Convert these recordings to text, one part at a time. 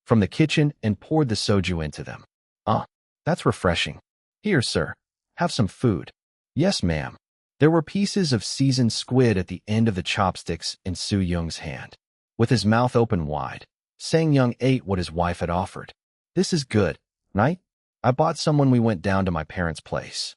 from the kitchen and poured the soju into them. Ah, that's refreshing. Here, sir. Have some food. Yes, ma'am. There were pieces of seasoned squid at the end of the chopsticks in Soo-young's hand. With his mouth open wide, Sang-young ate what his wife had offered. This is good, right? I bought some when we went down to my parents' place.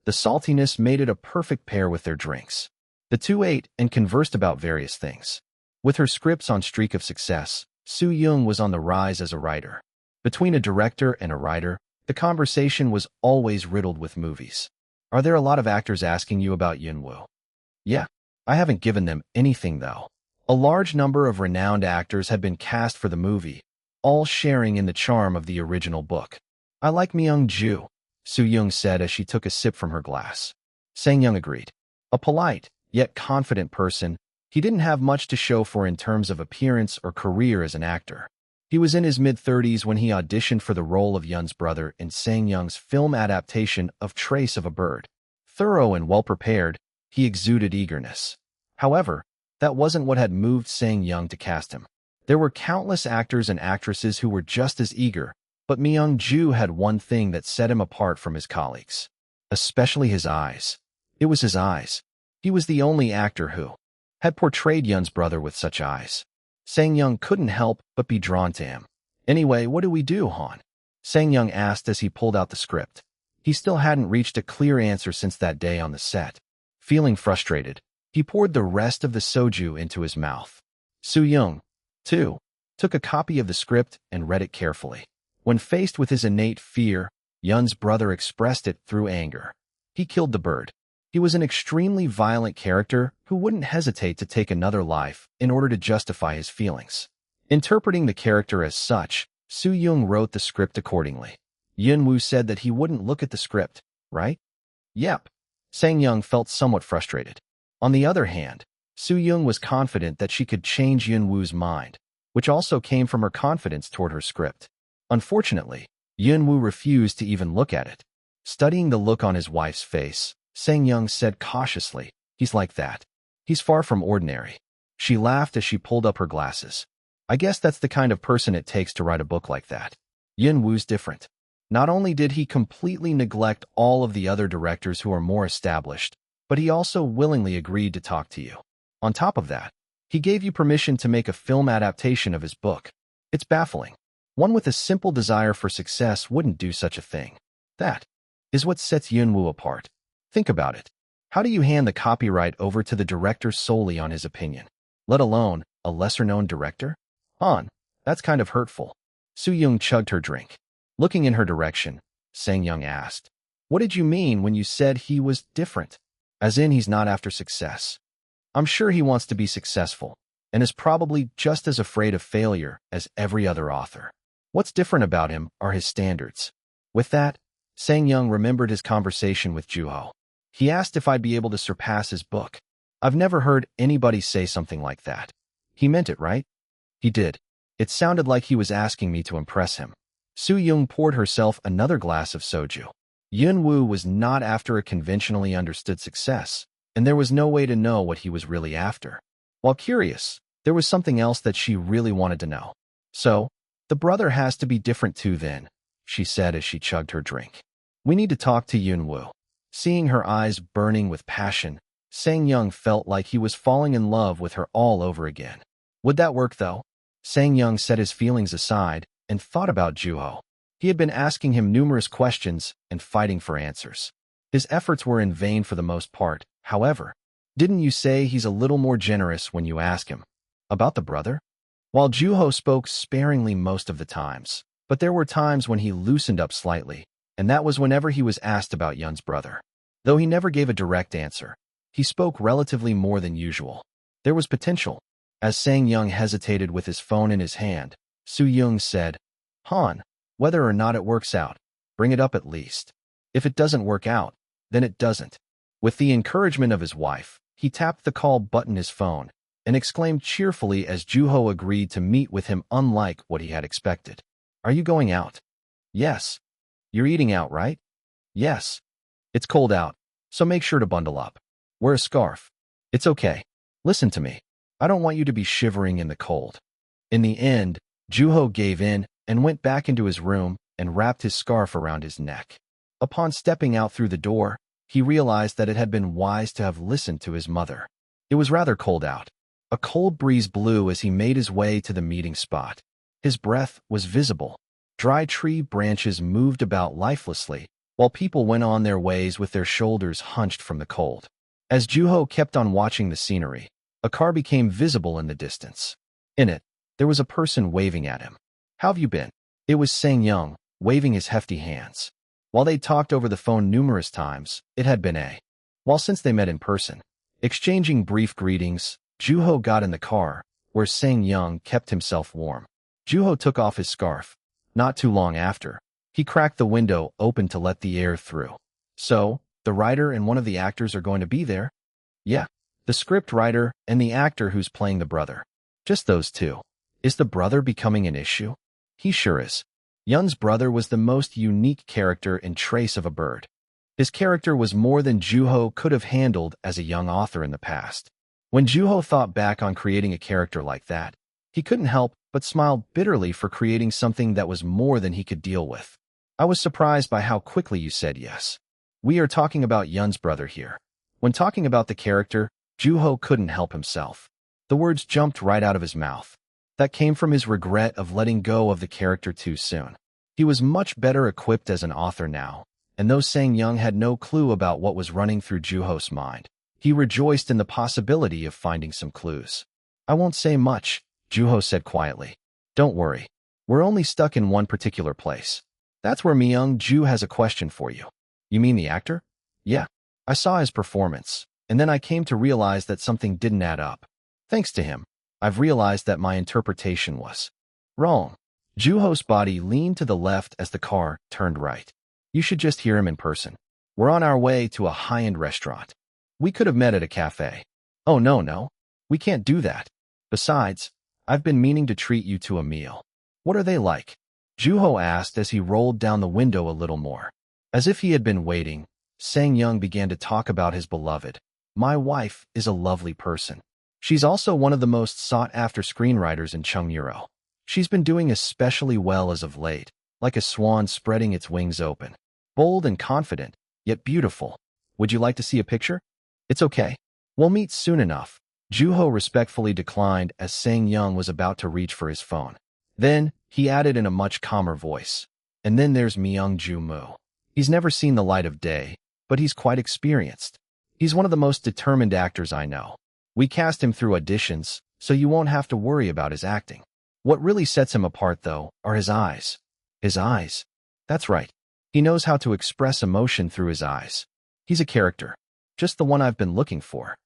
The saltiness made it a perfect pair with their drinks. The two ate and conversed about various things. With her scripts on streak of success, Soo-young was on the rise as a writer. Between a director and a writer, the conversation was always riddled with movies. Are there a lot of actors asking you about Yunwoo? Yeah, I haven't given them anything though. A large number of renowned actors had been cast for the movie, all sharing in the charm of the original book. I like Myung-ju, Soo-young said as she took a sip from her glass. Sang-young agreed. A polite, yet confident person, he didn't have much to show for in terms of appearance or career as an actor. He was in his mid-30s when he auditioned for the role of Yun's brother in Sang-young's film adaptation of Trace of a Bird. Thorough and well-prepared, he exuded eagerness. However, that wasn't what had moved Sang-young to cast him. There were countless actors and actresses who were just as eager, but Myung-ju had one thing that set him apart from his colleagues. Especially his eyes. It was his eyes. He was the only actor who had portrayed Yun's brother with such eyes. Sang-young couldn't help but be drawn to him. Anyway, what do we do, Han? Sang-young asked as he pulled out the script. He still hadn't reached a clear answer since that day on the set. Feeling frustrated, he poured the rest of the soju into his mouth. Soo-young, too, took a copy of the script and read it carefully. When faced with his innate fear, Yun's brother expressed it through anger. He killed the bird. He was an extremely violent character who wouldn't hesitate to take another life in order to justify his feelings. Interpreting the character as such, Soo-young wrote the script accordingly. Yunwoo said that he wouldn't look at the script, right? Yep. Sang-young felt somewhat frustrated. On the other hand, Soo-young was confident that she could change Yunwoo's mind, which also came from her confidence toward her script. Unfortunately, Yunwoo refused to even look at it. Studying the look on his wife's face, Sang-young said cautiously, "He's like that. He's far from ordinary." She laughed as she pulled up her glasses. I guess that's the kind of person it takes to write a book like that. Yunwoo's different. Not only did he completely neglect all of the other directors who are more established, but he also willingly agreed to talk to you. On top of that, he gave you permission to make a film adaptation of his book. It's baffling. One with a simple desire for success wouldn't do such a thing. That is what sets Yunwoo apart. Think about it. How do you hand the copyright over to the director solely on his opinion? Let alone a lesser-known director? Han, that's kind of hurtful. Soo-young chugged her drink. Looking in her direction, Sang-young asked, "What did you mean when you said he was different? As in he's not after success?" I'm sure he wants to be successful, and is probably just as afraid of failure as every other author. What's different about him are his standards. With that, Sang-young remembered his conversation with Juho. He asked if I'd be able to surpass his book. I've never heard anybody say something like that. He meant it, right? He did. It sounded like he was asking me to impress him. Soo-young poured herself another glass of soju. Yunwoo was not after a conventionally understood success, and there was no way to know what he was really after. While curious, there was something else that she really wanted to know. So, the brother has to be different too then, she said as she chugged her drink. We need to talk to Yunwoo. Seeing her eyes burning with passion, Sang-young felt like he was falling in love with her all over again. Would that work though? Sang-young set his feelings aside and thought about Juho. He had been asking him numerous questions and fighting for answers. His efforts were in vain for the most part, however. Didn't you say he's a little more generous when you ask him about the brother? While Juho spoke sparingly most of the times, but there were times when he loosened up slightly, and that was whenever he was asked about Yun's brother. Though he never gave a direct answer, he spoke relatively more than usual. There was potential. As Sang-young hesitated with his phone in his hand, Soo-young said, Han, whether or not it works out, bring it up at least. If it doesn't work out, then it doesn't. With the encouragement of his wife, he tapped the call button on his phone and exclaimed cheerfully as Juho agreed to meet with him unlike what he had expected. Are you going out? Yes. You're eating out, right? Yes. It's cold out, so make sure to bundle up. Wear a scarf. It's okay. Listen to me. I don't want you to be shivering in the cold. In the end, Juho gave in and went back into his room and wrapped his scarf around his neck. Upon stepping out through the door, he realized that it had been wise to have listened to his mother. It was rather cold out. A cold breeze blew as he made his way to the meeting spot. His breath was visible. Dry tree branches moved about lifelessly, while people went on their ways with their shoulders hunched from the cold. As Juho kept on watching the scenery, a car became visible in the distance. In it, there was a person waving at him. "How have you been?" It was Sang-young, waving his hefty hands. While they talked over the phone numerous times, it had been a while since they met in person. Exchanging brief greetings, Juho got in the car, where Sang-young kept himself warm. Juho took off his scarf. Not too long after, he cracked the window open to let the air through. "So, the writer and one of the actors are going to be there?" "Yeah, the script writer and the actor who's playing the brother. Just those two." "Is the brother becoming an issue?" "He sure is." Yun's brother was the most unique character in Trace of a Bird. His character was more than Juho could have handled as a young author in the past. When Juho thought back on creating a character like that, he couldn't help but smile bitterly for creating something that was more than he could deal with. "I was surprised by how quickly you said yes." We are talking about Yun's brother here. When talking about the character, Juho couldn't help himself. The words jumped right out of his mouth. That came from his regret of letting go of the character too soon. He was much better equipped as an author now, and though Sang-young had no clue about what was running through Juho's mind, he rejoiced in the possibility of finding some clues. "I won't say much," Juho said quietly. "Don't worry. We're only stuck in one particular place. That's where Myung-ju has a question for you." "You mean the actor?" "Yeah. I saw his performance, and then I came to realize that something didn't add up. Thanks to him, I've realized that my interpretation was wrong." Juho's body leaned to the left as the car turned right. "You should just hear him in person. We're on our way to a high-end restaurant. We could have met at a cafe." "Oh, no. We can't do that. Besides, I've been meaning to treat you to a meal." "What are they like?" Juho asked as he rolled down the window a little more. As if he had been waiting, Sang-young began to talk about his beloved. "My wife is a lovely person. She's also one of the most sought-after screenwriters in Chungnyeoro. She's been doing especially well as of late, like a swan spreading its wings open. Bold and confident, yet beautiful. Would you like to see a picture?" "It's okay. We'll meet soon enough." Juho respectfully declined as Sang-young was about to reach for his phone. Then, he added in a much calmer voice, "And then there's Myung-ju Moo. He's never seen the light of day, but he's quite experienced. He's one of the most determined actors I know. We cast him through auditions, so you won't have to worry about his acting. What really sets him apart, though, are his eyes." "His eyes?" "That's right. He knows how to express emotion through his eyes. He's a character. Just the one I've been looking for."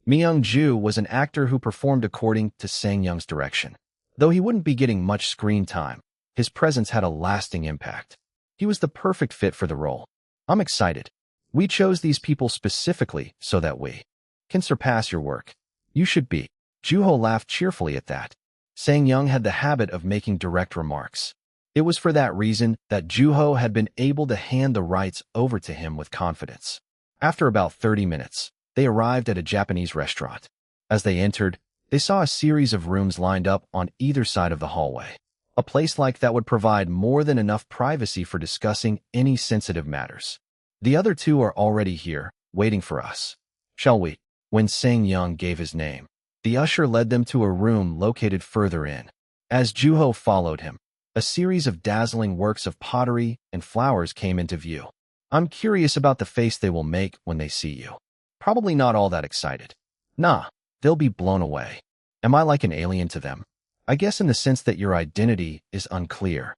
Myung-ju was an actor who performed according to Sang-young's direction. Though he wouldn't be getting much screen time, his presence had a lasting impact. He was the perfect fit for the role. "I'm excited. We chose these people specifically so that we can surpass your work." "You should be." Juho laughed cheerfully at that. Sang-young had the habit of making direct remarks. It was for that reason that Juho had been able to hand the rights over to him with confidence. After about 30 minutes, they arrived at a Japanese restaurant. As they entered, they saw a series of rooms lined up on either side of the hallway. A place like that would provide more than enough privacy for discussing any sensitive matters. "The other two are already here, waiting for us. Shall we?" When Sang-young gave his name, the usher led them to a room located further in. As Juho followed him, a series of dazzling works of pottery and flowers came into view. "I'm curious about the face they will make when they see you. Probably not all that excited." "Nah, they'll be blown away. Am I like an alien to them?" "I guess in the sense that your identity is unclear."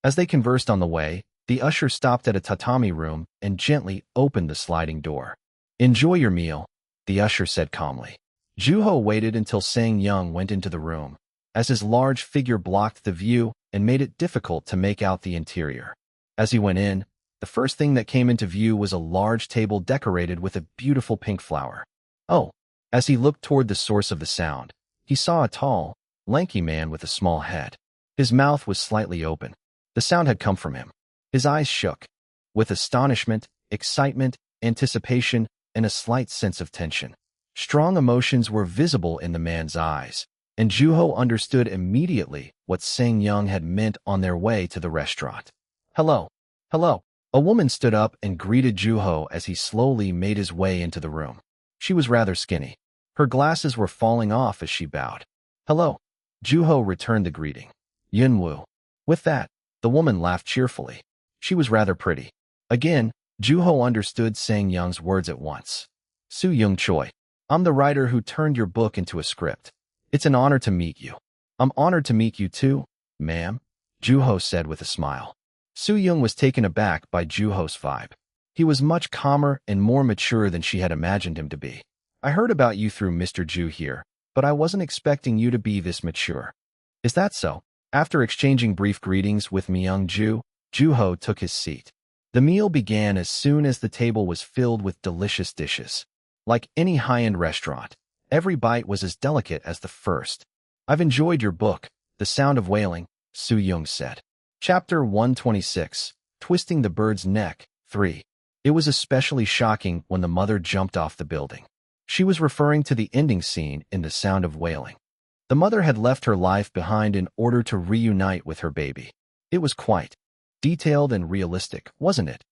As they conversed on the way, the usher stopped at a tatami room and gently opened the sliding door. "Enjoy your meal," the usher said calmly. Juho waited until Sang-young went into the room, as his large figure blocked the view and made it difficult to make out the interior. As he went in, the first thing that came into view was a large table decorated with a beautiful pink flower. "Oh." As he looked toward the source of the sound, he saw a tall, lanky man with a small head. His mouth was slightly open. The sound had come from him. His eyes shook, with astonishment, excitement, anticipation, and a slight sense of tension. Strong emotions were visible in the man's eyes, and Juho understood immediately what Sang-young had meant on their way to the restaurant. Hello. Hello. A woman stood up and greeted Juho as he slowly made his way into the room. She was rather skinny. Her glasses were falling off as she bowed. Hello. Juho returned the greeting. Yunwoo. With that, the woman laughed cheerfully. She was rather pretty. Again, Juho understood Sang-young's words at once. Soo-young Choi. I'm the writer who turned your book into a script. It's an honor to meet you. I'm honored to meet you too, ma'am, Juho said with a smile. Soo-young was taken aback by Juho's vibe. He was much calmer and more mature than she had imagined him to be. I heard about you through Mr. Ju here, but I wasn't expecting you to be this mature. Is that so? After exchanging brief greetings with Myung-ju, Juho took his seat. The meal began as soon as the table was filled with delicious dishes. Like any high-end restaurant, every bite was as delicate as the first. I've enjoyed your book, The Sound of Wailing, Soo-young said. Chapter 126, Twisting the Bird's Neck, 3. It was especially shocking when the mother jumped off the building. She was referring to the ending scene in The Sound of Wailing. The mother had left her life behind in order to reunite with her baby. It was quite detailed and realistic, wasn't it?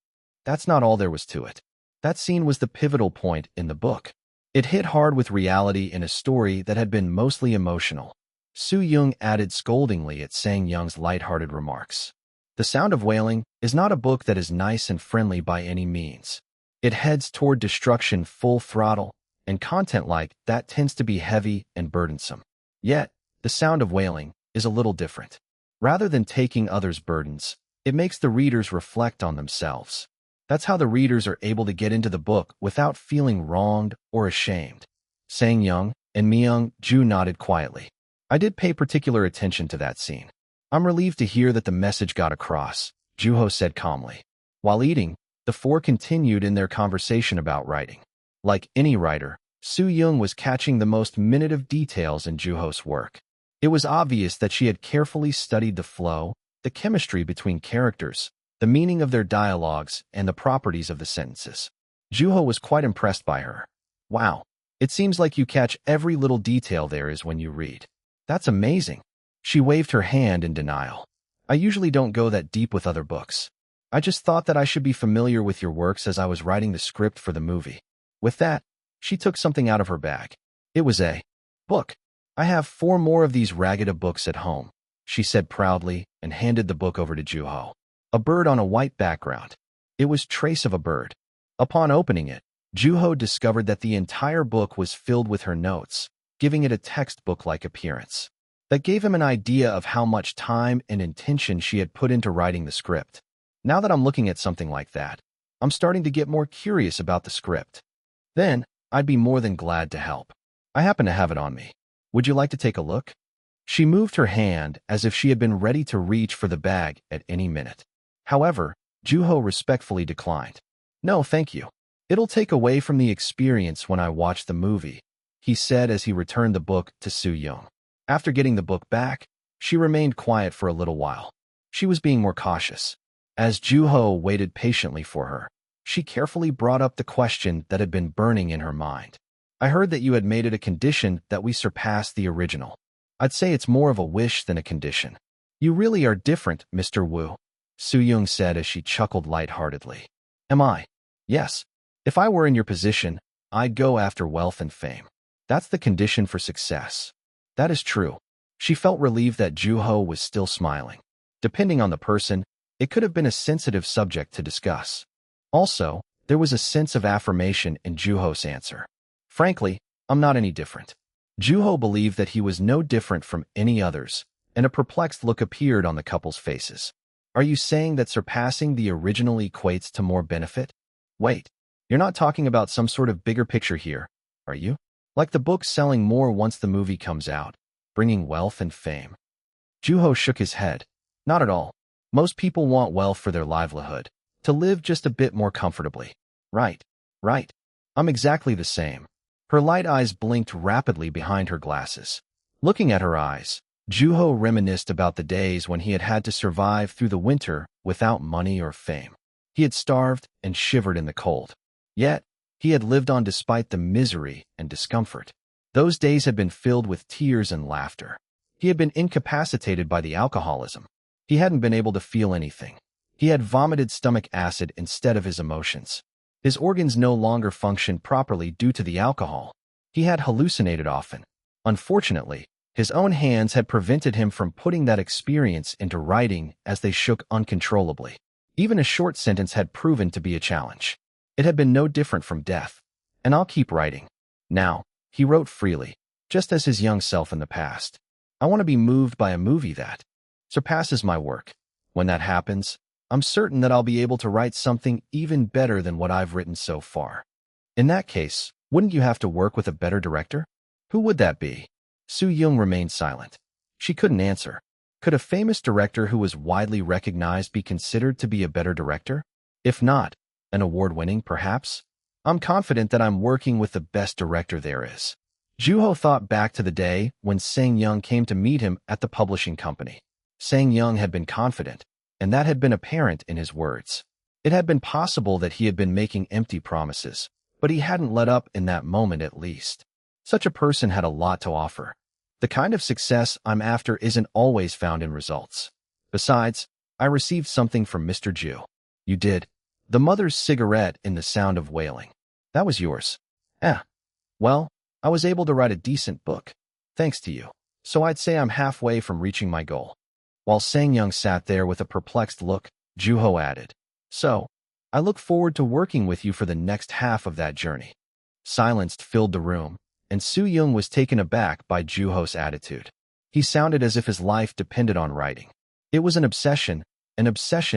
That's not all there was to it. That scene was the pivotal point in the book. It hit hard with reality in a story that had been mostly emotional. Soo-young added scoldingly at Sang-young's light-hearted remarks. The Sound of Wailing is not a book that is nice and friendly by any means. It heads toward destruction full throttle, and content like that tends to be heavy and burdensome. Yet, The Sound of Wailing is a little different. Rather than taking others' burdens, it makes the readers reflect on themselves. That's how the readers are able to get into the book without feeling wronged or ashamed. Sang-young and Myung-ju nodded quietly. I did pay particular attention to that scene. I'm relieved to hear that the message got across, Juho said calmly. While eating, the four continued in their conversation about writing. Like any writer, Soo-young was catching the most minute details in Juho's work. It was obvious that she had carefully studied the flow, the chemistry between characters, the meaning of their dialogues, and the properties of the sentences. Juho was quite impressed by her. Wow, it seems like you catch every little detail there is when you read. That's amazing. She waved her hand in denial. I usually don't go that deep with other books. I just thought that I should be familiar with your works as I was writing the script for the movie. With that, she took something out of her bag. It was a book. I have 4 more of these ragged books at home, she said proudly and handed the book over to Juho. A bird on a white background. It was trace of a bird. Upon opening it, Juho discovered that the entire book was filled with her notes, giving it a textbook-like appearance. That gave him an idea of how much time and intention she had put into writing the script. Now that I'm looking at something like that, I'm starting to get more curious about the script. Then, I'd be more than glad to help. I happen to have it on me. Would you like to take a look? She moved her hand as if she had been ready to reach for the bag at any minute. However, Juho respectfully declined. No, thank you. It'll take away from the experience when I watch the movie, he said as he returned the book to Soo-young. After getting the book back, she remained quiet for a little while. She was being more cautious. As Juho waited patiently for her, she carefully brought up the question that had been burning in her mind. I heard that you had made it a condition that we surpass the original. I'd say it's more of a wish than a condition. You really are different, Mr. Wu, Soo-young said as she chuckled lightheartedly. Am I? Yes. If I were in your position, I'd go after wealth and fame. That's the condition for success. That is true. She felt relieved that Juho was still smiling. Depending on the person, it could have been a sensitive subject to discuss. Also, there was a sense of affirmation in Juho's answer. Frankly, I'm not any different. Juho believed that he was no different from any others, and a perplexed look appeared on the couple's faces. Are you saying that surpassing the original equates to more benefit? Wait, you're not talking about some sort of bigger picture here, are you? Like the book selling more once the movie comes out, bringing wealth and fame. Juho shook his head. Not at all. Most people want wealth for their livelihood, to live just a bit more comfortably. Right. I'm exactly the same. Her light eyes blinked rapidly behind her glasses. Looking at her eyes, Juho reminisced about the days when he had had to survive through the winter without money or fame. He had starved and shivered in the cold. Yet, he had lived on despite the misery and discomfort. Those days had been filled with tears and laughter. He had been incapacitated by the alcoholism. He hadn't been able to feel anything. He had vomited stomach acid instead of his emotions. His organs no longer functioned properly due to the alcohol. He had hallucinated often. Unfortunately, his own hands had prevented him from putting that experience into writing as they shook uncontrollably. Even a short sentence had proven to be a challenge. It had been no different from death. And I'll keep writing. Now, he wrote freely, just as his young self in the past. I want to be moved by a movie that surpasses my work. When that happens, I'm certain that I'll be able to write something even better than what I've written so far. In that case, wouldn't you have to work with a better director? Who would that be? Soo-young remained silent. She couldn't answer. Could a famous director who was widely recognized be considered to be a better director? If not, an award-winning, perhaps? I'm confident that I'm working with the best director there is. Joo-ho thought back to the day when Sang-young came to meet him at the publishing company. Sang-young had been confident, and that had been apparent in his words. It had been possible that he had been making empty promises, but he hadn't let up in that moment at least. Such a person had a lot to offer. The kind of success I'm after isn't always found in results. Besides, I received something from Mr. Ju. You did? The mother's cigarette in the sound of wailing. That was yours. Well, I was able to write a decent book. Thanks to you. So I'd say I'm halfway from reaching my goal. While Sang-young sat there with a perplexed look, Joo-ho added, So, I look forward to working with you for the next half of that journey. Silence filled the room, and Soo-young was taken aback by Joo-ho's attitude. He sounded as if his life depended on writing. It was an obsession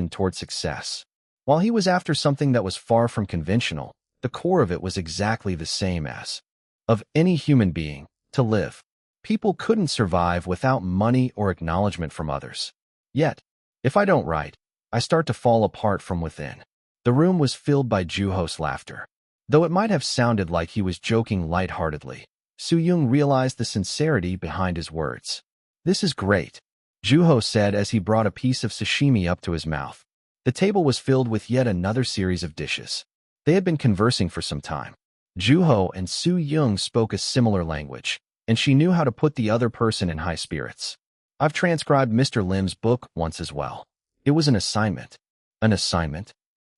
toward success. While he was after something that was far from conventional, the core of it was exactly the same as of any human being, to live. People couldn't survive without money or acknowledgement from others. Yet, if I don't write, I start to fall apart from within. The room was filled by Joo-ho's laughter. Though it might have sounded like he was joking lightheartedly, Soo-young realized the sincerity behind his words. This is great, Joo-ho said as he brought a piece of sashimi up to his mouth. The table was filled with yet another series of dishes. They had been conversing for some time. Joo-ho and Soo-young spoke a similar language, and she knew how to put the other person in high spirits. I've transcribed Mr. Lim's book once as well. It was an assignment. An assignment?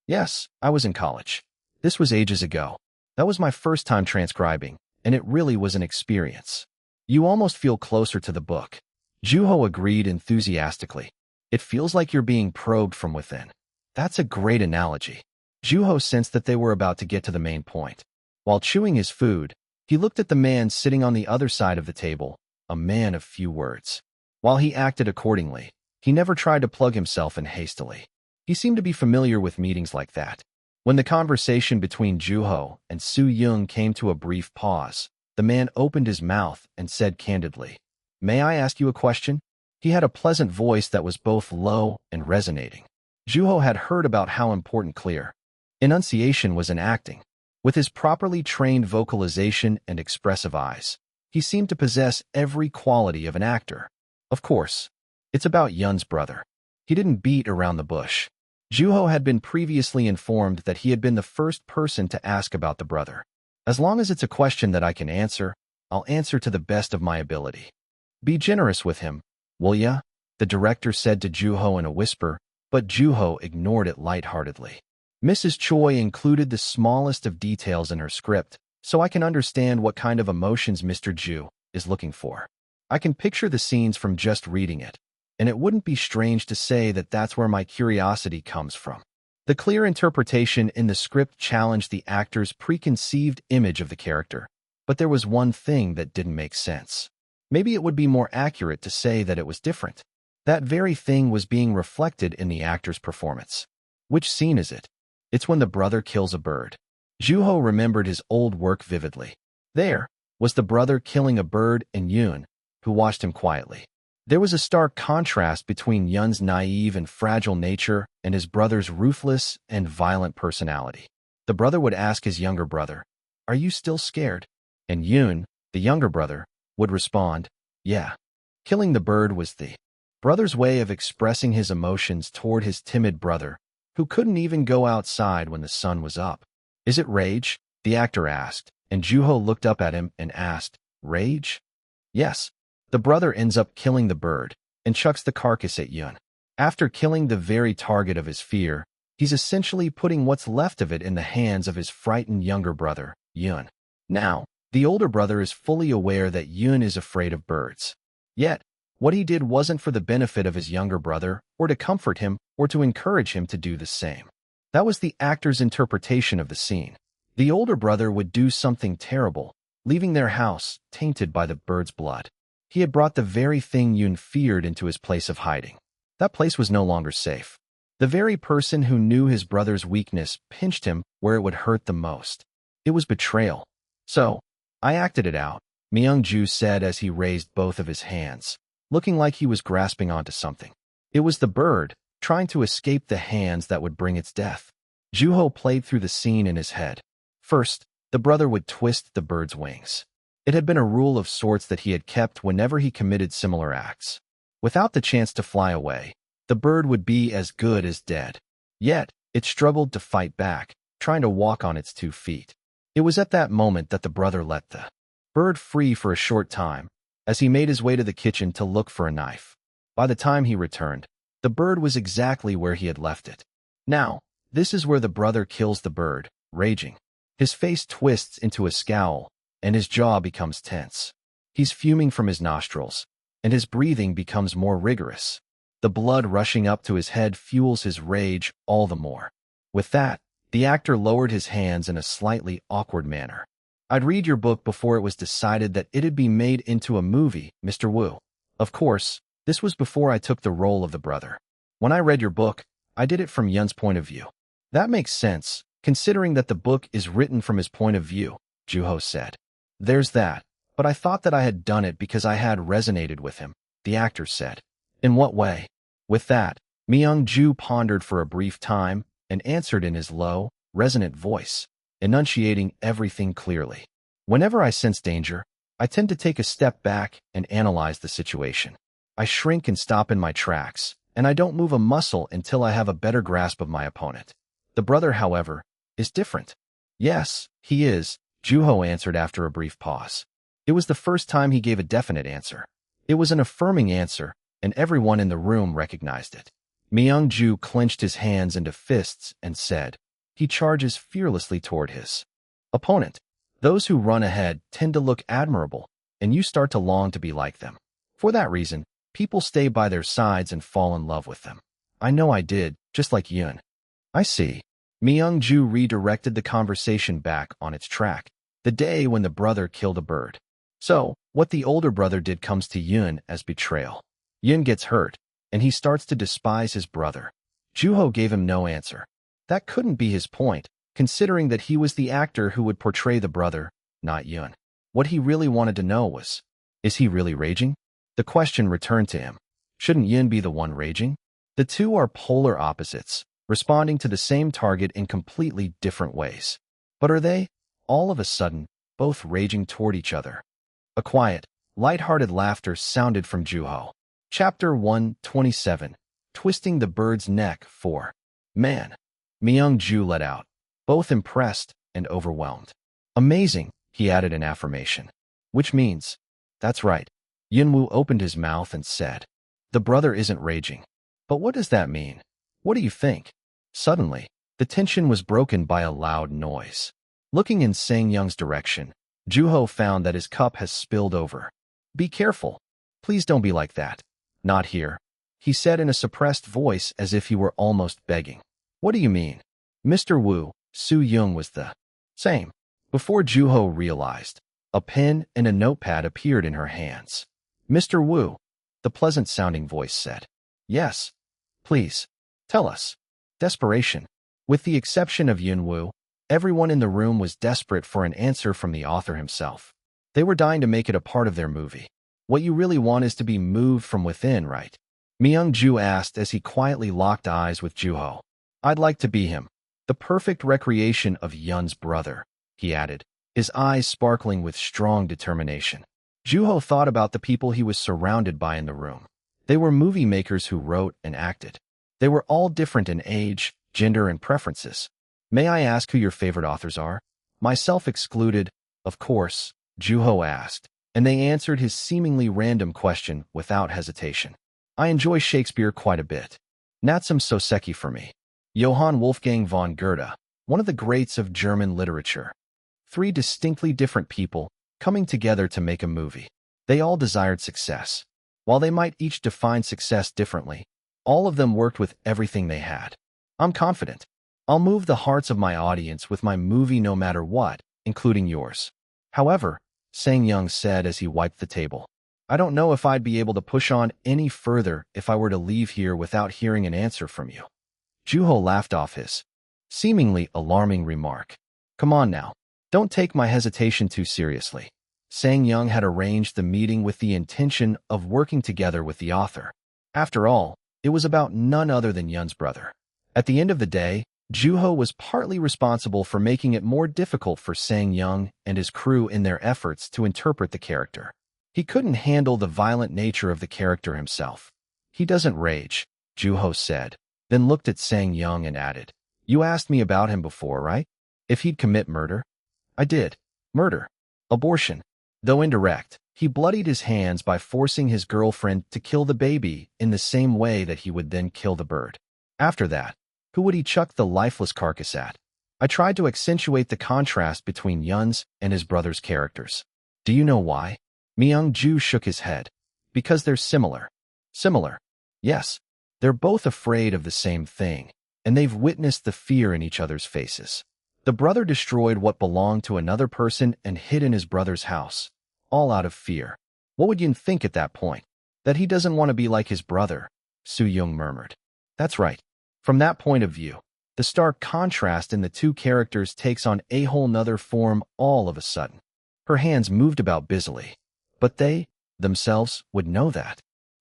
Yes, I was in college. This was ages ago. That was my first time transcribing, and it really was an experience. You almost feel closer to the book. Joo-ho agreed enthusiastically. It feels like you're being probed from within. That's a great analogy. Joo-ho sensed that they were about to get to the main point. While chewing his food, he looked at the man sitting on the other side of the table, a man of few words. While he acted accordingly, he never tried to plug himself in hastily. He seemed to be familiar with meetings like that. When the conversation between Joo-ho and Soo-young came to a brief pause, the man opened his mouth and said candidly, May I ask you a question? He had a pleasant voice that was both low and resonating. Joo-ho had heard about how important clear enunciation was in acting. With his properly trained vocalization and expressive eyes, he seemed to possess every quality of an actor. Of course, it's about Yun's brother. He didn't beat around the bush. Joo-ho had been previously informed that he had been the first person to ask about the brother. As long as it's a question that I can answer, I'll answer to the best of my ability. Be generous with him, will ya? The director said to Joo-ho in a whisper, but Joo-ho ignored it lightheartedly. Mrs. Choi included the smallest of details in her script, so I can understand what kind of emotions Mr. Ju is looking for. I can picture the scenes from just reading it, and it wouldn't be strange to say that that's where my curiosity comes from. The clear interpretation in the script challenged the actor's preconceived image of the character, but there was one thing that didn't make sense. Maybe it would be more accurate to say that it was different. That very thing was being reflected in the actor's performance. Which scene is it? It's when the brother kills a bird. Joo-ho remembered his old work vividly. There was the brother killing a bird and Yun, who watched him quietly. There was a stark contrast between Yun's naive and fragile nature and his brother's ruthless and violent personality. The brother would ask his younger brother, Are you still scared? And Yun, the younger brother, would respond, Yeah. Killing the bird was the brother's way of expressing his emotions toward his timid brother, who couldn't even go outside when the sun was up. Is it rage? The actor asked, and Joo-ho looked up at him and asked, Rage? Yes. The brother ends up killing the bird and chucks the carcass at Yun. After killing the very target of his fear, he's essentially putting what's left of it in the hands of his frightened younger brother, Yun. Now, the older brother is fully aware that Yun is afraid of birds. Yet, what he did wasn't for the benefit of his younger brother, or to comfort him, or to encourage him to do the same. That was the actor's interpretation of the scene. The older brother would do something terrible, leaving their house tainted by the bird's blood. He had brought the very thing Yun feared into his place of hiding. That place was no longer safe. The very person who knew his brother's weakness pinched him where it would hurt the most. It was betrayal. So, I acted it out, Myung-ju said as he raised both of his hands, looking like he was grasping onto something. It was the bird, trying to escape the hands that would bring its death. Joo-ho played through the scene in his head. First, the brother would twist the bird's wings. It had been a rule of sorts that he had kept whenever he committed similar acts. Without the chance to fly away, the bird would be as good as dead. Yet, it struggled to fight back, trying to walk on its 2 feet. It was at that moment that the brother let the bird free for a short time, as he made his way to the kitchen to look for a knife. By the time he returned, the bird was exactly where he had left it. Now, this is where the brother kills the bird, raging. His face twists into a scowl, and his jaw becomes tense. He's fuming from his nostrils, and his breathing becomes more rigorous. The blood rushing up to his head fuels his rage all the more. With that, the actor lowered his hands in a slightly awkward manner. I'd read your book before it was decided that it'd be made into a movie, Mr. Wu. Of course, this was before I took the role of the brother. When I read your book, I did it from Yun's point of view. That makes sense, considering that the book is written from his point of view, Joo-ho said. There's that, but I thought that I had done it because I had resonated with him, the actor said. In what way? With that, Myung-ju pondered for a brief time and answered in his low, resonant voice, enunciating everything clearly. Whenever I sense danger, I tend to take a step back and analyze the situation. I shrink and stop in my tracks, and I don't move a muscle until I have a better grasp of my opponent. The brother, however, is different. Yes, he is, Joo-ho answered after a brief pause. It was the first time he gave a definite answer. It was an affirming answer, and everyone in the room recognized it. Myung-ju clenched his hands into fists and said, he charges fearlessly toward his opponent. Those who run ahead tend to look admirable, and you start to long to be like them. For that reason, people stay by their sides and fall in love with them. I know I did, just like Yun. I see. Myung-ju redirected the conversation back on its track, the day when the brother killed a bird. So, what the older brother did comes to Yun as betrayal. Yun gets hurt, and he starts to despise his brother. Joo-ho gave him no answer. That couldn't be his point, considering that he was the actor who would portray the brother, not Yun. What he really wanted to know was, is he really raging? The question returned to him. Shouldn't Yun be the one raging? The two are polar opposites, responding to the same target in completely different ways. But are they, all of a sudden, both raging toward each other? A quiet, light-hearted laughter sounded from Joo-ho. Chapter 127, Twisting the Bird's Neck 4. Man, Myung-ju let out, both impressed and overwhelmed. Amazing, he added in affirmation. Which means, that's right. Yunwoo opened his mouth and said, the brother isn't raging. But what does that mean? What do you think? Suddenly, the tension was broken by a loud noise. Looking in Sang-young's direction, Joo-ho found that his cup has spilled over. Be careful. Please don't be like that. Not here, he said in a suppressed voice as if he were almost begging. What do you mean? Mr. Wu, Su-young was the same. Before Joo-ho realized, a pen and a notepad appeared in her hands. Mr. Wu, the pleasant-sounding voice said. Yes. Please. Tell us. Desperation. With the exception of Yunwoo, everyone in the room was desperate for an answer from the author himself. They were dying to make it a part of their movie. What you really want is to be moved from within, right? Myung-ju asked as he quietly locked eyes with Joo-ho. I'd like to be him. The perfect recreation of Yun's brother, he added, his eyes sparkling with strong determination. Joo-ho thought about the people he was surrounded by in the room. They were movie makers who wrote and acted. They were all different in age, gender, and preferences. May I ask who your favorite authors are? Myself excluded, of course, Joo-ho asked, and they answered his seemingly random question without hesitation. I enjoy Shakespeare quite a bit. Not some Soseki for me. Johann Wolfgang von Goethe, one of the greats of German literature. Three distinctly different people coming together to make a movie. They all desired success. While they might each define success differently, all of them worked with everything they had. I'm confident. I'll move the hearts of my audience with my movie no matter what, including yours. However, Sang Young said as he wiped the table, I don't know if I'd be able to push on any further if I were to leave here without hearing an answer from you. Juho laughed off his seemingly alarming remark. Come on now. Don't take my hesitation too seriously. Sang Young had arranged the meeting with the intention of working together with the author. After all, it was about none other than Yun's brother. At the end of the day, Juho was partly responsible for making it more difficult for Sang Young and his crew in their efforts to interpret the character. He couldn't handle the violent nature of the character himself. He doesn't rage, Juho said, then looked at Sang Young and added, You asked me about him before, right? If he'd commit murder? I did. Murder. Abortion. Though indirect, he bloodied his hands by forcing his girlfriend to kill the baby in the same way that he would then kill the bird. After that, who would he chuck the lifeless carcass at? I tried to accentuate the contrast between Yun's and his brother's characters. Do you know why? Myung-ju shook his head. Because they're similar. Similar. Yes. They're both afraid of the same thing, and they've witnessed the fear in each other's faces. The brother destroyed what belonged to another person and hid in his brother's house, all out of fear. What would Yun think at that point? That he doesn't want to be like his brother, Su-young murmured. That's right. From that point of view, the stark contrast in the two characters takes on a whole nother form all of a sudden. Her hands moved about busily. But they, themselves, would know that.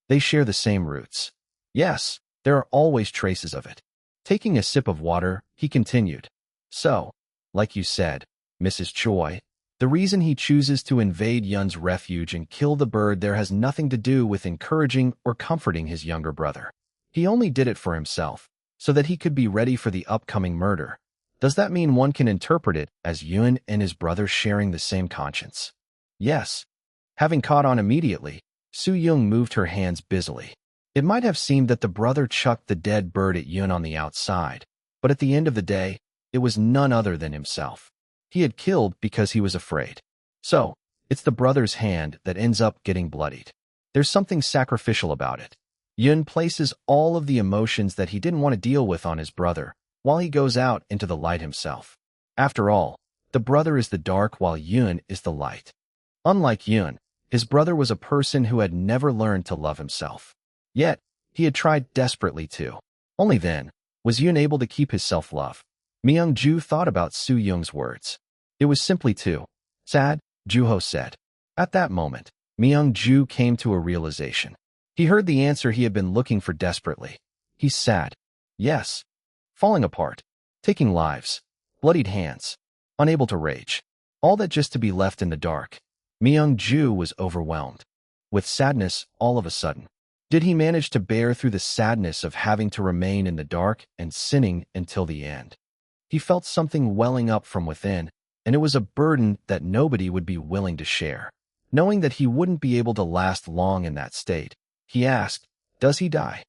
They share the same roots. Yes, there are always traces of it. Taking a sip of water, he continued. So, like you said, Mrs. Choi, the reason he chooses to invade Yun's refuge and kill the bird there has nothing to do with encouraging or comforting his younger brother. He only did it for himself, so that he could be ready for the upcoming murder. Does that mean one can interpret it as Yun and his brother sharing the same conscience? Yes. Having caught on immediately, Su-young moved her hands busily. It might have seemed that the brother chucked the dead bird at Yun on the outside, but at the end of the day, it was none other than himself. He had killed because he was afraid. So, it's the brother's hand that ends up getting bloodied. There's something sacrificial about it. Yun places all of the emotions that he didn't want to deal with on his brother, while he goes out into the light himself. After all, the brother is the dark while Yun is the light. Unlike Yun, his brother was a person who had never learned to love himself. Yet, he had tried desperately to. Only then was Yun able to keep his self-love. Myung-ju thought about Su-young's words. It was simply too sad, Juho said. At that moment, Myung-ju came to a realization. He heard the answer he had been looking for desperately. He's sad. Yes. Falling apart. Taking lives. Bloodied hands. Unable to rage. All that just to be left in the dark. Myung-ju was overwhelmed. With sadness all of a sudden. Did he manage to bear through the sadness of having to remain in the dark and sinning until the end? He felt something welling up from within, and it was a burden that nobody would be willing to share. Knowing that he wouldn't be able to last long in that state, he asked, does he die?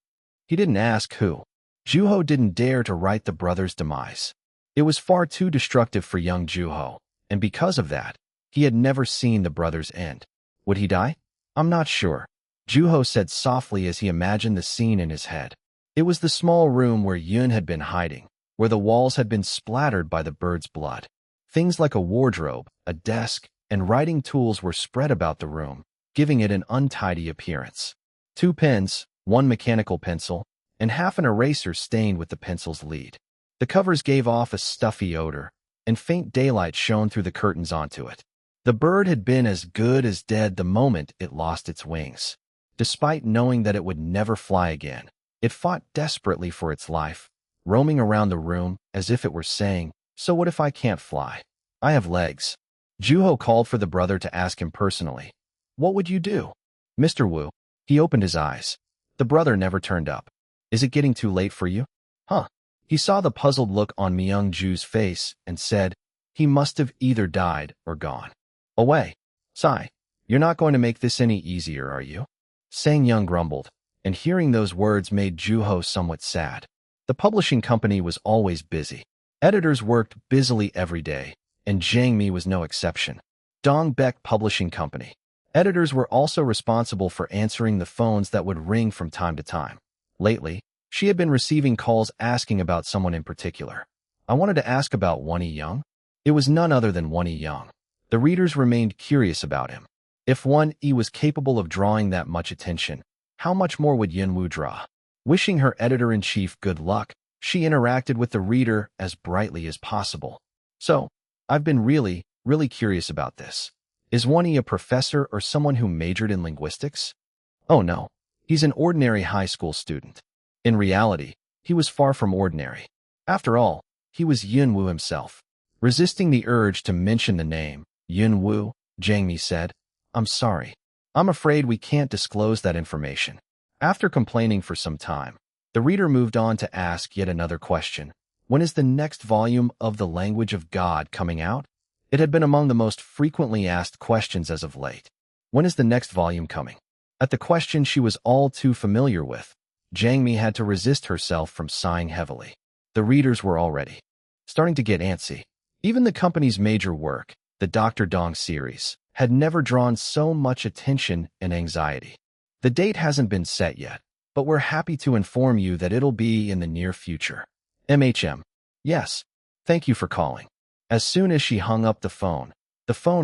He didn't ask who. Juho didn't dare to write the brother's demise. It was far too destructive for young Juho, and because of that, he had never seen the brother's end. Would he die? I'm not sure, Juho said softly as he imagined the scene in his head. It was the small room where Yun had been hiding, where the walls had been splattered by the bird's blood. Things like a wardrobe, a desk, and writing tools were spread about the room, giving it an untidy appearance. 2 pens, 1 mechanical pencil, and half an eraser stained with the pencil's lead. The covers gave off a stuffy odor, and faint daylight shone through the curtains onto it. The bird had been as good as dead the moment it lost its wings. Despite knowing that it would never fly again, it fought desperately for its life, roaming around the room as if it were saying, so what if I can't fly? I have legs. Juho called for the brother to ask him personally. What would you do? Mr. Wu. He opened his eyes. The brother never turned up. Is it getting too late for you? Huh. He saw the puzzled look on Myung-ju's face and said, he must have either died or gone away. Sigh. You're not going to make this any easier, are you? Sang Young grumbled, and hearing those words made Juho somewhat sad. The publishing company was always busy. Editors worked busily every day, and Jiang Mi was no exception. Dong Beck Publishing Company. Editors were also responsible for answering the phones that would ring from time to time. Lately, she had been receiving calls asking about someone in particular. I wanted to ask about Wonnie Young. It was none other than Wonnie Young. The readers remained curious about him. If Wonnie was capable of drawing that much attention, how much more would Yunwu draw? Wishing her editor-in-chief good luck, she interacted with the reader as brightly as possible. So, I've been really curious about this. Is Wonnie a professor or someone who majored in linguistics? Oh no, he's an ordinary high school student. In reality, he was far from ordinary. After all, he was Yunwu himself. Resisting the urge to mention the name, Yunwu, Jiang Mi said, I'm sorry. I'm afraid we can't disclose that information. After complaining for some time, the reader moved on to ask yet another question. When is the next volume of The Language of God coming out? It had been among the most frequently asked questions as of late. When is the next volume coming? At the question she was all too familiar with, Jiang Mi had to resist herself from sighing heavily. The readers were already starting to get antsy. Even the company's major work, the Dr. Dong series, had never drawn so much attention and anxiety. The date hasn't been set yet, but we're happy to inform you that it'll be in the near future. MHM. Yes. Thank you for calling. As soon as she hung up the phone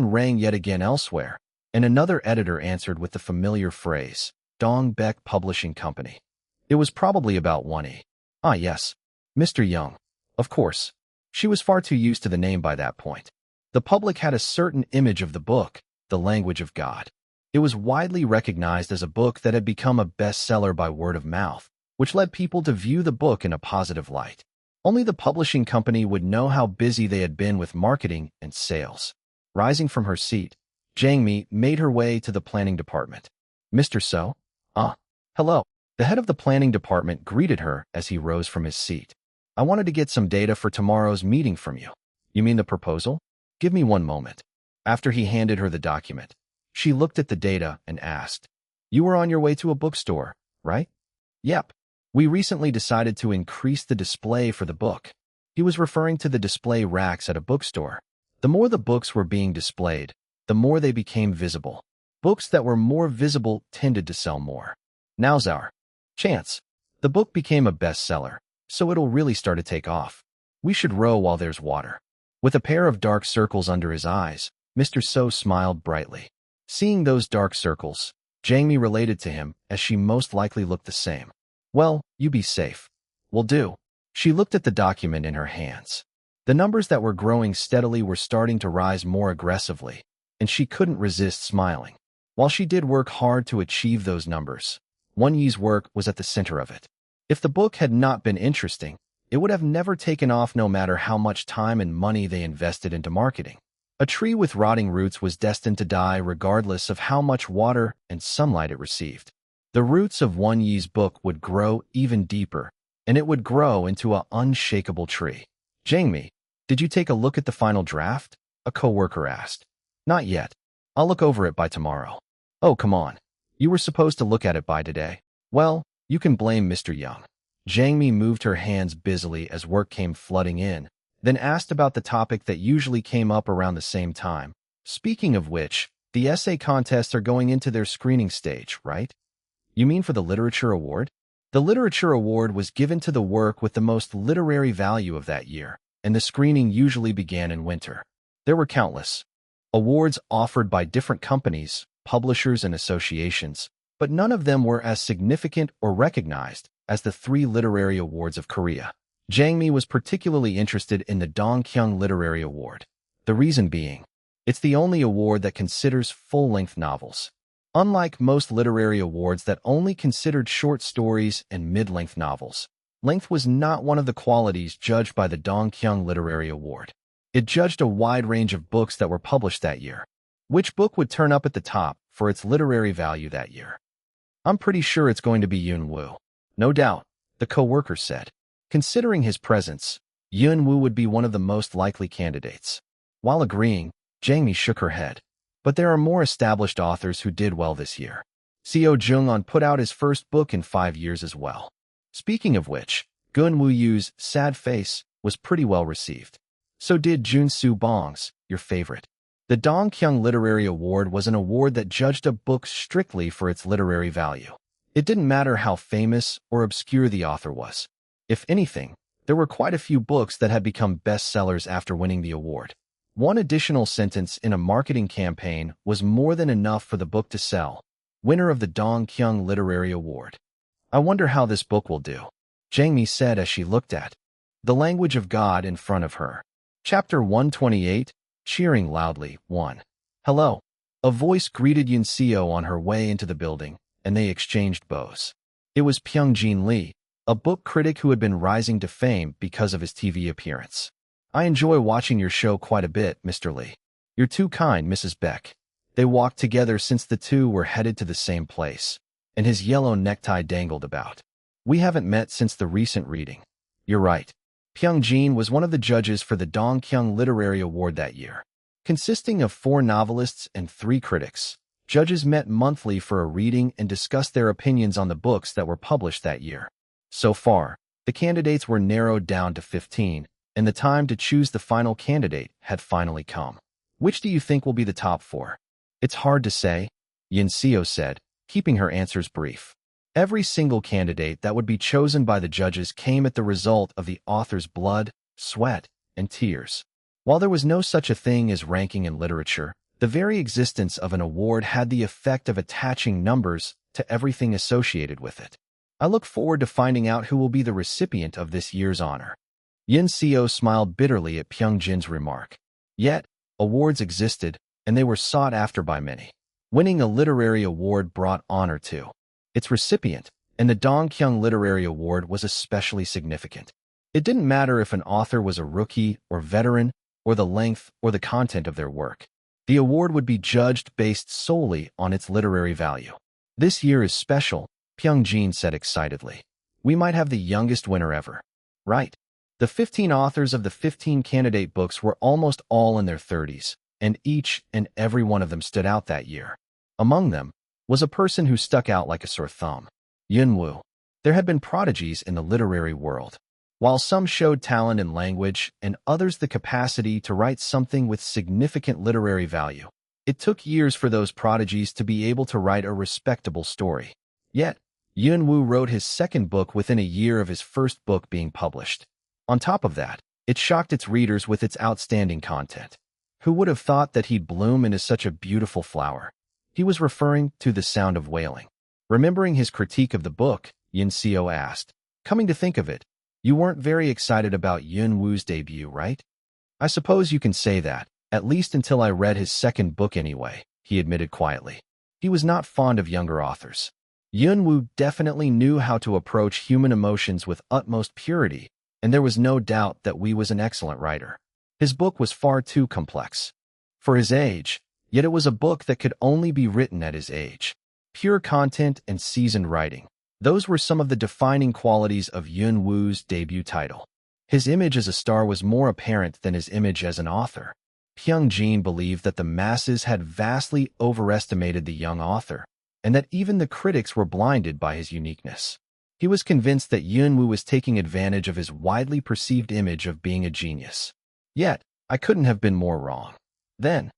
rang yet again elsewhere, and another editor answered with the familiar phrase, Dong Beck Publishing Company. It was probably about Wonnie. Ah yes, Mr. Young. Of course. She was far too used to the name by that point. The public had a certain image of the book, The Language of God. It was widely recognized as a book that had become a bestseller by word of mouth, which led people to view the book in a positive light. Only the publishing company would know how busy they had been with marketing and sales. Rising from her seat, Jiang Mi made her way to the planning department. Mr. So? Hello. The head of the planning department greeted her as he rose from his seat. I wanted to get some data for tomorrow's meeting from you. You mean the proposal? Give me one moment. After he handed her the document, she looked at the data and asked, You were on your way to a bookstore, right? Yep. We recently decided to increase the display for the book. He was referring to the display racks at a bookstore. The more the books were being displayed, the more they became visible. Books that were more visible tended to sell more. Now's our chance. The book became a bestseller, so it'll really start to take off. We should row while there's water. With a pair of dark circles under his eyes, Mr. So smiled brightly. Seeing those dark circles, Jiang Mi related to him as she most likely looked the same. Well, you be safe. Will do. She looked at the document in her hands. The numbers that were growing steadily were starting to rise more aggressively, and she couldn't resist smiling. While she did work hard to achieve those numbers, Wonnie's work was at the center of it. If the book had not been interesting, it would have never taken off no matter how much time and money they invested into marketing. A tree with rotting roots was destined to die regardless of how much water and sunlight it received. The roots of Wonnie's book would grow even deeper, and it would grow into an unshakable tree. Jiang Mi, did you take a look at the final draft? A coworker asked. Not yet. I'll look over it by tomorrow. Oh, come on. You were supposed to look at it by today. Well, you can blame Mr. Young. Jiang Mi moved her hands busily as work came flooding in, then asked about the topic that usually came up around the same time. Speaking of which, the essay contests are going into their screening stage, right? You mean for the Literature Award? The Literature Award was given to the work with the most literary value of that year, and the screening usually began in winter. There were countless awards offered by different companies, publishers, and associations, but none of them were as significant or recognized as the 3 literary awards of Korea. Jiang Mi was particularly interested in the Dongkyung Literary Award. The reason being, it's the only award that considers full-length novels. Unlike most literary awards that only considered short stories and mid-length novels, length was not one of the qualities judged by the Dongkyung Literary Award. It judged a wide range of books that were published that year. Which book would turn up at the top for its literary value that year? I'm pretty sure it's going to be Yunwu. No doubt, the co-worker said. Considering his presence, Yunwu would be one of the most likely candidates. While agreeing, Jiang Mi shook her head. But there are more established authors who did well this year. Seo Jung-on put out his first book in 5 years as well. Speaking of which, Gun Woo-yu's Sad Face was pretty well received. So did Jun-soo Bong's, your favorite. The Dong Kyung Literary Award was an award that judged a book strictly for its literary value. It didn't matter how famous or obscure the author was. If anything, there were quite a few books that had become bestsellers after winning the award. One additional sentence in a marketing campaign was more than enough for the book to sell. Winner of the Dong Kyung Literary Award. I wonder how this book will do, Jang Mi said as she looked at The Language of God in front of her. Chapter 128, Cheering Loudly, 1. Hello. A voice greeted Yun Seo on her way into the building, and they exchanged bows. It was Pyung-jin Lee, a book critic who had been rising to fame because of his TV appearance. I enjoy watching your show quite a bit, Mr. Lee. You're too kind, Mrs. Beck. They walked together since the two were headed to the same place, and his yellow necktie dangled about. We haven't met since the recent reading. You're right. Pyung-jin was one of the judges for the Dong Kyung Literary Award that year. Consisting of 4 novelists and 3 critics, judges met monthly for a reading and discussed their opinions on the books that were published that year. So far, the candidates were narrowed down to 15, and the time to choose the final candidate had finally come. Which do you think will be the top 4? It's hard to say, Yun Seo said, keeping her answers brief. Every single candidate that would be chosen by the judges came at the result of the author's blood, sweat, and tears. While there was no such a thing as ranking in literature, the very existence of an award had the effect of attaching numbers to everything associated with it. I look forward to finding out who will be the recipient of this year's honor. Yun Seo smiled bitterly at Pyung-jin's remark. Yet, awards existed, and they were sought after by many. Winning a literary award brought honor to its recipient, and the Dong Kyung Literary Award was especially significant. It didn't matter if an author was a rookie or veteran, or the length or the content of their work. The award would be judged based solely on its literary value. This year is special, Pyung-jin said excitedly. We might have the youngest winner ever. Right. The 15 authors of the 15 candidate books were almost all in their 30s, and each and every one of them stood out that year. Among them was a person who stuck out like a sore thumb. Yun Woo. There had been prodigies in the literary world. While some showed talent in language and others the capacity to write something with significant literary value, it took years for those prodigies to be able to write a respectable story. Yet, Yun Woo wrote his second book within a year of his first book being published. On top of that, it shocked its readers with its outstanding content. Who would have thought that he'd bloom into such a beautiful flower? He was referring to The Sound of Wailing. Remembering his critique of the book, Yun Seo asked, coming to think of it, you weren't very excited about Yun Woo's debut, right? I suppose you can say that, at least until I read his second book anyway, he admitted quietly. He was not fond of younger authors. Yun Woo definitely knew how to approach human emotions with utmost purity, and there was no doubt that Wee was an excellent writer. His book was far too complex for his age, yet it was a book that could only be written at his age. Pure content and seasoned writing. Those were some of the defining qualities of Yun Woo's debut title. His image as a star was more apparent than his image as an author. Pyung-jin believed that the masses had vastly overestimated the young author, and that even the critics were blinded by his uniqueness. He was convinced that Yun Woo was taking advantage of his widely perceived image of being a genius. Yet, I couldn't have been more wrong. Then,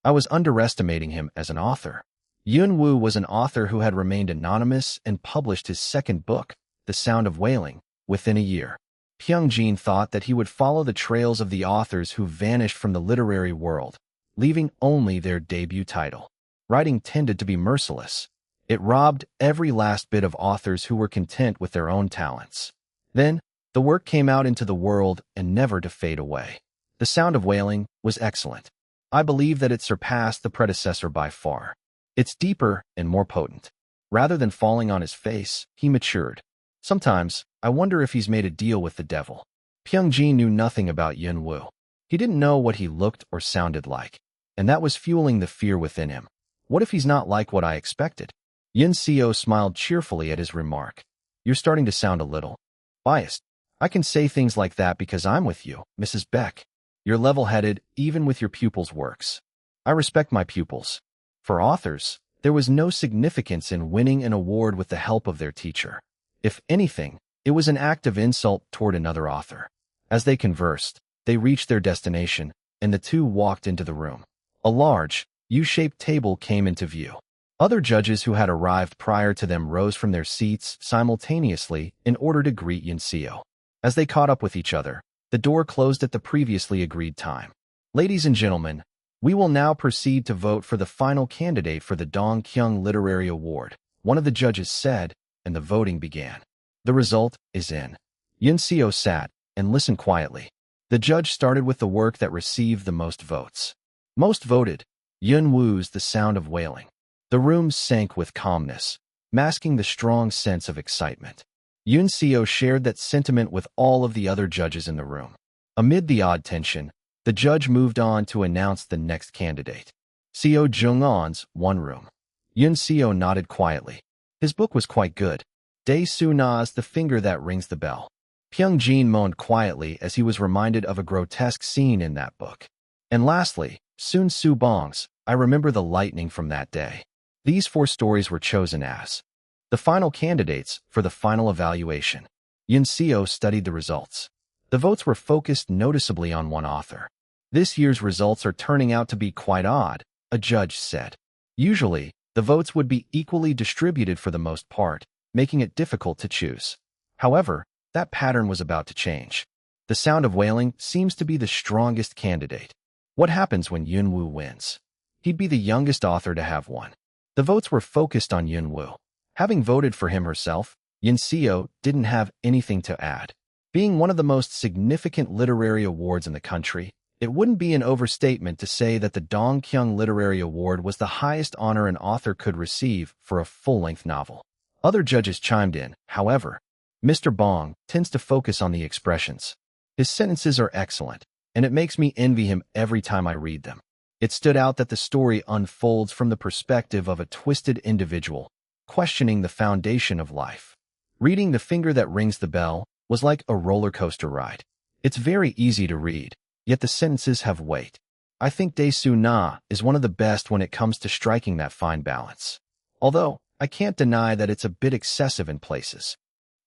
I was underestimating him as an author. Yun Woo was an author who had remained anonymous and published his second book, The Sound of Wailing, within a year. Pyung-jin thought that he would follow the trails of the authors who vanished from the literary world, leaving only their debut title. Writing tended to be merciless. It robbed every last bit of authors who were content with their own talents. Then, the work came out into the world and never to fade away. The Sound of Wailing was excellent. I believe that it surpassed the predecessor by far. It's deeper and more potent. Rather than falling on his face, he matured. Sometimes, I wonder if he's made a deal with the devil. Pyung-jin knew nothing about Yun Woo. He didn't know what he looked or sounded like, and that was fueling the fear within him. What if he's not like what I expected? Yun Seo smiled cheerfully at his remark. You're starting to sound a little biased. I can say things like that because I'm with you, Mrs. Beck. You're level-headed, even with your pupils' works. I respect my pupils. For authors, there was no significance in winning an award with the help of their teacher. If anything, it was an act of insult toward another author. As they conversed, they reached their destination, and the two walked into the room. A large, U-shaped table came into view. Other judges who had arrived prior to them rose from their seats simultaneously in order to greet Yunseo. As they caught up with each other, the door closed at the previously agreed time. Ladies and gentlemen, we will now proceed to vote for the final candidate for the Dong Kyung Literary Award, one of the judges said, and the voting began. The result is in. Yunseo sat and listened quietly. The judge started with the work that received the most votes. Most voted, Yunwoo's The Sound of Wailing. The room sank with calmness, masking the strong sense of excitement. Yunseo shared that sentiment with all of the other judges in the room. Amid the odd tension, the judge moved on to announce the next candidate. Seo Jung-on's One Room. Yunseo nodded quietly. His book was quite good. Dae Soo-na's The Finger That Rings the Bell. Pyung-jin moaned quietly as he was reminded of a grotesque scene in that book. And lastly, Sun Soo-bong's I Remember the Lightning from That Day. These 4 stories were chosen as the final candidates for the final evaluation. Yunseo studied the results. The votes were focused noticeably on one author. This year's results are turning out to be quite odd, a judge said. Usually, the votes would be equally distributed for the most part, making it difficult to choose. However, that pattern was about to change. The Sound of Wailing seems to be the strongest candidate. What happens when Yunwoo wins? He'd be the youngest author to have won. The votes were focused on Yunwoo. Having voted for him herself, Yunseo didn't have anything to add. Being one of the most significant literary awards in the country, it wouldn't be an overstatement to say that the Dong Kyung Literary Award was the highest honor an author could receive for a full-length novel. Other judges chimed in, however. Mr. Bong tends to focus on the expressions. His sentences are excellent, and it makes me envy him every time I read them. It stood out that the story unfolds from the perspective of a twisted individual, questioning the foundation of life. Reading The Finger That Rings the Bell was like a roller coaster ride. It's very easy to read, yet the sentences have weight. I think Dae Soo-na is one of the best when it comes to striking that fine balance. Although, I can't deny that it's a bit excessive in places.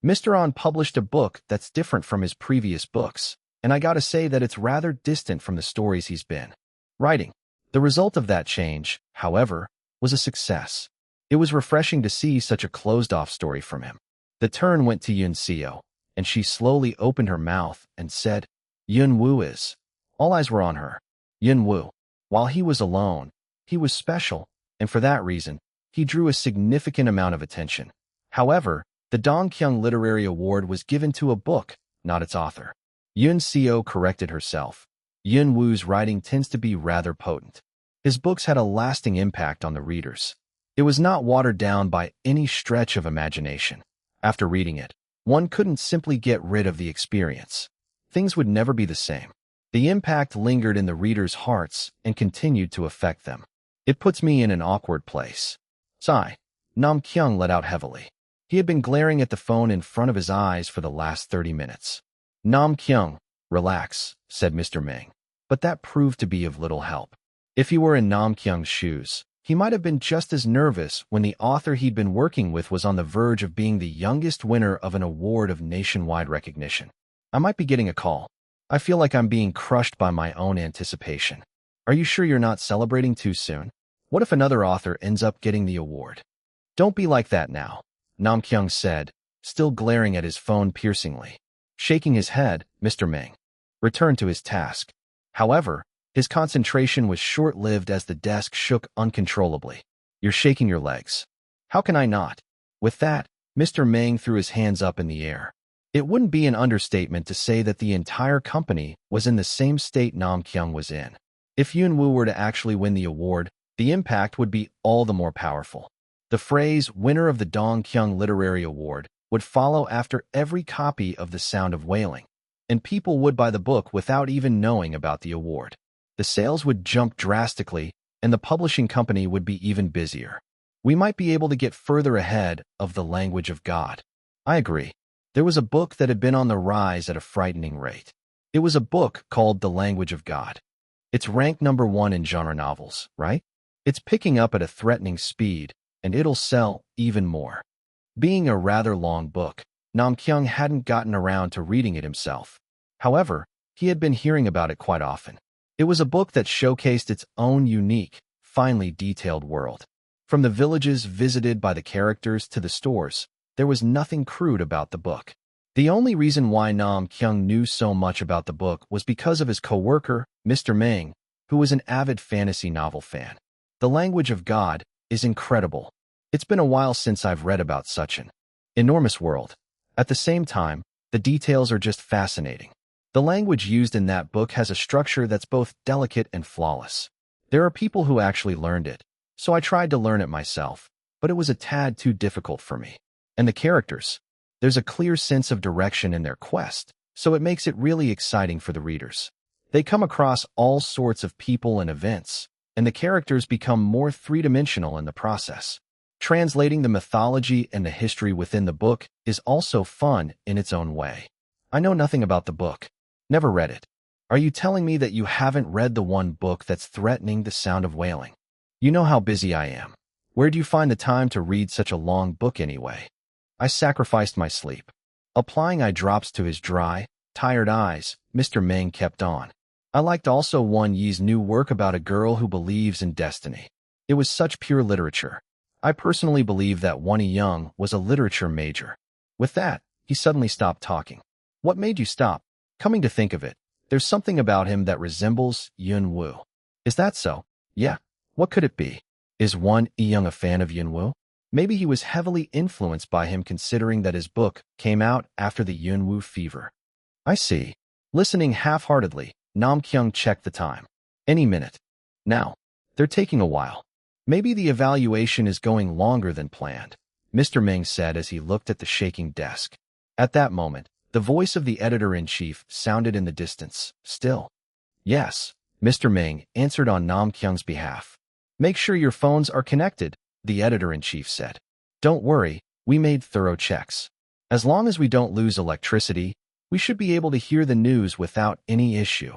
Mr. On published a book that's different from his previous books, and I gotta say that it's rather distant from the stories he's been writing. The result of that change, however, was a success. It was refreshing to see such a closed-off story from him. The turn went to Yunseo, and she slowly opened her mouth and said, Yunwoo is. All eyes were on her. Yunwoo, while he was alone, he was special, and for that reason, he drew a significant amount of attention. However, the Dong Kyung Literary Award was given to a book, not its author. Yunseo corrected herself. Yunwoo's writing tends to be rather potent. His books had a lasting impact on the readers. It was not watered down by any stretch of imagination. After reading it, one couldn't simply get rid of the experience. Things would never be the same. The impact lingered in the readers' hearts and continued to affect them. It puts me in an awkward place. Sigh. Nam Kyung let out heavily. He had been glaring at the phone in front of his eyes for the last 30 minutes. Nam Kyung, relax, said Mr. Ming. But that proved to be of little help. If he were in Nam Kyung's shoes, he might have been just as nervous when the author he'd been working with was on the verge of being the youngest winner of an award of nationwide recognition. I might be getting a call. I feel like I'm being crushed by my own anticipation. Are you sure you're not celebrating too soon? What if another author ends up getting the award? Don't be like that now, Nam Kyung said, still glaring at his phone piercingly. Shaking his head, Mr. Ming returned to his task. However, his concentration was short-lived as the desk shook uncontrollably. You're shaking your legs. How can I not? With that, Mr. Ming threw his hands up in the air. It wouldn't be an understatement to say that the entire company was in the same state Nam Kyung was in. If Yunwoo were to actually win the award, the impact would be all the more powerful. The phrase, winner of the Dong Kyung Literary Award, would follow after every copy of The Sound of Wailing, and people would buy the book without even knowing about the award. The sales would jump drastically, and the publishing company would be even busier. We might be able to get further ahead of The Language of God. I agree. There was a book that had been on the rise at a frightening rate. It was a book called The Language of God. It's ranked #1 in genre novels, right? It's picking up at a threatening speed, and it'll sell even more. Being a rather long book, Nam Kyung hadn't gotten around to reading it himself. However, he had been hearing about it quite often. It was a book that showcased its own unique, finely detailed world. From the villages visited by the characters to the stores, there was nothing crude about the book. The only reason why Nam Kyung knew so much about the book was because of his co-worker, Mr. Meng, who was an avid fantasy novel fan. The language of God is incredible. It's been a while since I've read about such an enormous world. At the same time, the details are just fascinating. The language used in that book has a structure that's both delicate and flawless. There are people who actually learned it, so I tried to learn it myself, but it was a tad too difficult for me. And the characters, there's a clear sense of direction in their quest, so it makes it really exciting for the readers. They come across all sorts of people and events, and the characters become more three-dimensional in the process. Translating the mythology and the history within the book is also fun in its own way. I know nothing about the book. Never read it. Are you telling me that you haven't read the one book that's threatening the sound of wailing? You know how busy I am. Where do you find the time to read such a long book anyway? I sacrificed my sleep. Applying eye drops to his dry, tired eyes, Mr. Meng kept on. I liked also Won Yi's new work about a girl who believes in destiny. It was such pure literature. I personally believe that Won Young was a literature major. With that, he suddenly stopped talking. What made you stop? Coming to think of it, there's something about him that resembles Yun Woo. Is that so? Yeah. What could it be? Is Won Young a fan of Yun Woo? Maybe he was heavily influenced by him considering that his book came out after the Yun Woo fever. I see. Listening half-heartedly, Nam Kyung checked the time. Any minute. Now. They're taking a while. Maybe the evaluation is going longer than planned, Mr. Meng said as he looked at the shaking desk. At that moment, the voice of the editor-in-chief sounded in the distance. Still. Yes, Mr. Meng answered on Nam Kyung's behalf. Make sure your phones are connected, the editor-in-chief said. Don't worry, we made thorough checks. As long as we don't lose electricity, we should be able to hear the news without any issue,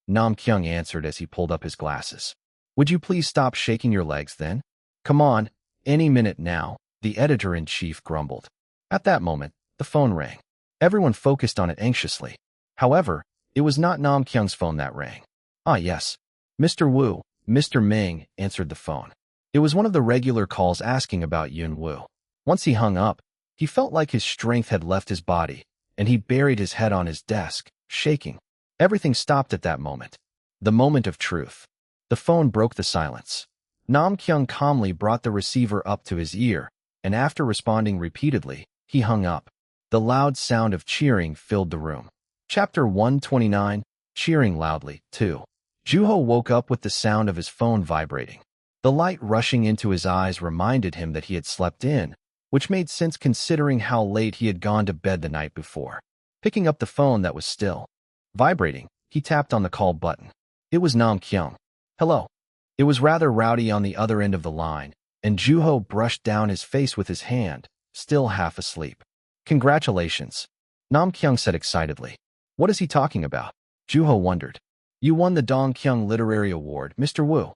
Nam Kyung answered as he pulled up his glasses. Would you please stop shaking your legs then? Come on, any minute now, the editor-in-chief grumbled. At that moment, the phone rang. Everyone focused on it anxiously. However, it was not Nam Kyung's phone that rang. Ah yes. Mr. Woo, Mr. Meng answered the phone. It was one of the regular calls asking about Yun Woo. Once he hung up, he felt like his strength had left his body, and he buried his head on his desk, shaking. Everything stopped at that moment. The moment of truth. The phone broke the silence. Nam Kyung calmly brought the receiver up to his ear, and after responding repeatedly, he hung up. The loud sound of cheering filled the room. Chapter 129, Cheering Loudly, 2. Juho woke up with the sound of his phone vibrating. The light rushing into his eyes reminded him that he had slept in, which made sense considering how late he had gone to bed the night before. Picking up the phone that was still vibrating, he tapped on the call button. It was Nam Kyung. Hello. It was rather rowdy on the other end of the line, and Juho brushed down his face with his hand, still half asleep. Congratulations, Nam Kyung said excitedly. What is he talking about? Juho wondered. You won the Dongkyung Literary Award, Mr. Woo.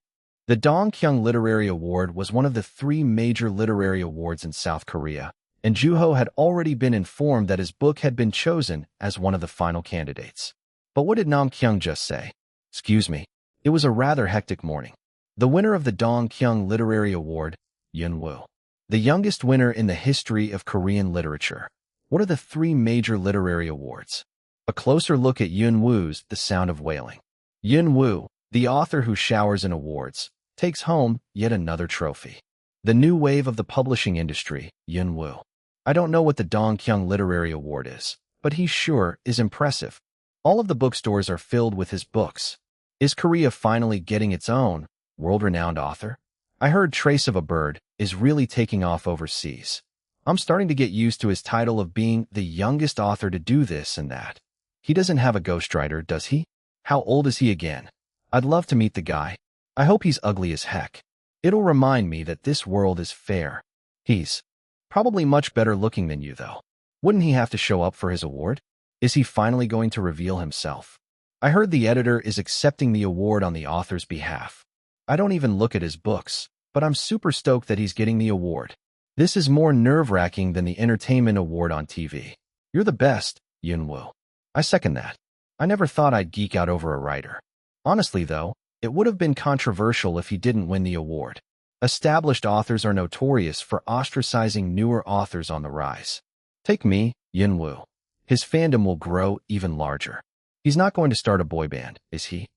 The Dongkyung Literary Award was one of the 3 major literary awards in South Korea, and Juho had already been informed that his book had been chosen as one of the final candidates. But what did Nam Kyung just say? Excuse me. It was a rather hectic morning. The winner of the Dongkyung Literary Award, Yun Woo. The youngest winner in the history of Korean literature. What are the 3 major literary awards? A closer look at Yun Woo's The Sound of Wailing. Yun Woo, the author who showers in awards, takes home yet another trophy. The new wave of the publishing industry, Yun Woo. I don't know what the Dongkyung Literary Award is, but he sure is impressive. All of the bookstores are filled with his books. Is Korea finally getting its own world-renowned author? I heard Trace of a Bird is really taking off overseas. I'm starting to get used to his title of being the youngest author to do this and that. He doesn't have a ghostwriter, does he? How old is he again? I'd love to meet the guy. I hope he's ugly as heck. It'll remind me that this world is fair. He's probably much better looking than you, though. Wouldn't he have to show up for his award? Is he finally going to reveal himself? I heard the editor is accepting the award on the author's behalf. I don't even look at his books, but I'm super stoked that he's getting the award. This is more nerve-wracking than the entertainment award on TV. You're the best, Yunwoo. I second that. I never thought I'd geek out over a writer. Honestly, though, it would have been controversial if he didn't win the award. Established authors are notorious for ostracizing newer authors on the rise. Take me, Yunwoo. His fandom will grow even larger. He's not going to start a boy band, is he?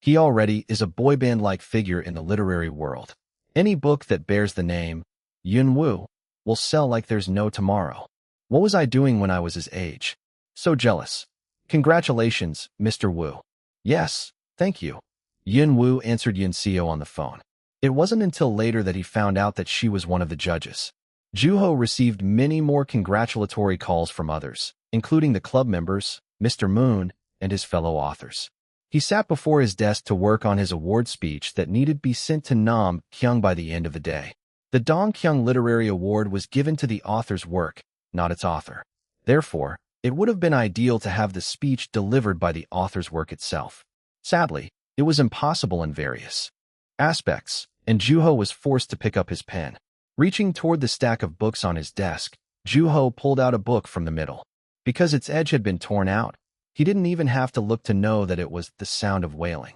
He already is a boy band-like figure in the literary world. Any book that bears the name Yunwoo will sell like there's no tomorrow. What was I doing when I was his age? So jealous. Congratulations, Mr. Wu. Yes, thank you. Yunwoo answered Yunseo on the phone. It wasn't until later that he found out that she was one of the judges. Juho received many more congratulatory calls from others, including the club members, Mr. Moon, and his fellow authors. He sat before his desk to work on his award speech that needed to be sent to Nam Kyung by the end of the day. The Dong Kyung Literary Award was given to the author's work, not its author. Therefore, it would have been ideal to have the speech delivered by the author's work itself. Sadly, it was impossible in various aspects, and Juho was forced to pick up his pen. Reaching toward the stack of books on his desk, Juho pulled out a book from the middle. Because its edge had been torn out, he didn't even have to look to know that it was The Sound of Wailing.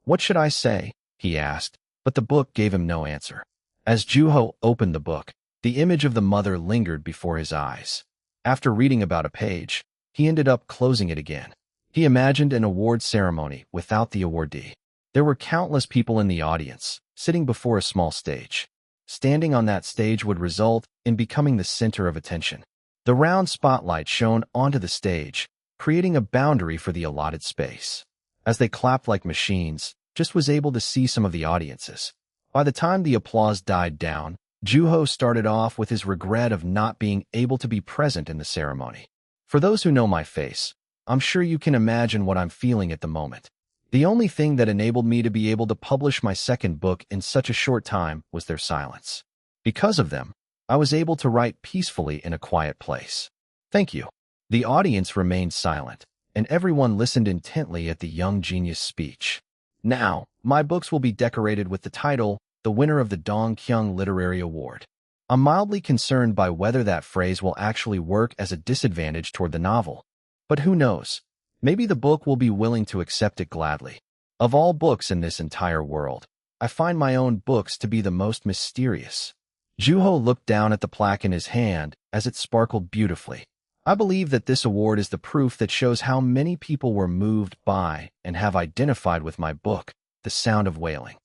What should I say? He asked, but the book gave him no answer. As Juho opened the book, the image of the mother lingered before his eyes. After reading about a page, he ended up closing it again. He imagined an award ceremony without the awardee. There were countless people in the audience, sitting before a small stage. Standing on that stage would result in becoming the center of attention. The round spotlight shone onto the stage, creating a boundary for the allotted space. As they clapped like machines, Just was able to see some of the audiences. By the time the applause died down, Juho started off with his regret of not being able to be present in the ceremony. For those who know my face, I'm sure you can imagine what I'm feeling at the moment. The only thing that enabled me to be able to publish my second book in such a short time was their silence. Because of them, I was able to write peacefully in a quiet place. Thank you. The audience remained silent, and everyone listened intently at the young genius' speech. Now, my books will be decorated with the title, The Winner of the Dong Kyung Literary Award. I'm mildly concerned by whether that phrase will actually work as a disadvantage toward the novel. But who knows? Maybe the book will be willing to accept it gladly. Of all books in this entire world, I find my own books to be the most mysterious. Juho looked down at the plaque in his hand as it sparkled beautifully. I believe that this award is the proof that shows how many people were moved by and have identified with my book, The Sound of Wailing.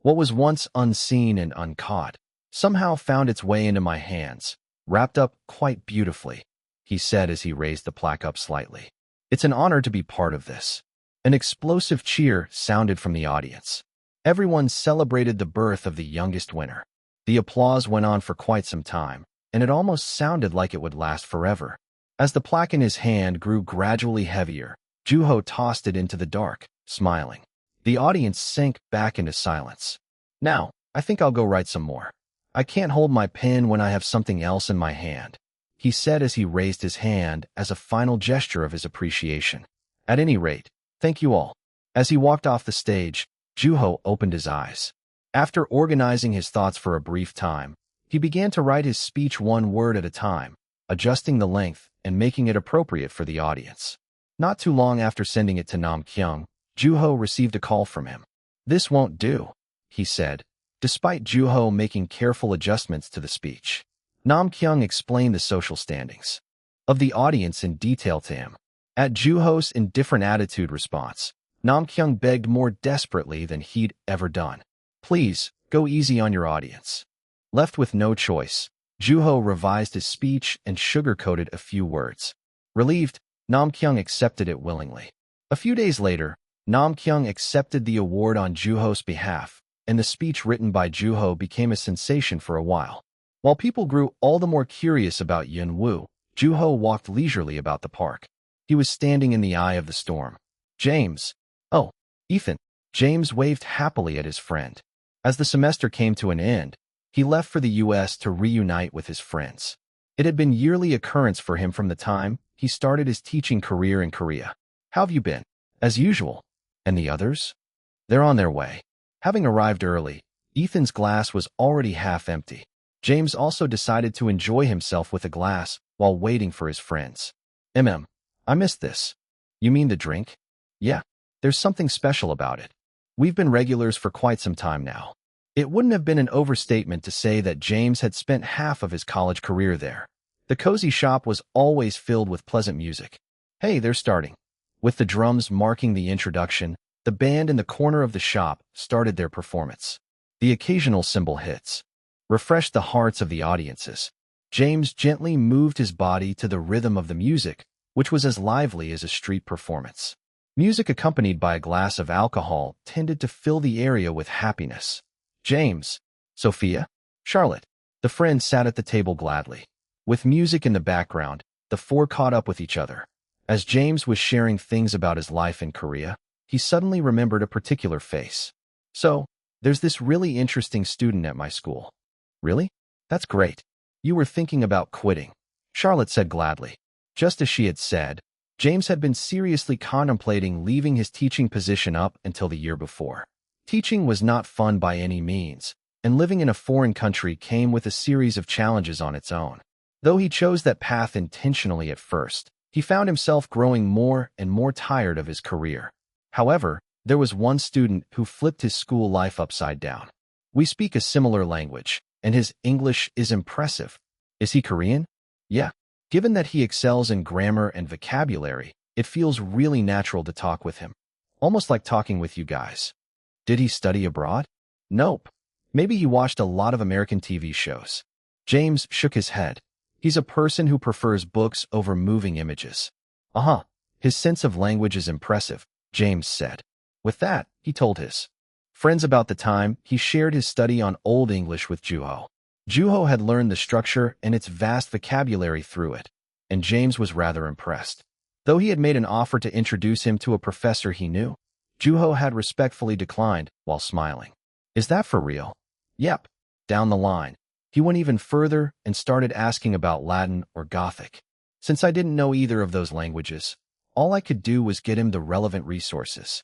What was once unseen and uncaught somehow found its way into my hands, wrapped up quite beautifully, he said as he raised the plaque up slightly. It's an honor to be part of this. An explosive cheer sounded from the audience. Everyone celebrated the birth of the youngest winner. The applause went on for quite some time, and it almost sounded like it would last forever. As the plaque in his hand grew gradually heavier, Juho tossed it into the dark, smiling. The audience sank back into silence. Now, I think I'll go write some more. I can't hold my pen when I have something else in my hand, he said as he raised his hand as a final gesture of his appreciation. At any rate, thank you all. As he walked off the stage, Juho opened his eyes. After organizing his thoughts for a brief time, he began to write his speech one word at a time, adjusting the length and making it appropriate for the audience. Not too long after sending it to Nam Kyung, Juho received a call from him. This won't do, he said, despite Juho making careful adjustments to the speech. Nam Kyung explained the social standings of the audience in detail to him. At Juho's indifferent attitude response, Nam Kyung begged more desperately than he'd ever done. Please, go easy on your audience. Left with no choice, Juho revised his speech and sugar-coated a few words. Relieved, Nam Kyung accepted it willingly. A few days later, Nam Kyung accepted the award on Juho's behalf, and the speech written by Juho became a sensation for a while. While people grew all the more curious about Yunwoo, Juho walked leisurely about the park. He was standing in the eye of the storm. James. Oh, Ethan. James waved happily at his friend. As the semester came to an end, he left for the U.S. to reunite with his friends. It had been a yearly occurrence for him from the time he started his teaching career in Korea. How have you been? As usual, And the others? They're on their way. Having arrived early, Ethan's glass was already half empty. James also decided to enjoy himself with a glass while waiting for his friends. I missed this. You mean the drink? Yeah, there's something special about it. We've been regulars for quite some time now. It wouldn't have been an overstatement to say that James had spent half of his college career there. The cozy shop was always filled with pleasant music. Hey, they're starting. With the drums marking the introduction, the band in the corner of the shop started their performance. The occasional cymbal hits refreshed the hearts of the audiences. James gently moved his body to the rhythm of the music, which was as lively as a street performance. Music accompanied by a glass of alcohol tended to fill the area with happiness. James, Sophia, Charlotte, the friends sat at the table gladly. With music in the background, the four caught up with each other. As James was sharing things about his life in Korea, he suddenly remembered a particular face. So, there's this really interesting student at my school. Really? That's great. You were thinking about quitting, Charlotte said gladly. Just as she had said, James had been seriously contemplating leaving his teaching position up until the year before. Teaching was not fun by any means, and living in a foreign country came with a series of challenges on its own. Though he chose that path intentionally at first, he found himself growing more and more tired of his career. However, there was one student who flipped his school life upside down. We speak a similar language, and his English is impressive. Is he Korean? Yeah. Given that he excels in grammar and vocabulary, it feels really natural to talk with him. Almost like talking with you guys. Did he study abroad? Nope. Maybe he watched a lot of American TV shows. James shook his head. He's a person who prefers books over moving images. His sense of language is impressive, James said. With that, he told his friends about the time he shared his study on Old English with Juho. Juho had learned the structure and its vast vocabulary through it, and James was rather impressed. Though he had made an offer to introduce him to a professor he knew, Juho had respectfully declined while smiling. Is that for real? Yep. Down the line, he went even further and started asking about Latin or Gothic. Since I didn't know either of those languages, all I could do was get him the relevant resources.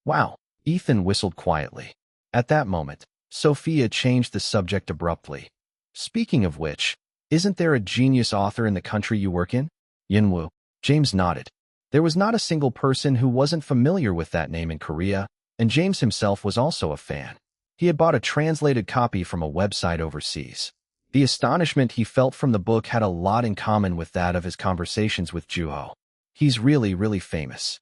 Wow, Ethan whistled quietly. At that moment, Sophia changed the subject abruptly. Speaking of which, isn't there a genius author in the country you work in? Yinwoo. James nodded. There was not a single person who wasn't familiar with that name in Korea, and James himself was also a fan. He had bought a translated copy from a website overseas. The astonishment he felt from the book had a lot in common with that of his conversations with Juho. He's really, really famous.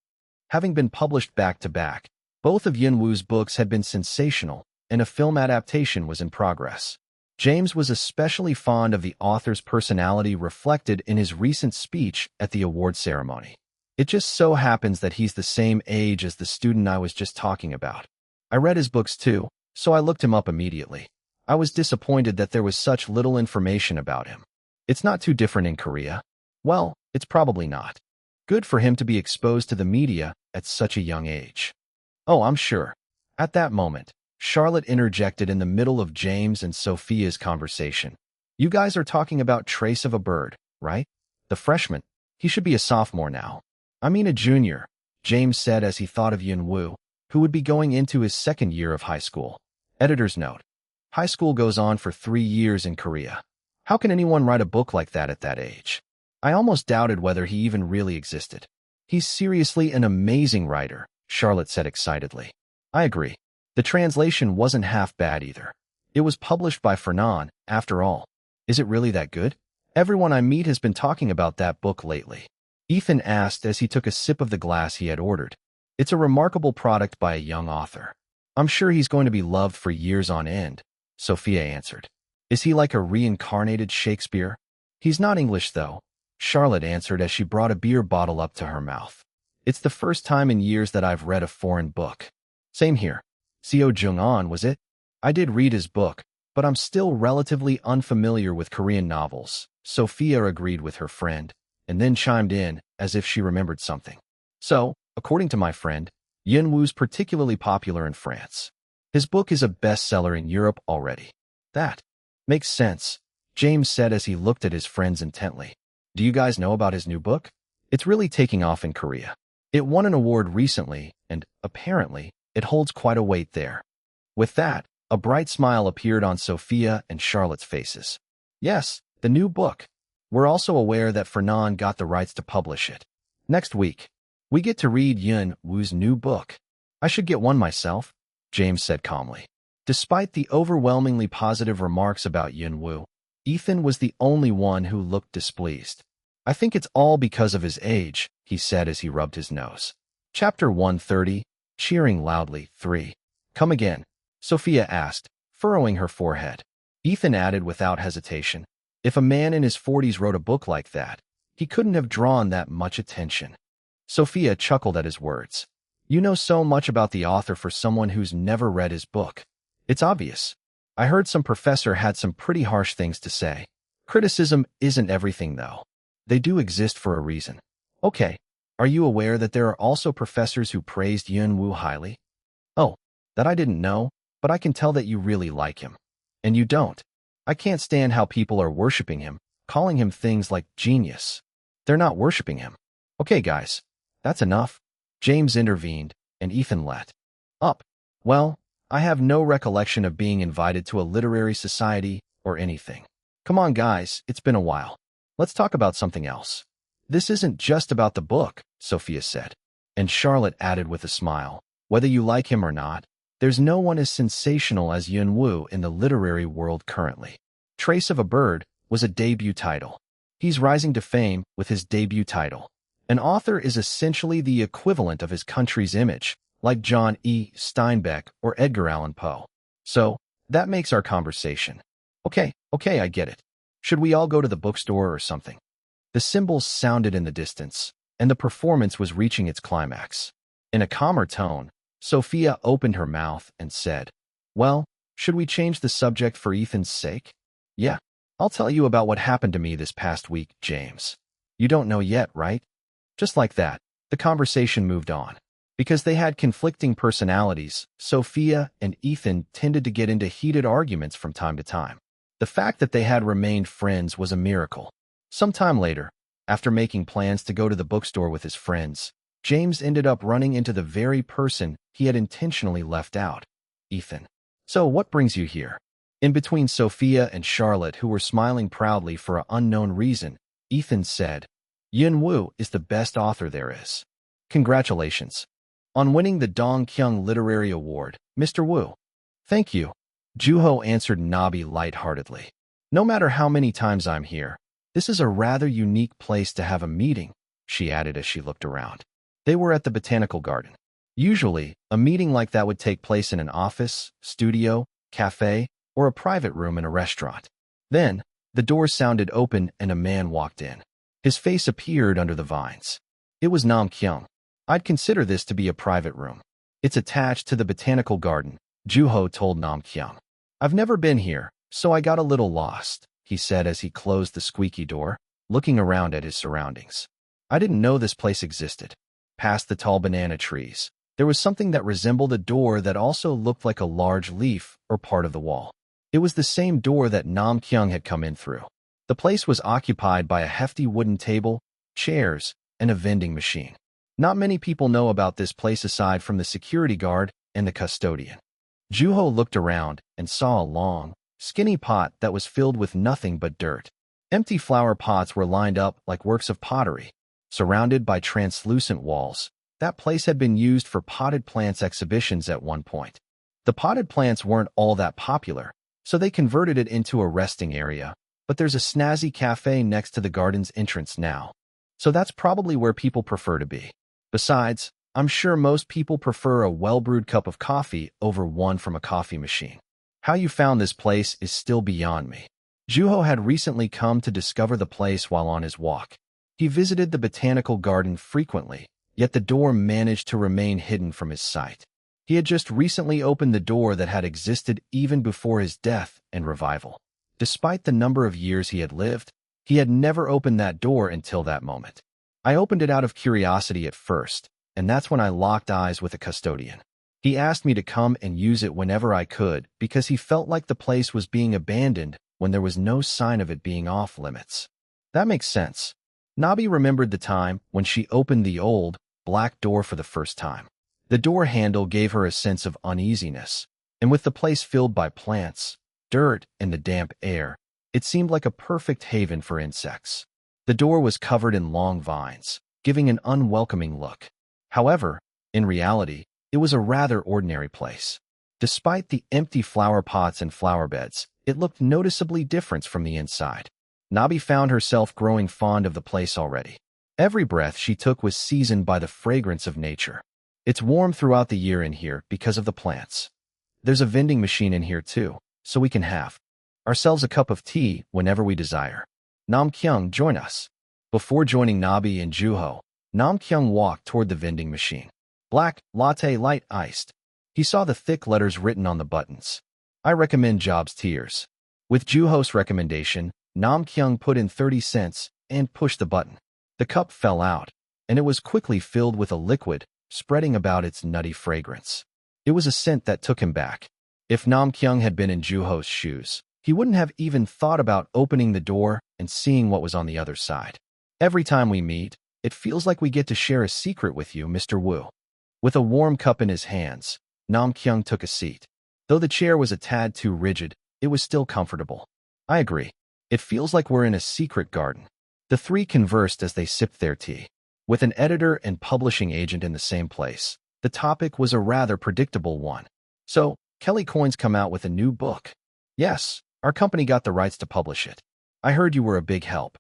Having been published back-to-back, both of Yinwoo's books had been sensational, and a film adaptation was in progress. James was especially fond of the author's personality reflected in his recent speech at the award ceremony. It just so happens that he's the same age as the student I was just talking about. I read his books too, so I looked him up immediately. I was disappointed that there was such little information about him. It's not too different in Korea. Well, it's probably not. Good for him to be exposed to the media at such a young age. Oh, I'm sure. At that moment, Charlotte interjected in the middle of James and Sophia's conversation. You guys are talking about Trace of a Bird, right? The freshman. He should be a sophomore now. I mean a junior, James said as he thought of Yinwoo, who would be going into his second year of high school. Editor's note. High school goes on for 3 years in Korea. How can anyone write a book like that at that age? I almost doubted whether he even really existed. He's seriously an amazing writer, Charlotte said excitedly. I agree. The translation wasn't half bad either. It was published by Fernan, after all. Is it really that good? Everyone I meet has been talking about that book lately. Ethan asked as he took a sip of the glass he had ordered. It's a remarkable product by a young author. I'm sure he's going to be loved for years on end, Sophia answered. Is he like a reincarnated Shakespeare? He's not English, though, Charlotte answered as she brought a beer bottle up to her mouth. It's the first time in years that I've read a foreign book. Same here. Seo Jung-an, was it? I did read his book, but I'm still relatively unfamiliar with Korean novels, Sophia agreed with her friend, and then chimed in as if she remembered something. So, according to my friend, Yinwoo's particularly popular in France. His book is a bestseller in Europe already. That makes sense, James said as he looked at his friends intently. Do you guys know about his new book? It's really taking off in Korea. It won an award recently, and, apparently, it holds quite a weight there. With that, a bright smile appeared on Sophia and Charlotte's faces. Yes, the new book. We're also aware that Fernand got the rights to publish it. Next week, we get to read Yun Wu's new book. I should get one myself, James said calmly. Despite the overwhelmingly positive remarks about Yun Wu, Ethan was the only one who looked displeased. I think it's all because of his age, he said as he rubbed his nose. Chapter 130, cheering loudly, 3. Come again, Sophia asked, furrowing her forehead. Ethan added without hesitation, if a man in his 40s wrote a book like that, he couldn't have drawn that much attention. Sophia chuckled at his words. You know so much about the author for someone who's never read his book. It's obvious. I heard some professor had some pretty harsh things to say. Criticism isn't everything, though. They do exist for a reason. Okay, are you aware that there are also professors who praised Yun Wu highly? Oh, that I didn't know, but I can tell that you really like him. And you don't. I can't stand how people are worshipping him, calling him things like genius. They're not worshipping him. Okay, guys, that's enough. James intervened, and Ethan let up. Well, I have no recollection of being invited to a literary society or anything. Come on, guys, it's been a while. Let's talk about something else. This isn't just about the book, Sophia said. And Charlotte added with a smile, whether you like him or not, there's no one as sensational as Yun Wu in the literary world currently. Trace of a Bird was a debut title. He's rising to fame with his debut title. An author is essentially the equivalent of his country's image, like John E. Steinbeck or Edgar Allan Poe. So, that makes our conversation. Okay, I get it. Should we all go to the bookstore or something? The cymbals sounded in the distance, and the performance was reaching its climax. In a calmer tone, Sophia opened her mouth and said, well, should we change the subject for Ethan's sake? Yeah, I'll tell you about what happened to me this past week, James. You don't know yet, right? Just like that, the conversation moved on. Because they had conflicting personalities, Sophia and Ethan tended to get into heated arguments from time to time. The fact that they had remained friends was a miracle. Some time later, after making plans to go to the bookstore with his friends, James ended up running into the very person he had intentionally left out, Ethan. So what brings you here? In between Sophia and Charlotte, who were smiling proudly for an unknown reason, Ethan said, Yun Wu is the best author there is. Congratulations on winning the Dong Kyung Literary Award, Mr. Wu. Thank you, Juho answered Nabi lightheartedly. No matter how many times I'm here, this is a rather unique place to have a meeting, she added as she looked around. They were at the Botanical Garden. Usually, a meeting like that would take place in an office, studio, cafe, or a private room in a restaurant. Then, the door sounded open and a man walked in. His face appeared under the vines. It was Nam Kyung. I'd consider this to be a private room. It's attached to the Botanical Garden, Juho told Nam Kyung. I've never been here, so I got a little lost, he said as he closed the squeaky door, looking around at his surroundings. I didn't know this place existed. Past the tall banana trees, there was something that resembled a door that also looked like a large leaf or part of the wall. It was the same door that Nam Kyung had come in through. The place was occupied by a hefty wooden table, chairs, and a vending machine. Not many people know about this place aside from the security guard and the custodian. Juho looked around and saw a long, skinny pot that was filled with nothing but dirt. Empty flower pots were lined up like works of pottery. Surrounded by translucent walls, that place had been used for potted plants exhibitions at one point. The potted plants weren't all that popular, so they converted it into a resting area, but there's a snazzy cafe next to the garden's entrance now. So that's probably where people prefer to be. Besides, I'm sure most people prefer a well-brewed cup of coffee over one from a coffee machine. How you found this place is still beyond me. Juho had recently come to discover the place while on his walk. He visited the Botanical Garden frequently, yet the door managed to remain hidden from his sight. He had just recently opened the door that had existed even before his death and revival. Despite the number of years he had lived, he had never opened that door until that moment. I opened it out of curiosity at first, and that's when I locked eyes with a custodian. He asked me to come and use it whenever I could because he felt like the place was being abandoned when there was no sign of it being off limits. That makes sense. Nabi remembered the time when she opened the old, black door for the first time. The door handle gave her a sense of uneasiness, and with the place filled by plants, dirt, and the damp air, it seemed like a perfect haven for insects. The door was covered in long vines, giving an unwelcoming look. However, in reality, it was a rather ordinary place. Despite the empty flower pots and flower beds, it looked noticeably different from the inside. Nabi found herself growing fond of the place already. Every breath she took was seasoned by the fragrance of nature. It's warm throughout the year in here because of the plants. There's a vending machine in here too, so we can have ourselves a cup of tea whenever we desire. Nam-kyung, join us. Before joining Nabi and Juho, Nam-kyung walked toward the vending machine. Black, latte, light, iced. He saw the thick letters written on the buttons. I recommend Jobs Tears. With Juho's recommendation, Nam-kyung put in 30 cents and pushed the button. The cup fell out, and it was quickly filled with a liquid, spreading about its nutty fragrance. It was a scent that took him back. If Nam-kyung had been in Juho's shoes, he wouldn't have even thought about opening the door and seeing what was on the other side. Every time we meet, it feels like we get to share a secret with you, Mr. Wu. With a warm cup in his hands, Nam-kyung took a seat. Though the chair was a tad too rigid, it was still comfortable. I agree. It feels like we're in a secret garden. The three conversed as they sipped their tea. With an editor and publishing agent in the same place, the topic was a rather predictable one. So, Kelly Coins come out with a new book. Yes, our company got the rights to publish it. I heard you were a big help.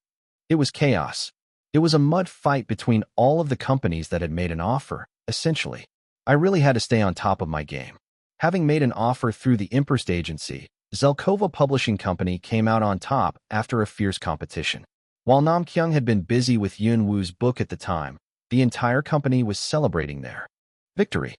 It was chaos. It was a mud fight between all of the companies that had made an offer, essentially. I really had to stay on top of my game. Having made an offer through the Imprest agency, Zelkova Publishing Company came out on top after a fierce competition. While Nam-kyung had been busy with Yun Wu's book at the time, the entire company was celebrating their victory.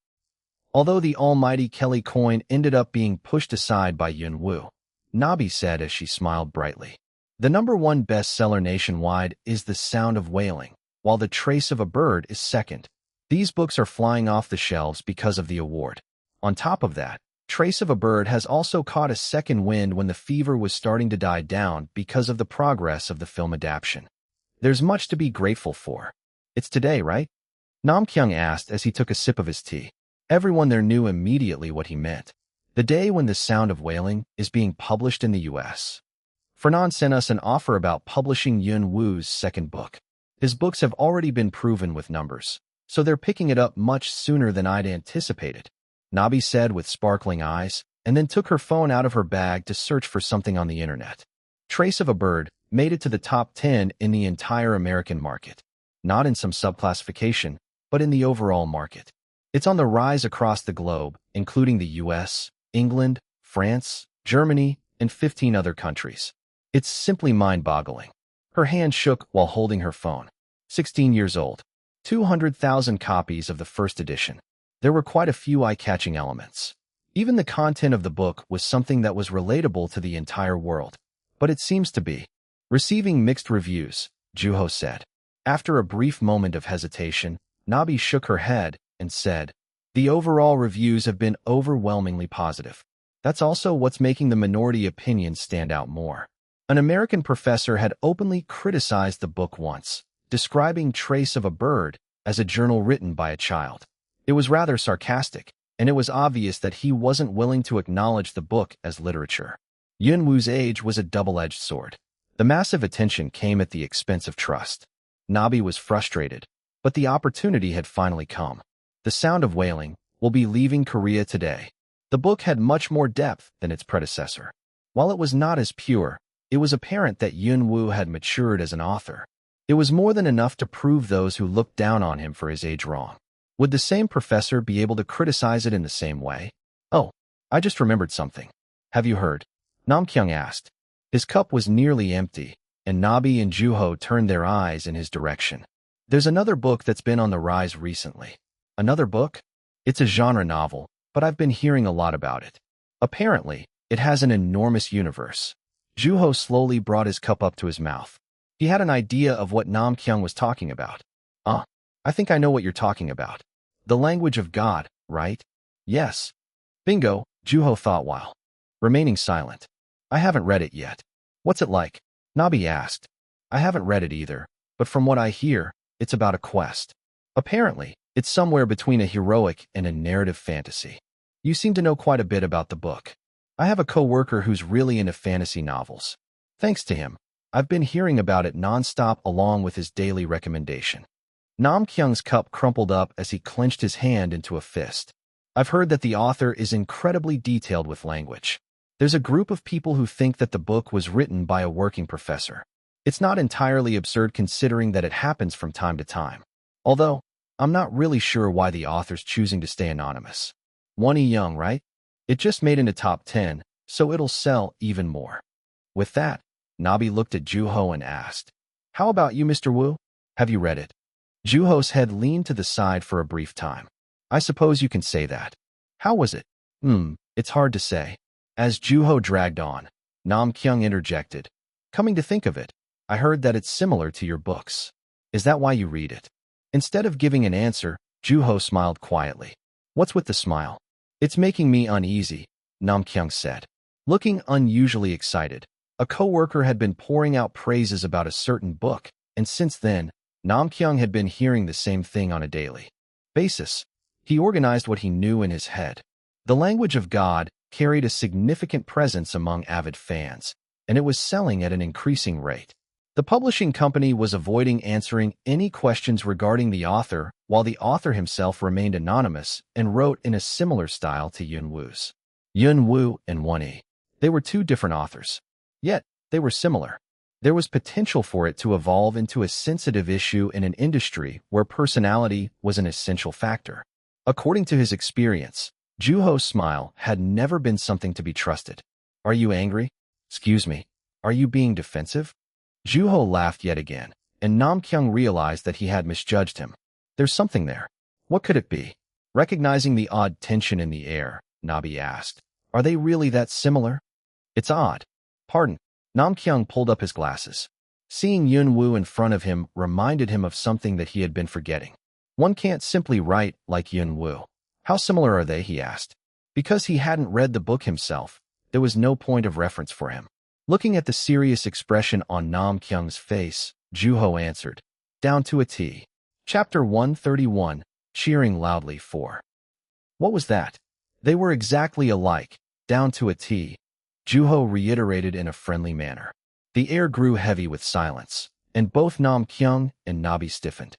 Although the almighty Kelly Coin ended up being pushed aside by Yun Wu, Nabi said as she smiled brightly. The #1 bestseller nationwide is The Sound of Wailing, while The Trace of a Bird is second. These books are flying off the shelves because of the award. On top of that, Trace of a Bird has also caught a second wind when the fever was starting to die down because of the progress of the film adaptation. There's much to be grateful for. It's today, right? Nam-kyung asked as he took a sip of his tea. Everyone there knew immediately what he meant. The day when The Sound of Wailing is being published in the U.S. Fernan sent us an offer about publishing Yun Wu's second book. His books have already been proven with numbers, so they're picking it up much sooner than I'd anticipated, Nabi said with sparkling eyes, and then took her phone out of her bag to search for something on the internet. Trace of a Bird made it to the top 10 in the entire American market. Not in some subclassification, but in the overall market. It's on the rise across the globe, including the US, England, France, Germany, and 15 other countries. It's simply mind-boggling. Her hand shook while holding her phone. 16 years old. 200,000 copies of the first edition. There were quite a few eye-catching elements. Even the content of the book was something that was relatable to the entire world. But it seems to be receiving mixed reviews, Juho said. After a brief moment of hesitation, Nabi shook her head and said, the overall reviews have been overwhelmingly positive. That's also what's making the minority opinions stand out more. An American professor had openly criticized the book once, describing Trace of a Bird as a journal written by a child. It was rather sarcastic, and it was obvious that he wasn't willing to acknowledge the book as literature. Yun Wu's age was a double-edged sword. The massive attention came at the expense of trust. Nabi was frustrated, but the opportunity had finally come. The Sound of Wailing will be leaving Korea today. The book had much more depth than its predecessor. While it was not as pure, it was apparent that Yun Wu had matured as an author. It was more than enough to prove those who looked down on him for his age wrong. Would the same professor be able to criticize it in the same way? Oh, I just remembered something. Have you heard? Nam-kyung asked. His cup was nearly empty, and Nabi and Juho turned their eyes in his direction. There's another book that's been on the rise recently. Another book? It's a genre novel, but I've been hearing a lot about it. Apparently, it has an enormous universe. Juho slowly brought his cup up to his mouth. He had an idea of what Nam-kyung was talking about. I think I know what you're talking about. The language of God, right? Yes. Bingo, Juho thought while remaining silent. I haven't read it yet. What's it like? Nabi asked. I haven't read it either, but from what I hear, it's about a quest. Apparently, It's somewhere between a heroic and a narrative fantasy. You seem to know quite a bit about the book. I have a coworker who's really into fantasy novels. Thanks to him, I've been hearing about it nonstop along with his daily recommendation. Nam Kyung's cup crumpled up as he clenched his hand into a fist. I've heard that the author is incredibly detailed with language. There's a group of people who think that the book was written by a working professor. It's not entirely absurd considering that it happens from time to time. Although, I'm not really sure why the author's choosing to stay anonymous. Wonnie Young, right? It just made into top 10, so it'll sell even more. With that, Nabi looked at Juho and asked, "How about you, Mr. Wu? Have you read it?" Juho's head leaned to the side for a brief time. "I suppose you can say that. How was it?" It's hard to say." As Juho dragged on, Nam Kyung interjected, "Coming to think of it, I heard that it's similar to your books. Is that why you read it?" Instead of giving an answer, Juho smiled quietly. "What's with the smile?" "It's making me uneasy," Nam Kyung said. Looking unusually excited, a coworker had been pouring out praises about a certain book, and since then, Nam Kyung had been hearing the same thing on a daily basis. He organized what he knew in his head. The language of God carried a significant presence among avid fans, and it was selling at an increasing rate. The publishing company was avoiding answering any questions regarding the author, while the author himself remained anonymous and wrote in a similar style to Yun Wu's. Yun Wu and Won-hee. They were two different authors. Yet, they were similar. There was potential for it to evolve into a sensitive issue in an industry where personality was an essential factor. According to his experience, Juho's smile had never been something to be trusted. "Are you angry? Excuse me. Are you being defensive?" Juho laughed yet again, and Nam Kyung realized that he had misjudged him. "There's something there. What could it be?" Recognizing the odd tension in the air, Nabi asked, "Are they really that similar?" "It's odd." "Pardon." Nam Kyung pulled up his glasses. Seeing Yun Wu in front of him reminded him of something that he had been forgetting. "One can't simply write like Yun Wu." "How similar are they?" he asked. Because he hadn't read the book himself, there was no point of reference for him. Looking at the serious expression on Nam Kyung's face, Juho answered, "Down to a T." Chapter 131, Cheering Loudly for. What was that? They were exactly alike, down to a T, Juho reiterated in a friendly manner. The air grew heavy with silence, and both Nam Kyung and Nabi stiffened.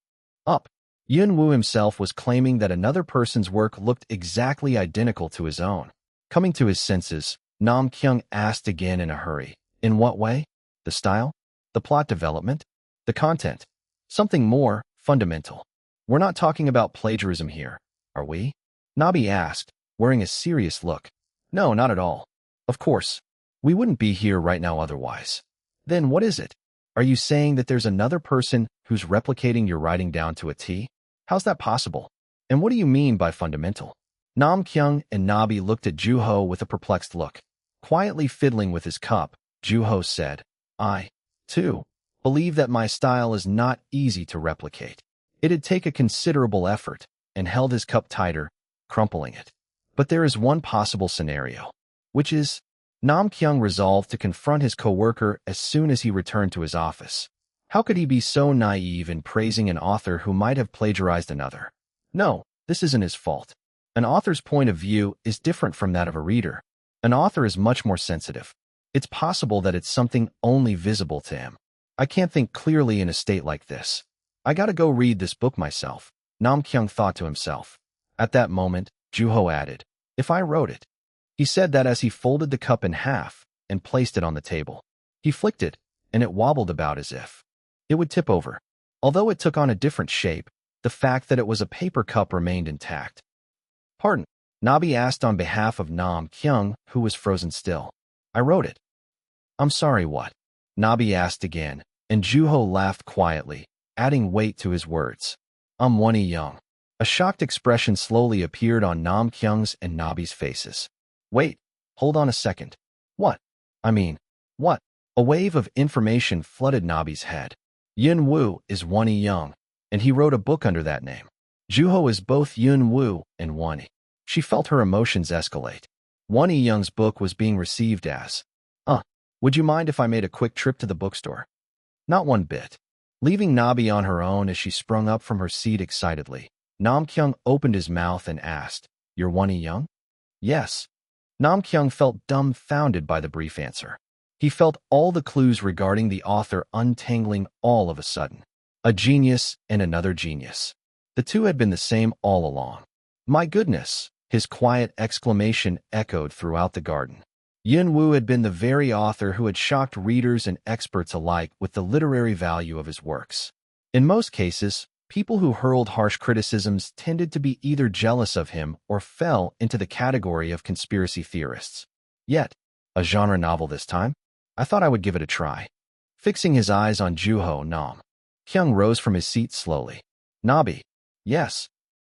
Up. Yun Wu himself was claiming that another person's work looked exactly identical to his own. Coming to his senses, Nam Kyung asked again in a hurry, "In what way? The style? The plot development? The content? Something more fundamental? We're not talking about plagiarism here, are we?" Nabi asked, wearing a serious look. "No, not at all. Of course. We wouldn't be here right now otherwise." "Then what is it? Are you saying that there's another person who's replicating your writing down to a T? How's that possible? And what do you mean by fundamental?" Nam Kyung and Nabi looked at Juho with a perplexed look. Quietly fiddling with his cup, Juho said, "I, too, believe that my style is not easy to replicate. It'd take a considerable effort," and held his cup tighter, crumpling it. "But there is one possible scenario, which is..." Nam Kyung resolved to confront his coworker as soon as he returned to his office. How could he be so naive in praising an author who might have plagiarized another? No, this isn't his fault. An author's point of view is different from that of a reader. An author is much more sensitive. It's possible that it's something only visible to him. "I can't think clearly in a state like this. I gotta go read this book myself," Nam Kyung thought to himself. At that moment, Juho added, "If I wrote it." He said that as he folded the cup in half and placed it on the table. He flicked it, and it wobbled about as if it would tip over. Although it took on a different shape, the fact that it was a paper cup remained intact. "Pardon?" Nabi asked on behalf of Nam Kyung, who was frozen still. "I wrote it." "I'm sorry, what?" Nabi asked again, and Juho laughed quietly, adding weight to his words. "I'm Won-hee Young." A shocked expression slowly appeared on Nam Kyung's and Nabi's faces. "Wait, hold on a second. What? I mean, what?" A wave of information flooded Nabi's head. Yun Wu is Won-hee Young, and he wrote a book under that name. Juho is both Yun Wu and Won-hee. She felt her emotions escalate. Won-hee Young's book was being received as, would you mind if I made a quick trip to the bookstore?" "Not one bit." Leaving Nabi on her own as she sprung up from her seat excitedly, Nam Kyung opened his mouth and asked, "You're Wonnie Young?" "Yes." Nam Kyung felt dumbfounded by the brief answer. He felt all the clues regarding the author untangling all of a sudden. A genius and another genius. The two had been the same all along. "My goodness!" His quiet exclamation echoed throughout the garden. Yun Wu had been the very author who had shocked readers and experts alike with the literary value of his works. In most cases, people who hurled harsh criticisms tended to be either jealous of him or fell into the category of conspiracy theorists. Yet, a genre novel this time? I thought I would give it a try. Fixing his eyes on Juho, Nam Kyung rose from his seat slowly. "Nabi." "Yes.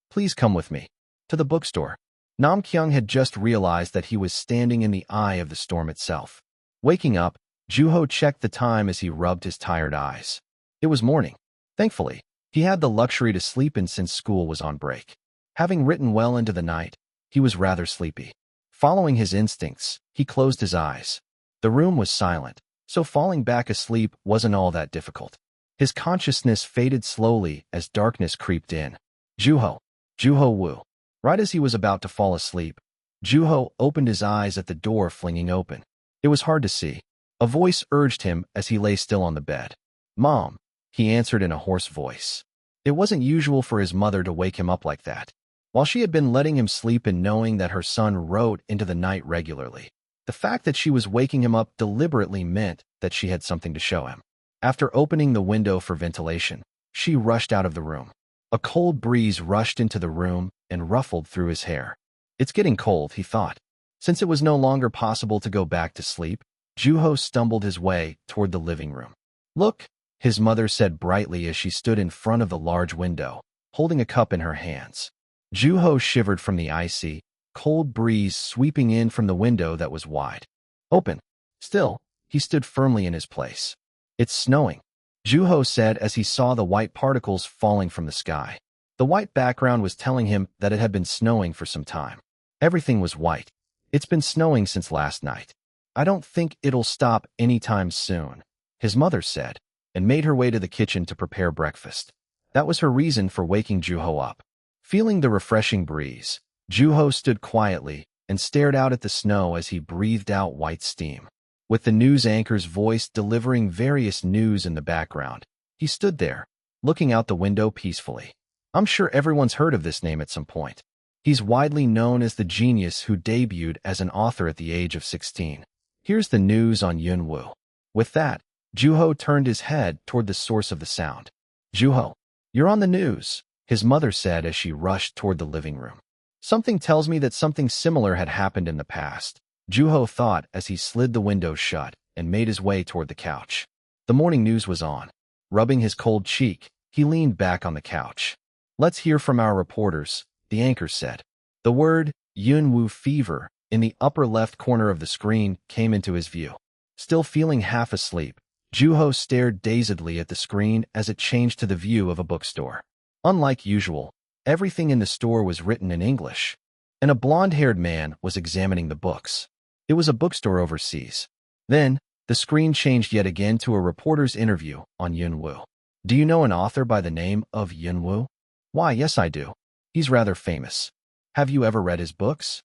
Please come with me." "To the bookstore." Nam Kyung had just realized that he was standing in the eye of the storm itself. Waking up, Juho checked the time as he rubbed his tired eyes. It was morning. Thankfully, he had the luxury to sleep in since school was on break. Having written well into the night, he was rather sleepy. Following his instincts, he closed his eyes. The room was silent, so falling back asleep wasn't all that difficult. His consciousness faded slowly as darkness creeped in. Juho Wu. Right as he was about to fall asleep, Juho opened his eyes at the door flinging open. It was hard to see. A voice urged him as he lay still on the bed. "Mom," he answered in a hoarse voice. It wasn't usual for his mother to wake him up like that. While she had been letting him sleep and knowing that her son wrote into the night regularly, the fact that she was waking him up deliberately meant that she had something to show him. After opening the window for ventilation, she rushed out of the room. A cold breeze rushed into the room and ruffled through his hair. "It's getting cold," he thought. Since it was no longer possible to go back to sleep, Juho stumbled his way toward the living room. "Look," his mother said brightly as she stood in front of the large window, holding a cup in her hands. Juho shivered from the icy, cold breeze sweeping in from the window that was wide open. Still, he stood firmly in his place. "It's snowing," Juho said as he saw the white particles falling from the sky. The white background was telling him that it had been snowing for some time. Everything was white. "It's been snowing since last night. I don't think it'll stop anytime soon," his mother said, and made her way to the kitchen to prepare breakfast. That was her reason for waking Juho up. Feeling the refreshing breeze, Juho stood quietly and stared out at the snow as he breathed out white steam. With the news anchor's voice delivering various news in the background, he stood there, looking out the window peacefully. I'm sure everyone's heard of this name at some point. He's widely known as the genius who debuted as an author at the age of 16. Here's the news on Yun Wu. With that, Juho turned his head toward the source of the sound. "Juho, you're on the news," his mother said as she rushed toward the living room. Something tells me that something similar had happened in the past, Juho thought as he slid the window shut and made his way toward the couch. The morning news was on. Rubbing his cold cheek, he leaned back on the couch. "Let's hear from our reporters," the anchor said. The word Yun Wu fever in the upper left corner of the screen came into his view. Still feeling half asleep, Juho stared dazedly at the screen as it changed to the view of a bookstore. Unlike usual, everything in the store was written in English, and a blonde-haired man was examining the books. It was a bookstore overseas. Then, the screen changed yet again to a reporter's interview on Yun Wu. "Do you know an author by the name of Yun Wu?" "Why, yes I do. He's rather famous." "Have you ever read his books?"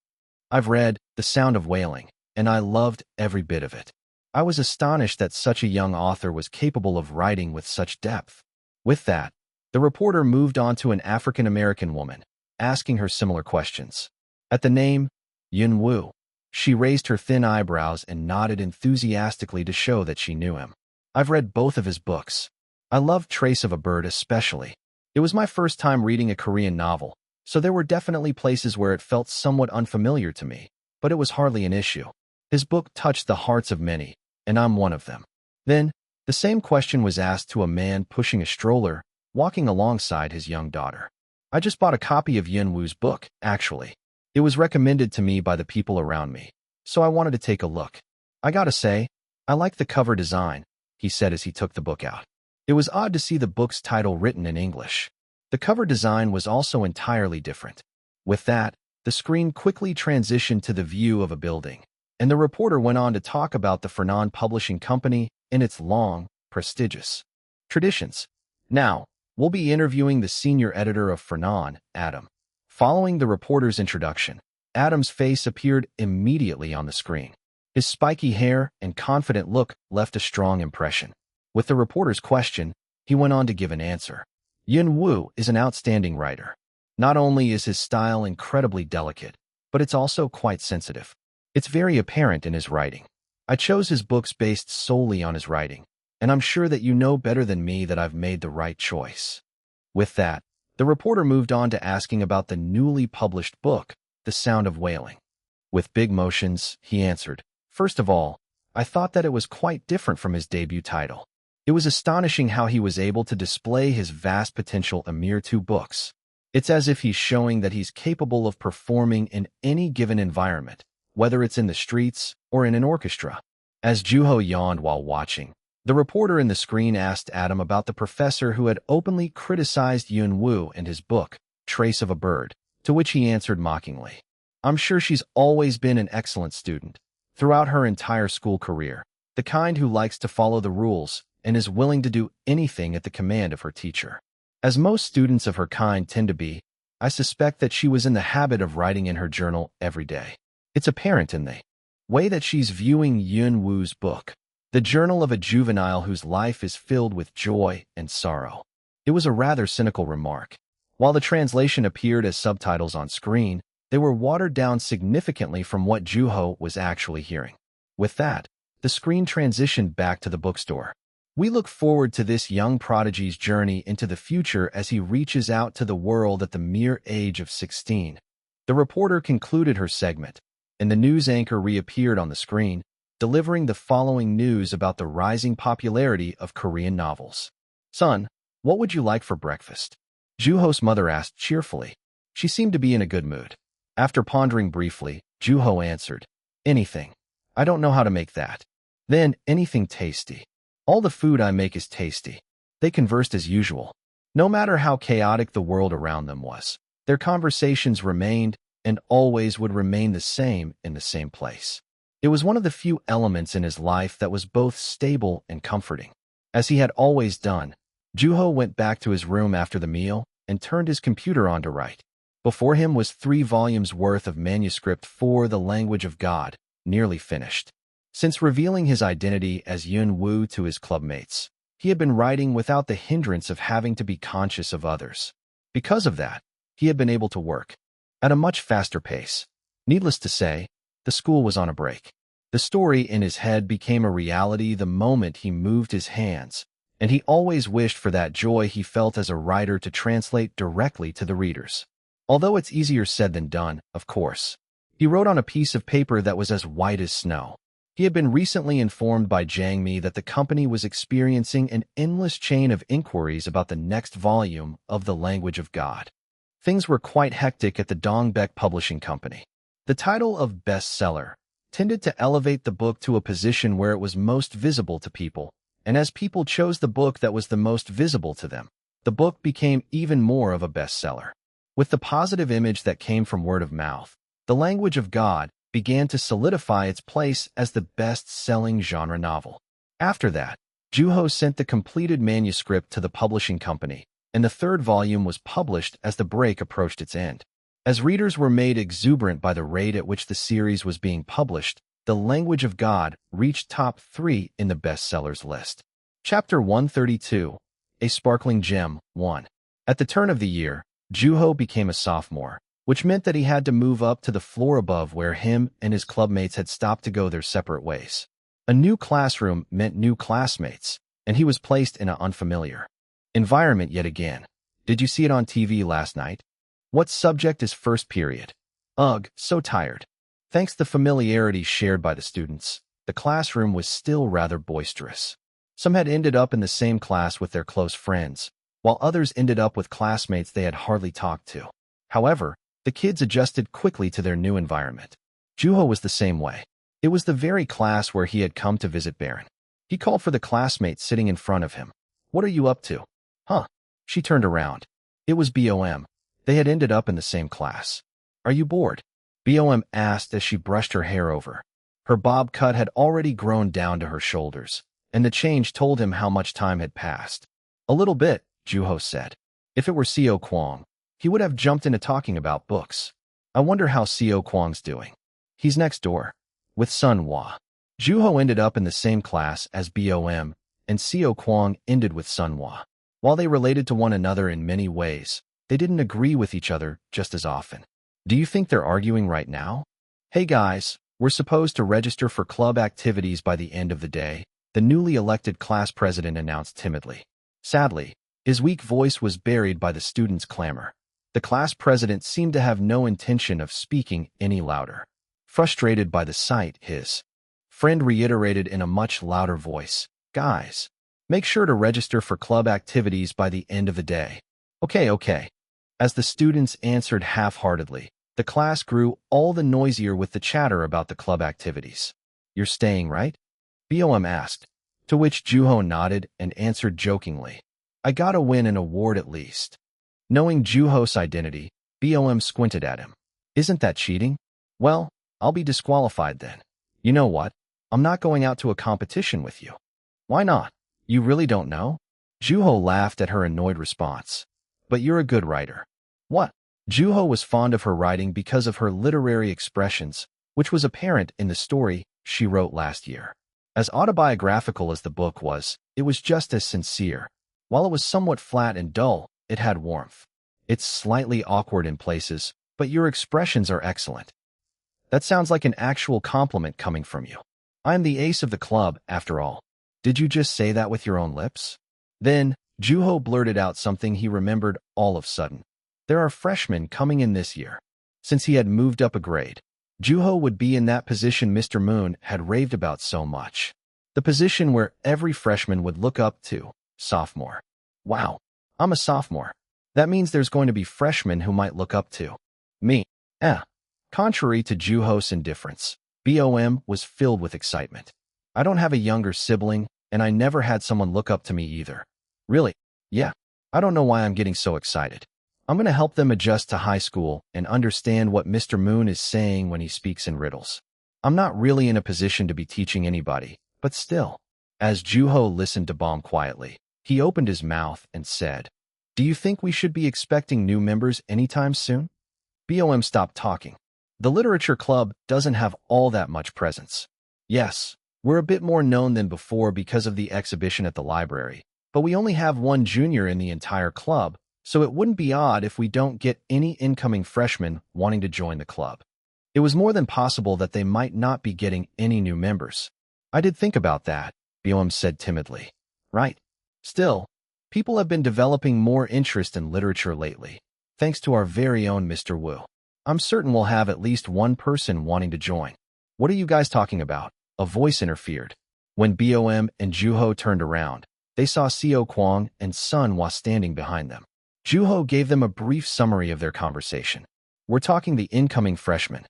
"I've read The Sound of Wailing, and I loved every bit of it. I was astonished that such a young author was capable of writing with such depth." With that, the reporter moved on to an African-American woman, asking her similar questions. At the name, Yun Wu, she raised her thin eyebrows and nodded enthusiastically to show that she knew him. "I've read both of his books. I loved Trace of a Bird especially. It was my first time reading a Korean novel, so there were definitely places where it felt somewhat unfamiliar to me, but it was hardly an issue. His book touched the hearts of many, and I'm one of them." Then, the same question was asked to a man pushing a stroller, walking alongside his young daughter. "I just bought a copy of Yun Wu's book, actually. It was recommended to me by the people around me, so I wanted to take a look. I gotta say, I like the cover design," he said as he took the book out. It was odd to see the book's title written in English. The cover design was also entirely different. With that, the screen quickly transitioned to the view of a building, and the reporter went on to talk about the Fernan Publishing Company and its long, prestigious traditions. "Now, We'll be interviewing the senior editor of Fernan, Adam. Following the reporter's introduction, Adam's face appeared immediately on the screen. His spiky hair and confident look left a strong impression. With the reporter's question, he went on to give an answer. Yun Wu is an outstanding writer. Not only is his style incredibly delicate, but it's also quite sensitive. It's very apparent in his writing. I chose his books based solely on his writing, and I'm sure that you know better than me that I've made the right choice. With that, the reporter moved on to asking about the newly published book, The Sound of Wailing. With big motions, he answered, "First of all, I thought that it was quite different from his debut title. It was astonishing how he was able to display his vast potential in mere 2 books. It's as if he's showing that he's capable of performing in any given environment, whether it's in the streets or in an orchestra." As Juho yawned while watching, the reporter in the screen asked Adam about the professor who had openly criticized Yun Wu and his book, Trace of a Bird, to which he answered mockingly, "I'm sure she's always been an excellent student, throughout her entire school career, the kind who likes to follow the rules and is willing to do anything at the command of her teacher. As most students of her kind tend to be, I suspect that she was in the habit of writing in her journal every day. It's apparent in the way that she's viewing Yun Wu's book, the journal of a juvenile whose life is filled with joy and sorrow." It was a rather cynical remark. While the translation appeared as subtitles on screen, they were watered down significantly from what Juho was actually hearing. With that, the screen transitioned back to the bookstore. We look forward to this young prodigy's journey into the future as he reaches out to the world at the mere age of 16. The reporter concluded her segment, and the news anchor reappeared on the screen, delivering the following news about the rising popularity of Korean novels. "Son, what would you like for breakfast?" Juho's mother asked cheerfully. She seemed to be in a good mood. After pondering briefly, Juho answered, "Anything. I don't know how to make that." "Then, anything tasty. All the food I make is tasty." They conversed as usual. No matter how chaotic the world around them was, their conversations remained and always would remain the same in the same place. It was one of the few elements in his life that was both stable and comforting. As he had always done, Juho went back to his room after the meal and turned his computer on to write. Before him was 3 volumes worth of manuscript for The Language of God, nearly finished. Since revealing his identity as Yun Wu to his clubmates, he had been writing without the hindrance of having to be conscious of others. Because of that, he had been able to work at a much faster pace. Needless to say, the school was on a break. The story in his head became a reality the moment he moved his hands, and he always wished for that joy he felt as a writer to translate directly to the readers. Although it's easier said than done, of course. He wrote on a piece of paper that was as white as snow. He had been recently informed by Jang Mi that the company was experiencing an endless chain of inquiries about the next volume of The Language of God. Things were quite hectic at the Dongbek Publishing Company. The title of bestseller tended to elevate the book to a position where it was most visible to people, and as people chose the book that was the most visible to them, the book became even more of a bestseller. With the positive image that came from word of mouth, The Language of God began to solidify its place as the best-selling genre novel. After that, Juho sent the completed manuscript to the publishing company, and the 3rd volume was published as the break approached its end. As readers were made exuberant by the rate at which the series was being published, The Language of God reached top 3 in the bestsellers list. Chapter 132, A Sparkling Gem, 1. At the turn of the year, Juho became a sophomore, which meant that he had to move up to the floor above where him and his clubmates had stopped to go their separate ways. A new classroom meant new classmates, and he was placed in an unfamiliar environment yet again. "Did you see it on TV last night? What subject is first period?" "Ugh, so tired." Thanks to the familiarity shared by the students, the classroom was still rather boisterous. Some had ended up in the same class with their close friends, while others ended up with classmates they had hardly talked to. However, the kids adjusted quickly to their new environment. Juho was the same way. It was the very class where he had come to visit Baron. He called for the classmate sitting in front of him. "What are you up to?" "Huh." She turned around. It was BOM. They had ended up in the same class. "Are you bored?" BOM asked as she brushed her hair over. Her bob cut had already grown down to her shoulders, and the change told him how much time had passed. "A little bit," Juho said. If it were Seo Kwong, he would have jumped into talking about books. I wonder how Seo Kwong's doing. He's next door, with Sun Hwa. Juho ended up in the same class as BOM, and Seo Kwong ended with Sun Hwa. While they related to one another in many ways, they didn't agree with each other just as often. Do you think they're arguing right now? Hey guys, we're supposed to register for club activities by the end of the day, the newly elected class president announced timidly. Sadly, his weak voice was buried by the students' clamor. The class president seemed to have no intention of speaking any louder. Frustrated by the sight, his friend reiterated in a much louder voice, "Guys, make sure to register for club activities by the end of the day." Okay. As the students answered half-heartedly, the class grew all the noisier with the chatter about the club activities. "You're staying, right?" BOM asked, to which Juho nodded and answered jokingly, "I gotta win an award at least." Knowing Juho's identity, BOM squinted at him. "Isn't that cheating?" "Well, I'll be disqualified then." "You know what? I'm not going out to a competition with you." "Why not? You really don't know?" Juho laughed at her annoyed response. "But you're a good writer." "What?" Juho was fond of her writing because of her literary expressions, which was apparent in the story she wrote last year. As autobiographical as the book was, it was just as sincere. While it was somewhat flat and dull, it had warmth. "It's slightly awkward in places, but your expressions are excellent." "That sounds like an actual compliment coming from you." "I'm the ace of the club, after all." "Did you just say that with your own lips?" Then, Juho blurted out something he remembered all of a sudden. "There are freshmen coming in this year." Since he had moved up a grade, Juho would be in that position Mr. Moon had raved about so much. The position where every freshman would look up to, sophomore. "Wow, I'm a sophomore. That means there's going to be freshmen who might look up to me." Contrary to Juho's indifference, BOM was filled with excitement. "I don't have a younger sibling, and I never had someone look up to me either." "Really?" "Yeah. I don't know why I'm getting so excited. I'm going to help them adjust to high school and understand what Mr. Moon is saying when he speaks in riddles. I'm not really in a position to be teaching anybody, but still." As Juho listened to Bomb quietly, he opened his mouth and said, "Do you think we should be expecting new members anytime soon?" BOM stopped talking. "The literature club doesn't have all that much presence. Yes, we're a bit more known than before because of the exhibition at the library, but we only have one junior in the entire club, so it wouldn't be odd if we don't get any incoming freshmen wanting to join the club." It was more than possible that they might not be getting any new members. "I did think about that," BOM said timidly. "Right. Still, people have been developing more interest in literature lately, thanks to our very own Mr. Wu. I'm certain we'll have at least one person wanting to join." "What are you guys talking about?" a voice interfered. When BOM and Juho turned around, they saw Seo Kwong and Sun Hwa standing behind them. Juho gave them a brief summary of their conversation. "We're talking the incoming freshmen."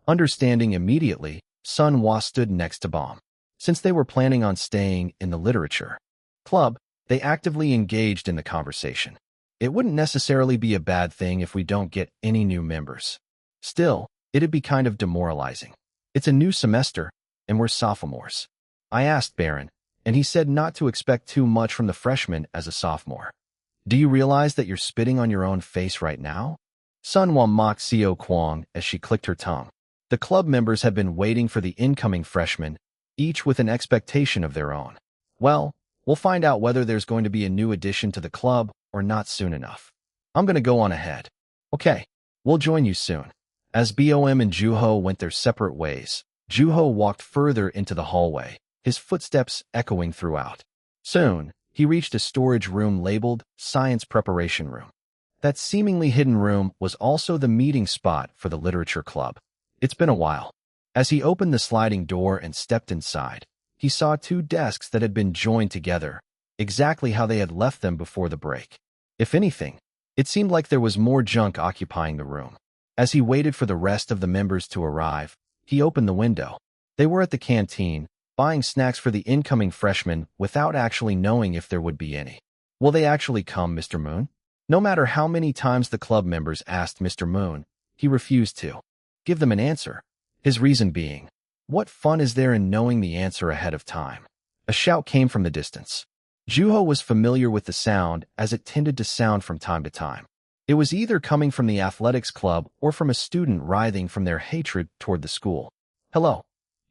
Understanding immediately, Sun Hwa stood next to Bomb. Since they were planning on staying in the literature club, they actively engaged in the conversation. "It wouldn't necessarily be a bad thing if we don't get any new members. Still, it'd be kind of demoralizing. It's a new semester, and we're sophomores." I asked Baron, and he said not to expect too much from the freshmen as a sophomore. "Do you realize that you're spitting on your own face right now?" Sun Hwa mocked Seo Kwong as she clicked her tongue. The club members had been waiting for the incoming freshmen, each with an expectation of their own. "Well, we'll find out whether there's going to be a new addition to the club or not soon enough. I'm going to go on ahead." "Okay, we'll join you soon." As BOM and Juho went their separate ways, Juho walked further into the hallway, his footsteps echoing throughout. Soon, he reached a storage room labeled Science Preparation Room. That seemingly hidden room was also the meeting spot for the literature club. It's been a while. As he opened the sliding door and stepped inside, he saw two desks that had been joined together, exactly how they had left them before the break. If anything, it seemed like there was more junk occupying the room. As he waited for the rest of the members to arrive, he opened the window. They were at the canteen, buying snacks for the incoming freshmen without actually knowing if there would be any. "Will they actually come, Mr. Moon?" No matter how many times the club members asked Mr. Moon, he refused to give them an answer. His reason being, what fun is there in knowing the answer ahead of time? A shout came from the distance. Juho was familiar with the sound as it tended to sound from time to time. It was either coming from the athletics club or from a student writhing from their hatred toward the school. Hello.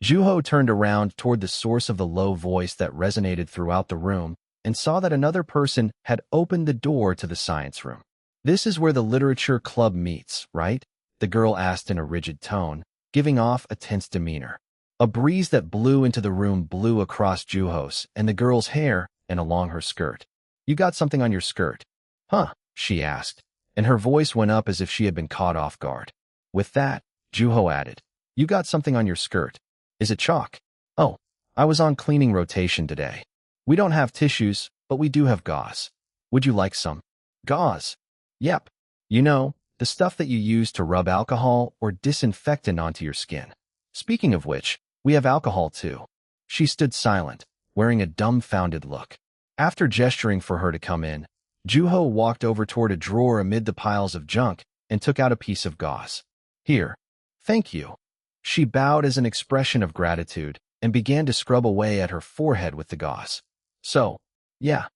Juho turned around toward the source of the low voice that resonated throughout the room and saw that another person had opened the door to the science room. This is where the literature club meets, right? The girl asked in a rigid tone, giving off a tense demeanor. A breeze that blew into the room blew across Juho's and the girl's hair and along her skirt. You got something on your skirt? Huh, she asked, and her voice went up as if she had been caught off guard. With that, Juho added, you got something on your skirt. Is it chalk? Oh, I was on cleaning rotation today. We don't have tissues, but we do have gauze. Would you like some? Gauze? Yep. You know, the stuff that you use to rub alcohol or disinfectant onto your skin. Speaking of which, we have alcohol too. She stood silent, wearing a dumbfounded look. After gesturing for her to come in, Juho walked over toward a drawer amid the piles of junk and took out a piece of gauze. Here. Thank you. She bowed as an expression of gratitude and began to scrub away at her forehead with the gauze. So, yeah,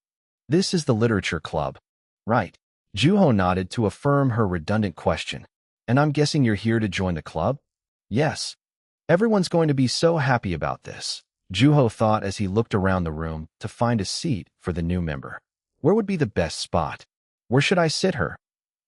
this is the literature club, right? Juho nodded to affirm her redundant question. And I'm guessing you're here to join the club? Yes. Everyone's going to be so happy about this, Juho thought as he looked around the room to find a seat for the new member. Where would be the best spot? Where should I sit her?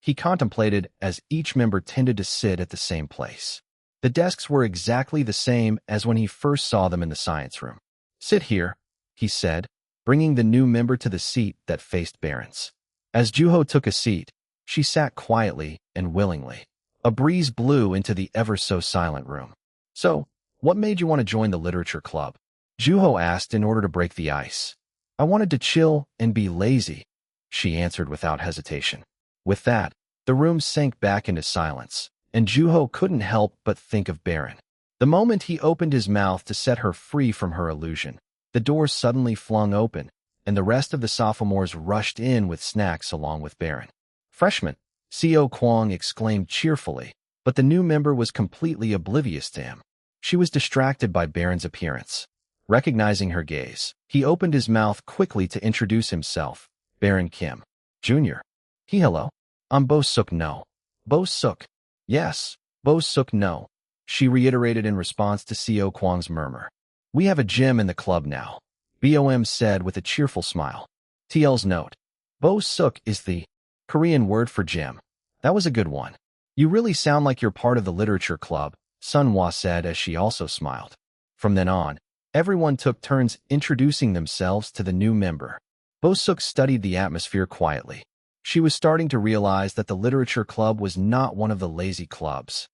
He contemplated as each member tended to sit at the same place. The desks were exactly the same as when he first saw them in the science room. Sit here, he said, bringing the new member to the seat that faced Barron's. As Juho took a seat, she sat quietly and willingly. A breeze blew into the ever-so-silent room. So, what made you want to join the literature club? Juho asked in order to break the ice. I wanted to chill and be lazy, she answered without hesitation. With that, the room sank back into silence, and Juho couldn't help but think of Barron. The moment he opened his mouth to set her free from her illusion, the door suddenly flung open, and the rest of the sophomores rushed in with snacks along with Barron. Freshman, Co. Kwong exclaimed cheerfully, but the new member was completely oblivious to him. She was distracted by Barron's appearance. Recognizing her gaze, he opened his mouth quickly to introduce himself. Barron Kim, Jr. Hello. I'm Bo Suk No. Bo Suk. Yes, Bo Suk No, she reiterated in response to Co. Kwong's murmur. We have a gym in the club now, BOM said with a cheerful smile. TL's note. Bo Suk is the Korean word for gym. That was a good one. You really sound like you're part of the literature club, Sunhwa said as she also smiled. From then on, everyone took turns introducing themselves to the new member. Bo Suk studied the atmosphere quietly. She was starting to realize that the literature club was not one of the lazy clubs.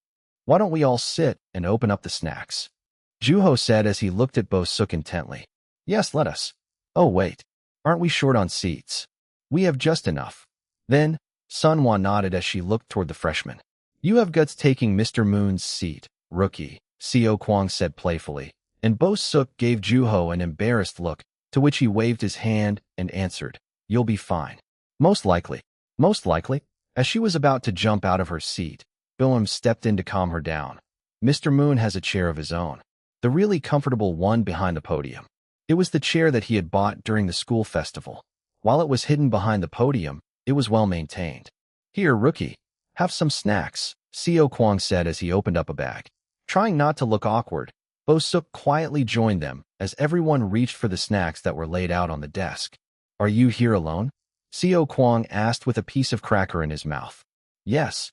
Why don't we all sit and open up the snacks? Juho said as he looked at Bo Suk intently. Yes, let us. Oh, wait. Aren't we short on seats? We have just enough. Then, Sunhwa nodded as she looked toward the freshman. You have guts taking Mr. Moon's seat, rookie, Co. Kwong said playfully, and Bo Suk gave Juho an embarrassed look, to which he waved his hand and answered, You'll be fine. Most likely. Most likely. As she was about to jump out of her seat, Billam stepped in to calm her down. Mr. Moon has a chair of his own, the really comfortable one behind the podium. It was the chair that he had bought during the school festival. While it was hidden behind the podium, it was well maintained. Here, rookie, have some snacks, Co. Kwong said as he opened up a bag. Trying not to look awkward, Bo Suk quietly joined them as everyone reached for the snacks that were laid out on the desk. Are you here alone? Co. Kwong asked with a piece of cracker in his mouth. Yes.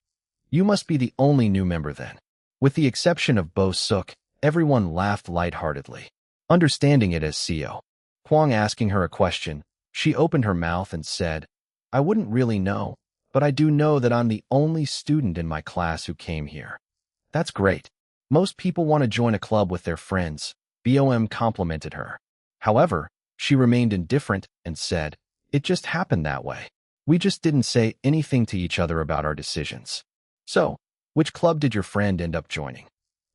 You must be the only new member then. With the exception of Bo Suk, everyone laughed lightheartedly. Understanding it as Co. Kwong asking her a question, she opened her mouth and said, I wouldn't really know, but I do know that I'm the only student in my class who came here. That's great. Most people want to join a club with their friends, BOM complimented her. However, she remained indifferent and said, It just happened that way. We just didn't say anything to each other about our decisions. So, which club did your friend end up joining?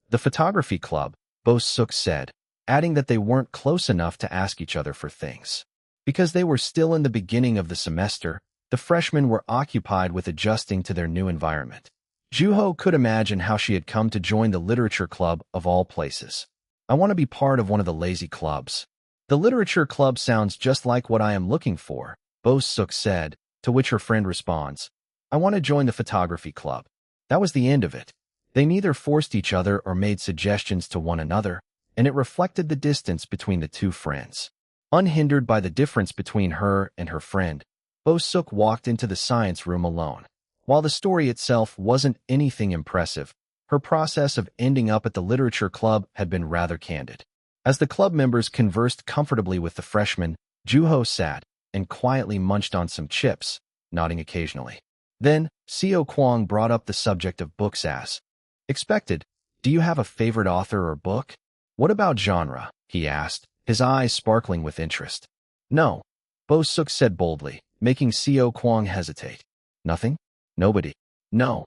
The photography club, Bo Suk said, adding that they weren't close enough to ask each other for things. Because they were still in the beginning of the semester, the freshmen were occupied with adjusting to their new environment. Juho could imagine how she had come to join the literature club of all places. I want to be part of one of the lazy clubs. The literature club sounds just like what I am looking for, Bo-suk said, to which her friend responds, I want to join the photography club. That was the end of it. They neither forced each other or made suggestions to one another, and it reflected the distance between the two friends. Unhindered by the difference between her and her friend, Bo-suk walked into the science room alone. While the story itself wasn't anything impressive, her process of ending up at the literature club had been rather candid. As the club members conversed comfortably with the freshmen, Juho sat and quietly munched on some chips, nodding occasionally. Then, Seo Kwang brought up the subject of books as expected. Do you have a favorite author or book? What about genre? He asked, his eyes sparkling with interest. No, Bo-suk said boldly, making Seo Kwang hesitate. Nothing? Nobody? No.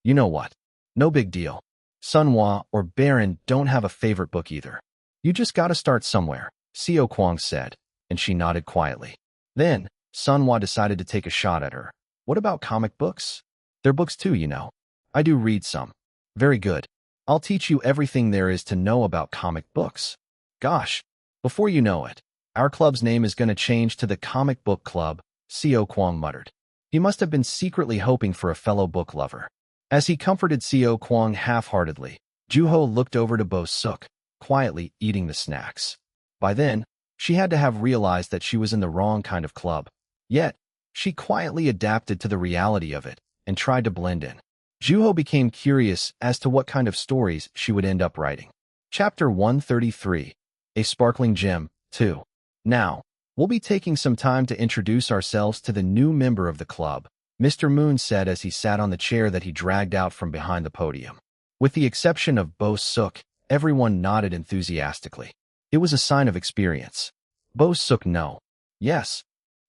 You know what? No big deal. Sunhwa or Baron don't have a favorite book either. You just gotta start somewhere, Seo Kwang said, and she nodded quietly. Then, Sunhwa decided to take a shot at her. What about comic books? They're books too, you know. I do read some. Very good. I'll teach you everything there is to know about comic books. Gosh, before you know it, our club's name is gonna change to the Comic Book Club, Seo Kwang muttered. He must have been secretly hoping for a fellow book lover. As he comforted Seo Kwang half-heartedly, Juho looked over to Bo-suk, quietly eating the snacks. By then, she had to have realized that she was in the wrong kind of club. Yet, she quietly adapted to the reality of it and tried to blend in. Juho became curious as to what kind of stories she would end up writing. Chapter 133, A Sparkling Gem, 2. Now, we'll be taking some time to introduce ourselves to the new member of the club, Mr. Moon said as he sat on the chair that he dragged out from behind the podium. With the exception of Bo-suk, everyone nodded enthusiastically. It was a sign of experience. Bo-suk, no. Yes.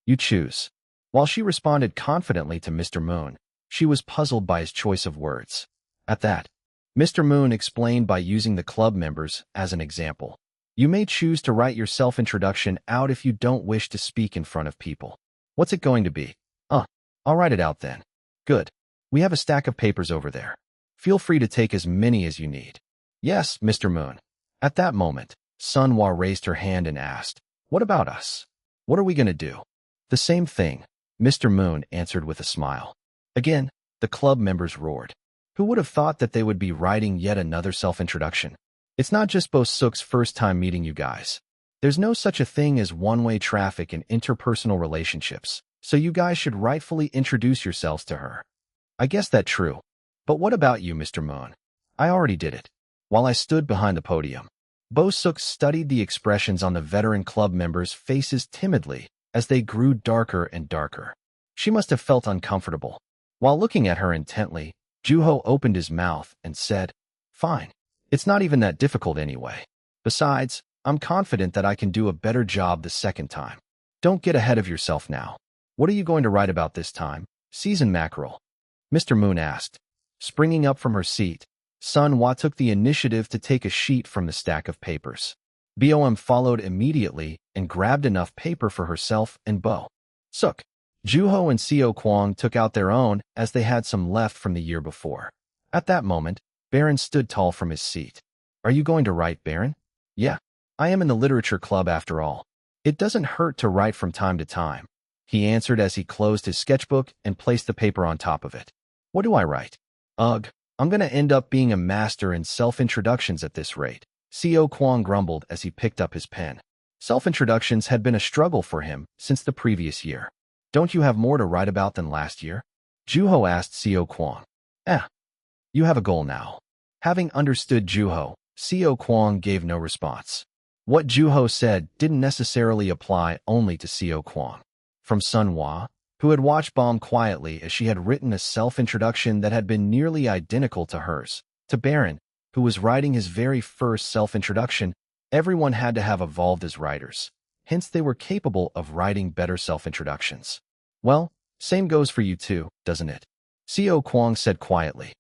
You choose. While she responded confidently to Mr. Moon, she was puzzled by his choice of words. At that, Mr. Moon explained by using the club members as an example. You may choose to write your self-introduction out if you don't wish to speak in front of people. What's it going to be? I'll write it out then. Good. We have a stack of papers over there. Feel free to take as many as you need. Yes, Mr. Moon. At that moment, Sunhwa raised her hand and asked, What about us? What are we going to do? The same thing, Mr. Moon answered with a smile. Again, the club members roared. Who would have thought that they would be writing yet another self-introduction? It's not just Bo-suk's first time meeting you guys. There's no such a thing as one-way traffic in interpersonal relationships, so you guys should rightfully introduce yourselves to her. I guess that's true. But what about you, Mr. Moon? I already did it. While I stood behind the podium, Bo-suk studied the expressions on the veteran club members' faces timidly as they grew darker and darker. She must have felt uncomfortable. While looking at her intently, Juho opened his mouth and said, Fine. It's not even that difficult anyway. Besides, I'm confident that I can do a better job the second time. Don't get ahead of yourself now. What are you going to write about this time? Seasoned mackerel? Mr. Moon asked. Springing up from her seat, Sunhwa took the initiative to take a sheet from the stack of papers. Bom followed immediately and grabbed enough paper for herself and Bo-suk. Juho and Seo Kwang took out their own as they had some left from the year before. At that moment, Baron stood tall from his seat. Are you going to write, Baron? Yeah, I am in the literature club after all. It doesn't hurt to write from time to time, he answered as he closed his sketchbook and placed the paper on top of it. What do I write? Ugh, I'm going to end up being a master in self-introductions at this rate, Seo Kwang grumbled as he picked up his pen. Self-introductions had been a struggle for him since the previous year. Don't you have more to write about than last year? Juho asked Seo Kwang. You have a goal now. Having understood Juho, Seo Kwang gave no response. What Juho said didn't necessarily apply only to Seo Kwang. From Sunhwa, who had watched Bom quietly as she had written a self-introduction that had been nearly identical to hers, to Baron, who was writing his very first self-introduction, everyone had to have evolved as writers. Hence, they were capable of writing better self-introductions. Well, same goes for you too, doesn't it? Seo Kwang said quietly.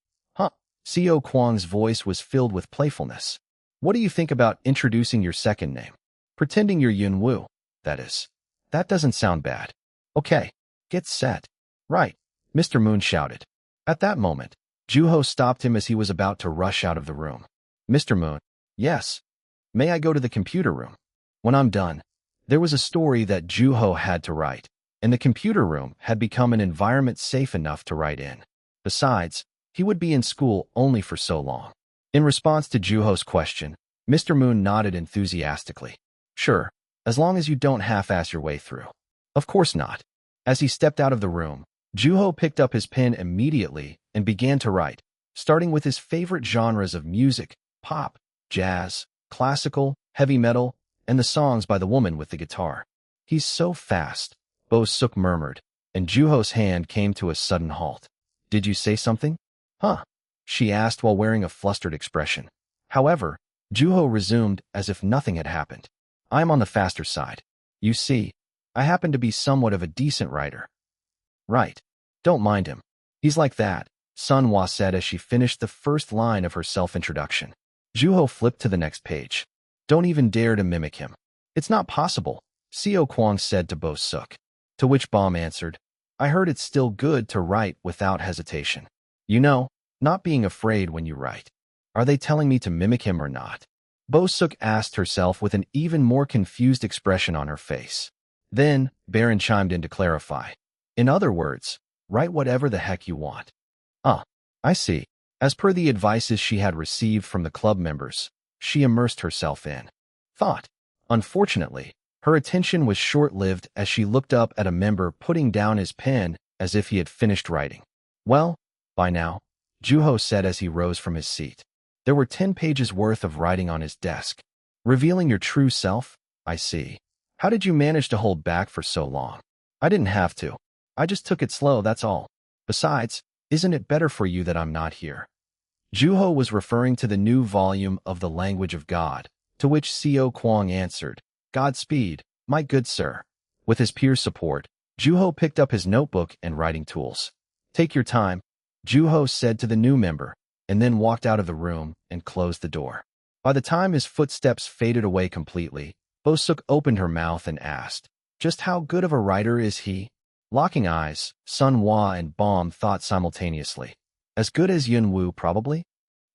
Seo Kwang's voice was filled with playfulness. What do you think about introducing your second name? Pretending you're Yunwoo, that is. That doesn't sound bad. Okay, get set. Right, Mr. Moon shouted. At that moment, Juho stopped him as he was about to rush out of the room. Mr. Moon, yes. May I go to the computer room? When I'm done. There was a story that Juho had to write, and the computer room had become an environment safe enough to write in. Besides, he would be in school only for so long. In response to Juho's question, Mr. Moon nodded enthusiastically. Sure, as long as you don't half-ass your way through. Of course not. As he stepped out of the room, Juho picked up his pen immediately and began to write, starting with his favorite genres of music, pop, jazz, classical, heavy metal, and the songs by the woman with the guitar. He's so fast, Bo-suk murmured, and Juho's hand came to a sudden halt. Did you say something? Huh? She asked while wearing a flustered expression. However, Juho resumed as if nothing had happened. I'm on the faster side. You see, I happen to be somewhat of a decent writer. Right. Don't mind him. He's like that, Sunhwa said as she finished the first line of her self-introduction. Juho flipped to the next page. Don't even dare to mimic him. It's not possible, Seo Kwang said to Bo-suk. To which Bom answered, I heard it's still good to write without hesitation. You know, not being afraid when you write. Are they telling me to mimic him or not? Bo-suk asked herself with an even more confused expression on her face. Then, Baron chimed in to clarify. In other words, write whatever the heck you want. I see. As per the advices she had received from the club members, she immersed herself in thought. Unfortunately, her attention was short-lived as she looked up at a member putting down his pen as if he had finished writing. Well, by now, Juho said as he rose from his seat. There were 10 pages worth of writing on his desk. Revealing your true self? I see. How did you manage to hold back for so long? I didn't have to. I just took it slow, that's all. Besides, isn't it better for you that I'm not here? Juho was referring to the new volume of The Language of God, to which Seo Kwang answered, Godspeed, my good sir. With his peers' support, Juho picked up his notebook and writing tools. Take your time, Juho said to the new member, and then walked out of the room and closed the door. By the time his footsteps faded away completely, Bo-suk opened her mouth and asked, just how good of a writer is he? Locking eyes, Sunhwa and Bom thought simultaneously. As good as Yun Woo, probably?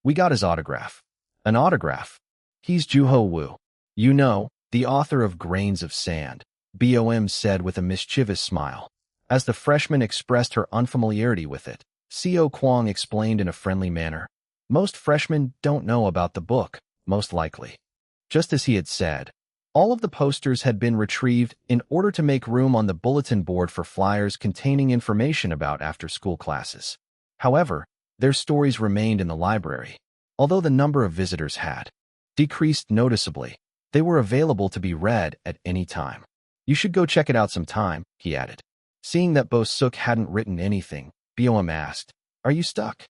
We got his autograph. An autograph? He's Juho Woo. You know, the author of Grains of Sand, Bom said with a mischievous smile. As the freshman expressed her unfamiliarity with it, Seo Kwang explained in a friendly manner. Most freshmen don't know about the book, most likely. Just as he had said, all of the posters had been retrieved in order to make room on the bulletin board for flyers containing information about after-school classes. However, their stories remained in the library. Although the number of visitors had decreased noticeably, they were available to be read at any time. You should go check it out sometime, he added. Seeing that Bo-suk hadn't written anything, Bom asked, Are you stuck?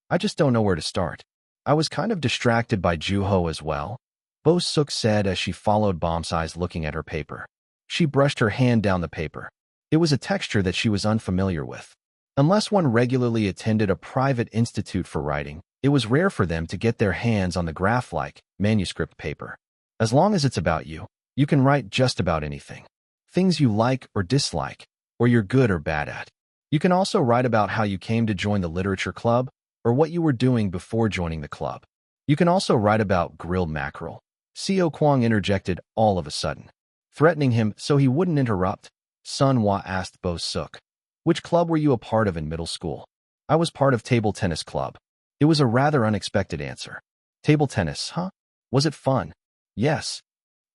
I just don't know where to start. I was kind of distracted by Juho as well, Bo-suk said as she followed Bom's eyes looking at her paper. She brushed her hand down the paper. It was a texture that she was unfamiliar with. Unless one regularly attended a private institute for writing, it was rare for them to get their hands on the graph-like manuscript paper. As long as it's about you, you can write just about anything. Things you like or dislike, or you're good or bad at. You can also write about how you came to join the literature club, or what you were doing before joining the club. You can also write about grilled mackerel. Seo Kwang interjected all of a sudden. Threatening him so he wouldn't interrupt, Sunhwa asked Bo-suk, Which club were you a part of in middle school? I was part of table tennis club. It was a rather unexpected answer. Table tennis, huh? Was it fun? Yes.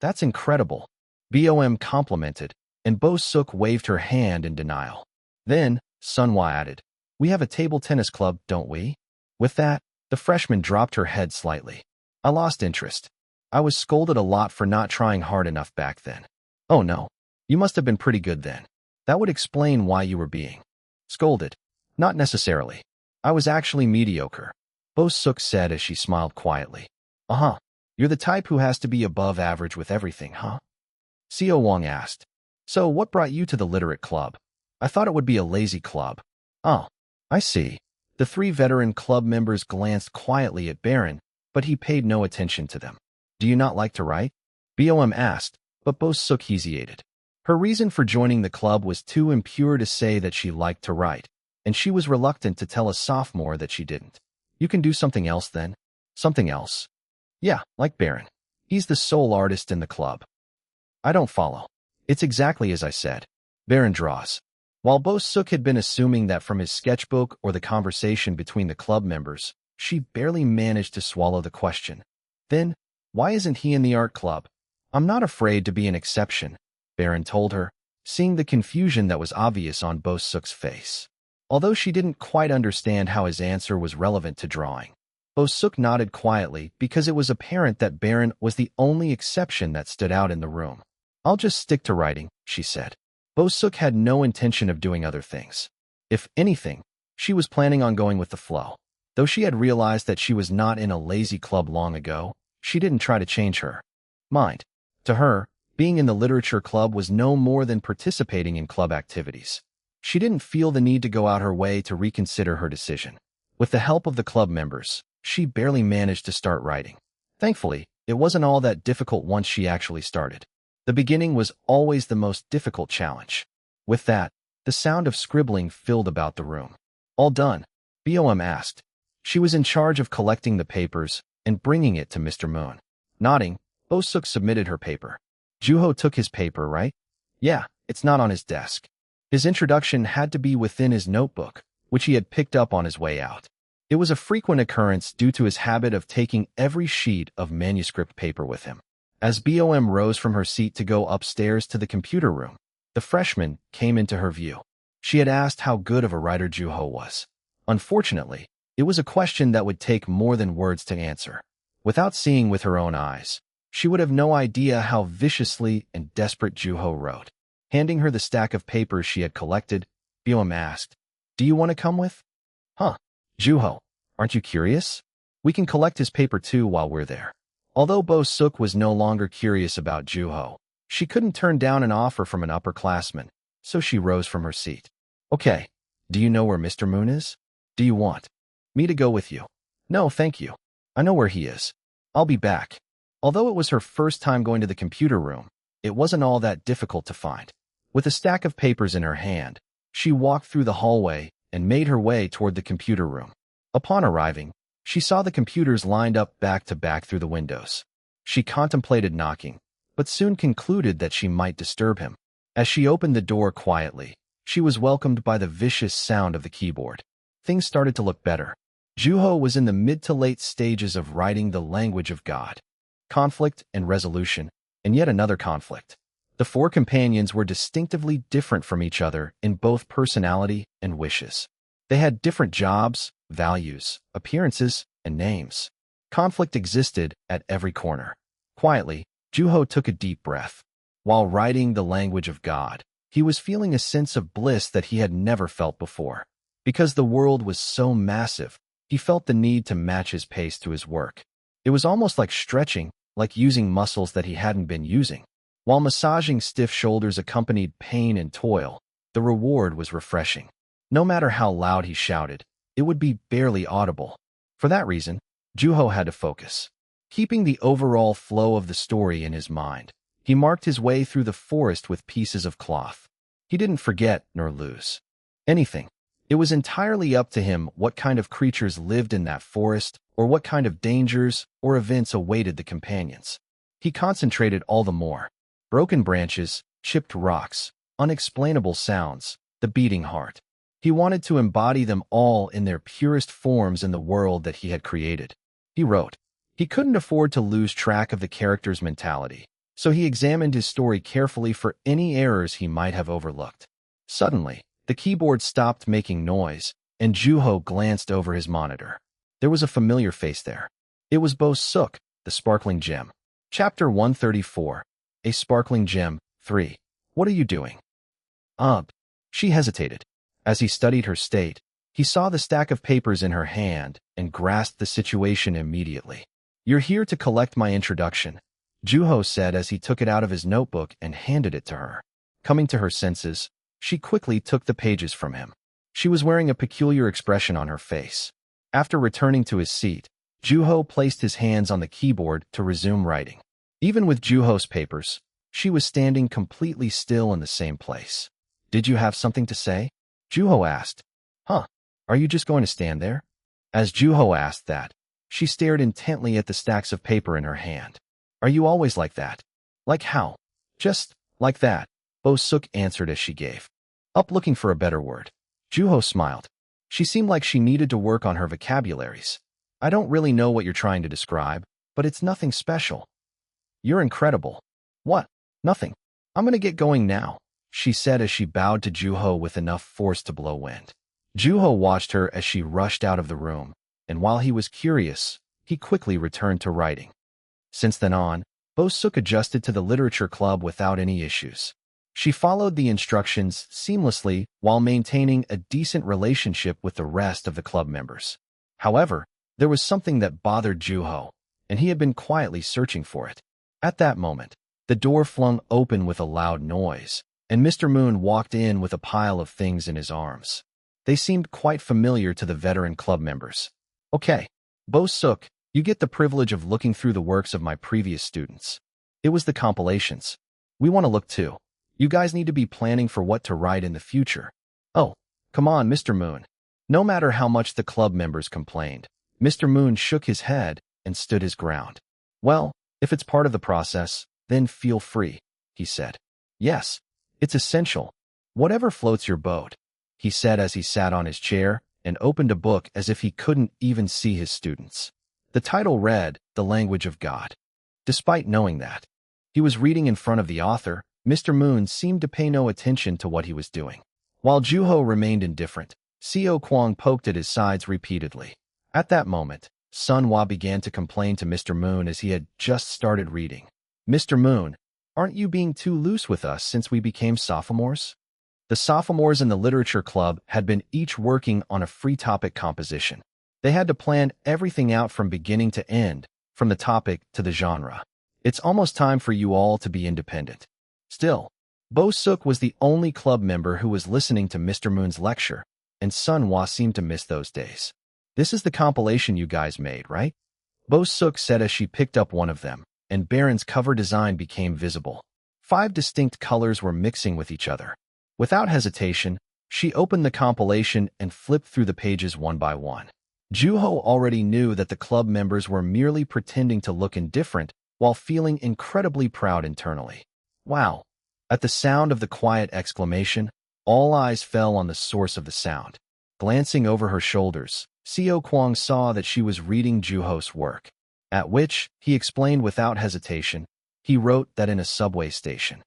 That's incredible. Bom complimented, and Bo-suk waved her hand in denial. Then, Sunhwa added, We have a table tennis club, don't we? With that, the freshman dropped her head slightly. I lost interest. I was scolded a lot for not trying hard enough back then. Oh no. You must have been pretty good then. That would explain why you were being scolded. Not necessarily. I was actually mediocre, Bo-suk said as she smiled quietly. Uh-huh. You're the type who has to be above average with everything, huh? Seo Wang asked. So what brought you to the literate club? I thought it would be a lazy club. Oh, I see. The 3 veteran club members glanced quietly at Baron, but he paid no attention to them. Do you not like to write? Bom asked, but Bo-suk hesitated. Her reason for joining the club was too impure to say that she liked to write, and she was reluctant to tell a sophomore that she didn't. You can do something else then? Something else? Yeah, like Baron. He's the sole artist in the club. I don't follow. It's exactly as I said. Baron draws. While Bo-suk had been assuming that from his sketchbook or the conversation between the club members, she barely managed to swallow the question. Then, why isn't he in the art club? I'm not afraid to be an exception, Baron told her, seeing the confusion that was obvious on Bo-suk's face. Although she didn't quite understand how his answer was relevant to drawing, Bo-suk nodded quietly because it was apparent that Baron was the only exception that stood out in the room. I'll just stick to writing, she said. Bo-suk had no intention of doing other things. If anything, she was planning on going with the flow. Though she had realized that she was not in a lazy club long ago, she didn't try to change her mind. To her, being in the literature club was no more than participating in club activities. She didn't feel the need to go out her way to reconsider her decision. With the help of the club members, she barely managed to start writing. Thankfully, it wasn't all that difficult once she actually started. The beginning was always the most difficult challenge. With that, the sound of scribbling filled about the room. All done? Bom asked. She was in charge of collecting the papers and bringing it to Mr. Moon. Nodding, Bo-suk submitted her paper. Juho took his paper, right? Yeah, it's not on his desk. His introduction had to be within his notebook, which he had picked up on his way out. It was a frequent occurrence due to his habit of taking every sheet of manuscript paper with him. As Bom rose from her seat to go upstairs to the computer room, the freshman came into her view. She had asked how good of a writer Juho was. Unfortunately, it was a question that would take more than words to answer. Without seeing with her own eyes, she would have no idea how viciously and desperate Juho wrote. Handing her the stack of papers she had collected, Bom asked, "Do you want to come with?" "Huh, Juho, aren't you curious? We can collect his paper too while we're there." Although Bo-suk was no longer curious about Juho, she couldn't turn down an offer from an upperclassman, so she rose from her seat. "Okay, do you know where Mr. Moon is? Do you want me to go with you?" "No, thank you. I know where he is. I'll be back." Although it was her first time going to the computer room, it wasn't all that difficult to find. With a stack of papers in her hand, she walked through the hallway and made her way toward the computer room. Upon arriving, she saw the computers lined up back to back through the windows. She contemplated knocking, but soon concluded that she might disturb him. As she opened the door quietly, she was welcomed by the vicious sound of the keyboard. Things started to look better. Juho was in the mid to late stages of writing the language of God. Conflict and resolution, and yet another conflict. The four companions were distinctively different from each other in both personality and wishes. They had different jobs, values, appearances, and names. Conflict existed at every corner. Quietly, Juho took a deep breath. While writing the language of God, he was feeling a sense of bliss that he had never felt before. Because the world was so massive, he felt the need to match his pace to his work. It was almost like stretching, like using muscles that he hadn't been using. While massaging stiff shoulders accompanied pain and toil, the reward was refreshing. No matter how loud he shouted, it would be barely audible. For that reason, Juho had to focus. Keeping the overall flow of the story in his mind, he marked his way through the forest with pieces of cloth. He didn't forget nor lose anything. It was entirely up to him what kind of creatures lived in that forest or what kind of dangers or events awaited the companions. He concentrated all the more. Broken branches, chipped rocks, unexplainable sounds, the beating heart. He wanted to embody them all in their purest forms in the world that he had created. He wrote. He couldn't afford to lose track of the character's mentality, so he examined his story carefully for any errors he might have overlooked. Suddenly, the keyboard stopped making noise, and Juho glanced over his monitor. There was a familiar face there. It was Bo-suk, the sparkling gem. Chapter 134. A Sparkling Gem, 3. What are you doing? She hesitated. As he studied her state, he saw the stack of papers in her hand and grasped the situation immediately. You're here to collect my introduction, Juho said as he took it out of his notebook and handed it to her. Coming to her senses, she quickly took the pages from him. She was wearing a peculiar expression on her face. After returning to his seat, Juho placed his hands on the keyboard to resume writing. Even with Juho's papers, she was standing completely still in the same place. Did you have something to say? Juho asked. Are you just going to stand there? As Juho asked that, she stared intently at the stacks of paper in her hand. Are you always like that? Like how? Just like that, Bo-suk answered as she gave up, looking for a better word. Juho smiled. She seemed like she needed to work on her vocabularies. I don't really know what you're trying to describe, but it's nothing special. You're incredible. What? Nothing. I'm gonna get going now, she said as she bowed to Juho with enough force to blow wind. Juho watched her as she rushed out of the room, and while he was curious, he quickly returned to writing. Since then on, Bo-suk adjusted to the literature club without any issues. She followed the instructions seamlessly while maintaining a decent relationship with the rest of the club members. However, there was something that bothered Juho, and he had been quietly searching for it. At that moment, the door flung open with a loud noise, and Mr. Moon walked in with a pile of things in his arms. They seemed quite familiar to the veteran club members. Okay, Bo-suk, you get the privilege of looking through the works of my previous students. It was the compilations. We want to look too. You guys need to be planning for what to write in the future. Oh, come on, Mr. Moon. No matter how much the club members complained, Mr. Moon shook his head and stood his ground. Well, if it's part of the process, then feel free, he said. Yes, it's essential. Whatever floats your boat, he said as he sat on his chair and opened a book as if he couldn't even see his students. The title read, The Language of God. Despite knowing that he was reading in front of the author, Mr. Moon seemed to pay no attention to what he was doing. While Juho remained indifferent, Seo Kwang poked at his sides repeatedly. At that moment, Sun Hwa began to complain to Mr. Moon as he had just started reading. Mr. Moon, aren't you being too loose with us since we became sophomores? The sophomores in the literature club had been each working on a free topic composition. They had to plan everything out from beginning to end, from the topic to the genre. It's almost time for you all to be independent. Still, Bo-suk was the only club member who was listening to Mr. Moon's lecture, and Sun Hwa seemed to miss those days. This is the compilation you guys made, right? Bo-suk said as she picked up one of them, and Baron's cover design became visible. 5 distinct colors were mixing with each other. Without hesitation, she opened the compilation and flipped through the pages one by one. Juho already knew that the club members were merely pretending to look indifferent while feeling incredibly proud internally. Wow! At the sound of the quiet exclamation, all eyes fell on the source of the sound. Glancing over her shoulders, Seo Kwang saw that she was reading Juho's work, at which, he explained without hesitation, he wrote that in a subway station.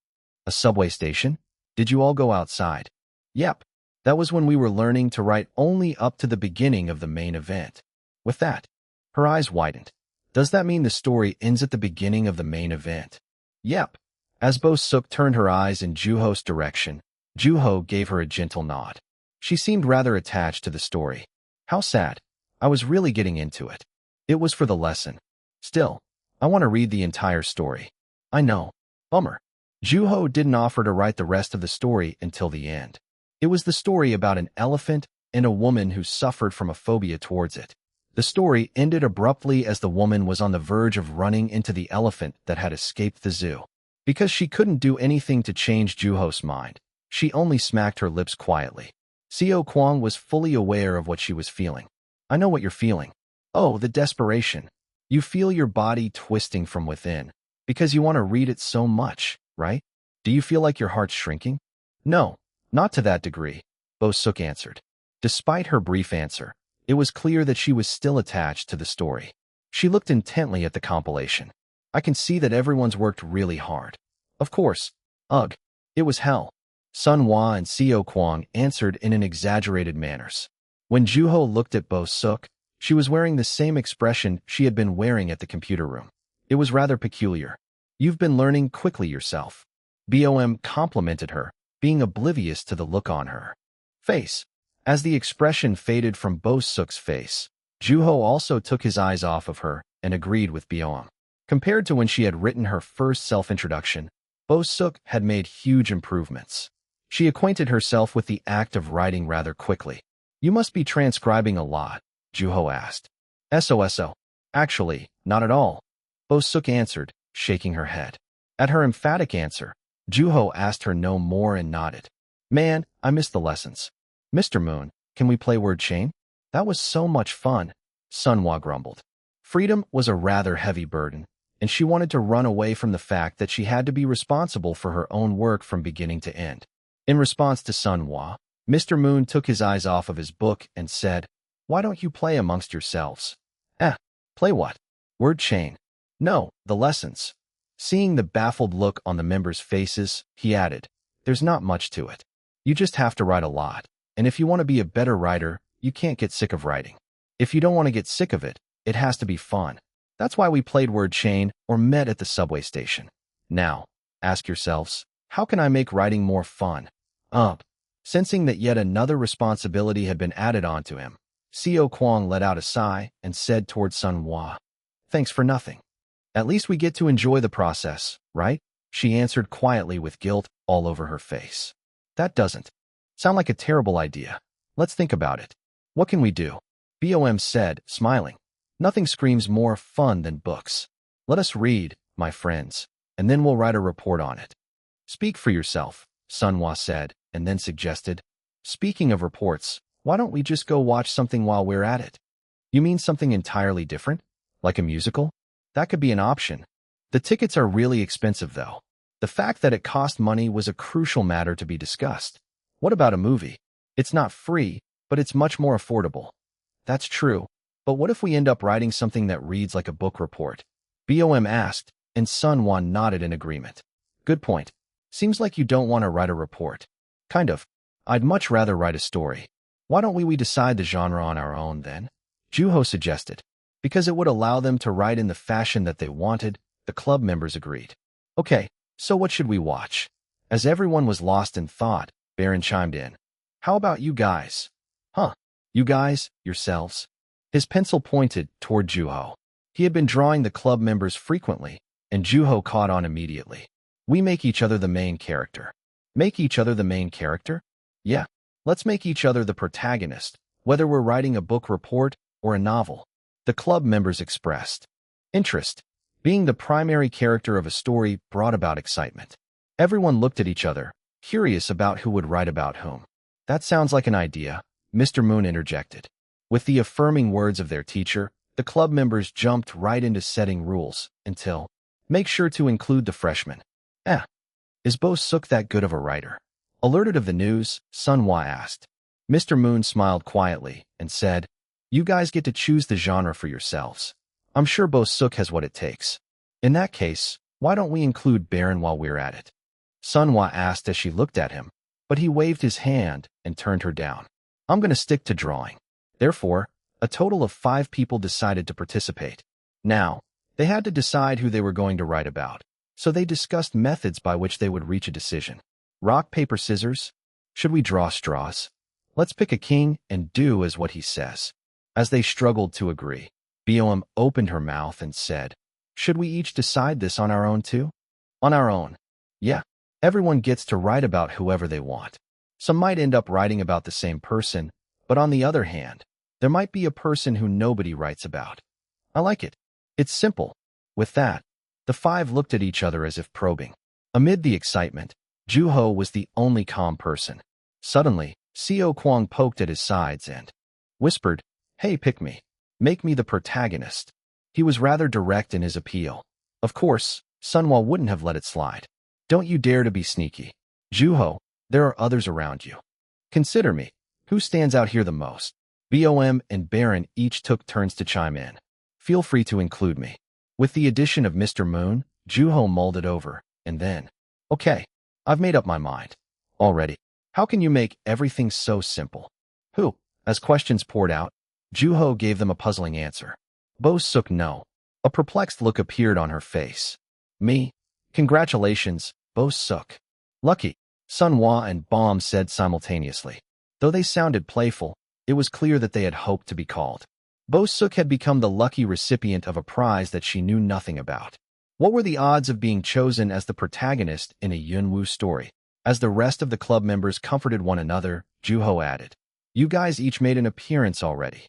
A subway station? Did you all go outside? Yep. That was when we were learning to write only up to the beginning of the main event. With that, her eyes widened. Does that mean the story ends at the beginning of the main event? Yep. As Bo-suk turned her eyes in Juho's direction, Juho gave her a gentle nod. She seemed rather attached to the story. How sad. I was really getting into it. It was for the lesson. Still, I want to read the entire story. I know. Bummer. Juho didn't offer to write the rest of the story until the end. It was the story about an elephant and a woman who suffered from a phobia towards it. The story ended abruptly as the woman was on the verge of running into the elephant that had escaped the zoo. Because she couldn't do anything to change Juho's mind, she only smacked her lips quietly. Seo Kwang was fully aware of what she was feeling. I know what you're feeling. Oh, the desperation. You feel your body twisting from within, because you want to read it so much, right? Do you feel like your heart's shrinking? No, not to that degree, Bo-suk answered. Despite her brief answer, it was clear that she was still attached to the story. She looked intently at the compilation. I can see that everyone's worked really hard. Of course. Ugh. It was hell. Sun Hwa and Seo Kwang answered in an exaggerated manners. When Juho looked at Bo-suk, she was wearing the same expression she had been wearing at the computer room. It was rather peculiar. You've been learning quickly yourself. Bom complimented her, being oblivious to the look on her face. As the expression faded from Bo-suk's face, Juho also took his eyes off of her and agreed with Bom. Compared to when she had written her first self-introduction, Bo-suk had made huge improvements. She acquainted herself with the act of writing rather quickly. You must be transcribing a lot, Juho asked. SOSO. Actually, not at all, Bo-suk answered, shaking her head. At her emphatic answer, Juho asked her no more and nodded. Man, I missed the lessons. Mr. Moon, can we play word chain? That was so much fun, Sun Hwa grumbled. Freedom was a rather heavy burden, and she wanted to run away from the fact that she had to be responsible for her own work from beginning to end. In response to Sunhwa, Mr. Moon took his eyes off of his book and said, "Why don't you play amongst yourselves?" Play what? Word chain. No, the lessons. Seeing the baffled look on the members' faces, he added, "There's not much to it. You just have to write a lot, and if you want to be a better writer, you can't get sick of writing. If you don't want to get sick of it, it has to be fun. That's why we played word chain or met at the subway station. Now, ask yourselves, how can I make writing more fun?" Sensing that yet another responsibility had been added onto him, Seo Kwang let out a sigh and said toward Sunhwa, "Thanks for nothing. At least we get to enjoy the process, right?" She answered quietly with guilt all over her face. "That doesn't sound like a terrible idea. Let's think about it. What can we do?" BOM said, smiling. "Nothing screams more fun than books. Let us read, my friends, and then we'll write a report on it." "Speak for yourself," Sunhwa said, and then suggested, "Speaking of reports, why don't we just go watch something while we're at it?" "You mean something entirely different? Like a musical?" "That could be an option. The tickets are really expensive, though." The fact that it cost money was a crucial matter to be discussed. "What about a movie? It's not free, but it's much more affordable." "That's true, but what if we end up writing something that reads like a book report?" BOM asked, and Sunhwa nodded in agreement. "Good point. Seems like you don't want to write a report." "Kind of. I'd much rather write a story." "Why don't we decide the genre on our own, then?" Juho suggested. Because it would allow them to write in the fashion that they wanted, the club members agreed. "Okay, so what should we watch?" As everyone was lost in thought, Baron chimed in. "How about you guys?" "Huh? You guys, yourselves?" His pencil pointed toward Juho. He had been drawing the club members frequently, and Juho caught on immediately. "We make each other the main character." "Make each other the main character?" "Yeah, let's make each other the protagonist, whether we're writing a book report or a novel." The club members expressed interest. Being the primary character of a story brought about excitement. Everyone looked at each other, curious about who would write about whom. "That sounds like an idea," Mr. Moon interjected. With the affirming words of their teacher, the club members jumped right into setting rules until, "Make sure to include the freshmen." Is Bo Suk that good of a writer?" Alerted of the news, Sunhwa asked. Mr. Moon smiled quietly and said, "You guys get to choose the genre for yourselves. I'm sure Bo Suk has what it takes. In that case, why don't we include Baron while we're at it?" Sunhwa asked as she looked at him, but he waved his hand and turned her down. "I'm going to stick to drawing." Therefore, a total of 5 people decided to participate. Now, they had to decide who they were going to write about, so they discussed methods by which they would reach a decision. Rock, paper, scissors? Should we draw straws? Let's pick a king and do as what he says. As they struggled to agree, BOM opened her mouth and said, "Should we each decide this on our own too?" "On our own. Yeah, everyone gets to write about whoever they want. Some might end up writing about the same person, but on the other hand, there might be a person who nobody writes about." "I like it. It's simple." With that, the 5 looked at each other as if probing. Amid the excitement, Juho was the only calm person. Suddenly, Seo Kwang poked at his sides and whispered, "Hey, pick me. Make me the protagonist." He was rather direct in his appeal. Of course, Sunhwa wouldn't have let it slide. "Don't you dare to be sneaky. Juho, there are others around you. Consider me. Who stands out here the most?" BOM and Baron each took turns to chime in. "Feel free to include me." With the addition of Mr. Moon, Juho mulled it over, and then, "Okay, I've made up my mind. Already. How can you make everything so simple?" "Who?" As questions poured out, Juho gave them a puzzling answer. Bo Suk no. A perplexed look appeared on her face. "Me? Congratulations, Bo Suk." "Lucky," Sunhwa and Bomb said simultaneously. Though they sounded playful, it was clear that they had hoped to be called. Bo Suk had become the lucky recipient of a prize that she knew nothing about. What were the odds of being chosen as the protagonist in a Yunwoo story? As the rest of the club members comforted one another, Juho added, "You guys each made an appearance already."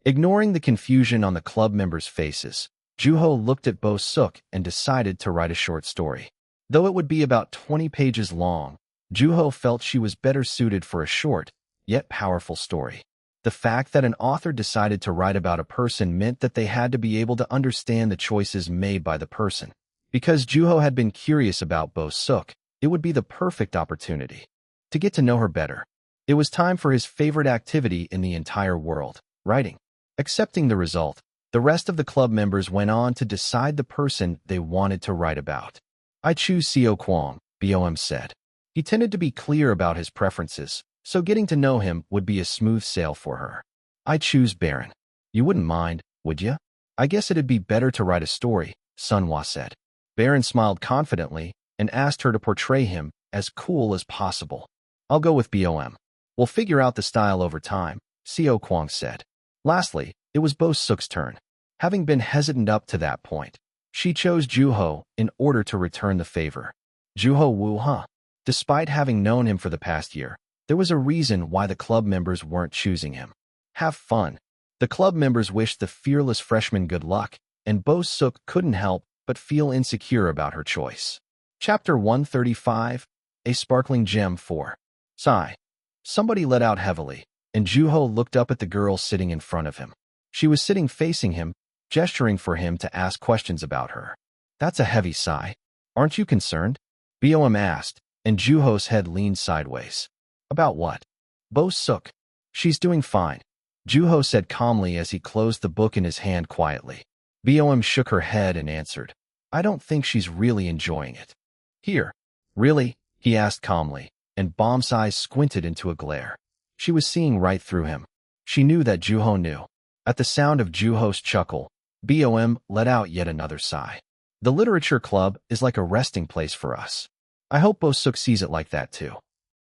Ignoring the confusion on the club members' faces, Juho looked at Bo Suk and decided to write a short story. Though it would be about 20 pages long, Juho felt she was better suited for a short, yet powerful story. The fact that an author decided to write about a person meant that they had to be able to understand the choices made by the person. Because Juho had been curious about Bo-suk, it would be the perfect opportunity to get to know her better. It was time for his favorite activity in the entire world, writing. Accepting the result, the rest of the club members went on to decide the person they wanted to write about. I choose Seo Kwong, Bom said. He tended to be clear about his preferences, so getting to know him would be a smooth sail for her. I choose Baron. You wouldn't mind, would you? I guess it'd be better to write a story, Sunhwa said. Baron smiled confidently and asked her to portray him as cool as possible. I'll go with Bom. We'll figure out the style over time, Seo Kwong said. Lastly, it was Bo-suk's turn. Having been hesitant up to that point, she chose Juho in order to return the favor. Juho Woo, huh? Despite having known him for the past year, there was a reason why the club members weren't choosing him. Have fun. The club members wished the fearless freshman good luck, and Bo-suk couldn't help but feel insecure about her choice. Chapter 135, A Sparkling Gem 4. Sigh. Somebody let out heavily, and Juho looked up at the girl sitting in front of him. She was sitting facing him, gesturing for him to ask questions about her. That's a heavy sigh. Aren't you concerned? Bom asked, and Juho's head leaned sideways. About what? Bo-suk. She's doing fine, Juho said calmly as he closed the book in his hand quietly. Bom shook her head and answered, I don't think she's really enjoying it. Here. Really? He asked calmly, and Bom's eyes squinted into a glare. She was seeing right through him. She knew that Juho knew. At the sound of Juho's chuckle, Bom let out yet another sigh. The literature club is like a resting place for us. I hope Bo-suk sees it like that too.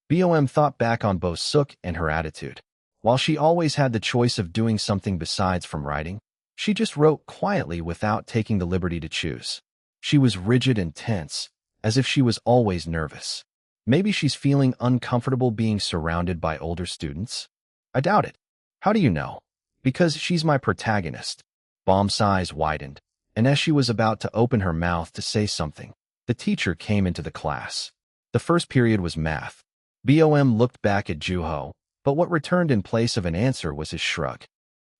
Bom thought back on Bo-suk and her attitude. While she always had the choice of doing something besides from writing, she just wrote quietly without taking the liberty to choose. She was rigid and tense, as if she was always nervous. Maybe she's feeling uncomfortable being surrounded by older students? I doubt it. How do you know? Because she's my protagonist. Bom's eyes widened, and as she was about to open her mouth to say something, the teacher came into the class. The first period was math. Bom looked back at Juho, but what returned in place of an answer was his shrug.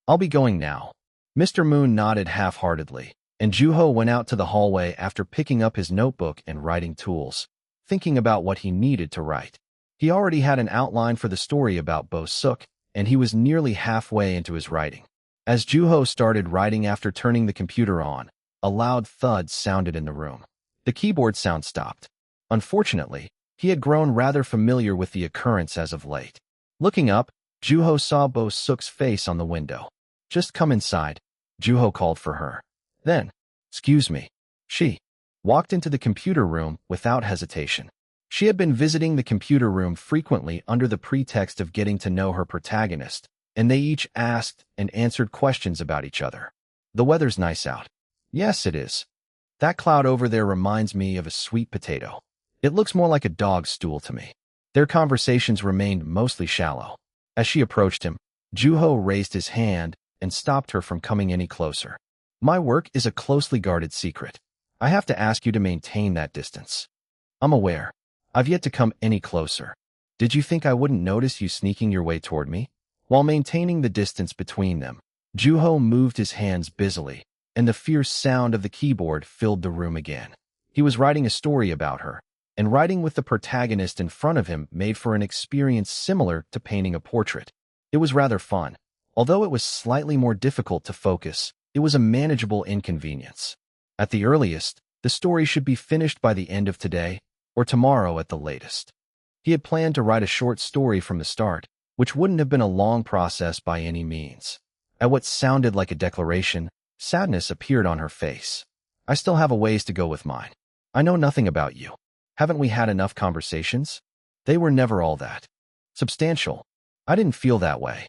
I'll be going now. Mr. Moon nodded half-heartedly, and Juho went out to the hallway after picking up his notebook and writing tools, thinking about what he needed to write. He already had an outline for the story about Bo-suk, and he was nearly halfway into his writing. As Juho started writing after turning the computer on, a loud thud sounded in the room. The keyboard sound stopped. Unfortunately, he had grown rather familiar with the occurrence as of late. Looking up, Juho saw Bo-suk's face on the window. Just come inside, Juho called for her. Then, excuse me. She walked into the computer room without hesitation. She had been visiting the computer room frequently under the pretext of getting to know her protagonist, and they each asked and answered questions about each other. The weather's nice out. Yes, it is. That cloud over there reminds me of a sweet potato. It looks more like a dog's stool to me. Their conversations remained mostly shallow. As she approached him, Juho raised his hand and stopped her from coming any closer. My work is a closely guarded secret. I have to ask you to maintain that distance. I'm aware. I've yet to come any closer. Did you think I wouldn't notice you sneaking your way toward me? While maintaining the distance between them, Juho moved his hands busily, and the fierce sound of the keyboard filled the room again. He was writing a story about her, and writing with the protagonist in front of him made for an experience similar to painting a portrait. It was rather fun. Although it was slightly more difficult to focus, it was a manageable inconvenience. At the earliest, the story should be finished by the end of today, or tomorrow at the latest. He had planned to write a short story from the start, which wouldn't have been a long process by any means. At what sounded like a declaration, sadness appeared on her face. I still have a ways to go with mine. I know nothing about you. Haven't we had enough conversations? They were never all that substantial. I didn't feel that way.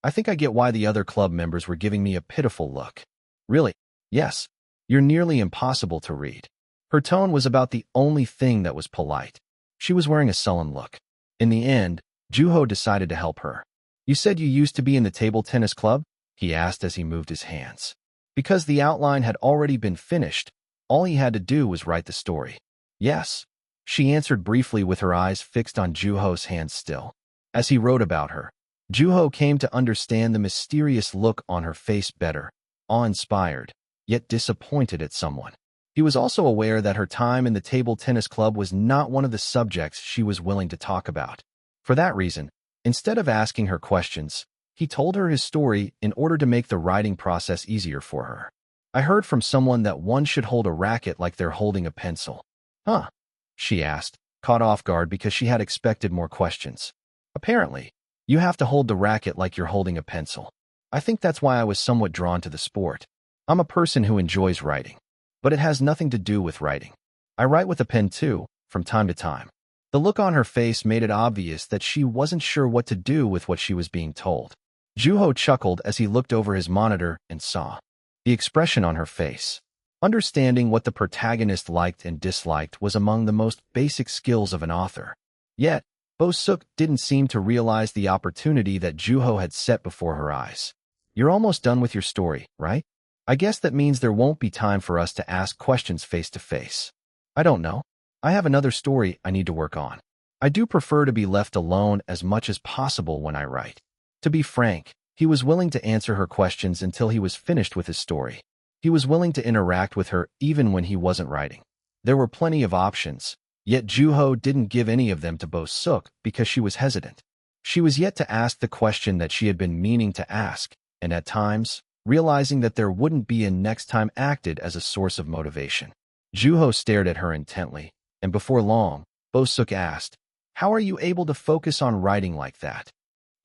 I think I get why the other club members were giving me a pitiful look. Really? Yes. You're nearly impossible to read. Her tone was about the only thing that was polite. She was wearing a sullen look. In the end, Juho decided to help her. You said you used to be in the table tennis club? He asked as he moved his hands. Because the outline had already been finished, all he had to do was write the story. Yes. She answered briefly with her eyes fixed on Juho's hands still. As he wrote about her, Juho came to understand the mysterious look on her face better, awe-inspired, yet disappointed at someone. He was also aware that her time in the table tennis club was not one of the subjects she was willing to talk about. For that reason, instead of asking her questions, he told her his story in order to make the writing process easier for her. I heard from someone that one should hold a racket like they're holding a pencil. Huh? She asked, caught off guard because she had expected more questions. Apparently, you have to hold the racket like you're holding a pencil. I think that's why I was somewhat drawn to the sport. I'm a person who enjoys writing, but it has nothing to do with writing. I write with a pen too, from time to time. The look on her face made it obvious that she wasn't sure what to do with what she was being told. Juho chuckled as he looked over his monitor and saw the expression on her face. Understanding what the protagonist liked and disliked was among the most basic skills of an author. Yet, Bo-suk didn't seem to realize the opportunity that Juho had set before her eyes. You're almost done with your story, right? I guess that means there won't be time for us to ask questions face to face. I don't know. I have another story I need to work on. I do prefer to be left alone as much as possible when I write. To be frank, he was willing to answer her questions until he was finished with his story. He was willing to interact with her even when he wasn't writing. There were plenty of options, yet Juho didn't give any of them to Bo-suk because she was hesitant. She was yet to ask the question that she had been meaning to ask, and at times, realizing that there wouldn't be a next time acted as a source of motivation. Juho stared at her intently, and before long, Bo-suk asked, "How are you able to focus on writing like that?"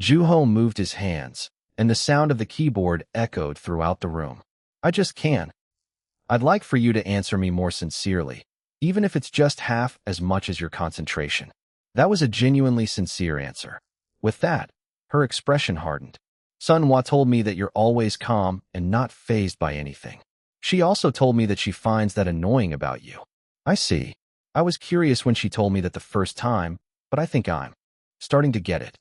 Juho moved his hands, and the sound of the keyboard echoed throughout the room. "I just can. I'd like for you to answer me more sincerely, even if it's just half as much as your concentration." That was a genuinely sincere answer. With that, her expression hardened. "Sunhwa told me that you're always calm and not fazed by anything. She also told me that she finds that annoying about you." "I see. I was curious when she told me that the first time, but I think I'm starting to get it.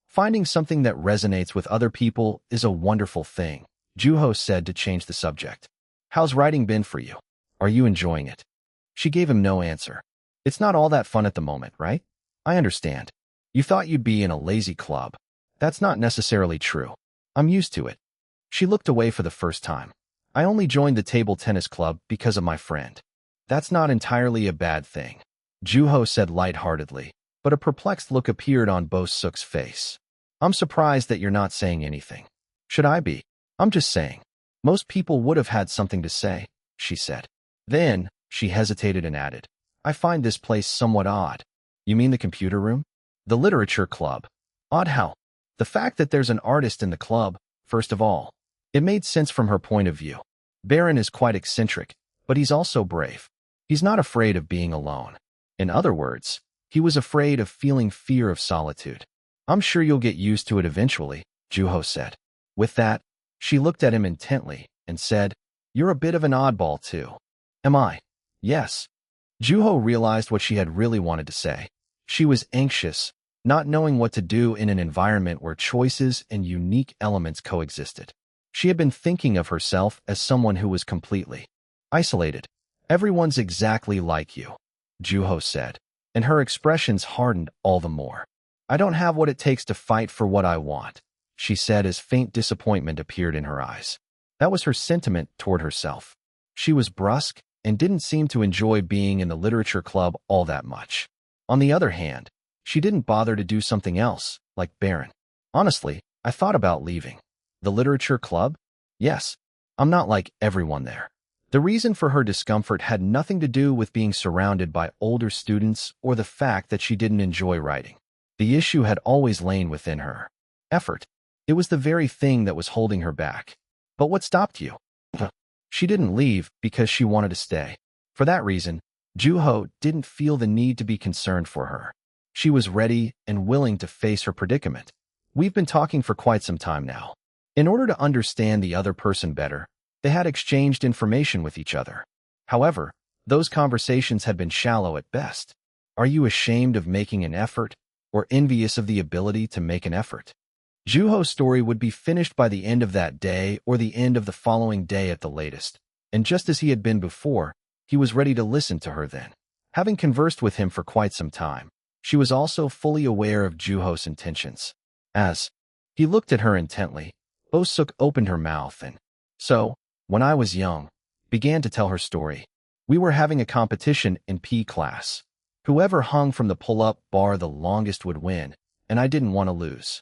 Finding something that resonates with other people is a wonderful thing," Juho said to change the subject. "How's writing been for you? Are you enjoying it?" She gave him no answer. "It's not all that fun at the moment, right? I understand. You thought you'd be in a lazy club. That's not necessarily true. I'm used to it." She looked away for the first time. "I only joined the table tennis club because of my friend." "That's not entirely a bad thing," Juho said lightheartedly, but a perplexed look appeared on Bo-suk's face. "I'm surprised that you're not saying anything." "Should I be? I'm just saying. Most people would have had something to say," she said. Then, she hesitated and added, "I find this place somewhat odd." "You mean the computer room?" "The literature club." "Odd how?" "The fact that there's an artist in the club, first of all." It made sense from her point of view. Baron is quite eccentric, but he's also brave. He's not afraid of being alone. In other words, he was afraid of feeling fear of solitude. "I'm sure you'll get used to it eventually," Juho said. With that, she looked at him intently and said, "You're a bit of an oddball too." "Am I?" "Yes." Juho realized what she had really wanted to say. She was anxious, not knowing what to do in an environment where choices and unique elements coexisted. She had been thinking of herself as someone who was completely isolated. "Everyone's exactly like you," Juho said, and her expressions hardened all the more. "I don't have what it takes to fight for what I want," she said as faint disappointment appeared in her eyes. That was her sentiment toward herself. She was brusque and didn't seem to enjoy being in the literature club all that much. On the other hand, she didn't bother to do something else, like Baron. "Honestly, I thought about leaving." "The literature club?" "Yes. I'm not like everyone there." The reason for her discomfort had nothing to do with being surrounded by older students or the fact that she didn't enjoy writing. The issue had always lain within her. Effort. It was the very thing that was holding her back. "But what stopped you?" She didn't leave because she wanted to stay. For that reason, Juho didn't feel the need to be concerned for her. She was ready and willing to face her predicament. "We've been talking for quite some time now." In order to understand the other person better, they had exchanged information with each other. However, those conversations had been shallow at best. Are you ashamed of making an effort, or envious of the ability to make an effort? Juho's story would be finished by the end of that day or the end of the following day at the latest, and just as he had been before, he was ready to listen to her then. Having conversed with him for quite some time, she was also fully aware of Juho's intentions. As He looked at her intently. Bo-suk opened her mouth and, so, when I was young, began to tell her story. We were having a competition in P class. Whoever hung from the pull-up bar the longest would win, and I didn't want to lose.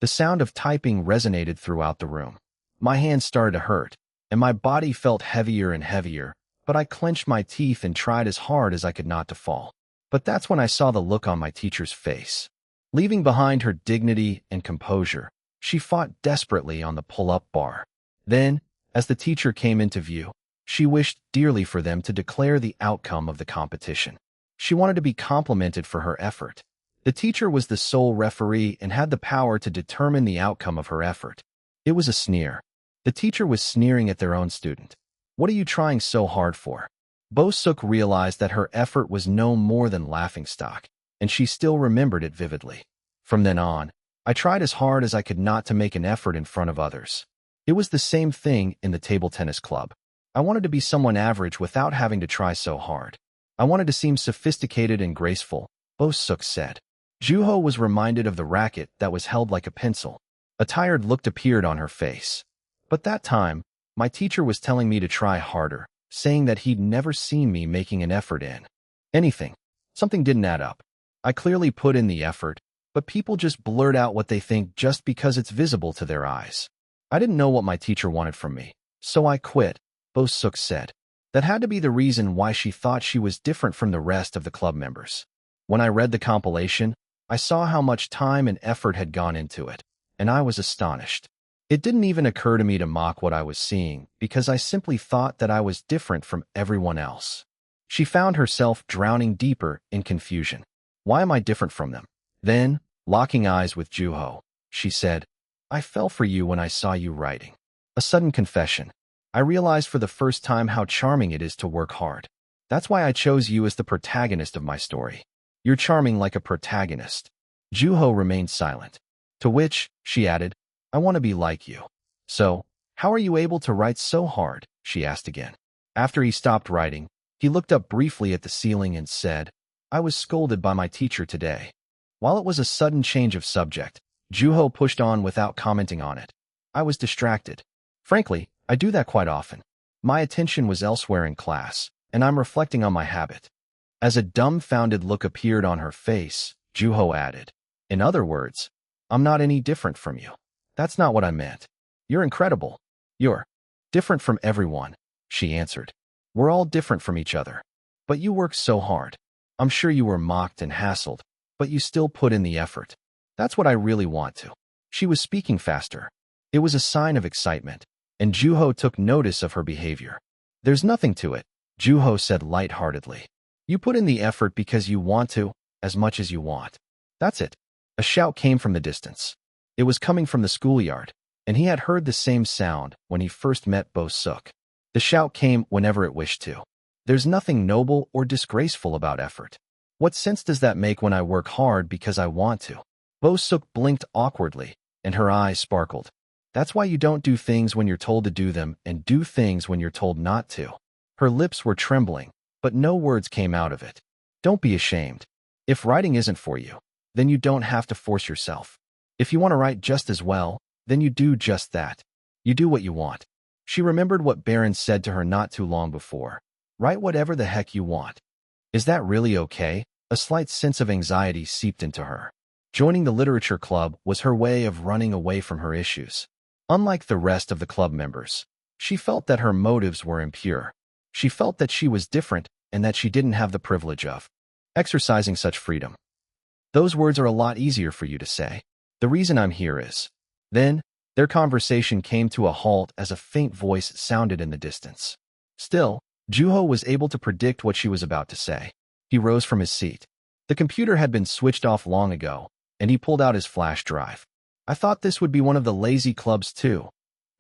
The sound of typing resonated throughout the room. My hands started to hurt, and my body felt heavier and heavier, but I clenched my teeth and tried as hard as I could not to fall. But that's when I saw the look on my teacher's face. Leaving behind her dignity and composure, she fought desperately on the pull-up bar. Then, as the teacher came into view, she wished dearly for them to declare the outcome of the competition. She wanted to be complimented for her effort. The teacher was the sole referee and had the power to determine the outcome of her effort. It was a sneer. The teacher was sneering at their own student. What are you trying so hard for? Bo-suk realized that her effort was no more than laughingstock, and she still remembered it vividly. From then on, I tried as hard as I could not to make an effort in front of others. It was the same thing in the table tennis club. I wanted to be someone average without having to try so hard. I wanted to seem sophisticated and graceful, Bo-suk said. Juho was reminded of the racket that was held like a pencil. A tired look appeared on her face. But that time, my teacher was telling me to try harder, saying that he'd never seen me making an effort in anything. Something didn't add up. I clearly put in the effort, but people just blurt out what they think just because it's visible to their eyes. I didn't know what my teacher wanted from me, so I quit, Bo-suk said. That had to be the reason why she thought she was different from the rest of the club members. When I read the compilation, I saw how much time and effort had gone into it, and I was astonished. It didn't even occur to me to mock what I was seeing, because I simply thought that I was different from everyone else. She found herself drowning deeper in confusion. Why am I different from them? Then, locking eyes with Juho, she said, I fell for you when I saw you writing. A sudden confession. I realized for the first time how charming it is to work hard. That's why I chose you as the protagonist of my story. You're charming like a protagonist. Juho remained silent. To which, she added, I want to be like you. So, how are you able to write so hard? She asked again. After he stopped writing, he looked up briefly at the ceiling and said, I was scolded by my teacher today. While it was a sudden change of subject, Juho pushed on without commenting on it. I was distracted. Frankly, I do that quite often. My attention was elsewhere in class, and I'm reflecting on my habit. As a dumbfounded look appeared on her face, Juho added, in other words, I'm not any different from you. That's not what I meant. You're incredible. You're different from everyone, she answered. We're all different from each other. But you work so hard. I'm sure you were mocked and hassled, but you still put in the effort. That's what I really want to. She was speaking faster. It was a sign of excitement, and Juho took notice of her behavior. There's nothing to it, Juho said lightheartedly. You put in the effort because you want to, as much as you want. That's it. A shout came from the distance. It was coming from the schoolyard, and he had heard the same sound when he first met Bo-suk. The shout came whenever it wished to. There's nothing noble or disgraceful about effort. What sense does that make when I work hard because I want to? Bo-suk blinked awkwardly, and her eyes sparkled. That's why you don't do things when you're told to do them and do things when you're told not to. Her lips were trembling, but no words came out of it. Don't be ashamed. If writing isn't for you, then you don't have to force yourself. If you want to write just as well, then you do just that. You do what you want. She remembered what Baron said to her not too long before. Write whatever the heck you want. Is that really okay? A slight sense of anxiety seeped into her. Joining the literature club was her way of running away from her issues. Unlike the rest of the club members, she felt that her motives were impure. She felt that she was different and that she didn't have the privilege of exercising such freedom. Those words are a lot easier for you to say. The reason I'm here is. Then, their conversation came to a halt as a faint voice sounded in the distance. Still, Juho was able to predict what she was about to say. He rose from his seat. The computer had been switched off long ago, and he pulled out his flash drive. I thought this would be one of the lazy clubs too,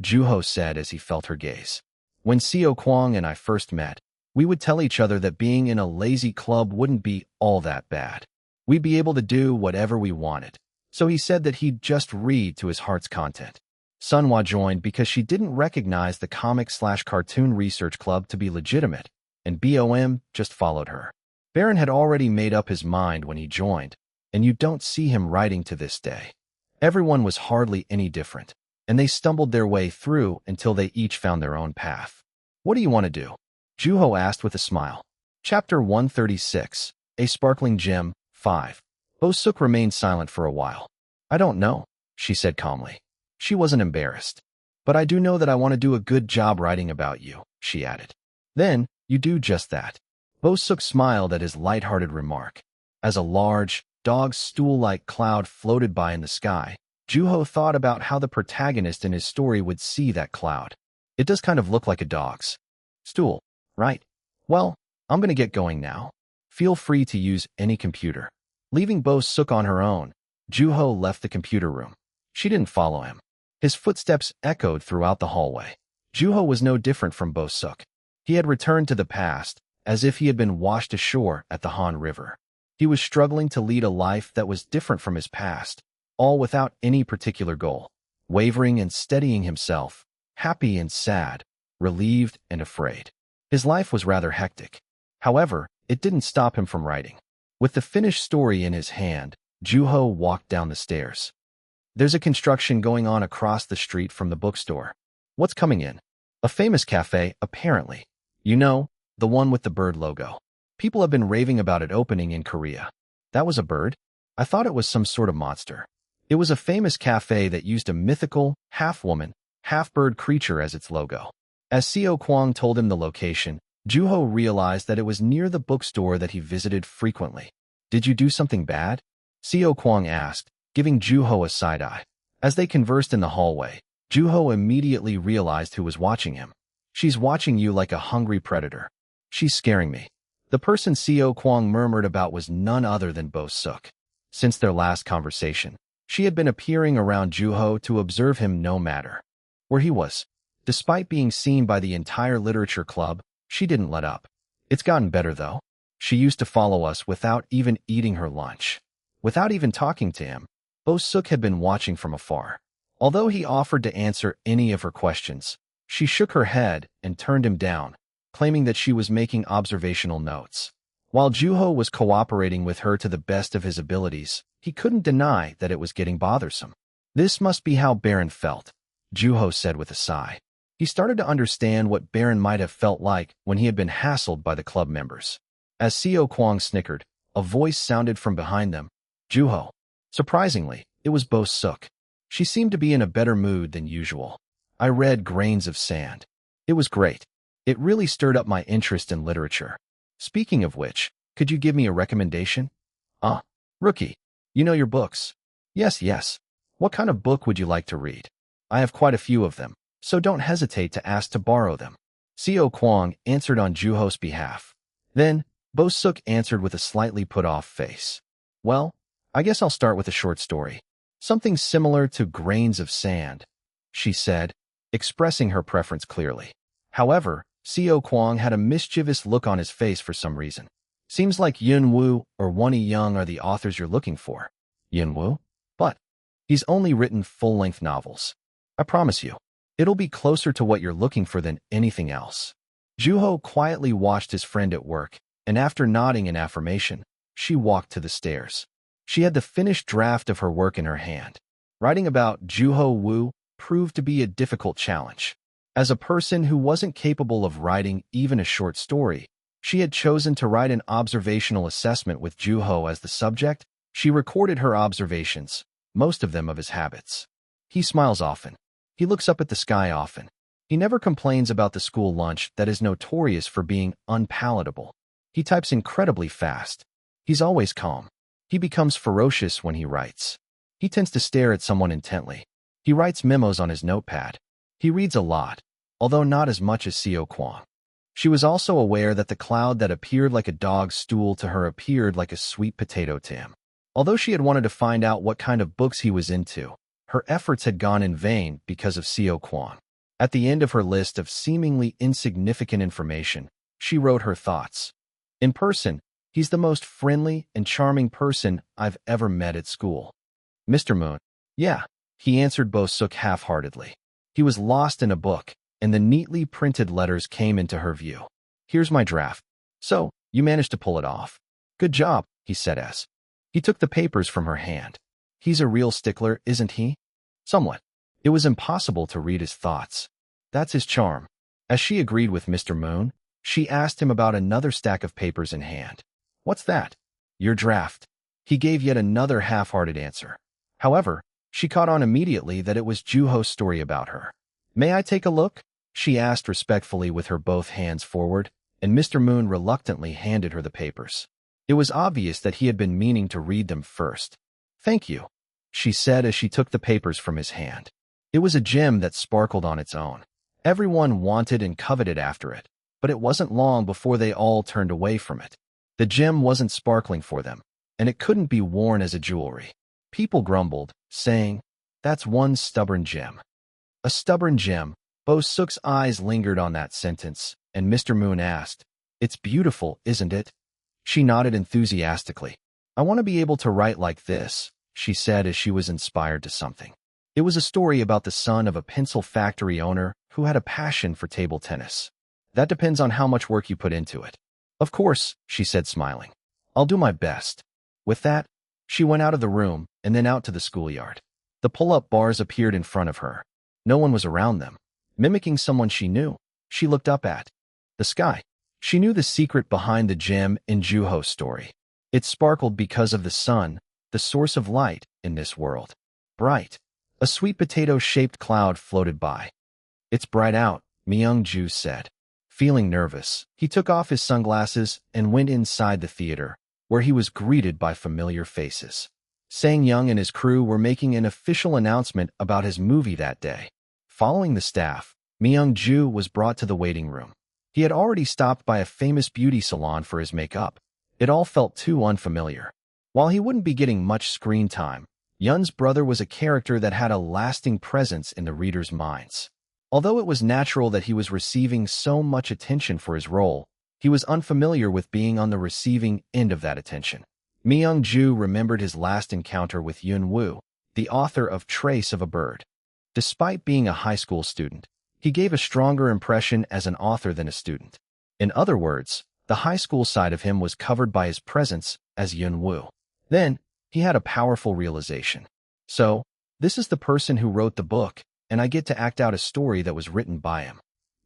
Juho said as he felt her gaze. When Seo Kwang and I first met, we would tell each other that being in a lazy club wouldn't be all that bad. We'd be able to do whatever we wanted. So he said that he'd just read to his heart's content. Sunhwa joined because she didn't recognize the comic/cartoon research club to be legitimate, and BOM just followed her. Baron had already made up his mind when he joined, and you don't see him writing to this day. Everyone was hardly any different, and they stumbled their way through until they each found their own path. What do you want to do? Juho asked with a smile. Chapter 136, A Sparkling Gem, 5. Bo-suk remained silent for a while. I don't know, she said calmly. She wasn't embarrassed. But I do know that I want to do a good job writing about you, she added. Then, you do just that. Bo-suk smiled at his light-hearted remark. As a large, dog stool-like cloud floated by in the sky, Juho thought about how the protagonist in his story would see that cloud. It does kind of look like a dog's stool, right? Well, I'm going to get going now. Feel free to use any computer. Leaving Bo-suk on her own, Juho left the computer room. She didn't follow him. His footsteps echoed throughout the hallway. Juho was no different from Bo-suk. He had returned to the past, as if he had been washed ashore at the Han River. He was struggling to lead a life that was different from his past, all without any particular goal, wavering and steadying himself, happy and sad, relieved and afraid. His life was rather hectic. However, it didn't stop him from writing. With the finished story in his hand, Juho walked down the stairs. There's a construction going on across the street from the bookstore. What's coming in? A famous cafe, apparently. You know, the one with the bird logo. People have been raving about it opening in Korea. That was a bird? I thought it was some sort of monster. It was a famous cafe that used a mythical, half-woman, half-bird creature as its logo. As Seo Kwang told him the location, Juho realized that it was near the bookstore that he visited frequently. Did you do something bad? Seo Kwang asked, giving Juho a side-eye. As they conversed in the hallway, Juho immediately realized who was watching him. She's watching you like a hungry predator. She's scaring me. The person Seo Kwang murmured about was none other than Bo-suk. Since their last conversation, she had been appearing around Juho to observe him no matter where he was. Despite being seen by the entire literature club, she didn't let up. It's gotten better, though. She used to follow us without even eating her lunch. Without even talking to him, Bo-suk had been watching from afar. Although he offered to answer any of her questions, she shook her head and turned him down, claiming that she was making observational notes. While Juho was cooperating with her to the best of his abilities, he couldn't deny that it was getting bothersome. This must be how Baron felt, Juho said with a sigh. He started to understand what Baron might have felt like when he had been hassled by the club members. As Seo Kwang snickered, a voice sounded from behind them. Juho. Surprisingly, it was Bo-suk. She seemed to be in a better mood than usual. I read Grains of Sand. It was great. It really stirred up my interest in literature. Speaking of which, could you give me a recommendation? Rookie. You know your books. Yes. What kind of book would you like to read? I have quite a few of them, so don't hesitate to ask to borrow them. Seo Kwang answered on Juho's behalf. Then, Bo-suk answered with a slightly put-off face. Well, I guess I'll start with a short story. Something similar to Grains of Sand, she said, expressing her preference clearly. However, Seo Kwang had a mischievous look on his face for some reason. Seems like Yun Woo or Wonnie Young are the authors you're looking for. Yun Woo? But he's only written full-length novels. I promise you, it'll be closer to what you're looking for than anything else. Juho quietly watched his friend at work, and after nodding in affirmation, she walked to the stairs. She had the finished draft of her work in her hand. Writing about Juho Woo proved to be a difficult challenge. As a person who wasn't capable of writing even a short story, she had chosen to write an observational assessment with Juho as the subject. She recorded her observations, most of them of his habits. He smiles often. He looks up at the sky often. He never complains about the school lunch that is notorious for being unpalatable. He types incredibly fast. He's always calm. He becomes ferocious when he writes. He tends to stare at someone intently. He writes memos on his notepad. He reads a lot, although not as much as Seo Kwang. She was also aware that the cloud that appeared like a dog's stool to her appeared like a sweet potato to him. Although she had wanted to find out what kind of books he was into, her efforts had gone in vain because of Seo Kwang. At the end of her list of seemingly insignificant information, she wrote her thoughts. In person, he's the most friendly and charming person I've ever met at school. Mr. Moon. Yeah, he answered Bo-suk half-heartedly. He was lost in a book, and the neatly printed letters came into her view. Here's my draft. So, you managed to pull it off. Good job, he said as he took the papers from her hand. He's a real stickler, isn't he? Somewhat. It was impossible to read his thoughts. That's his charm. As she agreed with Mr. Moon, she asked him about another stack of papers in hand. What's that? Your draft. He gave yet another half-hearted answer. However, she caught on immediately that it was Juho's story about her. May I take a look? She asked respectfully with her both hands forward, and Mr. Moon reluctantly handed her the papers. It was obvious that he had been meaning to read them first. Thank you, she said as she took the papers from his hand. It was a gem that sparkled on its own. Everyone wanted and coveted after it, but it wasn't long before they all turned away from it. The gem wasn't sparkling for them, and it couldn't be worn as a jewelry. People grumbled, saying, "That's one stubborn gem." A stubborn gem. Bo Suk's eyes lingered on that sentence, and Mr. Moon asked, "It's beautiful, isn't it?" She nodded enthusiastically. "I want to be able to write like this," she said as she was inspired to something. It was a story about the son of a pencil factory owner who had a passion for table tennis. That depends on how much work you put into it. Of course, she said smiling. I'll do my best. With that, she went out of the room and then out to the schoolyard. The pull-up bars appeared in front of her. No one was around them. Mimicking someone she knew, she looked up at the sky. She knew the secret behind the gem in Juho's story. It sparkled because of the sun, the source of light in this world. Bright. A sweet potato-shaped cloud floated by. It's bright out, Myung-ju said. Feeling nervous, he took off his sunglasses and went inside the theater, where he was greeted by familiar faces. Sang-young and his crew were making an official announcement about his movie that day. Following the staff, Myung-ju was brought to the waiting room. He had already stopped by a famous beauty salon for his makeup. It all felt too unfamiliar. While he wouldn't be getting much screen time, Yun's brother was a character that had a lasting presence in the readers' minds. Although it was natural that he was receiving so much attention for his role, he was unfamiliar with being on the receiving end of that attention. Myung-ju remembered his last encounter with Yun-woo, the author of Trace of a Bird. Despite being a high school student, he gave a stronger impression as an author than a student. In other words, the high school side of him was covered by his presence as Yun-woo. Then, he had a powerful realization. So, this is the person who wrote the book, and I get to act out a story that was written by him.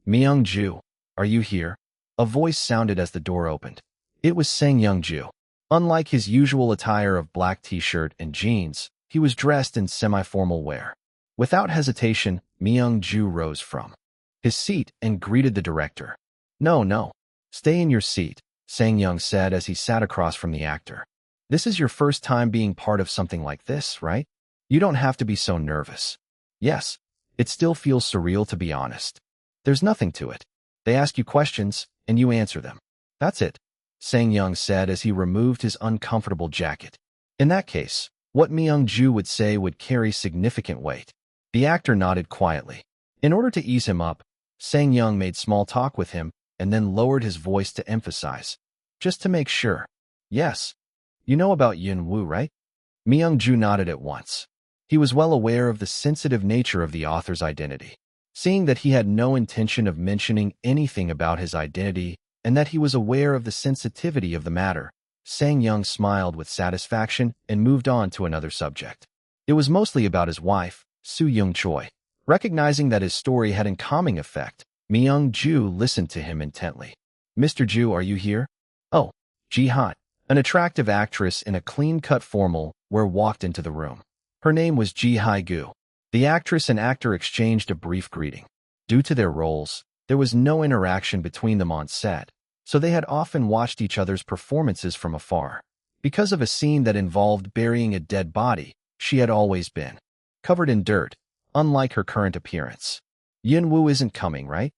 Myung-ju, are you here? A voice sounded as the door opened. It was Sang-young-ju. Unlike his usual attire of black t-shirt and jeans, he was dressed in semi-formal wear. Without hesitation, Myung-ju rose from his seat and greeted the director. No, stay in your seat, Sang-young said as he sat across from the actor. This is your first time being part of something like this, right? You don't have to be so nervous. Yes, it still feels surreal to be honest. There's nothing to it. They ask you questions, and you answer them. That's it, Sang-young said as he removed his uncomfortable jacket. In that case, what Myung-ju would say would carry significant weight. The actor nodded quietly. In order to ease him up, Sang-young made small talk with him and then lowered his voice to emphasize. Just to make sure. Yes. You know about Yun-woo, right? Myung-ju nodded at once. He was well aware of the sensitive nature of the author's identity. Seeing that he had no intention of mentioning anything about his identity and that he was aware of the sensitivity of the matter, Sang-young smiled with satisfaction and moved on to another subject. It was mostly about his wife, Soo-young-choi. Recognizing that his story had a calming effect, Myung-ju listened to him intently. Mr. Ju, are you here? Oh, Ji-han, an attractive actress in a clean-cut formal wear walked into the room. Her name was Ji Hae-gu. The actress and actor exchanged a brief greeting. Due to their roles, there was no interaction between them on set, so they had often watched each other's performances from afar. Because of a scene that involved burying a dead body, she had always been covered in dirt, unlike her current appearance. Yun-woo isn't coming, right?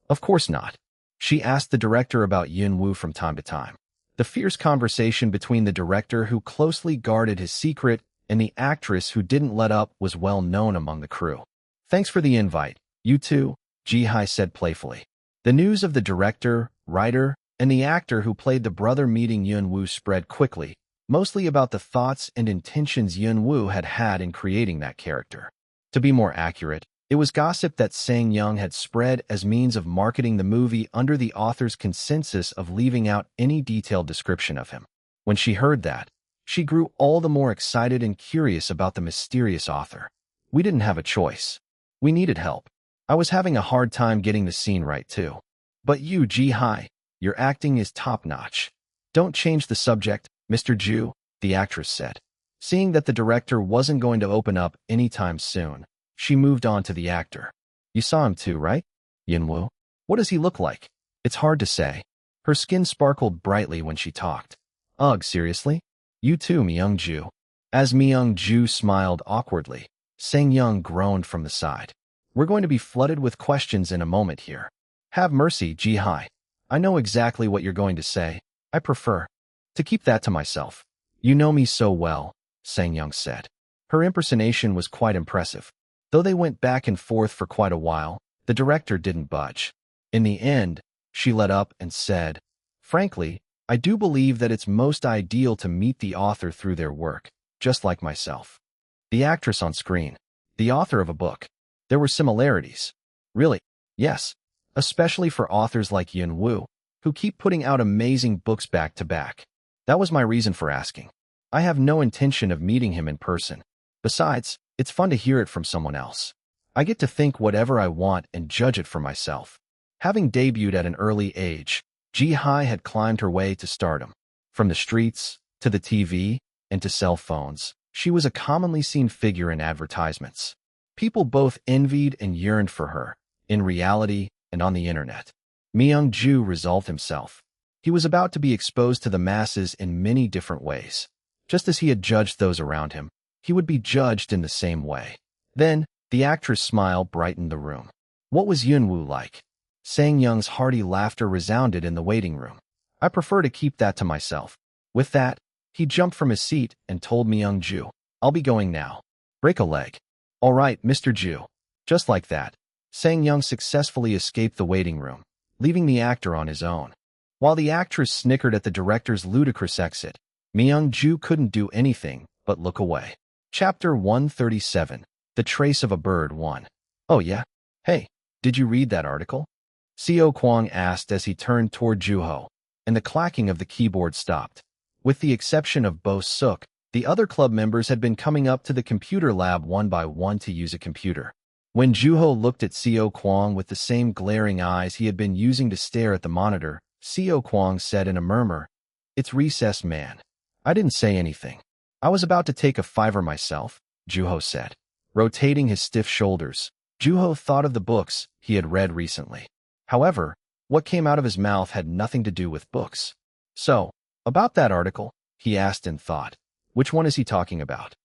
Of course not. She asked the director about Yun-woo from time to time. The fierce conversation between the director who closely guarded his secret and the actress who didn't let up was well known among the crew. Thanks for the invite, you two, Ji-hae said playfully. The news of the director, writer, and the actor who played the brother meeting Yun-woo spread quickly, mostly about the thoughts and intentions Yun-woo had had in creating that character. To be more accurate, it was gossip that Sang-young had spread as means of marketing the movie under the author's consensus of leaving out any detailed description of him. When she heard that, She grew all the more excited and curious about the mysterious author. We didn't have a choice. We needed help. I was having a hard time getting the scene right, too. But you, Ji-hai, your acting is top-notch. Don't change the subject, Mr. Ju, the actress said. Seeing that the director wasn't going to open up anytime soon, she moved on to the actor. You saw him too, right? Yunwoo? What does he look like? It's hard to say. Her skin sparkled brightly when she talked. Ugh, seriously? You too, Myung-ju. As Myung-ju smiled awkwardly, Sang-young groaned from the side. We're going to be flooded with questions in a moment here. Have mercy, Ji-hai. I know exactly what you're going to say. I prefer to keep that to myself. You know me so well, Sang-young said. Her impersonation was quite impressive. Though they went back and forth for quite a while, the director didn't budge. In the end, she let up and said, Frankly, I do believe that it's most ideal to meet the author through their work, just like myself. The actress on screen, the author of a book. There were similarities. Really? Yes. Especially for authors like Yunwoo, who keep putting out amazing books back to back. That was my reason for asking. I have no intention of meeting him in person. Besides, it's fun to hear it from someone else. I get to think whatever I want and judge it for myself. Having debuted at an early age, Ji-hai had climbed her way to stardom. From the streets, to the TV, and to cell phones, she was a commonly seen figure in advertisements. People both envied and yearned for her, in reality and on the internet. Myung-ju resolved himself. He was about to be exposed to the masses in many different ways. Just as he had judged those around him, he would be judged in the same way. Then, the actress' smile brightened the room. What was Yunwoo like? Sang-young's hearty laughter resounded in the waiting room. I prefer to keep that to myself. With that, he jumped from his seat and told Myung-ju, I'll be going now. Break a leg. All right, Mr. Ju. Just like that, Sang-young successfully escaped the waiting room, leaving the actor on his own. While the actress snickered at the director's ludicrous exit, Myung-ju couldn't do anything but look away. Chapter 137, The Trace of a Bird 1. Oh yeah? Hey, did you read that article? Seo Kwang asked as he turned toward Juho, and the clacking of the keyboard stopped. With the exception of Bo Suk, the other club members had been coming up to the computer lab one by one to use a computer. When Juho looked at Seo Kwang with the same glaring eyes he had been using to stare at the monitor, Seo Kwang said in a murmur, It's recess, man. I didn't say anything. I was about to take a fiver myself, Juho said. Rotating his stiff shoulders, Juho thought of the books he had read recently. However, what came out of his mouth had nothing to do with books. So, about that article, he asked in thought. Which one is he talking about?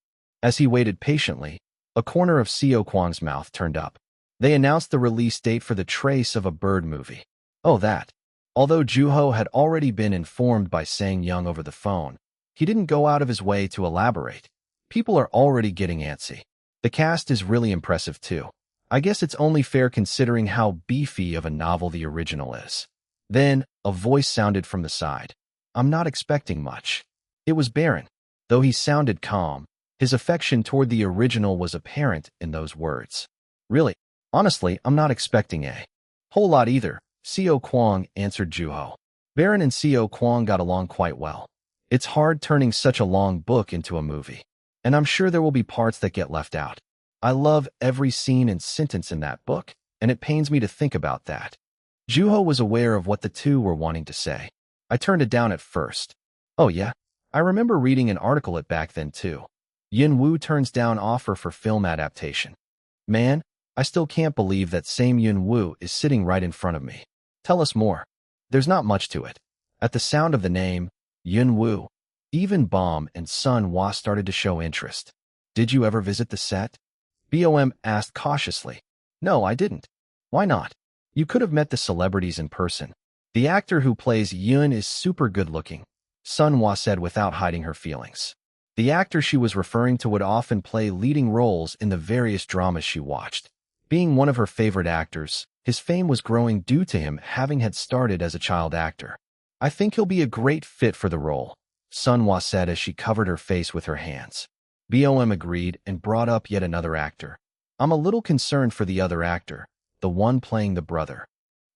As he waited patiently, a corner of Seo Kwang's mouth turned up. They announced the release date for The Trace of a Bird movie. Oh, that. Although Juho had already been informed by Sang-young over the phone, he didn't go out of his way to elaborate. People are already getting antsy. The cast is really impressive too. I guess it's only fair considering how beefy of a novel the original is. Then, a voice sounded from the side. I'm not expecting much. It was Baron. Though he sounded calm, his affection toward the original was apparent in those words. Really, honestly, I'm not expecting a whole lot either, Seo Kwang answered Juho. Baron and Seo Kwang got along quite well. It's hard turning such a long book into a movie. And I'm sure there will be parts that get left out. I love every scene and sentence in that book, and it pains me to think about that. Juho was aware of what the two were wanting to say. I turned it down at first. Oh yeah? I remember reading an article it back then too. Yunwoo turns down offer for film adaptation. Man, I still can't believe that same Yunwoo is sitting right in front of me. Tell us more. There's not much to it. At the sound of the name, Yunwoo, even Bom and Sun Hwa started to show interest. Did you ever visit the set? Bom asked cautiously. No, I didn't. Why not? You could have met the celebrities in person. The actor who plays Yun is super good looking, Sun Hwa said without hiding her feelings. The actor she was referring to would often play leading roles in the various dramas she watched. Being one of her favorite actors, his fame was growing due to him having had started as a child actor. I think he'll be a great fit for the role, Sun Hwa said as she covered her face with her hands. Bom agreed and brought up yet another actor. I'm a little concerned for the other actor, the one playing the brother.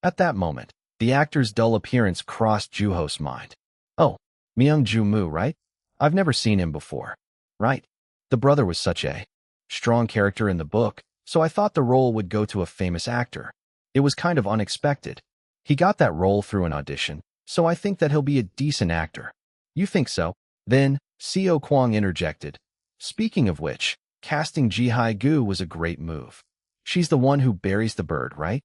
At that moment, the actor's dull appearance crossed Juho's mind. Oh, Myung-ju Moo, right? I've never seen him before. Right? The brother was such a strong character in the book, so I thought the role would go to a famous actor. It was kind of unexpected. He got that role through an audition, so I think that he'll be a decent actor. You think so? Then, Seo Kwang interjected. Speaking of which, casting Ji Hae-gu was a great move. She's the one who buries the bird, right?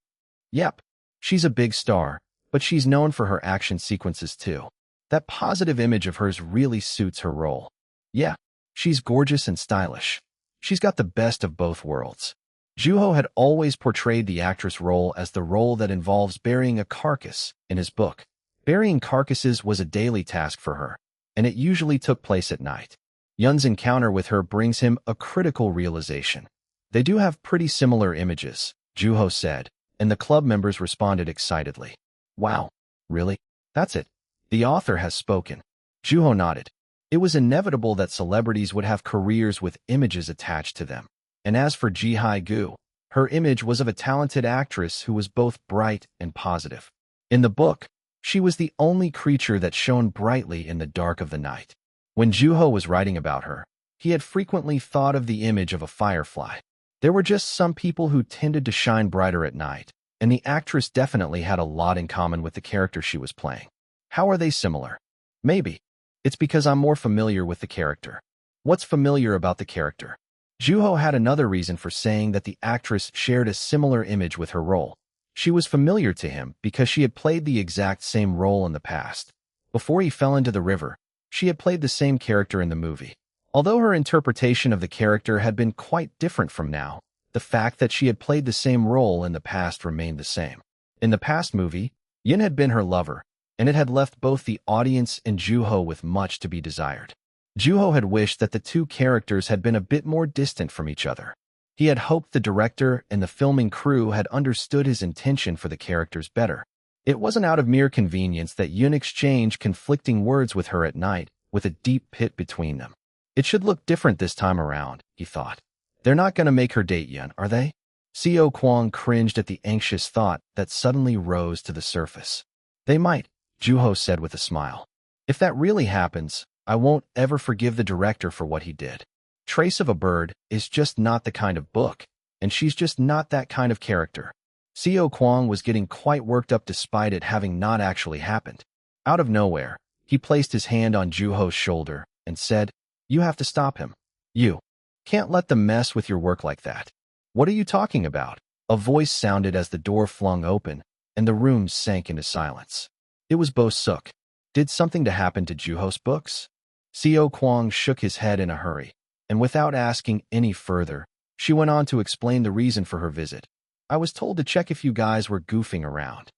Yep. She's a big star, but she's known for her action sequences too. That positive image of hers really suits her role. Yeah, she's gorgeous and stylish. She's got the best of both worlds. Juho had always portrayed the actress role as the role that involves burying a carcass in his book. Burying carcasses was a daily task for her, and it usually took place at night. Yun's encounter with her brings him a critical realization. They do have pretty similar images, Juho said, and the club members responded excitedly. Wow, really? That's it. The author has spoken. Juho nodded. It was inevitable that celebrities would have careers with images attached to them. And as for Ji Hae-gu, her image was of a talented actress who was both bright and positive. In the book, she was the only creature that shone brightly in the dark of the night. When Juho was writing about her, he had frequently thought of the image of a firefly. There were just some people who tended to shine brighter at night, and the actress definitely had a lot in common with the character she was playing. How are they similar? Maybe. It's because I'm more familiar with the character. What's familiar about the character? Juho had another reason for saying that the actress shared a similar image with her role. She was familiar to him because she had played the exact same role in the past. Before he fell into the river, she had played the same character in the movie. Although her interpretation of the character had been quite different from now, the fact that she had played the same role in the past remained the same. In the past movie, Yin had been her lover, and it had left both the audience and Juho with much to be desired. Juho had wished that the two characters had been a bit more distant from each other. He had hoped the director and the filming crew had understood his intention for the characters better. It wasn't out of mere convenience that Yun exchanged conflicting words with her at night, with a deep pit between them. It should look different this time around, he thought. They're not going to make her date Yun, are they? Seo Kwang cringed at the anxious thought that suddenly rose to the surface. They might, Juho said with a smile. If that really happens, I won't ever forgive the director for what he did. Trace of a Bird is just not the kind of book, and she's just not that kind of character. Seo Kwang was getting quite worked up despite it having not actually happened. Out of nowhere, he placed his hand on Juho's shoulder and said, "You have to stop him. You can't let them mess with your work like that." "What are you talking about?" A voice sounded as the door flung open, and the room sank into silence. It was Bo Suk. Did something to happen to Juho's books? Seo Kwang shook his head in a hurry, and without asking any further, she went on to explain the reason for her visit. "I was told to check if you guys were goofing around."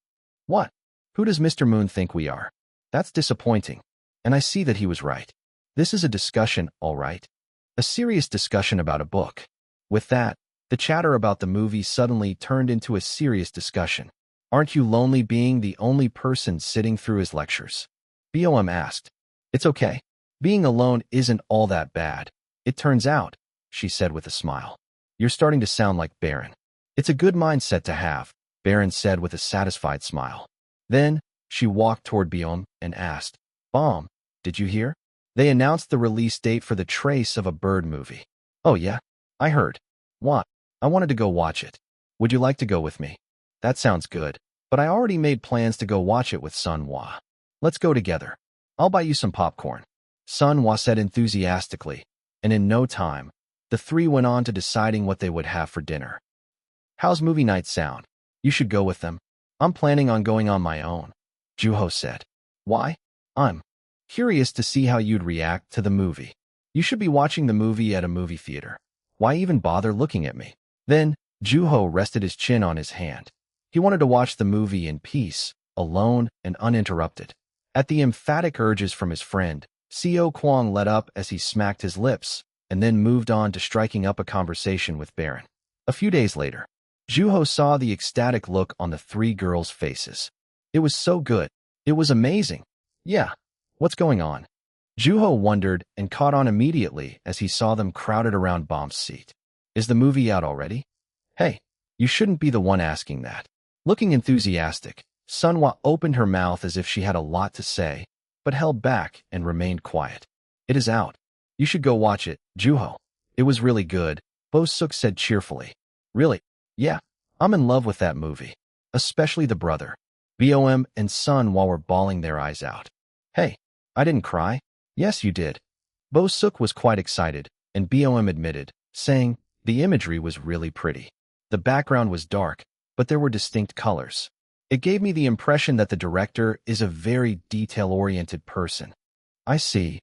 "What? Who does Mr. Moon think we are?" "That's disappointing, and I see that he was right. This is a discussion, all right. A serious discussion about a book." With that, the chatter about the movie suddenly turned into a serious discussion. "Aren't you lonely being the only person sitting through his lectures?" BOM asked. "It's okay. Being alone isn't all that bad. It turns out," she said with a smile. "You're starting to sound like Baron." "It's a good mindset to have," Baron said with a satisfied smile. Then, she walked toward BOM and asked, "Bom, did you hear? They announced the release date for the Trace of a Bird movie." "Oh yeah? I heard." "What? I wanted to go watch it. Would you like to go with me?" "That sounds good, but I already made plans to go watch it with Sun Hwa. Let's go together. I'll buy you some popcorn," Sun Hwa said enthusiastically, and in no time, the three went on to deciding what they would have for dinner. "How's movie night sound? You should go with them." "I'm planning on going on my own," Juho said. "Why?" "I'm curious to see how you'd react to the movie. You should be watching the movie at a movie theater. Why even bother looking at me?" Then, Juho rested his chin on his hand. He wanted to watch the movie in peace, alone and uninterrupted. At the emphatic urges from his friend, Seo Kwang let up as he smacked his lips, and then moved on to striking up a conversation with Baron. A few days later, Juho saw the ecstatic look on the three girls' faces. It was so good. It was amazing. "Yeah, what's going on?" Juho wondered and caught on immediately as he saw them crowded around Bom's seat. "Is the movie out already?" "Hey, you shouldn't be the one asking that." Looking enthusiastic, Sun Hwa opened her mouth as if she had a lot to say, but held back and remained quiet. It is out. You should go watch it, Juho. It was really good, Bo-suk said cheerfully. Really? Yeah. I'm in love with that movie. Especially the brother. Bom and son while were bawling their eyes out. Hey, I didn't cry. Yes, you did. Bo-suk was quite excited, and Bom admitted, saying, the imagery was really pretty. The background was dark, but there were distinct colors. It gave me the impression that the director is a very detail-oriented person. I see.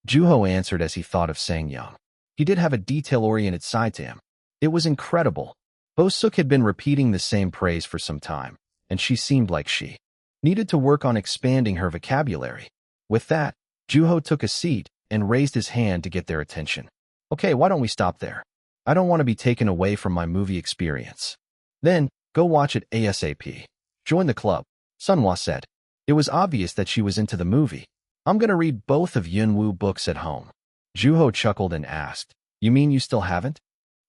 Juho answered as he thought of Sang-young. He did have a detail-oriented side to him. It was incredible. Bo-suk had been repeating the same praise for some time, and she seemed like she needed to work on expanding her vocabulary. With that, Juho took a seat and raised his hand to get their attention. Okay, why don't we stop there? I don't want to be taken away from my movie experience. Then, go watch it ASAP. Join the club, Sunhwa said. It was obvious that she was into the movie. I'm going to read both of Yunwoo books at home. Juho chuckled and asked, you mean you still haven't?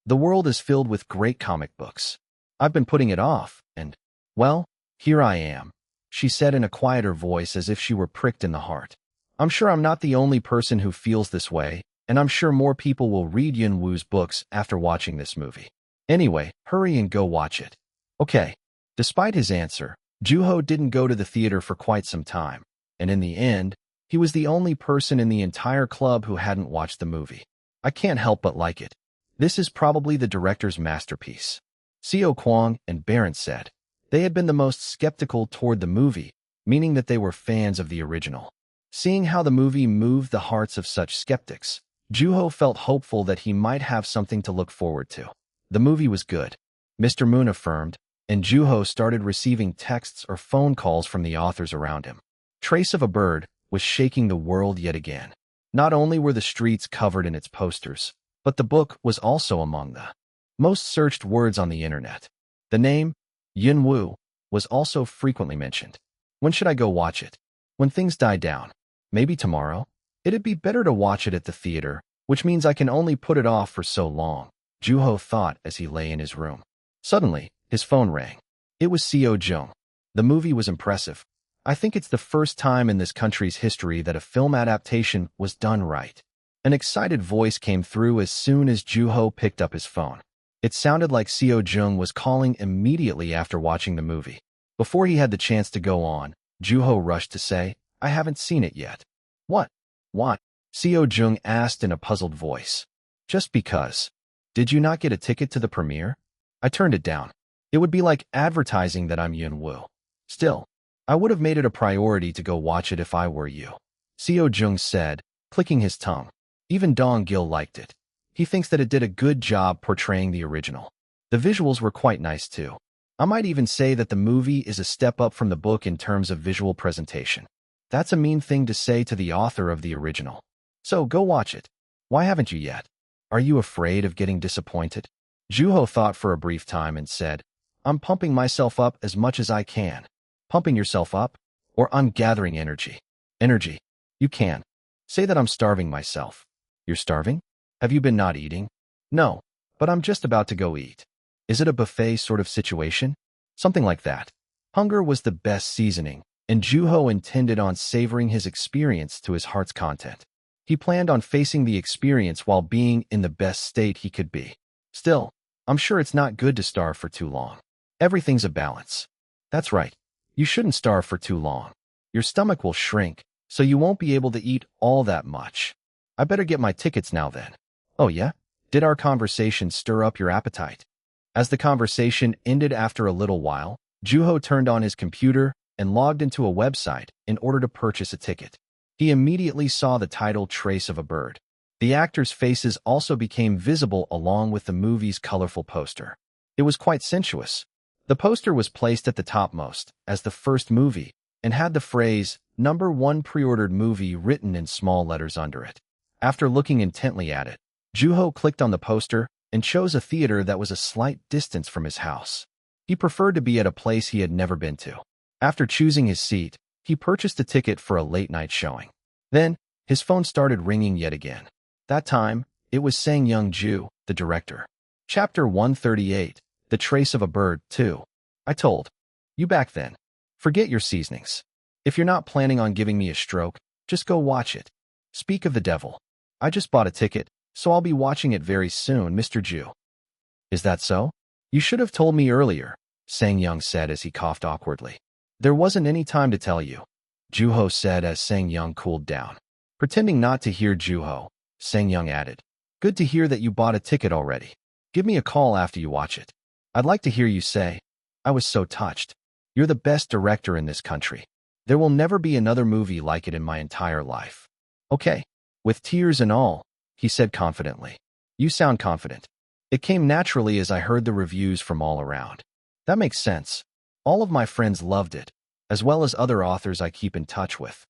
The world is filled with great comic books. I've been putting it off, and, well, here I am, she said in a quieter voice as if she were pricked in the heart. I'm sure I'm not the only person who feels this way, and I'm sure more people will read Yunwoo's books after watching this movie. Anyway, hurry and go watch it. Okay. Despite his answer, Juho didn't go to the theater for quite some time, and in the end, he was the only person in the entire club who hadn't watched the movie. I can't help but like it. This is probably the director's masterpiece. Seo Kwang and Barron said. They had been the most skeptical toward the movie, meaning that they were fans of the original. Seeing how the movie moved the hearts of such skeptics, Juho felt hopeful that he might have something to look forward to. The movie was good, Mr. Moon affirmed, and Juho started receiving texts or phone calls from the authors around him. Trace of a Bird was shaking the world yet again. Not only were the streets covered in its posters, but the book was also among the most searched words on the internet. The name, Yunwoo, was also frequently mentioned. When should I go watch it? When things die down. Maybe tomorrow? It'd be better to watch it at the theater, which means I can only put it off for so long, Juho thought as he lay in his room. Suddenly, his phone rang. It was Seo Jung. The movie was impressive. I think it's the first time in this country's history that a film adaptation was done right. An excited voice came through as soon as Juho picked up his phone. It sounded like Seo Jung was calling immediately after watching the movie. Before he had the chance to go on, Juho rushed to say, I haven't seen it yet. What? What? Seo Jung asked in a puzzled voice. Just because. Did you not get a ticket to the premiere? I turned it down. It would be like advertising that I'm Yunwoo. Still, I would have made it a priority to go watch it if I were you, Seo Jung said, clicking his tongue. Even Dong Gil liked it. He thinks that it did a good job portraying the original. The visuals were quite nice too. I might even say that the movie is a step up from the book in terms of visual presentation. That's a mean thing to say to the author of the original. So go watch it. Why haven't you yet? Are you afraid of getting disappointed? Juho thought for a brief time and said, I'm pumping myself up as much as I can. Pumping yourself up? Or I'm gathering energy. Energy. You can. Say that I'm starving myself. You're starving? Have you been not eating? No, but I'm just about to go eat. Is it a buffet sort of situation? Something like that. Hunger was the best seasoning, and Juho intended on savoring his experience to his heart's content. He planned on facing the experience while being in the best state he could be. Still, I'm sure it's not good to starve for too long. Everything's a balance. That's right. You shouldn't starve for too long. Your stomach will shrink, so you won't be able to eat all that much. I better get my tickets now then. Oh yeah? Did our conversation stir up your appetite? As the conversation ended after a little while, Juho turned on his computer and logged into a website in order to purchase a ticket. He immediately saw the title Trace of a Bird. The actors' faces also became visible along with the movie's colorful poster. It was quite sensuous. The poster was placed at the topmost as the first movie and had the phrase, #1 pre-ordered movie written in small letters under it. After looking intently at it, Juho clicked on the poster and chose a theater that was a slight distance from his house. He preferred to be at a place he had never been to. After choosing his seat, he purchased a ticket for a late-night showing. Then, his phone started ringing yet again. That time, it was Sang-young Ju, the director. Chapter 138, The Trace of a Bird, 2. I told you back then. Forget your seasonings. If you're not planning on giving me a stroke, just go watch it. Speak of the devil. I just bought a ticket, so I'll be watching it very soon, Mr. Ju. Is that so? You should have told me earlier, Sang Young said as he coughed awkwardly. There wasn't any time to tell you, Juho said as Sang Young cooled down. Pretending not to hear Juho, Sang Young added, good to hear that you bought a ticket already. Give me a call after you watch it. I'd like to hear you say, I was so touched. You're the best director in this country. There will never be another movie like it in my entire life. Okay. With tears and all, he said confidently. You sound confident. It came naturally as I heard the reviews from all around. That makes sense. All of my friends loved it, as well as other authors I keep in touch with.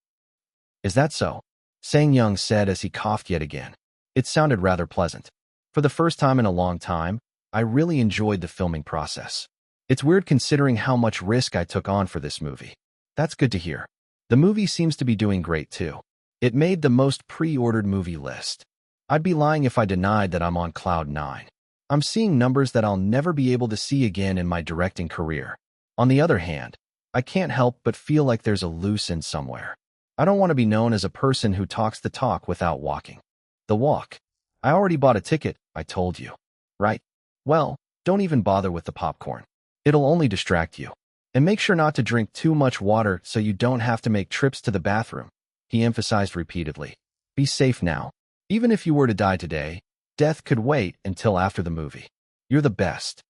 Is that so? Sang Young said as he coughed yet again. It sounded rather pleasant. For the first time in a long time, I really enjoyed the filming process. It's weird considering how much risk I took on for this movie. That's good to hear. The movie seems to be doing great too. It made the most pre-ordered movie list. I'd be lying if I denied that I'm on cloud 9. I'm seeing numbers that I'll never be able to see again in my directing career. On the other hand, I can't help but feel like there's a loose end somewhere. I don't want to be known as a person who talks the talk without walking the walk. I already bought a ticket, I told you. Right? Well, don't even bother with the popcorn. It'll only distract you. And make sure not to drink too much water so you don't have to make trips to the bathroom, he emphasized repeatedly. Be safe now. Even if you were to die today, death could wait until after the movie. You're the best.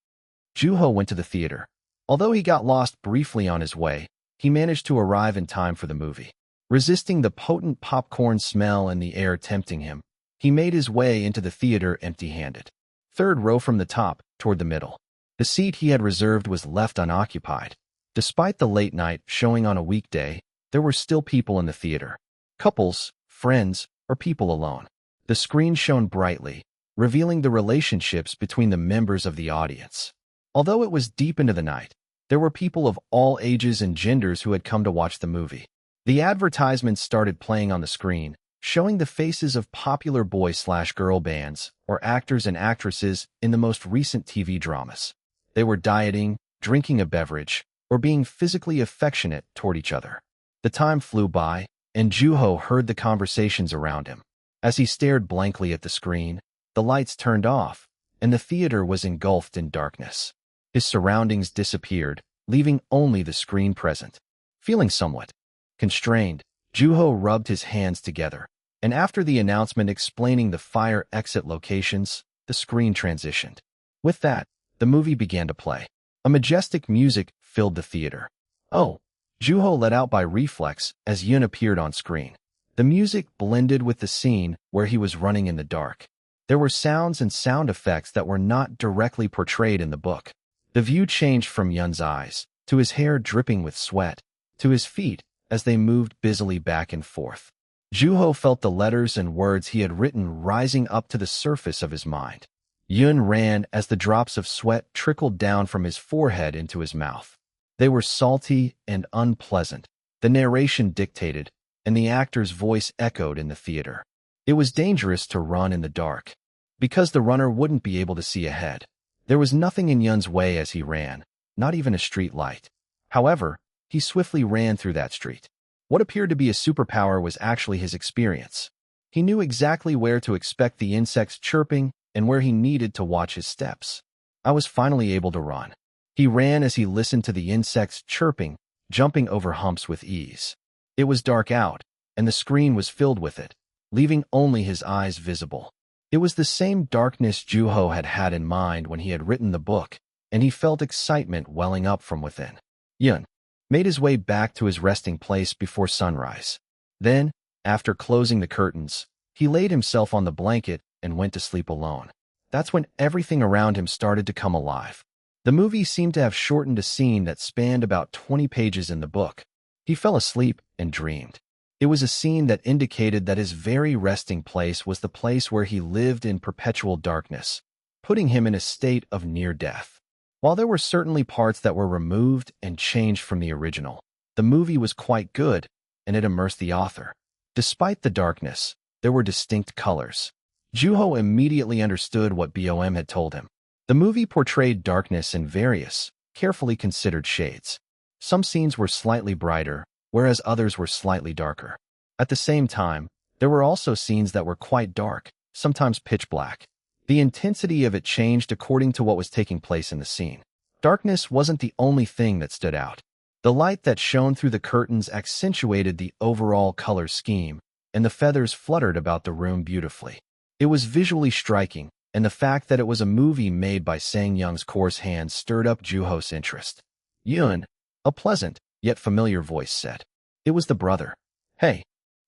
Juho went to the theater. Although he got lost briefly on his way, he managed to arrive in time for the movie. Resisting the potent popcorn smell and the air tempting him, he made his way into the theater empty-handed. Third row from the top, toward the middle. The seat he had reserved was left unoccupied. Despite the late night showing on a weekday, there were still people in the theater. Couples, friends, or people alone. The screen shone brightly, revealing the relationships between the members of the audience. Although it was deep into the night, there were people of all ages and genders who had come to watch the movie. The advertisements started playing on the screen, showing the faces of popular boy/girl bands or actors and actresses in the most recent TV dramas. They were dieting, drinking a beverage, or being physically affectionate toward each other. The time flew by, and Juho heard the conversations around him. As he stared blankly at the screen, the lights turned off, and the theater was engulfed in darkness. His surroundings disappeared, leaving only the screen present. Feeling somewhat constrained, Juho rubbed his hands together, and after the announcement explaining the fire exit locations, the screen transitioned. With that, the movie began to play. A majestic music filled the theater. Oh, Juho let out by reflex as Yun appeared on screen. The music blended with the scene where he was running in the dark. There were sounds and sound effects that were not directly portrayed in the book. The view changed from Yun's eyes, to his hair dripping with sweat, to his feet as they moved busily back and forth. Juho felt the letters and words he had written rising up to the surface of his mind. Yun ran as the drops of sweat trickled down from his forehead into his mouth. They were salty and unpleasant, the narration dictated, and the actor's voice echoed in the theater. It was dangerous to run in the dark, because the runner wouldn't be able to see ahead. There was nothing in Yun's way as he ran, not even a street light. However, he swiftly ran through that street. What appeared to be a superpower was actually his experience. He knew exactly where to expect the insects chirping and where he needed to watch his steps. I was finally able to run. He ran as he listened to the insects chirping, jumping over humps with ease. It was dark out, and the screen was filled with it, leaving only his eyes visible. It was the same darkness Juho had had in mind when he had written the book, and he felt excitement welling up from within. Yun made his way back to his resting place before sunrise. Then, after closing the curtains, he laid himself on the blanket and went to sleep alone. That's when everything around him started to come alive. The movie seemed to have shortened a scene that spanned about 20 pages in the book. He fell asleep and dreamed. It was a scene that indicated that his very resting place was the place where he lived in perpetual darkness, putting him in a state of near death. While there were certainly parts that were removed and changed from the original, the movie was quite good, and it immersed the author. Despite the darkness, there were distinct colors. Juho immediately understood what BOM had told him. The movie portrayed darkness in various, carefully considered shades. Some scenes were slightly brighter, whereas others were slightly darker. At the same time, There were also scenes that were quite dark, sometimes pitch black. The intensity of it changed according to what was taking place in the scene. Darkness wasn't the only thing that stood out. The light that shone through the curtains accentuated the overall color scheme, and the feathers fluttered about the room beautifully. It was visually striking, and the fact that it was a movie made by Sang-young's coarse hands stirred up Joo-ho's interest. Yun, a pleasant, yet familiar voice said. It was the brother. Hey,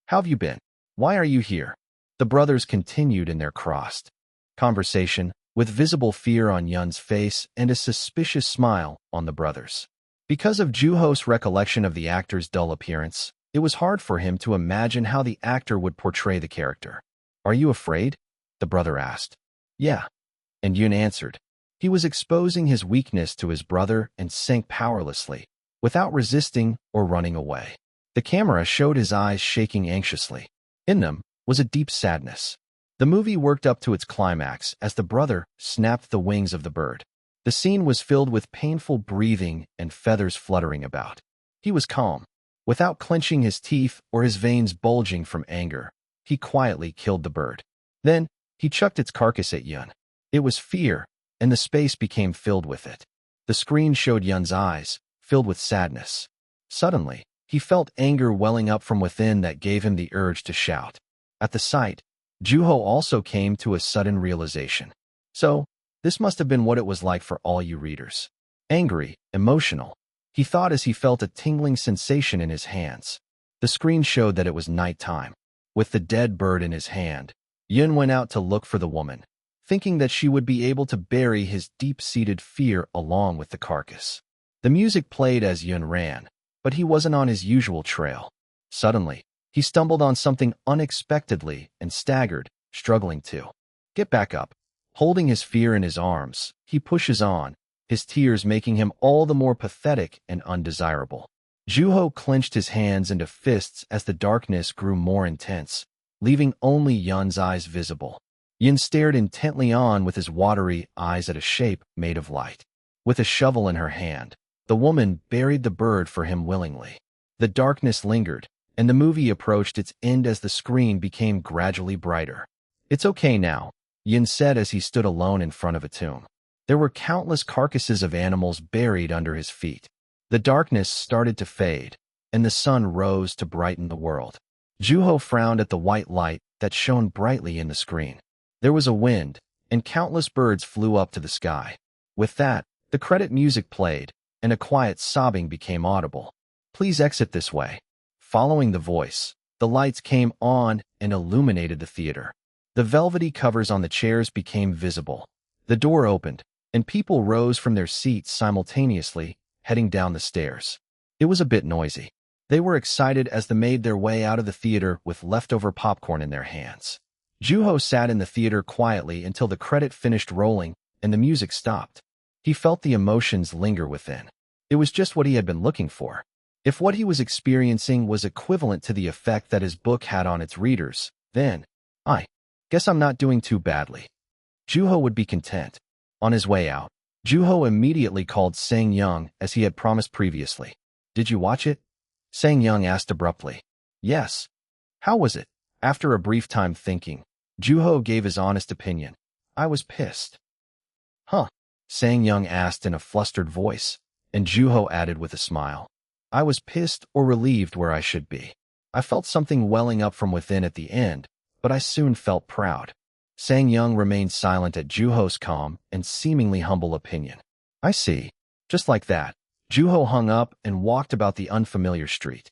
how have you been? Why are you here? The brothers continued in their crossed conversation, with visible fear on Yun's face and a suspicious smile on the brothers. Because of Joo-ho's recollection of the actor's dull appearance, it was hard for him to imagine how the actor would portray the character. Are you afraid? The brother asked. Yeah. And Yun answered. He was exposing his weakness to his brother and sank powerlessly, without resisting or running away. The camera showed his eyes shaking anxiously. In them was a deep sadness. The movie worked up to its climax as the brother snapped the wings of the bird. The scene was filled with painful breathing and feathers fluttering about. He was calm. Without clenching his teeth or his veins bulging from anger, he quietly killed the bird. Then, he chucked its carcass at Yun. It was fear, and the space became filled with it. The screen showed Yun's eyes, filled with sadness. Suddenly, he felt anger welling up from within that gave him the urge to shout. At the sight, Joo-ho also came to a sudden realization. So, this must have been what it was like for all you readers. Angry, emotional, he thought as he felt a tingling sensation in his hands. The screen showed that it was nighttime. With the dead bird in his hand, Yun went out to look for the woman, thinking that she would be able to bury his deep-seated fear along with the carcass. The music played as Yun ran, but he wasn't on his usual trail. Suddenly, he stumbled on something unexpectedly and staggered, struggling to get back up. Holding his fear in his arms, he pushes on, his tears making him all the more pathetic and undesirable. Joo-ho clenched his hands into fists as the darkness grew more intense, leaving only Yun's eyes visible. Yun stared intently on with his watery eyes at a shape made of light. With a shovel in her hand, the woman buried the bird for him willingly. The darkness lingered, and the movie approached its end as the screen became gradually brighter. It's okay now, Yun said as he stood alone in front of a tomb. There were countless carcasses of animals buried under his feet. The darkness started to fade, and the sun rose to brighten the world. Joo-ho frowned at the white light that shone brightly in the screen. There was a wind, and countless birds flew up to the sky. With that, the credit music played, and a quiet sobbing became audible. Please exit this way. Following the voice, the lights came on and illuminated the theater. The velvety covers on the chairs became visible. The door opened, and people rose from their seats simultaneously, heading down the stairs. It was a bit noisy. They were excited as they made their way out of the theater with leftover popcorn in their hands. Joo-ho sat in the theater quietly until the credit finished rolling and the music stopped. He felt the emotions linger within. It was just what he had been looking for. If what he was experiencing was equivalent to the effect that his book had on its readers, then, I guess I'm not doing too badly. Joo-ho would be content. On his way out, Joo-ho immediately called Sang-young as he had promised previously. Did you watch it? Sang-young asked abruptly. Yes. How was it? After a brief time thinking, Joo-ho gave his honest opinion. I was pissed. Huh? Sang-young asked in a flustered voice, and Joo-ho added with a smile. I was pissed or relieved where I should be. I felt something welling up from within at the end, but I soon felt proud. Sang-young remained silent at Joo-ho's calm and seemingly humble opinion. I see. Just like that, Joo-ho hung up and walked about the unfamiliar street.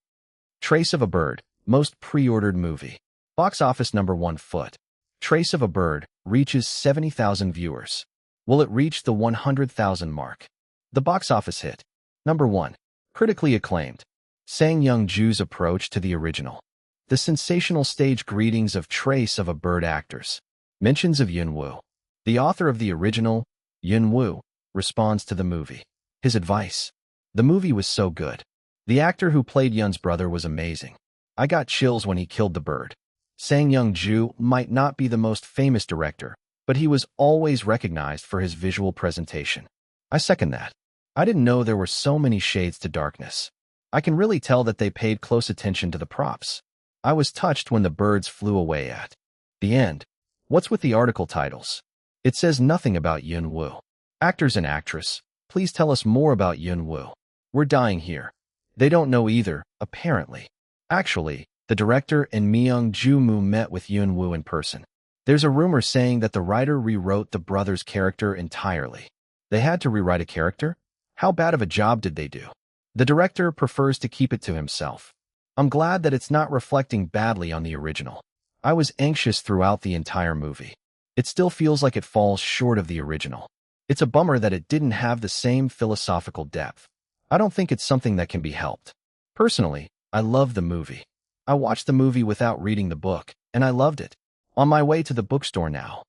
Trace of a Bird, most pre-ordered movie. Box office number 1 foot. Trace of a Bird reaches 70,000 viewers. Will it reach the 100,000 mark? The box office hit. Number 1. Critically acclaimed. Sang-young Ju's approach to the original. The sensational stage greetings of Trace of a Bird actors. Mentions of Yun-woo. The author of the original, Yun-woo, responds to the movie. His advice. The movie was so good. The actor who played Yun's brother was amazing. I got chills when he killed the bird. Sang-young Ju might not be the most famous director, but he was always recognized for his visual presentation. I second that. I didn't know there were so many shades to darkness. I can really tell that they paid close attention to the props. I was touched when the birds flew away at the end. What's with the article titles? It says nothing about Yun-woo. Actors and actress, please tell us more about Yun-woo. We're dying here. They don't know either, apparently. Actually, the director and Myung-joo met with Yun-woo in person. There's a rumor saying that the writer rewrote the brothers' character entirely. They had to rewrite a character? How bad of a job did they do? The director prefers to keep it to himself. I'm glad that it's not reflecting badly on the original. I was anxious throughout the entire movie. It still feels like it falls short of the original. It's a bummer that it didn't have the same philosophical depth. I don't think it's something that can be helped. Personally, I love the movie. I watched the movie without reading the book, and I loved it. On my way to the bookstore now.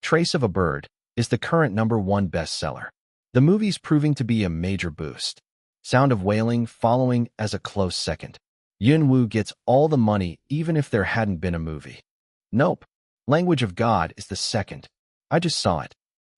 Trace of a Bird is the current #1 bestseller. The movie's proving to be a major boost. Sound of Wailing following as a close second. Yun-woo gets all the money even if there hadn't been a movie. Nope. Language of God is the second. I just saw it.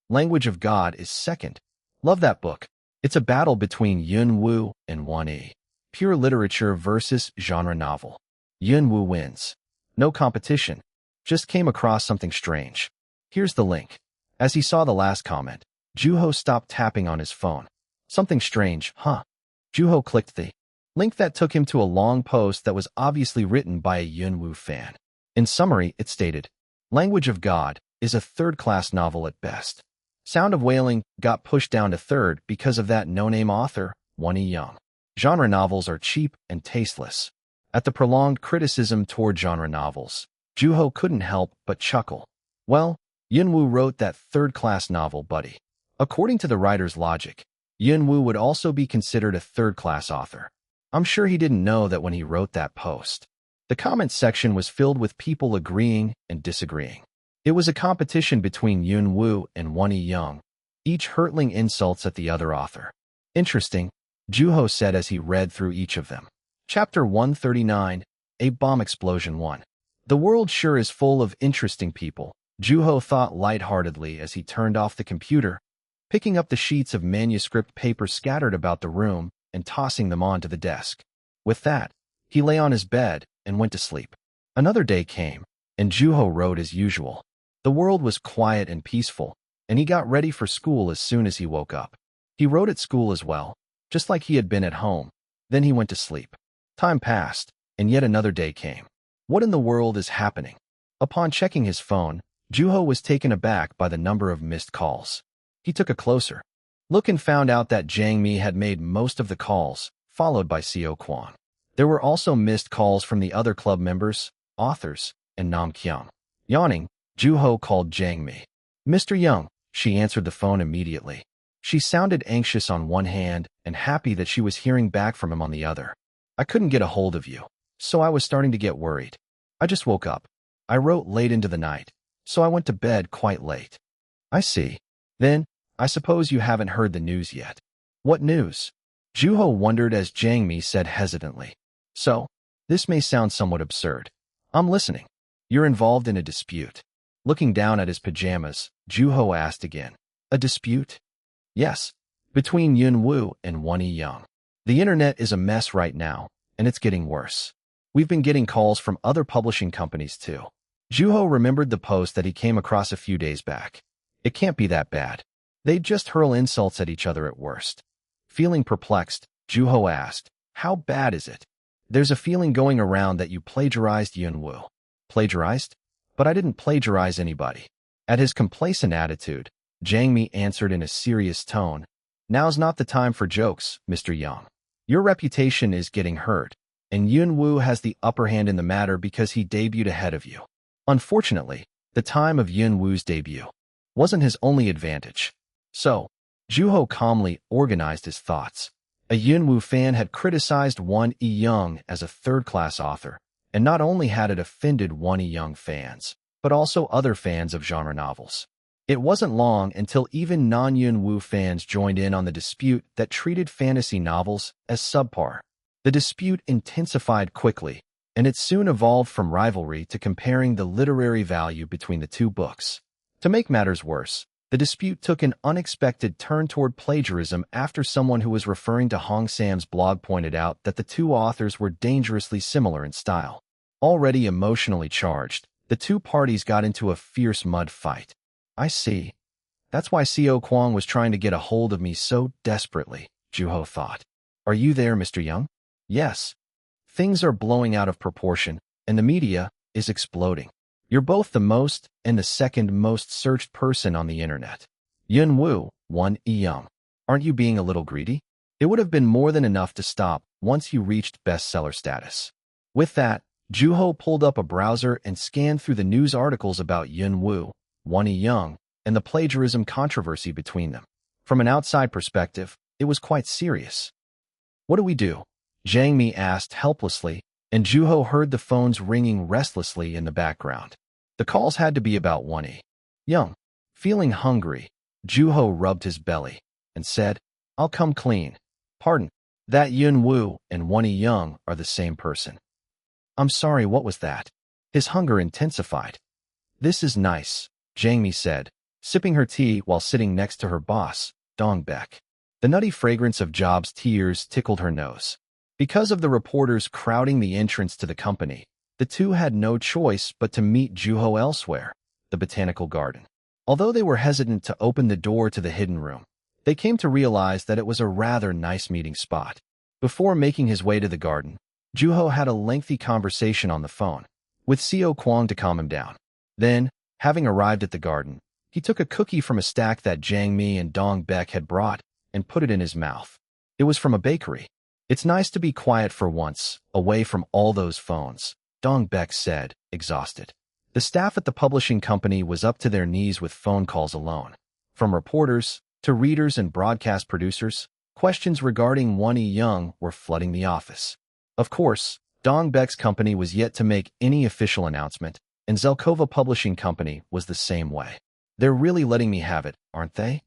Language of God is second. Love that book. It's a battle between Yun-woo and Won-hee. Pure literature versus genre novel. Yun-woo wins. No competition. Just came across something strange. Here's the link. As he saw the last comment, Joo-ho stopped tapping on his phone. Something strange, huh? Joo-ho clicked the link that took him to a long post that was obviously written by a Yun-woo fan. In summary, it stated, Language of God is a third-class novel at best. Sound of Wailing got pushed down to third because of that no-name author, Won-hee Young. Genre novels are cheap and tasteless. At the prolonged criticism toward genre novels, Joo-ho couldn't help but chuckle. Well, Yun-woo wrote that third-class novel, buddy. According to the writer's logic, Yun-woo would also be considered a third-class author. I'm sure he didn't know that when he wrote that post. The comment section was filled with people agreeing and disagreeing. It was a competition between Yun-woo and Won-hee Young, each hurtling insults at the other author. Interesting, Joo-ho said as he read through each of them. Chapter 139, A Bomb Explosion 1. The world sure is full of interesting people, Joo-ho thought lightheartedly as he turned off the computer, picking up the sheets of manuscript paper scattered about the room and tossing them onto the desk. With that, he lay on his bed and went to sleep. Another day came, and Joo-ho wrote as usual. The world was quiet and peaceful, and he got ready for school as soon as he woke up. He wrote at school as well, just like he had been at home. Then he went to sleep. Time passed, and yet another day came. What in the world is happening? Upon checking his phone, Joo-ho was taken aback by the number of missed calls. He took a closer look and found out that Jang Mi had made most of the calls, followed by Seo Kwon. There were also missed calls from the other club members, authors, and Nam Kyung. Yawning, Joo-ho called Jang Mi. Mr. Young, she answered the phone immediately. She sounded anxious on one hand and happy that she was hearing back from him on the other. I couldn't get a hold of you, so I was starting to get worried. I just woke up. I wrote late into the night, so I went to bed quite late. I see. Then, I suppose you haven't heard the news yet. What news? Joo-ho wondered as Jang Mi said hesitantly. So, this may sound somewhat absurd. I'm listening. You're involved in a dispute. Looking down at his pajamas, Joo-ho asked again. A dispute? Yes, between Yun-woo and Won-hee Young. The internet is a mess right now, and it's getting worse. We've been getting calls from other publishing companies too. Joo-ho remembered the post that he came across a few days back. It can't be that bad. They'd just hurl insults at each other at worst. Feeling perplexed, Joo-ho asked, How bad is it? There's a feeling going around that you plagiarized Yun-woo. Plagiarized? But I didn't plagiarize anybody. At his complacent attitude, Jang Mi answered in a serious tone, Now's not the time for jokes, Mr. Young. Your reputation is getting hurt, and Yun-woo has the upper hand in the matter because he debuted ahead of you. Unfortunately, the time of Yun-woo's debut wasn't his only advantage. So, Joo-ho calmly organized his thoughts. A Yun-woo fan had criticized Won-hee Young as a third-class author, and not only had it offended Won-hee Young fans, but also other fans of genre novels. It wasn't long until even non-Yun-woo fans joined in on the dispute that treated fantasy novels as subpar. The dispute intensified quickly, and it soon evolved from rivalry to comparing the literary value between the two books. To make matters worse, the dispute took an unexpected turn toward plagiarism after someone who was referring to Hong Sam's blog pointed out that the two authors were dangerously similar in style. Already emotionally charged, the two parties got into a fierce mud fight. I see. That's why Seo Kwang was trying to get a hold of me so desperately, Juho thought. Are you there, Mr. Young? Yes. Things are blowing out of proportion, and the media is exploding. You're both the most and the second most searched person on the internet. Yun Woo, 1E Young. Aren't you being a little greedy? It would have been more than enough to stop once you reached bestseller status. With that, Juho pulled up a browser and scanned through the news articles about Yun Woo, 1E Young, and the plagiarism controversy between them. From an outside perspective, it was quite serious. What do we do? Zhang Mi asked helplessly, and Juho heard the phones ringing restlessly in the background. The calls had to be about 1E Young. Feeling hungry, Juho rubbed his belly and said, I'll come clean. Pardon, that Yun Woo and 1E Young are the same person. I'm sorry, what was that? His hunger intensified. This is nice, Zhang Mi said, sipping her tea while sitting next to her boss, Dong Baek. The nutty fragrance of Job's tears tickled her nose. Because of the reporters crowding the entrance to the company, the two had no choice but to meet Juho elsewhere, the botanical garden. Although they were hesitant to open the door to the hidden room, they came to realize that it was a rather nice meeting spot. Before making his way to the garden, Juho had a lengthy conversation on the phone with Seo Kwang to calm him down. Then, having arrived at the garden, he took a cookie from a stack that Zhang Mi and Dong Baek had brought and put it in his mouth. It was from a bakery. It's nice to be quiet for once, away from all those phones, Dong Baek said, exhausted. The staff at the publishing company was up to their knees with phone calls alone. From reporters to readers and broadcast producers, questions regarding 1E Young were flooding the office. Of course, Dong Baek's company was yet to make any official announcement, and Zelkova Publishing Company was the same way. They're really letting me have it, aren't they?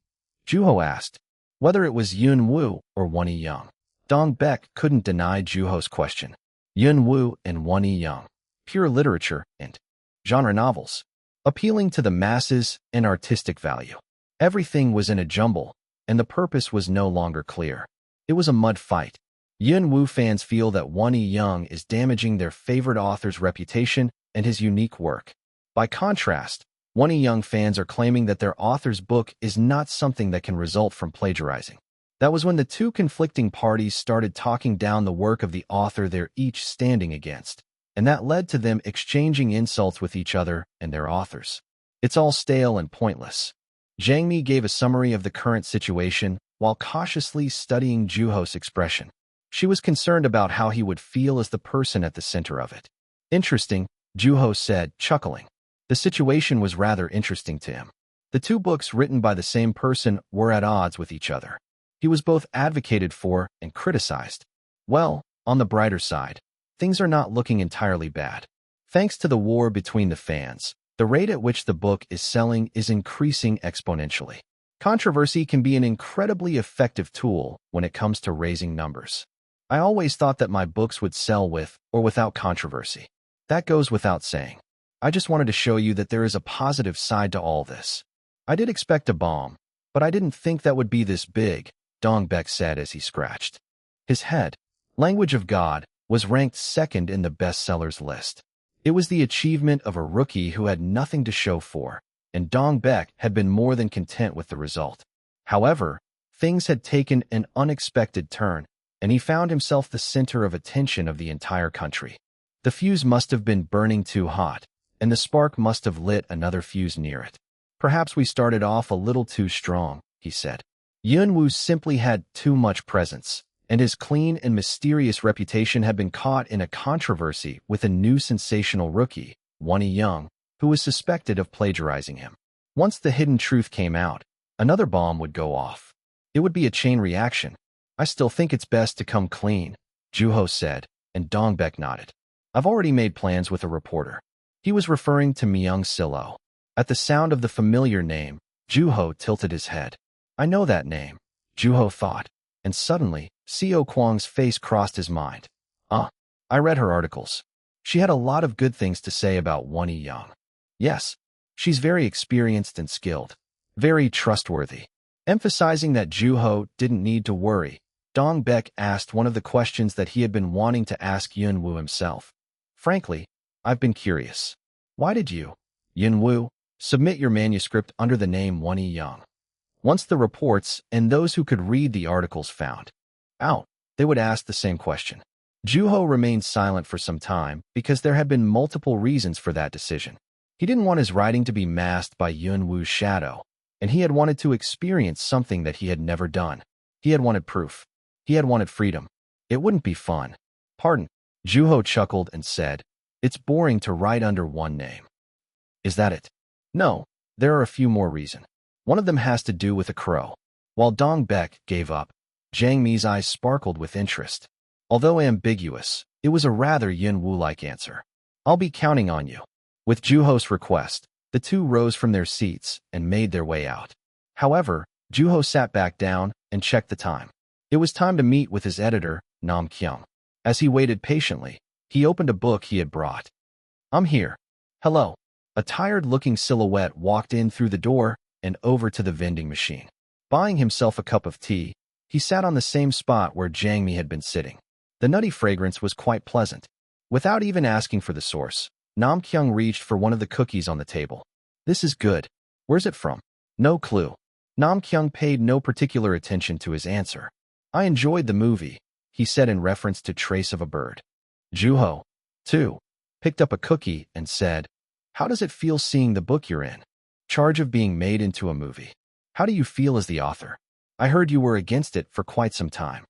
Juho asked. Whether it was Yun Woo or 1E Young, Dong Baek couldn't deny Juho's question. Yun Woo and 1E Young, pure literature and genre novels, appealing to the masses and artistic value. Everything was in a jumble, and the purpose was no longer clear. It was a mud fight. Yun Woo fans feel that 1E Young is damaging their favorite author's reputation and his unique work. By contrast, 1E Young fans are claiming that their author's book is not something that can result from plagiarizing. That was when the two conflicting parties started talking down the work of the author they're each standing against, and that led to them exchanging insults with each other and their authors. It's all stale and pointless. Zhang Mi gave a summary of the current situation while cautiously studying Juho's expression. She was concerned about how he would feel as the person at the center of it. Interesting, Juho said, chuckling. The situation was rather interesting to him. The two books written by the same person were at odds with each other. He was both advocated for and criticized. Well, on the brighter side, things are not looking entirely bad. Thanks to the war between the fans, the rate at which the book is selling is increasing exponentially. Controversy can be an incredibly effective tool when it comes to raising numbers. I always thought that my books would sell with or without controversy. That goes without saying. I just wanted to show you that there is a positive side to all this. I did expect a bomb, but I didn't think that would be this big, Dong Baek said as he scratched his head. Language of God was ranked second in the bestsellers list. It was the achievement of a rookie who had nothing to show for, and Dong Baek had been more than content with the result. However, things had taken an unexpected turn, and he found himself the center of attention of the entire country. The fuse must have been burning too hot, and the spark must have lit another fuse near it. Perhaps we started off a little too strong, he said. Yun Woo simply had too much presence, and his clean and mysterious reputation had been caught in a controversy with a new sensational rookie, 1E Young, who was suspected of plagiarizing him. Once the hidden truth came out, another bomb would go off. It would be a chain reaction. I still think it's best to come clean, Juho said, and Dong Baek nodded. I've already made plans with a reporter. He was referring to Myung Silo. At the sound of the familiar name, Juho tilted his head. I know that name, Juho thought, and suddenly, Seo Kwang's face crossed his mind. I read her articles. She had a lot of good things to say about 1E Young. Yes, she's very experienced and skilled, very trustworthy. Emphasizing that Juho didn't need to worry, Dong Baek asked one of the questions that he had been wanting to ask Yun Woo himself. Frankly, I've been curious. Why did you, Yunwu, submit your manuscript under the name Won-E Young? Once the reports and those who could read the articles found out, they would ask the same question. Juho remained silent for some time because there had been multiple reasons for that decision. He didn't want his writing to be masked by Yunwu's shadow, and he had wanted to experience something that he had never done. He had wanted proof. He had wanted freedom. It wouldn't be fun. Pardon. Juho chuckled and said, "It's boring to write under one name." Is that it? No, there are a few more reasons. One of them has to do with a crow. While Dong Bek gave up, Jiang Mi's eyes sparkled with interest. Although ambiguous, it was a rather Yunwu-like answer. I'll be counting on you. With Juho's request, the two rose from their seats and made their way out. However, Juho sat back down and checked the time. It was time to meet with his editor, Nam Kyung. As he waited patiently, he opened a book he had brought. I'm here. Hello. A tired-looking silhouette walked in through the door and over to the vending machine. Buying himself a cup of tea, he sat on the same spot where Jiang Mi had been sitting. The nutty fragrance was quite pleasant. Without even asking for the source, Nam Kyung reached for one of the cookies on the table. This is good. Where's it from? No clue. Nam Kyung paid no particular attention to his answer. I enjoyed the movie, he said in reference to Trace of a Bird. Juho, too, picked up a cookie and said, how does it feel seeing the book you're in? Charge of being made into a movie. How do you feel as the author? I heard you were against it for quite some time.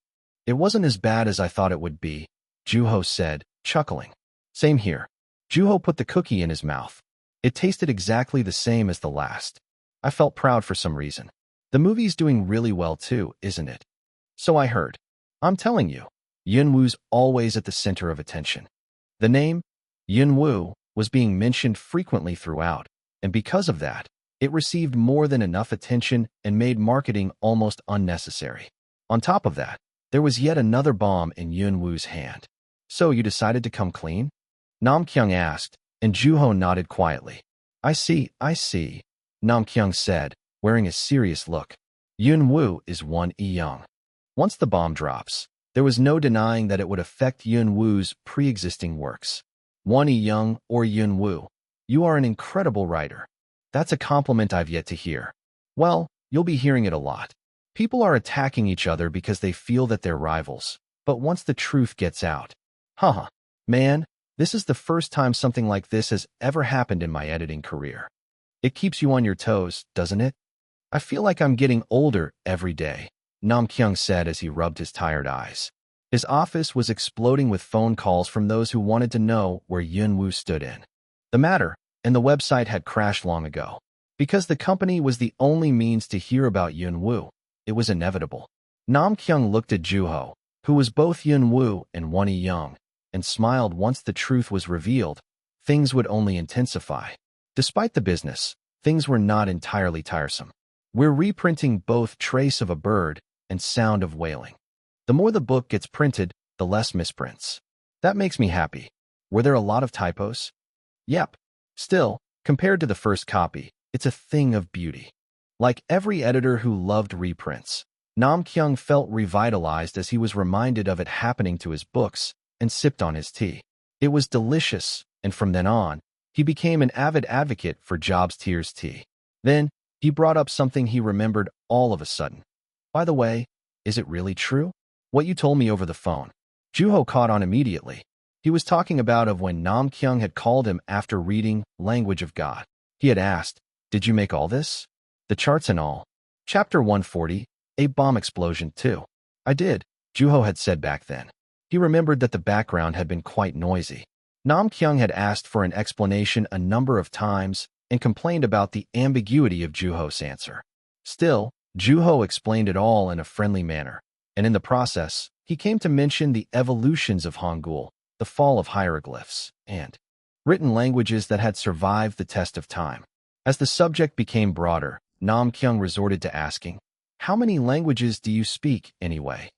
It wasn't as bad as I thought it would be, Juho said, chuckling. Same here. Juho put the cookie in his mouth. It tasted exactly the same as the last. I felt proud for some reason. The movie's doing really well too, isn't it? So I heard. I'm telling you, Yunwu's always at the center of attention. The name, Yunwu, was being mentioned frequently throughout, and because of that, it received more than enough attention and made marketing almost unnecessary. On top of that, there was yet another bomb in Yunwu's hand. So you decided to come clean? Nam Kyung asked, and Juho nodded quietly. I see, Nam Kyung said, wearing a serious look. Yunwu is Won-E Young. Once the bomb drops, there was no denying that it would affect Yunwu's pre-existing works. Won-E Young or Yunwu, you are an incredible writer. That's a compliment I've yet to hear. Well, you'll be hearing it a lot. People are attacking each other because they feel that they're rivals. But once the truth gets out, man, this is the first time something like this has ever happened in my editing career. It keeps you on your toes, doesn't it? I feel like I'm getting older every day, Nam Kyung said as he rubbed his tired eyes. His office was exploding with phone calls from those who wanted to know where Yunwu stood in the matter, and the website had crashed long ago. Because the company was the only means to hear about Yunwu, it was inevitable. Nam Kyung looked at Juho, who was both Yunwu and Won-E Young, and smiled once the truth was revealed. Things would only intensify. Despite the business, things were not entirely tiresome. We're reprinting both Trace of a Bird and Sound of Wailing. The more the book gets printed, the less misprints. That makes me happy. Were there a lot of typos? Yep. Still, compared to the first copy, it's a thing of beauty. Like every editor who loved reprints, Nam Kyung felt revitalized as he was reminded of it happening to his books and sipped on his tea. It was delicious, and from then on, he became an avid advocate for Job's Tears tea. Then, he brought up something he remembered all of a sudden. By the way, is it really true? What you told me over the phone. Juho caught on immediately. He was talking about when Nam Kyung had called him after reading Language of God. He had asked, did you make all this? The charts and all. Chapter 140, a bomb explosion too. I did, Juho had said back then. He remembered that the background had been quite noisy. Nam Kyung had asked for an explanation a number of times and complained about the ambiguity of Juho's answer. Still, Juho explained it all in a friendly manner, and in the process, he came to mention the evolutions of Hangul, the fall of hieroglyphs, and written languages that had survived the test of time. As the subject became broader, Nam Kyung resorted to asking, how many languages do you speak, anyway?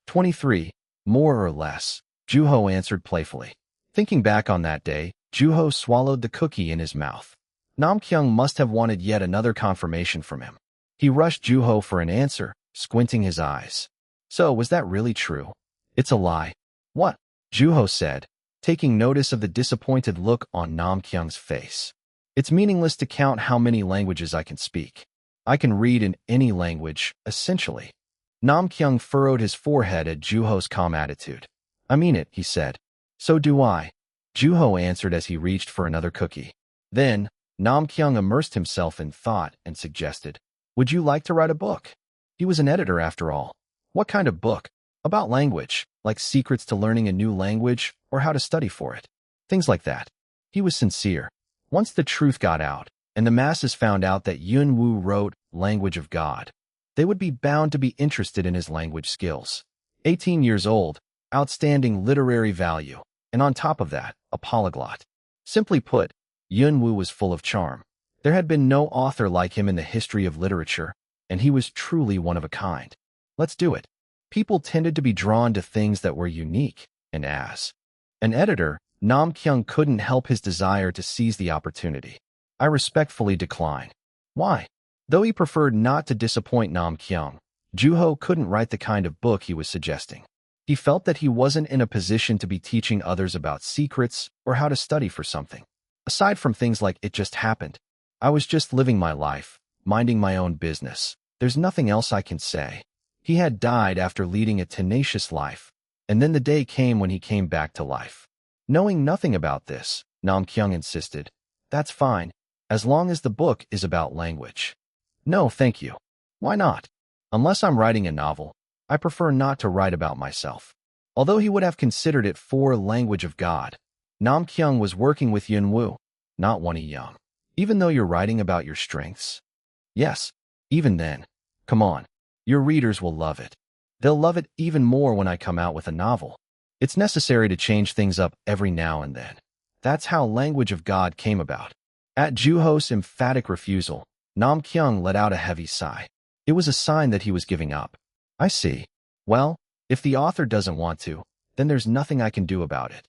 23, more or less, Juho answered playfully. Thinking back on that day, Juho swallowed the cookie in his mouth. Nam Kyung must have wanted yet another confirmation from him. He rushed Juho for an answer, squinting his eyes. So, was that really true? It's a lie. What? Juho said, taking notice of the disappointed look on Nam Kyung's face. It's meaningless to count how many languages I can speak. I can read in any language, essentially. Nam Kyung furrowed his forehead at Juho's calm attitude. I mean it, he said. So do I. Juho answered as he reached for another cookie. Then, Nam Kyung immersed himself in thought and suggested, would you like to write a book? He was an editor after all. What kind of book? About language, like secrets to learning a new language or how to study for it. Things like that. He was sincere. Once the truth got out, and the masses found out that Yun Wu wrote Language of God, they would be bound to be interested in his language skills. 18 years old, outstanding literary value, and on top of that, a polyglot. Simply put, Yun Wu was full of charm. There had been no author like him in the history of literature, and he was truly one of a kind. Let's do it. People tended to be drawn to things that were unique, and as an editor, Nam Kyung couldn't help his desire to seize the opportunity. I respectfully decline. Why? Though he preferred not to disappoint Nam Kyung, Juho couldn't write the kind of book he was suggesting. He felt that he wasn't in a position to be teaching others about secrets or how to study for something. Aside from things like it just happened, I was just living my life, minding my own business. There's nothing else I can say. He had died after leading a tenacious life, and then the day came when he came back to life. Knowing nothing about this, Nam Kyung insisted, that's fine, as long as the book is about language. No, thank you. Why not? Unless I'm writing a novel, I prefer not to write about myself. Although he would have considered it for Language of God, Nam Kyung was working with Yun Wu, not Won Young. Even though you're writing about your strengths? Yes, even then. Come on, your readers will love it. They'll love it even more when I come out with a novel. It's necessary to change things up every now and then. That's how Language of God came about. At Juho's emphatic refusal, Nam Kyung let out a heavy sigh. It was a sign that he was giving up. I see. Well, if the author doesn't want to, then there's nothing I can do about it.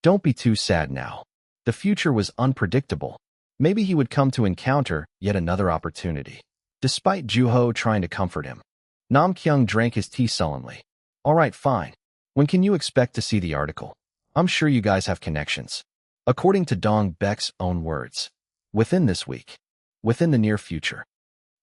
Don't be too sad now. The future was unpredictable. Maybe he would come to encounter yet another opportunity. Despite Juho trying to comfort him, Nam Kyung drank his tea sullenly. All right, fine. When can you expect to see the article? I'm sure you guys have connections. According to Dong Baek's own words, within this week. Within the near future.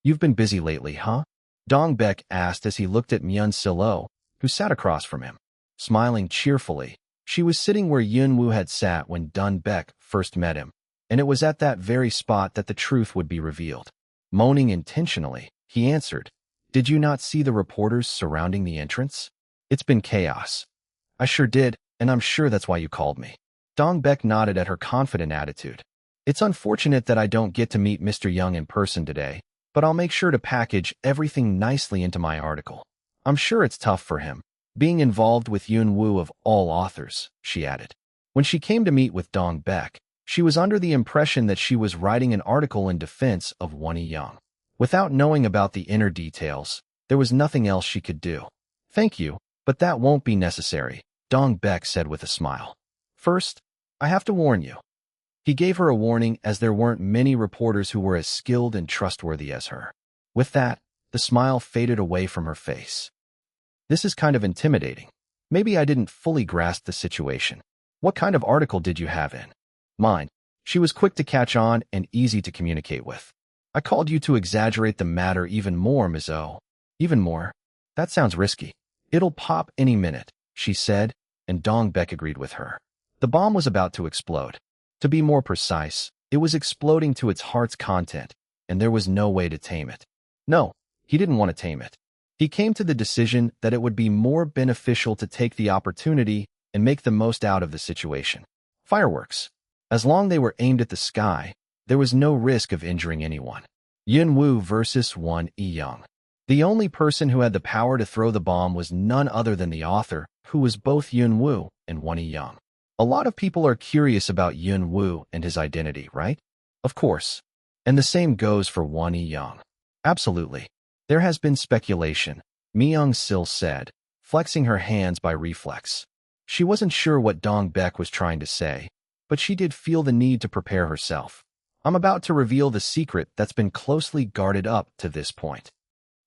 You've been busy lately, huh? Dong Baek asked as he looked at Myun Silo, who sat across from him. Smiling cheerfully, she was sitting where Yun Wu had sat when Dong Baek first met him, and it was at that very spot that the truth would be revealed. Moaning intentionally, he answered, did you not see the reporters surrounding the entrance? It's been chaos. I sure did, and I'm sure that's why you called me. Dong Baek nodded at her confident attitude. It's unfortunate that I don't get to meet Mr. Young in person today, but I'll make sure to package everything nicely into my article. I'm sure it's tough for him, being involved with Yun Wu of all authors, she added. When she came to meet with Dong Baek, she was under the impression that she was writing an article in defense of Won Young. Without knowing about the inner details, there was nothing else she could do. Thank you, but that won't be necessary, Dong Baek said with a smile. First, I have to warn you. He gave her a warning as there weren't many reporters who were as skilled and trustworthy as her. With that, the smile faded away from her face. This is kind of intimidating. Maybe I didn't fully grasp the situation. What kind of article did you have in mind? She was quick to catch on and easy to communicate with. I called you to exaggerate the matter even more, Ms. O. Even more? That sounds risky. It'll pop any minute, she said, and Dong Baek agreed with her. The bomb was about to explode. To be more precise, it was exploding to its heart's content, and there was no way to tame it. No, he didn't want to tame it. He came to the decision that it would be more beneficial to take the opportunity and make the most out of the situation. Fireworks. As long as they were aimed at the sky, there was no risk of injuring anyone. Yun Wu versus Won Young. The only person who had the power to throw the bomb was none other than the author, who was both Yun Wu and Won Young. A lot of people are curious about Yun Wu and his identity, right? Of course. And the same goes for Won Young. Absolutely. There has been speculation, Myung Sil said, flexing her hands by reflex. She wasn't sure what Dong Baek was trying to say, but she did feel the need to prepare herself. I'm about to reveal the secret that's been closely guarded up to this point.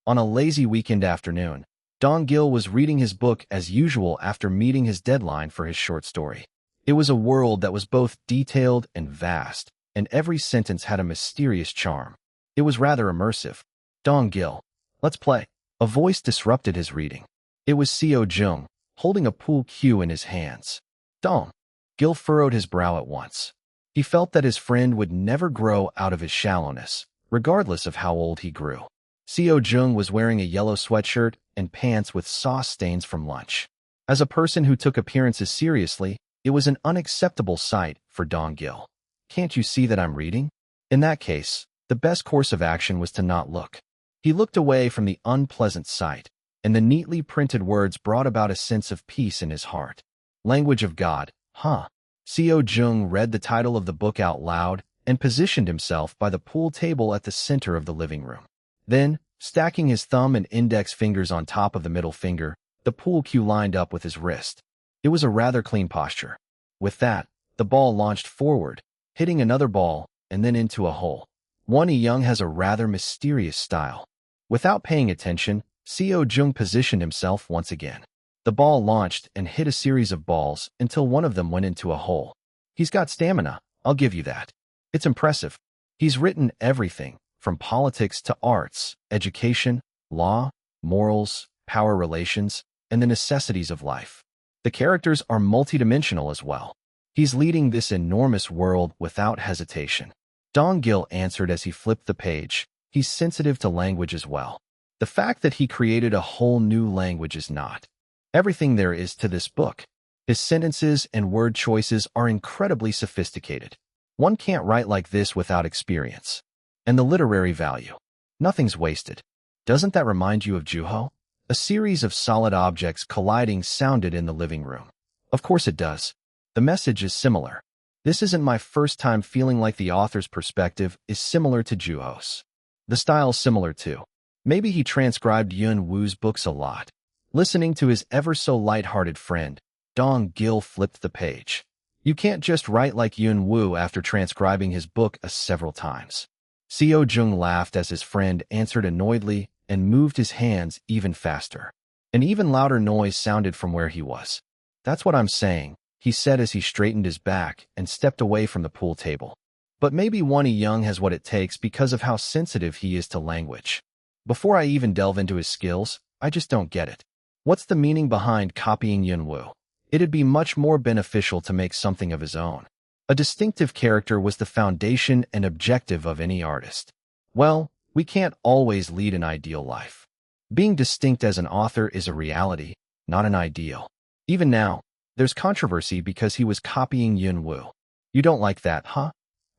On a lazy weekend afternoon, Dong Gil was reading his book as usual after meeting his deadline for his short story. It was a world that was both detailed and vast, and every sentence had a mysterious charm. It was rather immersive. Dong-gil, let's play. A voice disrupted his reading. It was Seo-jung, holding a pool cue in his hands. Dong-gil furrowed his brow at once. He felt that his friend would never grow out of his shallowness, regardless of how old he grew. Seo-jung was wearing a yellow sweatshirt and pants with sauce stains from lunch. As a person who took appearances seriously, it was an unacceptable sight for Dong-gil. Can't you see that I'm reading? In that case, the best course of action was to not look. He looked away from the unpleasant sight, and the neatly printed words brought about a sense of peace in his heart. Language of God, huh? Seo-jung read the title of the book out loud and positioned himself by the pool table at the center of the living room. Then, stacking his thumb and index fingers on top of the middle finger, the pool cue lined up with his wrist. It was a rather clean posture. With that, the ball launched forward, hitting another ball and then into a hole. Won-young has a rather mysterious style. Without paying attention, Seo-jung positioned himself once again. The ball launched and hit a series of balls until one of them went into a hole. He's got stamina, I'll give you that. It's impressive. He's written everything, from politics to arts, education, law, morals, power relations, and the necessities of life. The characters are multidimensional as well. He's leading this enormous world without hesitation. Dong-gil answered as he flipped the page. He's sensitive to language as well. The fact that he created a whole new language is not everything there is to this book. His sentences and word choices are incredibly sophisticated. One can't write like this without experience. And the literary value. Nothing's wasted. Doesn't that remind you of Juho? A series of solid objects colliding sounded in the living room. Of course it does. The message is similar. This isn't my first time feeling like the author's perspective is similar to Juho's. The style's similar too. Maybe he transcribed Yun Woo's books a lot. Listening to his ever-so light-hearted friend, Dong-gil flipped the page. You can't just write like Yun Woo after transcribing his book several times. Seo-jung laughed as his friend answered annoyedly and moved his hands even faster. An even louder noise sounded from where he was. That's what I'm saying, he said as he straightened his back and stepped away from the pool table. But maybe Won-young has what it takes because of how sensitive he is to language. Before I even delve into his skills, I just don't get it. What's the meaning behind copying Yun Woo? It'd be much more beneficial to make something of his own. A distinctive character was the foundation and objective of any artist. Well, we can't always lead an ideal life. Being distinct as an author is a reality, not an ideal. Even now, there's controversy because he was copying Yun Woo. You don't like that, huh?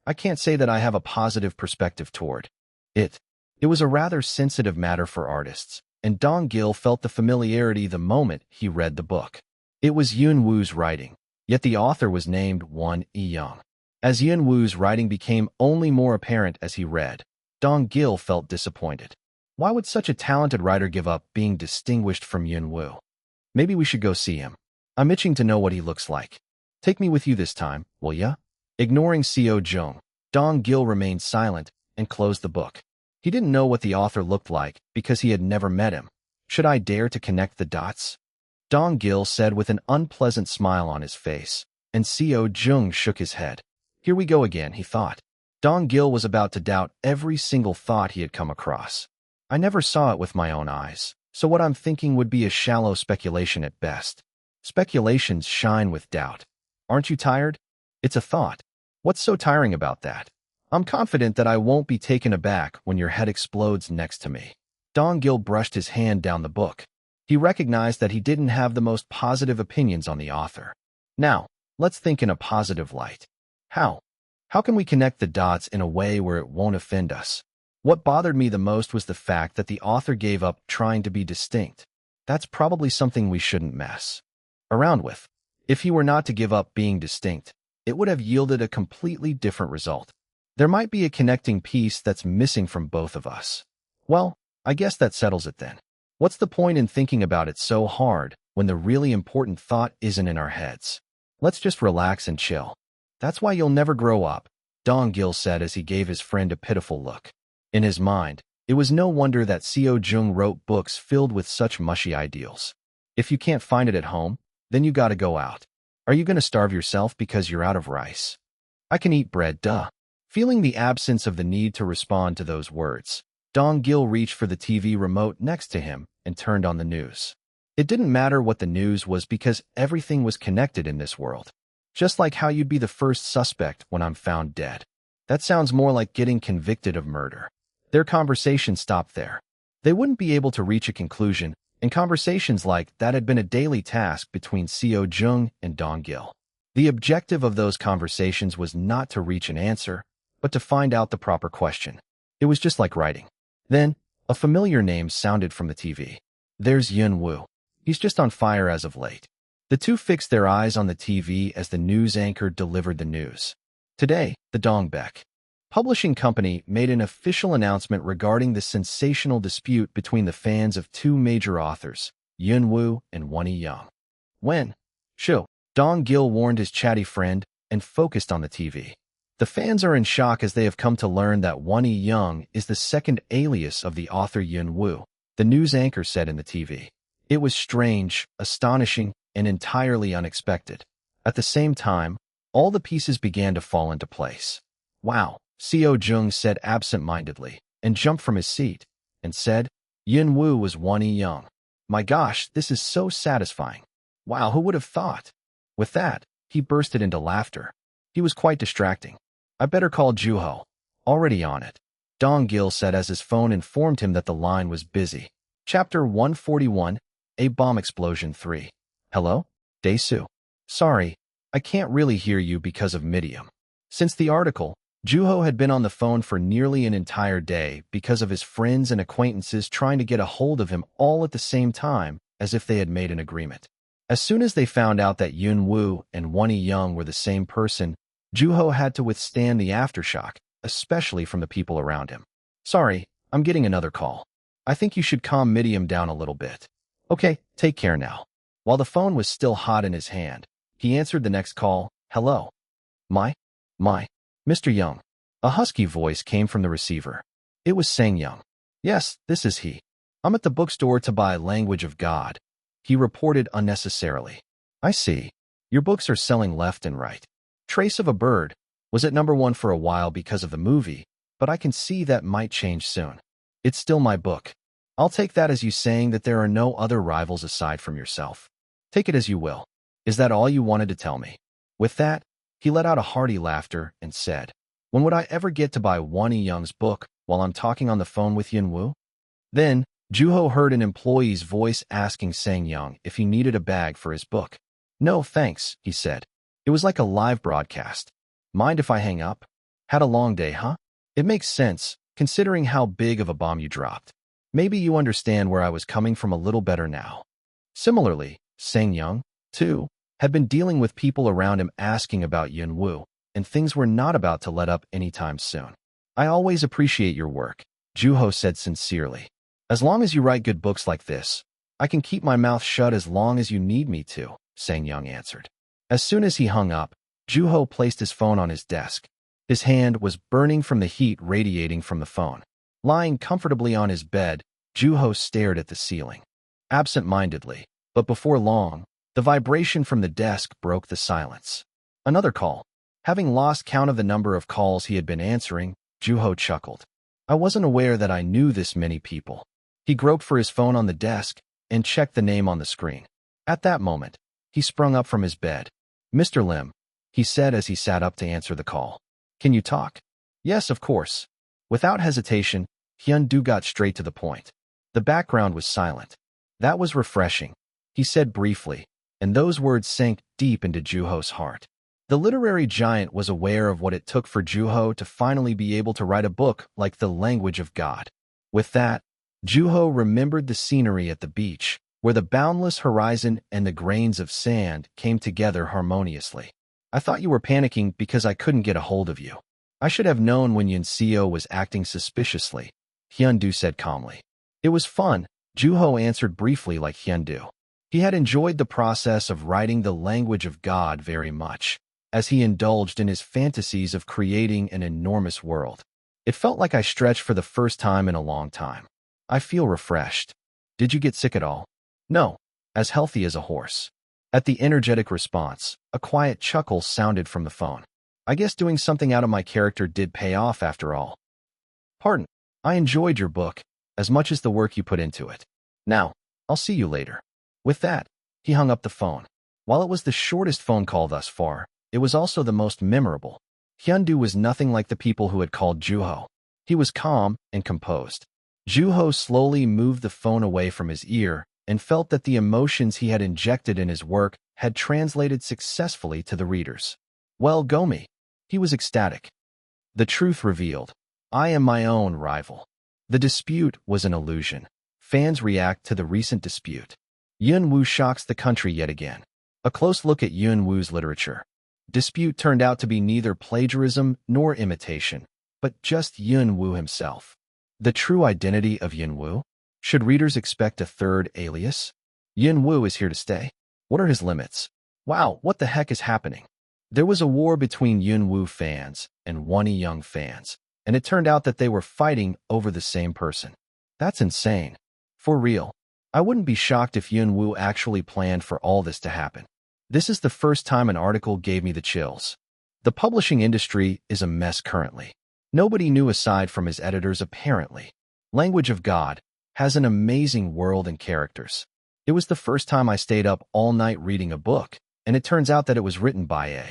I can't say that I have a positive perspective toward it. It was a rather sensitive matter for artists, and Dong-gil felt the familiarity the moment he read the book. It was Yun Woo's writing, yet the author was named Won-young. As Yun Woo's writing became only more apparent as he read, Dong-gil felt disappointed. Why would such a talented writer give up being distinguished from Yun Woo? Maybe we should go see him. I'm itching to know what he looks like. Take me with you this time, will ya? Ignoring Seo-jung, Dong-gil remained silent and closed the book. He didn't know what the author looked like because he had never met him. Should I dare to connect the dots? Dong-gil said with an unpleasant smile on his face, and Seo-jung shook his head. Here we go again, he thought. Dong-gil was about to doubt every single thought he had come across. I never saw it with my own eyes, so what I'm thinking would be a shallow speculation at best. Speculations shine with doubt. Aren't you tired? It's a thought. What's so tiring about that? I'm confident that I won't be taken aback when your head explodes next to me. Dong-gil brushed his hand down the book. He recognized that he didn't have the most positive opinions on the author. Now, let's think in a positive light. How? How can we connect the dots in a way where it won't offend us? What bothered me the most was the fact that the author gave up trying to be distinct. That's probably something we shouldn't mess around with. If he were not to give up being distinct, it would have yielded a completely different result. There might be a connecting piece that's missing from both of us. Well, I guess that settles it then. What's the point in thinking about it so hard when the really important thought isn't in our heads? Let's just relax and chill. That's why you'll never grow up, Dong-gil said as he gave his friend a pitiful look. In his mind, it was no wonder that Seo-jung wrote books filled with such mushy ideals. If you can't find it at home, then you gotta go out. Are you going to starve yourself because you're out of rice? I can eat bread, duh. Feeling the absence of the need to respond to those words, Dong-gil reached for the TV remote next to him and turned on the news. It didn't matter what the news was because everything was connected in this world. Just like how you'd be the first suspect when I'm found dead. That sounds more like getting convicted of murder. Their conversation stopped there. They wouldn't be able to reach a conclusion, and conversations like that had been a daily task between Seo Jung and Dong-gil. The objective of those conversations was not to reach an answer, but to find out the proper question. It was just like writing. Then, a familiar name sounded from the TV. There's Yun-woo. He's just on fire as of late. The two fixed their eyes on the TV as the news anchor delivered the news. Today, the Dongbek Publishing Company made an official announcement regarding the sensational dispute between the fans of two major authors, Yun-woo and Won-young. When? Shoo. Dong-gil warned his chatty friend and focused on the TV. The fans are in shock as they have come to learn that Won-young is the second alias of the author Yun-woo, the news anchor said in the TV. It was strange, astonishing, and entirely unexpected. At the same time, all the pieces began to fall into place. Wow, Seo Jung said absent-mindedly, and jumped from his seat, and said, Yun-woo was Won-young. My gosh, this is so satisfying. Wow, who would have thought? With that, he bursted into laughter. He was quite distracting. I better call Juho. Already on it. Dong-gil said as his phone informed him that the line was busy. Chapter 141, A Bomb Explosion 3. Hello? Dae-soo. Sorry, I can't really hear you because of Medium. Since the article, Juho had been on the phone for nearly an entire day because of his friends and acquaintances trying to get a hold of him all at the same time, as if they had made an agreement. As soon as they found out that Yun-woo and Won-young were the same person, Juho had to withstand the aftershock, especially from the people around him. Sorry, I'm getting another call. I think you should calm Medium down a little bit. Okay, take care now. While the phone was still hot in his hand, he answered the next call. Hello. My, Mr. Young. A husky voice came from the receiver. It was Sang Young. Yes, this is he. I'm at the bookstore to buy Language of God. He reported unnecessarily. I see. Your books are selling left and right. Trace of a Bird was at #1 for a while because of the movie, but I can see that might change soon. It's still my book. I'll take that as you saying that there are no other rivals aside from yourself. Take it as you will. Is that all you wanted to tell me? With that, he let out a hearty laughter and said, When would I ever get to buy Won-young's book while I'm talking on the phone with Yun-woo? Then, Juho heard an employee's voice asking Sang Young if he needed a bag for his book. No, thanks, he said. It was like a live broadcast. Mind if I hang up? Had a long day, huh? It makes sense, considering how big of a bomb you dropped. Maybe you understand where I was coming from a little better now. Similarly, Sang Young, too, had been dealing with people around him asking about Yun-woo, and things were not about to let up anytime soon. I always appreciate your work, Juho said sincerely. As long as you write good books like this, I can keep my mouth shut as long as you need me to, Sang Young answered. As soon as he hung up, Juho placed his phone on his desk. His hand was burning from the heat radiating from the phone. Lying comfortably on his bed, Juho stared at the ceiling. Absent-mindedly, but before long, the vibration from the desk broke the silence. Another call. Having lost count of the number of calls he had been answering, Juho chuckled. I wasn't aware that I knew this many people. He groped for his phone on the desk and checked the name on the screen. At that moment, he sprung up from his bed. Mr. Lim, he said as he sat up to answer the call. Can you talk? Yes, of course. Without hesitation, Hyun-do got straight to the point. The background was silent. That was refreshing, he said briefly, and those words sank deep into Juho's heart. The literary giant was aware of what it took for Juho to finally be able to write a book like The Language of God. With that, Juho remembered the scenery at the beach, where the boundless horizon and the grains of sand came together harmoniously. I thought you were panicking because I couldn't get a hold of you. I should have known when Yun-seo was acting suspiciously, Hyun-do said calmly. It was fun, Juho answered briefly like Hyun-do. He had enjoyed the process of writing The Language of God very much, as he indulged in his fantasies of creating an enormous world. It felt like I stretched for the first time in a long time. I feel refreshed. Did you get sick at all? No, as healthy as a horse. At the energetic response, a quiet chuckle sounded from the phone. I guess doing something out of my character did pay off after all. Pardon, I enjoyed your book as much as the work you put into it. Now, I'll see you later. With that, he hung up the phone. While it was the shortest phone call thus far, it was also the most memorable. Hyundu was nothing like the people who had called Juho. He was calm and composed. Juho slowly moved the phone away from his ear and felt that the emotions he had injected in his work had translated successfully to the readers. Well, Gomi. He was ecstatic. The truth revealed. I am my own rival. The dispute was an illusion. Fans react to the recent dispute. Yunwoo shocks the country yet again. A close look at Yunwoo's literature. Dispute turned out to be neither plagiarism nor imitation, but just Yunwoo himself. The true identity of Yunwoo? Should readers expect a third alias? Yunwoo is here to stay. What are his limits? Wow, what the heck is happening? There was a war between Yunwoo fans and Wonnie Young fans, and it turned out that they were fighting over the same person. That's insane. For real. I wouldn't be shocked if Yunwoo actually planned for all this to happen. This is the first time an article gave me the chills. The publishing industry is a mess currently. Nobody knew aside from his editors apparently. Language of God has an amazing world and characters. It was the first time I stayed up all night reading a book, and it turns out that it was written by a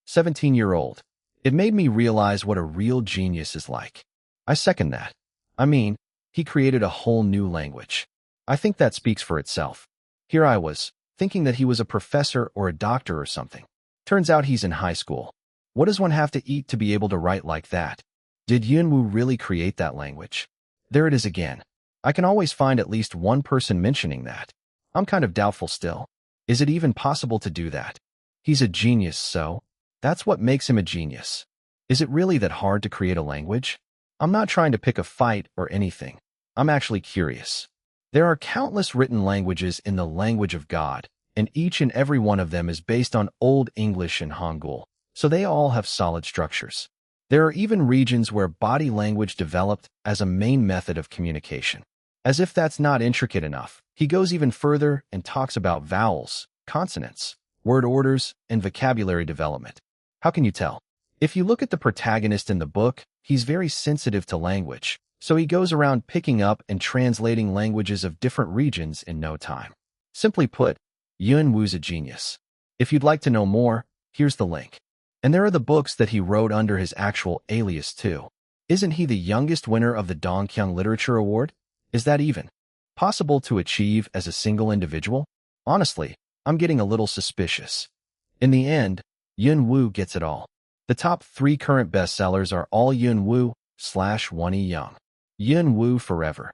17-year-old. It made me realize what a real genius is like. I second that. I mean, he created a whole new language. I think that speaks for itself. Here I was, thinking that he was a professor or a doctor or something. Turns out he's in high school. What does one have to eat to be able to write like that? Did Yunwoo really create that language? There it is again. I can always find at least one person mentioning that. I'm kind of doubtful still. Is it even possible to do that? He's a genius, so that's what makes him a genius. Is it really that hard to create a language? I'm not trying to pick a fight or anything. I'm actually curious. There are countless written languages in the language of God, and each and every one of them is based on Old English and Hangul, so they all have solid structures. There are even regions where body language developed as a main method of communication. As if that's not intricate enough, he goes even further and talks about vowels, consonants, word orders, and vocabulary development. How can you tell? If you look at the protagonist in the book, he's very sensitive to language, so he goes around picking up and translating languages of different regions in no time. Simply put, Yunwoo's a genius. If you'd like to know more, here's the link. And there are the books that he wrote under his actual alias too. Isn't he the youngest winner of the Dongkyung Literature Award? Is that even possible to achieve as a single individual? Honestly, I'm getting a little suspicious. In the end, Yunwoo gets it all. The top 3 current bestsellers are all Yunwoo/Wonnie Young. Yunwoo forever.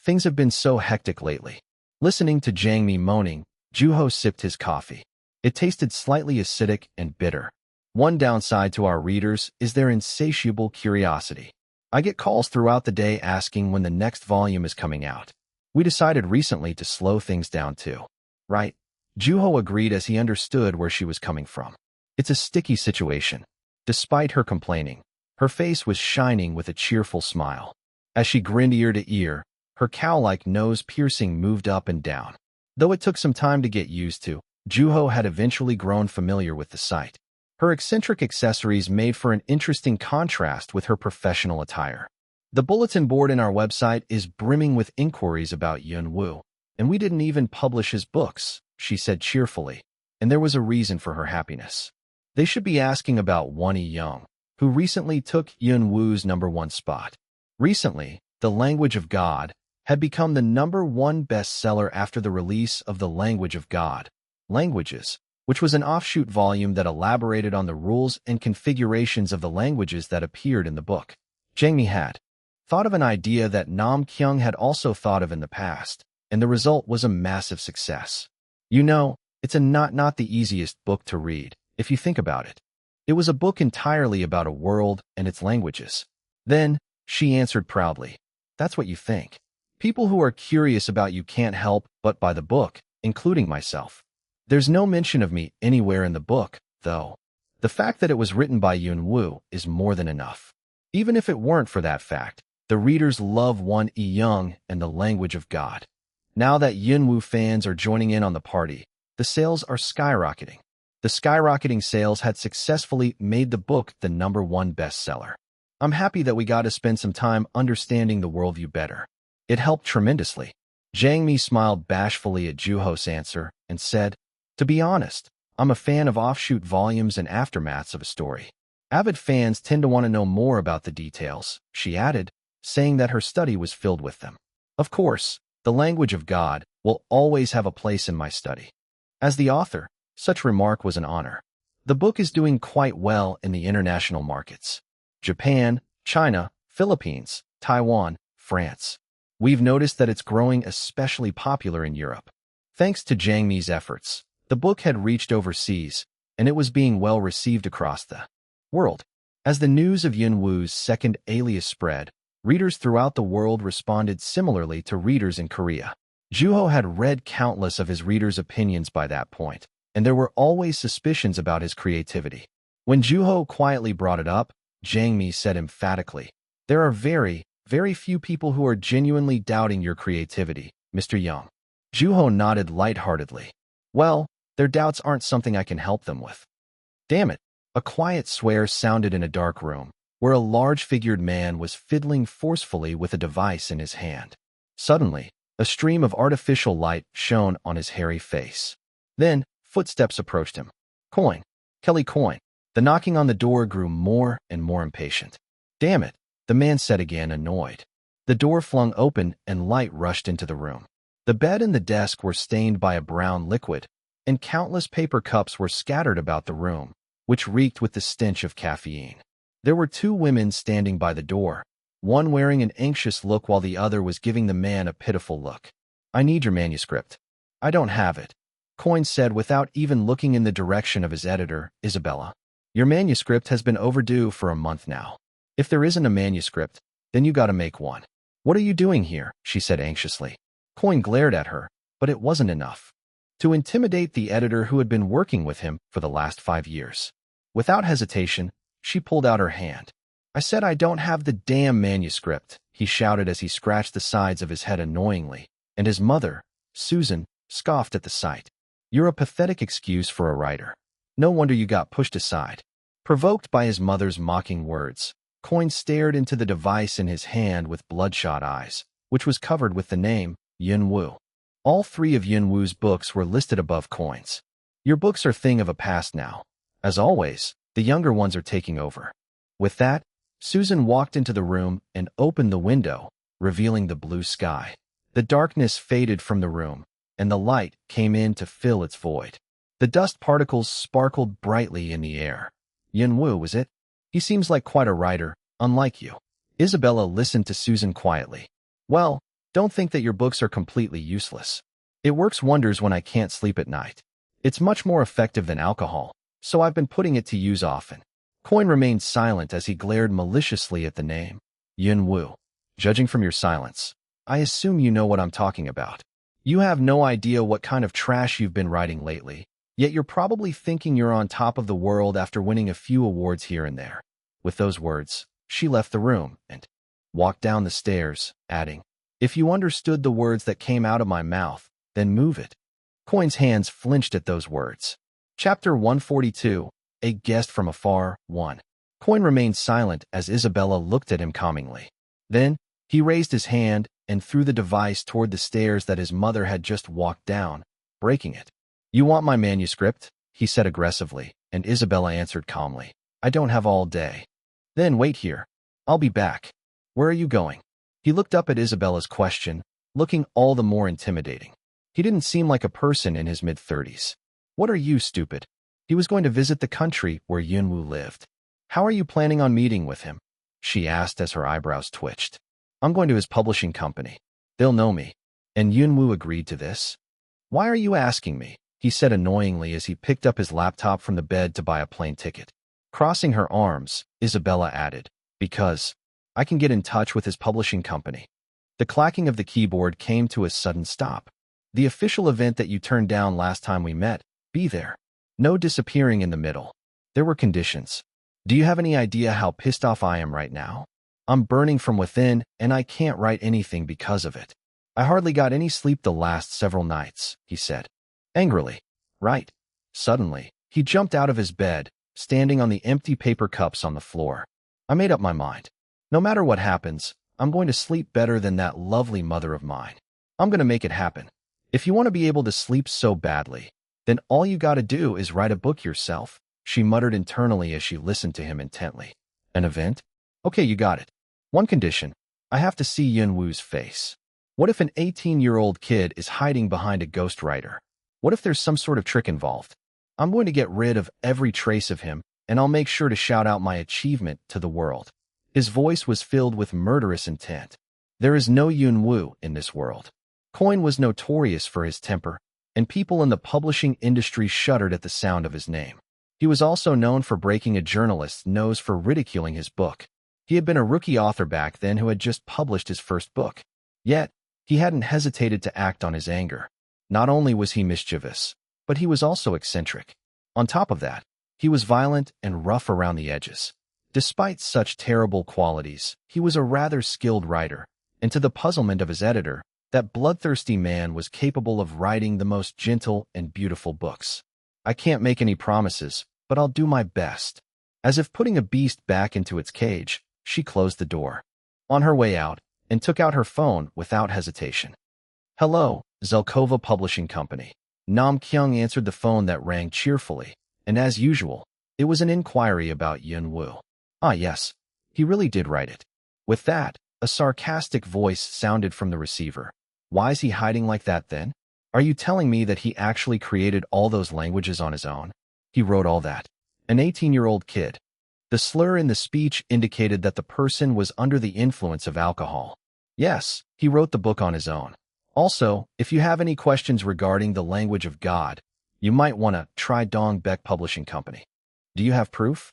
Things have been so hectic lately. Listening to Jangmi moaning, Juho sipped his coffee. It tasted slightly acidic and bitter. One downside to our readers is their insatiable curiosity. I get calls throughout the day asking when the next volume is coming out. We decided recently to slow things down too. Right? Juho agreed as he understood where she was coming from. It's a sticky situation. Despite her complaining, her face was shining with a cheerful smile. As she grinned ear to ear, her cow-like nose piercing moved up and down. Though it took some time to get used to, Juho had eventually grown familiar with the sight. Her eccentric accessories made for an interesting contrast with her professional attire. The bulletin board in our website is brimming with inquiries about Yunwoo, and we didn't even publish his books, she said cheerfully, and there was a reason for her happiness. They should be asking about Wonnie Young, who recently took Yunwoo's #1 spot. Recently, The Language of God had become the #1 bestseller after the release of The Language of God, Languages, which was an offshoot volume that elaborated on the rules and configurations of the languages that appeared in the book. Jangmi had thought of an idea that Nam Kyung had also thought of in the past, and the result was a massive success. You know, it's not the easiest book to read, if you think about it. It was a book entirely about a world and its languages. Then, she answered proudly, "That's what you think. People who are curious about you can't help but buy the book, including myself." There's no mention of me anywhere in the book, though. The fact that it was written by Yunwoo is more than enough. Even if it weren't for that fact, the readers love Wonnie Young and The Language of God. Now that Yunwoo fans are joining in on the party, The sales are skyrocketing. The skyrocketing sales had successfully made the book the #1 bestseller. I'm happy that we got to spend some time understanding the worldview better. It helped tremendously. Jiang Mi smiled bashfully at Juho's answer and said, "To be honest, I'm a fan of offshoot volumes and aftermaths of a story. Avid fans tend to want to know more about the details," she added, saying that her study was filled with them. Of course, the language of God will always have a place in my study. As the author, such remark was an honor. The book is doing quite well in the international markets. Japan, China, Philippines, Taiwan, France. We've noticed that it's growing especially popular in Europe. Thanks to Jiang Mi's efforts, the book had reached overseas, and it was being well received across the world. As the news of Yun Wu's second alias spread, readers throughout the world responded similarly to readers in Korea. Juho had read countless of his readers' opinions by that point, and there were always suspicions about his creativity. When Juho quietly brought it up, Jiang Mi said emphatically, "There are very, very few people who are genuinely doubting your creativity, Mr. Young." Juho nodded lightheartedly. "Well, their doubts aren't something I can help them with." Damn it. A quiet swear sounded in a dark room, where a large-figured man was fiddling forcefully with a device in his hand. Suddenly, a stream of artificial light shone on his hairy face. Then, footsteps approached him. "Coin. Kelly Coin." The knocking on the door grew more and more impatient. "Damn it," the man said again, annoyed. The door flung open and light rushed into the room. The bed and the desk were stained by a brown liquid, and countless paper cups were scattered about the room, which reeked with the stench of caffeine. There were two women standing by the door, one wearing an anxious look while the other was giving the man a pitiful look. "I need your manuscript." "I don't have it," Coin said without even looking in the direction of his editor, Isabella. "Your manuscript has been overdue for a month now. If there isn't a manuscript, then you gotta make one." "What are you doing here?" she said anxiously. Coin glared at her, but it wasn't enough. To intimidate the editor who had been working with him for the last 5 years. Without hesitation, she pulled out her hand. "I said I don't have the damn manuscript," he shouted as he scratched the sides of his head annoyingly, and his mother, Susan, scoffed at the sight. "You're a pathetic excuse for a writer. No wonder you got pushed aside." Provoked by his mother's mocking words, Coin stared into the device in his hand with bloodshot eyes, which was covered with the name, Yun Wu. All 3 of Yun Wu's books were listed above Coin's. "Your books are thing of a past now. As always, the younger ones are taking over." With that, Susan walked into the room and opened the window, revealing the blue sky. The darkness faded from the room, and the light came in to fill its void. The dust particles sparkled brightly in the air. "Yun Wu, was it? He seems like quite a writer, unlike you." Isabella listened to Susan quietly. "Well, don't think that your books are completely useless. It works wonders when I can't sleep at night. It's much more effective than alcohol, so I've been putting it to use often." Coin remained silent as he glared maliciously at the name, Yun Wu. "Judging from your silence, I assume you know what I'm talking about. You have no idea what kind of trash you've been writing lately, yet you're probably thinking you're on top of the world after winning a few awards here and there." With those words, she left the room and walked down the stairs, adding, "If you understood the words that came out of my mouth, then move it." Coin's hands flinched at those words. Chapter 142, A Guest from Afar, 1. Coin remained silent as Isabella looked at him calmingly. Then, he raised his hand and threw the device toward the stairs that his mother had just walked down, breaking it. "You want my manuscript?" he said aggressively, and Isabella answered calmly, "I don't have all day." "Then wait here. I'll be back." "Where are you going?" He looked up at Isabella's question, looking all the more intimidating. He didn't seem like a person in his mid-30s. "What are you, stupid?" He was going to visit the country where Yun Wu lived. "How are you planning on meeting with him?" she asked as her eyebrows twitched. "I'm going to his publishing company. They'll know me." "And Yun Wu agreed to this?" "Why are you asking me?" he said annoyingly as he picked up his laptop from the bed to buy a plane ticket. Crossing her arms, Isabella added, "Because I can get in touch with his publishing company." The clacking of the keyboard came to a sudden stop. "The official event that you turned down last time we met, be there. No disappearing in the middle. There were conditions. Do you have any idea how pissed off I am right now? I'm burning from within, and I can't write anything because of it. I hardly got any sleep the last several nights," he said. Angrily, Right. Suddenly, he jumped out of his bed, standing on the empty paper cups on the floor. I made up my mind. No matter what happens, I'm going to sleep better than that lovely mother of mine. I'm going to make it happen. If you want to be able to sleep so badly, then all you got to do is write a book yourself, she muttered internally as she listened to him intently. An event? Okay, you got it. One condition. I have to see Yunwu's face. What if an 18-year-old kid is hiding behind a ghostwriter? What if there's some sort of trick involved? I'm going to get rid of every trace of him, and I'll make sure to shout out my achievement to the world. His voice was filled with murderous intent. There is no Yunwu in this world. Coin was notorious for his temper, and people in the publishing industry shuddered at the sound of his name. He was also known for breaking a journalist's nose for ridiculing his book. He had been a rookie author back then who had just published his first book. Yet, he hadn't hesitated to act on his anger. Not only was he mischievous, but he was also eccentric. On top of that, he was violent and rough around the edges. Despite such terrible qualities, he was a rather skilled writer, and to the puzzlement of his editor, that bloodthirsty man was capable of writing the most gentle and beautiful books. I can't make any promises, but I'll do my best. As if putting a beast back into its cage, she closed the door. On her way out, and took out her phone without hesitation. Hello, Zelkova Publishing Company. Nam Kyung answered the phone that rang cheerfully, and as usual, it was an inquiry about Yunwu. Ah yes, he really did write it. With that, a sarcastic voice sounded from the receiver. Why is he hiding like that then? Are you telling me that he actually created all those languages on his own? He wrote all that. An 18-year-old kid. The slur in the speech indicated that the person was under the influence of alcohol. Yes, he wrote the book on his own. Also, if you have any questions regarding the language of God, you might want to try Dong Beck Publishing Company. Do you have proof?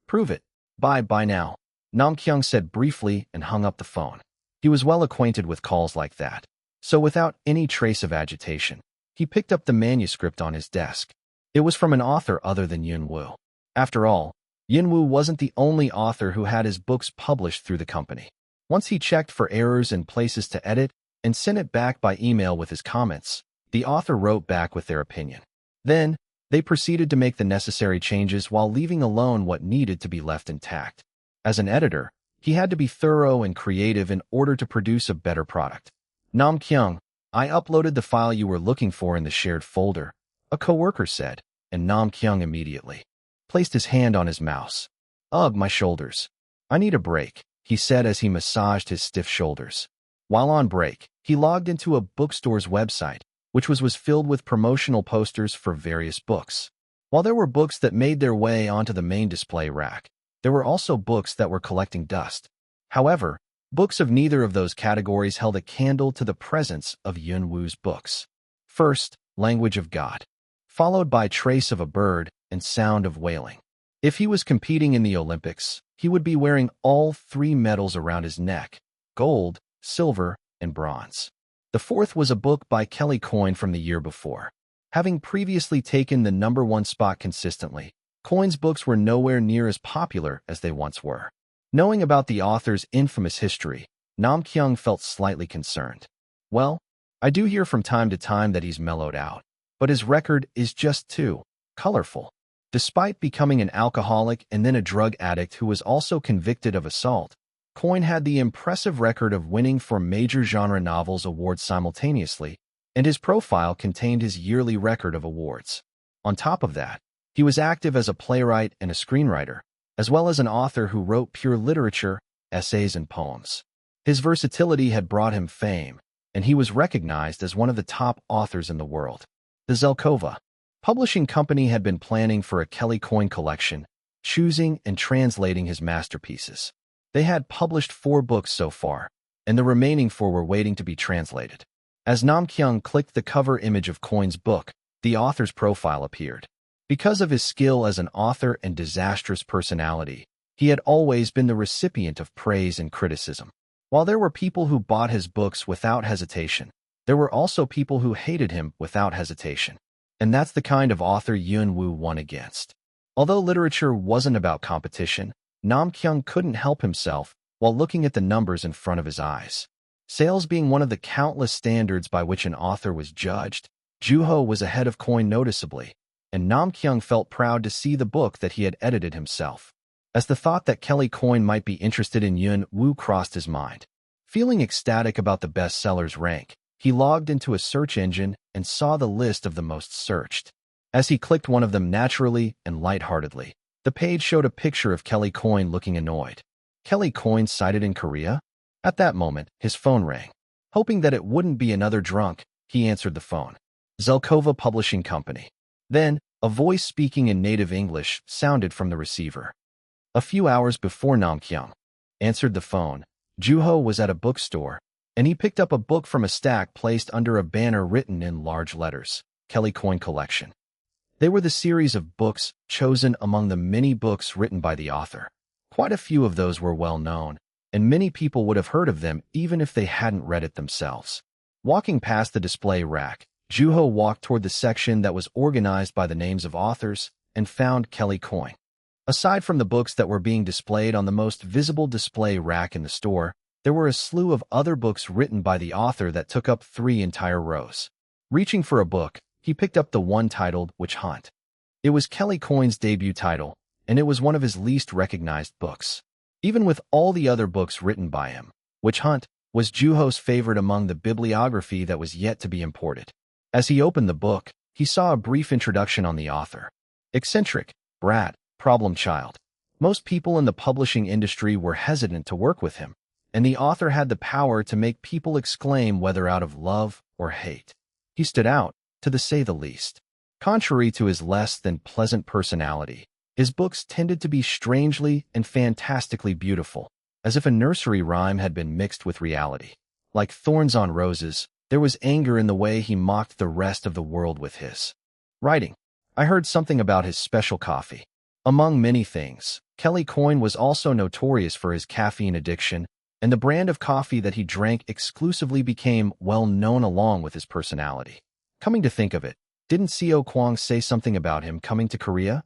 Prove it. Bye now. Nam Kyung said briefly and hung up the phone. He was well acquainted with calls like that. So without any trace of agitation, he picked up the manuscript on his desk. It was from an author other than Yunwu. After all, Yunwu wasn't the only author who had his books published through the company. Once he checked for errors and places to edit and sent it back by email with his comments, the author wrote back with their opinion. Then, they proceeded to make the necessary changes while leaving alone what needed to be left intact. As an editor, he had to be thorough and creative in order to produce a better product. Nam Kyung, I uploaded the file you were looking for in the shared folder, a coworker said, and Nam Kyung immediately placed his hand on his mouse. Ugh, my shoulders. I need a break, he said as he massaged his stiff shoulders. While on break, he logged into a bookstore's website, which was filled with promotional posters for various books. While there were books that made their way onto the main display rack, there were also books that were collecting dust. However, books of neither of those categories held a candle to the presence of Yunwu's books. First, Language of God, followed by Trace of a Bird and Sound of Wailing. If he was competing in the Olympics, he would be wearing all 3 medals around his neck: gold, silver, and bronze. The fourth was a book by Kelly Coyne from the year before. Having previously taken the #1 spot consistently, Coyne's books were nowhere near as popular as they once were. Knowing about the author's infamous history, Nam Kyung felt slightly concerned. Well, I do hear from time to time that he's mellowed out, but his record is just too colorful. Despite becoming an alcoholic and then a drug addict who was also convicted of assault, Coyne had the impressive record of winning 4 major genre novels awards simultaneously, and his profile contained his yearly record of awards. On top of that, he was active as a playwright and a screenwriter, as well as an author who wrote pure literature, essays, and poems. His versatility had brought him fame, and he was recognized as one of the top authors in the world. The Zelkova Publishing Company had been planning for a Kelly Coyne collection, choosing and translating his masterpieces. They had published 4 books so far, and the remaining 4 were waiting to be translated. As Nam Kyung clicked the cover image of Coyne's book, the author's profile appeared. Because of his skill as an author and disastrous personality, he had always been the recipient of praise and criticism. While there were people who bought his books without hesitation, there were also people who hated him without hesitation. And that's the kind of author Yunwu won against. Although literature wasn't about competition, Nam Kyung couldn't help himself while looking at the numbers in front of his eyes. Sales being one of the countless standards by which an author was judged, Juho was ahead of Coin noticeably, and Namkyung felt proud to see the book that he had edited himself. As the thought that Kelly Coin might be interested in Yun Woo crossed his mind. Feeling ecstatic about the bestseller's rank, he logged into a search engine and saw the list of the most searched. As he clicked one of them naturally and lightheartedly, the page showed a picture of Kelly Coin looking annoyed. Kelly Coin sighted in Korea? At that moment, his phone rang. Hoping that it wouldn't be another drunk, he answered the phone. Zelkova Publishing Company. Then, a voice speaking in native English sounded from the receiver. A few hours before Namkyung answered the phone, Juho was at a bookstore, and he picked up a book from a stack placed under a banner written in large letters, Kelly Coin Collection. They were the series of books chosen among the many books written by the author. Quite a few of those were well known, and many people would have heard of them even if they hadn't read it themselves. Walking past the display rack, Juho walked toward the section that was organized by the names of authors and found Kelly Coin. Aside from the books that were being displayed on the most visible display rack in the store, there were a slew of other books written by the author that took up 3 entire rows. Reaching for a book, he picked up the one titled Witch Hunt. It was Kelly Coin's debut title, and it was one of his least recognized books. Even with all the other books written by him, Witch Hunt was Juho's favorite among the bibliography that was yet to be imported. As he opened the book, he saw a brief introduction on the author. Eccentric, brat, problem child. Most people in the publishing industry were hesitant to work with him, and the author had the power to make people exclaim whether out of love or hate. He stood out, to say the least. Contrary to his less than pleasant personality, his books tended to be strangely and fantastically beautiful, as if a nursery rhyme had been mixed with reality. Like thorns on roses, there was anger in the way he mocked the rest of the world with his writing. I heard something about his special coffee. Among many things, Kelly Coin was also notorious for his caffeine addiction, and the brand of coffee that he drank exclusively became well known along with his personality. Coming to think of it, didn't Seo Kwang say something about him coming to Korea?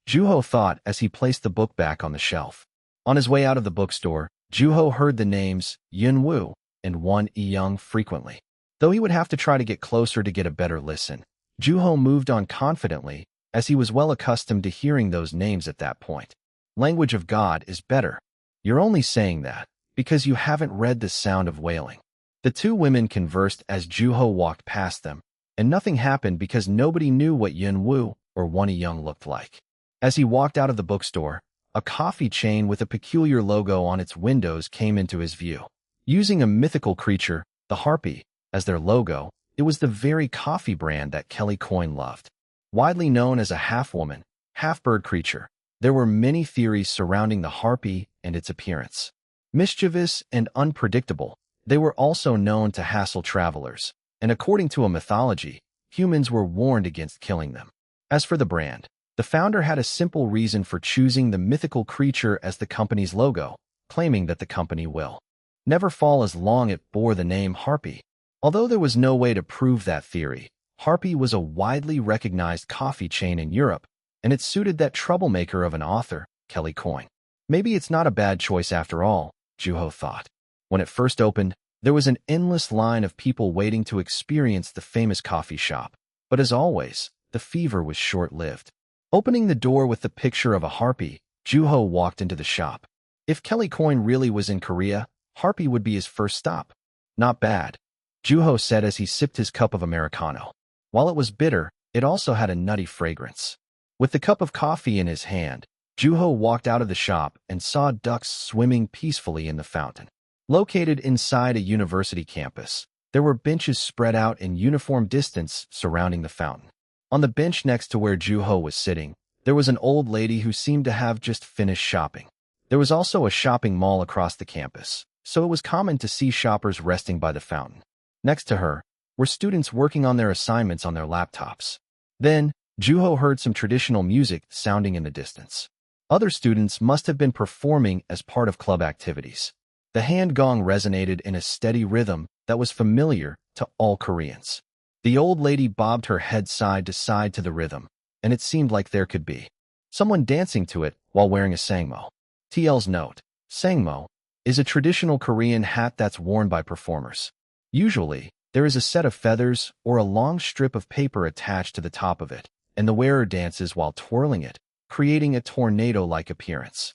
Juho thought as he placed the book back on the shelf. On his way out of the bookstore, Juho heard the names Yun Woo and Won E-young frequently. Though he would have to try to get closer to get a better listen, Juho moved on confidently, as he was well accustomed to hearing those names at that point. Language of God is better. You're only saying that because you haven't read The Sound of Wailing. The two women conversed as Juho walked past them, and nothing happened because nobody knew what Yun Woo or Won E-young looked like. As he walked out of the bookstore, a coffee chain with a peculiar logo on its windows came into his view. Using a mythical creature, the harpy, as their logo, it was the very coffee brand that Kelly Coin loved. Widely known as a half-woman, half-bird creature, there were many theories surrounding the harpy and its appearance. Mischievous and unpredictable, they were also known to hassle travelers, and according to a mythology, humans were warned against killing them. As for the brand, the founder had a simple reason for choosing the mythical creature as the company's logo, claiming that the company will never fall as long as it bore the name Harpy. Although there was no way to prove that theory, Harpy was a widely recognized coffee chain in Europe, and it suited that troublemaker of an author, Kelly Coin. Maybe it's not a bad choice after all, Juho thought. When it first opened, there was an endless line of people waiting to experience the famous coffee shop. But as always, the fever was short-lived. Opening the door with the picture of a harpy, Juho walked into the shop. If Kelly Coin really was in Korea, Harpy would be his first stop. Not bad, Juho said as he sipped his cup of Americano. While it was bitter, it also had a nutty fragrance. With the cup of coffee in his hand, Juho walked out of the shop and saw ducks swimming peacefully in the fountain. Located inside a university campus, there were benches spread out in uniform distance surrounding the fountain. On the bench next to where Juho was sitting, there was an old lady who seemed to have just finished shopping. There was also a shopping mall across the campus, so it was common to see shoppers resting by the fountain. Next to her were students working on their assignments on their laptops. Then, Juho heard some traditional music sounding in the distance. Other students must have been performing as part of club activities. The hand gong resonated in a steady rhythm that was familiar to all Koreans. The old lady bobbed her head side to side to the rhythm, and it seemed like there could be someone dancing to it while wearing a sangmo. TL's note: sangmo is a traditional Korean hat that's worn by performers. Usually, There is a set of feathers or a long strip of paper attached to the top of it, and the wearer dances while twirling it, creating a tornado-like appearance.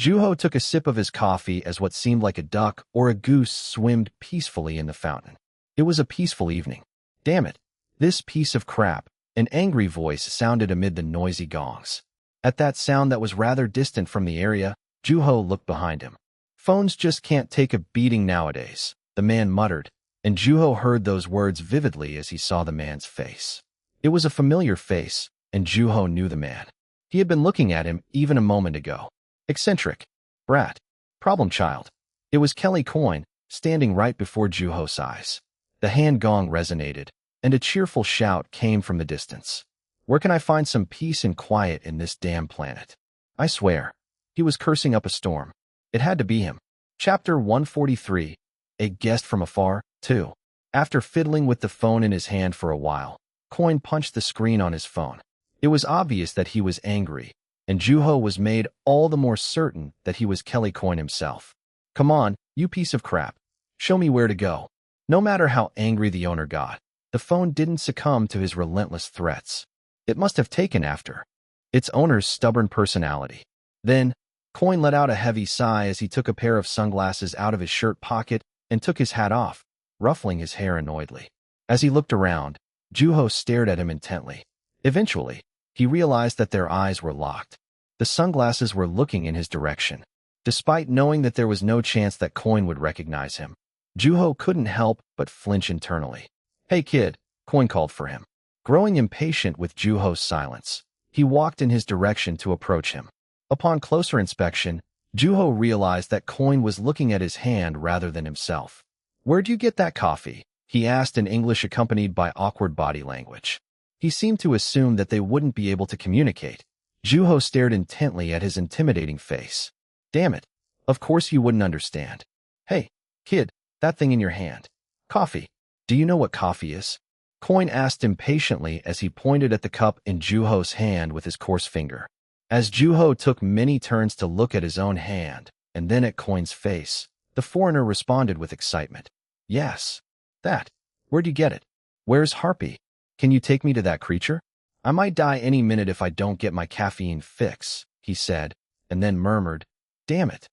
Juho took a sip of his coffee as what seemed like a duck or a goose swimmed peacefully in the fountain. It was a peaceful evening. Damn it, this piece of crap, an angry voice sounded amid the noisy gongs. At that sound that was rather distant from the area, Juho looked behind him. Phones just can't take a beating nowadays, the man muttered, and Juho heard those words vividly as he saw the man's face. It was a familiar face, and Juho knew the man. He had been looking at him even a moment ago. Eccentric, brat, problem child. It was Kelly Coin, standing right before Juho's eyes. The hand gong resonated, and a cheerful shout came from the distance. Where can I find some peace and quiet in this damn planet? I swear. He was cursing up a storm. It had to be him. Chapter 143. A guest from afar, too. After fiddling with the phone in his hand for a while, Coin punched the screen on his phone. It was obvious that he was angry, and Juho was made all the more certain that he was Kelly Coin himself. Come on, you piece of crap. Show me where to go. No matter how angry the owner got, the phone didn't succumb to his relentless threats. It must have taken after its owner's stubborn personality. Then, Coin let out a heavy sigh as he took a pair of sunglasses out of his shirt pocket and took his hat off, ruffling his hair annoyedly. As he looked around, Juho stared at him intently. Eventually, he realized that their eyes were locked. The sunglasses were looking in his direction. Despite knowing that there was no chance that Coin would recognize him, Juho couldn't help but flinch internally. Hey kid, Coin called for him. Growing impatient with Juho's silence, he walked in his direction to approach him. Upon closer inspection, Juho realized that Coin was looking at his hand rather than himself. Where'd you get that coffee? He asked in English accompanied by awkward body language. He seemed to assume that they wouldn't be able to communicate. Juho stared intently at his intimidating face. Damn it. Of course you wouldn't understand. Hey, kid, that thing in your hand. Coffee. Do you know what coffee is? Coin asked impatiently as he pointed at the cup in Juho's hand with his coarse finger. As Juho took many turns to look at his own hand and then at Coin's face, the foreigner responded with excitement. Yes. That. Where'd you get it? Where's Harpy? Can you take me to that creature? I might die any minute if I don't get my caffeine fix, he said, and then murmured, Damn it.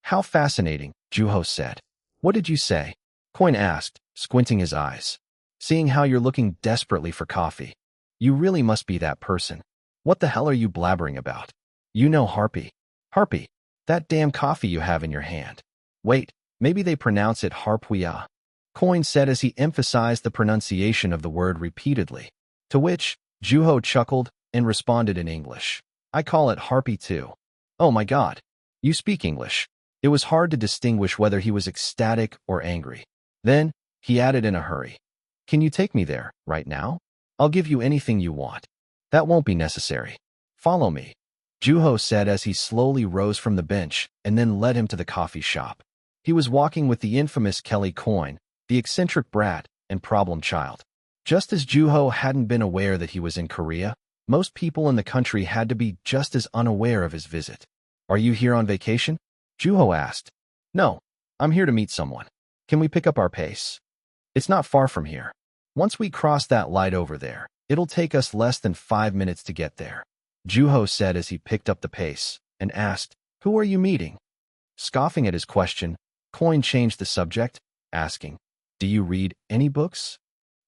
How fascinating, Juho said. What did you say? Coin asked, squinting his eyes. Seeing how you're looking desperately for coffee. You really must be that person. What the hell are you blabbering about? You know Harpy. Harpy. That damn coffee you have in your hand. Wait, maybe they pronounce it Harpwea. Coin said as he emphasized the pronunciation of the word repeatedly, to which Juho chuckled and responded in English. I call it Harpy too. Oh my god. You speak English. It was hard to distinguish whether he was ecstatic or angry. Then, he added in a hurry. Can you take me there, right now? I'll give you anything you want. That won't be necessary. Follow me. Juho said as he slowly rose from the bench and then led him to the coffee shop. He was walking with the infamous Kelly Coin, the eccentric brat and problem child. Just as Juho hadn't been aware that he was in Korea, most people in the country had to be just as unaware of his visit. Are you here on vacation? Juho asked. No, I'm here to meet someone. Can we pick up our pace? It's not far from here. Once we cross that light over there, it'll take us less than 5 minutes to get there, Juho said as he picked up the pace and asked, Who are you meeting? Scoffing at his question, Coin changed the subject, asking, Do you read any books?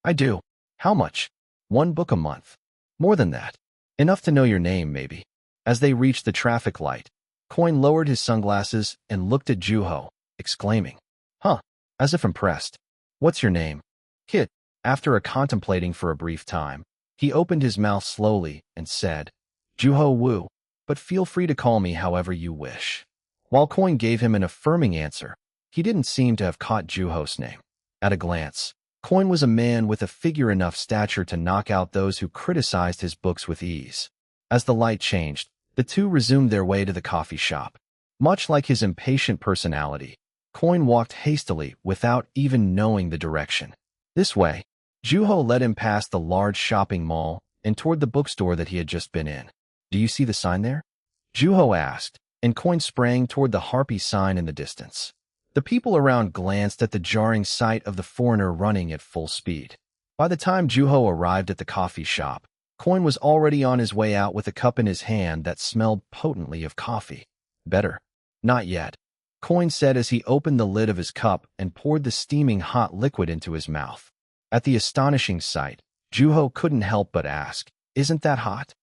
I do. How much? 1 book a month. More than that. Enough to know your name, maybe. As they reached the traffic light, Coin lowered his sunglasses and looked at Juho, exclaiming, Huh, as if impressed. What's your name? Kit. After contemplating for a brief time, he opened his mouth slowly and said, Juho Wu, but feel free to call me however you wish. While Coin gave him an affirming answer, he didn't seem to have caught Juho's name. At a glance, Coin was a man with a figure enough stature to knock out those who criticized his books with ease. As the light changed, the two resumed their way to the coffee shop. Much like his impatient personality, Coin walked hastily without even knowing the direction. This way, Juho led him past the large shopping mall and toward the bookstore that he had just been in. Do you see the sign there? Juho asked, and Coin sprang toward the Harpy sign in the distance. The people around glanced at the jarring sight of the foreigner running at full speed. By the time Juho arrived at the coffee shop, Coin was already on his way out with a cup in his hand that smelled potently of coffee. Better. Not yet, Coin said as he opened the lid of his cup and poured the steaming hot liquid into his mouth. At the astonishing sight, Juho couldn't help but ask, "Isn't that hot?"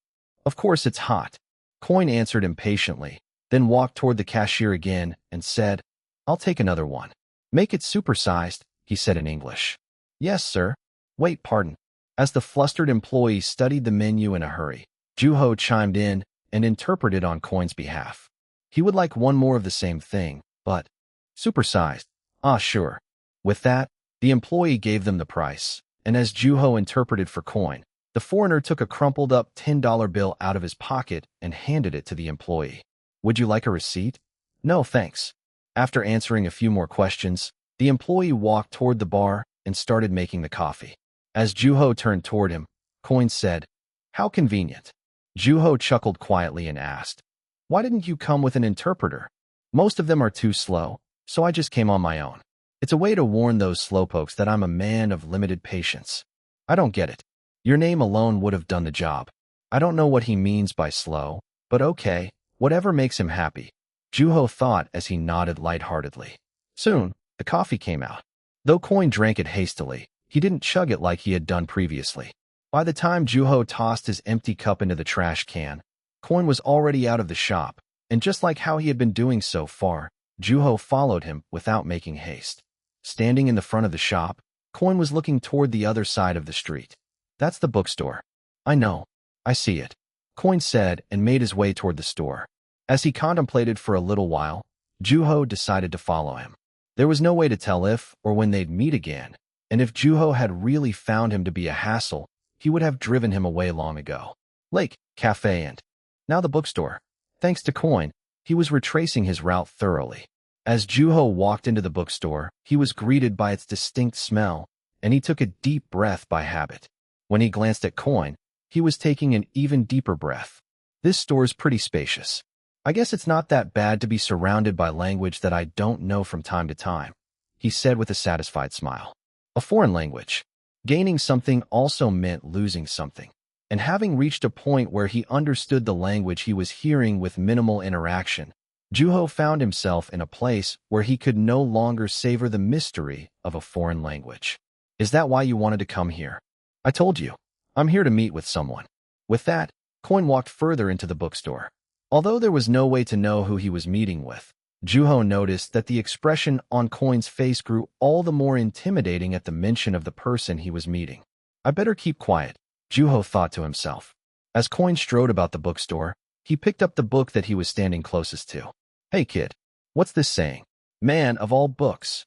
"Of course it's hot," Coin answered impatiently, then walked toward the cashier again and said, "I'll take another one." "Make it supersized," he said in English. "Yes, sir." "Wait, pardon." As the flustered employee studied the menu in a hurry, Juho chimed in and interpreted on Coin's behalf. He would like one more of the same thing, but supersized. "Ah, sure." With that, the employee gave them the price, and as Juho interpreted for Coin, the foreigner took a crumpled-up $10 bill out of his pocket and handed it to the employee. "Would you like a receipt?" "No, thanks." After answering a few more questions, the employee walked toward the bar and started making the coffee. As Juho turned toward him, Coin said, "How convenient." Juho chuckled quietly and asked, "Why didn't you come with an interpreter?" "Most of them are too slow, so I just came on my own. It's a way to warn those slowpokes that I'm a man of limited patience." "I don't get it. Your name alone would have done the job." "I don't know what he means by slow, but okay, whatever makes him happy," Juho thought as he nodded lightheartedly. Soon, the coffee came out. Though Coin drank it hastily, he didn't chug it like he had done previously. By the time Juho tossed his empty cup into the trash can, Coin was already out of the shop, and just like how he had been doing so far, Juho followed him without making haste. Standing in the front of the shop, Coin was looking toward the other side of the street. "That's the bookstore." "I know. I see it," Coin said and made his way toward the store. As he contemplated for a little while, Juho decided to follow him. There was no way to tell if or when they'd meet again, and if Juho had really found him to be a hassle, he would have driven him away long ago. Lake, cafe, and now the bookstore. Thanks to Coin, he was retracing his route thoroughly. As Juho walked into the bookstore, he was greeted by its distinct smell, and he took a deep breath by habit. When he glanced at Coin, he was taking an even deeper breath. "This store's pretty spacious. I guess it's not that bad to be surrounded by language that I don't know from time to time," he said with a satisfied smile. A foreign language. Gaining something also meant losing something. And having reached a point where he understood the language he was hearing with minimal interaction, Juho found himself in a place where he could no longer savor the mystery of a foreign language. "Is that why you wanted to come here?" "I told you. I'm here to meet with someone." With that, Coin walked further into the bookstore. Although there was no way to know who he was meeting with, Juho noticed that the expression on Coin's face grew all the more intimidating at the mention of the person he was meeting. "I better keep quiet," Juho thought to himself. As Coin strode about the bookstore, he picked up the book that he was standing closest to. "Hey kid, what's this saying? Man of all books."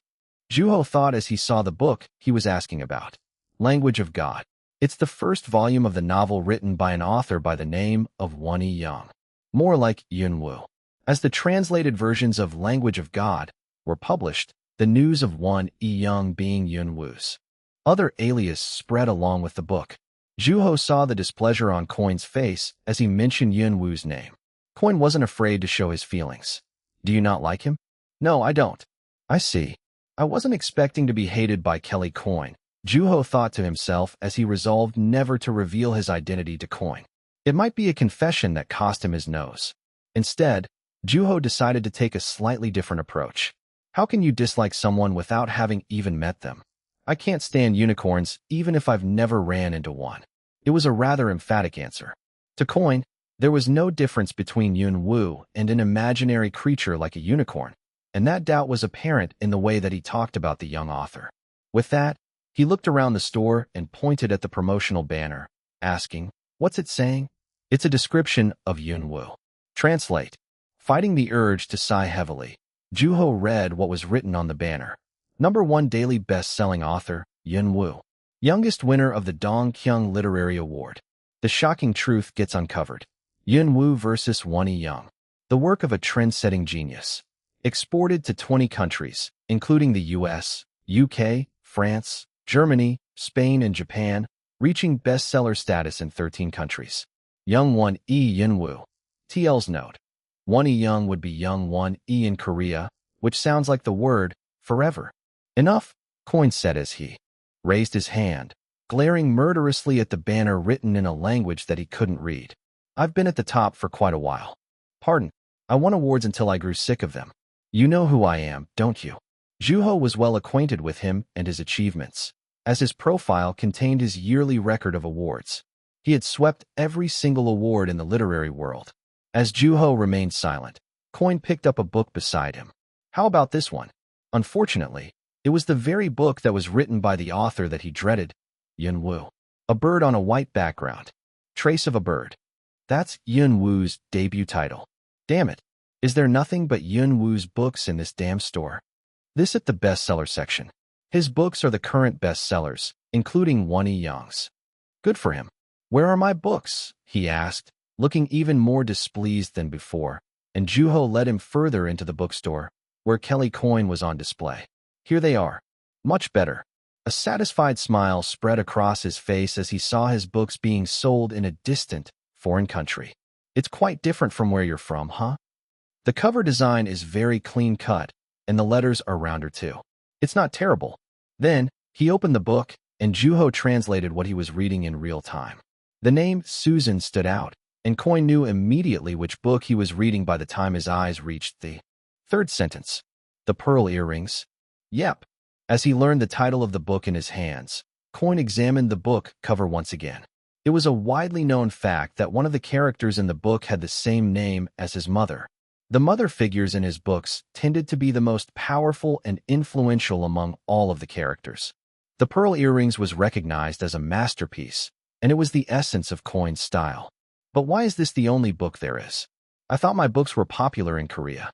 Juho thought as he saw the book he was asking about. Language of God. It's the first volume of the novel written by an author by the name of Won Young. More like Yunwoo. As the translated versions of Language of God were published, the news of Won Young being Yunwoo's other alias spread along with the book. Juho saw the displeasure on Coin's face as he mentioned Yunwoo's name. Coin wasn't afraid to show his feelings. "Do you not like him?" "No, I don't." "I see. I wasn't expecting to be hated by Kelly Coin," Juho thought to himself as he resolved never to reveal his identity to Coin. It might be a confession that cost him his nose. Instead, Juho decided to take a slightly different approach. "How can you dislike someone without having even met them?" "I can't stand unicorns even if I've never ran into one." It was a rather emphatic answer. To Coin, there was no difference between Yunwoo and an imaginary creature like a unicorn, and that doubt was apparent in the way that he talked about the young author. With that, he looked around the store and pointed at the promotional banner, asking, "What's it saying?" "It's a description of Yunwoo." Translate. Fighting the urge to sigh heavily, Juho read what was written on the banner. #1 daily best-selling author, Yunwoo. Youngest winner of the Dongkyung Literary Award. The shocking truth gets uncovered. Yunwoo vs. Won Young. The work of a trend-setting genius. Exported to 20 countries, including the US, UK, France, Germany, Spain, and Japan, reaching bestseller status in 13 countries. Young Won Yunwoo. TL's note. Won Young would be Young Won in Korea, which sounds like the word forever. Enough, Coin said as he raised his hand, glaring murderously at the banner written in a language that he couldn't read. I've been at the top for quite a while. Pardon, I won awards until I grew sick of them. You know who I am, don't you? Juho was well acquainted with him and his achievements, as his profile contained his yearly record of awards. He had swept every single award in the literary world. As Juho remained silent, Coin picked up a book beside him. How about this one? Unfortunately, it was the very book that was written by the author that he dreaded, Yun Wu. A bird on a white background. Trace of a bird. That's Yun Wu's debut title. Damn it. Is there nothing but Yun Wu's books in this damn store? This at the bestseller section. His books are the current bestsellers, including Wani Yang's. Good for him. Where are my books? He asked, looking even more displeased than before, and Juho led him further into the bookstore, where Kelly Coin was on display. Here they are. Much better. A satisfied smile spread across his face as he saw his books being sold in a distant, foreign country. It's quite different from where you're from, huh? The cover design is very clean-cut, and the letters are rounder too. It's not terrible. Then, he opened the book, and Juho translated what he was reading in real time. The name Susan stood out, and Coin knew immediately which book he was reading by the time his eyes reached the third sentence. The pearl earrings. Yep. As he learned the title of the book in his hands, Coin examined the book cover once again. It was a widely known fact that one of the characters in the book had the same name as his mother. The mother figures in his books tended to be the most powerful and influential among all of the characters. The pearl earrings was recognized as a masterpiece, and it was the essence of Coin's style. But why is this the only book there is? I thought my books were popular in Korea.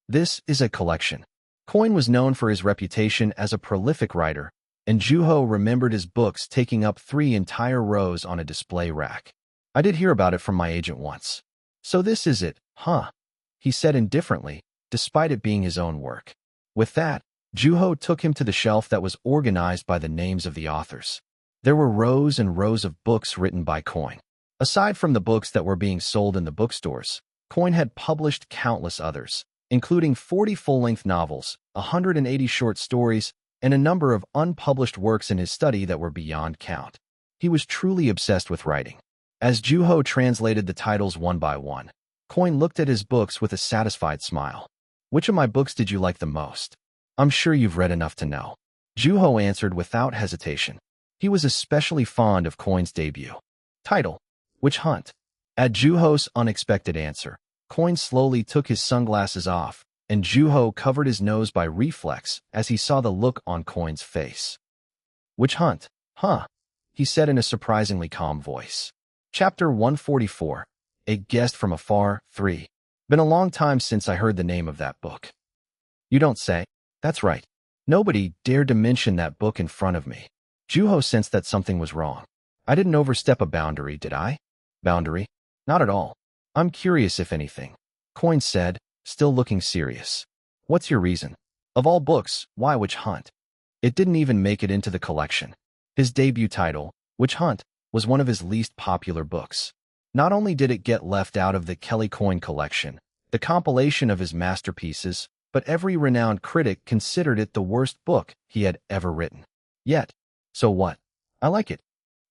This is a collection. Coin was known for his reputation as a prolific writer, and Juho remembered his books taking up 3 entire rows on a display rack. I did hear about it from my agent once. So this is it, huh? He said indifferently, despite it being his own work. With that, Juho took him to the shelf that was organized by the names of the authors. There were rows and rows of books written by Coin. Aside from the books that were being sold in the bookstores, Coin had published countless others, including 40 full-length novels, 180 short stories, and a number of unpublished works in his study that were beyond count. He was truly obsessed with writing. As Juho translated the titles one by one, Coin looked at his books with a satisfied smile. Which of my books did you like the most? I'm sure you've read enough to know. Juho answered without hesitation. He was especially fond of Coin's debut title, Witch Hunt. At Juho's unexpected answer, Coin slowly took his sunglasses off, and Juho covered his nose by reflex as he saw the look on Coin's face. Witch Hunt, huh? He said in a surprisingly calm voice. Chapter 144, A Guest from Afar, 3. Been a long time since I heard the name of that book. You don't say? That's right. Nobody dared to mention that book in front of me. Juho sensed that something was wrong. I didn't overstep a boundary, did I? Boundary? Not at all. I'm curious if anything. Coin said, still looking serious. What's your reason? Of all books, why Witch Hunt? It didn't even make it into the collection. His debut title, Witch Hunt, was one of his least popular books. Not only did it get left out of the Kelly Coin collection, the compilation of his masterpieces, but every renowned critic considered it the worst book he had ever written. Yet, so what? I like it.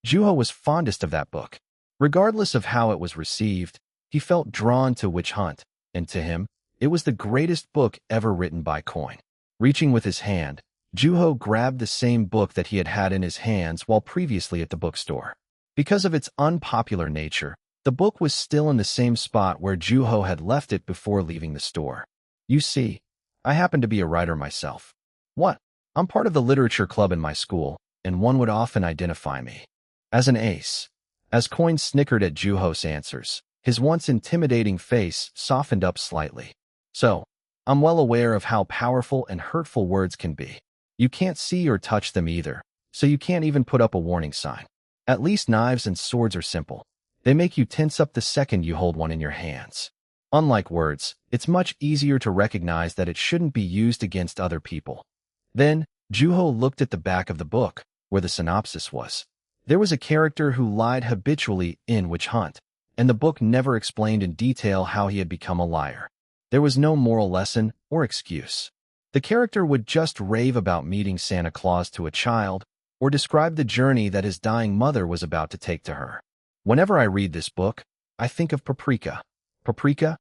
Juho was fondest of that book. Regardless of how it was received, he felt drawn to Witch Hunt, and to him, it was the greatest book ever written by Coin. Reaching with his hand, Juho grabbed the same book that he had had in his hands while previously at the bookstore. Because of its unpopular nature, the book was still in the same spot where Juho had left it before leaving the store. You see, I happen to be a writer myself. What? I'm part of the literature club in my school, and one would often identify me as an ace. As Coin snickered at Juho's answers, his once intimidating face softened up slightly. So, I'm well aware of how powerful and hurtful words can be. You can't see or touch them either, so you can't even put up a warning sign. At least knives and swords are simple. They make you tense up the second you hold one in your hands. Unlike words, it's much easier to recognize that it shouldn't be used against other people. Then, Juho looked at the back of the book, where the synopsis was. There was a character who lied habitually in Witch Hunt, and the book never explained in detail how he had become a liar. There was no moral lesson or excuse. The character would just rave about meeting Santa Claus to a child or describe the journey that his dying mother was about to take to her. Whenever I read this book, I think of paprika. Paprika?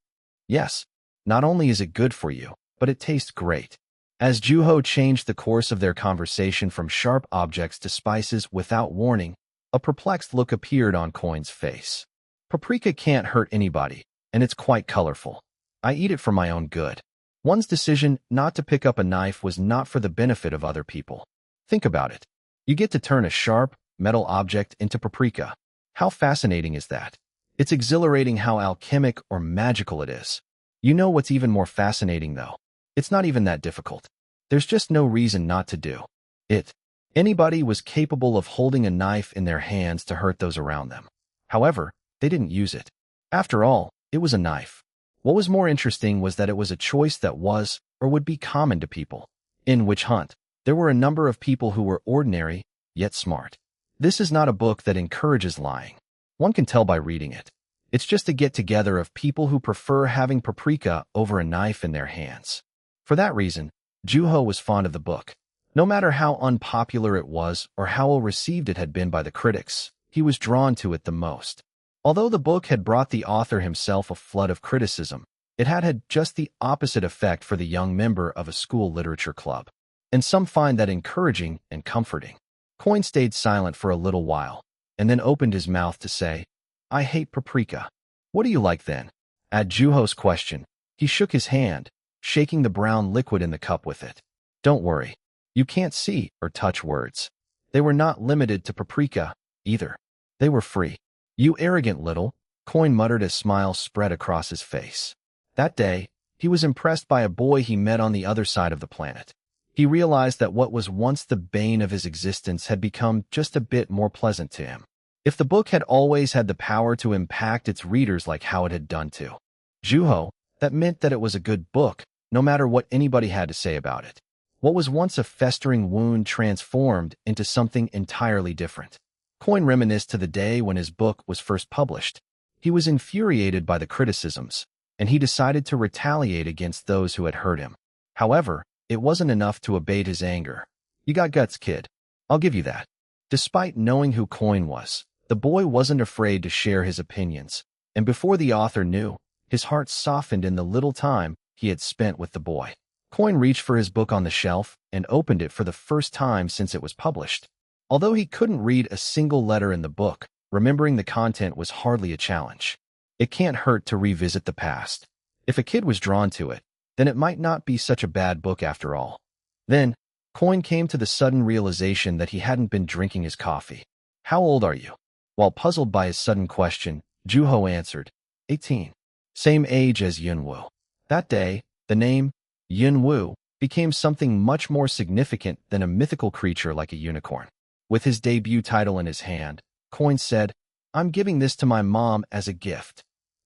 Yes, not only is it good for you, but it tastes great. As Juho changed the course of their conversation from sharp objects to spices without warning, a perplexed look appeared on Coin's face. Paprika can't hurt anybody, and it's quite colorful. I eat it for my own good. One's decision not to pick up a knife was not for the benefit of other people. Think about it. You get to turn a sharp, metal object into paprika. How fascinating is that? It's exhilarating how alchemic or magical it is. You know what's even more fascinating, though? It's not even that difficult. There's just no reason not to do it. Anybody was capable of holding a knife in their hands to hurt those around them. However, they didn't use it. After all, it was a knife. What was more interesting was that it was a choice that was or would be common to people. In Witch Hunt, there were a number of people who were ordinary, yet smart. This is not a book that encourages lying. One can tell by reading it. It's just a get-together of people who prefer having paprika over a knife in their hands. For that reason, Juho was fond of the book. No matter how unpopular it was or how well-received it had been by the critics, he was drawn to it the most. Although the book had brought the author himself a flood of criticism, it had just the opposite effect for the young member of a school literature club. And some find that encouraging and comforting. Coin stayed silent for a little while, and then opened his mouth to say, "I hate paprika." "What do you like then?" At Juho's question, he shook his hand, shaking the brown liquid in the cup with it. "Don't worry. You can't see or touch words. They were not limited to paprika, either. They were free." "You arrogant little," Coin muttered as smiles spread across his face. That day, he was impressed by a boy he met on the other side of the planet. He realized that what was once the bane of his existence had become just a bit more pleasant to him. If the book had always had the power to impact its readers like how it had done to Juho, that meant that it was a good book, no matter what anybody had to say about it. What was once a festering wound transformed into something entirely different. Coin reminisced to the day when his book was first published. He was infuriated by the criticisms, and he decided to retaliate against those who had hurt him. However, it wasn't enough to abate his anger. "You got guts, kid. I'll give you that." Despite knowing who Coin was, the boy wasn't afraid to share his opinions, and before the author knew, his heart softened in the little time he had spent with the boy. Coin reached for his book on the shelf and opened it for the first time since it was published. Although he couldn't read a single letter in the book, remembering the content was hardly a challenge. It can't hurt to revisit the past. If a kid was drawn to it, then it might not be such a bad book after all. Then, Coin came to the sudden realization that he hadn't been drinking his coffee. "How old are you?" While puzzled by his sudden question, Juho answered, 18. Same age as Yunwoo. That day, the name, Yunwoo, became something much more significant than a mythical creature like a unicorn. With his debut title in his hand, Coin said, "I'm giving this to my mom as a gift."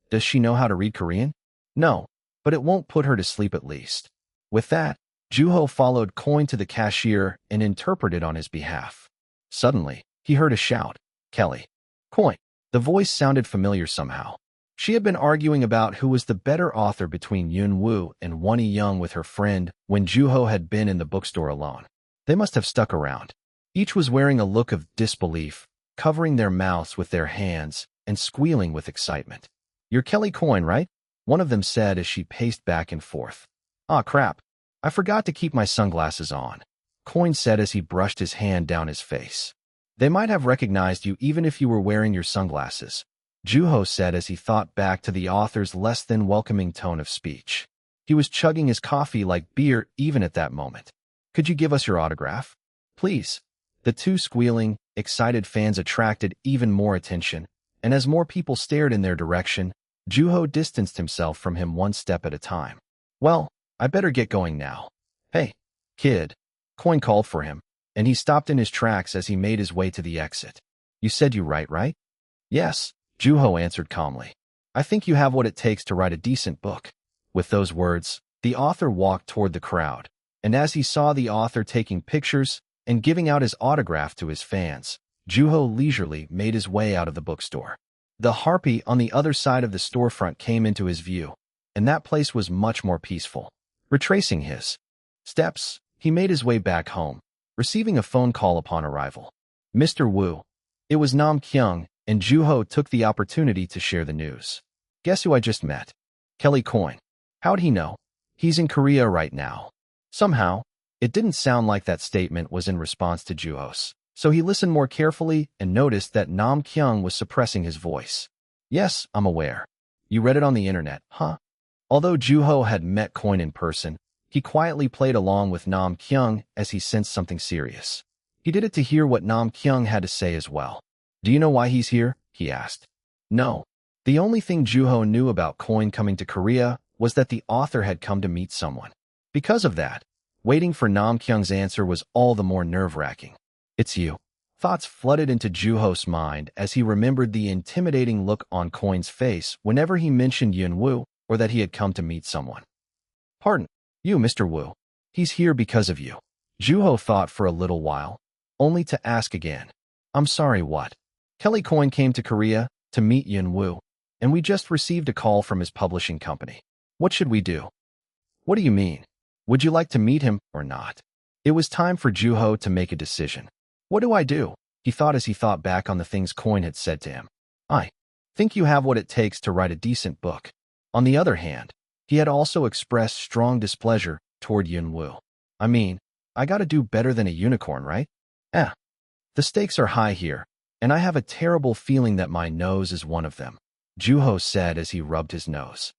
"Does she know how to read Korean?" "No, but it won't put her to sleep at least." With that, Juho followed Coin to the cashier and interpreted on his behalf. Suddenly, he heard a shout, "Kelly!" "Coin!" The voice sounded familiar somehow. She had been arguing about who was the better author between Yunwoo and Wonnie Young with her friend when Juho had been in the bookstore alone. They must have stuck around. Each was wearing a look of disbelief, covering their mouths with their hands and squealing with excitement. "You're Kelly Coin, right?" one of them said as she paced back and forth. "Ah, crap. I forgot to keep my sunglasses on," Coin said as he brushed his hand down his face. "They might have recognized you even if you were wearing your sunglasses," Juho said as he thought back to the author's less than welcoming tone of speech. He was chugging his coffee like beer even at that moment. "Could you give us your autograph? Please?" The two squealing, excited fans attracted even more attention, and as more people stared in their direction, Juho distanced himself from him one step at a time. "Well, I better get going now." "Hey, kid," Coin called for him, and he stopped in his tracks as he made his way to the exit. "You said you write, right?" "Yes," Juho answered calmly. "I think you have what it takes to write a decent book." With those words, the author walked toward the crowd, and as he saw the author taking pictures and giving out his autograph to his fans, Juho leisurely made his way out of the bookstore. The harpy on the other side of the storefront came into his view, and that place was much more peaceful. Retracing his steps, he made his way back home, receiving a phone call upon arrival. Mr. Wu. It was Nam Kyung, and Juho took the opportunity to share the news. Guess who I just met? Kelly Coyne. How'd he know? He's in Korea right now. Somehow, it didn't sound like that statement was in response to Juho's, so he listened more carefully and noticed that Nam Kyung was suppressing his voice. Yes, I'm aware. You read it on the internet, huh? Although Juho had met Coyne in person, he quietly played along with Nam Kyung as he sensed something serious. He did it to hear what Nam Kyung had to say as well. Do you know why he's here? He asked. No. The only thing Juho knew about Coyne coming to Korea was that the author had come to meet someone. Because of that, waiting for Nam Kyung's answer was all the more nerve-wracking. It's you. Thoughts flooded into Juho's mind as he remembered the intimidating look on Coyne's face whenever he mentioned Yun-woo or that he had come to meet someone. Pardon, you, Mr. Wu. He's here because of you. Juho thought for a little while, only to ask again. I'm sorry, what? Kelly Coyne came to Korea to meet Yun-woo, and we just received a call from his publishing company. What should we do? What do you mean? Would you like to meet him or not? It was time for Juho to make a decision. What do I do? He thought as he thought back on the things Coyne had said to him. I think you have what it takes to write a decent book. On the other hand, he had also expressed strong displeasure toward Yun-woo. I mean, I gotta do better than a unicorn, right? The stakes are high here, and I have a terrible feeling that my nose is one of them, Juho said as he rubbed his nose.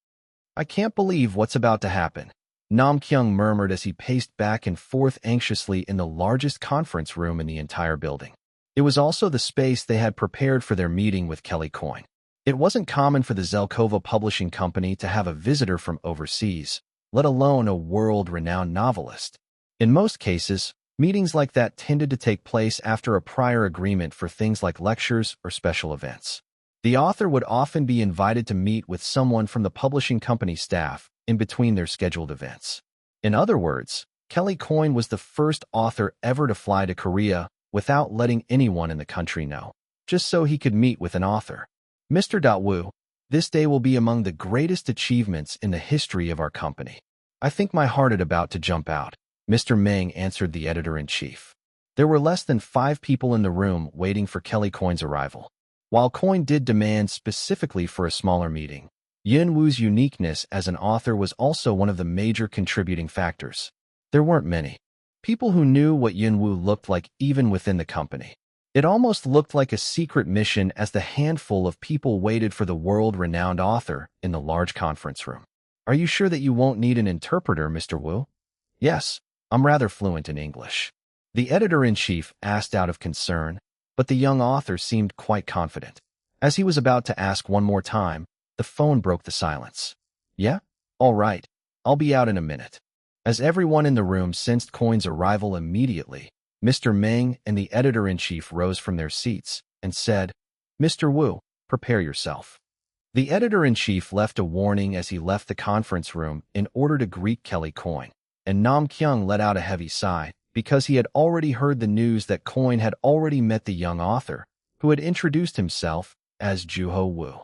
I can't believe what's about to happen, Nam Kyung murmured as he paced back and forth anxiously in the largest conference room in the entire building. It was also the space they had prepared for their meeting with Kelly Coyne. It wasn't common for the Zelkova publishing company to have a visitor from overseas, let alone a world-renowned novelist. In most cases, meetings like that tended to take place after a prior agreement for things like lectures or special events. The author would often be invited to meet with someone from the publishing company staff in between their scheduled events. In other words, Kelly Coyne was the first author ever to fly to Korea without letting anyone in the country know, just so he could meet with an author. Mr. Wu, this day will be among the greatest achievements in the history of our company. I think my heart is about to jump out, Mr. Meng answered the editor-in-chief. There were less than 5 people in the room waiting for Kelly Coyne's arrival. While Coyne did demand specifically for a smaller meeting, Yun-woo's uniqueness as an author was also one of the major contributing factors. There weren't many people who knew what Yun-woo looked like even within the company. It almost looked like a secret mission as the handful of people waited for the world-renowned author in the large conference room. Are you sure that you won't need an interpreter, Mr. Wu? Yes, I'm rather fluent in English. The editor-in-chief asked out of concern, but the young author seemed quite confident. As he was about to ask one more time, the phone broke the silence. Yeah? All right, I'll be out in a minute. As everyone in the room sensed Coyne's arrival immediately, Mr. Meng and the editor-in-chief rose from their seats and said, Mr. Wu, prepare yourself. The editor-in-chief left a warning as he left the conference room in order to greet Kelly Coyne, and Nam Kyung let out a heavy sigh because he had already heard the news that Coyne had already met the young author, who had introduced himself as Juho Wu.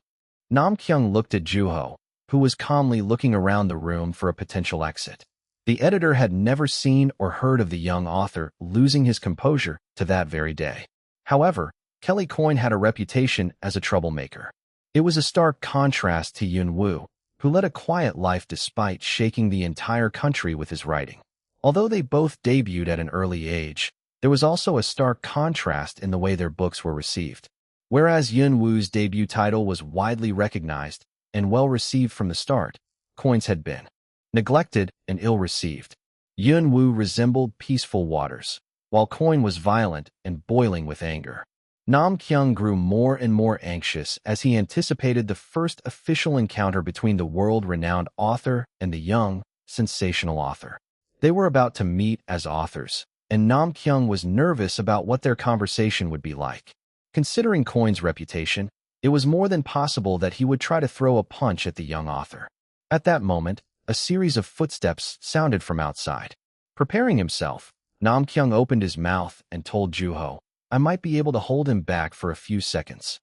Nam Kyung looked at Juho, who was calmly looking around the room for a potential exit. The editor had never seen or heard of the young author losing his composure to that very day. However, Kelly Coyne had a reputation as a troublemaker. It was a stark contrast to Yun-woo, who led a quiet life despite shaking the entire country with his writing. Although they both debuted at an early age, there was also a stark contrast in the way their books were received. Whereas Yun-woo's debut title was widely recognized and well-received from the start, Coyne's had been neglected and ill-received. Yun-woo resembled peaceful waters, while Coyne was violent and boiling with anger. Nam Kyung grew more and more anxious as he anticipated the first official encounter between the world-renowned author and the young, sensational author. They were about to meet as authors, and Nam Kyung was nervous about what their conversation would be like. Considering Coyne's reputation, it was more than possible that he would try to throw a punch at the young author. At that moment, a series of footsteps sounded from outside. Preparing himself, Nam Kyung opened his mouth and told Juho, I might be able to hold him back for a few seconds.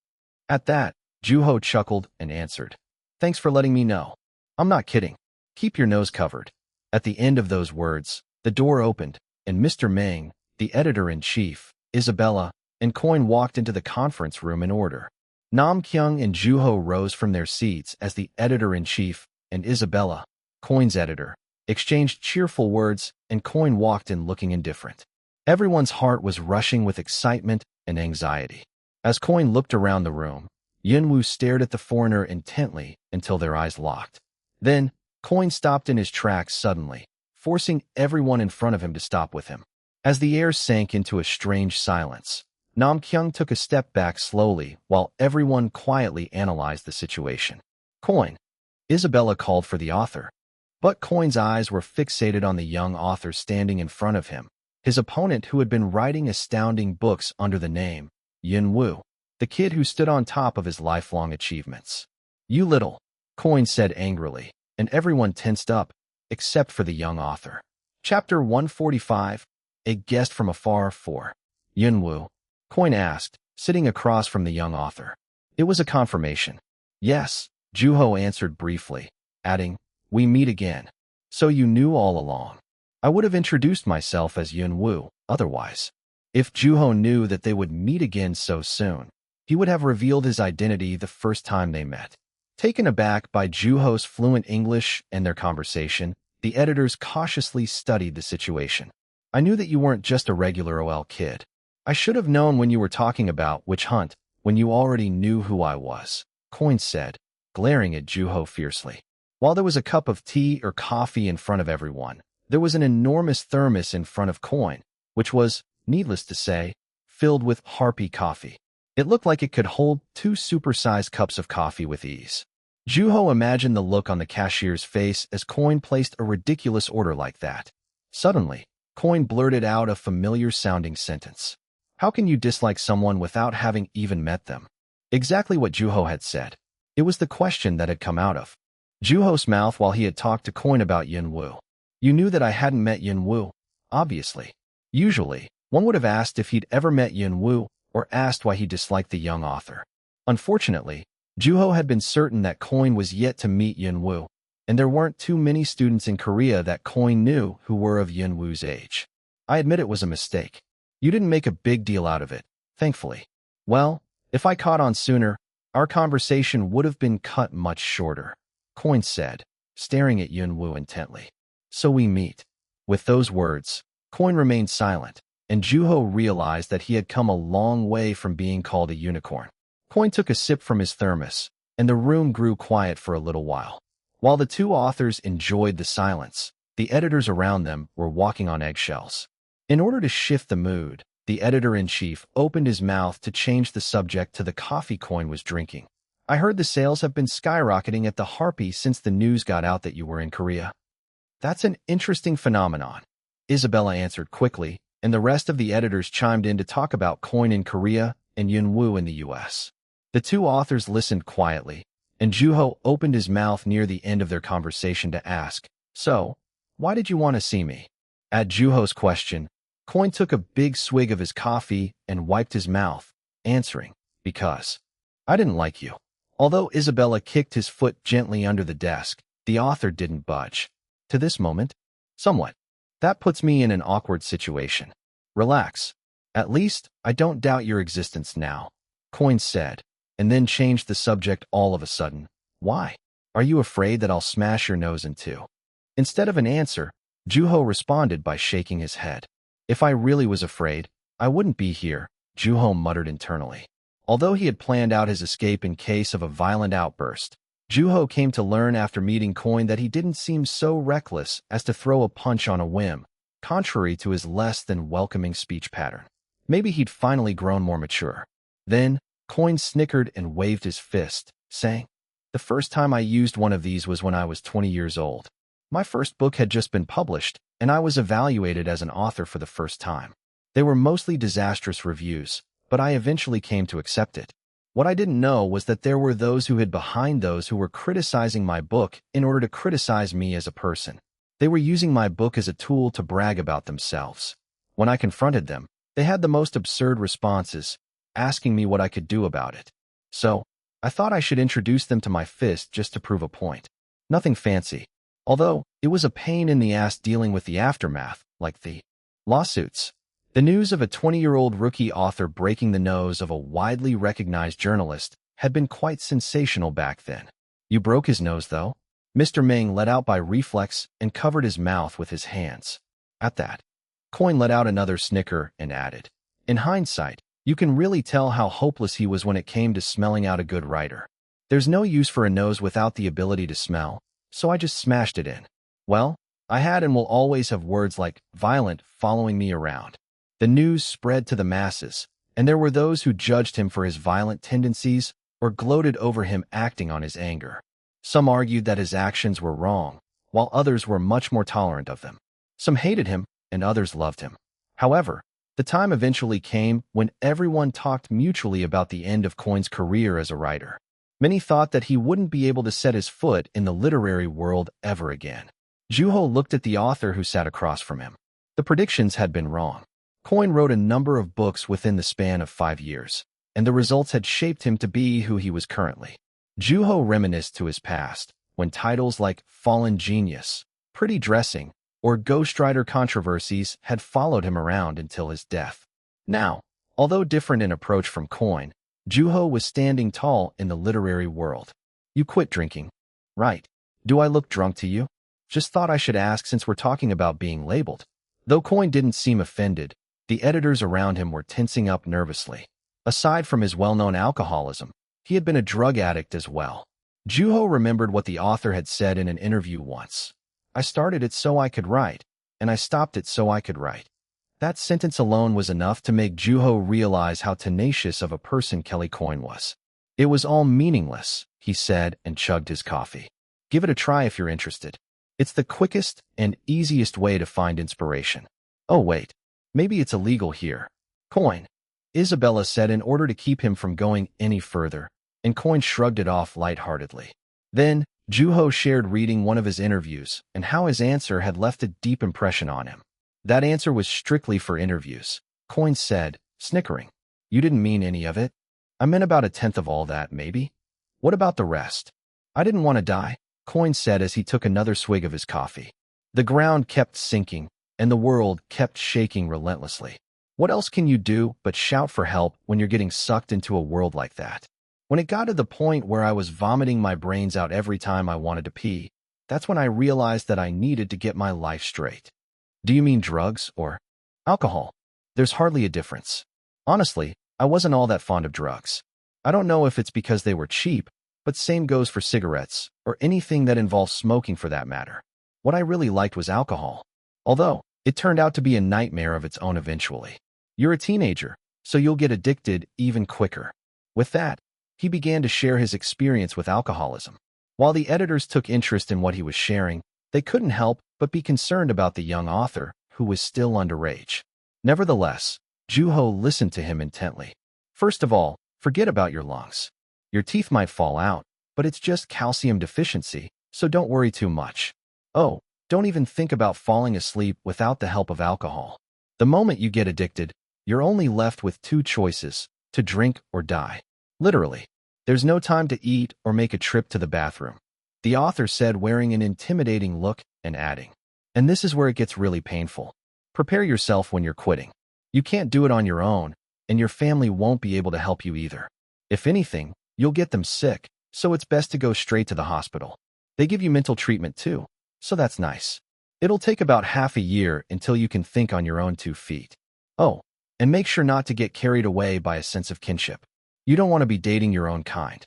At that, Juho chuckled and answered, Thanks for letting me know. I'm not kidding. Keep your nose covered. At the end of those words, the door opened, and Mr. Meng, the editor-in-chief, Isabella, and Coin walked into the conference room in order. Nam Kyung and Juho rose from their seats as the editor-in-chief and Isabella, Coin's editor, exchanged cheerful words, and Coin walked in looking indifferent. Everyone's heart was rushing with excitement and anxiety. As Coin looked around the room, Yunwoo stared at the foreigner intently until their eyes locked. Then, Coin stopped in his tracks suddenly, forcing everyone in front of him to stop with him. As the air sank into a strange silence, Nam Kyung took a step back slowly while everyone quietly analyzed the situation. Coin. Isabella called for the author. But Coin's eyes were fixated on the young author standing in front of him, his opponent who had been writing astounding books under the name Yunwoo, the kid who stood on top of his lifelong achievements. You little, Coin said angrily, and everyone tensed up, except for the young author. Chapter 145, A Guest from Afar 4. Yunwoo, Coin asked, sitting across from the young author. It was a confirmation. Yes, Juho answered briefly, adding, we meet again. So you knew all along. I would have introduced myself as Yunwoo, otherwise. If Juho knew that they would meet again so soon, he would have revealed his identity the first time they met. Taken aback by Juho's fluent English and their conversation, the editors cautiously studied the situation. I knew that you weren't just a regular OL kid. I should have known when you were talking about Witch Hunt, when you already knew who I was, Coin said, glaring at Juho fiercely. While there was a cup of tea or coffee in front of everyone, there was an enormous thermos in front of Coin, which was, needless to say, filled with Harpy coffee. It looked like it could hold 2 supersized cups of coffee with ease. Juho imagined the look on the cashier's face as Coin placed a ridiculous order like that. Suddenly, Coin blurted out a familiar-sounding sentence. How can you dislike someone without having even met them? Exactly what Juho had said. It was the question that had come out of Juho's mouth while he had talked to Coin about Yunwoo. You knew that I hadn't met Yunwoo, obviously. Usually, one would have asked if he'd ever met Yunwoo or asked why he disliked the young author. Unfortunately, Juho had been certain that Coin was yet to meet Yunwoo, and there weren't too many students in Korea that Coin knew who were of Yunwoo's age. I admit it was a mistake. You didn't make a big deal out of it, thankfully. Well, if I caught on sooner, our conversation would have been cut much shorter, Coin said, staring at Yunwoo intently. So we meet. With those words, Coin remained silent, and Juho realized that he had come a long way from being called a unicorn. Coin took a sip from his thermos, and the room grew quiet for a little while. While the two authors enjoyed the silence, the editors around them were walking on eggshells. In order to shift the mood, the editor-in-chief opened his mouth to change the subject to the coffee Coin was drinking. I heard the sales have been skyrocketing at the Harpy since the news got out that you were in Korea. That's an interesting phenomenon, Isabella answered quickly, and the rest of the editors chimed in to talk about Coin in Korea and Yunwoo in the U.S. The two authors listened quietly, and Juho opened his mouth near the end of their conversation to ask, so, why did you want to see me? At Juho's question, Coin took a big swig of his coffee and wiped his mouth, answering, because I didn't like you. Although Isabella kicked his foot gently under the desk, the author didn't budge. To this moment, somewhat. That puts me in an awkward situation. Relax. At least, I don't doubt your existence now, Coin said, and then changed the subject all of a sudden. Why? Are you afraid that I'll smash your nose in two? Instead of an answer, Juho responded by shaking his head. If I really was afraid, I wouldn't be here, Juho muttered internally. Although he had planned out his escape in case of a violent outburst, Juho came to learn after meeting Coin that he didn't seem so reckless as to throw a punch on a whim, contrary to his less than welcoming speech pattern. Maybe he'd finally grown more mature. Then, Coin snickered and waved his fist, saying, the first time I used one of these was when I was 20 years old. My first book had just been published, and I was evaluated as an author for the first time. They were mostly disastrous reviews, but I eventually came to accept it. What I didn't know was that there were those who hid behind those who were criticizing my book in order to criticize me as a person. They were using my book as a tool to brag about themselves. When I confronted them, they had the most absurd responses, asking me what I could do about it. So, I thought I should introduce them to my fist just to prove a point. Nothing fancy. Although, it was a pain in the ass dealing with the aftermath, like the lawsuits. The news of a 20-year-old rookie author breaking the nose of a widely recognized journalist had been quite sensational back then. You broke his nose, though? Mr. Ming let out by reflex and covered his mouth with his hands. At that, Coin let out another snicker and added, in hindsight, you can really tell how hopeless he was when it came to smelling out a good writer. There's no use for a nose without the ability to smell, so I just smashed it in. Well, I had and will always have words like violent following me around. The news spread to the masses, and there were those who judged him for his violent tendencies or gloated over him acting on his anger. Some argued that his actions were wrong, while others were much more tolerant of them. Some hated him, and others loved him. However, the time eventually came when everyone talked mutually about the end of Coin's career as a writer. Many thought that he wouldn't be able to set his foot in the literary world ever again. Juho looked at the author who sat across from him. The predictions had been wrong. Coin wrote a number of books within the span of 5 years, and the results had shaped him to be who he was currently. Juho reminisced to his past, when titles like Fallen Genius, Pretty Dressing, or Ghostwriter controversies had followed him around until his death. Now, although different in approach from Coin, Juho was standing tall in the literary world. You quit drinking, right? Do I look drunk to you? Just thought I should ask since we're talking about being labeled. Though Coin didn't seem offended, the editors around him were tensing up nervously. Aside from his well-known alcoholism, he had been a drug addict as well. Juho remembered what the author had said in an interview once. I started it so I could write, and I stopped it so I could write. That sentence alone was enough to make Juho realize how tenacious of a person Kelly Coin was. It was all meaningless, he said and chugged his coffee. Give it a try if you're interested. It's the quickest and easiest way to find inspiration. Oh wait, maybe it's illegal here. Coin, Isabella said in order to keep him from going any further, and Coin shrugged it off lightheartedly. Then, Juho shared reading one of his interviews and how his answer had left a deep impression on him. That answer was strictly for interviews, Coin said, snickering. You didn't mean any of it? I meant about 1/10 of all that, maybe? What about the rest? I didn't want to die, Coin said as he took another swig of his coffee. The ground kept sinking, and the world kept shaking relentlessly. What else can you do but shout for help when you're getting sucked into a world like that? When it got to the point where I was vomiting my brains out every time I wanted to pee, that's when I realized that I needed to get my life straight. Do you mean drugs or alcohol? There's hardly a difference. Honestly, I wasn't all that fond of drugs. I don't know if it's because they were cheap, but same goes for cigarettes, or anything that involves smoking for that matter. What I really liked was alcohol. Although, it turned out to be a nightmare of its own eventually. You're a teenager, so you'll get addicted even quicker. With that, he began to share his experience with alcoholism. While the editors took interest in what he was sharing, they couldn't help but be concerned about the young author, who was still underage. Nevertheless, Juho listened to him intently. First of all, forget about your lungs. Your teeth might fall out, but it's just calcium deficiency, so don't worry too much. Oh, don't even think about falling asleep without the help of alcohol. The moment you get addicted, you're only left with 2 choices, to drink or die. Literally. There's no time to eat or make a trip to the bathroom. The author said, wearing an intimidating look and adding, and this is where it gets really painful. Prepare yourself when you're quitting. You can't do it on your own, and your family won't be able to help you either. If anything, you'll get them sick, so it's best to go straight to the hospital. They give you mental treatment too, so that's nice. It'll take about half a year until you can think on your own 2 feet. Oh, and make sure not to get carried away by a sense of kinship. You don't want to be dating your own kind.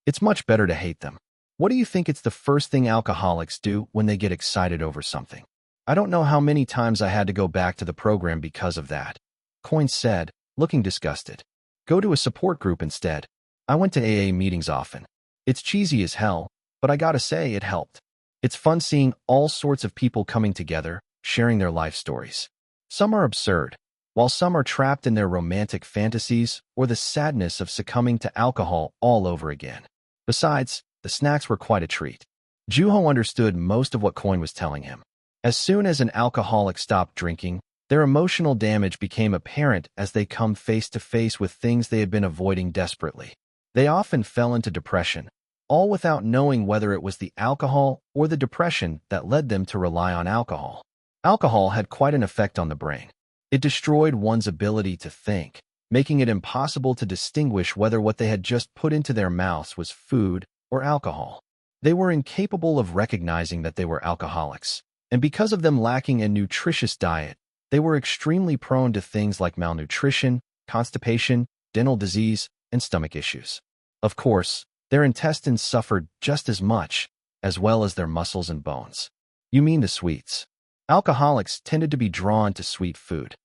It's much better to hate them. What do you think it's the first thing alcoholics do when they get excited over something? I don't know how many times I had to go back to the program because of that. Coin said, looking disgusted. Go to a support group instead. I went to AA meetings often. It's cheesy as hell, but I gotta say it helped. It's fun seeing all sorts of people coming together, sharing their life stories. Some are absurd, while some are trapped in their romantic fantasies or the sadness of succumbing to alcohol all over again. Besides, the snacks were quite a treat. Juho understood most of what Coin was telling him. As soon as an alcoholic stopped drinking, their emotional damage became apparent as they come face to face with things they had been avoiding desperately. They often fell into depression, all without knowing whether it was the alcohol or the depression that led them to rely on alcohol. Alcohol had quite an effect on the brain. It destroyed one's ability to think, making it impossible to distinguish whether what they had just put into their mouths was food or alcohol. They were incapable of recognizing that they were alcoholics, and because of them lacking a nutritious diet, they were extremely prone to things like malnutrition, constipation, dental disease, and stomach issues. Of course, their intestines suffered just as much, as well as their muscles and bones. You mean the sweets. Alcoholics tended to be drawn to sweet food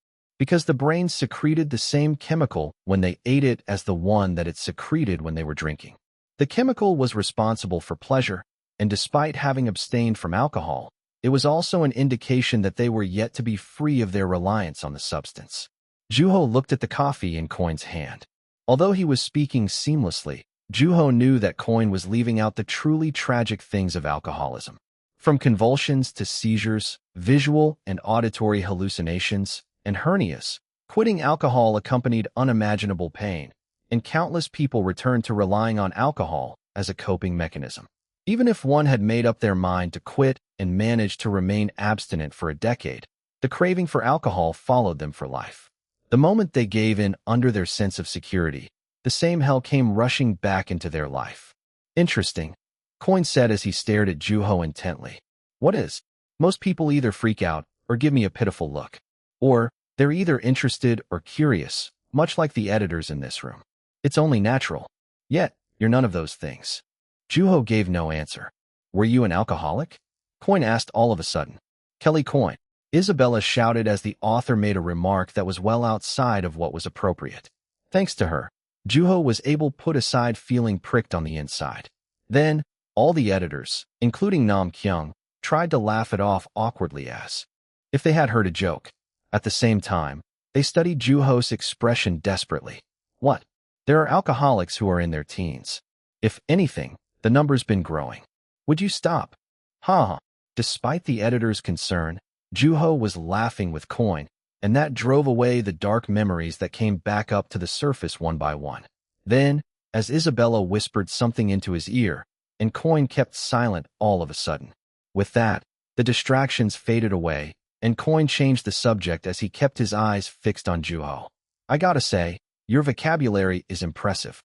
because the brain secreted the same chemical when they ate it as the one that it secreted when they were drinking. The chemical was responsible for pleasure, and despite having abstained from alcohol, it was also an indication that they were yet to be free of their reliance on the substance. Juho looked at the coffee in Coin's hand. Although he was speaking seamlessly, Juho knew that Coin was leaving out the truly tragic things of alcoholism. From convulsions to seizures, visual and auditory hallucinations, and hernias, quitting alcohol accompanied unimaginable pain, and countless people returned to relying on alcohol as a coping mechanism. Even if one had made up their mind to quit and managed to remain abstinent for a decade, the craving for alcohol followed them for life. The moment they gave in under their sense of security, the same hell came rushing back into their life. Interesting, Coin said as he stared at Juho intently. What is? Most people either freak out or give me a pitiful look. Or, they're either interested or curious, much like the editors in this room. It's only natural. Yet, you're none of those things. Juho gave no answer. Were you an alcoholic? Coin asked all of a sudden. Kelly Coin. Isabella shouted as the author made a remark that was well outside of what was appropriate. Thanks to her, Juho was able to put aside feeling pricked on the inside. Then, all the editors, including Nam Kyung, tried to laugh it off awkwardly as if they had heard a joke. At the same time, they studied Juho's expression desperately. What? There are alcoholics who are in their teens. If anything, the number's been growing. Would you stop? Ha! Despite the editor's concern, Juho was laughing with Coin, and that drove away the dark memories that came back up to the surface one by one. Then, as Isabella whispered something into his ear, and Coin kept silent all of a sudden. With that, the distractions faded away, and Coin changed the subject as he kept his eyes fixed on Juho. I gotta say, your vocabulary is impressive.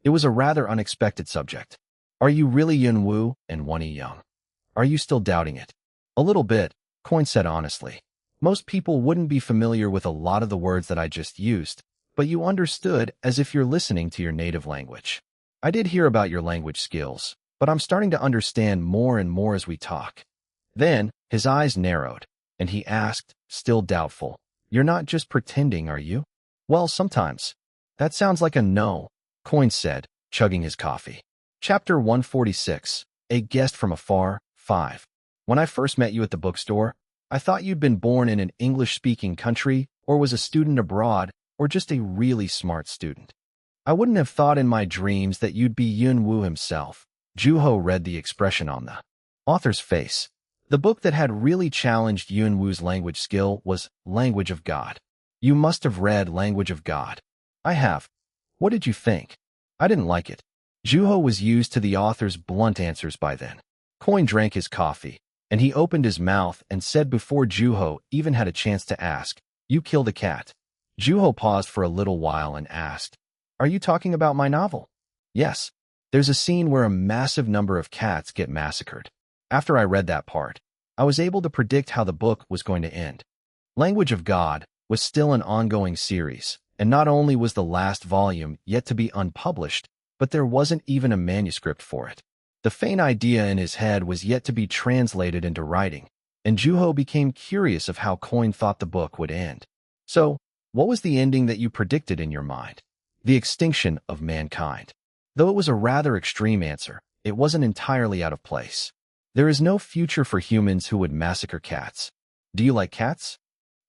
It was a rather unexpected subject. Are you really Yun Woo and Wonnie Young? Are you still doubting it? A little bit, Coin said honestly. Most people wouldn't be familiar with a lot of the words that I just used, but you understood as if you're listening to your native language. I did hear about your language skills, but I'm starting to understand more and more as we talk. Then, his eyes narrowed, and he asked, still doubtful, You're not just pretending, are you? Well, sometimes. That sounds like a no, Coin said, chugging his coffee. Chapter 146, A Guest from Afar, 5. When I first met you at the bookstore, I thought you'd been born in an English-speaking country, or was a student abroad, or just a really smart student. I wouldn't have thought in my dreams that you'd be Yun Woo himself. Juho read the expression on the author's face. The book that had really challenged Yun Woo's language skill was Language of God. You must have read Language of God. I have. What did you think? I didn't like it. Juho was used to the author's blunt answers by then. Coin drank his coffee, and he opened his mouth and said before Juho even had a chance to ask, You killed a cat. Juho paused for a little while and asked, Are you talking about my novel? Yes. There's a scene where a massive number of cats get massacred. After I read that part, I was able to predict how the book was going to end. Language of God was still an ongoing series, and not only was the last volume yet to be unpublished, but there wasn't even a manuscript for it. The faint idea in his head was yet to be translated into writing, and Juho became curious of how Coin thought the book would end. So, what was the ending that you predicted in your mind? The extinction of mankind. Though it was a rather extreme answer, it wasn't entirely out of place. There is no future for humans who would massacre cats. Do you like cats?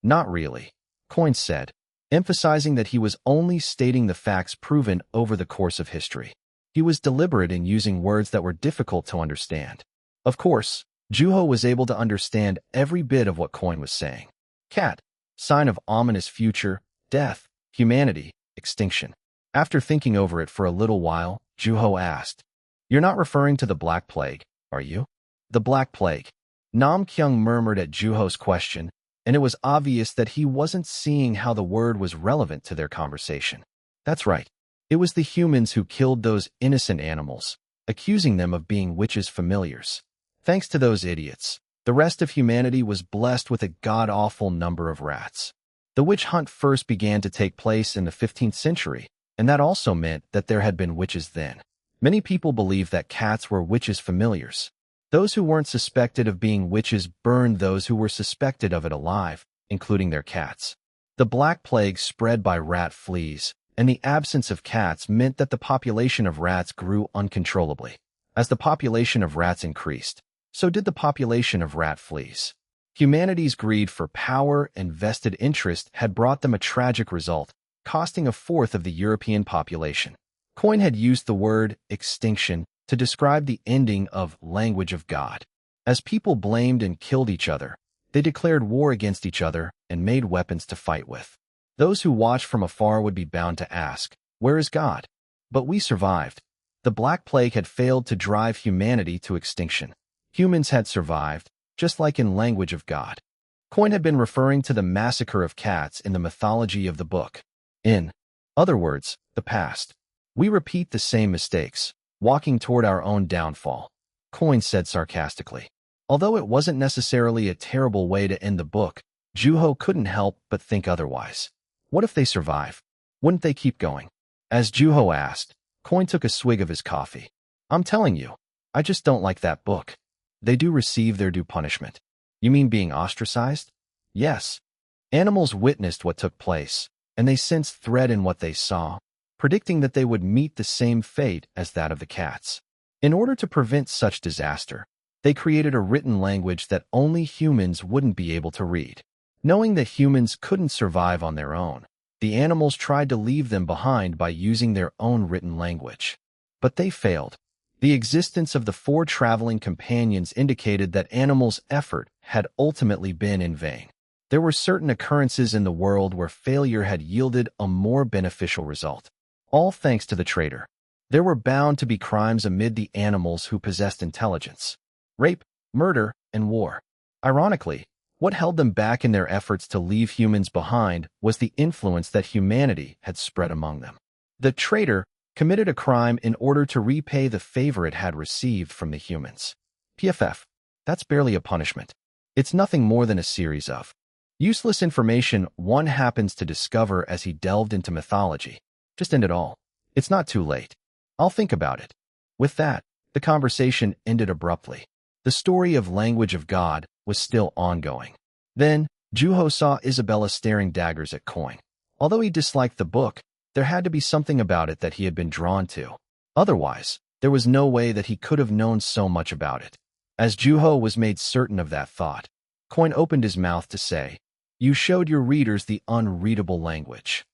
Not really, Coin said, emphasizing that he was only stating the facts proven over the course of history. He was deliberate in using words that were difficult to understand. Of course, Juho was able to understand every bit of what Coin was saying. Cat, sign of ominous future, death, humanity, extinction. After thinking over it for a little while, Juho asked, You're not referring to the Black Plague, are you? The Black Plague. Nam Kyung murmured at Juho's question, and it was obvious that he wasn't seeing how the word was relevant to their conversation. That's right. It was the humans who killed those innocent animals, accusing them of being witches' familiars. Thanks to those idiots, the rest of humanity was blessed with a god-awful number of rats. The witch hunt first began to take place in the 15th century, and that also meant that there had been witches then. Many people believed that cats were witches' familiars. Those who weren't suspected of being witches burned those who were suspected of it alive, including their cats. The Black Plague spread by rat fleas, and the absence of cats meant that the population of rats grew uncontrollably. As the population of rats increased, so did the population of rat fleas. Humanity's greed for power and vested interest had brought them a tragic result, costing a fourth of the European population. Coyne had used the word extinction to describe the ending of language of God. As people blamed and killed each other, they declared war against each other and made weapons to fight with. Those who watched from afar would be bound to ask, "Where is God?" But we survived. The Black Plague had failed to drive humanity to extinction. Humans had survived, just like in language of God. Coyne had been referring to the massacre of cats in the mythology of the book. In other words, the past. We repeat the same mistakes, walking toward our own downfall, Coyne said sarcastically. Although it wasn't necessarily a terrible way to end the book, Juho couldn't help but think otherwise. What if they survive? Wouldn't they keep going? As Juho asked, Coyne took a swig of his coffee. I'm telling you, I just don't like that book. They do receive their due punishment. You mean being ostracized? Yes. Animals witnessed what took place, and they sensed threat in what they saw, predicting that they would meet the same fate as that of the cats. In order to prevent such disaster, they created a written language that only humans wouldn't be able to read. Knowing that humans couldn't survive on their own, the animals tried to leave them behind by using their own written language. But they failed. The existence of the 4 traveling companions indicated that animals' effort had ultimately been in vain. There were certain occurrences in the world where failure had yielded a more beneficial result. All thanks to the traitor. There were bound to be crimes amid the animals who possessed intelligence. Rape, murder, and war. Ironically, what held them back in their efforts to leave humans behind was the influence that humanity had spread among them. The traitor committed a crime in order to repay the favor it had received from the humans. PFF. That's barely a punishment. It's nothing more than a series of useless information one happens to discover as he delved into mythology. Just end it all. It's not too late. I'll think about it. With that, the conversation ended abruptly. The story of language of God was still ongoing. Then, Juho saw Isabella staring daggers at Coyne. Although he disliked the book, there had to be something about it that he had been drawn to. Otherwise, there was no way that he could have known so much about it. As Juho was made certain of that thought, Coyne opened his mouth to say, "You showed your readers the unreadable language."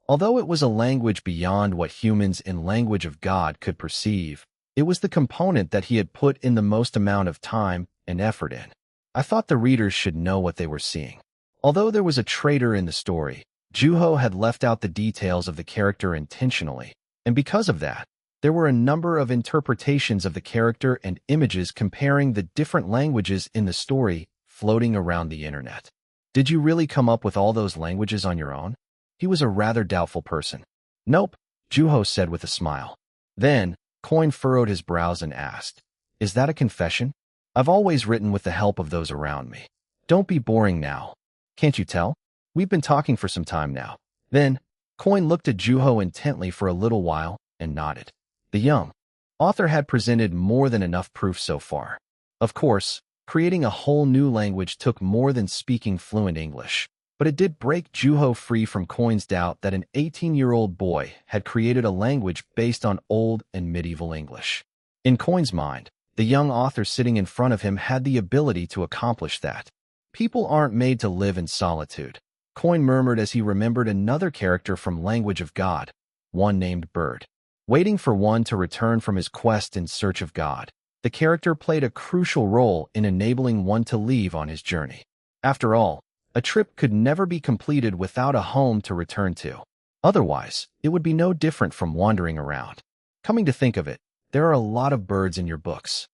Although it was a language beyond what humans in language of God could perceive, it was the component that he had put in the most amount of time and effort in. I thought the readers should know what they were seeing. Although there was a traitor in the story, Juho had left out the details of the character intentionally, and because of that, there were a number of interpretations of the character and images comparing the different languages in the story floating around the internet. Did you really come up with all those languages on your own? He was a rather doubtful person. Nope, Juho said with a smile. Then, Coyne furrowed his brows and asked, "Is that a confession? I've always written with the help of those around me. Don't be boring now. Can't you tell? We've been talking for some time now." Then, Coyne looked at Juho intently for a little while and nodded. The young author had presented more than enough proof so far. Of course, creating a whole new language took more than speaking fluent English. But it did break Juho free from Coyne's doubt that an 18-year-old boy had created a language based on Old and Medieval English. In Coyne's mind, the young author sitting in front of him had the ability to accomplish that. People aren't made to live in solitude, Coyne murmured as he remembered another character from Language of God, one named Bird. Waiting for one to return from his quest in search of God, the character played a crucial role in enabling one to leave on his journey. After all, a trip could never be completed without a home to return to. Otherwise, it would be no different from wandering around. Coming to think of it, there are a lot of birds in your books.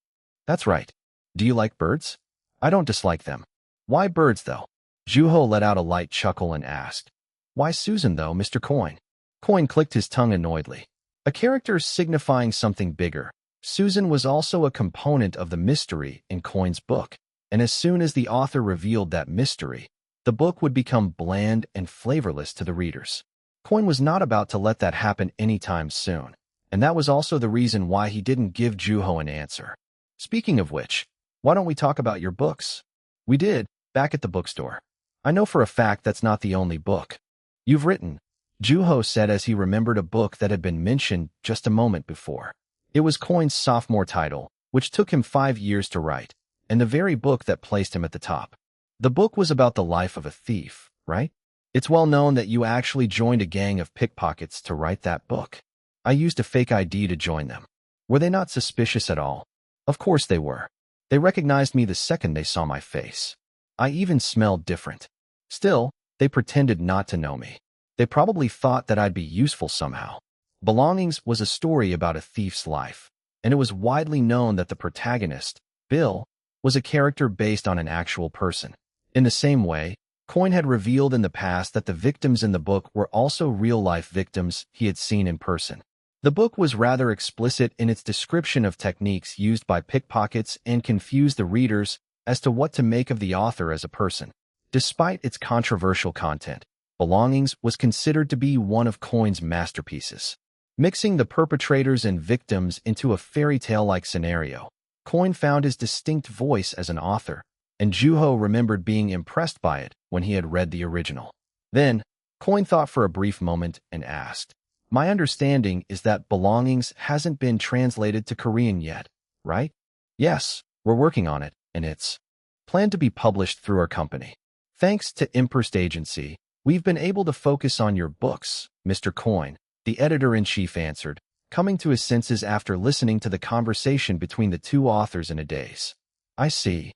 That's right. Do you like birds? I don't dislike them. Why birds, though? Juho let out a light chuckle and asked. Why Susan, though, Mr. Coin? Coin clicked his tongue annoyedly. A character signifying something bigger. Susan was also a component of the mystery in Coin's book, and as soon as the author revealed that mystery, the book would become bland and flavorless to the readers. Coin was not about to let that happen anytime soon, and that was also the reason why he didn't give Juho an answer. Speaking of which, why don't we talk about your books? We did, back at the bookstore. I know for a fact that's not the only book you've written, Juho said as he remembered a book that had been mentioned just a moment before. It was Coin's sophomore title, which took him 5 years to write, and the very book that placed him at the top. The book was about the life of a thief, right? It's well known that you actually joined a gang of pickpockets to write that book. I used a fake ID to join them. Were they not suspicious at all? Of course they were. They recognized me the second they saw my face. I even smelled different. Still, they pretended not to know me. They probably thought that I'd be useful somehow. Belongings was a story about a thief's life, and it was widely known that the protagonist, Bill, was a character based on an actual person. In the same way, Coin had revealed in the past that the victims in the book were also real-life victims he had seen in person. The book was rather explicit in its description of techniques used by pickpockets and confused the readers as to what to make of the author as a person. Despite its controversial content, Belongings was considered to be one of Coin's masterpieces. Mixing the perpetrators and victims into a fairy tale-like scenario, Coin found his distinct voice as an author, and Juho remembered being impressed by it when he had read the original. Then, Coin thought for a brief moment and asked, My understanding is that Belongings hasn't been translated to Korean yet, right? Yes, we're working on it, and it's planned to be published through our company. Thanks to Imperst Agency, we've been able to focus on your books, Mr. Coin, the editor-in-chief answered, coming to his senses after listening to the conversation between the two authors in a daze. I see.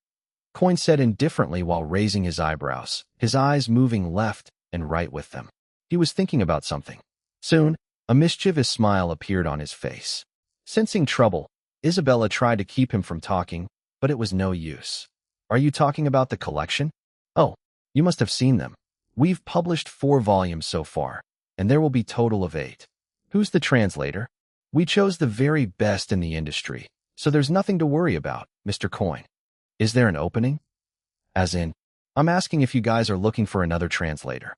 Coin said indifferently while raising his eyebrows, his eyes moving left and right with them. He was thinking about something. Soon, a mischievous smile appeared on his face. Sensing trouble, Isabella tried to keep him from talking, but it was no use. Are you talking about the collection? Oh, you must have seen them. We've published 4 volumes so far, and there will be total of 8. Who's the translator? We chose the very best in the industry, so there's nothing to worry about, Mr. Coin. Is there an opening? As in, I'm asking if you guys are looking for another translator.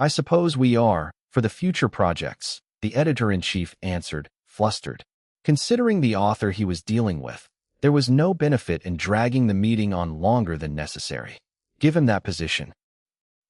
I suppose we are, for the future projects, the editor-in-chief answered, flustered. Considering the author he was dealing with, there was no benefit in dragging the meeting on longer than necessary. Give him that position.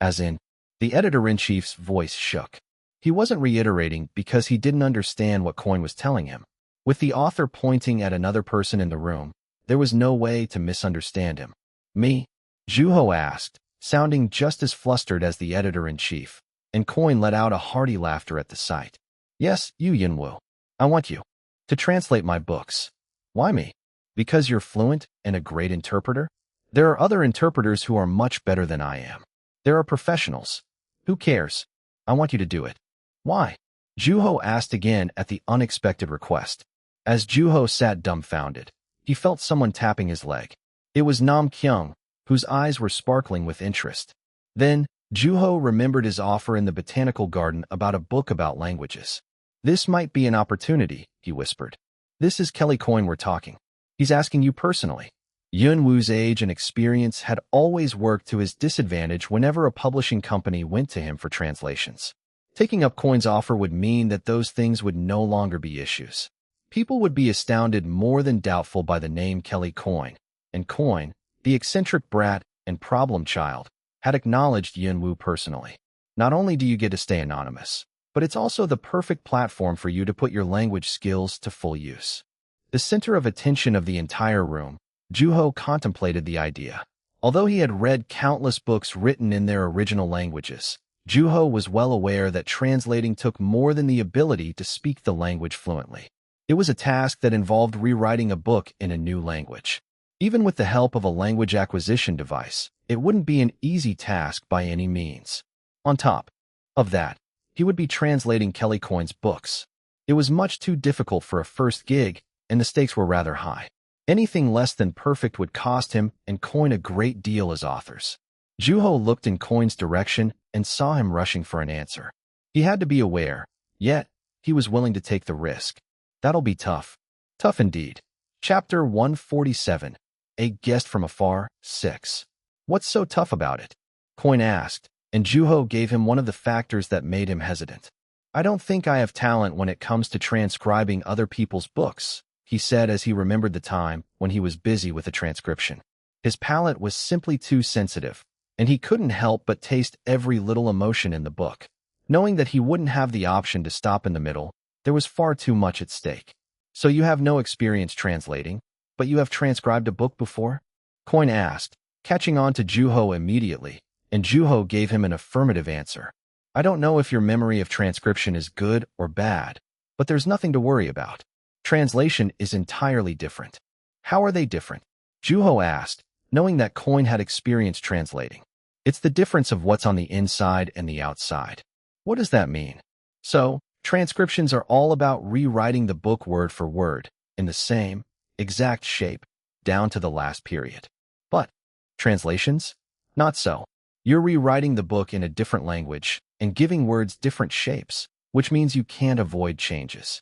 As in, the editor-in-chief's voice shook. He wasn't reiterating because he didn't understand what Coin was telling him. With the author pointing at another person in the room, there was no way to misunderstand him. Me? Juho asked, sounding just as flustered as the editor-in-chief, and Coin let out a hearty laughter at the sight. Yes, you Yunwoo. I want you to translate my books. Why me? Because you're fluent and a great interpreter? There are other interpreters who are much better than I am. There are professionals. Who cares? I want you to do it. Why? Juho asked again at the unexpected request. As Juho sat dumbfounded, he felt someone tapping his leg. It was Nam Kyung, whose eyes were sparkling with interest. Then, Juho remembered his offer in the botanical garden about a book about languages. This might be an opportunity, he whispered. This is Kelly Coin we're talking. He's asking you personally. Yunwoo's age and experience had always worked to his disadvantage whenever a publishing company went to him for translations. Taking up Coin's offer would mean that those things would no longer be issues. People would be astounded more than doubtful by the name Kelly Coin, and Coin, the eccentric brat and problem child, had acknowledged Yunwoo personally. Not only do you get to stay anonymous, but it's also the perfect platform for you to put your language skills to full use. The center of attention of the entire room, Juho contemplated the idea. Although he had read countless books written in their original languages, Juho was well aware that translating took more than the ability to speak the language fluently. It was a task that involved rewriting a book in a new language. Even with the help of a language acquisition device, it wouldn't be an easy task by any means. On top of that, he would be translating Kelly Coin's books. It was much too difficult for a first gig, and the stakes were rather high. Anything less than perfect would cost him and Coin a great deal as authors. Juho looked in Coin's direction and saw him rushing for an answer. He had to be aware, yet he was willing to take the risk. That'll be tough. Tough indeed. Chapter 147. A Guest from Afar, 6. What's so tough about it? Coin asked, and Juho gave him one of the factors that made him hesitant. I don't think I have talent when it comes to transcribing other people's books, he said as he remembered the time when he was busy with a transcription. His palate was simply too sensitive, and he couldn't help but taste every little emotion in the book. Knowing that he wouldn't have the option to stop in the middle, there was far too much at stake. So you have no experience translating, but you have transcribed a book before? Coin asked, catching on to Juho immediately, and Juho gave him an affirmative answer. I don't know if your memory of transcription is good or bad, but there's nothing to worry about. Translation is entirely different. How are they different? Juho asked, knowing that Coin had experience translating. It's the difference of what's on the inside and the outside. What does that mean? So, transcriptions are all about rewriting the book word for word, in the same, exact shape, down to the last period. But translations? Not so. You're rewriting the book in a different language and giving words different shapes, which means you can't avoid changes.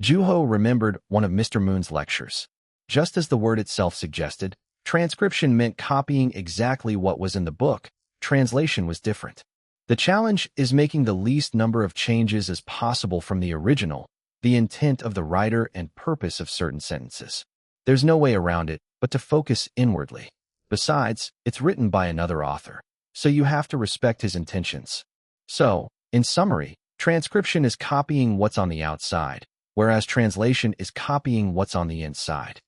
Juho remembered one of Mr. Moon's lectures. Just as the word itself suggested, transcription meant copying exactly what was in the book. Translation was different. The challenge is making the least number of changes as possible from the original, the intent of the writer and purpose of certain sentences. There's no way around it but to focus inwardly. Besides, it's written by another author, so you have to respect his intentions. So, in summary, transcription is copying what's on the outside, whereas translation is copying what's on the inside.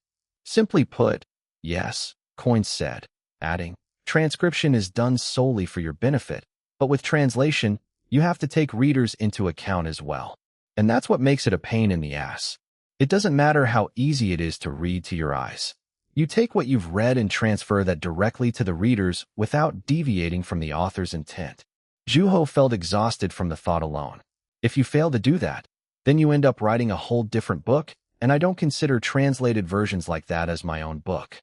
Simply put, yes, Coin said, adding, transcription is done solely for your benefit, but with translation, you have to take readers into account as well. And that's what makes it a pain in the ass. It doesn't matter how easy it is to read to your eyes. You take what you've read and transfer that directly to the readers without deviating from the author's intent. Juho felt exhausted from the thought alone. If you fail to do that, then you end up writing a whole different book, and I don't consider translated versions like that as my own book.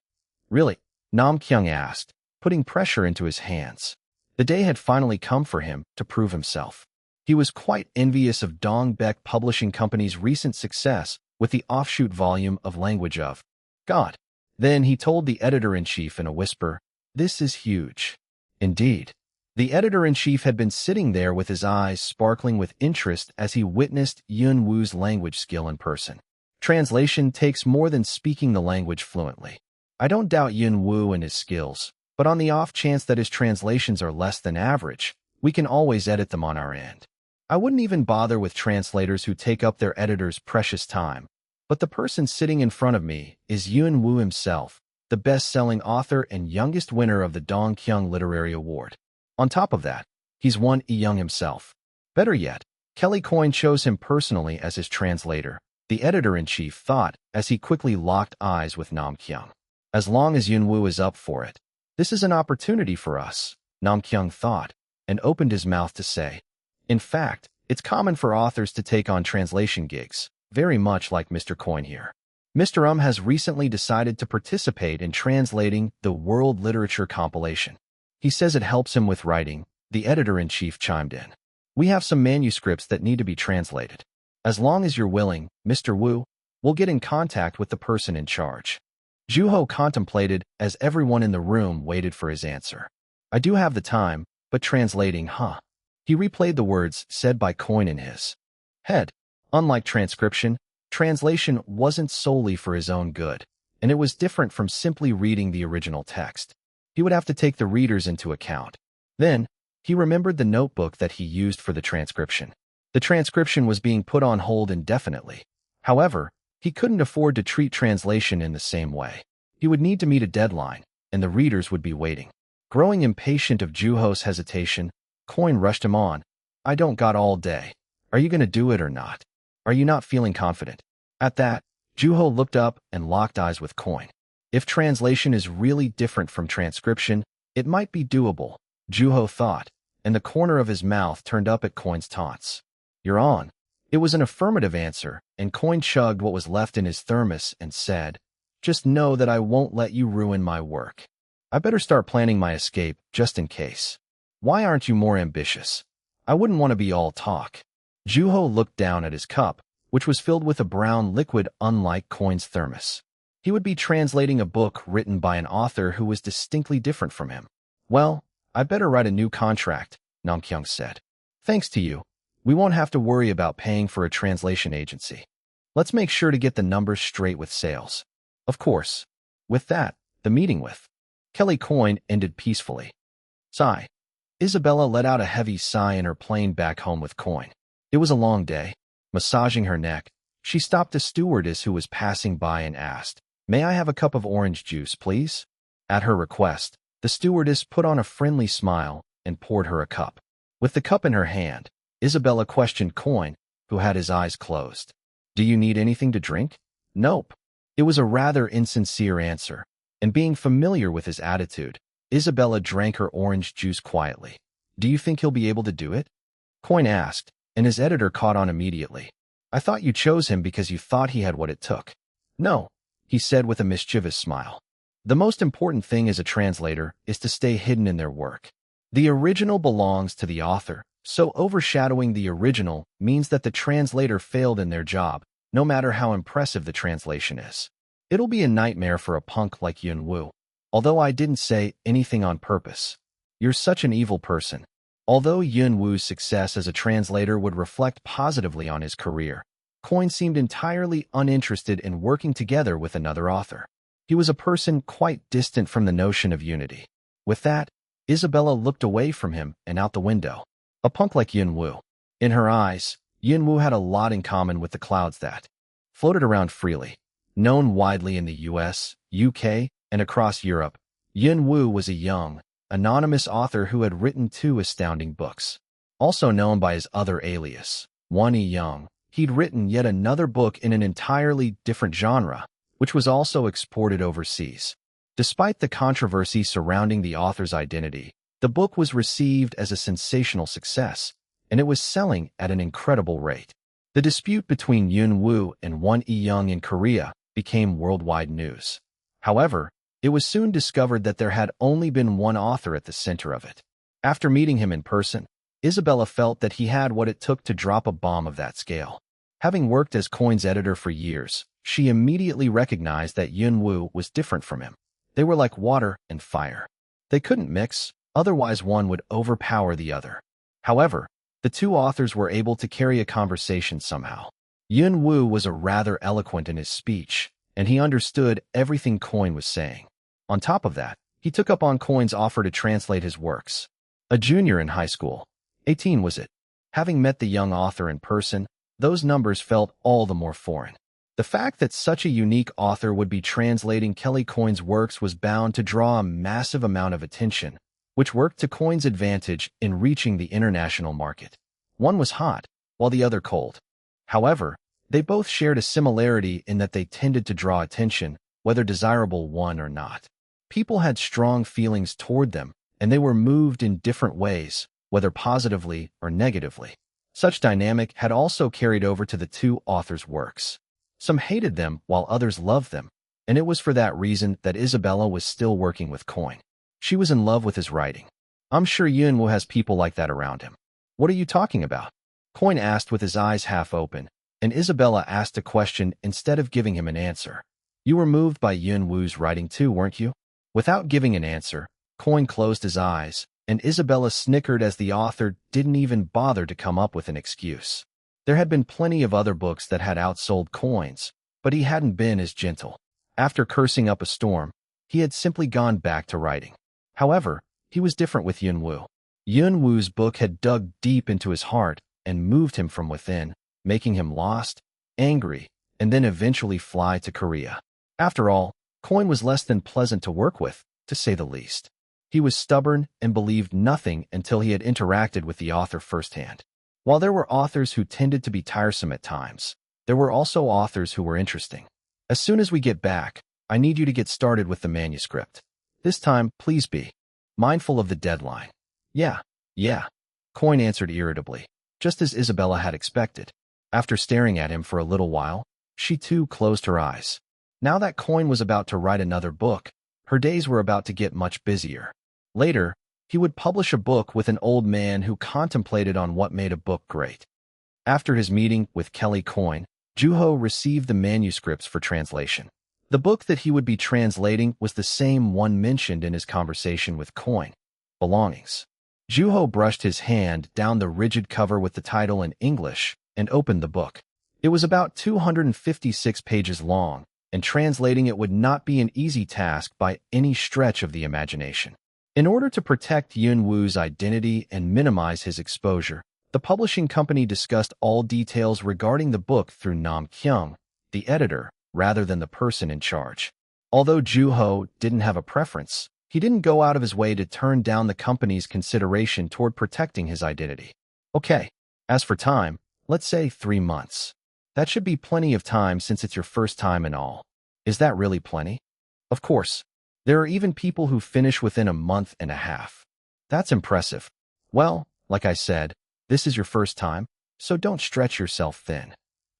Really? Nam Kyung asked, putting pressure into his hands. The day had finally come for him to prove himself. He was quite envious of Dong Baek Publishing Company's recent success with the offshoot volume of Language of God. Then he told the editor-in-chief in a whisper, "This is huge." Indeed. The editor-in-chief had been sitting there with his eyes sparkling with interest as he witnessed Yun Woo's language skill in person. Translation takes more than speaking the language fluently. I don't doubt Yun Woo and his skills, but on the off chance that his translations are less than average, we can always edit them on our end. I wouldn't even bother with translators who take up their editor's precious time, but the person sitting in front of me is Yun Woo himself, the best-selling author and youngest winner of the Dong Kyung Literary Award. On top of that, he's won Young himself. Better yet, Kelly Coin chose him personally as his translator, the editor-in-chief thought as he quickly locked eyes with Nam Kyung. As long as Yun Woo is up for it, this is an opportunity for us, Nam Kyung thought, and opened his mouth to say. In fact, it's common for authors to take on translation gigs, very much like Mr. Coin here. Mr. Has recently decided to participate in translating the World Literature Compilation. He says it helps him with writing, the editor-in-chief chimed in. We have some manuscripts that need to be translated. As long as you're willing, Mr. Woo, we'll get in contact with the person in charge. Juho contemplated as everyone in the room waited for his answer. I do have the time, but translating, huh? He replayed the words said by Coin in his head. Unlike transcription, translation wasn't solely for his own good, and it was different from simply reading the original text. He would have to take the readers into account. Then, he remembered the notebook that he used for the transcription. The transcription was being put on hold indefinitely. However, he couldn't afford to treat translation in the same way. He would need to meet a deadline, and the readers would be waiting. Growing impatient of Juho's hesitation, Coin rushed him on. I don't got all day. Are you going to do it or not? Are you not feeling confident? At that, Juho looked up and locked eyes with Coin. If translation is really different from transcription, it might be doable, Juho thought, and the corner of his mouth turned up at Coin's taunts. You're on. It was an affirmative answer, and Coin chugged what was left in his thermos and said, "Just know that I won't let you ruin my work. I better start planning my escape, just in case. Why aren't you more ambitious? I wouldn't want to be all talk." Juho looked down at his cup, which was filled with a brown liquid unlike Coin's thermos. He would be translating a book written by an author who was distinctly different from him. "Well, I better write a new contract," Namkyung said. "Thanks to you, we won't have to worry about paying for a translation agency. Let's make sure to get the numbers straight with sales." Of course. With that, the meeting with Kelly Coin ended peacefully. Sigh. Isabella let out a heavy sigh in her plane back home with Coin. It was a long day. Massaging her neck, she stopped a stewardess who was passing by and asked, "May I have a cup of orange juice, please?" At her request, the stewardess put on a friendly smile and poured her a cup. With the cup in her hand, Isabella questioned Coin, who had his eyes closed. "Do you need anything to drink?" "Nope." It was a rather insincere answer, and being familiar with his attitude, Isabella drank her orange juice quietly. "Do you think he'll be able to do it?" Coin asked, and his editor caught on immediately. "I thought you chose him because you thought he had what it took." "No," he said with a mischievous smile. "The most important thing as a translator is to stay hidden in their work. The original belongs to the author, so overshadowing the original means that the translator failed in their job, no matter how impressive the translation is. It'll be a nightmare for a punk like Yun Woo. Although I didn't say anything on purpose. You're such an evil person." Although Yun Woo's success as a translator would reflect positively on his career, Coin seemed entirely uninterested in working together with another author. He was a person quite distant from the notion of unity. With that, Isabella looked away from him and out the window. A punk like Yun Woo. In her eyes, Yun Woo had a lot in common with the clouds that floated around freely. Known widely in the US, UK, and across Europe, Yun Woo was a young, anonymous author who had written 2 astounding books. Also known by his other alias, Won Young, he'd written yet another book in an entirely different genre, which was also exported overseas. Despite the controversy surrounding the author's identity, the book was received as a sensational success, and it was selling at an incredible rate. The dispute between Yun Woo and Won Young in Korea became worldwide news. However, it was soon discovered that there had only been one author at the center of it. After meeting him in person, Isabella felt that he had what it took to drop a bomb of that scale. Having worked as Coin's editor for years, she immediately recognized that Yun Woo was different from him. They were like water and fire. They couldn't mix, otherwise one would overpower the other. However, the 2 authors were able to carry a conversation somehow. Yun Woo was rather eloquent in his speech, and he understood everything Coin was saying. On top of that, he took up on Coin's offer to translate his works. A junior in high school. 18 was it? Having met the young author in person, those numbers felt all the more foreign. The fact that such a unique author would be translating Kelly Coin's works was bound to draw a massive amount of attention, which worked to Coin's advantage in reaching the international market. One was hot, while the other cold. However, they both shared a similarity in that they tended to draw attention, whether desirable one or not. People had strong feelings toward them, and they were moved in different ways, whether positively or negatively. Such dynamic had also carried over to the 2 authors' works. Some hated them while others loved them, and it was for that reason that Isabella was still working with Coin. She was in love with his writing. "I'm sure Yun Woo has people like that around him." "What are you talking about?" Coin asked with his eyes half open, and Isabella asked a question instead of giving him an answer. "You were moved by Yun Woo's writing too, weren't you?" Without giving an answer, Coin closed his eyes, and Isabella snickered as the author didn't even bother to come up with an excuse. There had been plenty of other books that had outsold Coin's, but he hadn't been as gentle. After cursing up a storm, he had simply gone back to writing. However, he was different with Yun Woo. Yun Woo's book had dug deep into his heart and moved him from within, making him lost, angry, and then eventually fly to Korea. After all, Coin was less than pleasant to work with, to say the least. He was stubborn and believed nothing until he had interacted with the author firsthand. While there were authors who tended to be tiresome at times, there were also authors who were interesting. "As soon as we get back, I need you to get started with the manuscript. This time, please be mindful of the deadline." Yeah. Coin answered irritably, just as Isabella had expected. After staring at him for a little while, she too closed her eyes. Now that Coin was about to write another book, her days were about to get much busier. Later, he would publish a book with an old man who contemplated on what made a book great. After his meeting with Kelly Coin, Juho received the manuscripts for translation. The book that he would be translating was the same one mentioned in his conversation with Coin, Belongings. Juho brushed his hand down the rigid cover with the title in English and opened the book. It was about 256 pages long, and translating it would not be an easy task by any stretch of the imagination. In order to protect Yun Wu's identity and minimize his exposure, the publishing company discussed all details regarding the book through Nam Kyung, the editor, rather than the person in charge. Although Juho didn't have a preference, he didn't go out of his way to turn down the company's consideration toward protecting his identity. Okay, as for time, let's say 3 months. That should be plenty of time since it's your first time and all. Is that really plenty? Of course. There are even people who finish within a month and a half. That's impressive. Well, like I said, this is your first time, so don't stretch yourself thin.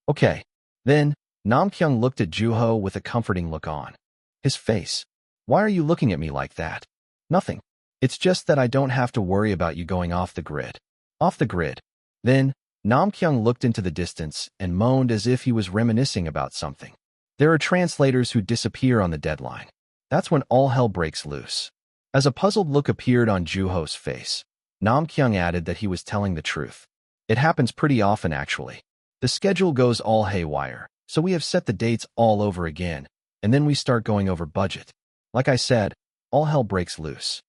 Okay. Then, Nam Kyung looked at Juho with a comforting look on his face. Why are you looking at me like that? Nothing. It's just that I don't have to worry about you going off the grid. Off the grid. Then, Nam Kyung looked into the distance and moaned as if he was reminiscing about something. There are translators who disappear on the deadline. That's when all hell breaks loose. As a puzzled look appeared on Juho's face, Nam Kyung added that he was telling the truth. It happens pretty often, actually. The schedule goes all haywire, so we have set the dates all over again, and then we start going over budget. Like I said, all hell breaks loose.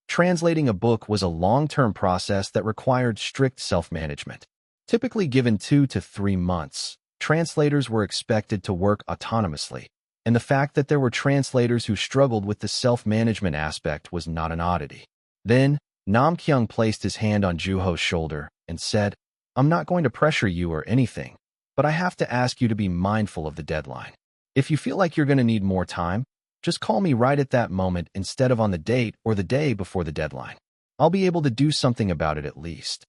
Translating a book was a long-term process that required strict self-management. Typically given 2 to 3 months, translators were expected to work autonomously, and the fact that there were translators who struggled with the self-management aspect was not an oddity. Then, Nam Kyung placed his hand on Juho's shoulder and said, I'm not going to pressure you or anything, but I have to ask you to be mindful of the deadline. If you feel like you're going to need more time, just call me right at that moment instead of on the date or the day before the deadline. I'll be able to do something about it at least.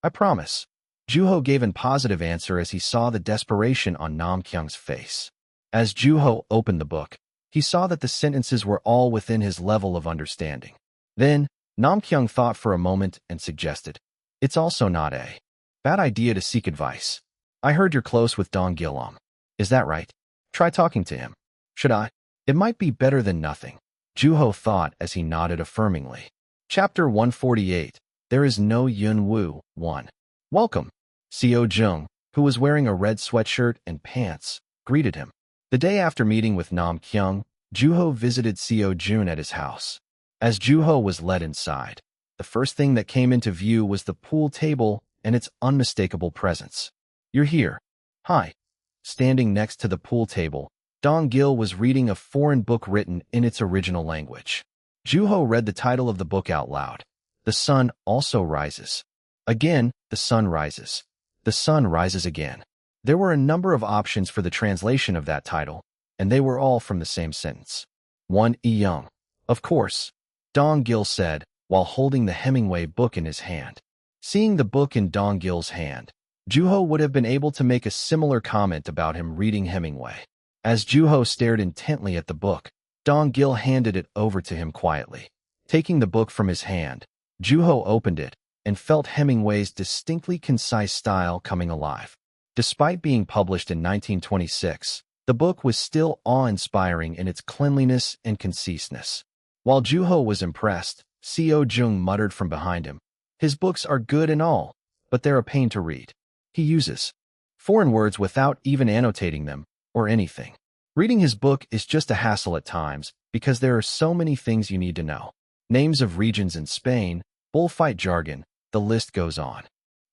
I promise. Juho gave a positive answer as he saw the desperation on Nam Kyung's face. As Juho opened the book, he saw that the sentences were all within his level of understanding. Then, Nam Kyung thought for a moment and suggested, It's also not a bad idea to seek advice. I heard you're close with Dong Gilom. Is that right? Try talking to him. Should I? It might be better than nothing, Juho thought as he nodded affirmingly. Chapter 148. There is no Yun Wu. 1. Welcome. Seo Jung, who was wearing a red sweatshirt and pants, greeted him. The day after meeting with Nam Kyung, Juho visited Seo Jun at his house. As Juho was led inside, the first thing that came into view was the pool table and its unmistakable presence. You're here. Hi. Standing next to the pool table, Dong Gil was reading a foreign book written in its original language. Juho read the title of the book out loud. The sun also rises. Again, the sun rises. The sun rises again. There were a number of options for the translation of that title, and they were all from the same sentence. 1. E. Young. Of course, Dong Gil said, while holding the Hemingway book in his hand. Seeing the book in Dong Gil's hand, Juho would have been able to make a similar comment about him reading Hemingway. As Juho stared intently at the book, Dong Gil handed it over to him quietly. Taking the book from his hand, Juho opened it and felt Hemingway's distinctly concise style coming alive. Despite being published in 1926, the book was still awe-inspiring in its cleanliness and conciseness. While Juho was impressed, Seo Jung muttered from behind him, His books are good and all, but they're a pain to read. He uses foreign words without even annotating them or anything. Reading his book is just a hassle at times because there are so many things you need to know. Names of regions in Spain, bullfight jargon, the list goes on.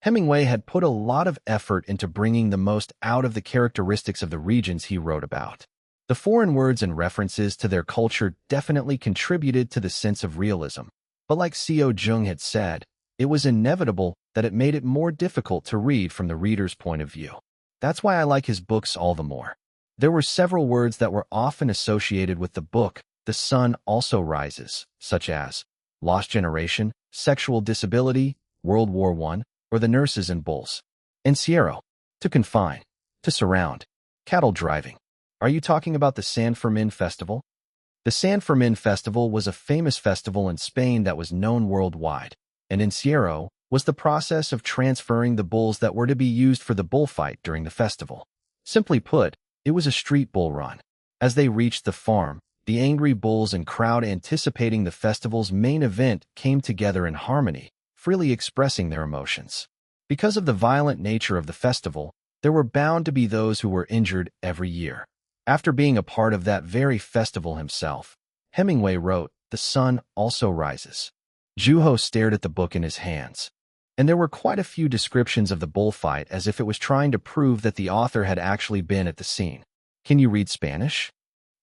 Hemingway had put a lot of effort into bringing the most out of the characteristics of the regions he wrote about. The foreign words and references to their culture definitely contributed to the sense of realism. But like Seo Jung had said, it was inevitable that it made it more difficult to read from the reader's point of view. That's why I like his books all the more. There were several words that were often associated with the book, The Sun Also Rises, such as lost generation, sexual disability, World War I, or the nurses and bulls. Encierro. To confine. To surround. Cattle driving. Are you talking about the San Fermin Festival? The San Fermin Festival was a famous festival in Spain that was known worldwide, and encierro was the process of transferring the bulls that were to be used for the bullfight during the festival. Simply put, it was a street bull run. As they reached the farm, the angry bulls and crowd anticipating the festival's main event came together in harmony, freely expressing their emotions. Because of the violent nature of the festival, there were bound to be those who were injured every year. After being a part of that very festival himself, Hemingway wrote, "The sun also rises." Juho stared at the book in his hands, and there were quite a few descriptions of the bullfight as if it was trying to prove that the author had actually been at the scene. Can you read Spanish?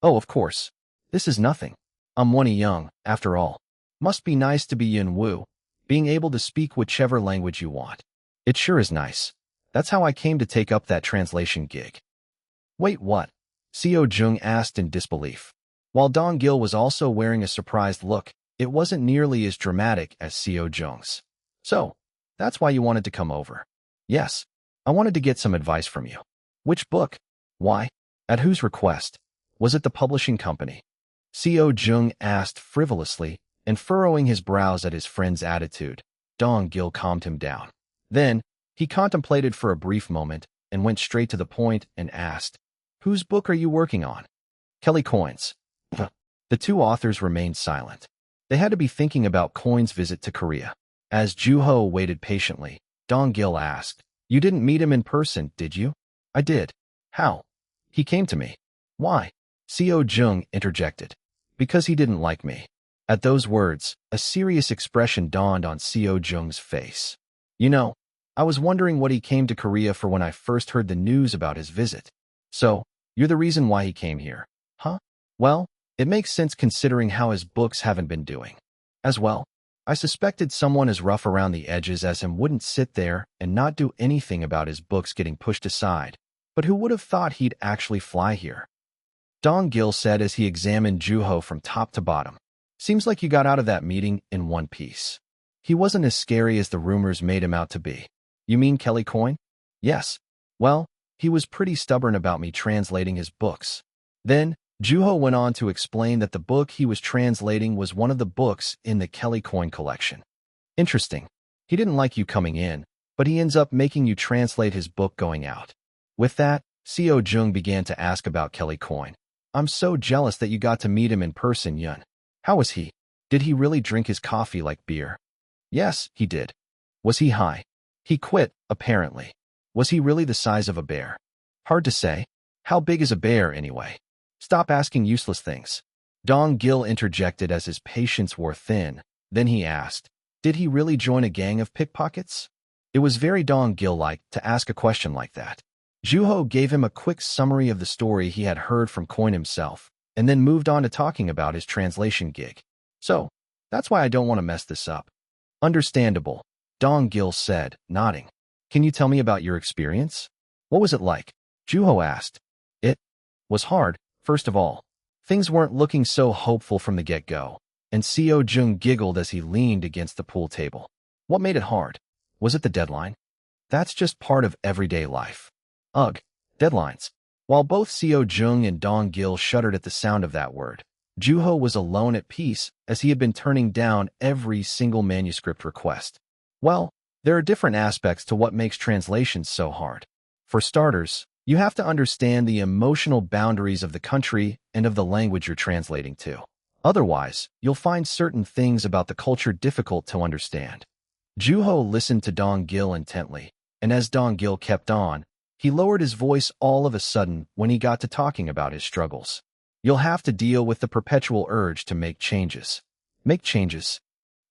Oh, of course. This is nothing. I'm Wani Young, after all. Must be nice to be Yin Wu, being able to speak whichever language you want. It sure is nice. That's how I came to take up that translation gig. Wait, what? Seo Jung asked in disbelief. While Dong Gil was also wearing a surprised look, it wasn't nearly as dramatic as Seo Jung's. So, that's why you wanted to come over. Yes, I wanted to get some advice from you. Which book? Why? At whose request? Was it the publishing company? Seo Jung asked frivolously, and furrowing his brows at his friend's attitude, Dong Gil calmed him down. Then, he contemplated for a brief moment and went straight to the point and asked, "Whose book are you working on?" Kelly Coyne's. The two authors remained silent. They had to be thinking about Coyne's visit to Korea. As Juho waited patiently, Dong Gil asked, "You didn't meet him in person, did you?" "I did." "How?" "He came to me." "Why?" Seo Jung interjected. "Because he didn't like me." At those words, a serious expression dawned on Seo Jung's face. "You know, I was wondering what he came to Korea for when I first heard the news about his visit. So, you're the reason why he came here, huh? Well, it makes sense considering how his books haven't been doing. As well, I suspected someone as rough around the edges as him wouldn't sit there and not do anything about his books getting pushed aside, but who would have thought he'd actually fly here?" Dong Gil said as he examined Juho from top to bottom. "Seems like you got out of that meeting in one piece. He wasn't as scary as the rumors made him out to be." "You mean Kelly Coyne?" "Yes. Well, he was pretty stubborn about me translating his books." Then, Juho went on to explain that the book he was translating was one of the books in the Kelly Coyne collection. "Interesting. He didn't like you coming in, but he ends up making you translate his book going out." With that, Seo Jung began to ask about Kelly Coyne. "I'm so jealous that you got to meet him in person, Yun. How was he? Did he really drink his coffee like beer?" "Yes, he did." "Was he high?" "He quit, apparently." "Was he really the size of a bear?" "Hard to say. How big is a bear, anyway?" "Stop asking useless things." Dong Gil interjected as his patience wore thin. Then he asked, "Did he really join a gang of pickpockets?" It was very Dong Gil-like to ask a question like that. Juho gave him a quick summary of the story he had heard from Coyne himself, and then moved on to talking about his translation gig. "So, that's why I don't want to mess this up." "Understandable," Dong Gil said, nodding. "Can you tell me about your experience?" "What was it like?" Juho asked. "It was hard, first of all. Things weren't looking so hopeful from the get-go," and Seo Jung giggled as he leaned against the pool table. "What made it hard? Was it the deadline?" "That's just part of everyday life." "Ugh, deadlines." While both Seo Jung and Dong Gil shuddered at the sound of that word, Juho was alone at peace as he had been turning down every single manuscript request. Well, there are different aspects to what makes translations so hard. For starters, you have to understand the emotional boundaries of the country and of the language you're translating to. Otherwise, you'll find certain things about the culture difficult to understand. Juho listened to Dong Gil intently, and as Dong Gil kept on, he lowered his voice all of a sudden when he got to talking about his struggles. "You'll have to deal with the perpetual urge to make changes." "Make changes?"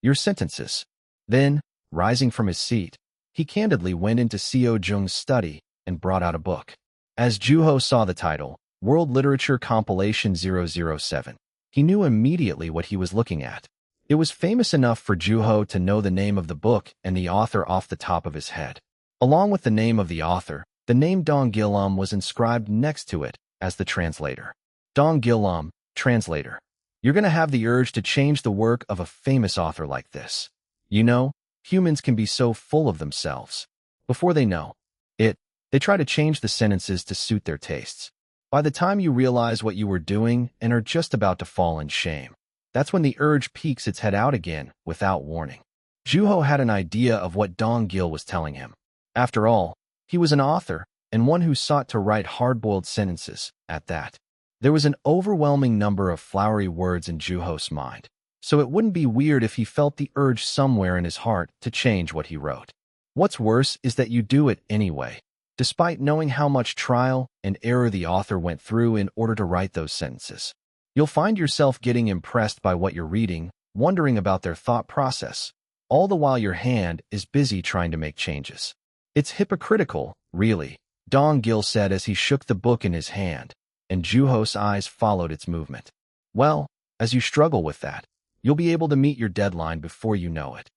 "Your sentences." Then, rising from his seat, he candidly went into Seo Jung's study and brought out a book. As Juho saw the title, World Literature Compilation 007, he knew immediately what he was looking at. It was famous enough for Juho to know the name of the book and the author off the top of his head. Along with the name of the author, the name Dong Gil was inscribed next to it as the translator. Dong Gil, translator. You're going to have the urge to change the work of a famous author like this. You know, humans can be so full of themselves. Before they know it, They try to change the sentences to suit their tastes. By the time you realize what you were doing and are just about to fall in shame, that's when the urge peeks its head out again without warning. Juho had an idea of what Dong-gil was telling him. After all, he was an author, and one who sought to write hard-boiled sentences, at that. There was an overwhelming number of flowery words in Juho's mind, so it wouldn't be weird if he felt the urge somewhere in his heart to change what he wrote. What's worse is that you do it anyway, despite knowing how much trial and error the author went through in order to write those sentences. You'll find yourself getting impressed by what you're reading, wondering about their thought process, all the while your hand is busy trying to make changes. It's hypocritical, really, Dong-gil said as he shook the book in his hand, and Juho's eyes followed its movement. Well, as you struggle with that, you'll be able to meet your deadline before you know it.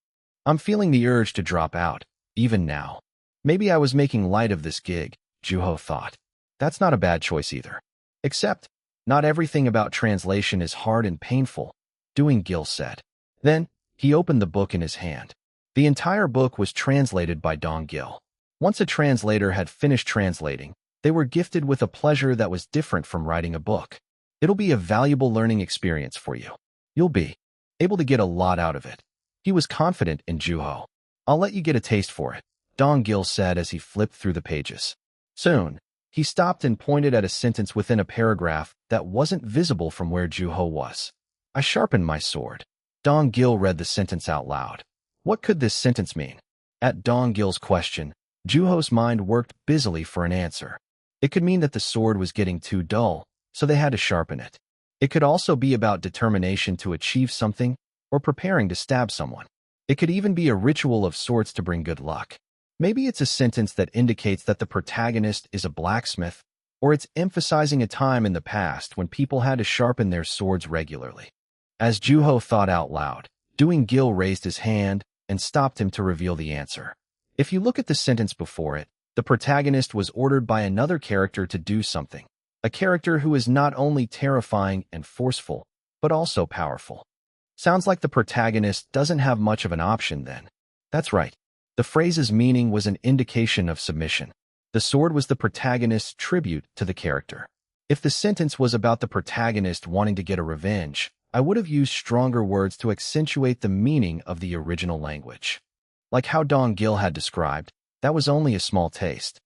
I'm feeling the urge to drop out, even now. Maybe I was making light of this gig, Juho thought. That's not a bad choice either. Except, not everything about translation is hard and painful, Dong-gil said. Then, he opened the book in his hand. The entire book was translated by Dong-gil. Once a translator had finished translating, they were gifted with a pleasure that was different from writing a book. It'll be a valuable learning experience for you. You'll be able to get a lot out of it. He was confident in Juho. I'll let you get a taste for it, Dong-gil said as he flipped through the pages. Soon, he stopped and pointed at a sentence within a paragraph that wasn't visible from where Juho was. I sharpened my sword. Dong-gil read the sentence out loud. What could this sentence mean? At Dong-gil's question, Juho's mind worked busily for an answer. It could mean that the sword was getting too dull, so they had to sharpen it. It could also be about determination to achieve something or preparing to stab someone. It could even be a ritual of sorts to bring good luck. Maybe it's a sentence that indicates that the protagonist is a blacksmith, or it's emphasizing a time in the past when people had to sharpen their swords regularly. As Juho thought out loud, Dong-gil raised his hand and stopped him to reveal the answer. If you look at the sentence before it, the protagonist was ordered by another character to do something. A character who is not only terrifying and forceful, but also powerful. Sounds like the protagonist doesn't have much of an option then. That's right. The phrase's meaning was an indication of submission. The sword was the protagonist's tribute to the character. If the sentence was about the protagonist wanting to get a revenge, I would have used stronger words to accentuate the meaning of the original language. Like how Dong-gil had described, that was only a small taste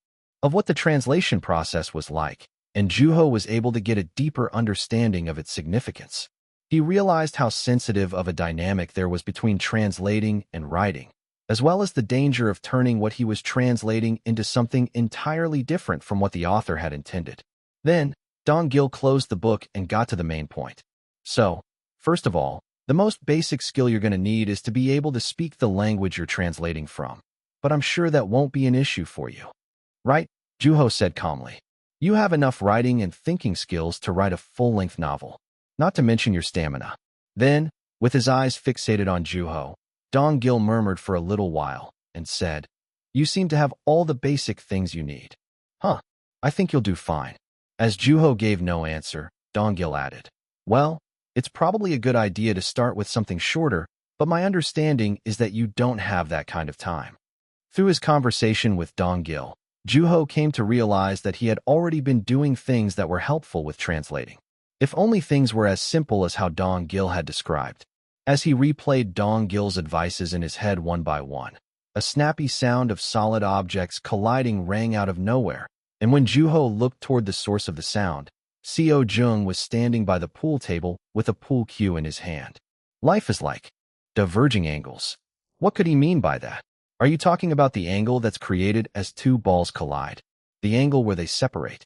of what the translation process was like, and Juho was able to get a deeper understanding of its significance. He realized how sensitive of a dynamic there was between translating and writing, as well as the danger of turning what he was translating into something entirely different from what the author had intended. Then, Dong-gil closed the book and got to the main point. So, first of all, the most basic skill you're going to need is to be able to speak the language you're translating from. But I'm sure that won't be an issue for you. Right? Juho said calmly. You have enough writing and thinking skills to write a full-length novel, not to mention your stamina. Then, with his eyes fixated on Juho, Dong-gil murmured for a little while and said, You seem to have all the basic things you need. Huh, I think you'll do fine. As Juho gave no answer, Dong-gil added, Well, it's probably a good idea to start with something shorter, but my understanding is that you don't have that kind of time. Through his conversation with Dong-gil, Juho came to realize that he had already been doing things that were helpful with translating. If only things were as simple as how Dong-gil had described. As he replayed Dong-gil's advices in his head one by one, a snappy sound of solid objects colliding rang out of nowhere, and when Juho looked toward the source of the sound, Seo-jung was standing by the pool table with a pool cue in his hand. Life is like diverging angles. What could he mean by that? Are you talking about the angle that's created as two balls collide? The angle where they separate?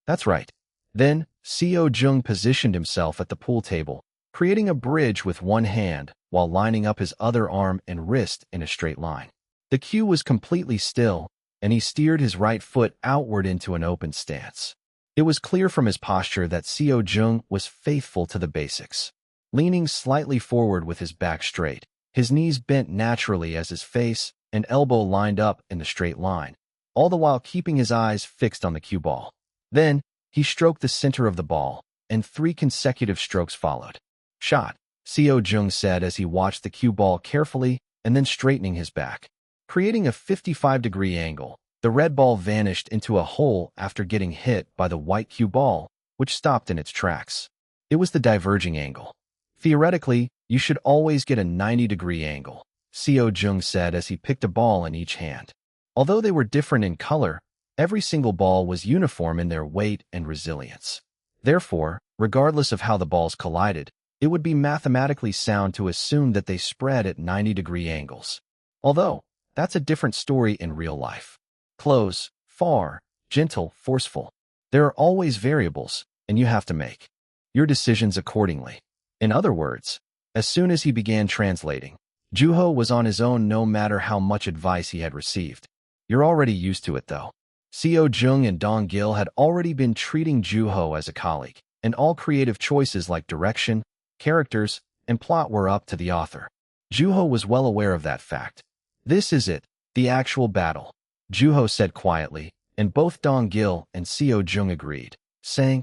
That's right. Then, Seo-jung positioned himself at the pool table, creating a bridge with one hand while lining up his other arm and wrist in a straight line. The cue was completely still, and he steered his right foot outward into an open stance. It was clear from his posture that Seo-jung was faithful to the basics. Leaning slightly forward with his back straight, his knees bent naturally as his face and elbow lined up in the straight line, all the while keeping his eyes fixed on the cue ball. Then, he stroked the center of the ball, and 3 consecutive strokes followed. Shot, Seo-jung said as he watched the cue ball carefully and then straightening his back. Creating a 55-degree angle, The red ball vanished into a hole after getting hit by the white cue ball, which stopped in its tracks. It was the diverging angle. Theoretically, you should always get a 90-degree angle, Seo Jung said as he picked a ball in each hand. Although they were different in color, every single ball was uniform in their weight and resilience. Therefore, regardless of how the balls collided, it would be mathematically sound to assume that they spread at 90-degree angles. Although, that's a different story in real life. Close, far, gentle, forceful. There are always variables, and you have to make your decisions accordingly. In other words, as soon as he began translating, Juho was on his own no matter how much advice he had received. You're already used to it though. Seo Jung and Dong Gil had already been treating Juho as a colleague, and all creative choices like direction, characters, and plot were up to the author. Juho was well aware of that fact. This is it, the actual battle, Juho said quietly, and both Dong Gil and Seo Jung agreed, saying,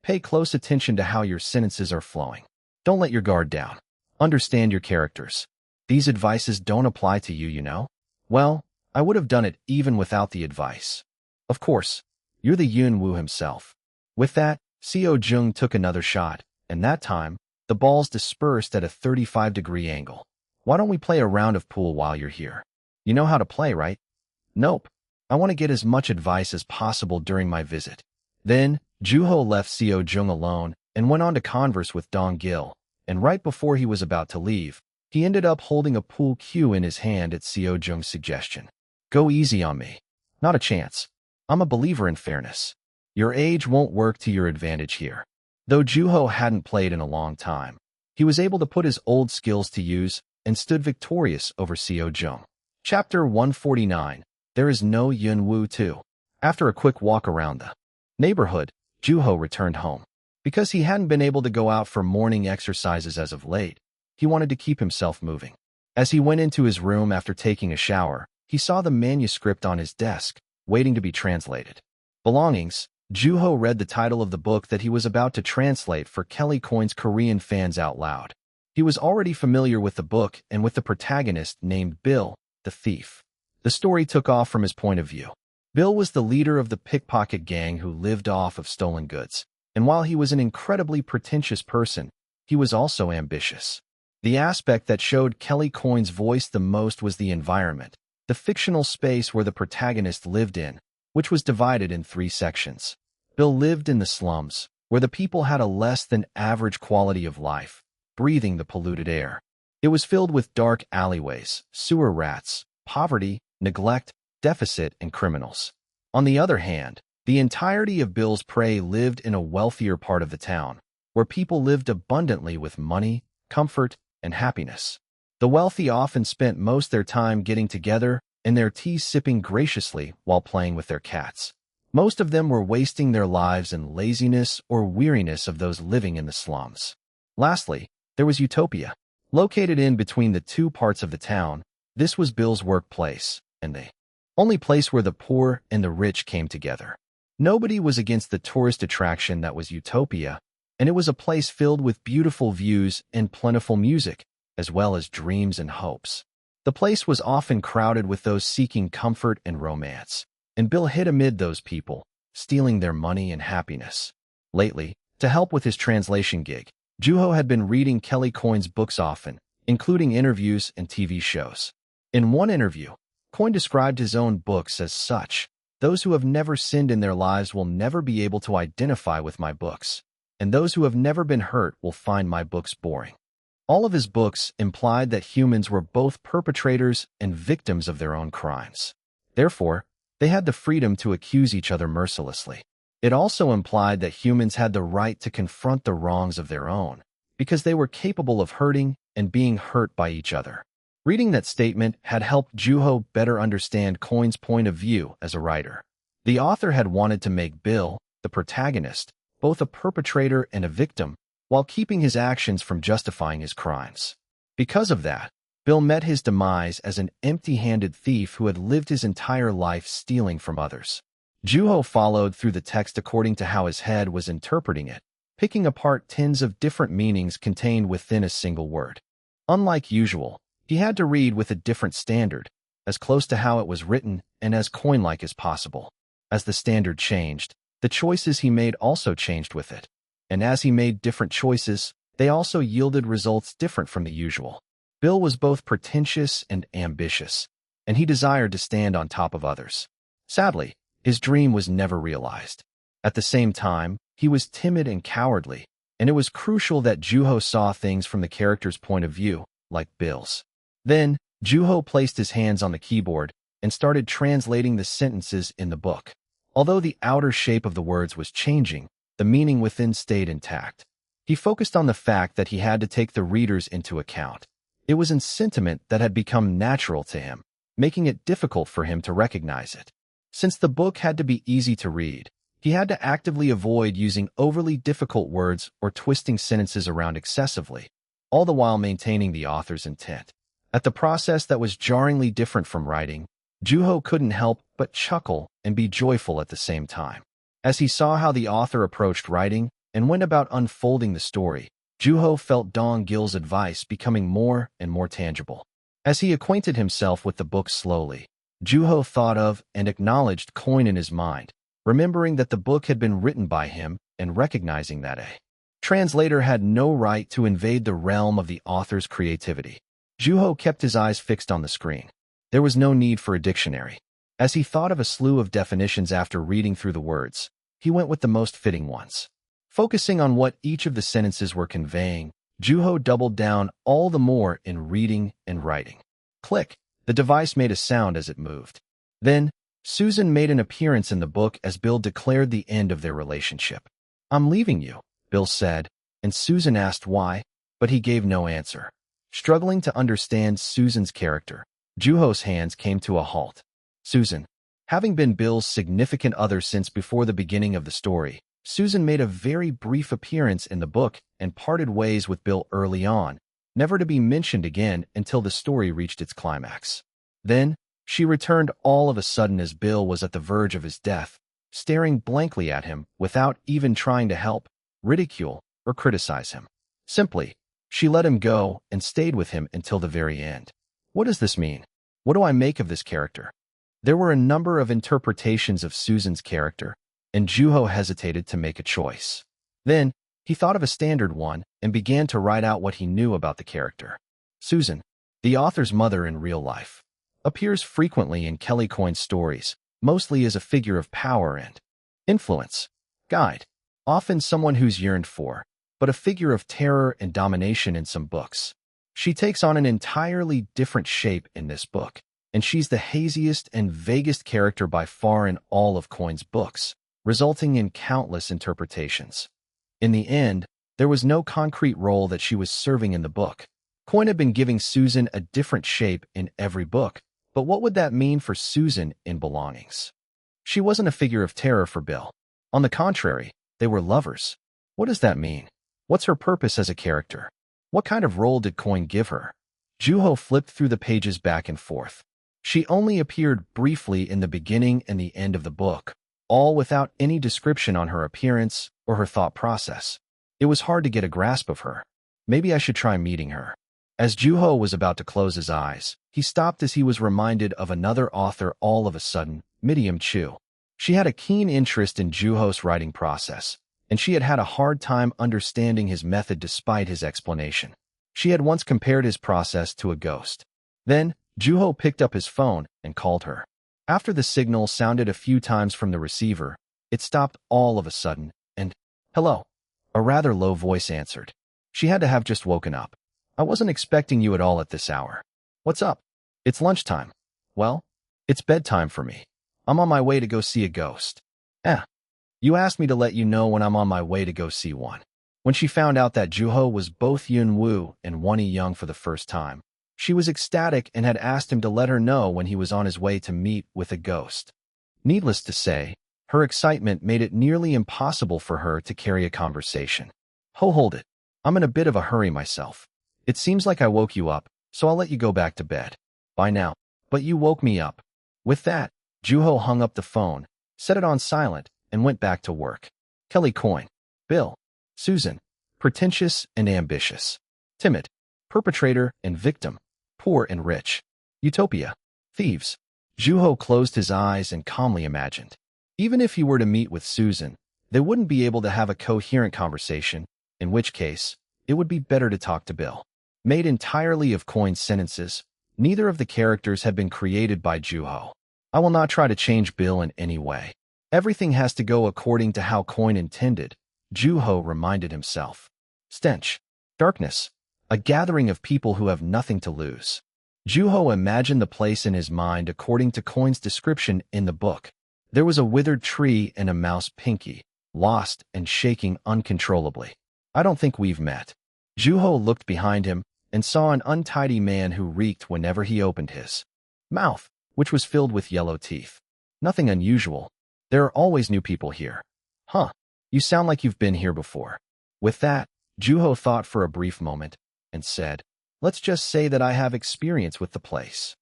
pay close attention to how your sentences are flowing. Don't let your guard down. Understand your characters. These advices don't apply to you, you know? Well, I would have done it even without the advice. Of course, you're the Yun Woo himself. With that, Seo Jung took another shot, and that time, the balls dispersed at a 35-degree angle. Why don't we play a round of pool while you're here? You know how to play, right? Nope. I want to get as much advice as possible during my visit. Then, Juho left Seo Jung alone and went on to converse with Dong Gil, and right before he was about to leave, he ended up holding a pool cue in his hand at Seo Jung's suggestion. Go easy on me. Not a chance. I'm a believer in fairness. Your age won't work to your advantage here. Though Juho hadn't played in a long time, he was able to put his old skills to use and stood victorious over Seo Jung. Chapter 149. There is no Yun Woo 2. After a quick walk around the neighborhood, Juho returned home. Because he hadn't been able to go out for morning exercises as of late, he wanted to keep himself moving. As he went into his room after taking a shower, he saw the manuscript on his desk, waiting to be translated. Belongings, Juho read the title of the book that he was about to translate for Kelly Coin's Korean fans out loud. He was already familiar with the book and with the protagonist named Bill, the thief. The story took off from his point of view. Bill was the leader of the pickpocket gang who lived off of stolen goods, and while he was an incredibly pretentious person, he was also ambitious. The aspect that showed Kelly Coin's voice the most was the environment, the fictional space where the protagonist lived in, which was divided in 3 sections. Bill lived in the slums, where the people had a less than average quality of life, breathing the polluted air. It was filled with dark alleyways, sewer rats, poverty, neglect, deficit, and criminals. On the other hand, the entirety of Bill's prey lived in a wealthier part of the town, where people lived abundantly with money, comfort, and happiness. The wealthy often spent most their time getting together and their tea sipping graciously while playing with their cats. Most of them were wasting their lives in laziness or weariness of those living in the slums. Lastly, there was Utopia. Located in between the 2 parts of the town, this was Bill's workplace, and the only place where the poor and the rich came together. Nobody was against the tourist attraction that was Utopia, and it was a place filled with beautiful views and plentiful music, as well as dreams and hopes. The place was often crowded with those seeking comfort and romance, and Bill hid amid those people, stealing their money and happiness. Lately, to help with his translation gig, Juho had been reading Kelly Coin's books often, including interviews and TV shows. In one interview, Coin described his own books as such: those who have never sinned in their lives will never be able to identify with my books, and those who have never been hurt will find my books boring. All of his books implied that humans were both perpetrators and victims of their own crimes. Therefore, they had the freedom to accuse each other mercilessly. It also implied that humans had the right to confront the wrongs of their own, because they were capable of hurting and being hurt by each other. Reading that statement had helped Juho better understand Coin's point of view as a writer. The author had wanted to make Bill, the protagonist, both a perpetrator and a victim, while keeping his actions from justifying his crimes. Because of that, Bill met his demise as an empty-handed thief who had lived his entire life stealing from others. Juho followed through the text according to how his head was interpreting it, picking apart tens of different meanings contained within a single word. Unlike usual, he had to read with a different standard, as close to how it was written and as coin-like as possible. As the standard changed, the choices he made also changed with it. And as he made different choices, they also yielded results different from the usual. Bill was both pretentious and ambitious, and he desired to stand on top of others. Sadly, his dream was never realized. At the same time, he was timid and cowardly, and it was crucial that Juho saw things from the character's point of view, like Bill's. Then, Juho placed his hands on the keyboard and started translating the sentences in the book. Although the outer shape of the words was changing, the meaning within stayed intact. He focused on the fact that he had to take the readers into account. It was a sentiment that had become natural to him, making it difficult for him to recognize it. Since the book had to be easy to read, he had to actively avoid using overly difficult words or twisting sentences around excessively, all the while maintaining the author's intent. At the process that was jarringly different from writing, Juho couldn't help but chuckle and be joyful at the same time. As he saw how the author approached writing and went about unfolding the story, Juho felt Dong Gil's advice becoming more and more tangible. As he acquainted himself with the book slowly, Juho thought of and acknowledged Coin in his mind, remembering that the book had been written by him and recognizing that a translator had no right to invade the realm of the author's creativity. Juho kept his eyes fixed on the screen. There was no need for a dictionary. As he thought of a slew of definitions after reading through the words, he went with the most fitting ones. Focusing on what each of the sentences were conveying, Juho doubled down all the more in reading and writing. Click! The device made a sound as it moved. Then, Susan made an appearance in the book as Bill declared the end of their relationship. "I'm leaving you," Bill said, and Susan asked why, but he gave no answer. Struggling to understand Susan's character, Juho's hands came to a halt. Susan, having been Bill's significant other since before the beginning of the story, Susan made a very brief appearance in the book and parted ways with Bill early on, never to be mentioned again until the story reached its climax. Then, she returned all of a sudden as Bill was at the verge of his death, staring blankly at him without even trying to help, ridicule, or criticize him. Simply, she let him go and stayed with him until the very end. What does this mean? What do I make of this character? There were a number of interpretations of Susan's character, and Juho hesitated to make a choice. Then, he thought of a standard one and began to write out what he knew about the character. Susan, the author's mother in real life, appears frequently in Kelly Coin's stories, mostly as a figure of power and influence, guide, often someone who's yearned for, but a figure of terror and domination in some books. She takes on an entirely different shape in this book, and she's the haziest and vaguest character by far in all of Coin's books, resulting in countless interpretations. In the end, there was no concrete role that she was serving in the book. Coin had been giving Susan a different shape in every book, but what would that mean for Susan in Belongings? She wasn't a figure of terror for Bill. On the contrary, they were lovers. What does that mean? What's her purpose as a character? What kind of role did Coin give her? Juho flipped through the pages back and forth. She only appeared briefly in the beginning and the end of the book, all without any description on her appearance or her thought process. It was hard to get a grasp of her. Maybe I should try meeting her. As Juho was about to close his eyes, he stopped as he was reminded of another author all of a sudden, Midiam Chu. She had a keen interest in Juho's writing process, and she had had a hard time understanding his method despite his explanation. She had once compared his process to a ghost. Then, Juho picked up his phone and called her. After the signal sounded a few times from the receiver, it stopped all of a sudden, and, "Hello," a rather low voice answered. She had to have just woken up. "I wasn't expecting you at all at this hour. What's up?" "It's lunchtime." "Well, it's bedtime for me. I'm on my way to go see a ghost." You asked me to let you know when I'm on my way to go see one." When she found out that Juho was both Yun Woo and Wonhee Young for the first time, she was ecstatic and had asked him to let her know when he was on his way to meet with a ghost. Needless to say, her excitement made it nearly impossible for her to carry a conversation. Hold it. I'm in a bit of a hurry myself. It seems like I woke you up, so I'll let you go back to bed. Bye now. But you woke me up." With that, Juho hung up the phone, set it on silent, and went back to work. Kelly Coin, Bill, Susan, pretentious and ambitious, timid, perpetrator and victim, poor and rich, utopia. Thieves. Juho closed his eyes and calmly imagined. Even if he were to meet with Susan, they wouldn't be able to have a coherent conversation, in which case, it would be better to talk to Bill. Made entirely of coined sentences, neither of the characters had been created by Juho. I will not try to change Bill in any way. Everything has to go according to how Coin intended, Juho reminded himself. Stench. Darkness. A gathering of people who have nothing to lose. Juho imagined the place in his mind according to Coin's description in the book. There was a withered tree and a mouse Pinky, lost and shaking uncontrollably. I don't think we've met. Juho looked behind him and saw an untidy man who reeked whenever he opened his mouth, which was filled with yellow teeth. Nothing unusual. There are always new people here. Huh. You sound like you've been here before. With that, Juho thought for a brief moment and said, let's just say that I have experience with the place.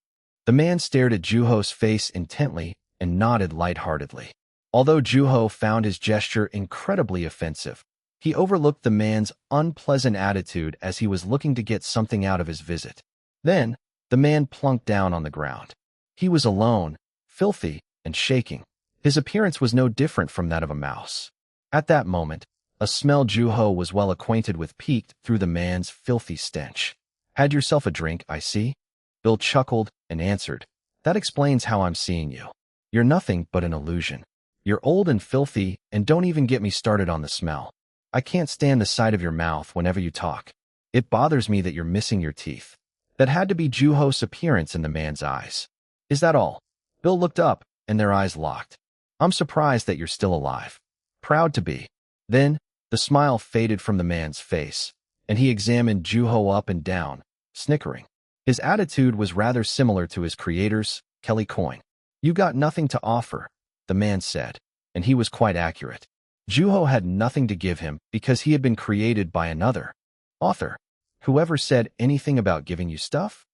The man stared at Juho's face intently and nodded lightheartedly. Although Juho found his gesture incredibly offensive, he overlooked the man's unpleasant attitude as he was looking to get something out of his visit. Then, the man plunked down on the ground. He was alone, filthy, and shaking. His appearance was no different from that of a mouse. At that moment, a smell Juho was well acquainted with peeked through the man's filthy stench. Had yourself a drink, I see? Bill chuckled and answered, that explains how I'm seeing you. You're nothing but an illusion. You're old and filthy, and don't even get me started on the smell. I can't stand the sight of your mouth whenever you talk. It bothers me that you're missing your teeth. That had to be Juho's appearance in the man's eyes. Is that all? Bill looked up, and their eyes locked. I'm surprised that you're still alive. Proud to be. Then, the smile faded from the man's face, and he examined Juho up and down, snickering. His attitude was rather similar to his creator's, Kelly Coin. You got nothing to offer, the man said, and he was quite accurate. Juho had nothing to give him because he had been created by another author. Whoever said anything about giving you stuff?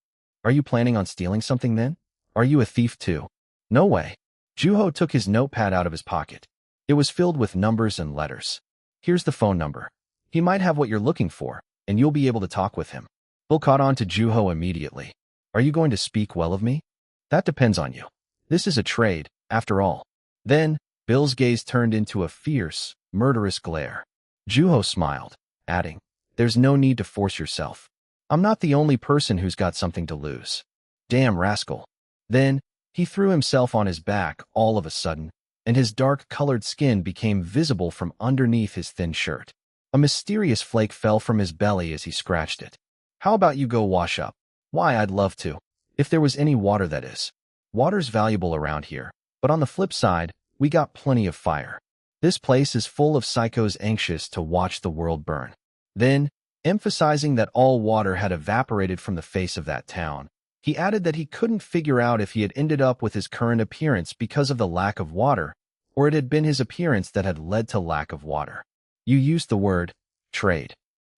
Are you planning on stealing something then? Are you a thief too? No way. Juho took his notepad out of his pocket. It was filled with numbers and letters. Here's the phone number. He might have what you're looking for, and you'll be able to talk with him. Bill caught on to Juho immediately. Are you going to speak well of me? That depends on you. This is a trade, after all. Then, Bill's gaze turned into a fierce, murderous glare. Juho smiled, adding, there's no need to force yourself. I'm not the only person who's got something to lose. Damn rascal. Then, he threw himself on his back all of a sudden, and his dark-colored skin became visible from underneath his thin shirt. A mysterious flake fell from his belly as he scratched it. How about you go wash up? Why, I'd love to. If there was any water, that is. Water's valuable around here, but on the flip side, we got plenty of fire. This place is full of psychos anxious to watch the world burn. Then, emphasizing that all water had evaporated from the face of that town, he added that he couldn't figure out if he had ended up with his current appearance because of the lack of water, or it had been his appearance that had led to lack of water. You used the word, trade.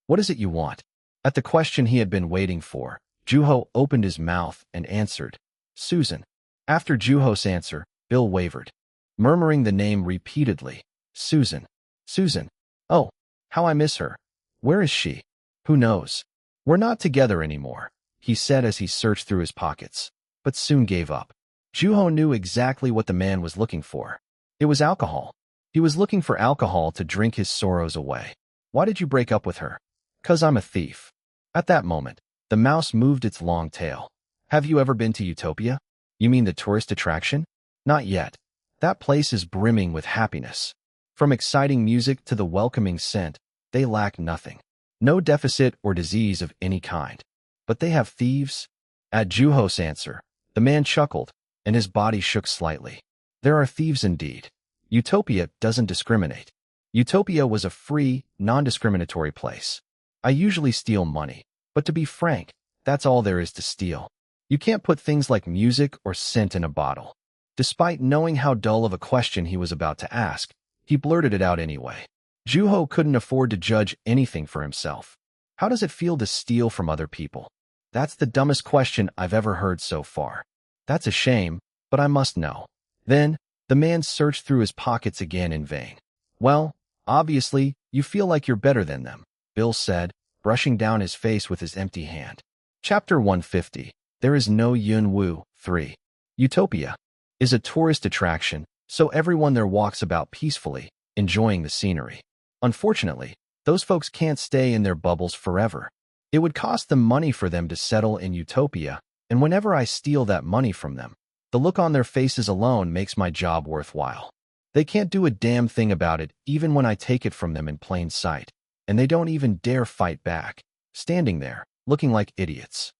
What is it you want? At the question he had been waiting for, Juho opened his mouth and answered, Susan. After Juho's answer, Bill wavered, murmuring the name repeatedly. Susan. Susan. Oh, how I miss her. Where is she? Who knows? We're not together anymore, he said as he searched through his pockets, but soon gave up. Juho knew exactly what the man was looking for. It was alcohol. He was looking for alcohol to drink his sorrows away. Why did you break up with her? 'Cause I'm a thief. At that moment, the mouse moved its long tail. Have you ever been to Utopia? You mean the tourist attraction? Not yet. That place is brimming with happiness. From exciting music to the welcoming scent, they lack nothing. No deficit or disease of any kind. But they have thieves? At Juho's answer, the man chuckled, and his body shook slightly. There are thieves indeed. Utopia doesn't discriminate. Utopia was a free, non-discriminatory place. I usually steal money, but to be frank, that's all there is to steal. You can't put things like music or scent in a bottle. Despite knowing how dull of a question he was about to ask, he blurted it out anyway. Juho couldn't afford to judge anything for himself. How does it feel to steal from other people? That's the dumbest question I've ever heard so far. That's a shame, but I must know. Then, the man searched through his pockets again in vain. Well, obviously, you feel like you're better than them, Bill said, brushing down his face with his empty hand. Chapter 150. There is no Yun Wu. 3. Utopia is a tourist attraction, so everyone there walks about peacefully, enjoying the scenery. Unfortunately, those folks can't stay in their bubbles forever. It would cost them money for them to settle in Utopia, and whenever I steal that money from them, the look on their faces alone makes my job worthwhile. They can't do a damn thing about it even when I take it from them in plain sight, and they don't even dare fight back, standing there, looking like idiots.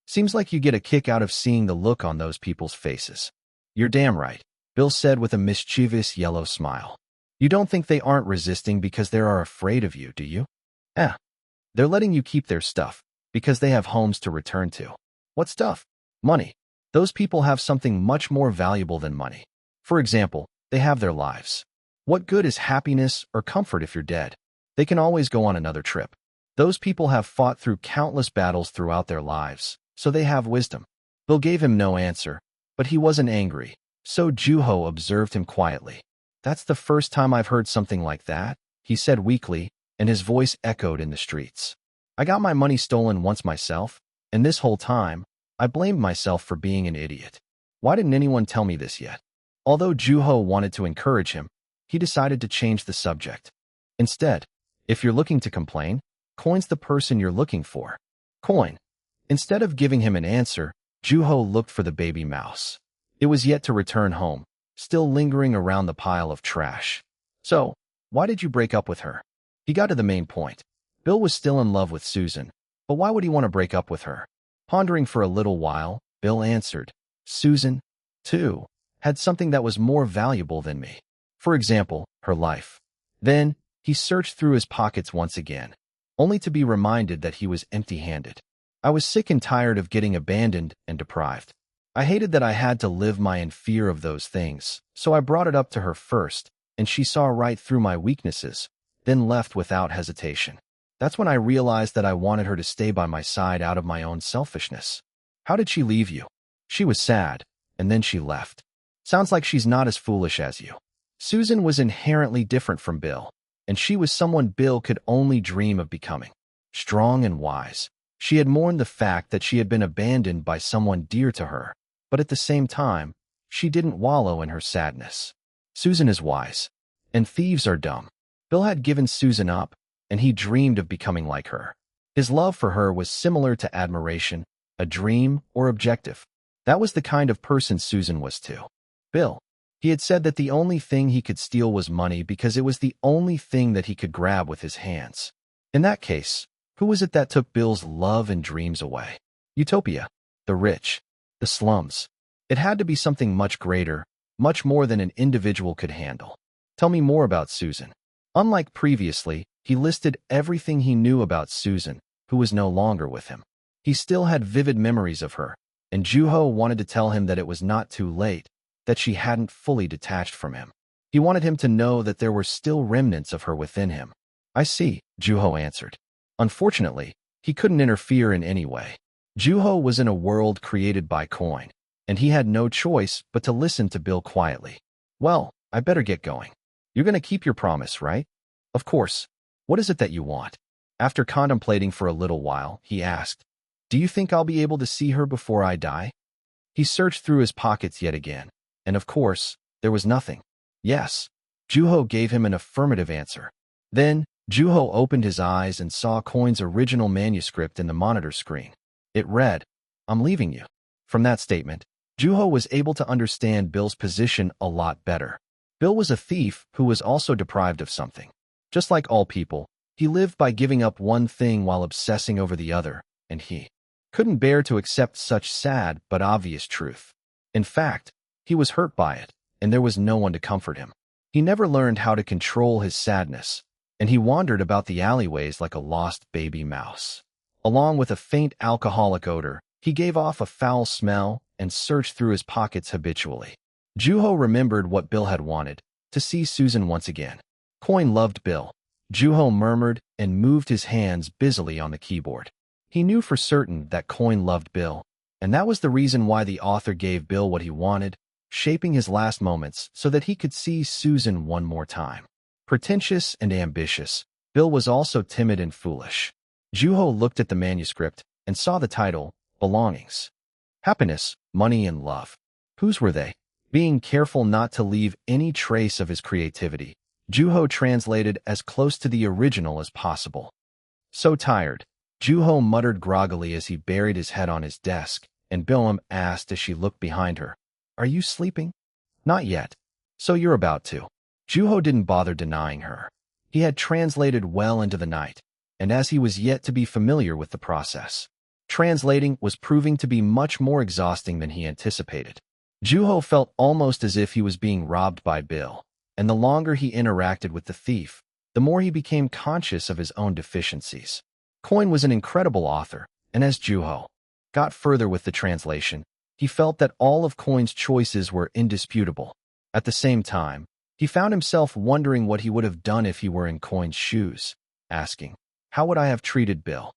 Seems like you get a kick out of seeing the look on those people's faces. You're damn right, Bill said with a mischievous yellow smile. You don't think they aren't resisting because they are afraid of you, do you? They're letting you keep their stuff, because they have homes to return to. What stuff? Money. Those people have something much more valuable than money. For example, they have their lives. What good is happiness or comfort if you're dead? They can always go on another trip. Those people have fought through countless battles throughout their lives, so they have wisdom. Bill gave him no answer, but he wasn't angry, so Juho observed him quietly. That's the first time I've heard something like that, he said weakly, and his voice echoed in the streets. I got my money stolen once myself, and this whole time, I blamed myself for being an idiot. Why didn't anyone tell me this yet? Although Juho wanted to encourage him, he decided to change the subject. Instead, if you're looking to complain, Coin's the person you're looking for. Coin. Instead of giving him an answer, Juho looked for the baby mouse. It was yet to return home, still lingering around the pile of trash. So, why did you break up with her? He got to the main point. Bill was still in love with Susan, but why would he want to break up with her? Pondering for a little while, Bill answered, Susan, too, had something that was more valuable than me. For example, her life. Then, he searched through his pockets once again, only to be reminded that he was empty-handed. I was sick and tired of getting abandoned and deprived. I hated that I had to live in fear of those things, so I brought it up to her first, and she saw right through my weaknesses, then left without hesitation. That's when I realized that I wanted her to stay by my side out of my own selfishness. How did she leave you? She was sad, and then she left. Sounds like she's not as foolish as you. Susan was inherently different from Bill, and she was someone Bill could only dream of becoming. Strong and wise, she had mourned the fact that she had been abandoned by someone dear to her, but at the same time, she didn't wallow in her sadness. Susan is wise, and thieves are dumb. Bill had given Susan up, and he dreamed of becoming like her. His love for her was similar to admiration, a dream or objective. That was the kind of person Susan was too. Bill. He had said that the only thing he could steal was money because it was the only thing that he could grab with his hands. In that case, who was it that took Bill's love and dreams away? Utopia. The rich. The slums. It had to be something much greater, much more than an individual could handle. Tell me more about Susan. Unlike previously, he listed everything he knew about Susan, who was no longer with him. He still had vivid memories of her, and Juho wanted to tell him that it was not too late, that she hadn't fully detached from him. He wanted him to know that there were still remnants of her within him. I see, Juho answered. Unfortunately, he couldn't interfere in any way. Juho was in a world created by Coin, and he had no choice but to listen to Bill quietly. Well, I better get going. You're going to keep your promise, right? Of course. What is it that you want? After contemplating for a little while, he asked, Do you think I'll be able to see her before I die? He searched through his pockets yet again, and of course, there was nothing. Yes. Juho gave him an affirmative answer. Then, Juho opened his eyes and saw Coin's original manuscript in the monitor screen. It read, I'm leaving you. From that statement, Juho was able to understand Bill's position a lot better. Bill was a thief who was also deprived of something. Just like all people, he lived by giving up one thing while obsessing over the other, and he couldn't bear to accept such sad but obvious truth. In fact, he was hurt by it, and there was no one to comfort him. He never learned how to control his sadness, and he wandered about the alleyways like a lost baby mouse. Along with a faint alcoholic odor, he gave off a foul smell and searched through his pockets habitually. Juho remembered what Bill had wanted, to see Susan once again. Coin loved Bill. Juho murmured and moved his hands busily on the keyboard. He knew for certain that Coin loved Bill, and that was the reason why the author gave Bill what he wanted, shaping his last moments so that he could see Susan one more time. Pretentious and ambitious, Bill was also timid and foolish. Juho looked at the manuscript and saw the title, Belongings. Happiness, Money and Love. Whose were they? Being careful not to leave any trace of his creativity, Juho translated as close to the original as possible. So tired, Juho muttered groggily as he buried his head on his desk, and Bilum asked as she looked behind her, "Are you sleeping?" "Not yet." "So you're about to." Juho didn't bother denying her. He had translated well into the night, and as he was yet to be familiar with the process, translating was proving to be much more exhausting than he anticipated. Juho felt almost as if he was being robbed by Bill, and the longer he interacted with the thief, the more he became conscious of his own deficiencies. Coin was an incredible author, and as Juho got further with the translation, he felt that all of Coin's choices were indisputable. At the same time, he found himself wondering what he would have done if he were in Coin's shoes, asking, "How would I have treated Bill?"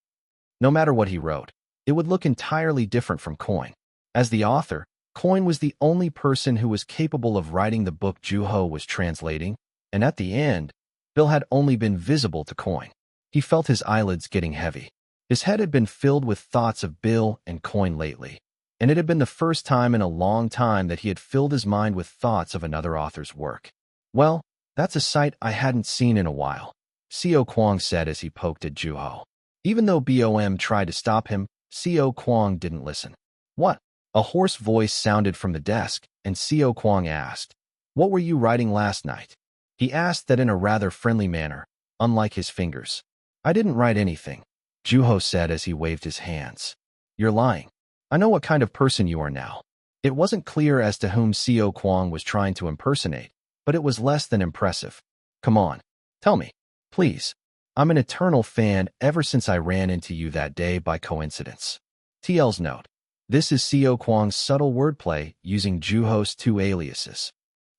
No matter what he wrote, it would look entirely different from Coin. As the author, Coin was the only person who was capable of writing the book Juho was translating, and at the end, Bill had only been visible to Coin. He felt his eyelids getting heavy. His head had been filled with thoughts of Bill and Coin lately, and it had been the first time in a long time that he had filled his mind with thoughts of another author's work. "Well, that's a sight I hadn't seen in a while," Seo Kwang said as he poked at Juho. Even though Bom tried to stop him, Seo Kwang didn't listen. "What?" A hoarse voice sounded from the desk, and Seo Kwang asked, "What were you writing last night?" He asked that in a rather friendly manner, unlike his fingers. "I didn't write anything," Juho said as he waved his hands. "You're lying. I know what kind of person you are now." It wasn't clear as to whom Seo Kwang was trying to impersonate, but it was less than impressive. "Come on, tell me, please. I'm an eternal fan ever since I ran into you that day by coincidence." TL's note. This is Seo Kwang's subtle wordplay using Juho's two aliases.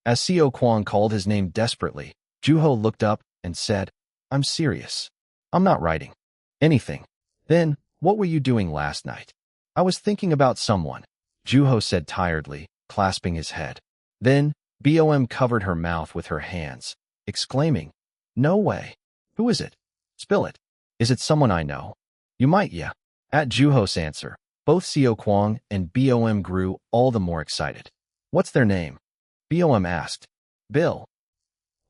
As Seo Kwang called his name desperately, Juho looked up and said, "I'm serious. I'm not writing anything." "Then, what were you doing last night?" "I was thinking about someone," Juho said tiredly, clasping his head. Then, Bom covered her mouth with her hands, exclaiming, "No way. Who is it? Spill it. Is it someone I know?" "You might, yeah." At Juho's answer, both Seo Kwang and Bom grew all the more excited. "What's their name?" Bom asked. "Bill."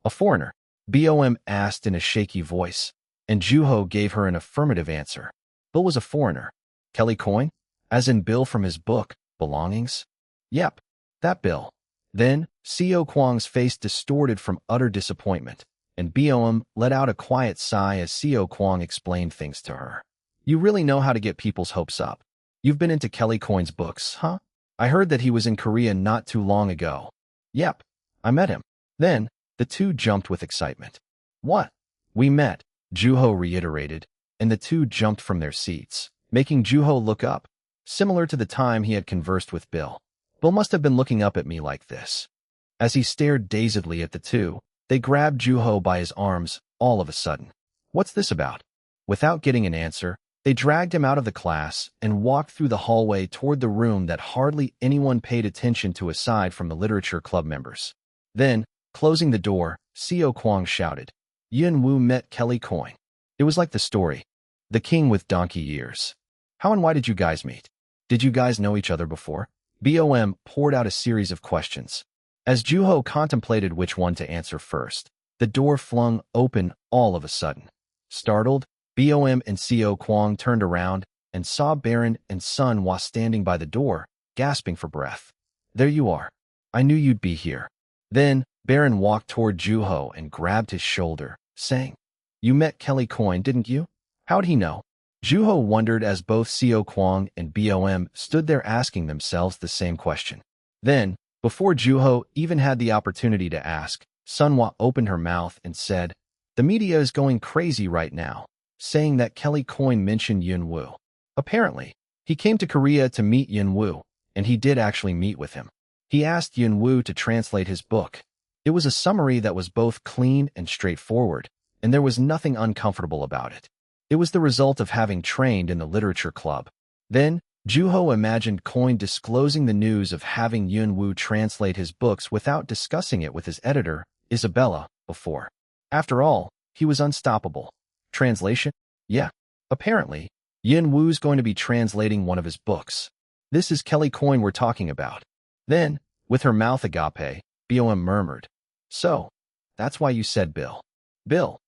"A foreigner?" Bom asked in a shaky voice, and Juho gave her an affirmative answer. Bill was a foreigner. "Kelly Coin? As in Bill from his book, Belongings?" "Yep, that Bill." Then, Seo Kwang's face distorted from utter disappointment, and Bom let out a quiet sigh as Seo Kwang explained things to her. "You really know how to get people's hopes up. You've been into Kelly Coin's books, huh? I heard that he was in Korea not too long ago." "Yep, I met him." Then, the two jumped with excitement. "What?" "We met," Juho reiterated, and the two jumped from their seats, making Juho look up, similar to the time he had conversed with Bill. "Bill must have been looking up at me like this." As he stared dazedly at the two, they grabbed Juho by his arms all of a sudden. "What's this about?" Without getting an answer, they dragged him out of the class and walked through the hallway toward the room that hardly anyone paid attention to aside from the literature club members. Then, closing the door, Seo Kwang shouted, "Yun Woo met Kelly Coin." It was like the story, The King with Donkey Ears. "How and why did you guys meet? Did you guys know each other before?" Bom poured out a series of questions. As Juho contemplated which one to answer first, the door flung open all of a sudden. Startled, Bom and Seo Kwang turned around and saw Baron and Sun Hwa standing by the door, gasping for breath. "There you are. I knew you'd be here." Then, Baron walked toward Juho and grabbed his shoulder, saying, "You met Kelly Coin, didn't you? How'd he know?" Juho wondered as both Seo Kwang and Bom stood there asking themselves the same question. Then, before Juho even had the opportunity to ask, Sun Hwa opened her mouth and said, "The media is going crazy right now, saying that Kelly Coin mentioned Yun Woo. Apparently, he came to Korea to meet Yun Woo, and he did actually meet with him. He asked Yun Woo to translate his book. It was a summary that was both clean and straightforward, and there was nothing uncomfortable about it. It was the result of having trained in the literature club." Then, Juho imagined Coin disclosing the news of having Yun Woo translate his books without discussing it with his editor, Isabella, before. After all, he was unstoppable. Translation? Yeah. Apparently, Yun Woo's going to be translating one of his books. This is Kelly Coin we're talking about. Then, With her mouth agape, Bom murmured. So, that's why you said Bill. Bill?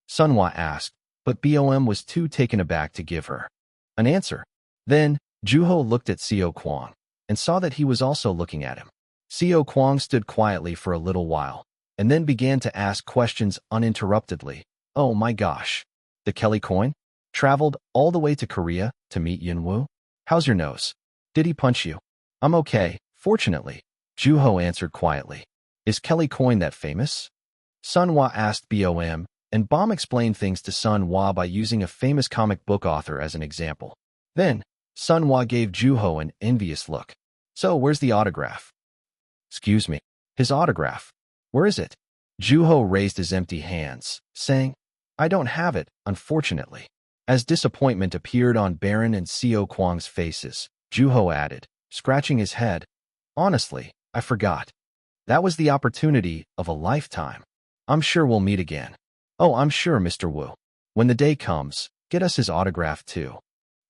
Sunhwa asked, but Bom was too taken aback to give her an answer. Then, Juho looked at Seo Kwang and saw that he was also looking at him. Seo Kwang stood quietly for a little while and then began to ask questions uninterruptedly. Oh my gosh. The Kelly coin? Traveled all the way to Korea to meet Yunwoo? How's your nose? Did he punch you? I'm okay, fortunately. Juho answered quietly. Is Kelly coin that famous? Sunhwa asked Bom, and Bom explained things to Sunhwa by using a famous comic book author as an example. Then, Sunhwa gave Juho an envious look. So, where's the autograph? Excuse me. His autograph. Where is it? Juho raised his empty hands, saying, I don't have it, unfortunately. As disappointment appeared on Baron and Seo Kwang's faces, Juho added, scratching his head, honestly, I forgot. That was the opportunity of a lifetime. I'm sure we'll meet again. Oh, I'm sure, Mr. Wu. When the day comes, get us his autograph too.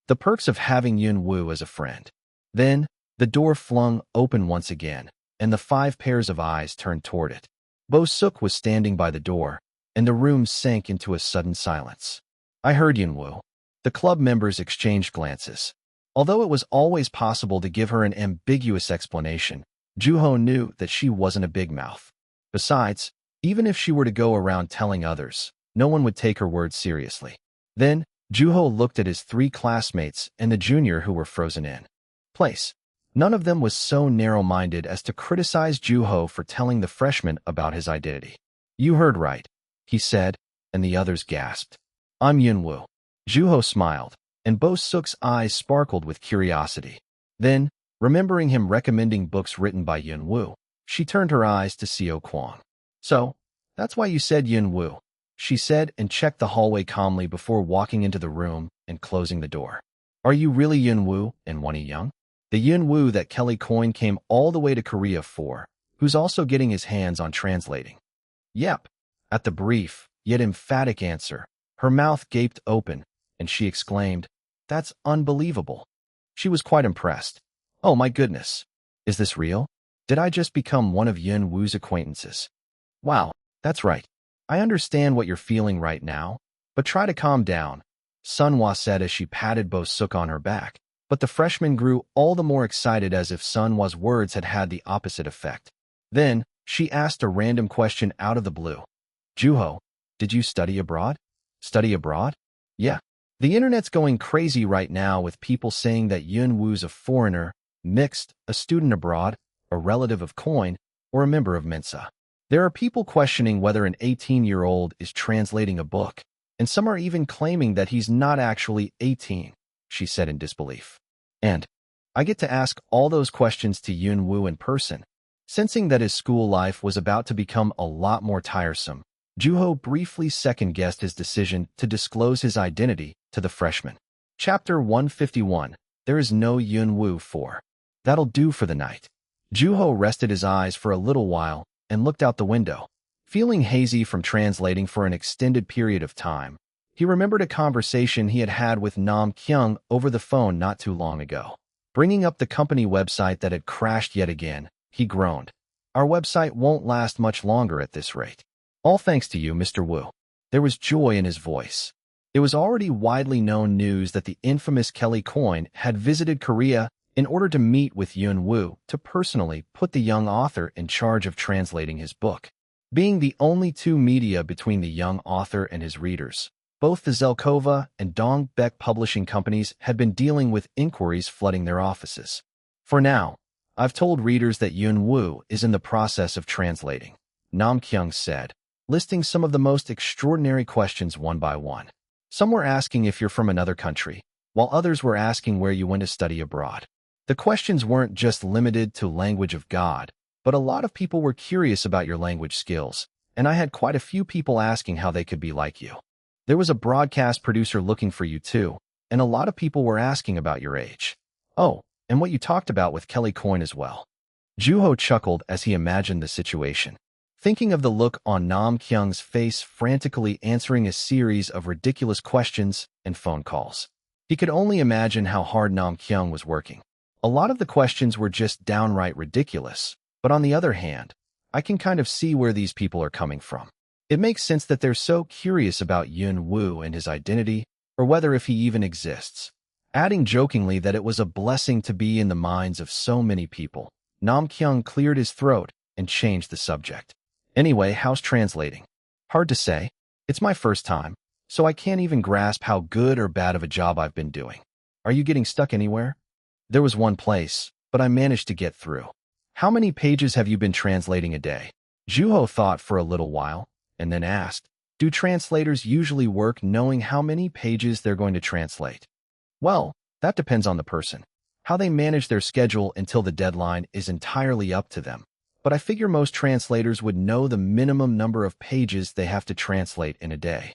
The perks of having Yunwoo as a friend. Then, the door flung open once again, and the 5 pairs of eyes turned toward it. Bo Suk was standing by the door, and the room sank into a sudden silence. I heard Yunwoo. The club members exchanged glances. Although it was always possible to give her an ambiguous explanation, Juho knew that she wasn't a big mouth. Besides, even if she were to go around telling others, no one would take her words seriously. Then, Juho looked at his 3 classmates and the junior who were frozen in place. None of them was so narrow-minded as to criticize Juho for telling the freshman about his identity. You heard right, he said, and the others gasped. I'm Yunwoo. Juho smiled, and Bo Suk's eyes sparkled with curiosity. Then, remembering him recommending books written by Yunwoo, she turned her eyes to Seo Kwang. So, that's why you said Yunwoo, she said and checked the hallway calmly before walking into the room and closing the door. Are you really Yunwoo and Wonnie Young? The Yunwoo that Kelly Coin came all the way to Korea for, who's also getting his hands on translating. Yep. At the brief, yet emphatic answer, her mouth gaped open, and she exclaimed, That's unbelievable. She was quite impressed. Oh my goodness. Is this real? Did I just become one of Yunwoo's acquaintances? Wow, that's right. I understand what you're feeling right now, but try to calm down, Sunhwa said as she patted Bo Suk on her back. But the freshman grew all the more excited as if Sunhwa's words had had the opposite effect. Then, she asked a random question out of the blue. Juho, did you study abroad? Study abroad? Yeah. The internet's going crazy right now with people saying that Yunwoo's a foreigner, mixed, a student abroad, a relative of Coin, or a member of Mensa. There are people questioning whether an 18-year-old is translating a book, and some are even claiming that he's not actually 18, she said in disbelief. And I get to ask all those questions to Yunwoo in person. Sensing that his school life was about to become a lot more tiresome, Juho briefly second-guessed his decision to disclose his identity to the freshman. Chapter 151. There is no Yunwoo for. That'll do for the night. Juho rested his eyes for a little while and looked out the window. Feeling hazy from translating for an extended period of time, he remembered a conversation he had had with Nam Kyung over the phone not too long ago. Bringing up the company website that had crashed yet again, he groaned. Our website won't last much longer at this rate. All thanks to you, Mr. Wu. There was joy in his voice. It was already widely known news that the infamous Kelly Coin had visited Korea in order to meet with Yunwoo to personally put the young author in charge of translating his book. Being the only 2 media between the young author and his readers, both the Zelkova and Dongbek publishing companies had been dealing with inquiries flooding their offices. For now, I've told readers that Yunwoo is in the process of translating, Nam Kyung said, listing some of the most extraordinary questions one by one. Some were asking if you're from another country, while others were asking where you went to study abroad. The questions weren't just limited to language of God, but a lot of people were curious about your language skills, and I had quite a few people asking how they could be like you. There was a broadcast producer looking for you too, and a lot of people were asking about your age. Oh, and what you talked about with Kelly Coin as well. Juho chuckled as he imagined the situation, thinking of the look on Nam Kyung's face frantically answering a series of ridiculous questions and phone calls. He could only imagine how hard Nam Kyung was working. A lot of the questions were just downright ridiculous, But on the other hand, I can kind of see where these people are coming from. It makes sense that they're so curious about Yun Wu and his identity, or whether if he even exists. Adding jokingly that it was a blessing to be in the minds of so many people, Nam Kyung cleared his throat and changed the subject. Anyway, how's translating? Hard to say. It's my first time, so I can't even grasp how good or bad of a job I've been doing. Are you getting stuck anywhere? There was one place, but I managed to get through. How many pages have you been translating a day? Juho thought for a little while, and then asked, do translators usually work knowing how many pages they're going to translate? Well, that depends on the person. How they manage their schedule until the deadline is entirely up to them. But I figure most translators would know the minimum number of pages they have to translate in a day.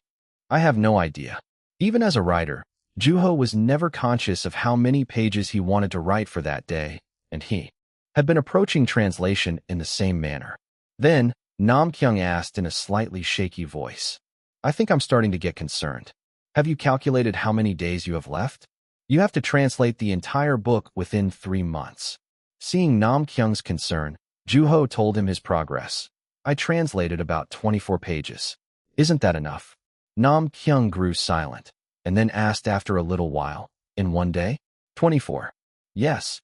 I have no idea. Even as a writer, Juho was never conscious of how many pages he wanted to write for that day, and he had been approaching translation in the same manner. Then, Nam Kyung asked in a slightly shaky voice, I think I'm starting to get concerned. Have you calculated how many days you have left? You have to translate the entire book within 3 months. Seeing Nam Kyung's concern, Juho told him his progress. I translated about 24 pages. Isn't that enough? Nam Kyung grew silent, and then asked after a little while, in one day? 24. Yes.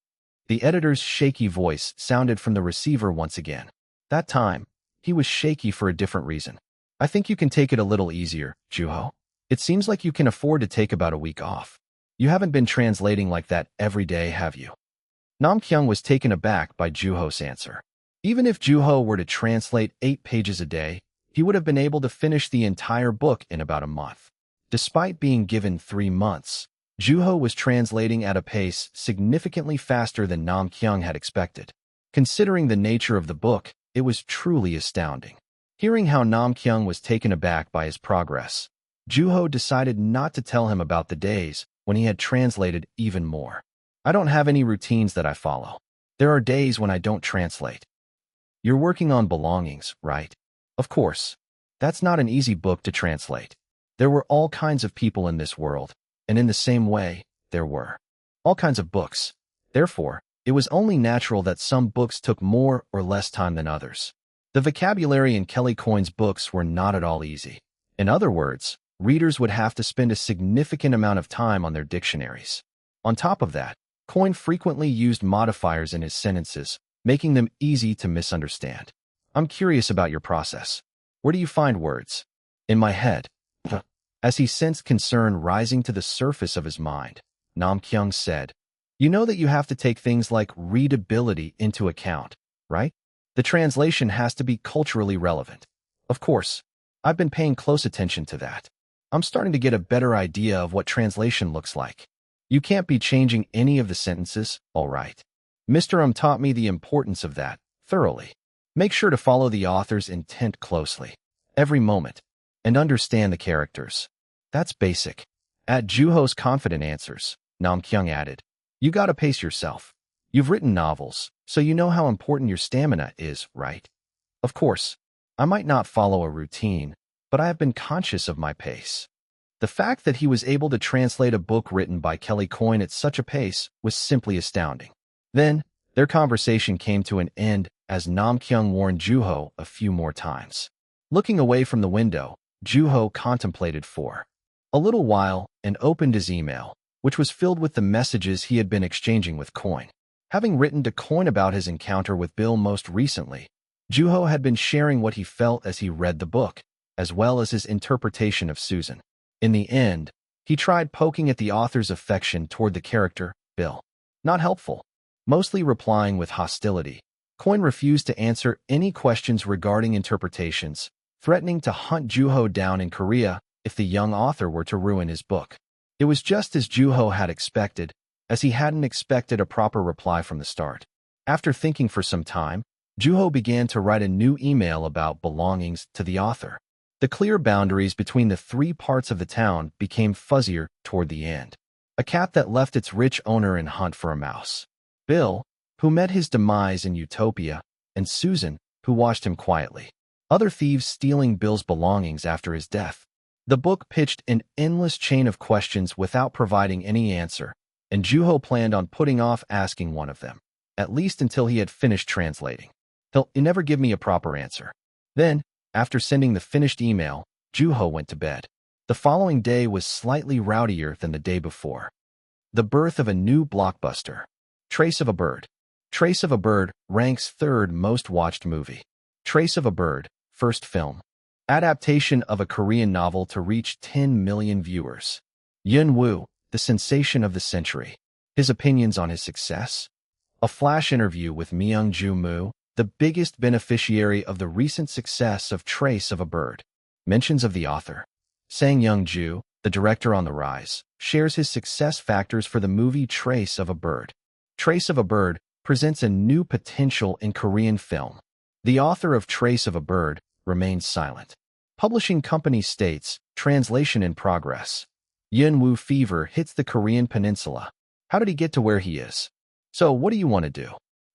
The editor's shaky voice sounded from the receiver once again. That time, he was shaky for a different reason. I think you can take it a little easier, Juho. It seems like you can afford to take about a week off. You haven't been translating like that every day, have you? Nam Kyung was taken aback by Juho's answer. Even if Juho were to translate 8 pages a day, he would have been able to finish the entire book in about a month. Despite being given 3 months, Juho was translating at a pace significantly faster than Nam Kyung had expected. Considering the nature of the book, it was truly astounding. Hearing how Nam Kyung was taken aback by his progress, Juho decided not to tell him about the days when he had translated even more. I don't have any routines that I follow. There are days when I don't translate. You're working on belongings, right? Of course. That's not an easy book to translate. There were all kinds of people in this world, and in the same way, there were all kinds of books. Therefore, it was only natural that some books took more or less time than others. The vocabulary in Kelly Coyne's books were not at all easy. In other words, readers would have to spend a significant amount of time on their dictionaries. On top of that, Coyne frequently used modifiers in his sentences, making them easy to misunderstand. I'm curious about your process. Where do you find words? In my head. As he sensed concern rising to the surface of his mind, Nam Kyung said, You know that you have to take things like readability into account, right? The translation has to be culturally relevant. Of course, I've been paying close attention to that. I'm starting to get a better idea of what translation looks like. You can't be changing any of the sentences, all right. Mr. Taught me the importance of that, thoroughly. Make sure to follow the author's intent closely, every moment, and understand the characters. That's basic. At Juho's confident answers, Nam Kyung added, You gotta pace yourself. You've written novels, so you know how important your stamina is, right? Of course, I might not follow a routine, but I have been conscious of my pace. The fact that he was able to translate a book written by Kelly Coyne at such a pace was simply astounding. Then, their conversation came to an end as Nam Kyung warned Juho a few more times. Looking away from the window, Juho contemplated for a little while and opened his email, which was filled with the messages he had been exchanging with Coyne. Having written to Coyne about his encounter with Bill most recently, Juho had been sharing what he felt as he read the book, as well as his interpretation of Susan. In the end, he tried poking at the author's affection toward the character, Bill. Not helpful. Mostly replying with hostility, Coyne refused to answer any questions regarding interpretations, threatening to hunt Juho down in Korea if the young author were to ruin his book. It was just as Juho had expected, as he hadn't expected a proper reply from the start. After thinking for some time, Juho began to write a new email about belongings to the author. The clear boundaries between the 3 parts of the town became fuzzier toward the end. A cat that left its rich owner in hunt for a mouse. Bill, who met his demise in Utopia, and Susan, who watched him quietly. Other thieves stealing Bill's belongings after his death. The book pitched an endless chain of questions without providing any answer, and Juho planned on putting off asking one of them, at least until he had finished translating. He'll never give me a proper answer. Then, after sending the finished email, Juho went to bed. The following day was slightly rowdier than the day before. The birth of a new blockbuster. Trace of a Bird. Trace of a Bird ranks third most watched movie. Trace of a Bird, first film. Adaptation of a Korean novel to reach 10 million viewers. Yun Woo, the sensation of the century. His opinions on his success? A flash interview with Myung-Joo Moo, the biggest beneficiary of the recent success of Trace of a Bird. Mentions of the author. Sang Young-Joo, the director on the rise, shares his success factors for the movie Trace of a Bird. Trace of a Bird presents a new potential in Korean film. The author of Trace of a Bird remains silent. Publishing company states, translation in progress. Yun Woo fever hits the Korean peninsula. How did he get to where he is? So what do you want to do?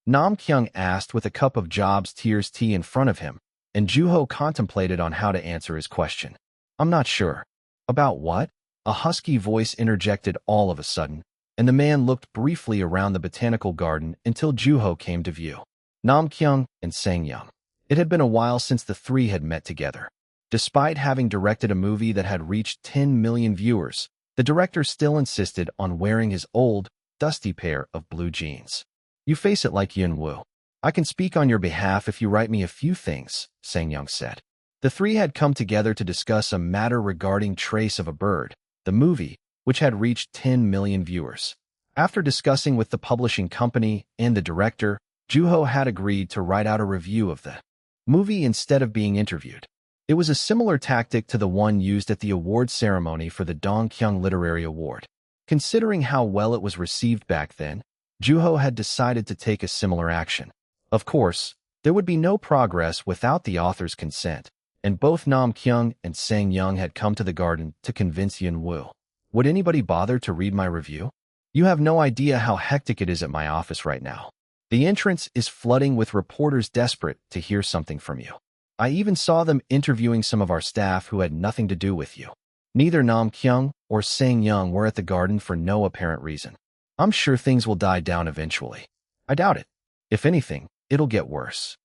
Nam Kyung asked with a cup of Job's Tears tea in front of him, and Juho contemplated on how to answer his question. I'm not sure. About what? A husky voice interjected all of a sudden, and the man looked briefly around the botanical garden until Juho came to view. Nam Kyung and Sang Young. It had been a while since the three had met together. Despite having directed a movie that had reached 10 million viewers, the director still insisted on wearing his old, dusty pair of blue jeans. You face it like Yun Woo. I can speak on your behalf if you write me a few things, Sang Young said. The three had come together to discuss a matter regarding Trace of a Bird, the movie, which had reached 10 million viewers. After discussing with the publishing company and the director, Juho had agreed to write out a review of the movie instead of being interviewed. It was a similar tactic to the one used at the award ceremony for the Dongkyung Literary Award. Considering how well it was received back then, Juho had decided to take a similar action. Of course, there would be no progress without the author's consent, and both Nam Kyung and Sang Young had come to the garden to convince Yun Woo. Would anybody bother to read my review? You have no idea how hectic it is at my office right now. The entrance is flooding with reporters desperate to hear something from you. I even saw them interviewing some of our staff who had nothing to do with you. Neither Nam Kyung or Sang Young were at the garden for no apparent reason. I'm sure things will die down eventually. I doubt it. If anything, it'll get worse.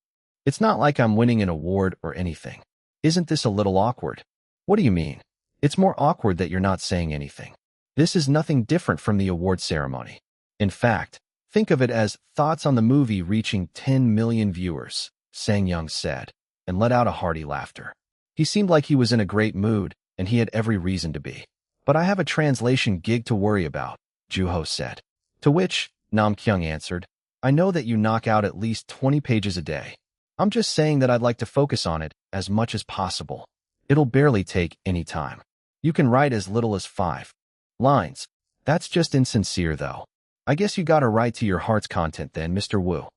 It's not like I'm winning an award or anything. Isn't this a little awkward? What do you mean? It's more awkward that you're not saying anything. This is nothing different from the award ceremony. In fact, think of it as thoughts on the movie reaching 10 million viewers, Sang Young said, and let out a hearty laughter. He seemed like he was in a great mood, and he had every reason to be. But I have a translation gig to worry about, Juho said. To which, Nam Kyung answered, I know that you knock out at least 20 pages a day. I'm just saying that I'd like to focus on it as much as possible. It'll barely take any time. You can write as little as 5 lines. That's just insincere, though. I guess you gotta write to your heart's content then, Mr. Woo.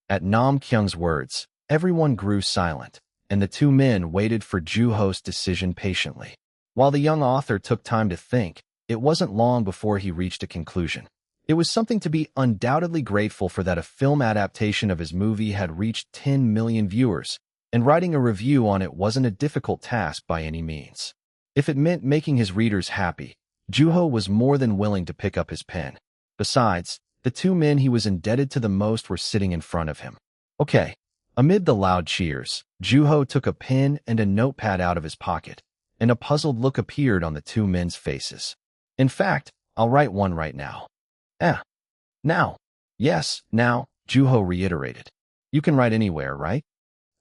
At Nam Kyung's words, everyone grew silent, and the two men waited for Juho's decision patiently. While the young author took time to think, it wasn't long before he reached a conclusion. It was something to be undoubtedly grateful for that a film adaptation of his movie had reached 10 million viewers, and writing a review on it wasn't a difficult task by any means. If it meant making his readers happy, Juho was more than willing to pick up his pen. Besides, the two men he was indebted to the most were sitting in front of him. Okay. Amid the loud cheers, Juho took a pen and a notepad out of his pocket, and a puzzled look appeared on the two men's faces. In fact, I'll write one right now. Now. Yes, now, Juho reiterated. You can write anywhere, right?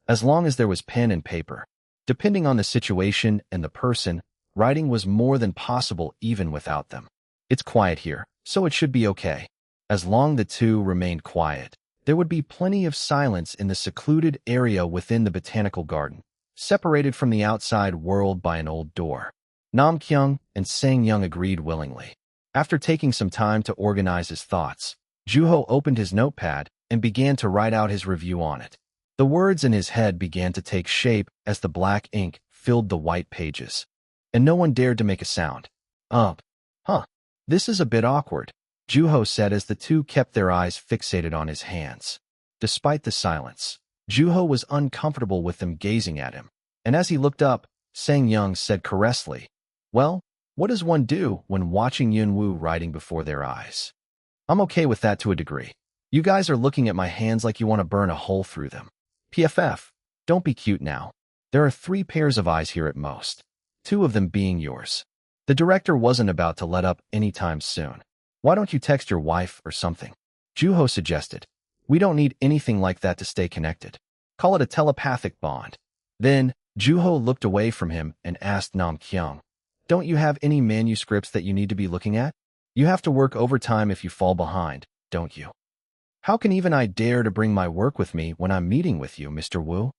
As long as there was pen and paper. Depending on the situation and the person, writing was more than possible even without them. It's quiet here, so it should be okay. As long as the two remained quiet, there would be plenty of silence in the secluded area within the botanical garden, separated from the outside world by an old door. Nam Kyung and Sang Young agreed willingly. After taking some time to organize his thoughts, Juho opened his notepad and began to write out his review on it. The words in his head began to take shape as the black ink filled the white pages, and no one dared to make a sound. This is a bit awkward, Juho said as the two kept their eyes fixated on his hands. Despite the silence, Juho was uncomfortable with them gazing at him, and as he looked up, Sang Young said caressingly, Well, what does one do when watching Yun Woo writing before their eyes? I'm okay with that to a degree. You guys are looking at my hands like you want to burn a hole through them. PFF, don't be cute now. There are 3 pairs of eyes here at most, 2 of them being yours. The director wasn't about to let up anytime soon. Why don't you text your wife or something? Juho suggested. We don't need anything like that to stay connected. Call it a telepathic bond. Then, Juho looked away from him and asked Nam Kyung, don't you have any manuscripts that you need to be looking at? You have to work overtime if you fall behind, don't you? How can even I dare to bring my work with me when I'm meeting with you, Mr. Wu?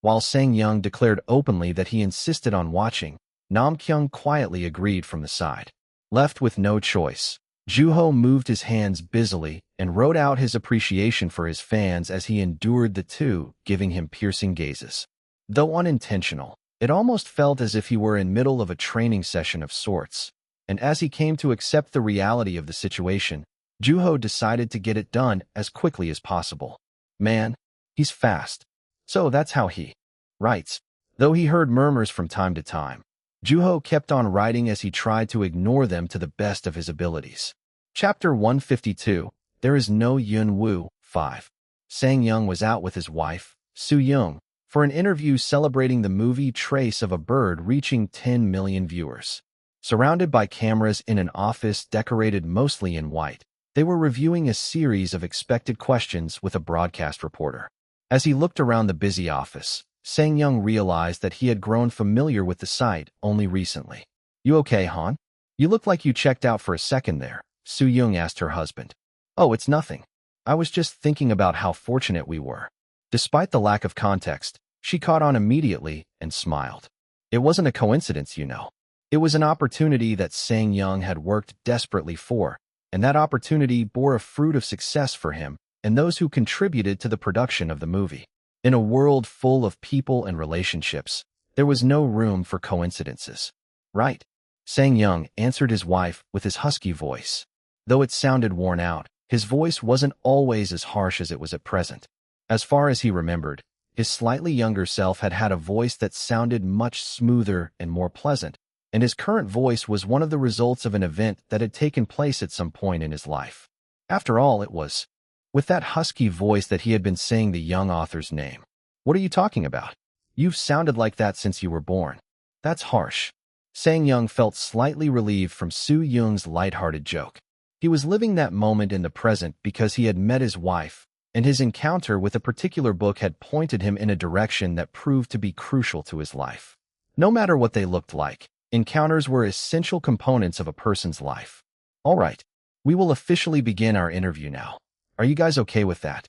While Sang-young declared openly that he insisted on watching, Nam Kyung quietly agreed from the side. Left with no choice, Juho moved his hands busily and wrote out his appreciation for his fans as he endured the two, giving him piercing gazes. Though unintentional, it almost felt as if he were in middle of a training session of sorts. And as he came to accept the reality of the situation, Juho decided to get it done as quickly as possible. Man, he's fast. So that's how he writes. Though he heard murmurs from time to time, Juho kept on writing as he tried to ignore them to the best of his abilities. Chapter 152, There is no Yun Woo, 5. Sang-young was out with his wife, Soo-young, for an interview celebrating the movie Trace of a Bird reaching 10 million viewers. Surrounded by cameras in an office decorated mostly in white, they were reviewing a series of expected questions with a broadcast reporter. As he looked around the busy office, Sang-young realized that he had grown familiar with the site only recently. You okay, Han? You look like you checked out for a second there, Soo-young asked her husband. Oh, it's nothing. I was just thinking about how fortunate we were. Despite the lack of context, she caught on immediately and smiled. It wasn't a coincidence, you know. It was an opportunity that Sang-young had worked desperately for, and that opportunity bore a fruit of success for him and those who contributed to the production of the movie. In a world full of people and relationships, there was no room for coincidences. Right? Sang-young answered his wife with his husky voice. Though it sounded worn out, his voice wasn't always as harsh as it was at present. As far as he remembered, his slightly younger self had had a voice that sounded much smoother and more pleasant, and his current voice was one of the results of an event that had taken place at some point in his life. After all, it was with that husky voice that he had been saying the young author's name. What are you talking about? You've sounded like that since you were born. That's harsh. Sang-young felt slightly relieved from Soo-young's lighthearted joke. He was living that moment in the present because he had met his wife, and his encounter with a particular book had pointed him in a direction that proved to be crucial to his life. No matter what they looked like, encounters were essential components of a person's life. All right, we will officially begin our interview now. Are you guys okay with that?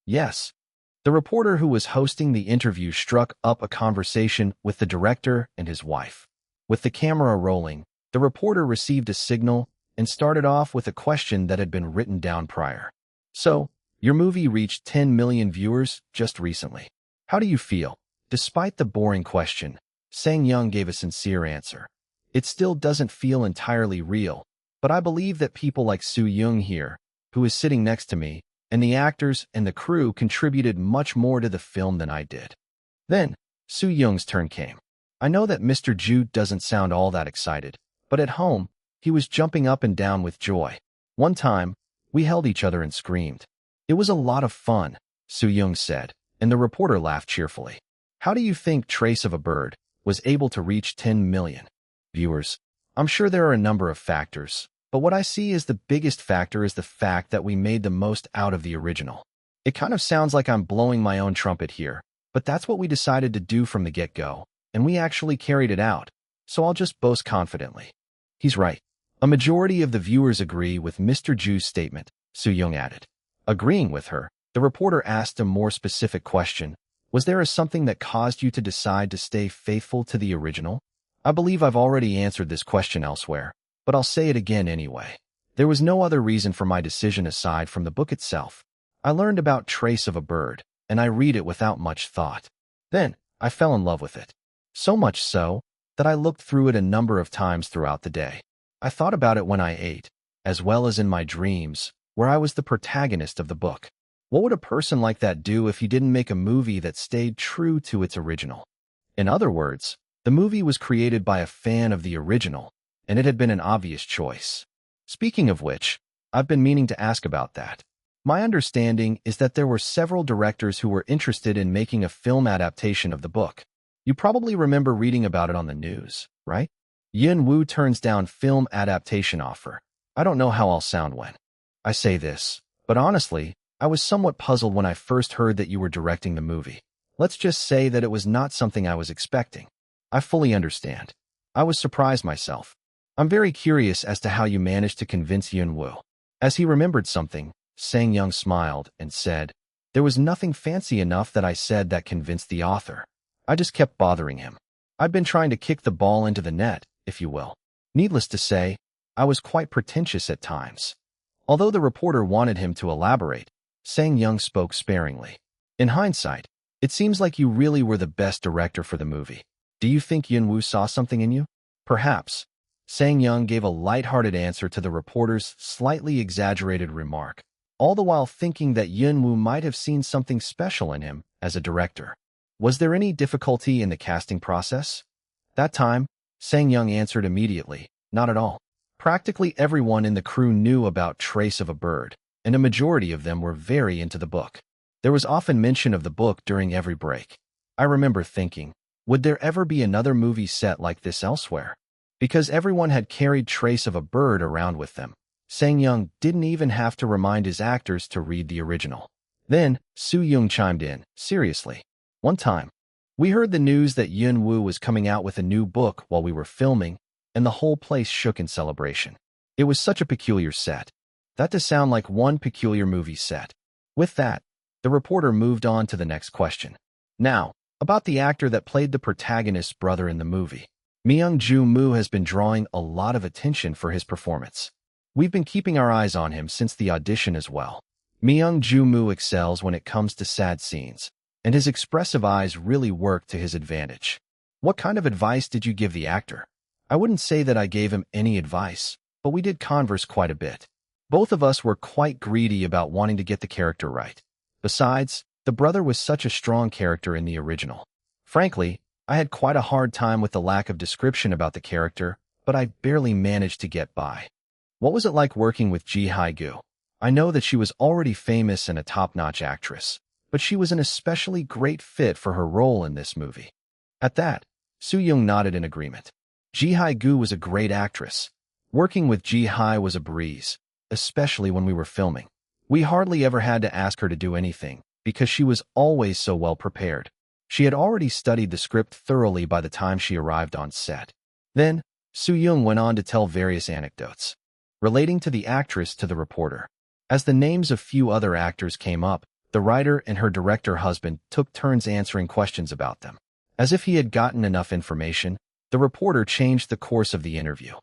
Yes. The reporter who was hosting the interview struck up a conversation with the director and his wife. With the camera rolling, the reporter received a signal and started off with a question that had been written down prior. So, your movie reached 10 million viewers just recently. How do you feel? Despite the boring question, Sang-young gave a sincere answer. It still doesn't feel entirely real, but I believe that people like Soo-young here, who is sitting next to me, and the actors and the crew contributed much more to the film than I did. Then, Soo-young's turn came. I know that Mr. Ju doesn't sound all that excited, but at home, he was jumping up and down with joy. One time, we held each other and screamed. It was a lot of fun, Soo-young said, and the reporter laughed cheerfully. How do you think Trace of a Bird was able to reach 10 million viewers? I'm sure there are a number of factors, but what I see as the biggest factor is the fact that we made the most out of the original. It kind of sounds like I'm blowing my own trumpet here, but that's what we decided to do from the get-go, and we actually carried it out, so I'll just boast confidently. He's right. A majority of the viewers agree with Mr. Ju's statement, Soo-young added. Agreeing with her, the reporter asked a more specific question. Was there something that caused you to decide to stay faithful to the original? I believe I've already answered this question elsewhere, but I'll say it again anyway. There was no other reason for my decision aside from the book itself. I learned about Trace of a Bird, and I read it without much thought. Then, I fell in love with it. So much so, that I looked through it a number of times throughout the day. I thought about it when I ate, as well as in my dreams, where I was the protagonist of the book. What would a person like that do if he didn't make a movie that stayed true to its original? In other words, the movie was created by a fan of the original, and it had been an obvious choice. Speaking of which, I've been meaning to ask about that. My understanding is that there were several directors who were interested in making a film adaptation of the book. You probably remember reading about it on the news, right? Yin Wu turns down film adaptation offer. I don't know how I'll sound when I say this, but honestly, I was somewhat puzzled when I first heard that you were directing the movie. Let's just say that it was not something I was expecting. I fully understand. I was surprised myself. I'm very curious as to how you managed to convince Yun Wu. As he remembered something, Sang Young smiled and said, "There was nothing fancy enough that I said that convinced the author. I just kept bothering him. I'd been trying to kick the ball into the net, if you will. Needless to say, I was quite pretentious at times." Although the reporter wanted him to elaborate, Sang Young spoke sparingly. "In hindsight, it seems like you really were the best director for the movie. Do you think Yun Wu saw something in you?" "Perhaps." Sang Young gave a light-hearted answer to the reporter's slightly exaggerated remark, all the while thinking that Yun Wu might have seen something special in him as a director. "Was there any difficulty in the casting process?" That time, Sang Young answered immediately, "Not at all. Practically everyone in the crew knew about Trace of a Bird, and a majority of them were very into the book. There was often mention of the book during every break. I remember thinking, would there ever be another movie set like this elsewhere? Because everyone had carried Trace of a Bird around with them. Sang Young didn't even have to remind his actors to read the original." Then, Su Yung chimed in, "Seriously. One time, we heard the news that Yun Wu was coming out with a new book while we were filming, and the whole place shook in celebration. It was such a peculiar set. That does sound like one peculiar movie set." With that, the reporter moved on to the next question. "Now, about the actor that played the protagonist's brother in the movie. Myung-Ju Moo has been drawing a lot of attention for his performance. We've been keeping our eyes on him since the audition as well. Myung-Ju Moo excels when it comes to sad scenes, and his expressive eyes really work to his advantage. What kind of advice did you give the actor?" "I wouldn't say that I gave him any advice, but we did converse quite a bit. Both of us were quite greedy about wanting to get the character right. Besides, the brother was such a strong character in the original. Frankly, I had quite a hard time with the lack of description about the character, but I barely managed to get by." "What was it like working with Ji Hae-gu? I know that she was already famous and a top-notch actress, but she was an especially great fit for her role in this movie." At that, Su Yung nodded in agreement. "Ji Hae-gu was a great actress. Working with Ji Hae was a breeze, especially when we were filming. We hardly ever had to ask her to do anything, because she was always so well prepared. She had already studied the script thoroughly by the time she arrived on set." Then, Su Yung went on to tell various anecdotes relating to the actress to the reporter. As the names of few other actors came up, the writer and her director husband took turns answering questions about them. As if he had gotten enough information, the reporter changed the course of the interview.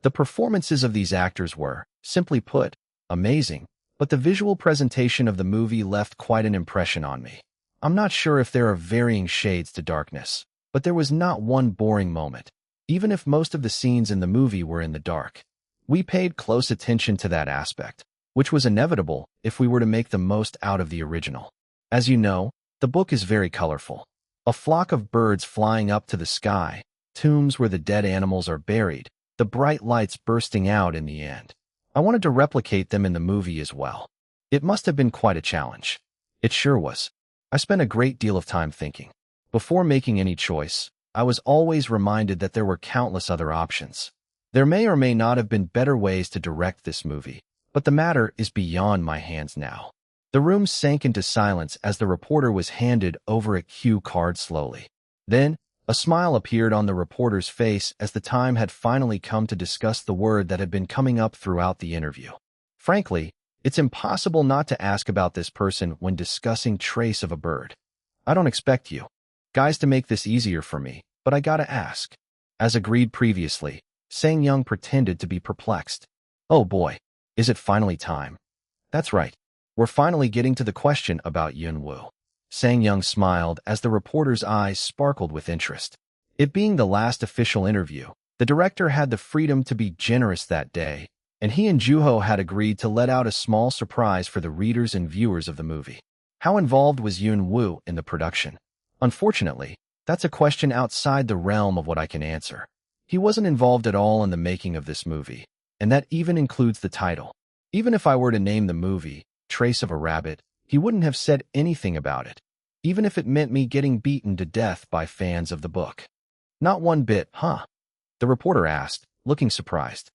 The performances of these actors were, simply put, amazing, but the visual presentation of the movie left quite an impression on me. I'm not sure if there are varying shades to darkness, but there was not one boring moment, even if most of the scenes in the movie were in the dark. We paid close attention to that aspect, which was inevitable if we were to make the most out of the original. As you know, the book is very colorful. A flock of birds flying up to the sky, tombs where the dead animals are buried, the bright lights bursting out in the end. I wanted to replicate them in the movie as well. It must have been quite a challenge. It sure was. I spent a great deal of time thinking. Before making any choice, I was always reminded that there were countless other options. There may or may not have been better ways to direct this movie, but the matter is beyond my hands now." The room sank into silence as the reporter was handed over a cue card slowly. Then, a smile appeared on the reporter's face as the time had finally come to discuss the word that had been coming up throughout the interview. Frankly, it's impossible not to ask about this person when discussing Trace of a Bird. I don't expect you guys to make this easier for me, but I gotta ask. As agreed previously, Sang Young pretended to be perplexed. "Oh boy, is it finally time?" "That's right. We're finally getting to the question about Yun Wu." Sang Young smiled as the reporter's eyes sparkled with interest. It being the last official interview, the director had the freedom to be generous that day, and he and Juho had agreed to let out a small surprise for the readers and viewers of the movie. How involved was Yun Wu in the production? Unfortunately, that's a question outside the realm of what I can answer. He wasn't involved at all in the making of this movie, and that even includes the title. Even if I were to name the movie, trace of a rabbit, he wouldn't have said anything about it, even if it meant me getting beaten to death by fans of the book. Not one bit, huh? The reporter asked, looking surprised.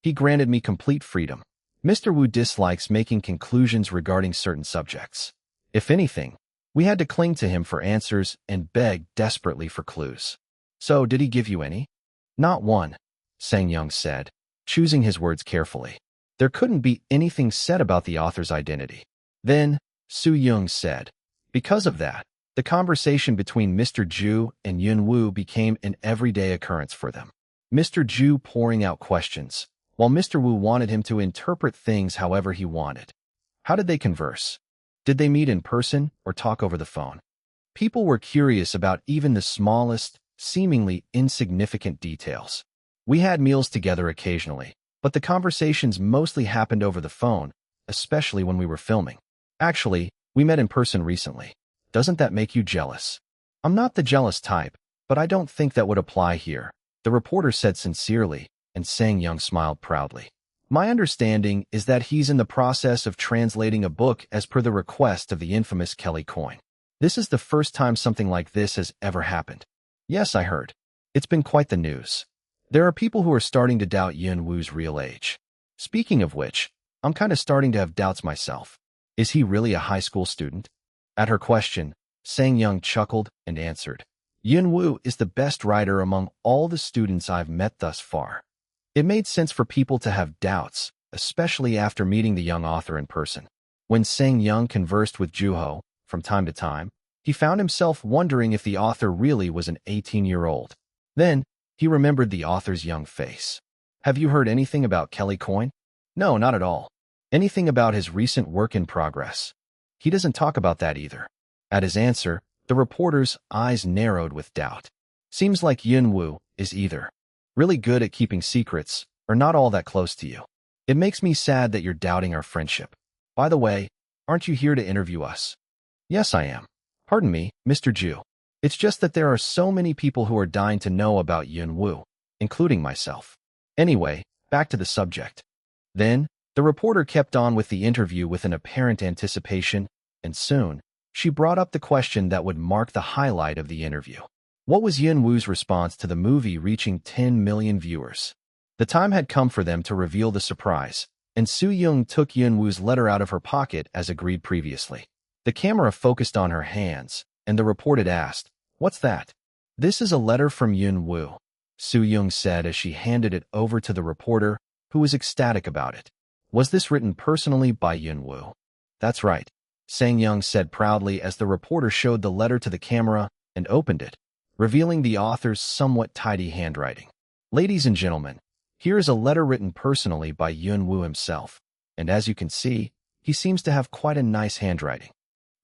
He granted me complete freedom. Mr. Wu dislikes making conclusions regarding certain subjects. If anything, we had to cling to him for answers and beg desperately for clues. So, did he give you any? Not one, Sang Young said, choosing his words carefully. There couldn't be anything said about the author's identity. Then, Su Yung said, because of that, the conversation between Mr. Ju and Yun Wu became an everyday occurrence for them. Mr. Ju pouring out questions, while Mr. Wu wanted him to interpret things however he wanted. How did they converse? Did they meet in person or talk over the phone? People were curious about even the smallest, seemingly insignificant details. We had meals together occasionally, but the conversations mostly happened over the phone, especially when we were filming. Actually, we met in person recently. Doesn't that make you jealous? I'm not the jealous type, but I don't think that would apply here, the reporter said sincerely, and Sang Young smiled proudly. My understanding is that he's in the process of translating a book as per the request of the infamous Kelly Coyne. This is the first time something like this has ever happened. Yes, I heard. It's been quite the news. There are people who are starting to doubt Yun Wu's real age. Speaking of which, I'm kind of starting to have doubts myself. Is he really a high school student? At her question, Sang Young chuckled and answered, Yun Wu is the best writer among all the students I've met thus far. It made sense for people to have doubts, especially after meeting the young author in person. When Sang Young conversed with Juho, from time to time, he found himself wondering if the author really was an 18-year-old. Then, he remembered the author's young face. Have you heard anything about Kelly Coyne? No, not at all. Anything about his recent work in progress? He doesn't talk about that either. At his answer, the reporter's eyes narrowed with doubt. Seems like Yun Wu is either really good at keeping secrets or not all that close to you. It makes me sad that you're doubting our friendship. By the way, aren't you here to interview us? Yes, I am. Pardon me, Mr. Ju. It's just that there are so many people who are dying to know about Yun Wu, including myself. Anyway, back to the subject. Then, the reporter kept on with the interview with an apparent anticipation, and soon, she brought up the question that would mark the highlight of the interview. What was Yun Wu's response to the movie reaching 10 million viewers? The time had come for them to reveal the surprise, and Su Yung took Yun Wu's letter out of her pocket as agreed previously. The camera focused on her hands, and the reporter asked, What's that? This is a letter from Yun Wu, Su Yung said as she handed it over to the reporter, who was ecstatic about it. Was this written personally by Yun Wu? That's right, Sang Young said proudly as the reporter showed the letter to the camera and opened it, revealing the author's somewhat tidy handwriting. Ladies and gentlemen, here is a letter written personally by Yun Wu himself, and as you can see, he seems to have quite a nice handwriting.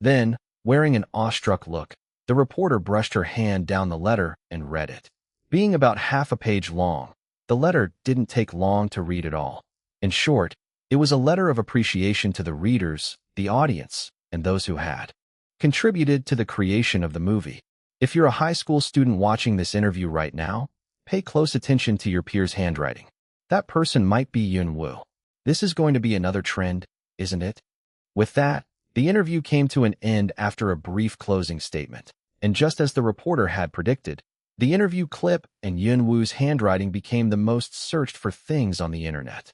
Then, wearing an awestruck look, the reporter brushed her hand down the letter and read it. Being about half a page long, the letter didn't take long to read at all. In short, it was a letter of appreciation to the readers, the audience, and those who had contributed to the creation of the movie. If you're a high school student watching this interview right now, pay close attention to your peer's handwriting. That person might be Yun Wu. This is going to be another trend, isn't it? With that, the interview came to an end after a brief closing statement, and just as the reporter had predicted, the interview clip and Yun Wu's handwriting became the most searched for things on the internet.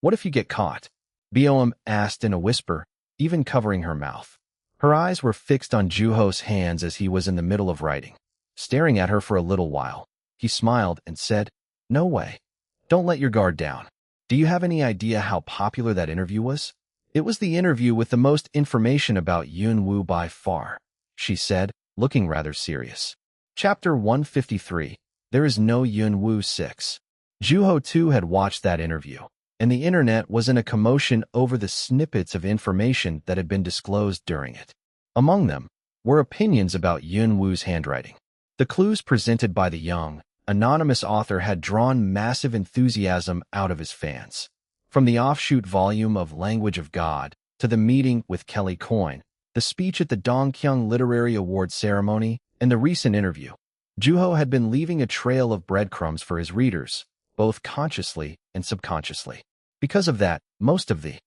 What if you get caught? Boem asked in a whisper, even covering her mouth. Her eyes were fixed on Juho's hands as he was in the middle of writing. Staring at her for a little while, he smiled and said, No way. Don't let your guard down. Do you have any idea how popular that interview was? It was the interview with the most information about Yun Wu by far, she said, looking rather serious. Chapter 153, There is no Yun Wu 6. Juho too had watched that interview, and the internet was in a commotion over the snippets of information that had been disclosed during it. Among them were opinions about Yun Wu's handwriting. The clues presented by the young, anonymous author had drawn massive enthusiasm out of his fans. From the offshoot volume of Language of God to the meeting with Kelly Coyne, the speech at the Dongkyung Literary Award ceremony, and the recent interview, Juho had been leaving a trail of breadcrumbs for his readers, both consciously and subconsciously. Because of that, most of the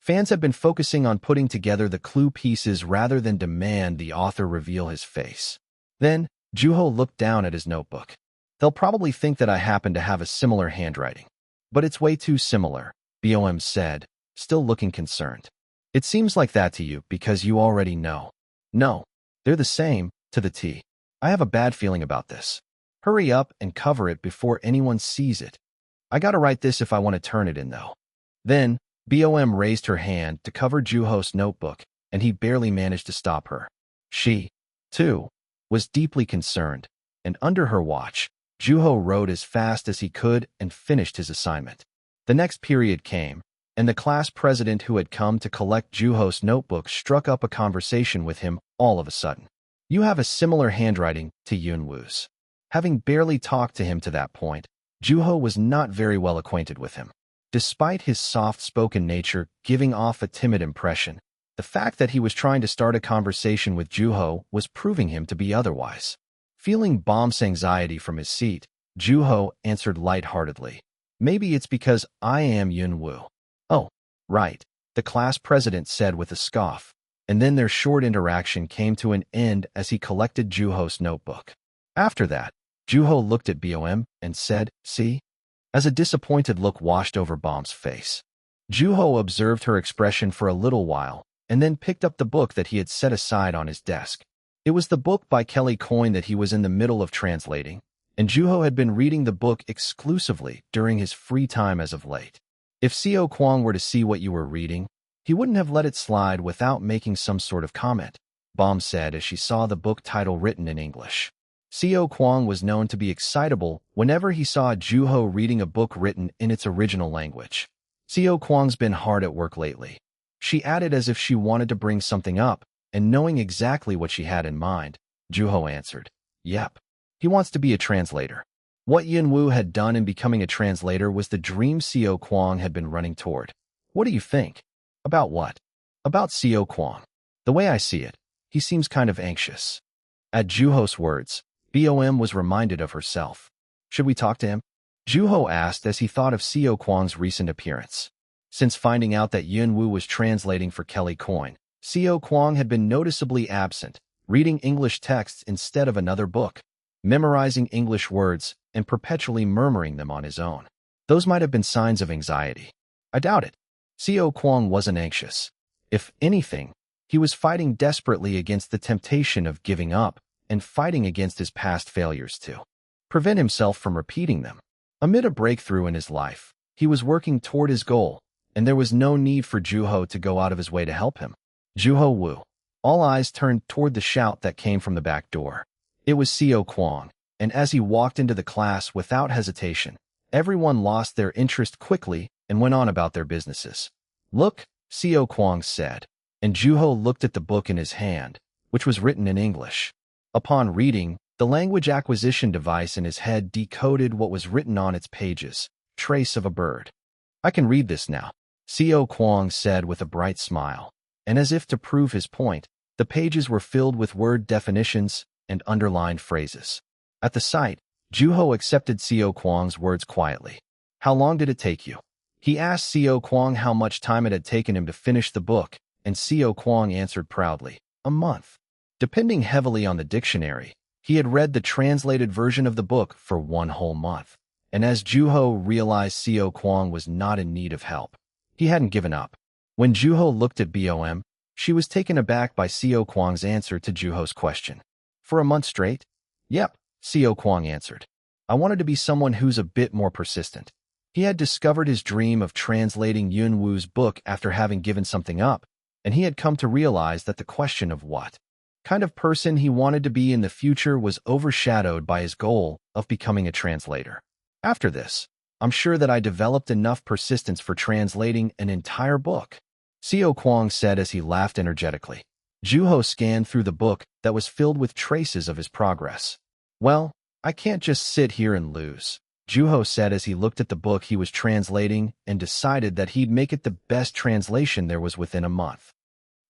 Fans have been focusing on putting together the clue pieces rather than demand the author reveal his face. Then, Juho looked down at his notebook. They'll probably think that I happen to have a similar handwriting. But it's way too similar, Bom said, still looking concerned. It seems like that to you because you already know. No, they're the same, to the T. I have a bad feeling about this. Hurry up and cover it before anyone sees it. I gotta write this if I want to turn it in, though. Then, Bom raised her hand to cover Juho's notebook, and he barely managed to stop her. She, too, was deeply concerned, and under her watch, Juho wrote as fast as he could and finished his assignment. The next period came, and the class president who had come to collect Juho's notebook struck up a conversation with him all of a sudden. You have a similar handwriting to Yunwoo's. Having barely talked to him to that point, Juho was not very well acquainted with him. Despite his soft-spoken nature giving off a timid impression, the fact that he was trying to start a conversation with Juho was proving him to be otherwise. Feeling Bom's anxiety from his seat, Juho answered lightheartedly. Maybe it's because I am Yunwoo. Oh, right, the class president said with a scoff, and then their short interaction came to an end as he collected Juho's notebook. After that, Juho looked at Bom and said, see? As a disappointed look washed over Bom's face. Juho observed her expression for a little while, and then picked up the book that he had set aside on his desk. It was the book by Kelly Coyne that he was in the middle of translating, and Juho had been reading the book exclusively during his free time as of late. If Seo Kwang were to see what you were reading, he wouldn't have let it slide without making some sort of comment, Bom said as she saw the book title written in English. Seo Kwang was known to be excitable whenever he saw Juho reading a book written in its original language. Seo Kwang's been hard at work lately. She added as if she wanted to bring something up, and knowing exactly what she had in mind, Juho answered, Yep. He wants to be a translator. What Yunwoo had done in becoming a translator was the dream Seo Kwang had been running toward. What do you think? About what? About Seo Kwang. The way I see it, he seems kind of anxious. At Juho's words, Bom was reminded of herself. Should we talk to him? Juho asked as he thought of Seo Kwang's recent appearance. Since finding out that Yunwoo was translating for Kelly Coyne, Seo Kwang had been noticeably absent, reading English texts instead of another book, memorizing English words, and perpetually murmuring them on his own. Those might have been signs of anxiety. I doubt it. Seo Kwang wasn't anxious. If anything, he was fighting desperately against the temptation of giving up and fighting against his past failures to prevent himself from repeating them. Amid a breakthrough in his life, he was working toward his goal, and there was no need for Juho to go out of his way to help him. Juho Woo. All eyes turned toward the shout that came from the back door. It was Seo Kwang, and as he walked into the class without hesitation, everyone lost their interest quickly and went on about their businesses. Look, Seo Kwang said, and Juho looked at the book in his hand, which was written in English. Upon reading, the language acquisition device in his head decoded what was written on its pages, trace of a bird. I can read this now, Seo Kwang said with a bright smile, and as if to prove his point, the pages were filled with word definitions and underlined phrases. At the sight, Juho accepted Seo Kwang's words quietly. How long did it take you? He asked Seo Kwang how much time it had taken him to finish the book, and Seo Kwang answered proudly, a month. Depending heavily on the dictionary, he had read the translated version of the book for 1 whole month, and as Juho realized Seo Kwang was not in need of help, he hadn't given up. When Juho looked at Bom, she was taken aback by Seo Kwang's answer to Juho's question. For a month straight? Yep, Seo Kwang answered. I wanted to be someone who's a bit more persistent. He had discovered his dream of translating Yunwoo's book after having given something up, and he had come to realize that the question of what kind of person he wanted to be in the future was overshadowed by his goal of becoming a translator. After this, I'm sure that I developed enough persistence for translating an entire book, Seo Kwang said as he laughed energetically. Juho scanned through the book that was filled with traces of his progress. Well, I can't just sit here and lose, Juho said as he looked at the book he was translating and decided that he'd make it the best translation there was within a month.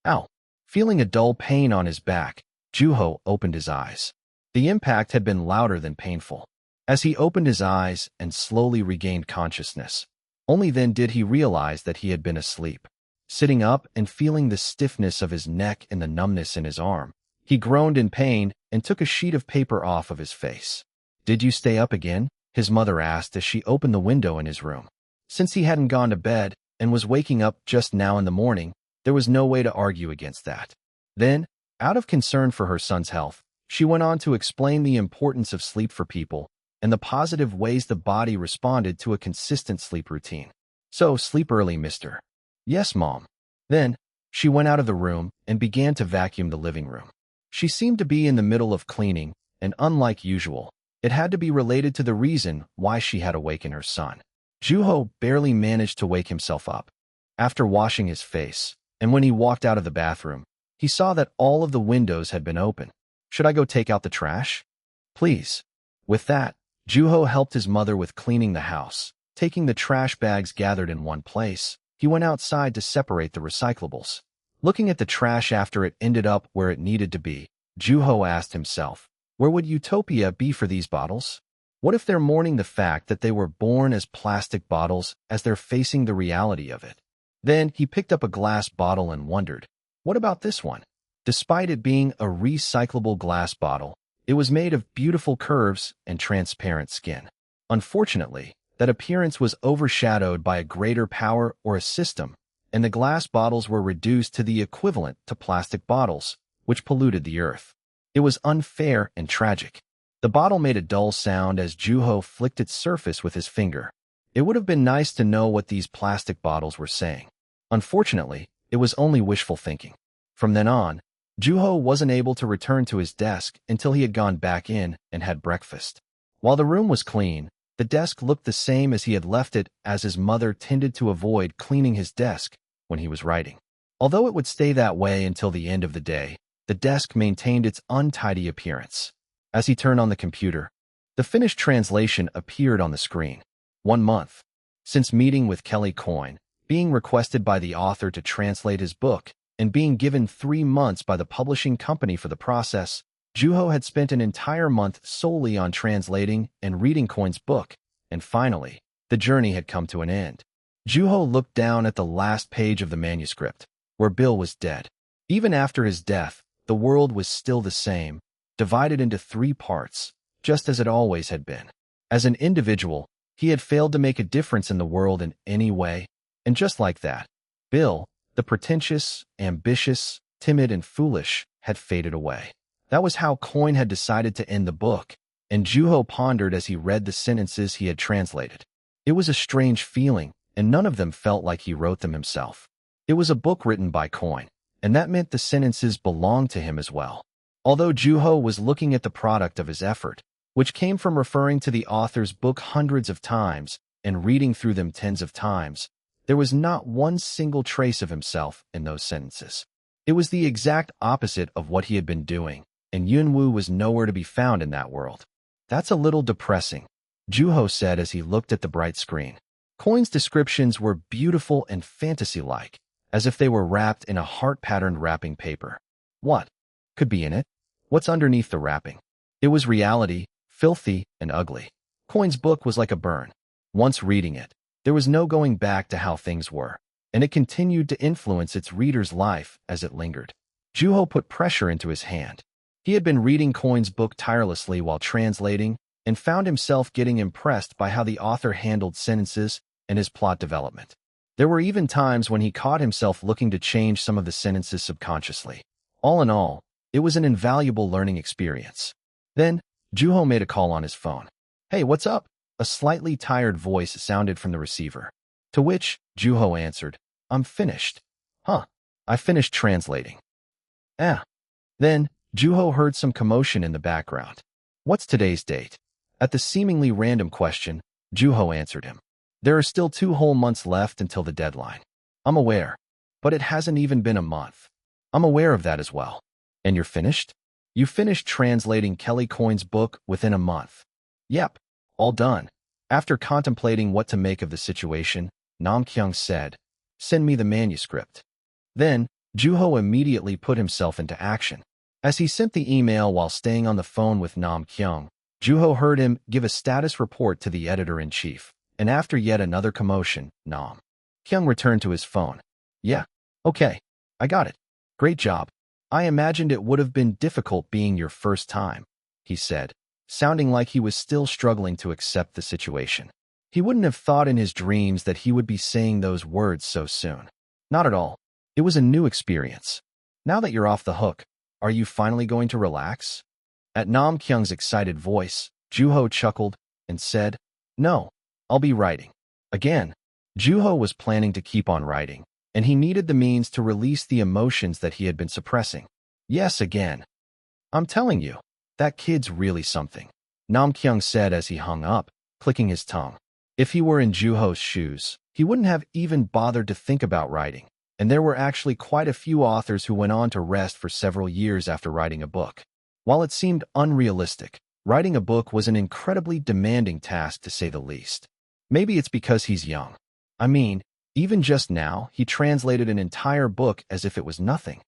Ow! Feeling a dull pain on his back, Juho opened his eyes. The impact had been louder than painful. As he opened his eyes and slowly regained consciousness, only then did he realize that he had been asleep. Sitting up and feeling the stiffness of his neck and the numbness in his arm, he groaned in pain and took a sheet of paper off of his face. "Did you stay up again?" his mother asked as she opened the window in his room. Since he hadn't gone to bed and was waking up just now in the morning, there was no way to argue against that. Then, out of concern for her son's health, she went on to explain the importance of sleep for people and the positive ways the body responded to a consistent sleep routine. "So, sleep early, mister." "Yes, Mom." Then, she went out of the room and began to vacuum the living room. She seemed to be in the middle of cleaning, and unlike usual, it had to be related to the reason why she had awakened her son. Juho barely managed to wake himself up. After washing his face, and when he walked out of the bathroom, he saw that all of the windows had been open. "Should I go take out the trash?" "Please." With that, Juho helped his mother with cleaning the house. Taking the trash bags gathered in one place, he went outside to separate the recyclables. Looking at the trash after it ended up where it needed to be, Juho asked himself, where would utopia be for these bottles? What if they're mourning the fact that they were born as plastic bottles as they're facing the reality of it? Then he picked up a glass bottle and wondered, what about this one? Despite it being a recyclable glass bottle, it was made of beautiful curves and transparent skin. Unfortunately, that appearance was overshadowed by a greater power or a system, and the glass bottles were reduced to the equivalent to plastic bottles, which polluted the earth. It was unfair and tragic. The bottle made a dull sound as Juho flicked its surface with his finger. It would have been nice to know what these plastic bottles were saying. Unfortunately, it was only wishful thinking. From then on, Juho wasn't able to return to his desk until he had gone back in and had breakfast. While the room was clean, the desk looked the same as he had left it, as his mother tended to avoid cleaning his desk when he was writing. Although it would stay that way until the end of the day, the desk maintained its untidy appearance. As he turned on the computer, the finished translation appeared on the screen. 1 month. Since meeting with Kelly Coyne, being requested by the author to translate his book, and being given 3 months by the publishing company for the process, Juho had spent an entire month solely on translating and reading Coyne's book, and finally, the journey had come to an end. Juho looked down at the last page of the manuscript, where Bill was dead. Even after his death, the world was still the same, divided into 3 parts, just as it always had been. As an individual, he had failed to make a difference in the world in any way, and just like that, Bill, the pretentious, ambitious, timid, and foolish, had faded away. That was how Coyne had decided to end the book, and Juho pondered as he read the sentences he had translated. It was a strange feeling, and none of them felt like he wrote them himself. It was a book written by Coyne, and that meant the sentences belonged to him as well. Although Juho was looking at the product of his effort, which came from referring to the author's book hundreds of times and reading through them tens of times, there was not one single trace of himself in those sentences. It was the exact opposite of what he had been doing, and Yunwoo was nowhere to be found in that world. "That's a little depressing," Juho said as he looked at the bright screen. Coyne's descriptions were beautiful and fantasy-like, as if they were wrapped in a heart-patterned wrapping paper. What could be in it? What's underneath the wrapping? It was reality, filthy and ugly. Coyne's book was like a burn. Once reading it, there was no going back to how things were, and it continued to influence its reader's life as it lingered. Juho put pressure into his hand. He had been reading Coyne's book tirelessly while translating and found himself getting impressed by how the author handled sentences and his plot development. There were even times when he caught himself looking to change some of the sentences subconsciously. All in all, it was an invaluable learning experience. Then, Juho made a call on his phone. "Hey, what's up?" A slightly tired voice sounded from the receiver. To which, Juho answered, "I'm finished." "Huh, I finished translating." Then, Juho heard some commotion in the background. "What's today's date?" At the seemingly random question, Juho answered him. "There are still 2 whole months left until the deadline." "I'm aware, but it hasn't even been a month." "I'm aware of that as well." "And you're finished?" "You finished translating Kelly Coyne's book within a month." "Yep, all done." After contemplating what to make of the situation, Nam Kyung said, "Send me the manuscript." Then, Juho immediately put himself into action. As he sent the email while staying on the phone with Nam Kyung, Juho heard him give a status report to the editor-in-chief, and after yet another commotion, Nam Kyung returned to his phone. "Yeah, Okay, I got it. Great job. I imagined it would have been difficult being your first time, he said, sounding like he was still struggling to accept the situation. He wouldn't have thought in his dreams that he would be saying those words so soon. Not at all. It was a new experience. Now that you're off the hook, are you finally going to relax? At Nam Kyung's excited voice, Juho chuckled and said, No, I'll be writing. Again, Juho was planning to keep on writing, and he needed the means to release the emotions that he had been suppressing. Yes, again. I'm telling you, that kid's really something, Nam Kyung said as he hung up, clicking his tongue. If he were in Juho's shoes, he wouldn't have even bothered to think about writing, and there were actually quite a few authors who went on to rest for several years after writing a book. While it seemed unrealistic, writing a book was an incredibly demanding task to say the least. Maybe it's because he's young. I mean, even just now, he translated an entire book as if it was nothing.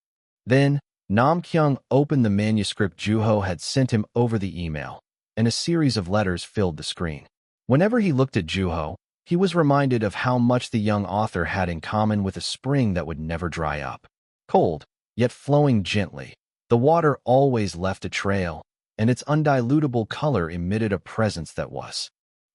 Then, Nam Kyung opened the manuscript Juho had sent him over the email, and a series of letters filled the screen. Whenever he looked at Juho, he was reminded of how much the young author had in common with a spring that would never dry up. Cold, yet flowing gently, the water always left a trail, and its undilutable color emitted a presence that was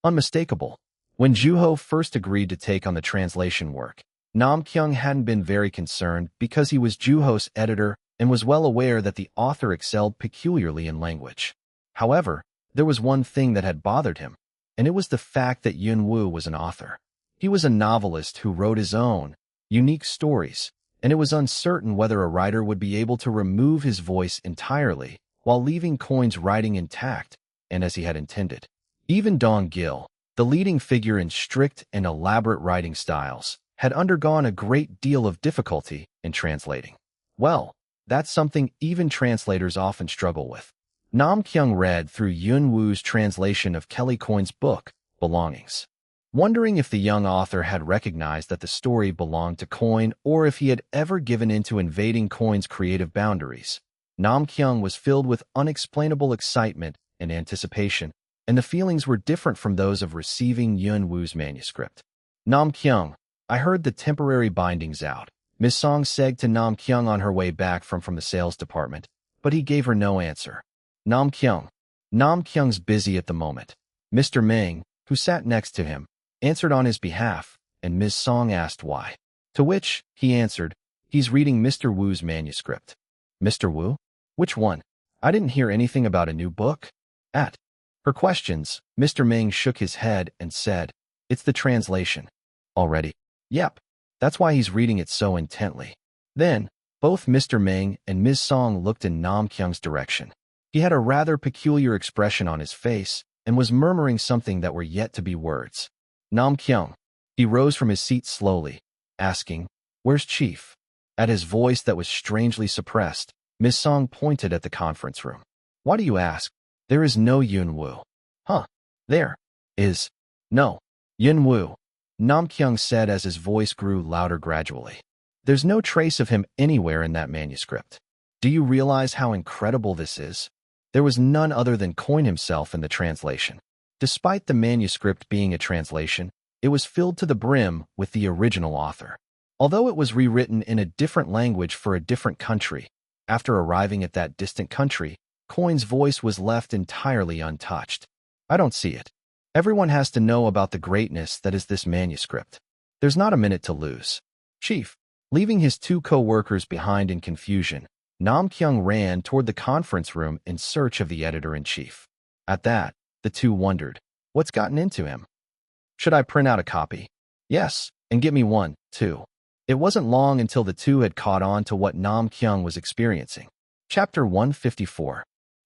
unmistakable. When Juho first agreed to take on the translation work, Nam Kyung hadn't been very concerned because he was Juho's editor and was well aware that the author excelled peculiarly in language. However, there was one thing that had bothered him, and it was the fact that Yun-woo was an author. He was a novelist who wrote his own, unique stories, and it was uncertain whether a writer would be able to remove his voice entirely while leaving Coin's writing intact and as he had intended. Even Dong-gil, the leading figure in strict and elaborate writing styles, had undergone a great deal of difficulty in translating. Well, that's something even translators often struggle with. Nam Kyung read through Yun-woo's translation of Kelly Coin's book, Belongings, wondering if the young author had recognized that the story belonged to Coin or if he had ever given in to invading Coin's creative boundaries. Nam Kyung was filled with unexplainable excitement and anticipation, and the feelings were different from those of receiving Yun-woo's manuscript. Nam Kyung, I heard the temporary binding's out, Ms. Song said to Nam Kyung on her way back from the sales department, but he gave her no answer. Nam Kyung's busy at the moment. Mr. Meng, who sat next to him, answered on his behalf, and Ms. Song asked why. To which, he answered, he's reading Mr. Wu's manuscript. Mr. Wu? Which one? I didn't hear anything about a new book. At her questions, Mr. Meng shook his head and said, It's the translation. Already? Yep. That's why he's reading it so intently. Then, both Mr. Meng and Ms. Song looked in Nam Kyung's direction. He had a rather peculiar expression on his face and was murmuring something that were yet to be words. Nam Kyung. He rose from his seat slowly, asking, Where's Chief? At his voice that was strangely suppressed, Ms. Song pointed at the conference room. Why do you ask? There is no Yun-woo. Huh. There is no Yun-woo, Nam Kyung said as his voice grew louder gradually. There's no trace of him anywhere in that manuscript. Do you realize how incredible this is? There was none other than Coin himself in the translation. Despite the manuscript being a translation, it was filled to the brim with the original author. Although it was rewritten in a different language for a different country, after arriving at that distant country, Coin's voice was left entirely untouched. I don't see it. Everyone has to know about the greatness that is this manuscript. There's not a minute to lose. Chief, leaving his two co-workers behind in confusion, Nam Kyung ran toward the conference room in search of the editor-in-chief. At that, the two wondered, what's gotten into him? Should I print out a copy? Yes, and get me one, too. It wasn't long until the two had caught on to what Nam Kyung was experiencing. Chapter 154.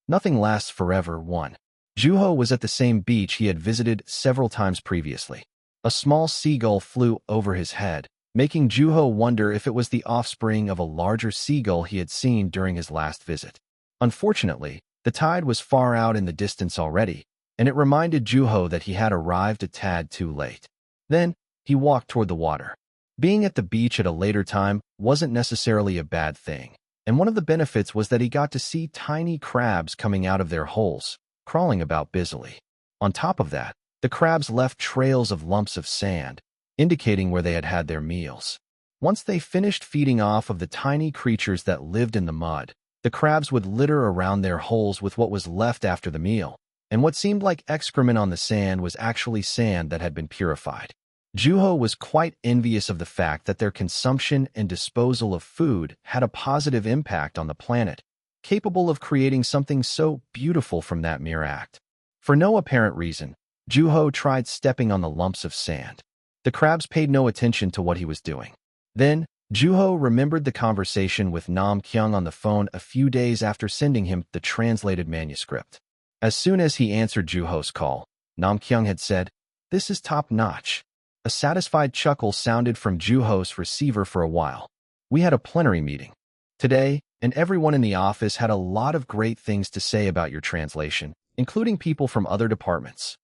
Nothing Lasts Forever 1. Juho was at the same beach he had visited several times previously. A small seagull flew over his head, making Juho wonder if it was the offspring of a larger seagull he had seen during his last visit. Unfortunately, the tide was far out in the distance already, and it reminded Juho that he had arrived a tad too late. Then, he walked toward the water. Being at the beach at a later time wasn't necessarily a bad thing, and one of the benefits was that he got to see tiny crabs coming out of their holes, crawling about busily. On top of that, the crabs left trails of lumps of sand, indicating where they had had their meals. Once they finished feeding off of the tiny creatures that lived in the mud, the crabs would litter around their holes with what was left after the meal, and what seemed like excrement on the sand was actually sand that had been purified. Juho was quite envious of the fact that their consumption and disposal of food had a positive impact on the planet, capable of creating something so beautiful from that mere act. For no apparent reason, Juho tried stepping on the lumps of sand. The crabs paid no attention to what he was doing. Then, Juho remembered the conversation with Nam Kyung on the phone a few days after sending him the translated manuscript. As soon as he answered Juho's call, Nam Kyung had said, "This is top-notch." A satisfied chuckle sounded from Juho's receiver for a while. "We had a plenary meeting today, and everyone in the office had a lot of great things to say about your translation, including people from other departments."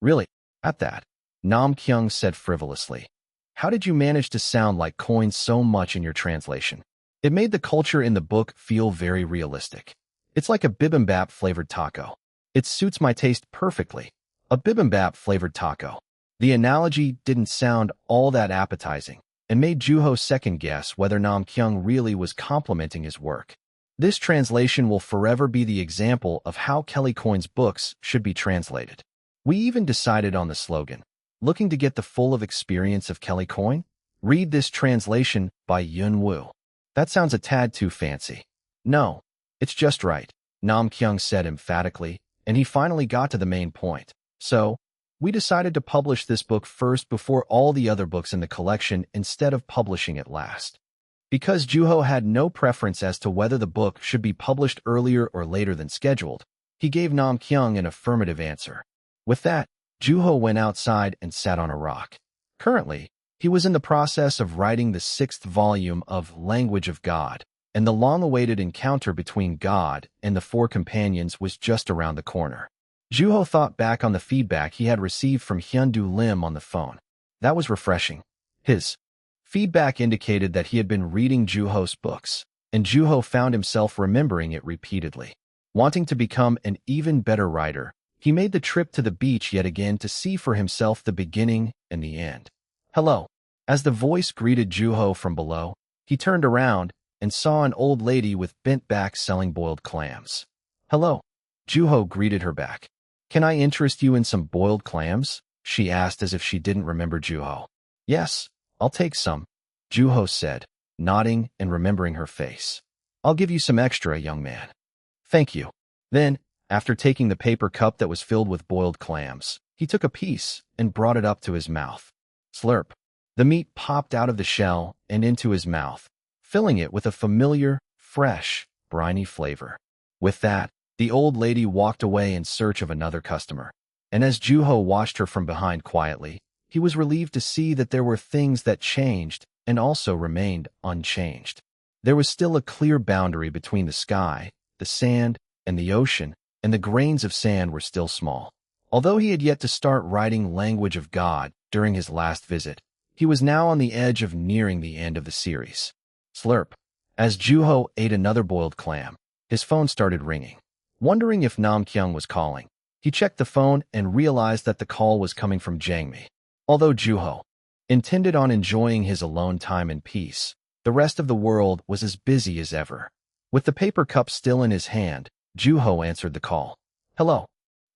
"Really? At that?" Nam Kyung said frivolously. "How did you manage to sound like coins so much in your translation?" It made the culture in the book feel very realistic. "It's like a bibimbap-flavored taco. It suits my taste perfectly. A bibimbap-flavored taco." The analogy didn't sound all that appetizing, and made Juho second-guess whether Nam Kyung really was complimenting his work. This translation will forever be the example of how Kelly Coyne's books should be translated. We even decided on the slogan, "Looking to get the full of experience of Kelly Coyne? Read this translation by Yun Woo." That sounds a tad too fancy. "No, it's just right," Nam Kyung said emphatically, and he finally got to the main point. "So, we decided to publish this book first before all the other books in the collection instead of publishing it last." Because Juho had no preference as to whether the book should be published earlier or later than scheduled, he gave Nam Kyung an affirmative answer. With that, Juho went outside and sat on a rock. Currently, he was in the process of writing the 6th volume of Language of God, and the long-awaited encounter between God and the 4 companions was just around the corner. Juho thought back on the feedback he had received from Hyundoo Lim on the phone. That was refreshing. His feedback indicated that he had been reading Juho's books, and Juho found himself remembering it repeatedly. Wanting to become an even better writer, he made the trip to the beach yet again to see for himself the beginning and the end. "Hello." As the voice greeted Juho from below, he turned around and saw an old lady with bent back selling boiled clams. "Hello." Juho greeted her back. "Can I interest you in some boiled clams?" she asked as if she didn't remember Juho. "Yes, I'll take some," Juho said, nodding and remembering her face. "I'll give you some extra, young man." "Thank you." Then, after taking the paper cup that was filled with boiled clams, he took a piece and brought it up to his mouth. Slurp. The meat popped out of the shell and into his mouth, filling it with a familiar, fresh, briny flavor. With that, the old lady walked away in search of another customer. And as Juho watched her from behind quietly, he was relieved to see that there were things that changed and also remained unchanged. There was still a clear boundary between the sky, the sand, and the ocean, and the grains of sand were still small. Although he had yet to start writing Language of God during his last visit, he was now on the edge of nearing the end of the series. Slurp. As Juho ate another boiled clam, his phone started ringing. Wondering if Nam Kyung was calling, he checked the phone and realized that the call was coming from Jangmi. Although Juho intended on enjoying his alone time in peace, the rest of the world was as busy as ever. With the paper cup still in his hand, Juho answered the call. "Hello,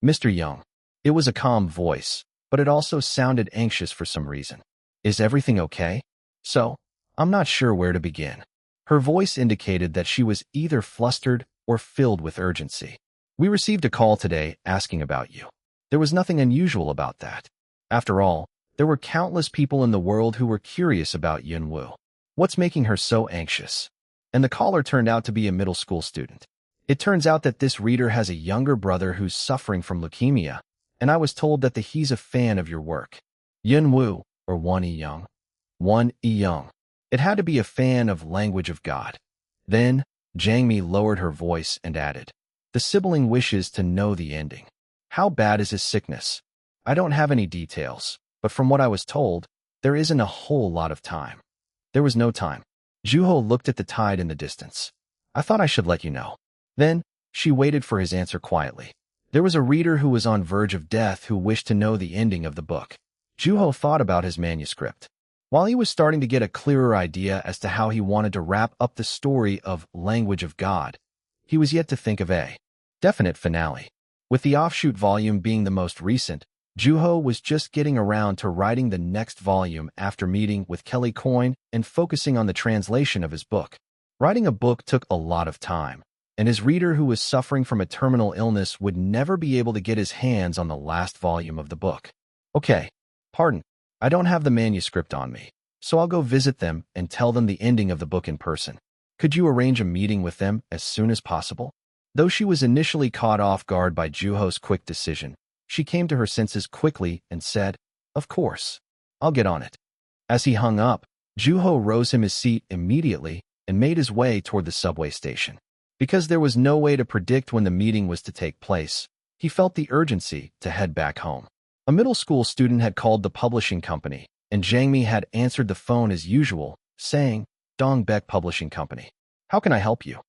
Mr. Young." It was a calm voice, but it also sounded anxious for some reason. "Is everything okay?" "So, I'm not sure where to begin." Her voice indicated that she was either flustered or filled with urgency. "We received a call today asking about you. There was nothing unusual about that. After all, there were countless people in the world who were curious about Yun Woo. What's making her so anxious?" And the caller turned out to be a middle school student. "It turns out that this reader has a younger brother who's suffering from leukemia, and I was told that he's a fan of your work." Yun Woo, or Won E Young. Won E Young. It had to be a fan of Language of God. Then, Jangmi lowered her voice and added, "The sibling wishes to know the ending. How bad is his sickness?" "I don't have any details, but from what I was told, there isn't a whole lot of time." There was no time. Juho looked at the tide in the distance. "I thought I should let you know." Then, she waited for his answer quietly. There was a reader who was on verge of death who wished to know the ending of the book. Juho thought about his manuscript. While he was starting to get a clearer idea as to how he wanted to wrap up the story of Language of God, he was yet to think of a definite finale. With the offshoot volume being the most recent, Juho was just getting around to writing the next volume after meeting with Kelly Coyne and focusing on the translation of his book. Writing a book took a lot of time, and his reader who was suffering from a terminal illness would never be able to get his hands on the last volume of the book. Okay, pardon, I don't have the manuscript on me, so I'll go visit them and tell them the ending of the book in person. Could you arrange a meeting with them as soon as possible? Though she was initially caught off guard by Juho's quick decision, she came to her senses quickly and said, "Of course, I'll get on it." As he hung up, Juho rose from his seat immediately and made his way toward the subway station. Because there was no way to predict when the meeting was to take place, he felt the urgency to head back home. A middle school student had called the publishing company, and Jangmi had answered the phone as usual, saying, "Dong Beck Publishing Company. How can I help you?"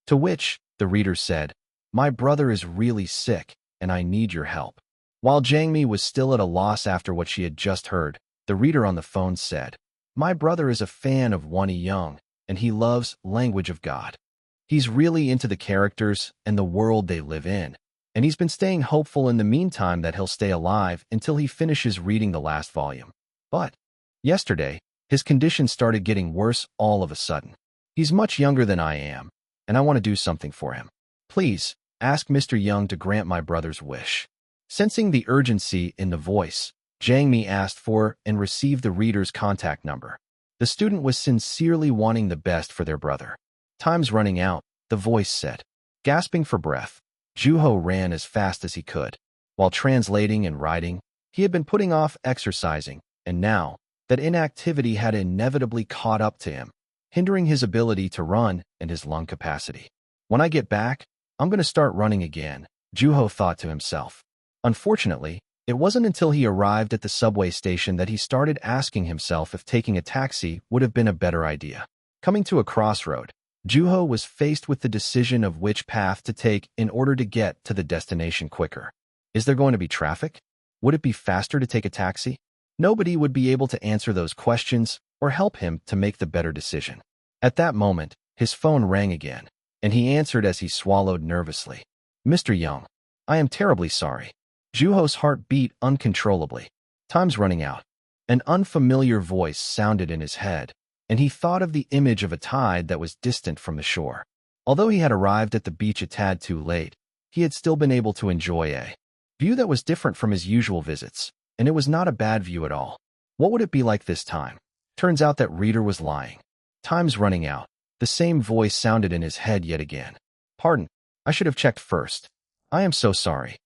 To which the reader said, "My brother is really sick, and I need your help." While Jangmi was still at a loss after what she had just heard, the reader on the phone said, "My brother is a fan of Wani Young, and he loves Language of God. He's really into the characters and the world they live in, and he's been staying hopeful in the meantime that he'll stay alive until he finishes reading the last volume. But yesterday, his condition started getting worse all of a sudden. He's much younger than I am, and I want to do something for him. Please, ask Mr. Young to grant my brother's wish." Sensing the urgency in the voice, Jangmi asked for and received the reader's contact number. The student was sincerely wanting the best for their brother. "Time's running out," the voice said. Gasping for breath, Juho ran as fast as he could. While translating and writing, he had been putting off exercising, and now that inactivity had inevitably caught up to him, hindering his ability to run and his lung capacity. "When I get back, I'm going to start running again," Juho thought to himself. Unfortunately, it wasn't until he arrived at the subway station that he started asking himself if taking a taxi would have been a better idea. Coming to a crossroad, Juho was faced with the decision of which path to take in order to get to the destination quicker. Is there going to be traffic? Would it be faster to take a taxi? Nobody would be able to answer those questions or help him to make the better decision. At that moment, his phone rang again, and he answered as he swallowed nervously. "Mr. Young, I am terribly sorry." Juho's heart beat uncontrollably. Time's running out. An unfamiliar voice sounded in his head, and he thought of the image of a tide that was distant from the shore. Although he had arrived at the beach a tad too late, he had still been able to enjoy a view that was different from his usual visits, and it was not a bad view at all. What would it be like this time? Turns out that reader was lying. "Time's running out." The same voice sounded in his head yet again. "Pardon, I should have checked first. I am so sorry."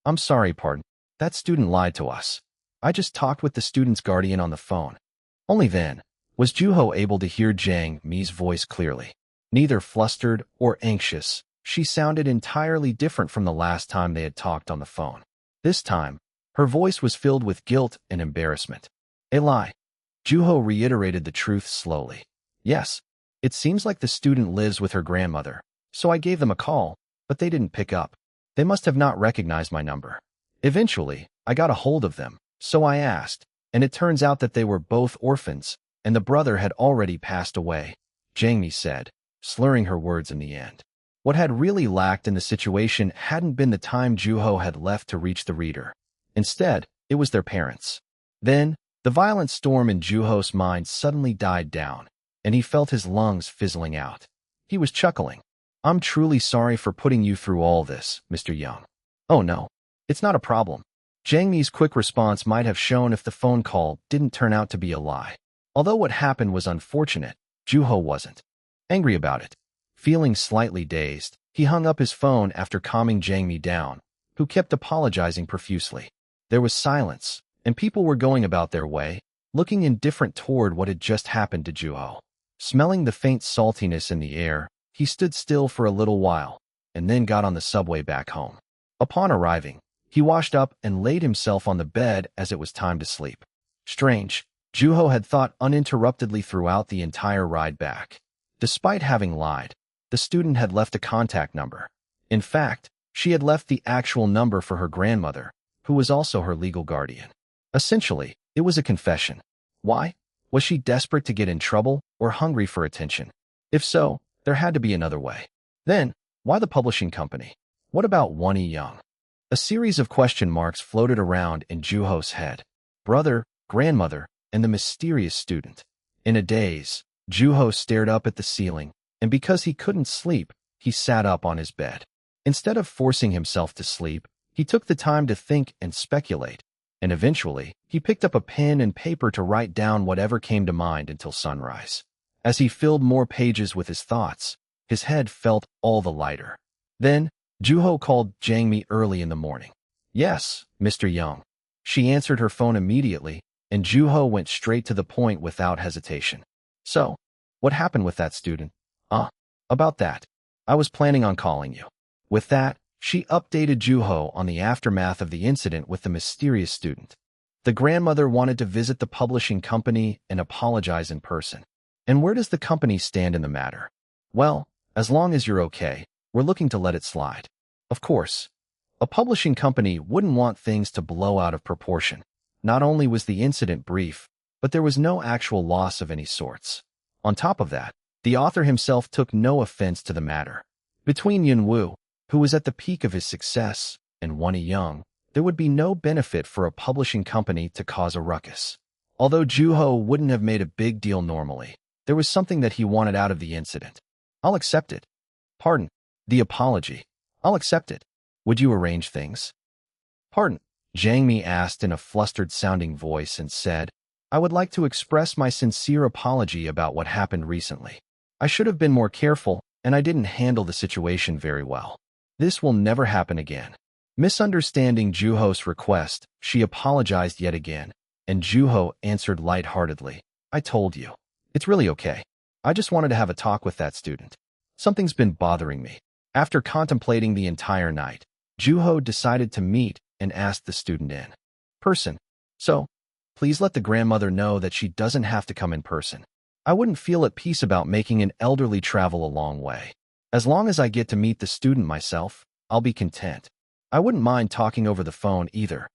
"I'm sorry, pardon. That student lied to us. I just talked with the student's guardian on the phone." Only then was Juho able to hear Jang Mi's voice clearly. Neither flustered or anxious, she sounded entirely different from the last time they had talked on the phone. This time, her voice was filled with guilt and embarrassment. "A lie." Juho reiterated the truth slowly. "Yes, it seems like the student lives with her grandmother, so I gave them a call, but they didn't pick up. They must have not recognized my number. Eventually, I got a hold of them, so I asked, and it turns out that they were both orphans, and the brother had already passed away," Jangmi said, slurring her words in the end. What had really lacked in the situation hadn't been the time Juho had left to reach the reader. Instead, it was their parents. Then, the violent storm in Juho's mind suddenly died down, and he felt his lungs fizzling out. He was chuckling. "I'm truly sorry for putting you through all this, Mr. Young." "Oh no, it's not a problem." Jangmi's quick response might have shown if the phone call didn't turn out to be a lie. Although what happened was unfortunate, Juho wasn't angry about it. Feeling slightly dazed, he hung up his phone after calming Jangmi down, who kept apologizing profusely. There was silence, and people were going about their way, looking indifferent toward what had just happened to Juho. Smelling the faint saltiness in the air, he stood still for a little while, and then got on the subway back home. Upon arriving, he washed up and laid himself on the bed as it was time to sleep. Strange, Juho had thought uninterruptedly throughout the entire ride back. Despite having lied, the student had left a contact number. In fact, she had left the actual number for her grandmother, who was also her legal guardian. Essentially, it was a confession. Why? Was she desperate to get in trouble or hungry for attention? If so, there had to be another way. Then, why the publishing company? What about Wonnie Young? A series of question marks floated around in Juho's head. Brother, grandmother, and the mysterious student. In a daze, Juho stared up at the ceiling, and because he couldn't sleep, he sat up on his bed. Instead of forcing himself to sleep, he took the time to think and speculate, and eventually, he picked up a pen and paper to write down whatever came to mind until sunrise. As he filled more pages with his thoughts, his head felt all the lighter. Then, Juho called Jangmi early in the morning. Yes, Mr. Young. She answered her phone immediately, and Juho went straight to the point without hesitation. So, what happened with that student? About that. I was planning on calling you. With that, she updated Juho on the aftermath of the incident with the mysterious student. The grandmother wanted to visit the publishing company and apologize in person. And where does the company stand in the matter? Well, as long as you're okay, we're looking to let it slide. Of course, a publishing company wouldn't want things to blow out of proportion. Not only was the incident brief, but there was no actual loss of any sorts. On top of that, the author himself took no offense to the matter. Between Yunwoo, who was at the peak of his success, and Wonnie Young, there would be no benefit for a publishing company to cause a ruckus. Although Juho wouldn't have made a big deal normally, there was something that he wanted out of the incident. I'll accept it. Pardon, the apology. I'll accept it. Would you arrange things? Pardon, Jangmi asked in a flustered-sounding voice and said, I would like to express my sincere apology about what happened recently. I should have been more careful, and I didn't handle the situation very well. This will never happen again. Misunderstanding Juho's request, she apologized yet again, and Juho answered lightheartedly, I told you. It's really okay. I just wanted to have a talk with that student. Something's been bothering me. After contemplating the entire night, Juho decided to meet and asked the student in person. So, please let the grandmother know that she doesn't have to come in person. I wouldn't feel at peace about making an elderly travel a long way. As long as I get to meet the student myself, I'll be content. I wouldn't mind talking over the phone either.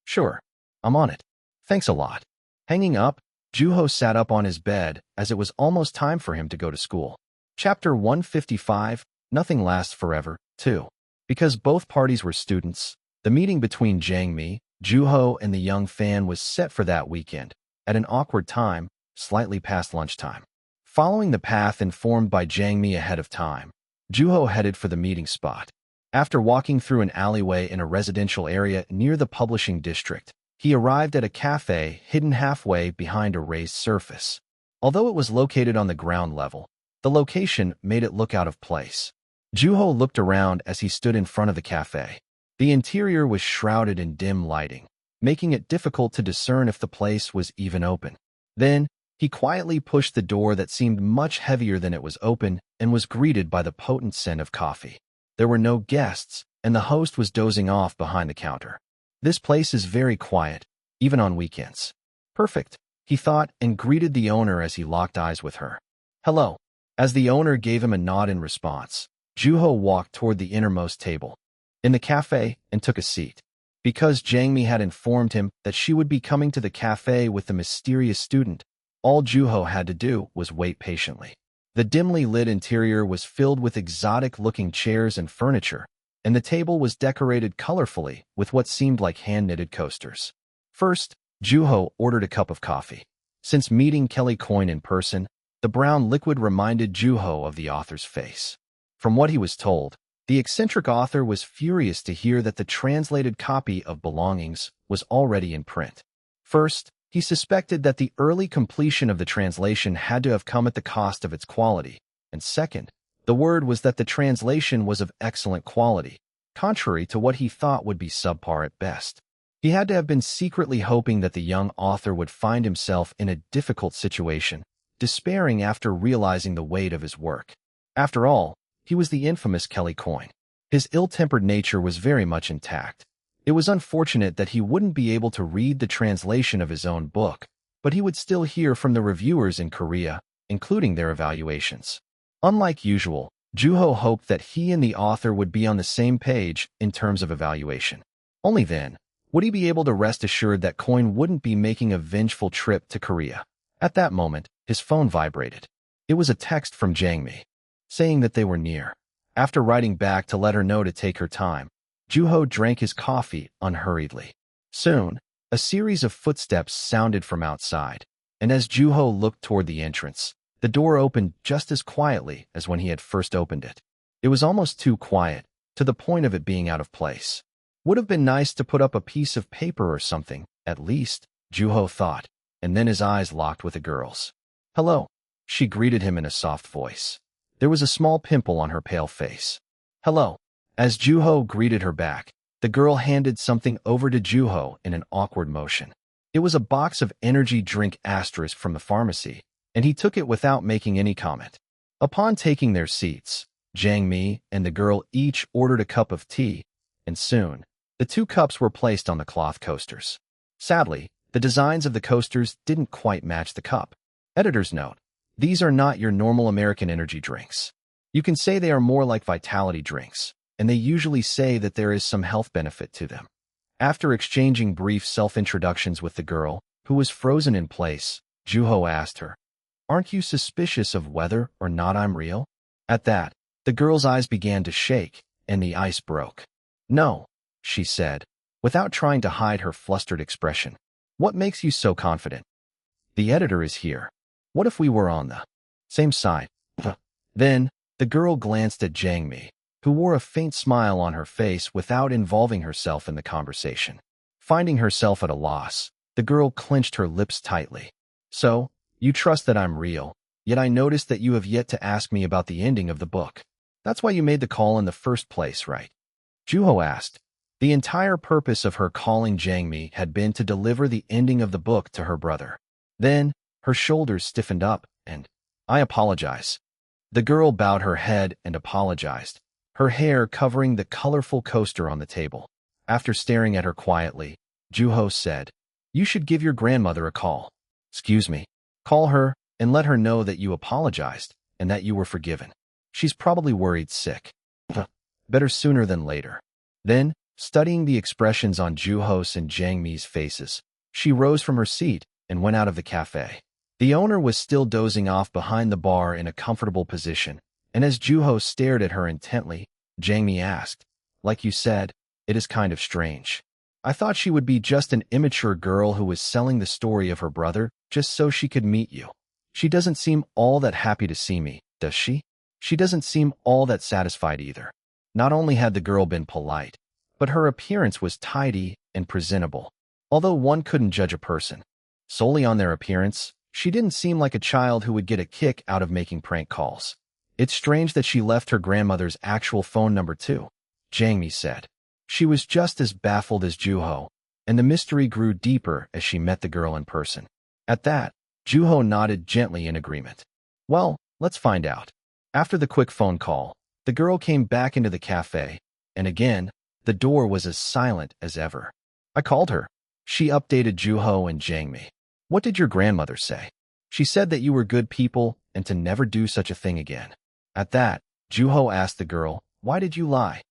Sure. I'm on it. Thanks a lot. Hanging up, Juho sat up on his bed as it was almost time for him to go to school. Chapter 155, Nothing Lasts Forever, 2. Because both parties were students, the meeting between Jangmi, Juho, and the young fan was set for that weekend, at an awkward time, slightly past lunchtime. Following the path informed by Jangmi ahead of time, Juho headed for the meeting spot. After walking through an alleyway in a residential area near the publishing district, he arrived at a cafe hidden halfway behind a raised surface. Although it was located on the ground level, the location made it look out of place. Juho looked around as he stood in front of the cafe. The interior was shrouded in dim lighting, making it difficult to discern if the place was even open. Then, he quietly pushed the door that seemed much heavier than it was open and was greeted by the potent scent of coffee. There were no guests, and the host was dozing off behind the counter. This place is very quiet, even on weekends. Perfect, he thought, and greeted the owner as he locked eyes with her. Hello. As the owner gave him a nod in response, Juho walked toward the innermost table in the cafe and took a seat. Because Jangmi had informed him that she would be coming to the cafe with the mysterious student, all Juho had to do was wait patiently. The dimly lit interior was filled with exotic-looking chairs and furniture, and the table was decorated colorfully with what seemed like hand-knitted coasters. First, Juho ordered a cup of coffee. Since meeting Kelly Coyne in person, the brown liquid reminded Juho of the author's face. From what he was told, the eccentric author was furious to hear that the translated copy of Belongings was already in print. First, he suspected that the early completion of the translation had to have come at the cost of its quality, and second, the word was that the translation was of excellent quality, contrary to what he thought would be subpar at best. He had to have been secretly hoping that the young author would find himself in a difficult situation, despairing after realizing the weight of his work. After all, he was the infamous Kelly Coyne. His ill-tempered nature was very much intact. It was unfortunate that he wouldn't be able to read the translation of his own book, but he would still hear from the reviewers in Korea, including their evaluations. Unlike usual, Juho hoped that he and the author would be on the same page in terms of evaluation. Only then would he be able to rest assured that Coyne wouldn't be making a vengeful trip to Korea. At that moment, his phone vibrated. It was a text from Jiang Mi, saying that they were near. After writing back to let her know to take her time, Juho drank his coffee unhurriedly. Soon, a series of footsteps sounded from outside, and as Juho looked toward the entrance, the door opened just as quietly as when he had first opened it. It was almost too quiet, to the point of it being out of place. Would have been nice to put up a piece of paper or something, at least, Juho thought, and then his eyes locked with the girl's. "Hello," she greeted him in a soft voice. There was a small pimple on her pale face. "Hello." As Juho greeted her back, the girl handed something over to Juho in an awkward motion. It was a box of energy drink asterisk from the pharmacy, and he took it without making any comment. Upon taking their seats, Jiang Mi and the girl each ordered a cup of tea, and soon, the 2 cups were placed on the cloth coasters. Sadly, the designs of the coasters didn't quite match the cup. Editor's note: these are not your normal American energy drinks. You can say they are more like vitality drinks, and they usually say that there is some health benefit to them. After exchanging brief self-introductions with the girl, who was frozen in place, Juho asked her, "Aren't you suspicious of whether or not I'm real?" At that, the girl's eyes began to shake, and the ice broke. "No," she said, without trying to hide her flustered expression. "What makes you so confident? The editor is here. What if we were on the same side?" Then, the girl glanced at Jiang Mi, who wore a faint smile on her face without involving herself in the conversation. Finding herself at a loss, the girl clenched her lips tightly. "So, you trust that I'm real, yet I noticed that you have yet to ask me about the ending of the book. That's why you made the call in the first place, right?" Juho asked. The entire purpose of her calling Jiang Mi had been to deliver the ending of the book to her brother. Then, her shoulders stiffened up, and, "I apologize." The girl bowed her head and apologized, her hair covering the colorful coaster on the table. After staring at her quietly, Juho said, "You should give your grandmother a call." "Excuse me." "Call her and let her know that you apologized and that you were forgiven. She's probably worried sick. Better sooner than later." Then, studying the expressions on Juho's and Jiang Mi's faces, she rose from her seat and went out of the cafe. The owner was still dozing off behind the bar in a comfortable position, and as Juho stared at her intently, Jiang Mi asked, "Like you said, it is kind of strange. I thought she would be just an immature girl who was selling the story of her brother just so she could meet you. She doesn't seem all that happy to see me, does she? She doesn't seem all that satisfied either." Not only had the girl been polite, but her appearance was tidy and presentable. Although one couldn't judge a person solely on their appearance, she didn't seem like a child who would get a kick out of making prank calls. "It's strange that she left her grandmother's actual phone number too," Jiang Mi said. She was just as baffled as Juho, and the mystery grew deeper as she met the girl in person. At that, Juho nodded gently in agreement. "Well, let's find out." After the quick phone call, the girl came back into the cafe, and again, the door was as silent as ever. "I called her." She updated Juho and Jiang Mi. "What did your grandmother say?" "She said that you were good people and to never do such a thing again." At that, Juho asked the girl, "Why did you lie?"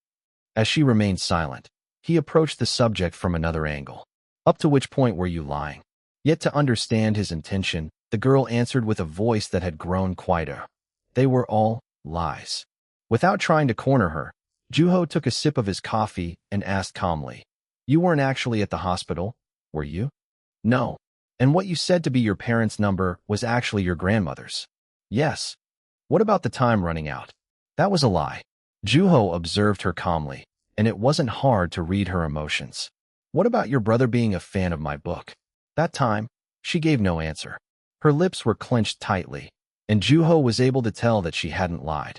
As she remained silent, he approached the subject from another angle. "Up to which point were you lying?" Yet to understand his intention, the girl answered with a voice that had grown quieter. "They were all lies." Without trying to corner her, Juho took a sip of his coffee and asked calmly, "You weren't actually at the hospital, were you?" "No." "And what you said to be your parents' number was actually your grandmother's?" "Yes." "What about the time running out?" "That was a lie." Juho observed her calmly, and it wasn't hard to read her emotions. "What about your brother being a fan of my book?" "That time?" She gave no answer. Her lips were clenched tightly, and Juho was able to tell that she hadn't lied.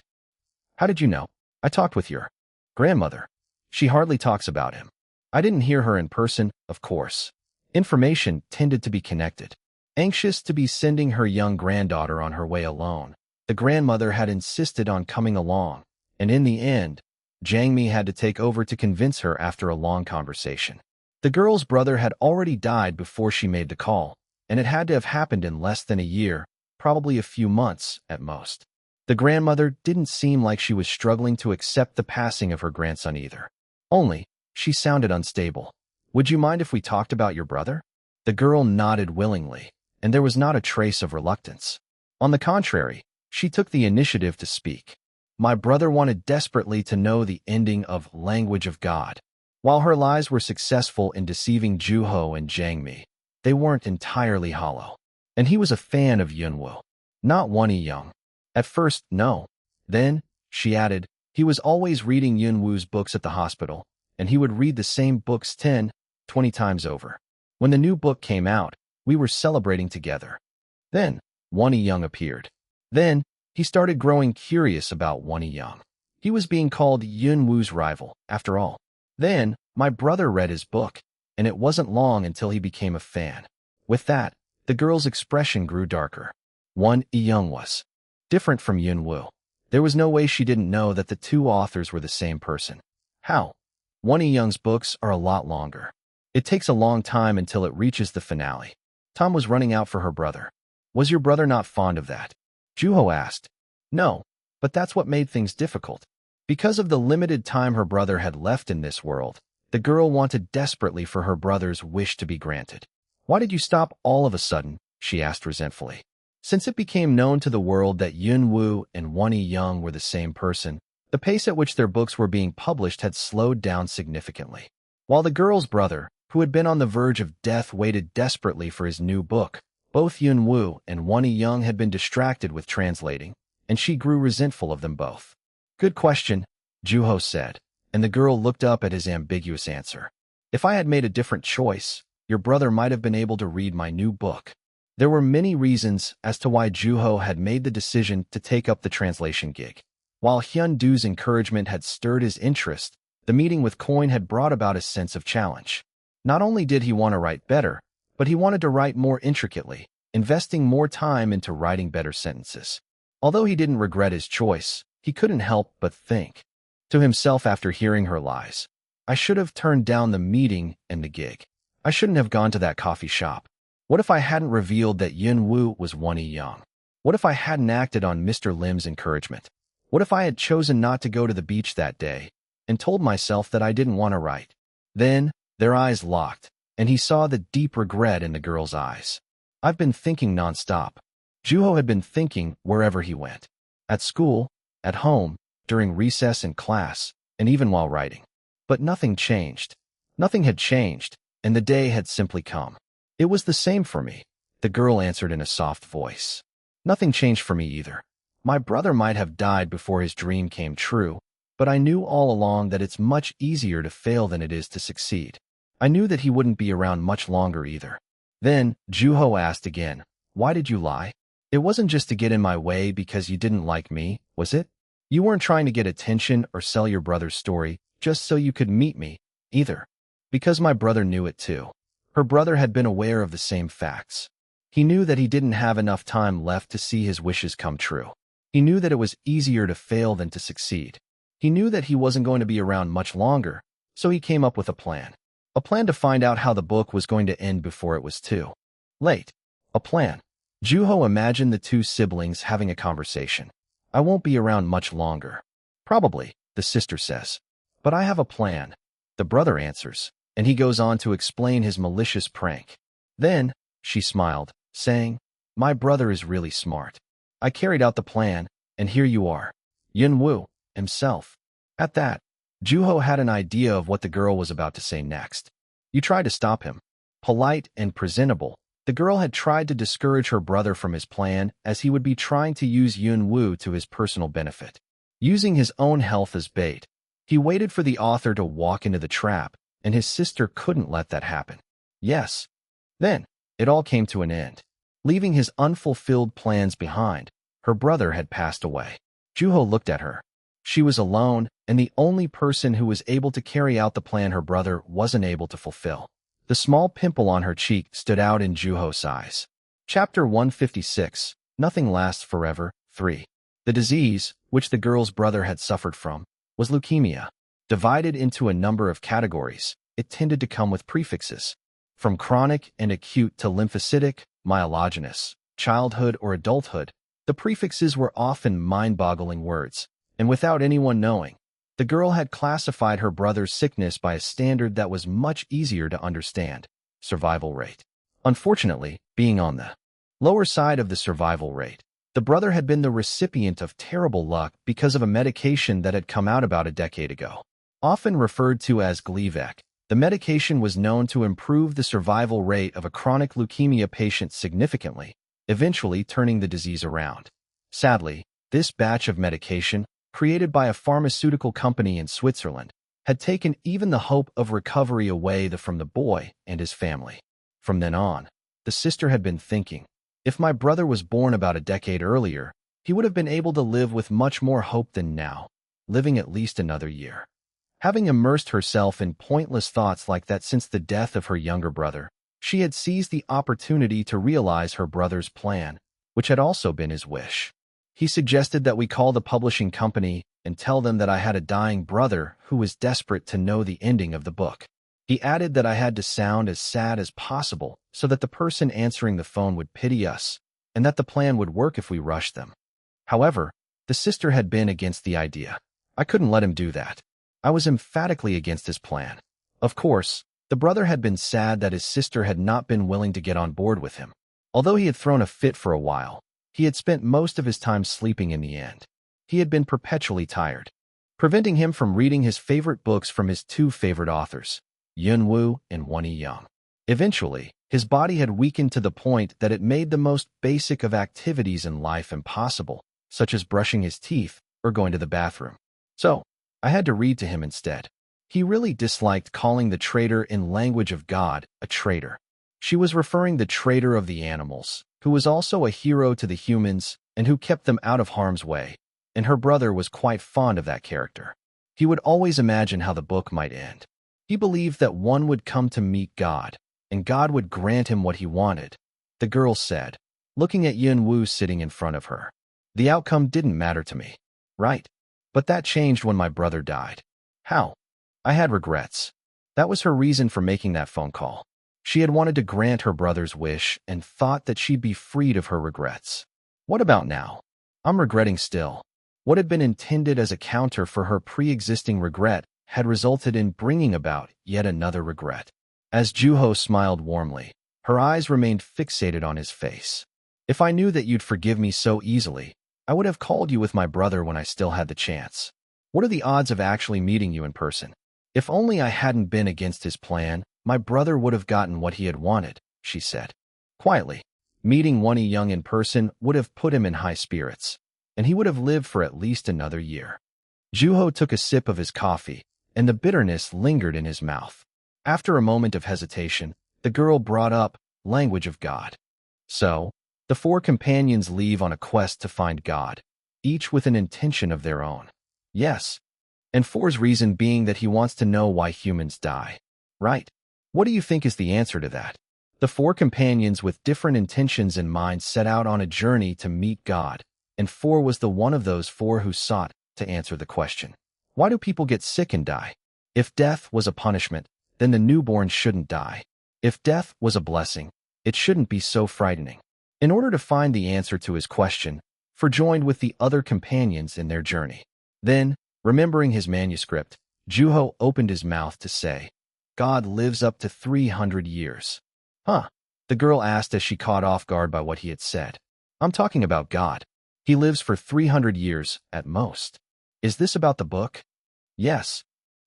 "How did you know?" "I talked with your grandmother. She hardly talks about him." "I didn't hear her in person, of course." Information tended to be connected. Anxious to be sending her young granddaughter on her way alone, the grandmother had insisted on coming along, and in the end, Jiang Mi had to take over to convince her after a long conversation. The girl's brother had already died before she made the call, and it had to have happened in less than a year, probably a few months at most. The grandmother didn't seem like she was struggling to accept the passing of her grandson either. Only, she sounded unstable. "Would you mind if we talked about your brother?" The girl nodded willingly, and there was not a trace of reluctance. On the contrary, she took the initiative to speak. My brother wanted desperately to know the ending of Language of God. While her lies were successful in deceiving Juho and Jiangmi, they weren't entirely hollow. And he was a fan of Yunwoo, not Wonnie Young. At first, no. Then, she added, he was always reading Yunwoo's books at the hospital, and he would read the same books 10, 20 times over. When the new book came out, we were celebrating together. Then, Wonnie Young appeared. Then, he started growing curious about Wonnie Young. He was being called Yunwoo's rival, after all. Then, my brother read his book, and it wasn't long until he became a fan. With that, the girl's expression grew darker. Wonnie Young was different from Yunwoo. There was no way she didn't know that the two authors were the same person. How? Wonnie Young's books are a lot longer. It takes a long time until it reaches the finale. Tom was running out for her brother. Was your brother not fond of that? Juho asked. No, but that's what made things difficult. Because of the limited time her brother had left in this world, the girl wanted desperately for her brother's wish to be granted. Why did you stop all of a sudden? She asked resentfully. Since it became known to the world that Yunwoo and Wonnie Young were the same person, the pace at which their books were being published had slowed down significantly. While the girl's brother, who had been on the verge of death, waited desperately for his new book, both Yunwoo and Wonnie Young had been distracted with translating, and she grew resentful of them both. Good question, Juho said, and the girl looked up at his ambiguous answer. If I had made a different choice, your brother might have been able to read my new book. There were many reasons as to why Juho had made the decision to take up the translation gig. While Hyun-doo's encouragement had stirred his interest, the meeting with Coin had brought about a sense of challenge. Not only did he want to write better, but he wanted to write more intricately, investing more time into writing better sentences. Although he didn't regret his choice, he couldn't help but think to himself after hearing her lies, I should have turned down the meeting and the gig. I shouldn't have gone to that coffee shop. What if I hadn't revealed that Yunwoo was Wonnie Young? What if I hadn't acted on Mr. Lim's encouragement? What if I had chosen not to go to the beach that day and told myself that I didn't want to write? Then, their eyes locked, and he saw the deep regret in the girl's eyes. I've been thinking nonstop. Juho had been thinking wherever he went. At school, at home, during recess and class, and even while writing. But nothing changed. Nothing had changed, and the day had simply come. It was the same for me, the girl answered in a soft voice. Nothing changed for me either. My brother might have died before his dream came true, but I knew all along that it's much easier to fail than it is to succeed. I knew that he wouldn't be around much longer either. Then, Juho asked again, why did you lie? It wasn't just to get in my way because you didn't like me, was it? You weren't trying to get attention or sell your brother's story just so you could meet me, either. Because my brother knew it too. Her brother had been aware of the same facts. He knew that he didn't have enough time left to see his wishes come true. He knew that it was easier to fail than to succeed. He knew that he wasn't going to be around much longer, so he came up with a plan. A plan to find out how the book was going to end before it was too late. A plan. Juho imagined the two siblings having a conversation. I won't be around much longer. Probably, the sister says. But I have a plan. The brother answers, and he goes on to explain his malicious prank. Then, she smiled, saying, my brother is really smart. I carried out the plan, and here you are. Yunwoo, himself. At that, Juho had an idea of what the girl was about to say next. You tried to stop him. Polite and presentable, the girl had tried to discourage her brother from his plan as he would be trying to use Yunwoo to his personal benefit. Using his own health as bait, he waited for the author to walk into the trap, and his sister couldn't let that happen. Yes. Then, it all came to an end. Leaving his unfulfilled plans behind, her brother had passed away. Juho looked at her. She was alone, and the only person who was able to carry out the plan her brother wasn't able to fulfill. The small pimple on her cheek stood out in Juho's eyes. Chapter 156, Nothing Lasts Forever, 3. The disease, which the girl's brother had suffered from, was leukemia. Divided into a number of categories, it tended to come with prefixes. From chronic and acute to lymphocytic, myelogenous, childhood or adulthood, the prefixes were often mind-boggling words, and without anyone knowing, the girl had classified her brother's sickness by a standard that was much easier to understand: survival rate. Unfortunately, being on the Lower side of the survival rate. The brother had been the recipient of terrible luck because of a medication that had come out about a decade ago. Often referred to as Gleevec, the medication was known to improve the survival rate of a chronic leukemia patient significantly, eventually turning the disease around. Sadly, this batch of medication, created by a pharmaceutical company in Switzerland, had taken even the hope of recovery away from the boy and his family. From then on, the sister had been thinking, if my brother was born about a decade earlier, he would have been able to live with much more hope than now, living at least another year. Having immersed herself in pointless thoughts like that since the death of her younger brother, she had seized the opportunity to realize her brother's plan, which had also been his wish. He suggested that we call the publishing company and tell them that I had a dying brother who was desperate to know the ending of the book. He added that I had to sound as sad as possible so that the person answering the phone would pity us, and that the plan would work if we rushed them. However, the sister had been against the idea. I couldn't let him do that. I was emphatically against his plan. Of course, the brother had been sad that his sister had not been willing to get on board with him. Although he had thrown a fit for a while, he had spent most of his time sleeping in the end. He had been perpetually tired, preventing him from reading his favorite books from his two favorite authors, Yun Wu and Wonnie Young. Eventually, his body had weakened to the point that it made the most basic of activities in life impossible, such as brushing his teeth or going to the bathroom. So, I had to read to him instead. He really disliked calling the traitor in language of God a traitor. She was referring the traitor of the animals, who was also a hero to the humans and who kept them out of harm's way, and her brother was quite fond of that character. He would always imagine how the book might end. He believed that one would come to meet God, and God would grant him what he wanted. The girl said, looking at Yun Wu sitting in front of her. The outcome didn't matter to me. Right. But that changed when my brother died. How? I had regrets. That was her reason for making that phone call. She had wanted to grant her brother's wish and thought that she'd be freed of her regrets. What about now? I'm regretting still. What had been intended as a counter for her pre-existing regret had resulted in bringing about yet another regret. As Juho smiled warmly, her eyes remained fixated on his face. If I knew that you'd forgive me so easily, I would have called you with my brother when I still had the chance. What are the odds of actually meeting you in person? If only I hadn't been against his plan, my brother would have gotten what he had wanted, she said. Quietly, meeting Wonnie Young in person would have put him in high spirits, and he would have lived for at least another year. Juho took a sip of his coffee, and the bitterness lingered in his mouth. After a moment of hesitation, the girl brought up language of God. So, the four companions leave on a quest to find God, each with an intention of their own. Yes, and Four's reason being that he wants to know why humans die. Right. What do you think is the answer to that? The four companions with different intentions in mind set out on a journey to meet God, and Four was the one of those four who sought to answer the question. Why do people get sick and die? If death was a punishment, then the newborn shouldn't die. If death was a blessing, it shouldn't be so frightening. In order to find the answer to his question, Four joined with the other companions in their journey. Then, remembering his manuscript, Juho opened his mouth to say, God lives up to 300 years. Huh? The girl asked as she caught off guard by what he had said. I'm talking about God. He lives for 300 years at most. Is this about the book? Yes.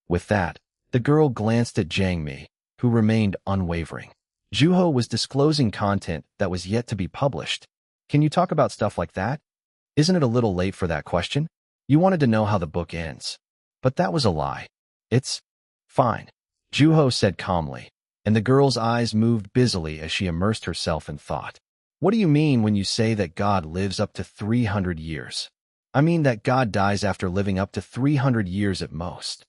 With that, the girl glanced at Jiang Mi, who remained unwavering. Juho was disclosing content that was yet to be published. Can you talk about stuff like that? Isn't it a little late for that question? You wanted to know how the book ends. But that was a lie. It's fine, Juho said calmly, and the girl's eyes moved busily as she immersed herself in thought. What do you mean when you say that God lives up to 300 years? I mean that God dies after living up to 300 years at most.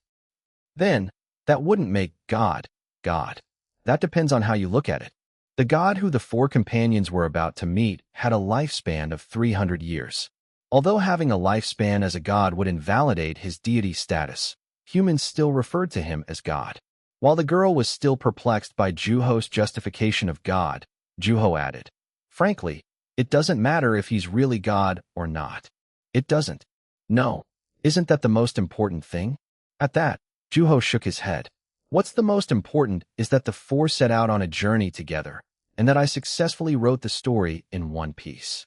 Then, that wouldn't make God, God. That depends on how you look at it. The God who the four companions were about to meet had a lifespan of 300 years. Although having a lifespan as a god would invalidate his deity status, humans still referred to him as God. While the girl was still perplexed by Juho's justification of God, Juho added, frankly, it doesn't matter if he's really God or not. It doesn't. No. Isn't that the most important thing? At that, Juho shook his head. What's the most important is that the four set out on a journey together, and that I successfully wrote the story in one piece.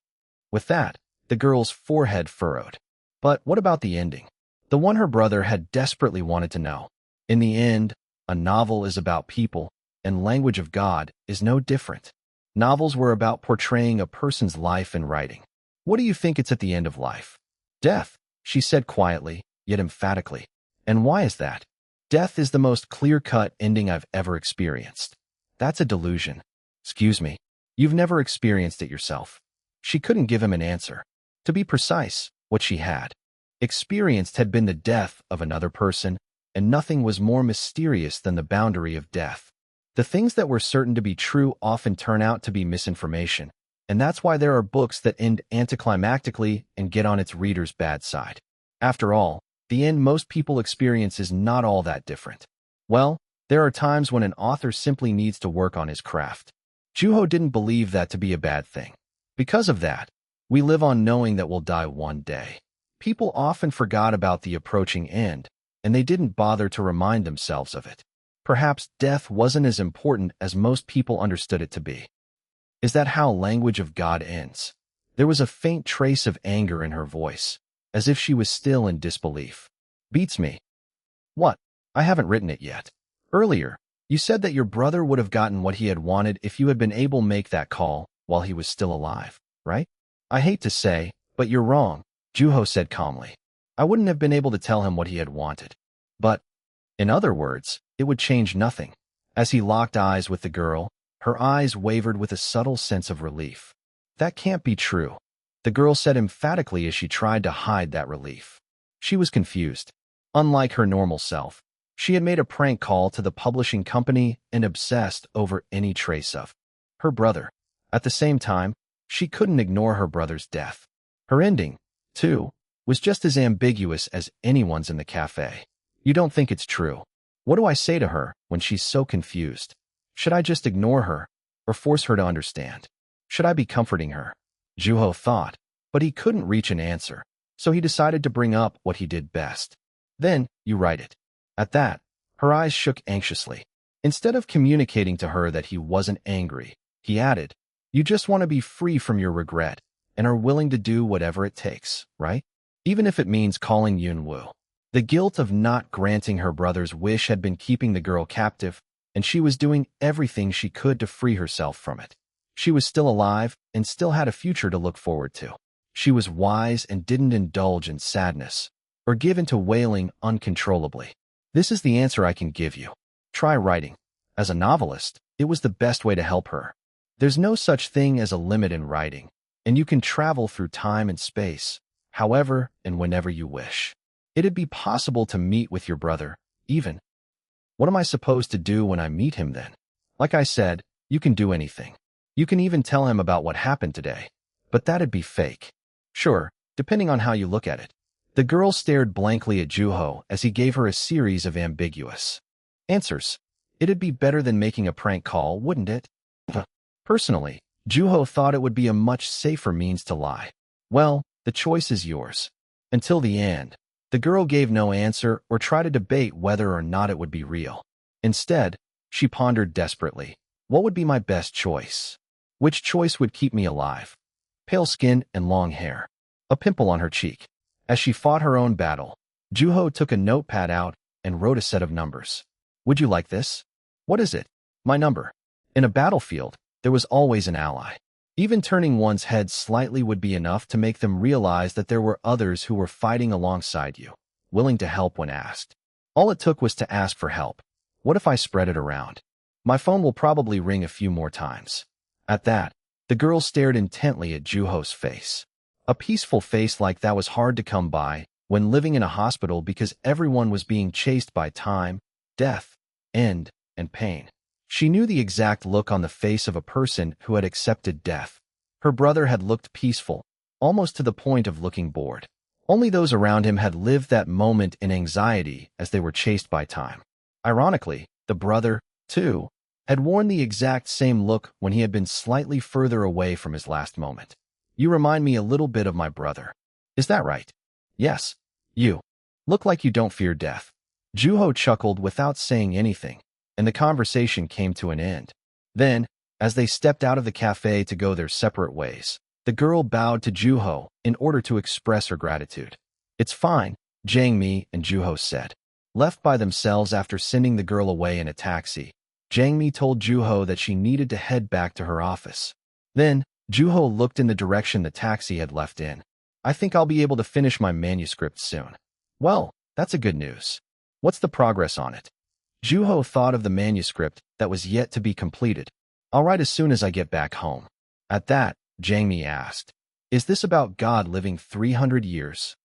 With that, the girl's forehead furrowed. But what about the ending? The one her brother had desperately wanted to know. In the end, a novel is about people, and Language of God is no different. Novels were about portraying a person's life in writing. What do you think it's at the end of life? Death, she said quietly, yet emphatically. And why is that? Death is the most clear-cut ending I've ever experienced. That's a delusion. Excuse me, you've never experienced it yourself. She couldn't give him an answer. To be precise, what she had experienced had been the death of another person, and nothing was more mysterious than the boundary of death. The things that were certain to be true often turn out to be misinformation, and that's why there are books that end anticlimactically and get on its reader's bad side. After all, the end most people experience is not all that different. Well, there are times when an author simply needs to work on his craft. Juho didn't believe that to be a bad thing. Because of that, we live on knowing that we'll die one day. People often forgot about the approaching end, and they didn't bother to remind themselves of it. Perhaps death wasn't as important as most people understood it to be. Is that how Language of God ends? There was a faint trace of anger in her voice, as if she was still in disbelief. Beats me. What? I haven't written it yet. Earlier, you said that your brother would have gotten what he had wanted if you had been able to make that call while he was still alive, right? I hate to say, but you're wrong, Juho said calmly. I wouldn't have been able to tell him what he had wanted. But, in other words, it would change nothing. As he locked eyes with the girl, her eyes wavered with a subtle sense of relief. That can't be true, the girl said emphatically as she tried to hide that relief. She was confused. Unlike her normal self, she had made a prank call to the publishing company and obsessed over any trace of her brother. At the same time, she couldn't ignore her brother's death. Her ending, too, was just as ambiguous as anyone's in the cafe. You don't think it's true. What do I say to her when she's so confused? Should I just ignore her or force her to understand? Should I be comforting her? Juho thought, but he couldn't reach an answer, so he decided to bring up what he did best. Then, you write it. At that, her eyes shook anxiously. Instead of communicating to her that he wasn't angry, he added, you just want to be free from your regret and are willing to do whatever it takes, right? Even if it means calling Yunwoo. The guilt of not granting her brother's wish had been keeping the girl captive, and she was doing everything she could to free herself from it. She was still alive and still had a future to look forward to. She was wise and didn't indulge in sadness or give in to wailing uncontrollably. This is the answer I can give you. Try writing. As a novelist, it was the best way to help her. There's no such thing as a limit in writing, and you can travel through time and space, however and whenever you wish. It'd be possible to meet with your brother, even. What am I supposed to do when I meet him then? Like I said, you can do anything. You can even tell him about what happened today. But that'd be fake. Sure, depending on how you look at it. The girl stared blankly at Juho as he gave her a series of ambiguous answers. It'd be better than making a prank call, wouldn't it? Personally, Juho thought it would be a much safer means to lie. Well, the choice is yours. Until the end, the girl gave no answer or tried to debate whether or not it would be real. Instead, she pondered desperately. What would be my best choice? Which choice would keep me alive? Pale skin and long hair. A pimple on her cheek. As she fought her own battle, Juho took a notepad out and wrote a set of numbers. Would you like this? What is it? My number. In a battlefield, there was always an ally. Even turning one's head slightly would be enough to make them realize that there were others who were fighting alongside you, willing to help when asked. All it took was to ask for help. What if I spread it around? My phone will probably ring a few more times. At that, the girl stared intently at Juho's face. A peaceful face like that was hard to come by when living in a hospital because everyone was being chased by time, death, end, and pain. She knew the exact look on the face of a person who had accepted death. Her brother had looked peaceful, almost to the point of looking bored. Only those around him had lived that moment in anxiety as they were chased by time. Ironically, the brother, too, had worn the exact same look when he had been slightly further away from his last moment. You remind me a little bit of my brother. Is that right? Yes. You look like you don't fear death. Juho chuckled without saying anything, and the conversation came to an end. Then, As they stepped out of the cafe to go their separate ways, the girl bowed to Juho in order to express her gratitude. "It's fine," Jang Mi and Juho said. Left by themselves after sending the girl away in a taxi, Jang Mi told Juho that she needed to head back to her office. Then, Juho looked in the direction the taxi had left in. "I think I'll be able to finish my manuscript soon." "Well, that's a good news. What's the progress on it?" Juho thought of the manuscript that was yet to be completed. "I'll write as soon as I get back home." At that, Jang Mi asked, "Is this about God living 300 years?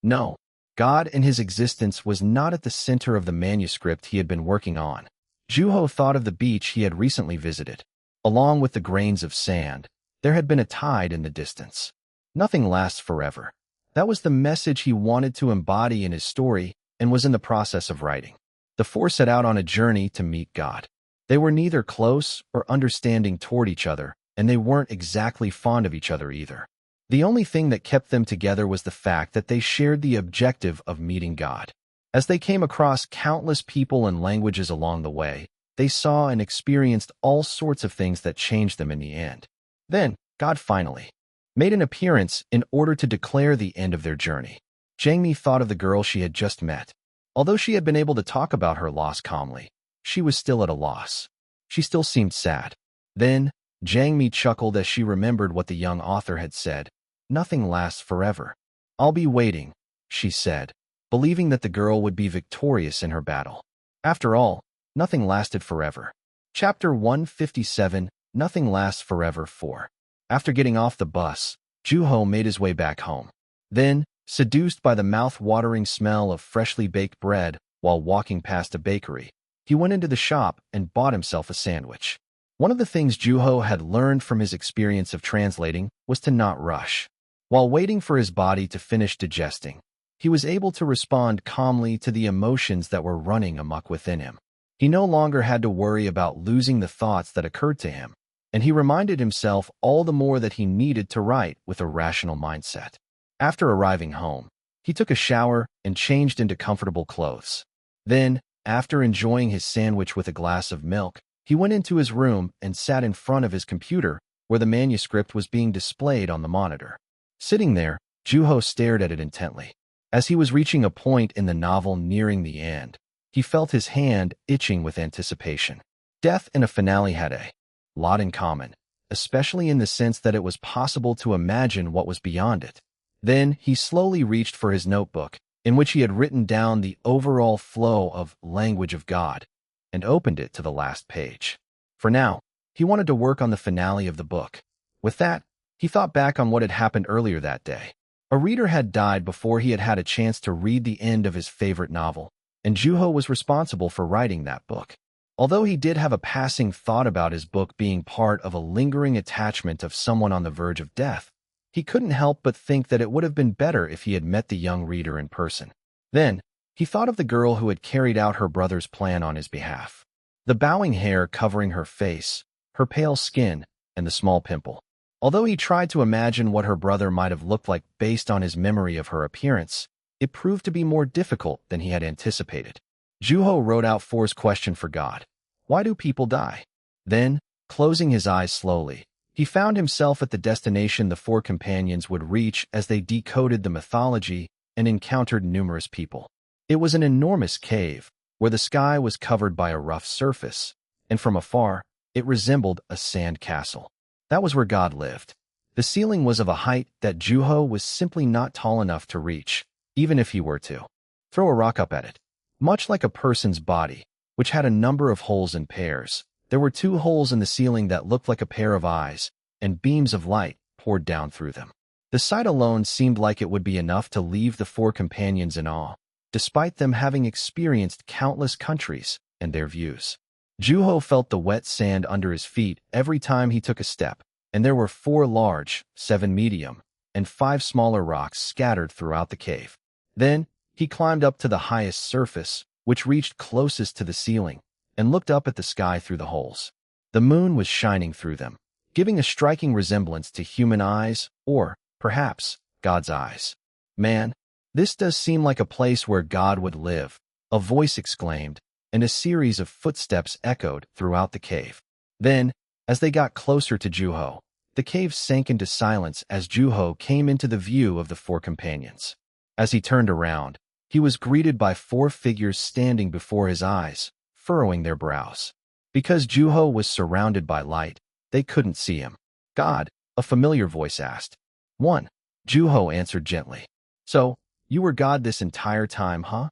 No. God and his existence was not at the center of the manuscript he had been working on. Juho thought of the beach he had recently visited. Along with the grains of sand, there had been a tide in the distance. Nothing lasts forever. That was the message he wanted to embody in his story and was in the process of writing. The four set out on a journey to meet God. They were neither close or understanding toward each other, and they weren't exactly fond of each other either. The only thing that kept them together was the fact that they shared the objective of meeting God. As they came across countless people and languages along the way, they saw and experienced all sorts of things that changed them in the end. Then, God finally made an appearance in order to declare the end of their journey. Jang Mi thought of the girl she had just met. Although she had been able to talk about her loss calmly, she was still at a loss. She still seemed sad. Then, Jang Mi chuckled as she remembered what the young author had said. "Nothing lasts forever. I'll be waiting," she said, believing that the girl would be victorious in her battle. After all, nothing lasted forever. Chapter 157, Nothing Lasts Forever 4. After getting off the bus, Juho made his way back home. Then, seduced by the mouth-watering smell of freshly baked bread while walking past a bakery, he went into the shop and bought himself a sandwich. One of the things Juho had learned from his experience of translating was to not rush. While waiting for his body to finish digesting, he was able to respond calmly to the emotions that were running amok within him. He no longer had to worry about losing the thoughts that occurred to him, and he reminded himself all the more that he needed to write with a rational mindset. After arriving home, he took a shower and changed into comfortable clothes. Then, after enjoying his sandwich with a glass of milk, he went into his room and sat in front of his computer where the manuscript was being displayed on the monitor. Sitting there, Juho stared at it intently. As he was reaching a point in the novel nearing the end, he felt his hand itching with anticipation. Death and a finale had a lot in common, especially in the sense that it was possible to imagine what was beyond it. Then he slowly reached for his notebook, in which he had written down the overall flow of language of God, and opened it to the last page. For now, he wanted to work on the finale of the book. With that, he thought back on what had happened earlier that day. A reader had died before he had had a chance to read the end of his favorite novel, and Juho was responsible for writing that book. Although he did have a passing thought about his book being part of a lingering attachment of someone on the verge of death, he couldn't help but think that it would have been better if he had met the young reader in person. Then, he thought of the girl who had carried out her brother's plan on his behalf. The bowing hair covering her face, her pale skin, and the small pimple. Although he tried to imagine what her brother might have looked like based on his memory of her appearance, it proved to be more difficult than he had anticipated. Juho wrote out Four's question for God. Why do people die? Then, closing his eyes slowly, he found himself at the destination the four companions would reach as they decoded the mythology and encountered numerous people. It was an enormous cave, where the sky was covered by a rough surface, and from afar, it resembled a sand castle. That was where God lived. The ceiling was of a height that Juho was simply not tall enough to reach, even if he were to throw a rock up at it. Much like a person's body, which had a number of holes in pairs, there were two holes in the ceiling that looked like a pair of eyes, and beams of light poured down through them. The sight alone seemed like it would be enough to leave the four companions in awe, despite them having experienced countless countries and their views. Juho felt the wet sand under his feet every time he took a step, and there were 4 large, 7 medium, and 5 smaller rocks scattered throughout the cave. Then, he climbed up to the highest surface, which reached closest to the ceiling, and looked up at the sky through the holes. The moon was shining through them, giving a striking resemblance to human eyes, or, perhaps, God's eyes. Man, this does seem like a place where God would live, a voice exclaimed, and a series of footsteps echoed throughout the cave. Then, As they got closer to Juho, the cave sank into silence as Juho came into the view of the four companions. As he turned around, he was greeted by four figures standing before his eyes, furrowing their brows. Because Juho was surrounded by light, they couldn't see him. "God," a familiar voice asked. "One," Juho answered gently. "So, you were God this entire time, huh?"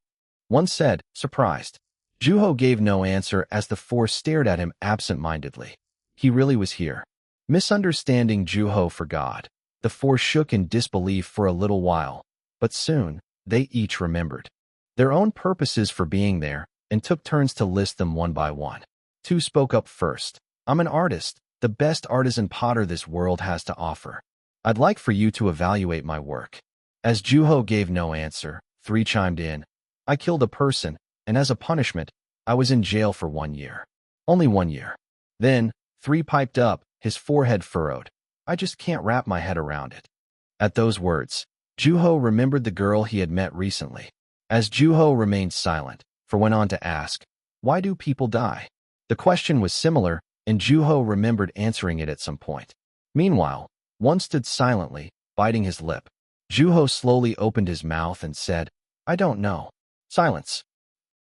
one said, surprised. Juho gave no answer as the four stared at him absent-mindedly. He really was here. Misunderstanding Juho for God, the four shook in disbelief for a little while, but soon, they each remembered their own purposes for being there and took turns to list them one by one. Two spoke up first. "I'm an artist, the best artisan potter this world has to offer. I'd like for you to evaluate my work." As Juho gave no answer, three chimed in. "I killed a person, and as a punishment, I was in jail for 1 year. Only 1 year." Then, three piped up, his forehead furrowed. "I just can't wrap my head around it." At those words, Juho remembered the girl he had met recently. As Juho remained silent, four went on to ask, "Why do people die?" The question was similar, and Juho remembered answering it at some point. Meanwhile, one stood silently, biting his lip. Juho slowly opened his mouth and said, "I don't know." Silence.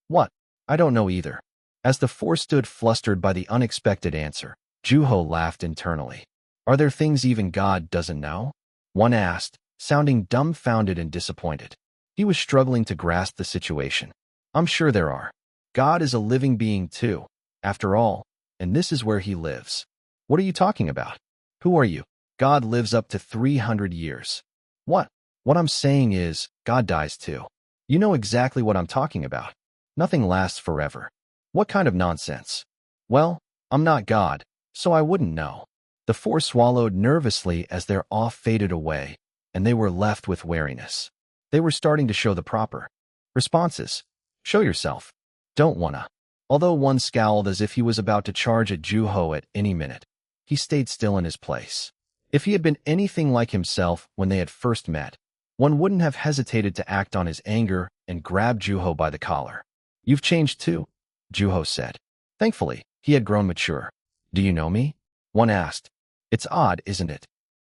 "What?" "I don't know either." As the four stood flustered by the unexpected answer, Juho laughed internally. "Are there things even God doesn't know?" one asked, sounding dumbfounded and disappointed. He was struggling to grasp the situation. "I'm sure there are. God is a living being too, after all, and this is where he lives." "What are you talking about? Who are you?" "God lives up to 300 years. "What?" "What I'm saying is, God dies too." "You know exactly what I'm talking about. Nothing lasts forever." "What kind of nonsense?" "Well, I'm not God, so I wouldn't know." The four swallowed nervously as their awe faded away, and they were left with wariness. They were starting to show the proper responses. "Show yourself." "Don't wanna." Although one scowled as if he was about to charge at Juho at any minute, he stayed still in his place. If he had been anything like himself when they had first met, one wouldn't have hesitated to act on his anger and grab Juho by the collar. "You've changed too," Juho said. Thankfully, he had grown mature. "Do you know me?" one asked. "It's odd, isn't it?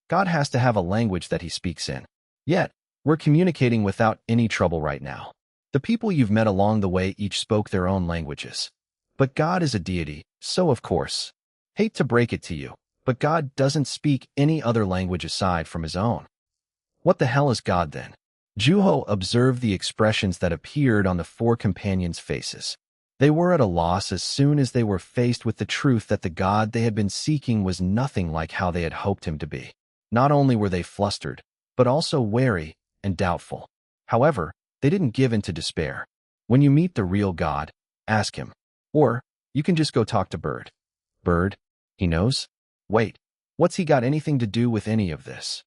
God has to have a language that he speaks in. Yet, we're communicating without any trouble right now. The people you've met along the way each spoke their own languages. But God is a deity, so of course. Hate to break it to you, but God doesn't speak any other language aside from his own." "What the hell is God then?" Juho observed the expressions that appeared on the four companions' faces. They were at a loss as soon as they were faced with the truth that the God they had been seeking was nothing like how they had hoped him to be. Not only were they flustered, but also wary and doubtful. However, they didn't give in to despair. "When you meet the real God, ask him. Or, you can just go talk to Bird." "Bird? He knows?" "Wait, what's he got anything to do with any of this?"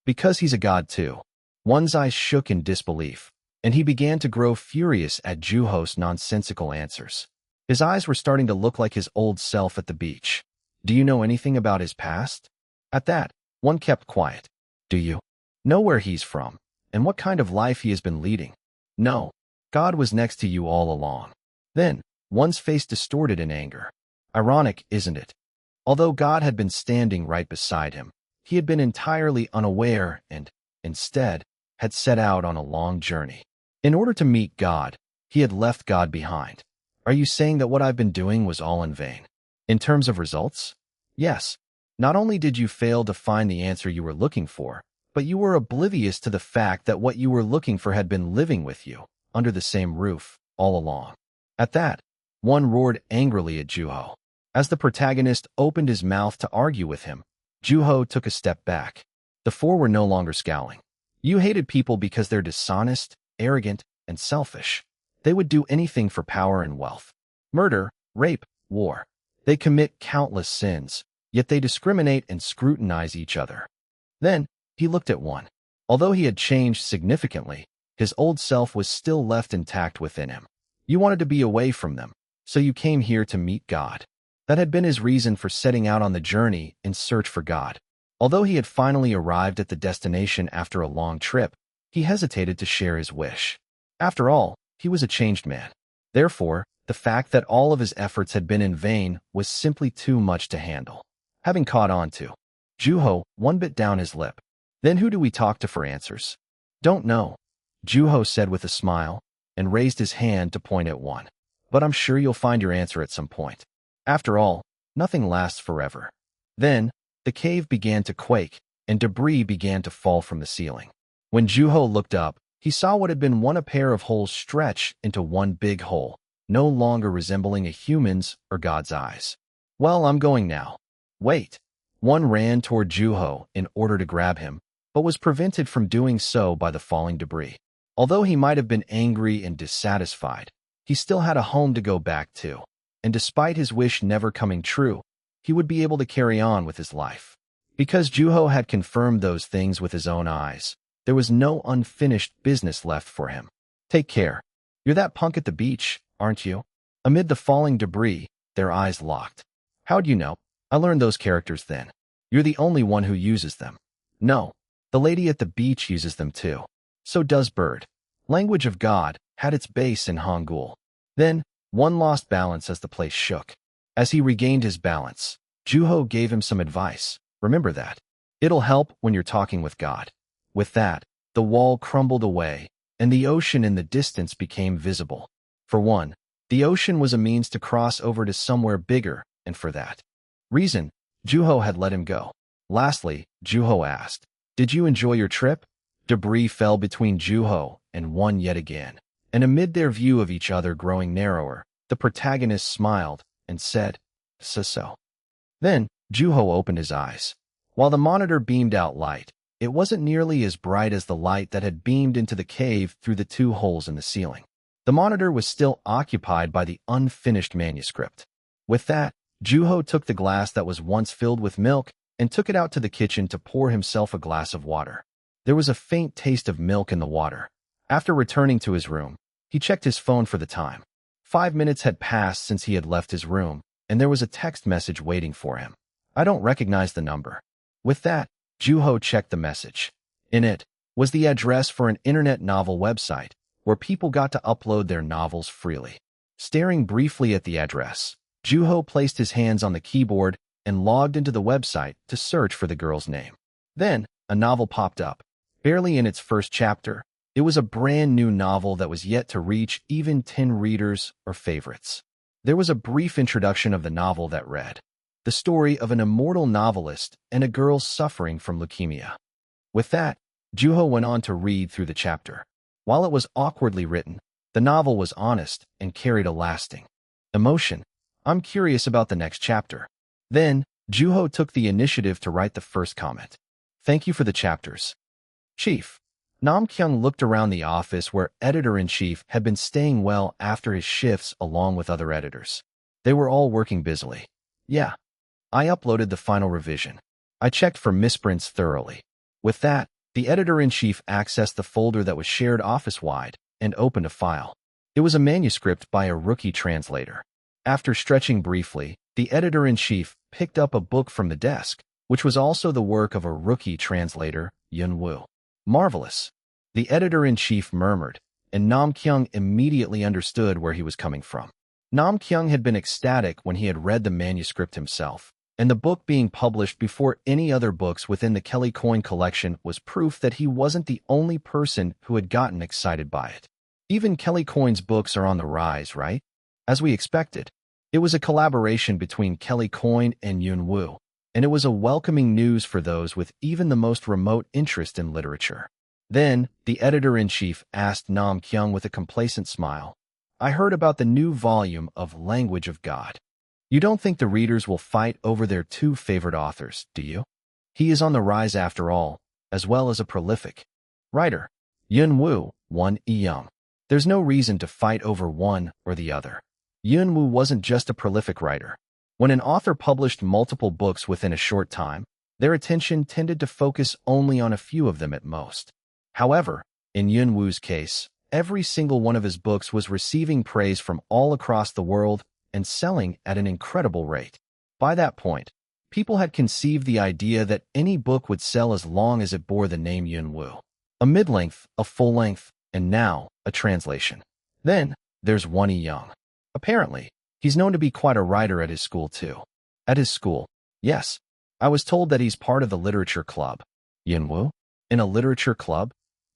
"Because he's a god too." One's eyes shook in disbelief, and he began to grow furious at Juho's nonsensical answers. His eyes were starting to look like his old self at the beach. "Do you know anything about his past?" At that, one kept quiet. "Do you know where he's from, and what kind of life he has been leading?" "No. God was next to you all along." Then, one's face distorted in anger. Ironic, isn't it? Although God had been standing right beside him, he had been entirely unaware and, instead, had set out on a long journey. In order to meet God, he had left God behind. "Are you saying that what I've been doing was all in vain?" "In terms of results? Yes. Not only did you fail to find the answer you were looking for, but you were oblivious to the fact that what you were looking for had been living with you, under the same roof, all along." At that, one roared angrily at Juho. As the protagonist opened his mouth to argue with him, Juho took a step back. The four were no longer scowling. "You hated people because they're dishonest, arrogant, and selfish. They would do anything for power and wealth. Murder, rape, war. They commit countless sins, yet they discriminate and scrutinize each other." Then, he looked at one. Although he had changed significantly, his old self was still left intact within him. "You wanted to be away from them, so you came here to meet God." That had been his reason for setting out on the journey in search for God. Although he had finally arrived at the destination after a long trip, he hesitated to share his wish. After all, he was a changed man. Therefore, the fact that all of his efforts had been in vain was simply too much to handle. having caught on to. Juho, one bit down his lip. Then who do we talk to for answers? Don't know, Juho said with a smile, and raised his hand to point at one. But I'm sure you'll find your answer at some point. After all, nothing lasts forever. Then, the cave began to quake, and debris began to fall from the ceiling. When Juho looked up, he saw what had been a pair of holes stretch into one big hole, no longer resembling a human's or God's eyes. Well, I'm going now. Wait. One ran toward Juho in order to grab him, but was prevented from doing so by the falling debris. Although he might have been angry and dissatisfied, he still had a home to go back to, and despite his wish never coming true, he would be able to carry on with his life. Because Juho had confirmed those things with his own eyes, there was no unfinished business left for him. Take care. You're that punk at the beach, aren't you? Amid the falling debris, their eyes locked. How'd you know? I learned those characters then. You're the only one who uses them. No, the lady at the beach uses them too. So does Bird. Language of God had its base in Hangul. Then, one lost balance as the place shook. As he regained his balance, Juho gave him some advice. Remember that. It'll help when you're talking with God. With that, the wall crumbled away, and the ocean in the distance became visible. For one, the ocean was a means to cross over to somewhere bigger, and for that reason, Juho had let him go. Lastly, Juho asked, "Did you enjoy your trip?" Debris fell between Juho and one yet again, and amid their view of each other growing narrower, the protagonist smiled and said, "So." Then, Juho opened his eyes. While the monitor beamed out light, it wasn't nearly as bright as the light that had beamed into the cave through the two holes in the ceiling. The monitor was still occupied by the unfinished manuscript. With that, Juho took the glass that was once filled with milk and took it out to the kitchen to pour himself a glass of water. There was a faint taste of milk in the water. After returning to his room, he checked his phone for the time. 5 minutes had passed since he had left his room, and there was a text message waiting for him. I don't recognize the number. With that, Juho checked the message. In it was the address for an internet novel website where people got to upload their novels freely. Staring briefly at the address, Juho placed his hands on the keyboard and logged into the website to search for the girl's name. Then, a novel popped up. Barely in its first chapter, it was a brand new novel that was yet to reach even 10 readers or favorites. There was a brief introduction of the novel that read, "The story of an immortal novelist and a girl suffering from leukemia." With that, Juho went on to read through the chapter. While it was awkwardly written, the novel was honest and carried a lasting emotion. I'm curious about the next chapter. Then, Juho took the initiative to write the first comment. "Thank you for the chapters, Chief." Nam Kyung looked around the office where Editor-in-Chief had been staying well after his shifts along with other editors. They were all working busily. "Yeah. I uploaded the final revision. I checked for misprints thoroughly." With that, the Editor-in-Chief accessed the folder that was shared office-wide and opened a file. It was a manuscript by a rookie translator. After stretching briefly, the Editor-in-Chief picked up a book from the desk, which was also the work of a rookie translator, Yun Woo. "Marvelous," the Editor-in-Chief murmured, and Nam Kyung immediately understood where he was coming from. Nam Kyung had been ecstatic when he had read the manuscript himself, and the book being published before any other books within the Kelly Coin collection was proof that he wasn't the only person who had gotten excited by it. Even Kelly Coin's books are on the rise, right? As we expected. It was a collaboration between Kelly Coin and Yun Woo, and it was a welcoming news for those with even the most remote interest in literature. Then, the Editor-in-Chief asked Nam Kyung with a complacent smile, "I heard about the new volume of Language of God. You don't think the readers will fight over their two favorite authors, do you? He is on the rise after all, as well as a prolific writer. Yun Woo, Won Young. There's no reason to fight over one or the other." Yun Woo wasn't just a prolific writer. When an author published multiple books within a short time, their attention tended to focus only on a few of them at most. However, in Yun Woo's case, every single one of his books was receiving praise from all across the world and selling at an incredible rate. By that point, people had conceived the idea that any book would sell as long as it bore the name Yun Woo. A mid-length, a full-length, and now a translation. Then, there's Won Young. Apparently, he's known to be quite a writer at his school too. At his school, yes, I was told that he's part of the literature club. Yunwoo? In a literature club?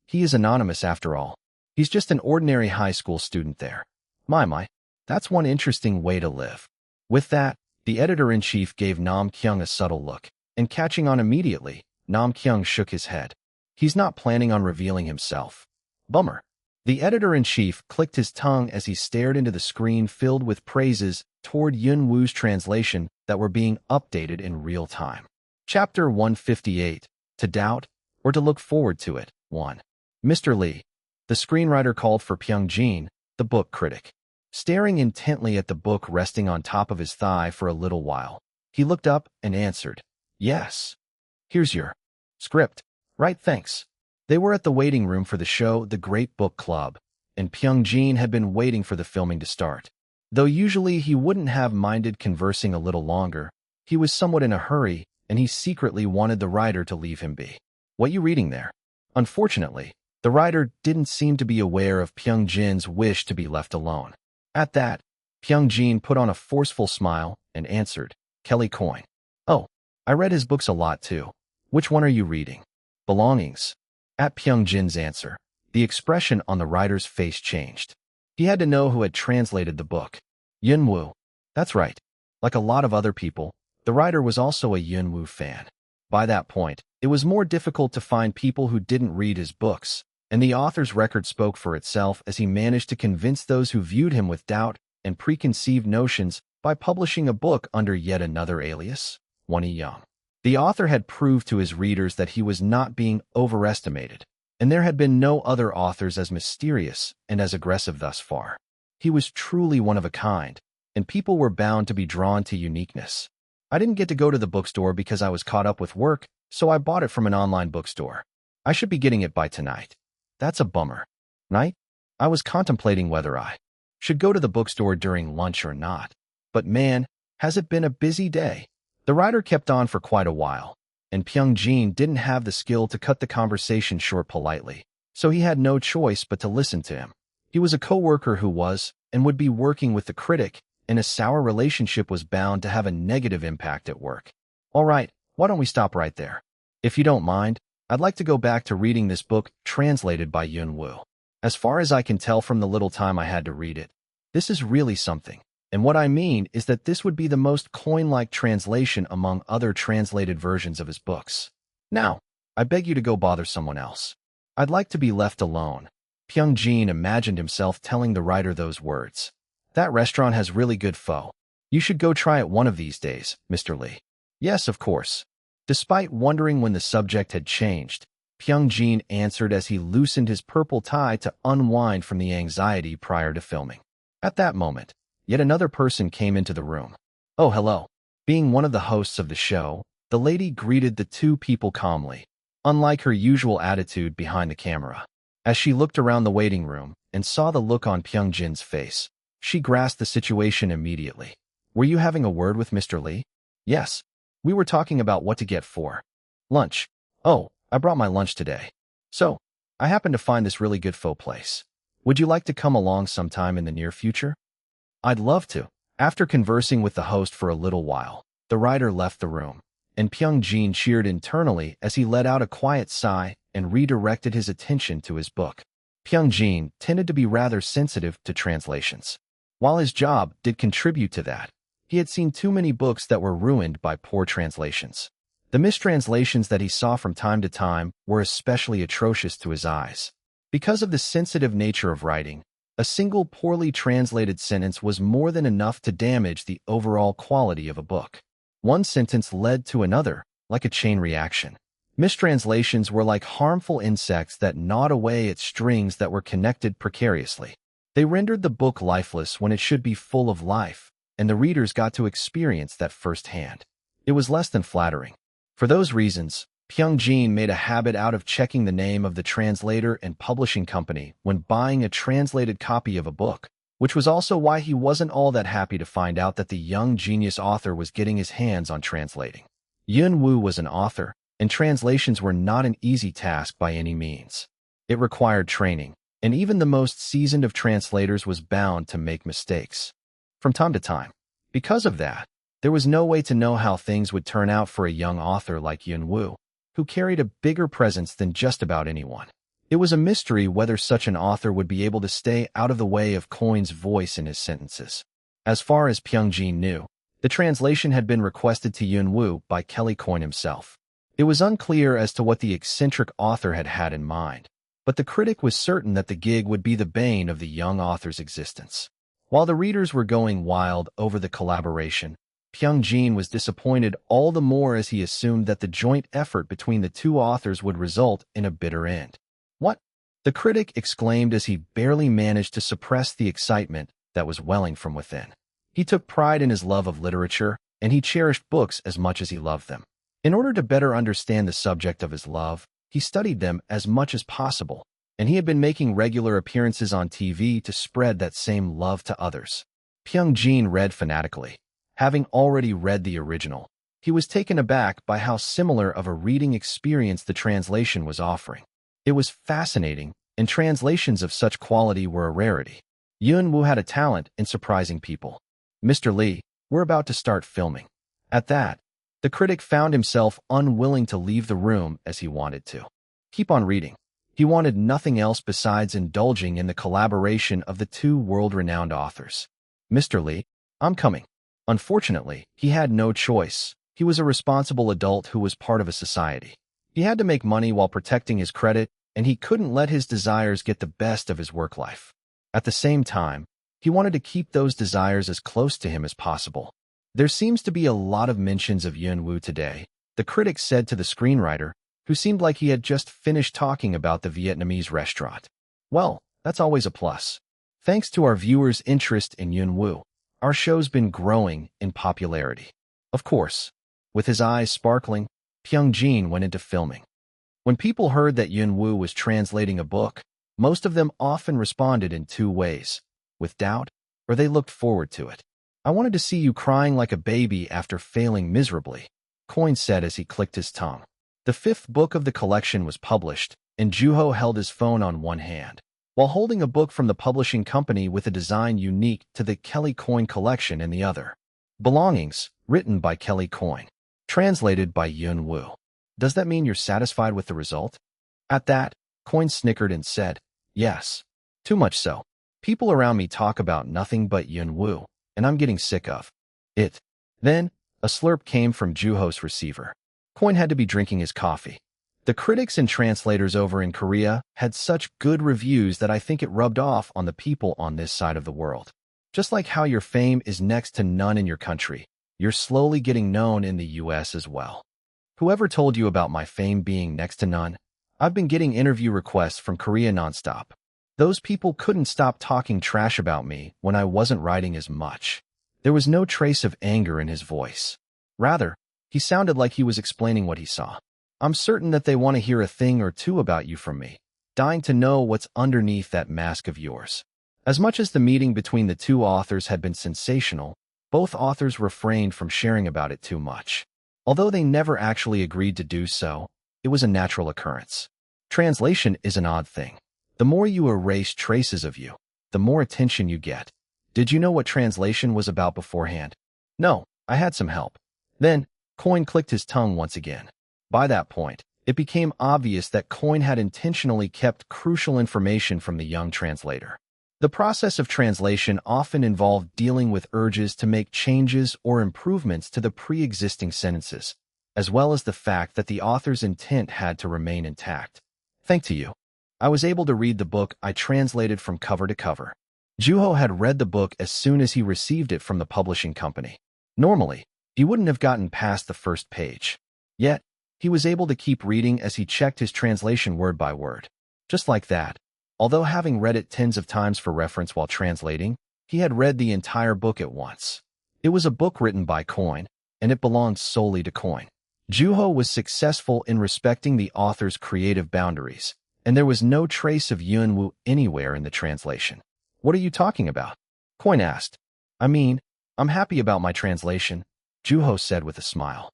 He is anonymous after all. He's just an ordinary high school student there. My, that's one interesting way to live. With that, the editor-in-chief gave Nam Kyung a subtle look, and catching on immediately, Nam Kyung shook his head. He's not planning on revealing himself. Bummer. The editor-in-chief clicked his tongue as he stared into the screen filled with praises toward Yunwoo's translation that were being updated in real time. Chapter 158. To doubt, or to look forward to it. 1. Mr. Lee. The screenwriter called for Pyung-jin, the book critic. Staring intently at the book resting on top of his thigh for a little while, he looked up and answered, "Yes. Here's your script." "Right, thanks." They were at the waiting room for the show The Great Book Club, and Pyung-jin had been waiting for the filming to start. Though usually he wouldn't have minded conversing a little longer, he was somewhat in a hurry, and he secretly wanted the writer to leave him be. "What you reading there?" Unfortunately, the writer didn't seem to be aware of Pyung-jin's wish to be left alone. At that, Pyung-jin put on a forceful smile and answered, "Kelly Coyne." "Oh, I read his books a lot too. Which one are you reading?" "Belongings." At Pyung-jin's answer, the expression on the writer's face changed. He had to know who had translated the book. Yunwoo. That's right. Like a lot of other people, the writer was also a Yunwoo fan. By that point, it was more difficult to find people who didn't read his books, and the author's record spoke for itself as he managed to convince those who viewed him with doubt and preconceived notions by publishing a book under yet another alias, Wonnie Young. The author had proved to his readers that he was not being overestimated, and there had been no other authors as mysterious and as aggressive thus far. He was truly one of a kind, and people were bound to be drawn to uniqueness. "I didn't get to go to the bookstore because I was caught up with work, so I bought it from an online bookstore. I should be getting it by tonight." "That's a bummer." "Night? I was contemplating whether I should go to the bookstore during lunch or not. But man, has it been a busy day." The writer kept on for quite a while, and Pyung-jin didn't have the skill to cut the conversation short politely, so he had no choice but to listen to him. He was a co-worker who was, and would be working with the critic, and a sour relationship was bound to have a negative impact at work. "All right, why don't we stop right there? If you don't mind, I'd like to go back to reading this book translated by Yunwoo. As far as I can tell from the little time I had to read it, this is really something. And what I mean is that this would be the most coin-like translation among other translated versions of his books. Now, I beg you to go bother someone else. I'd like to be left alone." Pyung-jin imagined himself telling the writer those words. "That restaurant has really good pho. You should go try it one of these days, Mr. Lee." "Yes, of course." Despite wondering when the subject had changed, Pyung-jin answered as he loosened his purple tie to unwind from the anxiety prior to filming. At that moment, yet another person came into the room. "Oh, hello." Being one of the hosts of the show, the lady greeted the two people calmly, unlike her usual attitude behind the camera. As she looked around the waiting room and saw the look on Pyung-jin's face, she grasped the situation immediately. "Were you having a word with Mr. Lee?" "Yes. We were talking about what to get for lunch." "Oh, I brought my lunch today. So, I happened to find this really good pho place. Would you like to come along sometime in the near future?" "I'd love to." After conversing with the host for a little while, the writer left the room, and Pyung-jin cheered internally as he let out a quiet sigh and redirected his attention to his book. Pyung-jin tended to be rather sensitive to translations. While his job did contribute to that, he had seen too many books that were ruined by poor translations. The mistranslations that he saw from time to time were especially atrocious to his eyes. Because of the sensitive nature of writing, a single poorly translated sentence was more than enough to damage the overall quality of a book. One sentence led to another, like a chain reaction. Mistranslations were like harmful insects that gnawed away at strings that were connected precariously. They rendered the book lifeless when it should be full of life, and the readers got to experience that firsthand. It was less than flattering. For those reasons, Pyung-jin made a habit out of checking the name of the translator and publishing company when buying a translated copy of a book, which was also why he wasn't all that happy to find out that the young genius author was getting his hands on translating. Yunwoo was an author, and translations were not an easy task by any means. It required training, and even the most seasoned of translators was bound to make mistakes from time to time. Because of that, There was no way to know how things would turn out for a young author like Yun Wu, who carried a bigger presence than just about anyone. It was a mystery whether such an author would be able to stay out of the way of Coin's voice in his sentences. As far as Pyongjin knew, the translation had been requested to Yun Wu by Kelly Coin himself. It was unclear as to what the eccentric author had had in mind, but the critic was certain that the gig would be the bane of the young author's existence. While the readers were going wild over the collaboration, Pyongjin was disappointed all the more as he assumed that the joint effort between the two authors would result in a bitter end. "What?" the critic exclaimed as he barely managed to suppress the excitement that was welling from within. He took pride in his love of literature, and he cherished books as much as he loved them. In order to better understand the subject of his love, he studied them as much as possible, and he had been making regular appearances on TV to spread that same love to others. Pyongjin read fanatically. Having already read the original, he was taken aback by how similar of a reading experience the translation was offering. It was fascinating, and translations of such quality were a rarity. Yun Wu had a talent in surprising people. "Mr. Lee, we're about to start filming." At that, the critic found himself unwilling to leave the room as he wanted to. Keep on reading. He wanted nothing else besides indulging in the collaboration of the two world-renowned authors. "Mr. Lee, I'm coming." Unfortunately, he had no choice. He was a responsible adult who was part of a society. He had to make money while protecting his credit, and he couldn't let his desires get the best of his work life. At the same time, he wanted to keep those desires as close to him as possible. "There seems to be a lot of mentions of Yun Wu today," the critic said to the screenwriter, who seemed like he had just finished talking about the Vietnamese restaurant. "Well, that's always a plus. Thanks to our viewers' interest in Yun Wu, our show's been growing in popularity." Of course, with his eyes sparkling, Pyongjin went into filming. When people heard that Yun Wu was translating a book, most of them often responded in two ways: with doubt, or they looked forward to it. "I wanted to see you crying like a baby after failing miserably," Coin said as he clicked his tongue. The fifth book of the collection was published, and Juho held his phone on one hand, while holding a book from the publishing company with a design unique to the Kelly Coin collection in the other. Belongings, written by Kelly Coin. Translated by Yun Wu. "Does that mean you're satisfied with the result?" At that, Coin snickered and said, "Yes. Too much so. People around me talk about nothing but Yun Wu, and I'm getting sick of it." Then, a slurp came from Juho's receiver. Coin had to be drinking his coffee. The critics and translators over in Korea had such good reviews that I think it rubbed off on the people on this side of the world. Just like how your fame is next to none in your country, you're slowly getting known in the US as well. Whoever told you about my fame being next to none? I've been getting interview requests from Korea nonstop. Those people couldn't stop talking trash about me when I wasn't writing as much. There was no trace of anger in his voice. Rather, he sounded like he was explaining what he saw. "I'm certain that they want to hear a thing or two about you from me, dying to know what's underneath that mask of yours." As much as the meeting between the two authors had been sensational, both authors refrained from sharing about it too much. Although they never actually agreed to do so, it was a natural occurrence. Translation is an odd thing. The more you erase traces of you, the more attention you get. Did you know what translation was about beforehand? No, I had some help. Then, Coin clicked his tongue once again. By that point, it became obvious that Coin had intentionally kept crucial information from the young translator. The process of translation often involved dealing with urges to make changes or improvements to the pre-existing sentences, as well as the fact that the author's intent had to remain intact. Thanks to you, I was able to read the book I translated from cover to cover. Juho had read the book as soon as he received it from the publishing company. Normally, he wouldn't have gotten past the first page. Yet, he was able to keep reading as he checked his translation word by word. Just like that, although having read it tens of times for reference while translating, he had read the entire book at once. It was a book written by Coin, and it belonged solely to Coin. Juho was successful in respecting the author's creative boundaries, and there was no trace of Yun Wu anywhere in the translation. "What are you talking about?" Coin asked. "I mean, I'm happy about my translation," Juho said with a smile.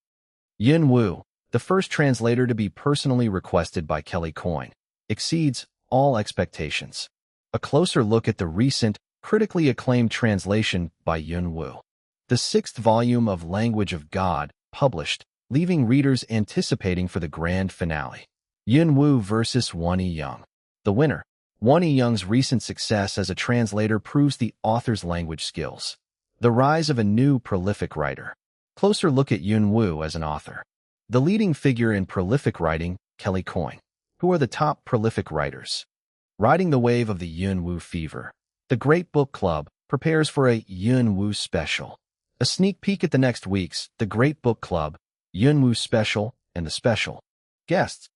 Yun Wu, the first translator to be personally requested by Kelly Coin, exceeds all expectations. A closer look at the recent, critically acclaimed translation by Yun Wu. The sixth volume of Language of God, published, leaving readers anticipating for the grand finale. Yun Wu versus Wonnie Young. The winner. Wonnie Young's recent success as a translator proves the author's language skills. The rise of a new prolific writer. Closer look at Yun Wu as an author. The leading figure in prolific writing, Kelly Coyne. Who are the top prolific writers? Riding the wave of the Yun Wu fever. The Great Book Club prepares for a Yun Wu special. A sneak peek at the next week's The Great Book Club, Yun Wu special, and the special guests.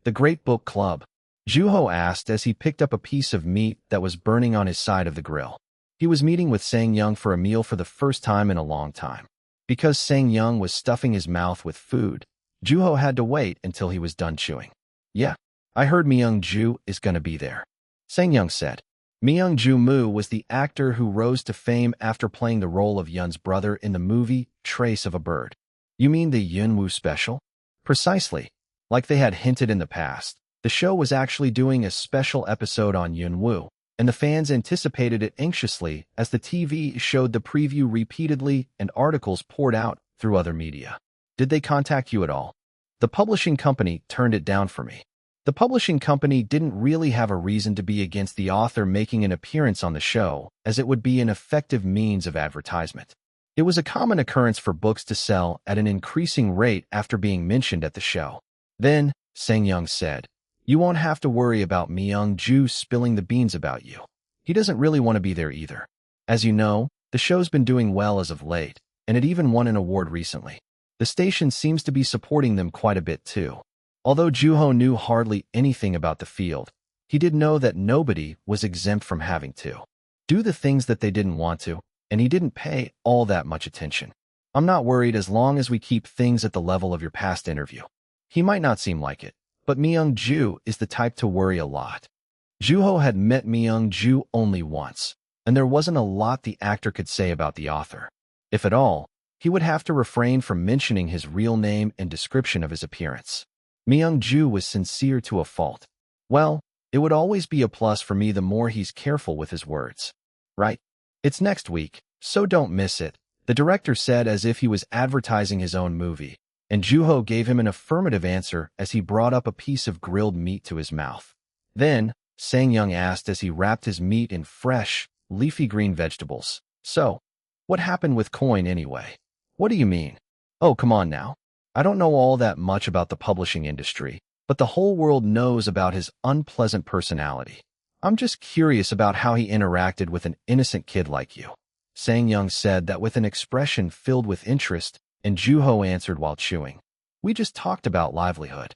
The Great Book Club. Juho asked as he picked up a piece of meat that was burning on his side of the grill. He was meeting with Sang Young for a meal for the first time in a long time. Because Sang Young was stuffing his mouth with food, Juho had to wait until he was done chewing. Yeah, I heard Myung-ju is gonna be there. Sang Young said. Myung-ju Moo was the actor who rose to fame after playing the role of Yun's brother in the movie Trace of a Bird. You mean the Yun Wu special? Precisely. Like they had hinted in the past, the show was actually doing a special episode on Yun Wu, and the fans anticipated it anxiously as the TV showed the preview repeatedly and articles poured out through other media. Did they contact you at all? The publishing company turned it down for me. The publishing company didn't really have a reason to be against the author making an appearance on the show, as it would be an effective means of advertisement. It was a common occurrence for books to sell at an increasing rate after being mentioned at the show. Then, Sang Young said, you won't have to worry about Myung-ju spilling the beans about you. He doesn't really want to be there either. As you know, the show's been doing well as of late, and it even won an award recently. The station seems to be supporting them quite a bit too. Although Juho knew hardly anything about the field, he did know that nobody was exempt from having to do the things that they didn't want to, and he didn't pay all that much attention. I'm not worried as long as we keep things at the level of your past interview. He might not seem like it, but Myung-ju is the type to worry a lot. Juho had met Myung-ju only once, and there wasn't a lot the actor could say about the author. If at all, he would have to refrain from mentioning his real name and description of his appearance. Myung-ju was sincere to a fault. Well, it would always be a plus for me the more he's careful with his words. Right? It's next week, so don't miss it, the director said as if he was advertising his own movie, and Juho gave him an affirmative answer as he brought up a piece of grilled meat to his mouth. Then, Sang Young asked as he wrapped his meat in fresh, leafy green vegetables. So, what happened with Coyne anyway? What do you mean? Oh, come on now. I don't know all that much about the publishing industry, but the whole world knows about his unpleasant personality. I'm just curious about how he interacted with an innocent kid like you. Sang Young said that with an expression filled with interest, and Juho answered while chewing. We just talked about livelihood.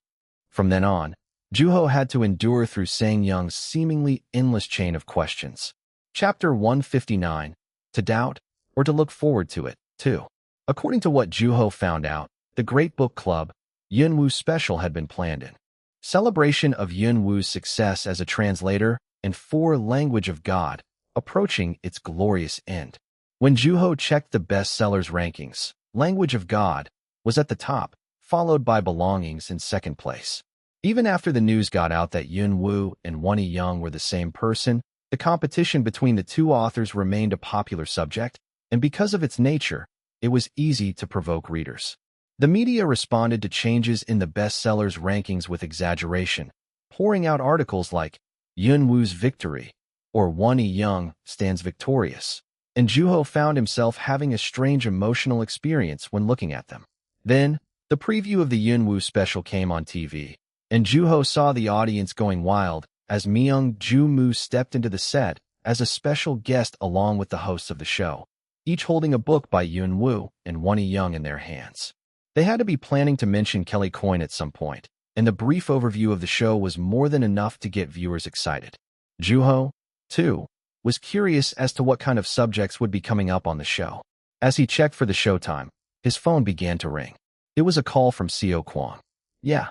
From then on, Juho had to endure through Sang Young's seemingly endless chain of questions. Chapter 159, to doubt or to look forward to it, too. According to what Juho found out, the Great Book Club, Yun Wu special had been planned in celebration of Yun Wu's success as a translator and for Language of God, approaching its glorious end. When Juho checked the bestsellers rankings, Language of God was at the top, followed by Belongings in second place. Even after the news got out that Yun Wu and Wonnie Young were the same person, the competition between the two authors remained a popular subject, and because of its nature, it was easy to provoke readers. The media responded to changes in the bestsellers rankings with exaggeration, pouring out articles like, Yun Wu's victory, or Wonnie Young stands victorious, and Juho found himself having a strange emotional experience when looking at them. Then, the preview of the Yun Wu special came on TV, and Juho saw the audience going wild as Myung-ju Moo stepped into the set as a special guest along with the hosts of the show, each holding a book by Yun Wu and Wonnie Young in their hands. They had to be planning to mention Kelly Coyne at some point, and the brief overview of the show was more than enough to get viewers excited. Juho, too, was curious as to what kind of subjects would be coming up on the show. As he checked for the showtime, his phone began to ring. It was a call from Seo Kwang. Yeah,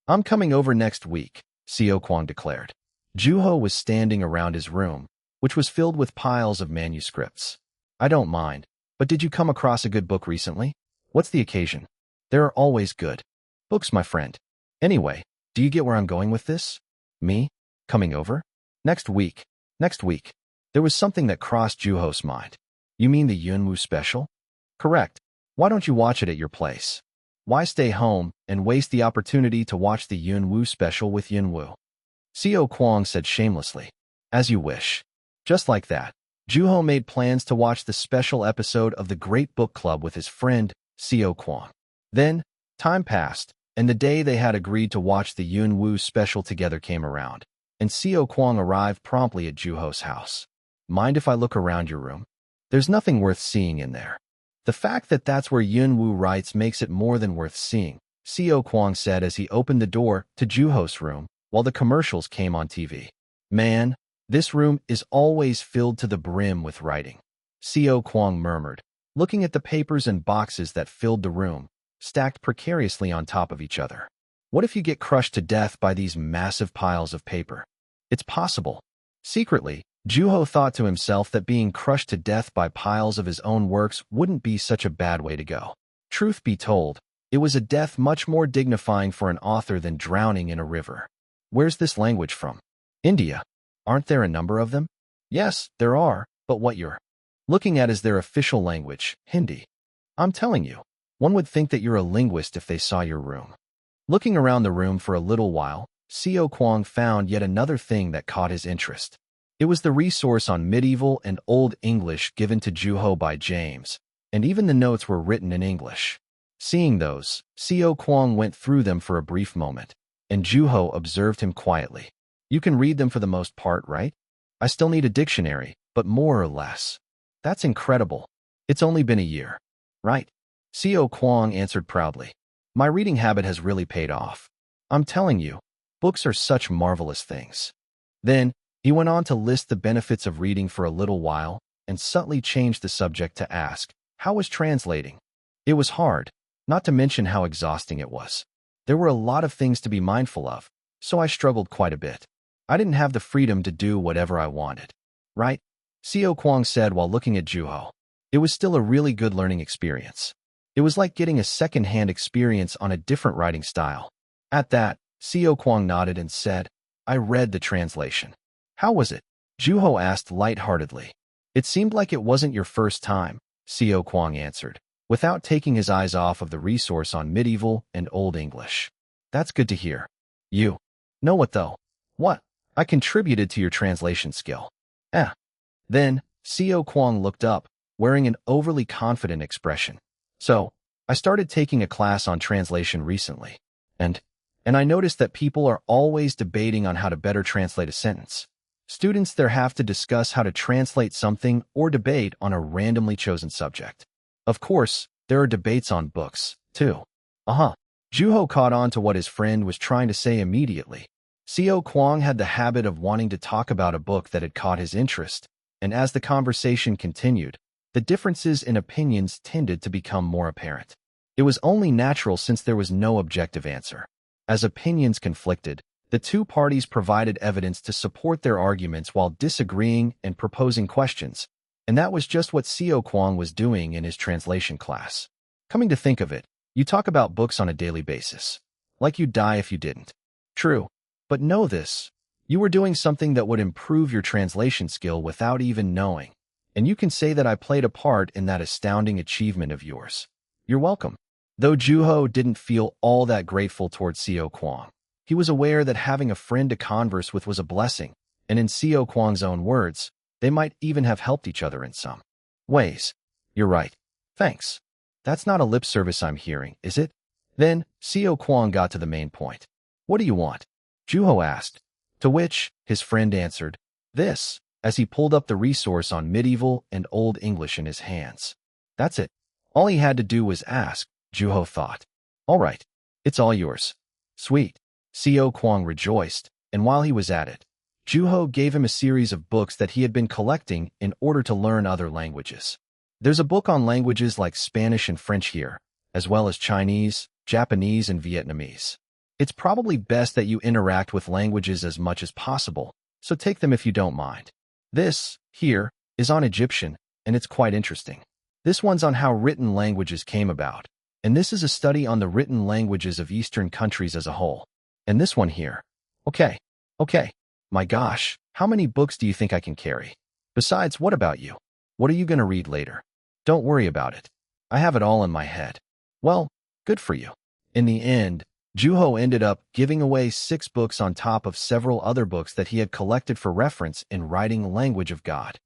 I'm coming over next week, Seo Kwang declared. Juho was standing around his room, which was filled with piles of manuscripts. I don't mind, but did you come across a good book recently? What's the occasion? There are always good books, my friend. Anyway, do you get where I'm going with this? Me? Coming over? Next week. Next week. There was something that crossed Juho's mind. You mean the Yun Wu special? Correct. Why don't you watch it at your place? Why stay home and waste the opportunity to watch the Yunwu special with Yunwu? Xiao Kuang said shamelessly. As you wish. Just like that, Juho made plans to watch the special episode of the Great Book Club with his friend, Xiao Kuang. Then, time passed, and the day they had agreed to watch the Yunwu special together came around, and Xiao Kuang arrived promptly at Juho's house. Mind if I look around your room? There's nothing worth seeing in there. The fact that that's where Yunwu writes makes it more than worth seeing, Xiao Kuang said as he opened the door to Juho's room while the commercials came on TV. Man, this room is always filled to the brim with writing, Xiao Kuang murmured, looking at the papers and boxes that filled the room, stacked precariously on top of each other. What if you get crushed to death by these massive piles of paper? It's possible. Secretly, Juho thought to himself that being crushed to death by piles of his own works wouldn't be such a bad way to go. Truth be told, it was a death much more dignifying for an author than drowning in a river. Where's this language from? India. Aren't there a number of them? Yes, there are, but what you're looking at is their official language, Hindi. I'm telling you, one would think that you're a linguist if they saw your room. Looking around the room for a little while, Xiao Kuang found yet another thing that caught his interest. It was the resource on medieval and Old English given to Juho by James, and even the notes were written in English. Seeing those, Xiao Kuang went through them for a brief moment, and Juho observed him quietly. You can read them for the most part, right? I still need a dictionary, but more or less. That's incredible. It's only been a year. Right? Xiao Kuang answered proudly. My reading habit has really paid off. I'm telling you, books are such marvelous things. Then, he went on to list the benefits of reading for a little while and subtly changed the subject to ask, how was translating? It was hard, not to mention how exhausting it was. There were a lot of things to be mindful of, so I struggled quite a bit. I didn't have the freedom to do whatever I wanted. Right? Xiao Kuang said while looking at Juho. It was still a really good learning experience. It was like getting a second-hand experience on a different writing style. At that, Xiao Kuang nodded and said, I read the translation. How was it? Juho asked lightheartedly. It seemed like it wasn't your first time, Xiao Kuang answered, without taking his eyes off of the resource on medieval and Old English. That's good to hear. You know what though? What? I contributed to your translation skill. Then, Xiao Kuang looked up, wearing an overly confident expression. So, I started taking a class on translation recently, and I noticed that people are always debating on how to better translate a sentence. Students there have to discuss how to translate something or debate on a randomly chosen subject. Of course, there are debates on books, too. Juho caught on to what his friend was trying to say immediately. Xiao Kuang had the habit of wanting to talk about a book that had caught his interest, and as the conversation continued, the differences in opinions tended to become more apparent. It was only natural since there was no objective answer. As opinions conflicted, the two parties provided evidence to support their arguments while disagreeing and proposing questions, and that was just what Xiao Kuang was doing in his translation class. Coming to think of it, you talk about books on a daily basis. Like you'd die if you didn't. True. But know this, you were doing something that would improve your translation skill without even knowing, and you can say that I played a part in that astounding achievement of yours. You're welcome. Though Juho didn't feel all that grateful towards Xiao Kuang, he was aware that having a friend to converse with was a blessing, and in Xiao Kuang's own words, they might even have helped each other in some ways. You're right. Thanks. That's not a lip service I'm hearing, is it? Then, Xiao Kuang got to the main point. What do you want? Juho asked, to which his friend answered, this, as he pulled up the resource on medieval and Old English in his hands. That's it. All he had to do was ask, Juho thought. All right, it's all yours. Sweet. Xiao Kuang rejoiced, and while he was at it, Juho gave him a series of books that he had been collecting in order to learn other languages. There's a book on languages like Spanish and French here, as well as Chinese, Japanese, and Vietnamese. It's probably best that you interact with languages as much as possible, so take them if you don't mind. This, here, is on Egyptian, and it's quite interesting. This one's on how written languages came about, and this is a study on the written languages of Eastern countries as a whole. And this one here. Okay. My gosh, how many books do you think I can carry? Besides, what about you? What are you going to read later? Don't worry about it. I have it all in my head. Well, good for you. In the end, Juho ended up giving away 6 books on top of several other books that he had collected for reference in writing Language of God.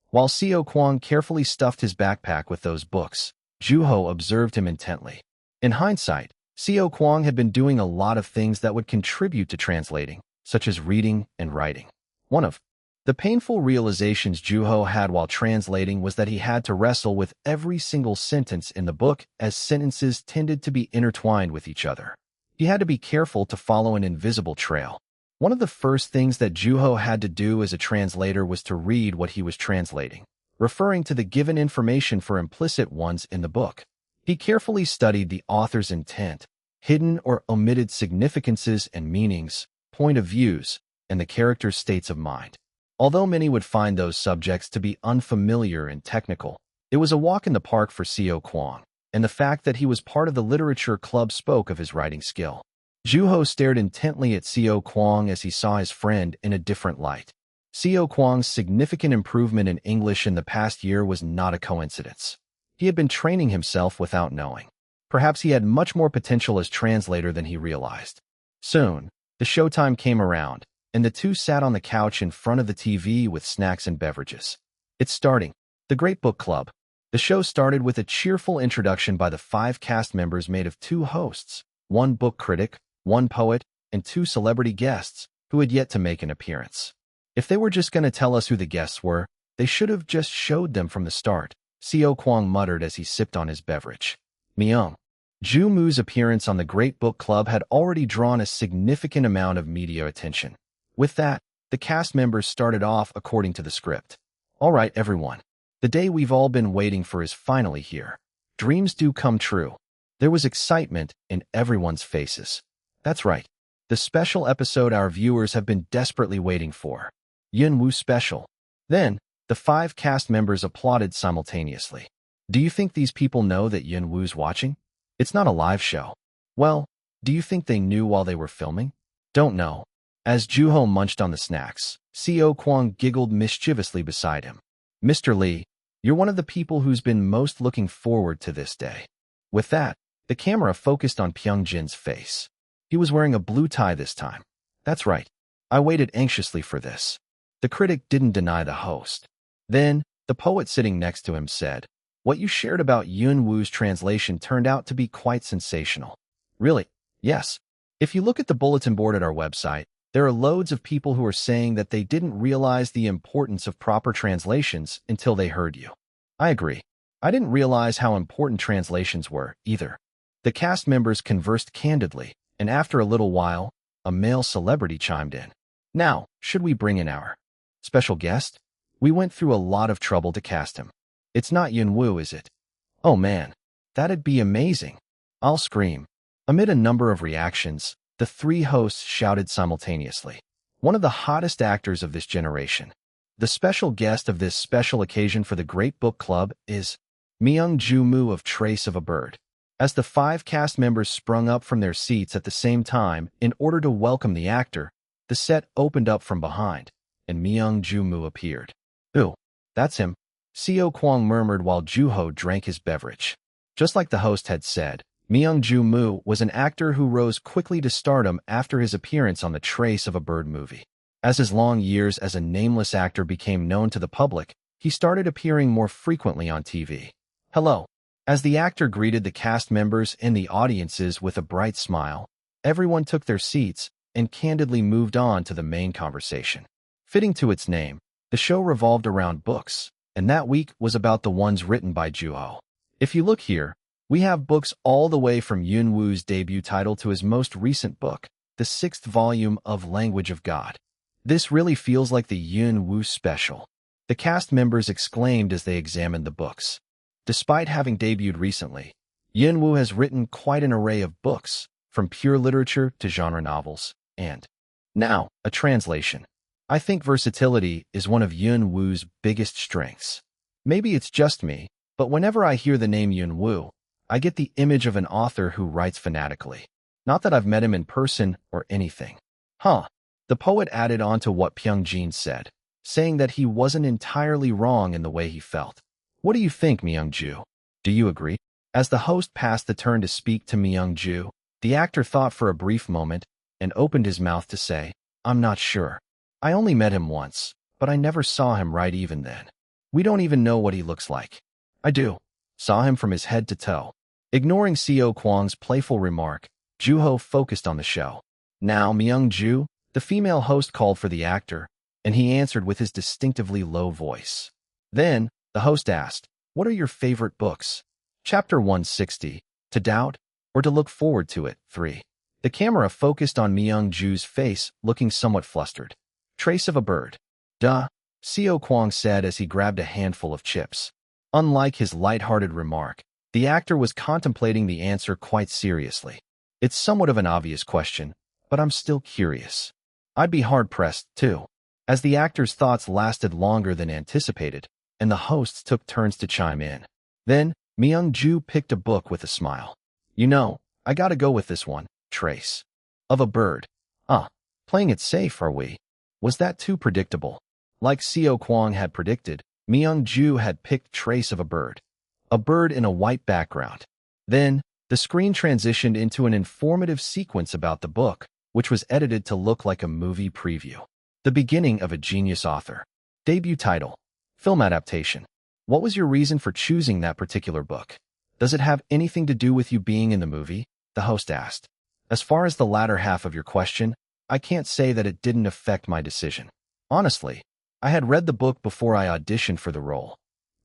While Seo Kwang carefully stuffed his backpack with those books, Juho observed him intently. In hindsight, Seo Kwang had been doing a lot of things that would contribute to translating, such as reading and writing. One of the painful realizations Juho had while translating was that he had to wrestle with every single sentence in the book, as sentences tended to be intertwined with each other. He had to be careful to follow an invisible trail. One of the first things that Juho had to do as a translator was to read what he was translating, referring to the given information for implicit ones in the book. He carefully studied the author's intent, hidden or omitted significances and meanings, point of views, and the character's states of mind. Although many would find those subjects to be unfamiliar and technical, it was a walk in the park for Seo Kwang, and the fact that he was part of the literature club spoke of his writing skill. Juho stared intently at Seo Kwang as he saw his friend in a different light. Seo Kwang's significant improvement in English in the past year was not a coincidence. He had been training himself without knowing. Perhaps he had much more potential as translator than he realized. Soon, the showtime came around, and the two sat on the couch in front of the TV with snacks and beverages. It's starting. The Great Book Club. The show started with a cheerful introduction by the 5 cast members made of 2 hosts, 1 book critic, 1 poet, and 2 celebrity guests, who had yet to make an appearance. If they were just going to tell us who the guests were, they should have just showed them from the start, Seo Kwang muttered as he sipped on his beverage. Myung Ju Moo's appearance on the Great Book Club had already drawn a significant amount of media attention. With that, the cast members started off according to the script. All right, everyone. The day we've all been waiting for is finally here. Dreams do come true. There was excitement in everyone's faces. That's right. The special episode our viewers have been desperately waiting for. Yun Woo special. Then, the 5 cast members applauded simultaneously. Do you think these people know that Yun Woo's watching? It's not a live show. Well, do you think they knew while they were filming? Don't know. As Juho munched on the snacks, Seo Kwang giggled mischievously beside him. Mr. Lee, you're one of the people who's been most looking forward to this day. With that, the camera focused on Pyungjin's face. He was wearing a blue tie this time. That's right. I waited anxiously for this. The critic didn't deny the host. Then, the poet sitting next to him said, what you shared about Yun Woo's translation turned out to be quite sensational. Really? Yes. If you look at the bulletin board at our website, there are loads of people who are saying that they didn't realize the importance of proper translations until they heard you. I agree. I didn't realize how important translations were, either. The cast members conversed candidly, and after a little while, a male celebrity chimed in. Now, should we bring in our special guest? We went through a lot of trouble to cast him. It's not Yun Woo, is it? Oh man, that'd be amazing. I'll scream. Amid a number of reactions, the 3 hosts shouted simultaneously. One of the hottest actors of this generation. The special guest of this special occasion for the Great Book Club is Myung Ju Moo of Trace of a Bird. As the 5 cast members sprung up from their seats at the same time in order to welcome the actor, the set opened up from behind, and Myung Ju Moo appeared. Ooh, that's him, Seo Kwang murmured while Juho drank his beverage. Just like the host had said, Myung Ju Moo was an actor who rose quickly to stardom after his appearance on the Trace of a Bird movie. As his long years as a nameless actor became known to the public, he started appearing more frequently on TV. Hello. As the actor greeted the cast members and the audiences with a bright smile, everyone took their seats and candidly moved on to the main conversation. Fitting to its name, the show revolved around books, and that week was about the ones written by Juho. If you look here, we have books all the way from Yun Woo's debut title to his most recent book, the 6th volume of Language of God. This really feels like the Yun Woo special. The cast members exclaimed as they examined the books. Despite having debuted recently, Yun Woo has written quite an array of books, from pure literature to genre novels, and now, a translation. I think versatility is one of Yun Woo's biggest strengths. Maybe it's just me, but whenever I hear the name Yun Woo, I get the image of an author who writes fanatically. Not that I've met him in person or anything. Huh. The poet added on to what Pyungjin said, saying that he wasn't entirely wrong in the way he felt. What do you think, Myung-ju? Do you agree? As the host passed the turn to speak to Myung-ju, the actor thought for a brief moment and opened his mouth to say, "I'm not sure. I only met him once, but I never saw him right even then. We don't even know what he looks like." "I do. Saw him from his head to toe." Ignoring Seo Kwang's playful remark, Juho focused on the show. "Now, Myung-ju," the female host called for the actor, and he answered with his distinctively low voice. Then, the host asked, "What are your favorite books?" Chapter 160, To Doubt or to Look Forward to It, 3. The camera focused on Myung-ju's face, looking somewhat flustered. "Trace of a Bird." "Duh," Seo Kwang said as he grabbed a handful of chips. Unlike his light-hearted remark, the actor was contemplating the answer quite seriously. "It's somewhat of an obvious question, but I'm still curious." "I'd be hard-pressed, too." As the actor's thoughts lasted longer than anticipated, and the hosts took turns to chime in. Then, Myung-ju picked a book with a smile. "You know, I gotta go with this one, Trace of a Bird." Playing it safe, are we? Was that too predictable? Like Seo Kwang had predicted, Myung-ju had picked Trace of a Bird. A bird in a white background. Then, the screen transitioned into an informative sequence about the book, which was edited to look like a movie preview. The beginning of a genius author. Debut title. Film adaptation. What was your reason for choosing that particular book? Does it have anything to do with you being in the movie? The host asked. As far as the latter half of your question, I can't say that it didn't affect my decision. Honestly, I had read the book before I auditioned for the role.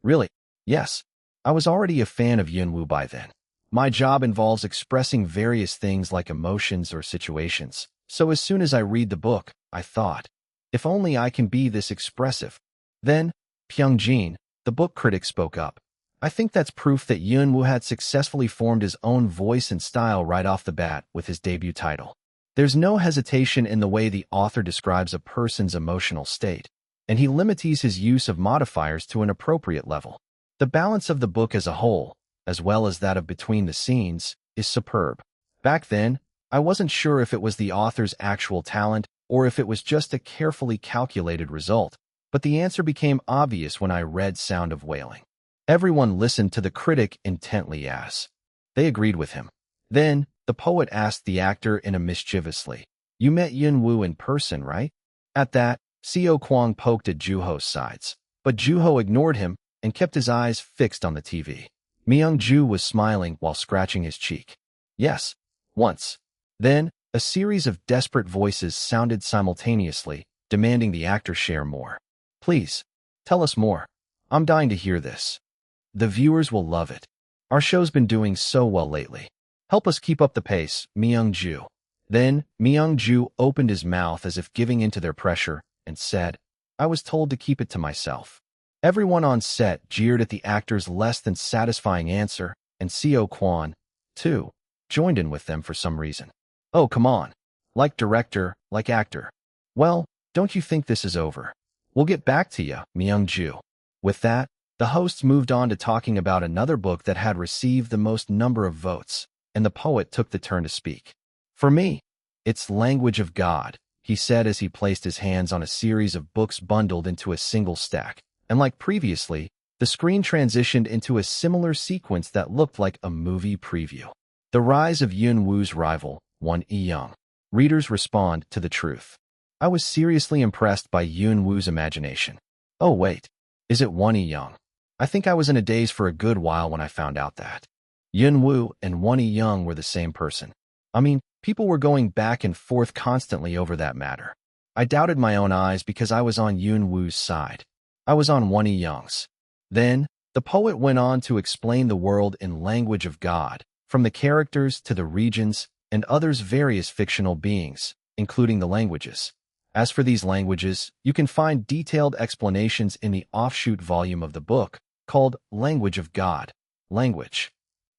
Really? Yes. I was already a fan of Yunwoo by then. My job involves expressing various things like emotions or situations, so as soon as I read the book, I thought, if only I can be this expressive. Then, Pyongjin, the book critic, spoke up. I think that's proof that Yunwoo had successfully formed his own voice and style right off the bat with his debut title. There's no hesitation in the way the author describes a person's emotional state, and he limits his use of modifiers to an appropriate level. The balance of the book as a whole, as well as that of between the scenes, is superb. Back then, I wasn't sure if it was the author's actual talent or if it was just a carefully calculated result, but the answer became obvious when I read Sound of Wailing. Everyone listened to the critic intently as they agreed with him. Then, the poet asked the actor in a mischievously, "You met Yunwoo in person, right?" At that, Seo Kwang poked at Juho's sides, but Juho ignored him and kept his eyes fixed on the TV. Myung-ju was smiling while scratching his cheek. "Yes, once." Then, a series of desperate voices sounded simultaneously, demanding the actor share more. "Please, tell us more. I'm dying to hear this. The viewers will love it. Our show's been doing so well lately. Help us keep up the pace, Myung-ju." Then, Myung-ju opened his mouth as if giving in to their pressure and said, "I was told to keep it to myself." Everyone on set jeered at the actor's less than satisfying answer, and Seo Kwang, too, joined in with them for some reason. "Oh, come on. Like director, like actor. Well, don't you think this is over? We'll get back to ya, Myung-ju." With that, the hosts moved on to talking about another book that had received the most number of votes, and the poet took the turn to speak. "For me, it's Language of God," he said as he placed his hands on a series of books bundled into a single stack. And like previously, the screen transitioned into a similar sequence that looked like a movie preview. The rise of Yunwoo's rival, Won E-young. Readers respond to the truth. I was seriously impressed by Yunwoo's imagination. Oh wait, is it Won E-young? I think I was in a daze for a good while when I found out that Yunwoo and Won E-young were the same person. I mean, people were going back and forth constantly over that matter. I doubted my own eyes because I was on Yunwoo's side. I was on Won E-young's. Then, the poet went on to explain the world in Language of God, from the characters to the regions and others various fictional beings, including the languages. As for these languages, you can find detailed explanations in the offshoot volume of the book, called Language of God. Language.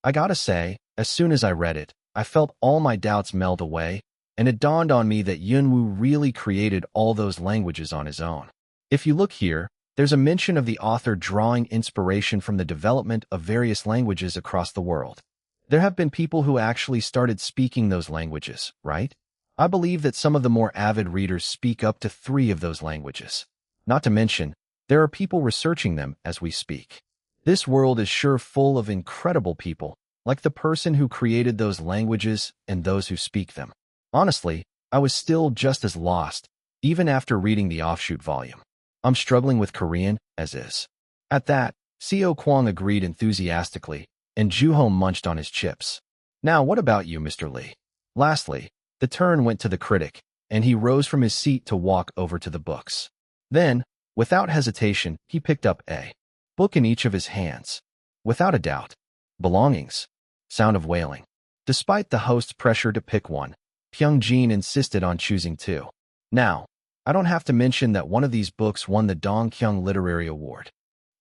I gotta say, as soon as I read it, I felt all my doubts melt away, and it dawned on me that Yunwoo really created all those languages on his own. If you look here, there's a mention of the author drawing inspiration from the development of various languages across the world. There have been people who actually started speaking those languages, right? I believe that some of the more avid readers speak up to 3 of those languages. Not to mention, there are people researching them as we speak. This world is sure full of incredible people, like the person who created those languages and those who speak them. Honestly, I was still just as lost, even after reading the offshoot volume. I'm struggling with Korean, as is. At that, Seo Kwang agreed enthusiastically, and Juho munched on his chips. Now, what about you, Mr. Lee? Lastly, the turn went to the critic, and he rose from his seat to walk over to the books. Then, without hesitation, he picked up a book in each of his hands. Without a doubt, Belongings. Sound of Wailing. Despite the host's pressure to pick one, Pyung-jin insisted on choosing two. Now, I don't have to mention that one of these books won the Dongkyung Literary Award.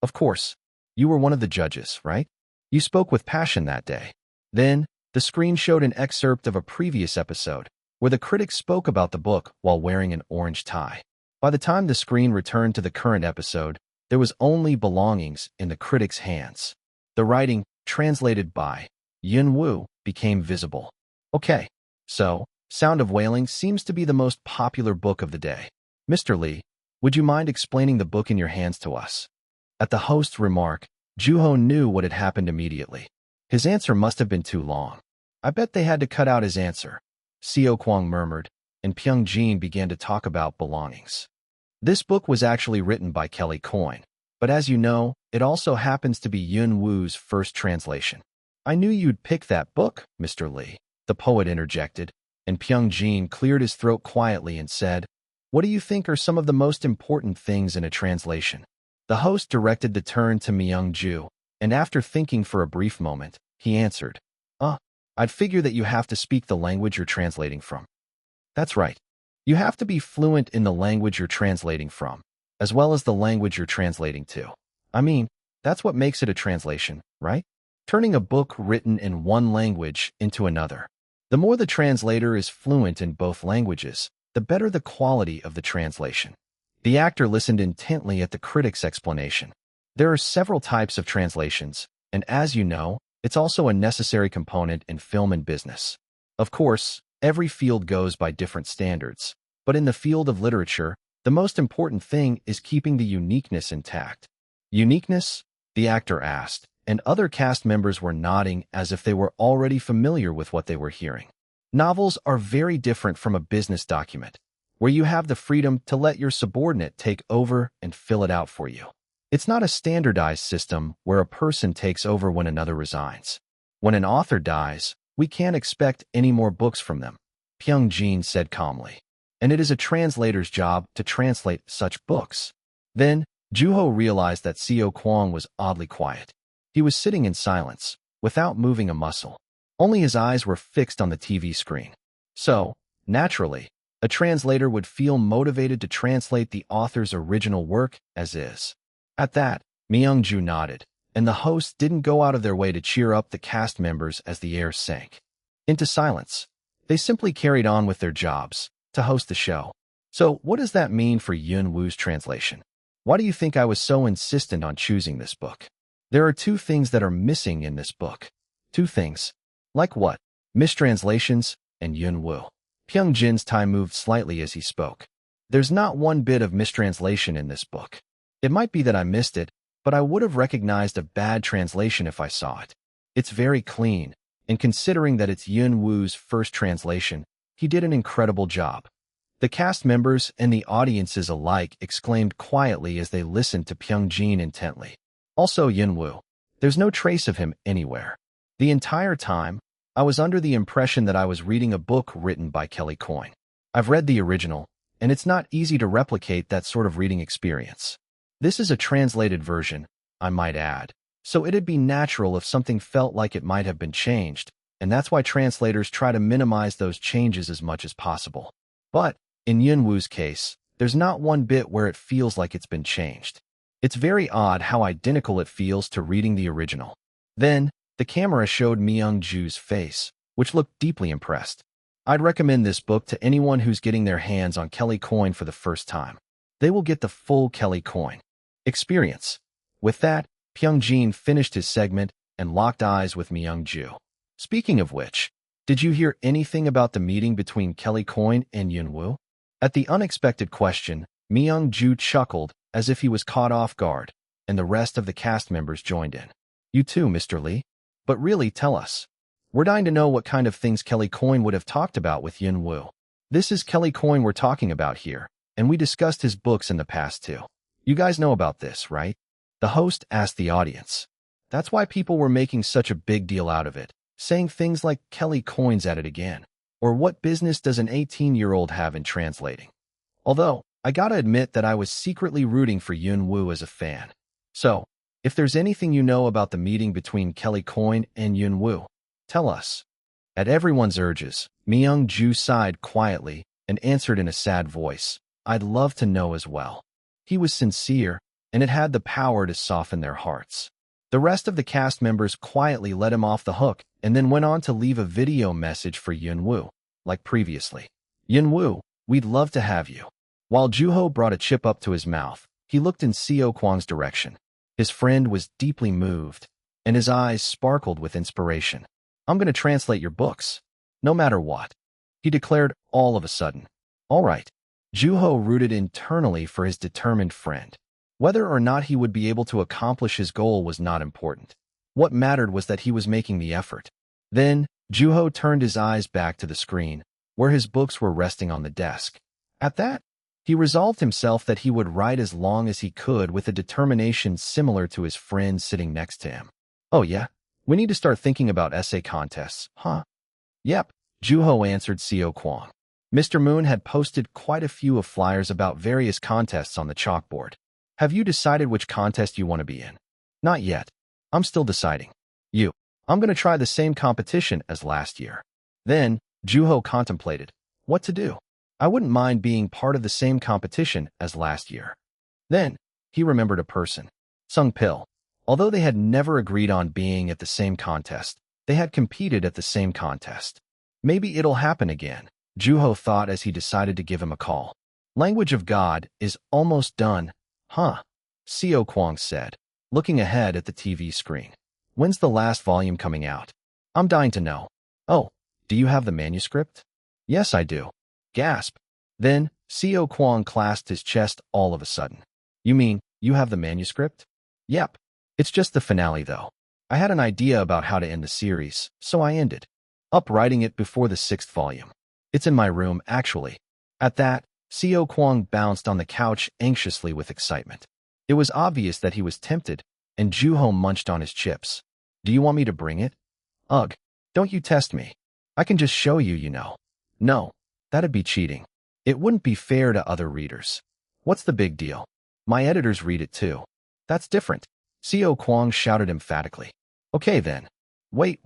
Of course, you were one of the judges, right? You spoke with passion that day. Then, the screen showed an excerpt of a previous episode, where the critic spoke about the book while wearing an orange tie. By the time the screen returned to the current episode, there was only Belongings in the critic's hands. The writing, translated by Yun Woo, became visible. Okay, so, Sound of Wailing seems to be the most popular book of the day. Mr. Lee, would you mind explaining the book in your hands to us? At the host's remark, Juho knew what had happened immediately. His answer must have been too long. I bet they had to cut out his answer, Seo Kwang murmured, and Pyung-jin began to talk about Belongings. This book was actually written by Kelly Coyne, but as you know, it also happens to be Yun Woo's first translation. I knew you'd pick that book, Mr. Lee, the poet interjected, and Pyung-jin cleared his throat quietly and said, "What do you think are some of the most important things in a translation?" The host directed the turn to Myung-ju, and after thinking for a brief moment, he answered, I'd figure that you have to speak the language you're translating from. That's right. You have to be fluent in the language you're translating from, as well as the language you're translating to. I mean, that's what makes it a translation, right? Turning a book written in one language into another. The more the translator is fluent in both languages, the better the quality of the translation. The actor listened intently at the critic's explanation. There are several types of translations, and as you know, it's also a necessary component in film and business. Of course, every field goes by different standards, but in the field of literature, the most important thing is keeping the uniqueness intact. Uniqueness? The actor asked, and other cast members were nodding as if they were already familiar with what they were hearing. Novels are very different from a business document, where you have the freedom to let your subordinate take over and fill it out for you. It's not a standardized system where a person takes over when another resigns. When an author dies, we can't expect any more books from them, Pyung-jin said calmly. And it is a translator's job to translate such books. Then, Juho realized that Seo Kwang was oddly quiet. He was sitting in silence, without moving a muscle. Only his eyes were fixed on the TV screen. So, naturally, a translator would feel motivated to translate the author's original work as is. At that, Myung-ju nodded, and the hosts didn't go out of their way to cheer up the cast members as the air sank into silence. They simply carried on with their jobs, to host the show. So, what does that mean for Yun Woo's translation? Why do you think I was so insistent on choosing this book? There are two things that are missing in this book. Two things. Like what? Mistranslations and Yun Woo. Pyung-jin's tie moved slightly as he spoke. There's not one bit of mistranslation in this book. It might be that I missed it, but I would have recognized a bad translation if I saw it. It's very clean, and considering that it's Yun Woo's first translation, he did an incredible job. The cast members and the audiences alike exclaimed quietly as they listened to Pyung-jin intently. Also Yun Woo. There's no trace of him anywhere. The entire time, I was under the impression that I was reading a book written by Kelly Coyne. I've read the original, and it's not easy to replicate that sort of reading experience. This is a translated version, I might add, so it'd be natural if something felt like it might have been changed, and that's why translators try to minimize those changes as much as possible. But, in Yun Woo's case, there's not one bit where it feels like it's been changed. It's very odd how identical it feels to reading the original. Then, the camera showed Myung-ju's face, which looked deeply impressed. I'd recommend this book to anyone who's getting their hands on Kelly Coyne for the first time. They will get the full Kelly Coyne experience. With that, Pyung-jin finished his segment and locked eyes with Myung-ju. Speaking of which, did you hear anything about the meeting between Kelly Coyne and Yun Woo? At the unexpected question, Myung-ju chuckled as if he was caught off guard. and the rest of the cast members joined in. You too, Mr. Lee? But really, tell us. We're dying to know what kind of things Kelly Coyne would have talked about with Yun Woo. This is Kelly Coyne we're talking about here, and we discussed his books in the past too. You guys know about this, right? The host asked the audience. That's why people were making such a big deal out of it, saying things like Kelly Coyne's at it again, or what business does an 18-year-old have in translating? Although, I gotta admit that I was secretly rooting for Yun Woo as a fan. So, if there's anything you know about the meeting between Kelly Coyne and Yun Woo, tell us. At everyone's urges, Myung-ju sighed quietly and answered in a sad voice, I'd love to know as well. He was sincere, and it had the power to soften their hearts. The rest of the cast members quietly let him off the hook and then went on to leave a video message for Yun Woo, like previously. Yun Woo, we'd love to have you. While Juho brought a chip up to his mouth, he looked in Seo Kwang's direction. His friend was deeply moved, and his eyes sparkled with inspiration. I'm going to translate your books, no matter what, he declared all of a sudden. All right. Juho rooted internally for his determined friend. Whether or not he would be able to accomplish his goal was not important. What mattered was that he was making the effort. Then, Juho turned his eyes back to the screen, where his books were resting on the desk. At that, he resolved himself that he would write as long as he could with a determination similar to his friend sitting next to him. Oh yeah? We need to start thinking about essay contests, huh? Yep, Juho answered Seo Kwang. Mr. Moon had posted quite a few of flyers about various contests on the chalkboard. Have you decided which contest you want to be in? Not yet. I'm still deciding. I'm going to try the same competition as last year. Then, Juho contemplated what to do. I wouldn't mind being part of the same competition as last year. Then, he remembered a person, Sung Pil. Although they had never agreed on being at the same contest, they had competed at the same contest. Maybe it'll happen again, Juho thought as he decided to give him a call. Language of God is almost done, huh? Seo Kwang said, looking ahead at the TV screen. When's the last volume coming out? I'm dying to know. Oh, do you have the manuscript? Yes, I do. Gasp. Then, Seo Kwang clasped his chest all of a sudden. You mean, you have the manuscript? Yep. It's just the finale, though. I had an idea about how to end the series, so I ended up writing it before the 6th volume. It's in my room, actually. At that, Seo Kwang bounced on the couch anxiously with excitement. It was obvious that he was tempted, and Juho munched on his chips. Do you want me to bring it? Ugh, don't you test me. I can just show you, you know. No, that'd be cheating. It wouldn't be fair to other readers. What's the big deal? My editors read it too. That's different. Seo Kwang shouted emphatically. Okay then. Wait.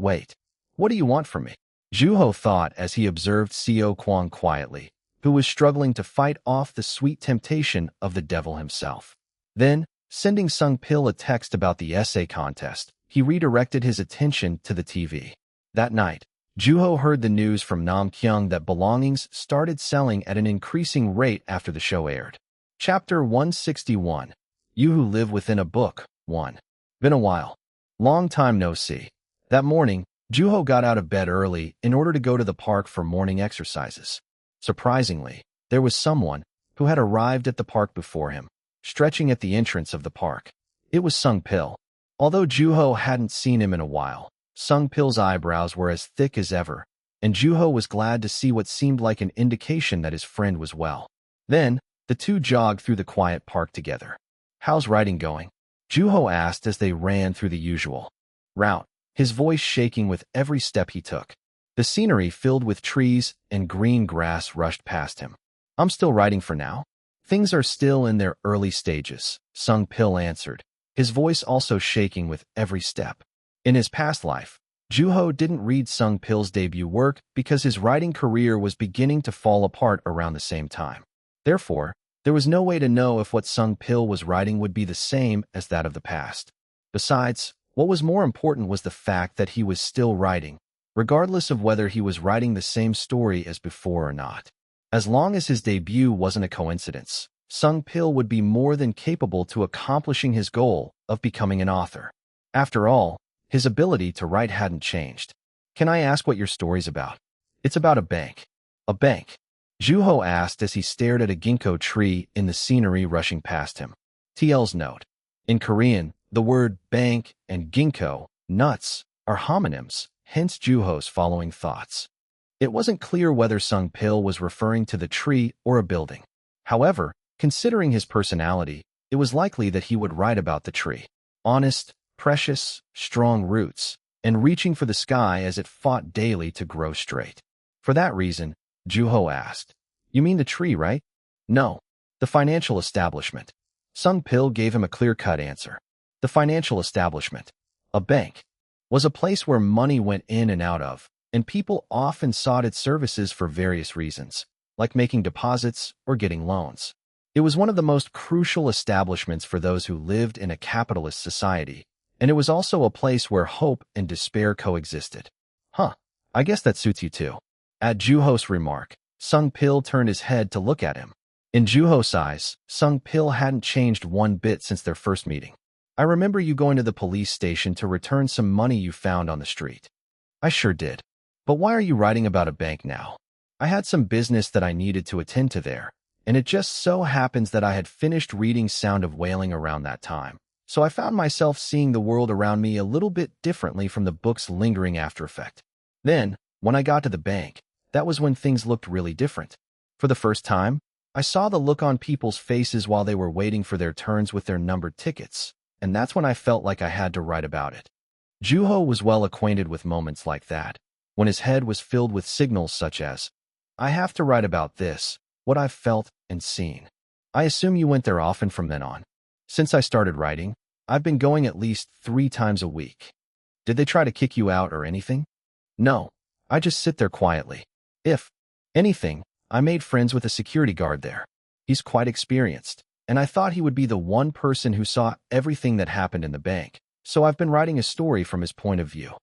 What do you want from me? Juho thought as he observed Seo Kwang quietly, who was struggling to fight off the sweet temptation of the devil himself. Then, sending Sung Pil a text about the essay contest, he redirected his attention to the TV. That night, Juho heard the news from Nam Kyung that belongings started selling at an increasing rate after the show aired. Chapter 161. You Who Live Within a Book, 1. Been a while. Long time no see. That morning, Juho got out of bed early in order to go to the park for morning exercises. Surprisingly, there was someone who had arrived at the park before him, stretching at the entrance of the park. It was Sung Pil. Although Juho hadn't seen him in a while, Sung Pil's eyebrows were as thick as ever, and Juho was glad to see what seemed like an indication that his friend was well. Then, the two jogged through the quiet park together. How's writing going? Juho asked as they ran through the usual route, his voice shaking with every step he took. The scenery filled with trees and green grass rushed past him. I'm still writing for now. Things are still in their early stages, Sung Pil answered, his voice also shaking with every step. In his past life, Juho didn't read Sung Pil's debut work because his writing career was beginning to fall apart around the same time. Therefore, there was no way to know if what Sung Pil was writing would be the same as that of the past. Besides, what was more important was the fact that he was still writing, regardless of whether he was writing the same story as before or not. As long as his debut wasn't a coincidence, Sung Pil would be more than capable to accomplishing his goal of becoming an author. After all, his ability to write hadn't changed. Can I ask what your story's about? It's about a bank. A bank? Juho asked as he stared at a ginkgo tree in the scenery rushing past him. TL's note. In Korean, the word bank and ginkgo, nuts, are homonyms, hence Juho's following thoughts. It wasn't clear whether Sung Pil was referring to the tree or a building. However, considering his personality, it was likely that he would write about the tree. Honest, precious, strong roots, and reaching for the sky as it fought daily to grow straight. For that reason, Juho asked, "You mean the tree, right?" "No, the financial establishment." Sung Pil gave him a clear-cut answer. The financial establishment, a bank, was a place where money went in and out of, and people often sought its services for various reasons, like making deposits or getting loans. It was one of the most crucial establishments for those who lived in a capitalist society, and it was also a place where hope and despair coexisted. Huh, I guess that suits you too. At Juho's remark, Sung Pil turned his head to look at him. In Juho's eyes, Sung Pil hadn't changed one bit since their first meeting. "I remember you going to the police station to return some money you found on the street." "I sure did. But why are you writing about a bank now?" "I had some business that I needed to attend to there, and it just so happens that I had finished reading Sound of Wailing around that time. So I found myself seeing the world around me a little bit differently from the book's lingering after effect. Then, when I got to the bank, that was when things looked really different. For the first time, I saw the look on people's faces while they were waiting for their turns with their numbered tickets, and that's when I felt like I had to write about it." Juho was well acquainted with moments like that, when his head was filled with signals such as, "I have to write about this, what I've felt and seen." "I assume you went there often from then on." "Since I started writing, I've been going at least 3 times a week." "Did they try to kick you out or anything?" "No, I just sit there quietly. If anything, I made friends with a security guard there. He's quite experienced, and I thought he would be the one person who saw everything that happened in the bank, so I've been writing a story from his point of view."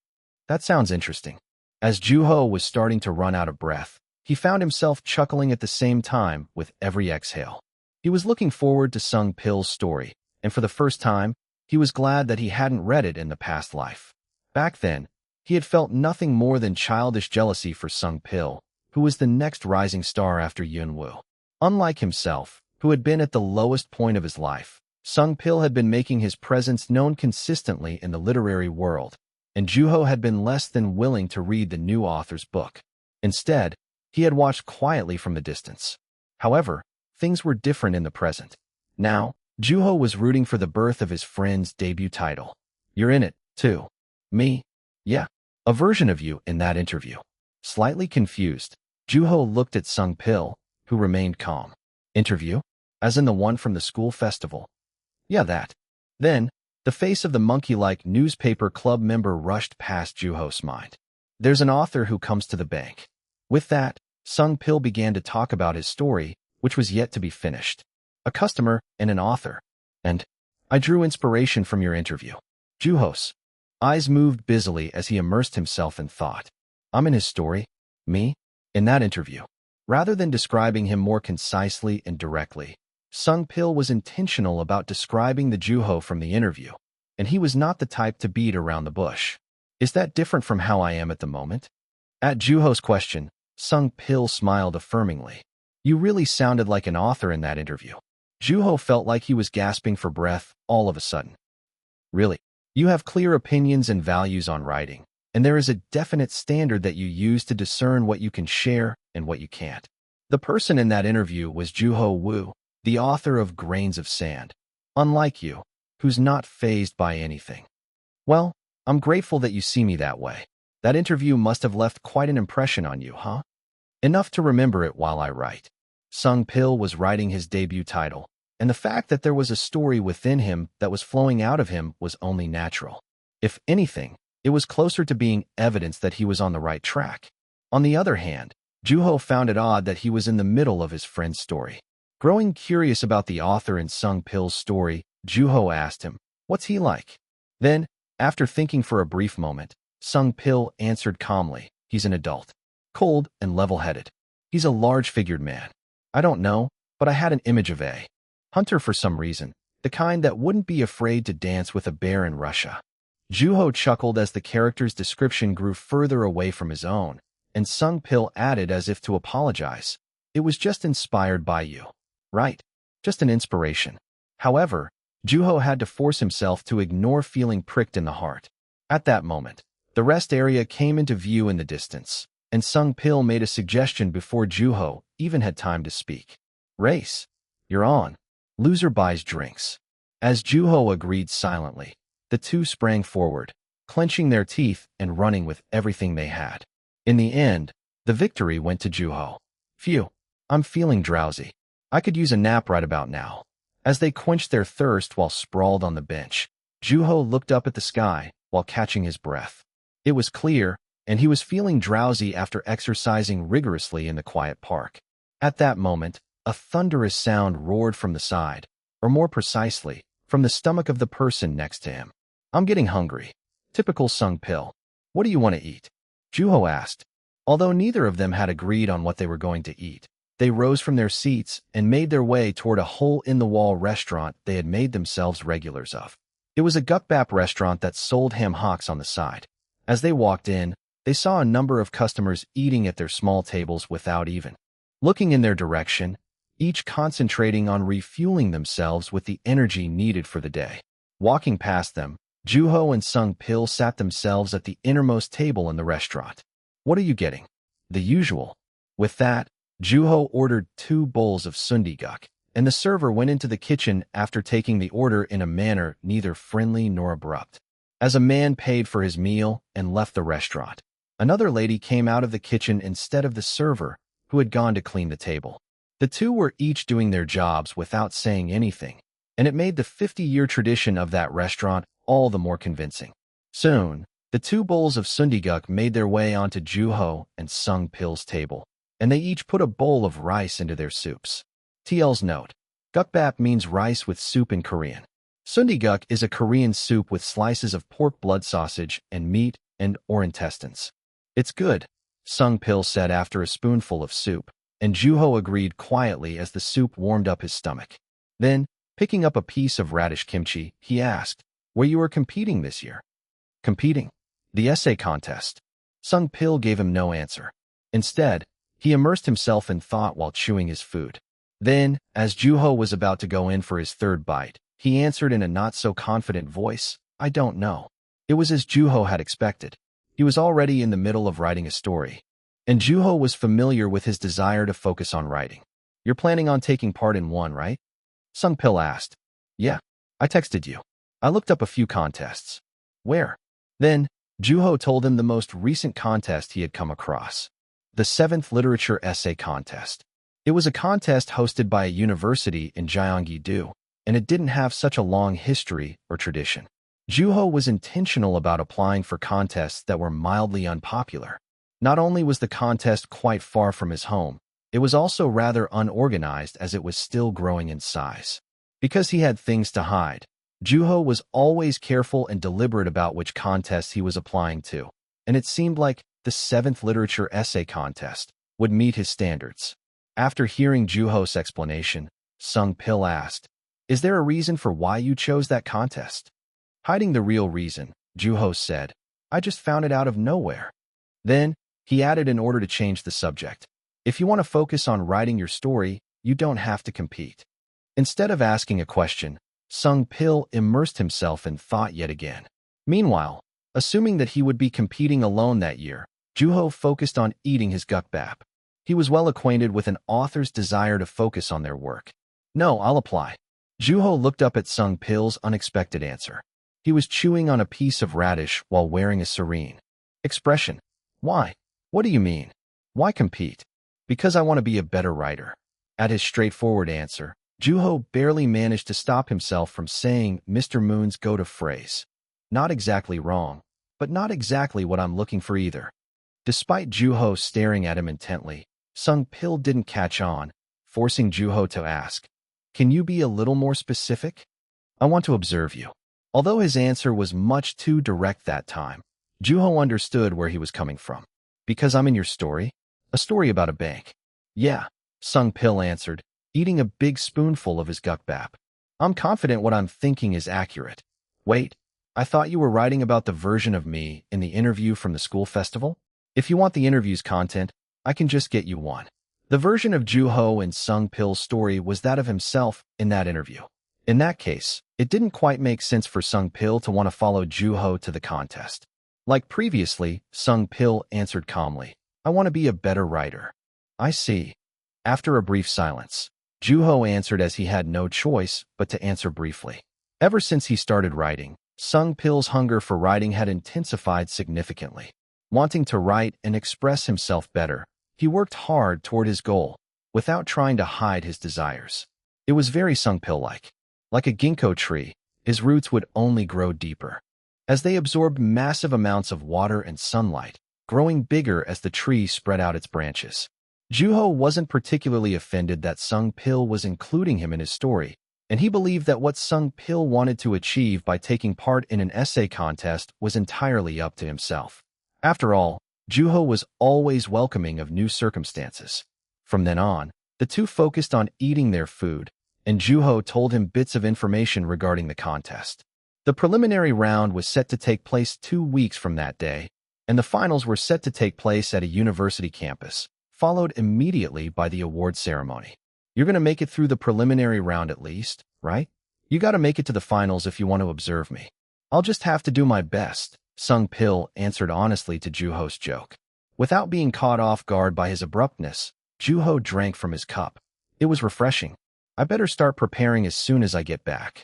"That sounds interesting." As Juho was starting to run out of breath, he found himself chuckling at the same time with every exhale. He was looking forward to Sung Pil's story, and for the first time, he was glad that he hadn't read it in the past life. Back then, he had felt nothing more than childish jealousy for Sung Pil, who was the next rising star after Yunwoo. Unlike himself, who had been at the lowest point of his life, Sung Pil had been making his presence known consistently in the literary world, and Juho had been less than willing to read the new author's book. Instead, he had watched quietly from the distance. However, things were different in the present. Now, Juho was rooting for the birth of his friend's debut title. "You're in it, too." "Me?" "Yeah, a version of you in that interview." Slightly confused, Juho looked at Sung Pil, who remained calm. "Interview? As in the one from the school festival?" "Yeah, that." Then, the face of the monkey-like newspaper club member rushed past Juho's mind. "There's an author who comes to the bank." With that, Sung Pil began to talk about his story, which was yet to be finished. "A customer and an author. And I drew inspiration from your interview." Juho's eyes moved busily as he immersed himself in thought. "I'm in his story? Me? In that interview?" Rather than describing him more concisely and directly, Sung Pil was intentional about describing the Juho from the interview, and he was not the type to beat around the bush. "Is that different from how I am at the moment?" At Juho's question, Sung Pil smiled affirmingly. "You really sounded like an author in that interview." Juho felt like he was gasping for breath all of a sudden. "Really? You have clear opinions and values on writing, and there is a definite standard that you use to discern what you can share and what you can't." The person in that interview was Juho Woo, the author of Grains of Sand. Unlike you, who's not fazed by anything. "Well, I'm grateful that you see me that way. That interview must have left quite an impression on you, huh?" "Enough to remember it while I write." Sung Pil was writing his debut title, and the fact that there was a story within him that was flowing out of him was only natural. If anything, it was closer to being evidence that he was on the right track. On the other hand, Juho found it odd that he was in the middle of his friend's story. Growing curious about the author in Sung Pil's story, Juho asked him, "What's he like?" Then, after thinking for a brief moment, Sung Pil answered calmly, "He's an adult. Cold and level-headed. He's a large-figured man. I don't know, but I had an image of a hunter for some reason, the kind that wouldn't be afraid to dance with a bear in Russia." Juho chuckled as the character's description grew further away from his own, and Sung Pil added as if to apologize, "It was just inspired by you. Right? Just an inspiration." However, Juho had to force himself to ignore feeling pricked in the heart. At that moment, the rest area came into view in the distance, and Sung Pil made a suggestion before Juho even had time to speak. Race. You're on. Loser buys drinks. As Juho agreed silently, the two sprang forward, clenching their teeth and running with everything they had. In the end, the victory went to Juho. Phew, I'm feeling drowsy. I could use a nap right about now. As they quenched their thirst while sprawled on the bench, Juho looked up at the sky while catching his breath. It was clear, and he was feeling drowsy after exercising rigorously in the quiet park. At that moment, a thunderous sound roared from the side, or more precisely, from the stomach of the person next to him. I'm getting hungry. Typical Sung Pil. What do you want to eat? Juho asked. Although neither of them had agreed on what they were going to eat, they rose from their seats and made their way toward a hole-in-the-wall restaurant they had made themselves regulars of. It was a gukbap restaurant that sold ham hocks on the side. As they walked in, they saw a number of customers eating at their small tables without even looking in their direction, each concentrating on refueling themselves with the energy needed for the day. Walking past them, Juho and Sung Pil sat themselves at the innermost table in the restaurant. What are you getting? The usual. With that, Juho ordered 2 bowls of sundiguk, and the server went into the kitchen after taking the order in a manner neither friendly nor abrupt. As a man paid for his meal and left the restaurant, another lady came out of the kitchen instead of the server, who had gone to clean the table. The two were each doing their jobs without saying anything, and it made the 50-year tradition of that restaurant all the more convincing. Soon, the 2 bowls of sundiguk made their way onto Juho and Sung Pil's table, and they each put a bowl of rice into their soups. TL's note: gukbap means rice with soup in Korean. Sundiguk is a Korean soup with slices of pork blood sausage and meat or intestines. It's good, Sung Pil said after a spoonful of soup, and Juho agreed quietly as the soup warmed up his stomach. Then, picking up a piece of radish kimchi, he asked, "Where you were competing this year?" Competing? The essay contest. Sung Pil gave him no answer. Instead, he immersed himself in thought while chewing his food. Then, as Juho was about to go in for his third bite, he answered in a not-so-confident voice, "I don't know." It was as Juho had expected. He was already in the middle of writing a story, and Juho was familiar with his desire to focus on writing. "You're planning on taking part in one, right?" Sung Pil asked. "Yeah, I texted you. I looked up a few contests." "Where?" Then, Juho told him the most recent contest he had come across. The 7th Literature Essay Contest. It was a contest hosted by a university in Gyeonggi-do, and it didn't have such a long history or tradition. Juho was intentional about applying for contests that were mildly unpopular. Not only was the contest quite far from his home, it was also rather unorganized as it was still growing in size. Because he had things to hide, Juho was always careful and deliberate about which contests he was applying to, and it seemed like the 7th Literature Essay Contest would meet his standards. After hearing Juho's explanation, Sung Pil asked, "Is there a reason for why you chose that contest?" Hiding the real reason, Juho said, "I just found it out of nowhere." Then, he added in order to change the subject, "If you want to focus on writing your story, you don't have to compete." Instead of asking a question, Sung Pil immersed himself in thought yet again. Meanwhile, assuming that he would be competing alone that year, Juho focused on eating his gukbap. He was well acquainted with an author's desire to focus on their work. "No, I'll apply." Juho looked up at Sung Pil's unexpected answer. He was chewing on a piece of radish while wearing a serene expression. "Why? What do you mean? Why compete?" "Because I want to be a better writer." At his straightforward answer, Juho barely managed to stop himself from saying Mr. Moon's go-to phrase. "Not exactly wrong, but not exactly what I'm looking for either." Despite Juho staring at him intently, Sung Pil didn't catch on, forcing Juho to ask, "Can you be a little more specific? I want to observe you." Although his answer was much too direct that time, Juho understood where he was coming from. "Because I'm in your story? A story about a bank." "Yeah," Sung Pil answered, eating a big spoonful of his gukbap. "I'm confident what I'm thinking is accurate." "Wait, I thought you were writing about the version of me in the interview from the school festival? If you want the interview's content, I can just get you one." The version of Juho and Sung Pil's story was that of himself in that interview. In that case, it didn't quite make sense for Sung Pil to want to follow Juho to the contest. Like previously, Sung Pil answered calmly, I want to be a better writer. I see. After a brief silence, Juho answered as he had no choice but to answer briefly. Ever since he started writing, Sung Pil's hunger for writing had intensified significantly. Wanting to write and express himself better, he worked hard toward his goal, without trying to hide his desires. It was very Sung Pil-like. Like a ginkgo tree, his roots would only grow deeper. As they absorbed massive amounts of water and sunlight, growing bigger as the tree spread out its branches. Juho wasn't particularly offended that Sung Pil was including him in his story, and he believed that what Sung Pil wanted to achieve by taking part in an essay contest was entirely up to himself. After all, Juho was always welcoming of new circumstances. From then on, the two focused on eating their food, and Juho told him bits of information regarding the contest. The preliminary round was set to take place 2 weeks from that day, and the finals were set to take place at a university campus, followed immediately by the award ceremony. You're going to make it through the preliminary round at least, right? You got to make it to the finals if you want to observe me. I'll just have to do my best, Sung Pil answered honestly to Juho's joke. Without being caught off guard by his abruptness, Juho drank from his cup. It was refreshing. I better start preparing as soon as I get back.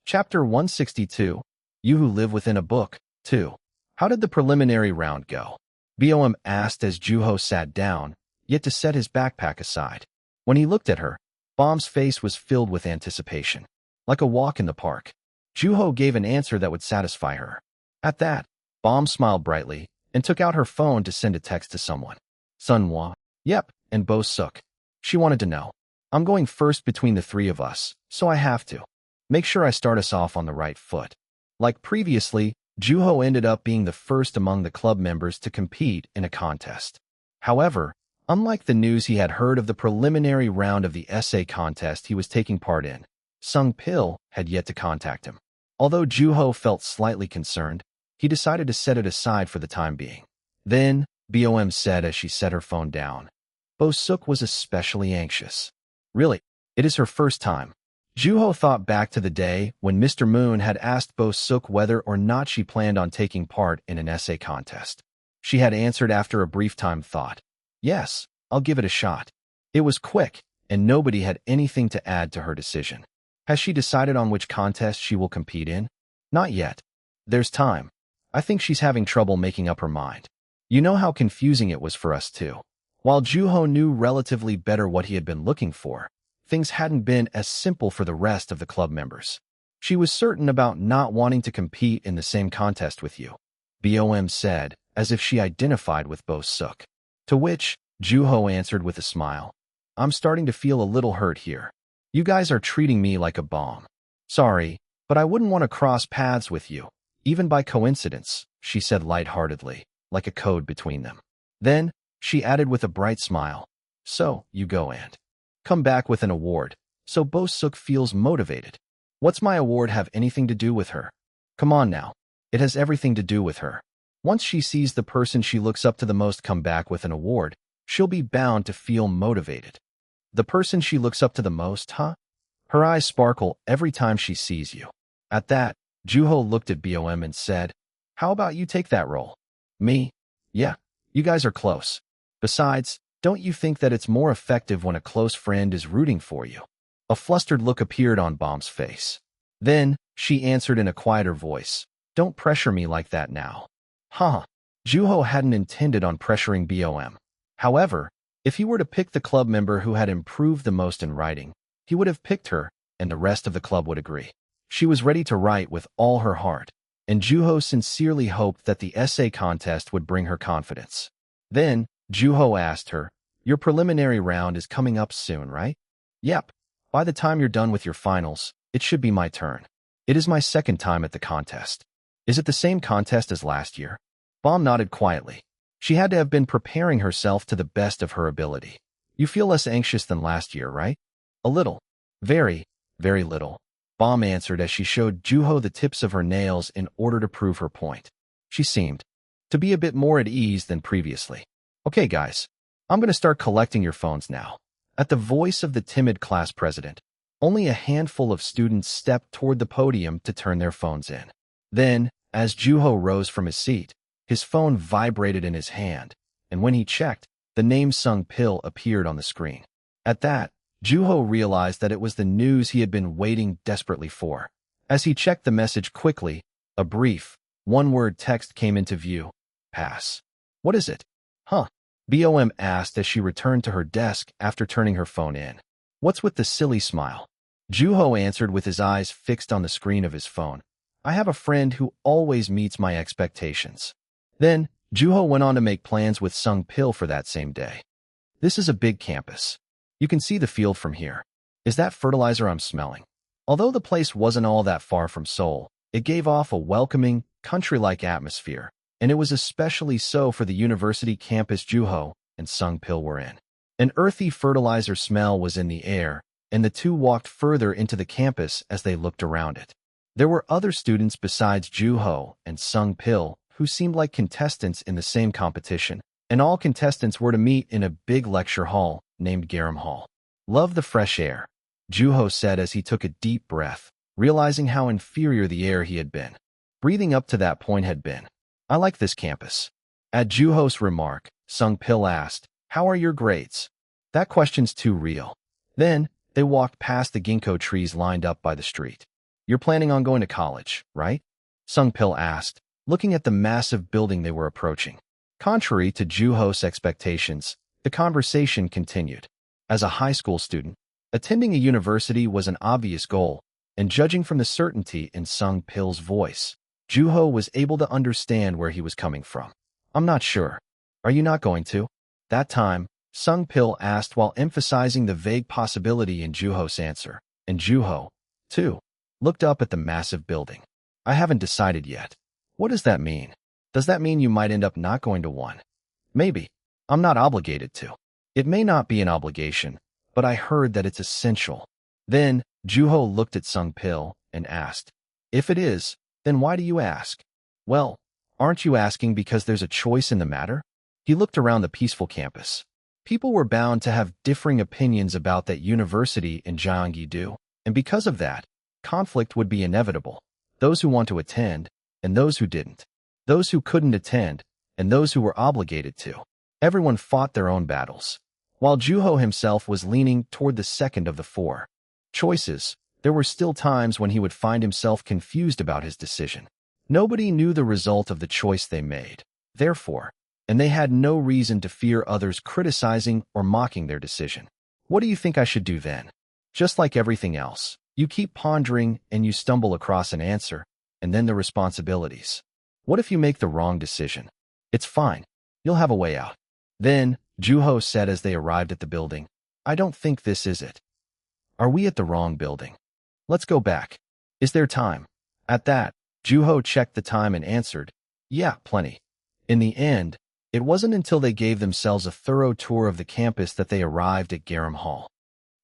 Chapter 162. You Who Live Within a Book, 2. How did the preliminary round go? Bom asked as Juho sat down, yet to set his backpack aside. When he looked at her, Bom's face was filled with anticipation. Like a walk in the park. Juho gave an answer that would satisfy her. At that, Bom smiled brightly and took out her phone to send a text to someone. Sunhwa. Yep, and Bo Suk. She wanted to know. I'm going first between the three of us, so I have to. Make sure I start us off on the right foot. Like previously, Juho ended up being the first among the club members to compete in a contest. However, unlike the news he had heard of the preliminary round of the essay contest he was taking part in, Sung Pil had yet to contact him. Although Juho felt slightly concerned, he decided to set it aside for the time being. Then, Bom said as she set her phone down. Bo Suk was especially anxious. Really, it is her first time. Juho thought back to the day when Mr. Moon had asked Bo Suk whether or not she planned on taking part in an essay contest. She had answered after a brief time thought, yes, I'll give it a shot. It was quick, and nobody had anything to add to her decision. Has she decided on which contest she will compete in? Not yet. There's time. I think she's having trouble making up her mind. You know how confusing it was for us too. While Juho knew relatively better what he had been looking for, things hadn't been as simple for the rest of the club members. She was certain about not wanting to compete in the same contest with you, Bom said, as if she identified with Bo Suk. To which, Juho answered with a smile. I'm starting to feel a little hurt here. You guys are treating me like a bomb. Sorry, but I wouldn't want to cross paths with you, even by coincidence, she said lightheartedly, like a code between them. Then, she added with a bright smile. So, you go and come back with an award, so Bo Suk feels motivated. What's my award have anything to do with her? Come on now. It has everything to do with her. Once she sees the person she looks up to the most come back with an award, she'll be bound to feel motivated. The person she looks up to the most, huh? Her eyes sparkle every time she sees you. At that, Juho looked at Bom and said, how about you take that role? Me? Yeah, you guys are close. Besides, don't you think that it's more effective when a close friend is rooting for you? A flustered look appeared on Bom's face. Then, she answered in a quieter voice, don't pressure me like that now. Huh. Juho hadn't intended on pressuring Bom. However, if he were to pick the club member who had improved the most in writing, he would have picked her, and the rest of the club would agree. She was ready to write with all her heart, and Juho sincerely hoped that the essay contest would bring her confidence. Then, Juho asked her, your preliminary round is coming up soon, right? Yep. By the time you're done with your finals, it should be my turn. It is my second time at the contest. Is it the same contest as last year? Bom nodded quietly. She had to have been preparing herself to the best of her ability. You feel less anxious than last year, right? A little. Very, very little. Bom answered as she showed Juho the tips of her nails in order to prove her point. She seemed to be a bit more at ease than previously. Okay, guys. I'm going to start collecting your phones now. At the voice of the timid class president, Only a handful of students stepped toward the podium to turn their phones in. Then, as Juho rose from his seat, his phone vibrated in his hand, and when he checked, the name Sung Pil appeared on the screen. At that, Juho realized that it was the news he had been waiting desperately for. As he checked the message quickly, a brief, one-word text came into view. Pass. What is it? Huh? BOM asked as she returned to her desk after turning her phone in. What's with the silly smile? Juho answered with his eyes fixed on the screen of his phone. I have a friend who always meets my expectations. Then, Juho went on to make plans with Sung Pil for that same day. This is a big campus. You can see the field from here. Is that fertilizer I'm smelling? Although the place wasn't all that far from Seoul, it gave off a welcoming, country-like atmosphere, and it was especially so for the university campus Juho and Sung Pil were in. An earthy fertilizer smell was in the air, and the two walked further into the campus as they looked around it. There were other students besides Juho and Sung Pil who seemed like contestants in the same competition, and all contestants were to meet in a big lecture hall named Garam Hall. Love the fresh air, Juho said as he took a deep breath, realizing how inferior the air he had been. Breathing up to that point had been. I like this campus. At Juho's remark, Sung Pil asked, how are your grades? That question's too real. Then, they walked past the ginkgo trees lined up by the street. You're planning on going to college, right? Sung Pil asked, looking at the massive building they were approaching. Contrary to Juho's expectations, the conversation continued. As a high school student, attending a university was an obvious goal, and judging from the certainty in Sung Pil's voice, Juho was able to understand where he was coming from. I'm not sure. Are you not going to? That time, Sung Pil asked while emphasizing the vague possibility in Juho's answer, and Juho, too, looked up at the massive building. I haven't decided yet. What does that mean? Does that mean you might end up not going to one? Maybe. I'm not obligated to. It may not be an obligation, but I heard that it's essential. Then, Juho looked at Sung Pil and asked, if it is, then why do you ask? Well, aren't you asking because there's a choice in the matter? He looked around the peaceful campus. People were bound to have differing opinions about that university in Gyeonggi-do, and because of that, conflict would be inevitable. Those who want to attend, and those who didn't. Those who couldn't attend, and those who were obligated to. Everyone fought their own battles. While Juho himself was leaning toward the second of the four choices, there were still times when he would find himself confused about his decision. Nobody knew the result of the choice they made, therefore, and they had no reason to fear others criticizing or mocking their decision. What do you think I should do then? Just like everything else, you keep pondering and you stumble across an answer, and then the responsibilities. What if you make the wrong decision? It's fine. You'll have a way out. Then, Juho said as they arrived at the building, I don't think this is it. Are we at the wrong building? Let's go back. Is there time? At that, Juho checked the time and answered, yeah, plenty. In the end, it wasn't until they gave themselves a thorough tour of the campus that they arrived at Garam Hall.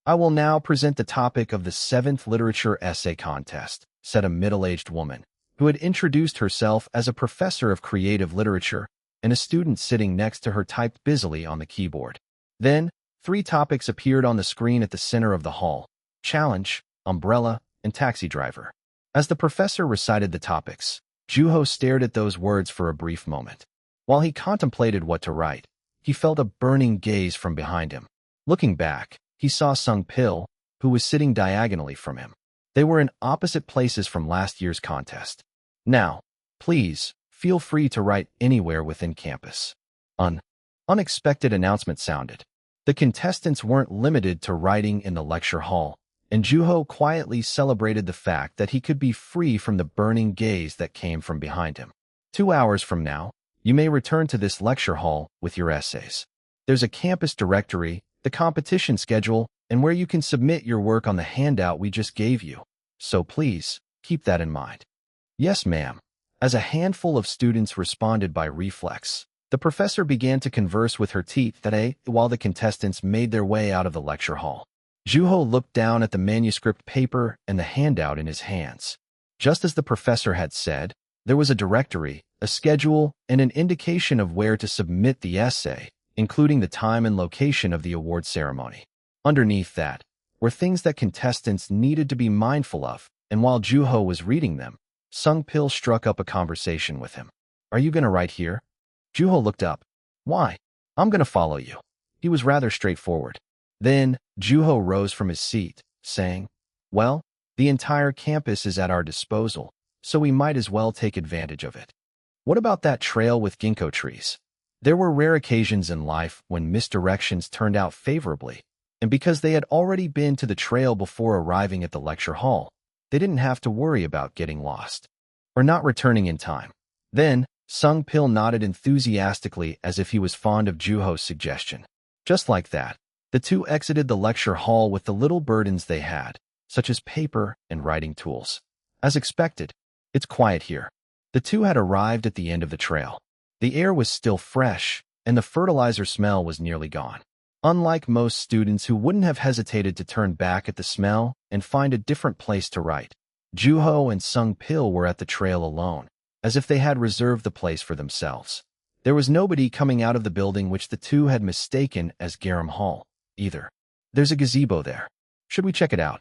I will now present the topic of the 7th Literature Essay Contest, said a middle-aged woman, who had introduced herself as a professor of creative literature, and a student sitting next to her typed busily on the keyboard. Then, 3 topics appeared on the screen at the center of the hall: challenge, umbrella, and taxi driver. As the professor recited the topics, Juho stared at those words for a brief moment. While he contemplated what to write, he felt a burning gaze from behind him. Looking back, he saw Sung Pil, who was sitting diagonally from him. They were in opposite places from last year's contest. Now, please, feel free to write anywhere within campus. An unexpected announcement sounded. The contestants weren't limited to writing in the lecture hall, and Juho quietly celebrated the fact that he could be free from the burning gaze that came from behind him. 2 hours from now, you may return to this lecture hall with your essays. There's a campus directory, the competition schedule, and where you can submit your work on the handout we just gave you. So please, keep that in mind. Yes, ma'am. As a handful of students responded by reflex, the professor began to converse with her teeth while the contestants made their way out of the lecture hall. Juho looked down at the manuscript paper and the handout in his hands. Just as the professor had said, there was a directory, a schedule, and an indication of where to submit the essay, including the time and location of the award ceremony. Underneath that, were things that contestants needed to be mindful of, and while Juho was reading them, Sung-pil struck up a conversation with him. "Are you going to write here?" Juho looked up. "Why? I'm going to follow you." He was rather straightforward. Then, Juho rose from his seat, saying, "Well, the entire campus is at our disposal, so we might as well take advantage of it. What about that trail with ginkgo trees?" There were rare occasions in life when misdirections turned out favorably, and because they had already been to the trail before arriving at the lecture hall, they didn't have to worry about getting lost or not returning in time. Then, Sung-pil nodded enthusiastically as if he was fond of Juho's suggestion. Just like that, the two exited the lecture hall with the little burdens they had, such as paper and writing tools. As expected, it's quiet here. The two had arrived at the end of the trail. The air was still fresh, and the fertilizer smell was nearly gone. Unlike most students who wouldn't have hesitated to turn back at the smell and find a different place to write, Juho and Sung-pil were at the trail alone, as if they had reserved the place for themselves. There was nobody coming out of the building which the two had mistaken as Garam Hall, either. "There's a gazebo there. Should we check it out?"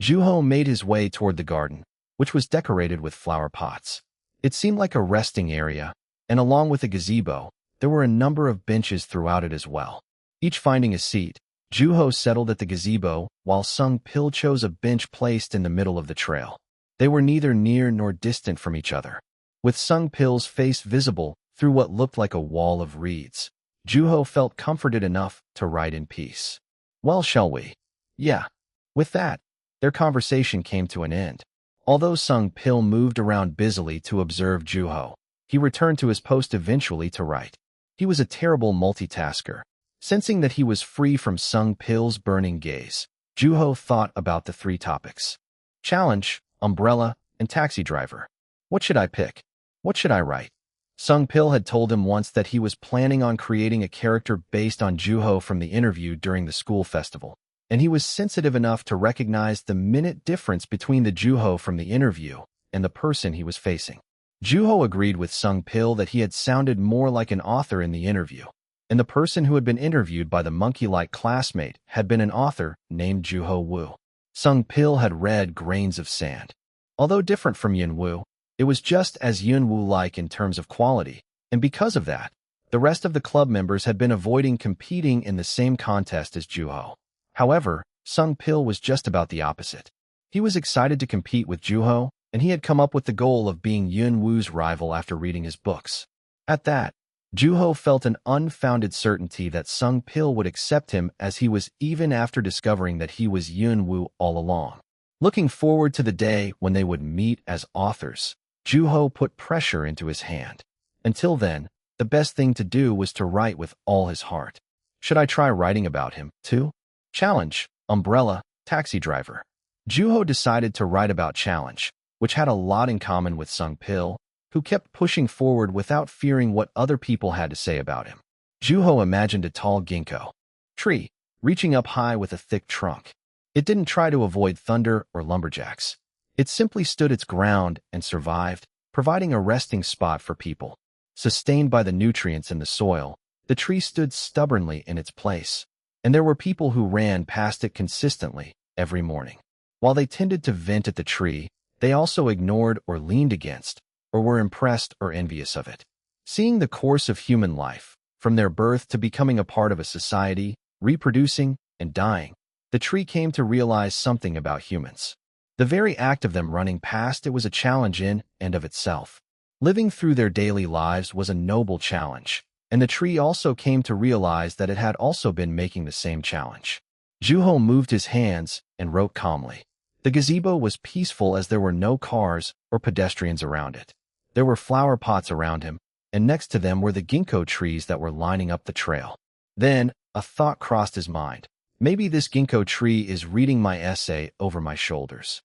Juho made his way toward the garden, which was decorated with flower pots. It seemed like a resting area, and along with the gazebo, there were a number of benches throughout it as well. Each finding a seat, Juho settled at the gazebo, while Sung-pil chose a bench placed in the middle of the trail. They were neither near nor distant from each other. With Sung-pil's face visible through what looked like a wall of reeds, Juho felt comforted enough to write in peace. "Well, shall we?" "Yeah." With that, their conversation came to an end. Although Sung-pil moved around busily to observe Juho, he returned to his post eventually to write. He was a terrible multitasker. Sensing that he was free from Sung-pil's burning gaze, Juho thought about the three topics: challenge, umbrella, and taxi driver. What should I pick? What should I write? Sung-pil had told him once that he was planning on creating a character based on Juho from the interview during the school festival, and he was sensitive enough to recognize the minute difference between the Juho from the interview and the person he was facing. Juho agreed with Sung-pil that he had sounded more like an author in the interview, and the person who had been interviewed by the monkey-like classmate had been an author named Juho Woo. Sung-pil had read Grains of Sand. Although different from Yun Woo, it was just as Yun Woo-like in terms of quality, and because of that, the rest of the club members had been avoiding competing in the same contest as Juho. However, Sung-pil was just about the opposite. He was excited to compete with Juho, and he had come up with the goal of being Yun Woo's rival after reading his books. At that, Juho felt an unfounded certainty that Sung-pil would accept him as he was even after discovering that he was Yun Woo all along. Looking forward to the day when they would meet as authors, Juho put pressure into his hand. Until then, the best thing to do was to write with all his heart. Should I try writing about him, too? Challenge, umbrella, taxi driver. Juho decided to write about Challenge, which had a lot in common with Sung-pil, who kept pushing forward without fearing what other people had to say about him. Juho imagined a tall ginkgo tree, reaching up high with a thick trunk. It didn't try to avoid thunder or lumberjacks. It simply stood its ground and survived, providing a resting spot for people. Sustained by the nutrients in the soil, the tree stood stubbornly in its place, and there were people who ran past it consistently every morning. While they tended to vent at the tree, they also ignored or leaned against, or were impressed or envious of it. Seeing the course of human life, from their birth to becoming a part of a society, reproducing, and dying, the tree came to realize something about humans. The very act of them running past it was a challenge in and of itself. Living through their daily lives was a noble challenge, and the tree also came to realize that it had also been making the same challenge. Juho moved his hands and wrote calmly. The gazebo was peaceful as there were no cars or pedestrians around it. There were flower pots around him, and next to them were the ginkgo trees that were lining up the trail. Then, a thought crossed his mind. Maybe this ginkgo tree is reading my essay over my shoulders.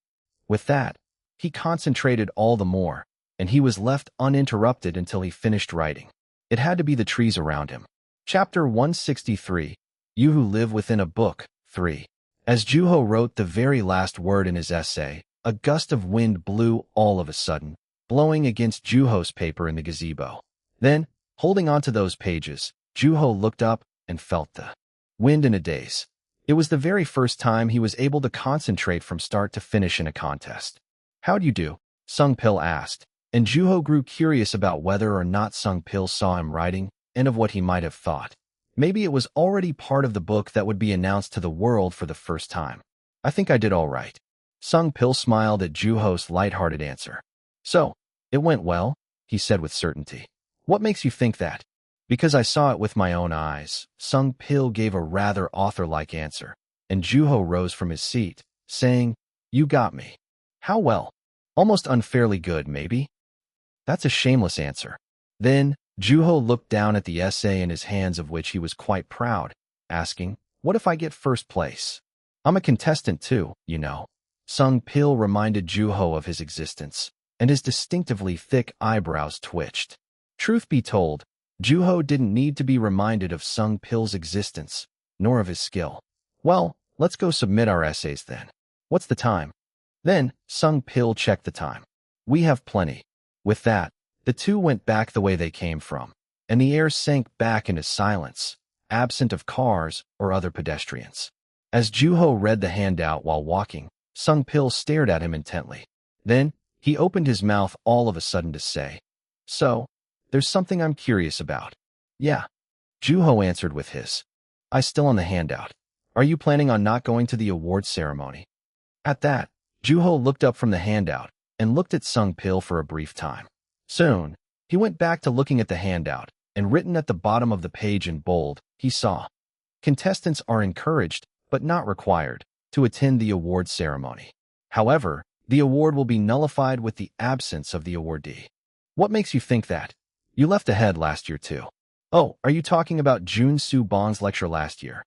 With that, he concentrated all the more, and he was left uninterrupted until he finished writing. It had to be the trees around him. Chapter 163, You Who Live Within a Book, 3. As Juho wrote the very last word in his essay, a gust of wind blew all of a sudden, blowing against Juho's paper in the gazebo. Then, holding onto those pages, Juho looked up and felt the wind in a daze. It was the very first time he was able to concentrate from start to finish in a contest. "How'd you do?" Sung Pil asked, and Juho grew curious about whether or not Sung Pil saw him writing and of what he might have thought. Maybe it was already part of the book that would be announced to the world for the first time. "I think I did all right." Sung Pil smiled at Juho's lighthearted answer. "So, it went well," he said with certainty. "What makes you think that?" "Because I saw it with my own eyes." Sung Pil gave a rather author-like answer, and Juho rose from his seat, saying, "You got me." "How well?" "Almost unfairly good, maybe." "That's a shameless answer." Then, Juho looked down at the essay in his hands, of which he was quite proud, asking, "What if I get first place?" "I'm a contestant too, you know." Sung Pil reminded Juho of his existence, and his distinctively thick eyebrows twitched. Truth be told, Juho didn't need to be reminded of Sung Pil's existence, nor of his skill. "Well, let's go submit our essays then. What's the time?" Then, Sung Pil checked the time. "We have plenty." With that, the two went back the way they came from, and the air sank back into silence, absent of cars or other pedestrians. As Juho read the handout while walking, Sung Pil stared at him intently. Then, he opened his mouth all of a sudden to say, "So, there's something I'm curious about." "Yeah," Juho answered with his eye still on the handout. "Are you planning on not going to the awards ceremony?" At that, Juho looked up from the handout and looked at Sung Pil for a brief time. Soon, he went back to looking at the handout, and written at the bottom of the page in bold, he saw, "Contestants are encouraged, but not required, to attend the award ceremony. However, the award will be nullified with the absence of the awardee." "What makes you think that? You left ahead last year too." "Oh, are you talking about Jun Soo Bong's lecture last year?"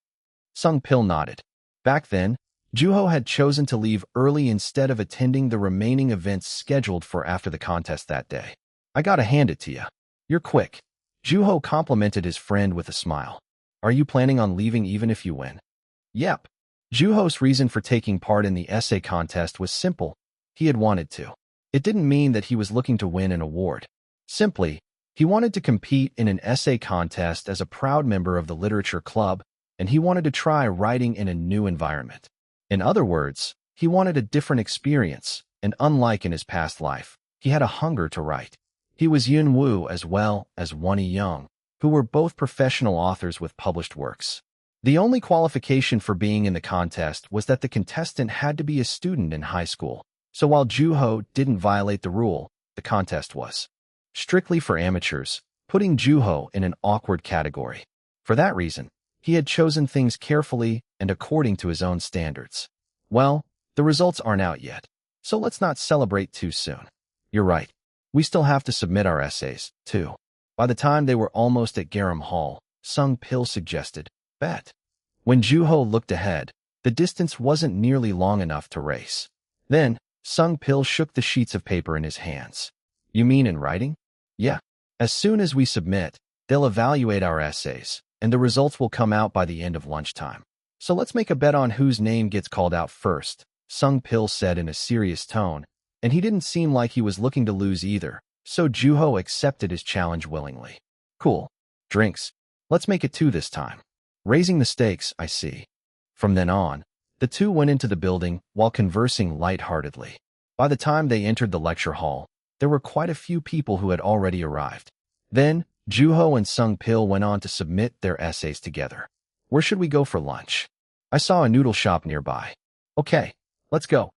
Sung Pil nodded. Back then, Juho had chosen to leave early instead of attending the remaining events scheduled for after the contest that day. "I gotta hand it to you. You're quick." Juho complimented his friend with a smile. "Are you planning on leaving even if you win?" "Yep." Juho's reason for taking part in the essay contest was simple. He had wanted to. It didn't mean that he was looking to win an award. Simply, he wanted to compete in an essay contest as a proud member of the literature club, and he wanted to try writing in a new environment. In other words, he wanted a different experience, and unlike in his past life, he had a hunger to write. He was Yun Woo as well as Wonhee Young, who were both professional authors with published works. The only qualification for being in the contest was that the contestant had to be a student in high school. So while Juho didn't violate the rule, the contest was strictly for amateurs, putting Juho in an awkward category. For that reason, he had chosen things carefully and according to his own standards. Well, the results aren't out yet, so let's not celebrate too soon. You're right. We still have to submit our essays, too. By the time they were almost at Garam Hall, Sung Pil suggested, "Bet." When Juho looked ahead, the distance wasn't nearly long enough to race. Then, Sung Pil shook the sheets of paper in his hands. "You mean in writing?" "Yeah. As soon as we submit, they'll evaluate our essays, and the results will come out by the end of lunchtime. So let's make a bet on whose name gets called out first," Sung Pil said in a serious tone, and he didn't seem like he was looking to lose either, so Juho accepted his challenge willingly. "Cool. Drinks. Let's make it 2 this time. Raising the stakes, I see." From then on, the two went into the building while conversing lightheartedly. By the time they entered the lecture hall, there were quite a few people who had already arrived. Then, Juho and Sung Pil went on to submit their essays together. "Where should we go for lunch?" "I saw a noodle shop nearby." "Okay, let's go."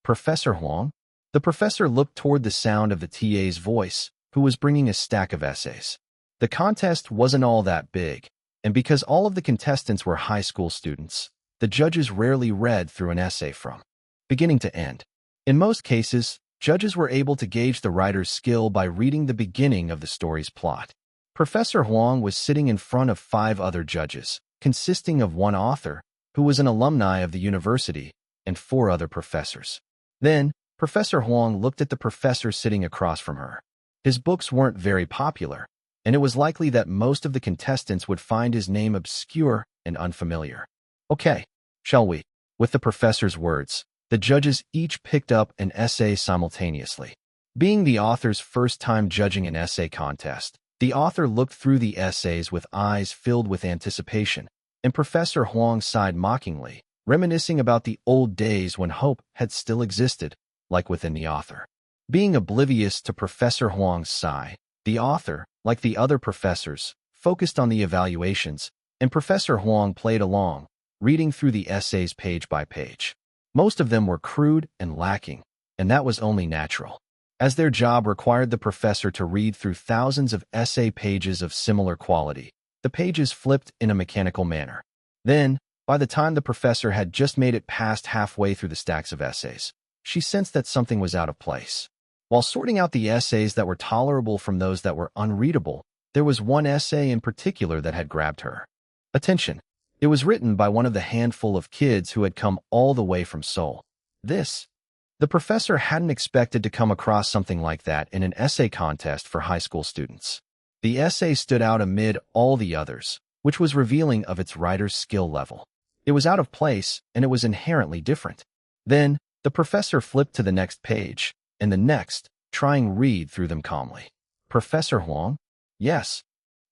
"Professor Huang?" The professor looked toward the sound of the TA's voice, who was bringing a stack of essays. The contest wasn't all that big, and because all of the contestants were high school students, the judges rarely read through an essay from beginning to end. In most cases, judges were able to gauge the writer's skill by reading the beginning of the story's plot. Professor Huang was sitting in front of 5 other judges, consisting of 1 author, who was an alumni of the university, and 4 other professors. Then, Professor Huang looked at the professor sitting across from her. His books weren't very popular, and it was likely that most of the contestants would find his name obscure and unfamiliar. "Okay, shall we?" With the professor's words, the judges each picked up an essay simultaneously. Being the author's first time judging an essay contest, the author looked through the essays with eyes filled with anticipation, and Professor Huang sighed mockingly, reminiscing about the old days when hope had still existed, like within the author. Being oblivious to Professor Huang's sigh, the author, like the other professors, focused on the evaluations, and Professor Huang played along, reading through the essays page by page. Most of them were crude and lacking, and that was only natural, as their job required the professor to read through thousands of essay pages of similar quality. The pages flipped in a mechanical manner. Then, by the time the professor had just made it past halfway through the stacks of essays, she sensed that something was out of place. While sorting out the essays that were tolerable from those that were unreadable, there was one essay in particular that had grabbed her attention. It was written by one of the handful of kids who had come all the way from Seoul. The professor hadn't expected to come across something like that in an essay contest for high school students. The essay stood out amid all the others, which was revealing of its writer's skill level. It was out of place, and it was inherently different. Then, the professor flipped to the next page, and the next, trying read through them calmly. Professor Huang? Yes.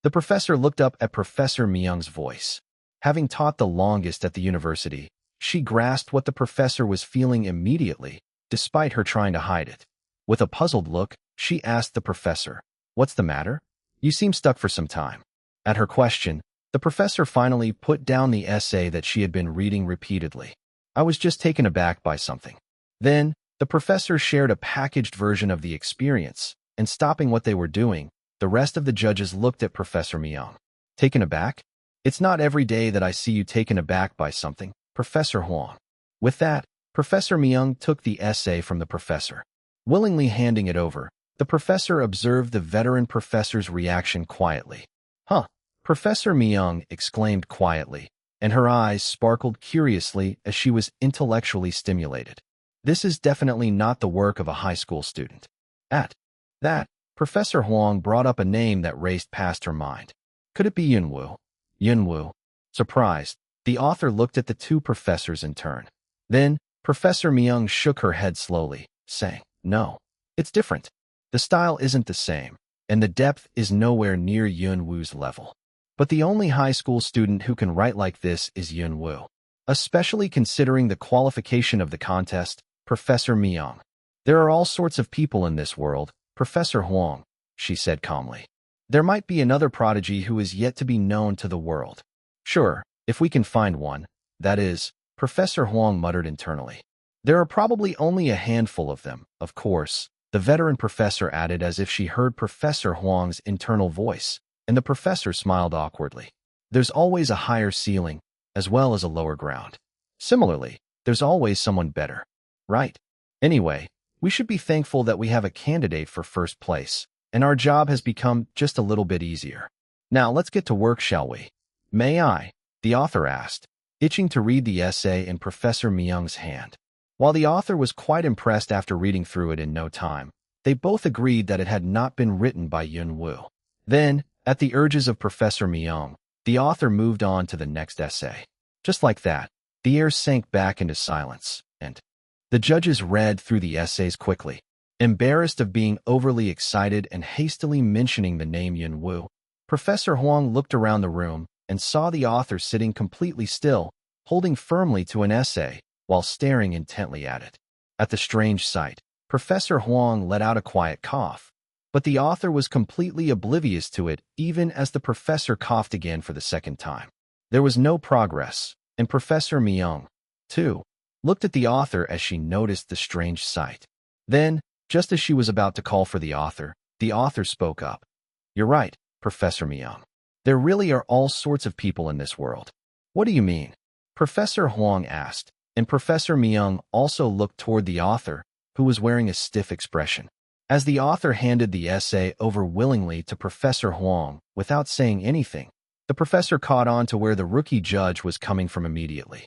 The professor looked up at Professor Myung's voice. Having taught the longest at the university, she grasped what the professor was feeling immediately, despite her trying to hide it. With a puzzled look, she asked the professor, "What's the matter? You seem stuck for some time." At her question, the professor finally put down the essay that she had been reading repeatedly. "I was just taken aback by something." Then, the professor shared a packaged version of the experience, and stopping what they were doing, the rest of the judges looked at Professor Myung. "Taken aback? It's not every day that I see you taken aback by something, Professor Huang." With that, Professor Myung took the essay from the professor. Willingly handing it over, the professor observed the veteran professor's reaction quietly. "Huh," Professor Myung exclaimed quietly, and her eyes sparkled curiously as she was intellectually stimulated. "This is definitely not the work of a high school student." At that, Professor Huang brought up a name that raced past her mind. Could it be Yunwoo? Yunwoo. Surprised, the author looked at the two professors in turn. Then, Professor Myung shook her head slowly, saying, "No, it's different. The style isn't the same, and the depth is nowhere near Yunwoo's level. But the only high school student who can write like this is Yunwoo. Especially considering the qualification of the contest, Professor Myung. There are all sorts of people in this world, Professor Huang," she said calmly. "There might be another prodigy who is yet to be known to the world. Sure, if we can find one, that is," Professor Huang muttered internally. "There are probably only a handful of them, of course," the veteran professor added as if she heard Professor Huang's internal voice, and the professor smiled awkwardly. "There's always a higher ceiling, as well as a lower ground. Similarly, there's always someone better. Right? Anyway, we should be thankful that we have a candidate for first place, and our job has become just a little bit easier. Now let's get to work, shall we?" "May I?" the author asked, itching to read the essay in Professor Myung's hand. While the author was quite impressed after reading through it in no time, they both agreed that it had not been written by Yunwoo. Then, at the urges of Professor Myung, the author moved on to the next essay. Just like that, the air sank back into silence, and the judges read through the essays quickly. Embarrassed of being overly excited and hastily mentioning the name Yunwoo, Professor Huang looked around the room and saw the author sitting completely still, holding firmly to an essay, while staring intently at it. At the strange sight, Professor Huang let out a quiet cough, but the author was completely oblivious to it even as the professor coughed again for the second time. There was no progress, and Professor Myung, too, looked at the author as she noticed the strange sight. Then, just as she was about to call for the author spoke up. "You're right, Professor Myung. There really are all sorts of people in this world." "What do you mean?" Professor Huang asked, and Professor Myung also looked toward the author, who was wearing a stiff expression. As the author handed the essay over willingly to Professor Huang without saying anything, the professor caught on to where the rookie judge was coming from immediately.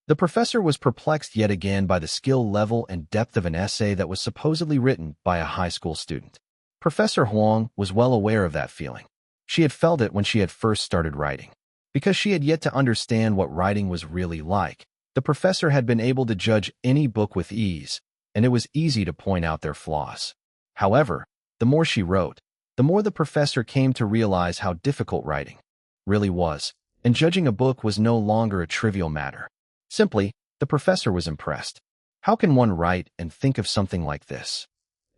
The professor was perplexed yet again by the skill level and depth of an essay that was supposedly written by a high school student. Professor Huang was well aware of that feeling. She had felt it when she had first started writing. Because she had yet to understand what writing was really like, the professor had been able to judge any book with ease, and it was easy to point out their flaws. However, the more she wrote, the more the professor came to realize how difficult writing really was, and judging a book was no longer a trivial matter. Simply, the professor was impressed. How can one write and think of something like this?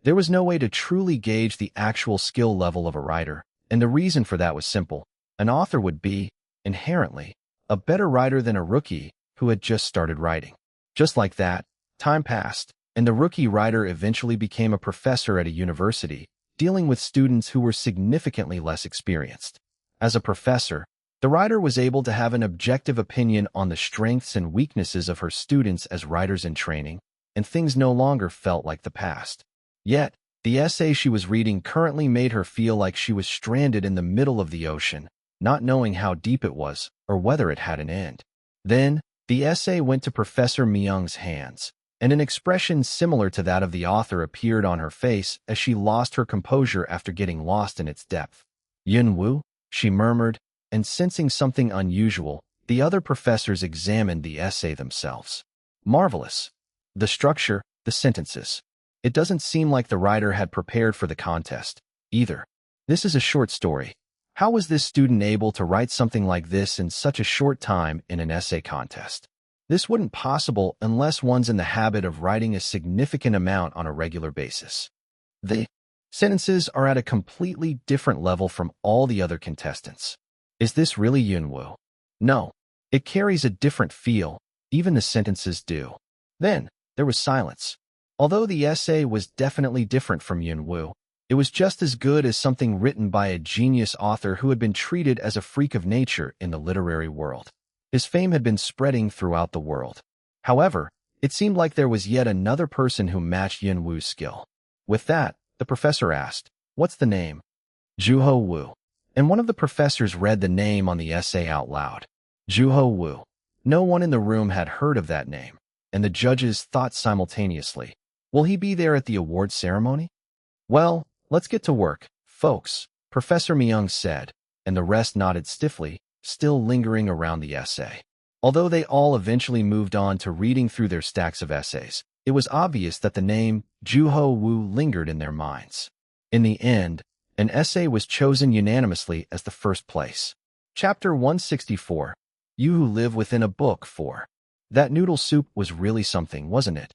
There was no way to truly gauge the actual skill level of a writer, and the reason for that was simple. An author would be, inherently, a better writer than a rookie who had just started writing. Just like that, time passed, and the rookie writer eventually became a professor at a university, dealing with students who were significantly less experienced. As a professor, the writer was able to have an objective opinion on the strengths and weaknesses of her students as writers in training, and things no longer felt like the past. Yet, the essay she was reading currently made her feel like she was stranded in the middle of the ocean, not knowing how deep it was or whether it had an end. Then, the essay went to Professor Myung's hands, and an expression similar to that of the author appeared on her face as she lost her composure after getting lost in its depth. "Yun-woo," she murmured, and sensing something unusual, the other professors examined the essay themselves. "Marvelous. The structure, the sentences. It doesn't seem like the writer had prepared for the contest, either. This is a short story. How was this student able to write something like this in such a short time in an essay contest? This wouldn't be possible unless one's in the habit of writing a significant amount on a regular basis. The sentences are at a completely different level from all the other contestants. Is this really Yun-woo? No. It carries a different feel, even the sentences do." Then, there was silence. Although the essay was definitely different from Yun-woo, it was just as good as something written by a genius author who had been treated as a freak of nature in the literary world. His fame had been spreading throughout the world. However, it seemed like there was yet another person who matched Yun-woo's skill. With that, the professor asked, "What's the name?" "Juho Woo." And one of the professors read the name on the essay out loud. Juho Woo. No one in the room had heard of that name, and the judges thought simultaneously, will he be there at the award ceremony? "Well, let's get to work, folks," Professor Myung said, and the rest nodded stiffly, still lingering around the essay. Although they all eventually moved on to reading through their stacks of essays, it was obvious that the name Juho Woo lingered in their minds. In the end, an essay was chosen unanimously as the first place. Chapter 164, You Who Live Within a Book 4. That noodle soup was really something, wasn't it?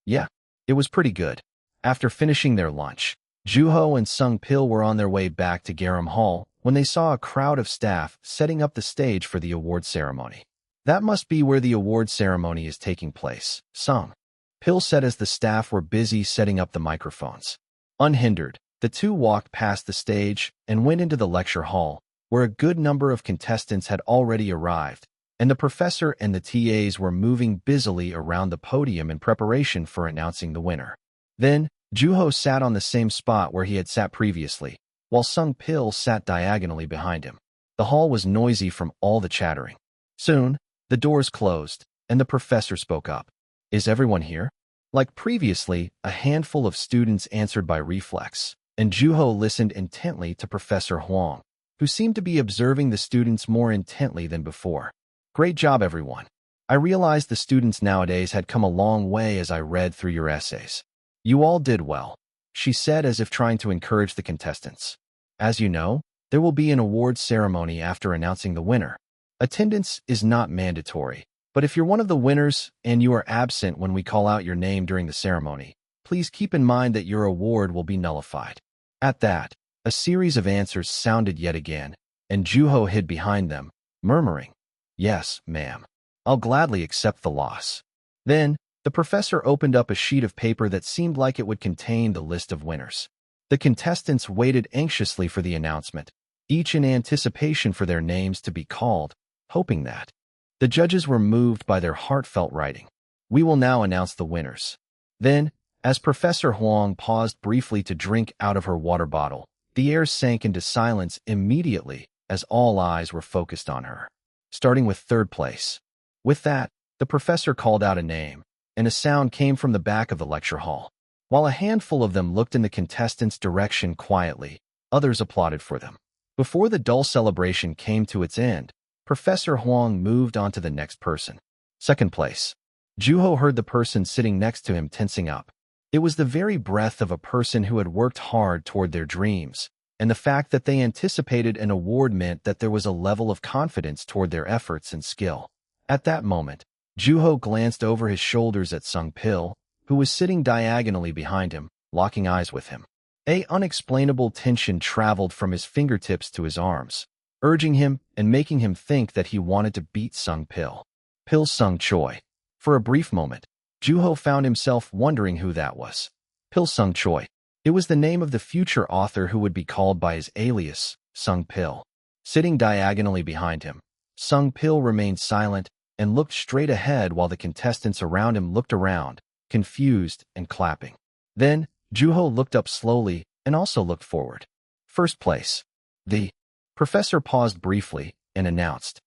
Yeah, it was pretty good. After finishing their lunch, Juho and Sung Pil were on their way back to Garam Hall when they saw a crowd of staff setting up the stage for the award ceremony. "That must be where the award ceremony is taking place," Sung Pil said as the staff were busy setting up the microphones. Unhindered, the two walked past the stage and went into the lecture hall, where a good number of contestants had already arrived, and the professor and the TAs were moving busily around the podium in preparation for announcing the winner. Then, Juho sat on the same spot where he had sat previously, while Sung Pil sat diagonally behind him. The hall was noisy from all the chattering. Soon, the doors closed, and the professor spoke up. "Is everyone here?" Like previously, a handful of students answered by reflex, and Juho listened intently to Professor Huang, who seemed to be observing the students more intently than before. "Great job, everyone. I realized the students nowadays had come a long way as I read through your essays. You all did well," she said as if trying to encourage the contestants. "As you know, there will be an awards ceremony after announcing the winner. Attendance is not mandatory, but if you're one of the winners and you are absent when we call out your name during the ceremony, please keep in mind that your award will be nullified." At that, a series of answers sounded yet again, and Juho hid behind them, murmuring, "Yes, ma'am. I'll gladly accept the loss." Then, the professor opened up a sheet of paper that seemed like it would contain the list of winners. The contestants waited anxiously for the announcement, each in anticipation for their names to be called, hoping that. The judges were moved by their heartfelt writing. "We will now announce the winners." Then, as Professor Huang paused briefly to drink out of her water bottle, the air sank into silence immediately as all eyes were focused on her. Starting with third place. With that, the professor called out a name, and a sound came from the back of the lecture hall. While a handful of them looked in the contestants' direction quietly, others applauded for them. Before the dull celebration came to its end, Professor Huang moved on to the next person. Second place. Juho heard the person sitting next to him tensing up. It was the very breath of a person who had worked hard toward their dreams, and the fact that they anticipated an award meant that there was a level of confidence toward their efforts and skill. At that moment, Juho glanced over his shoulders at Sung Pil, who was sitting diagonally behind him, locking eyes with him. An unexplainable tension traveled from his fingertips to his arms, urging him and making him think that he wanted to beat Sung Pil. Pil Sung Choi. For a brief moment, Juho found himself wondering who that was. Pil Sung Choi. It was the name of the future author who would be called by his alias, Sung Pil. Sitting diagonally behind him, Sung Pil remained silent and looked straight ahead while the contestants around him looked around, confused and clapping. Then, Juho looked up slowly and also looked forward. First place. The professor paused briefly and announced.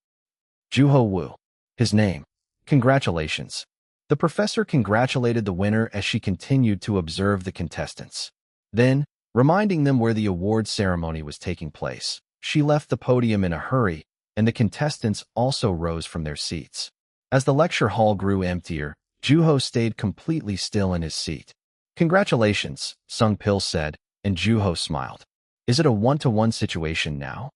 Juho Woo. His name. Congratulations. The professor congratulated the winner as she continued to observe the contestants. Then, reminding them where the award ceremony was taking place, she left the podium in a hurry, and the contestants also rose from their seats. As the lecture hall grew emptier, Juho stayed completely still in his seat. Congratulations, Sung Pil said, and Juho smiled. Is it a one-to-one situation now?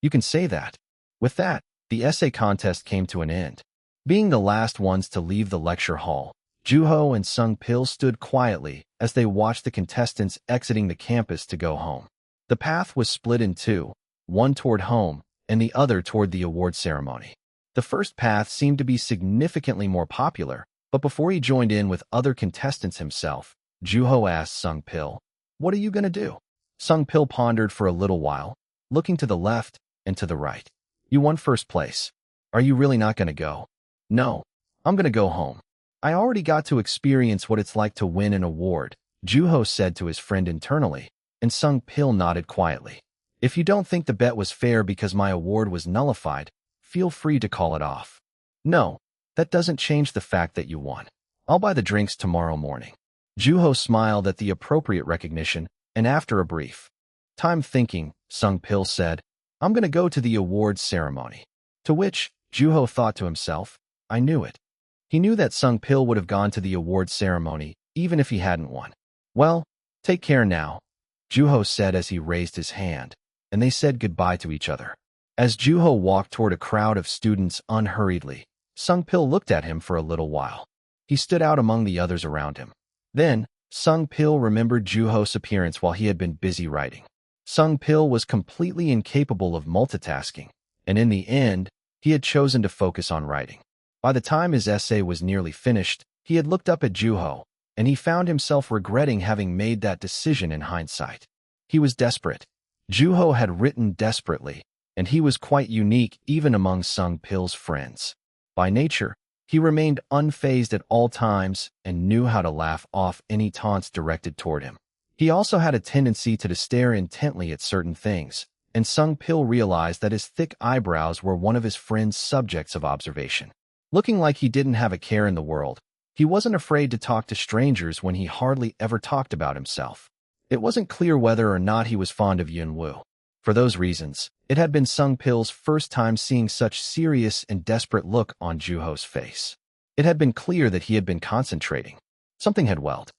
You can say that. With that, the essay contest came to an end. Being the last ones to leave the lecture hall, Juho and Sung Pil stood quietly as they watched the contestants exiting the campus to go home. The path was split in two, one toward home and the other toward the award ceremony. The first path seemed to be significantly more popular, but before he joined in with other contestants himself, Juho asked Sung Pil, "What are you going to do?" Sung Pil pondered for a little while, looking to the left and to the right. "You won first place. Are you really not going to go?" "No, I'm going to go home. I already got to experience what it's like to win an award," Juho said to his friend internally, and Sung Pil nodded quietly. "If you don't think the bet was fair because my award was nullified, feel free to call it off." "No, that doesn't change the fact that you won. I'll buy the drinks tomorrow morning." Juho smiled at the appropriate recognition, and after a brief time thinking, Sung Pil said, "I'm going to go to the awards ceremony." To which, Juho thought to himself, I knew it. He knew that Sung Pil would have gone to the awards ceremony, even if he hadn't won. "Well, take care now," Juho said as he raised his hand, and they said goodbye to each other. As Juho walked toward a crowd of students unhurriedly, Sung Pil looked at him for a little while. He stood out among the others around him. Then, Sung Pil remembered Juho's appearance while he had been busy writing. Sung Pil was completely incapable of multitasking, and in the end, he had chosen to focus on writing. By the time his essay was nearly finished, he had looked up at Juho, and he found himself regretting having made that decision in hindsight. He was desperate. Juho had written desperately, and he was quite unique even among Sung Pil's friends. By nature, he remained unfazed at all times and knew how to laugh off any taunts directed toward him. He also had a tendency to stare intently at certain things, and Sung Pil realized that his thick eyebrows were one of his friend's subjects of observation. Looking like he didn't have a care in the world, he wasn't afraid to talk to strangers when he hardly ever talked about himself. It wasn't clear whether or not he was fond of Yunwoo. For those reasons, it had been Sung Pil's first time seeing such serious and desperate look on Juho's face. It had been clear that he had been concentrating. Something had welled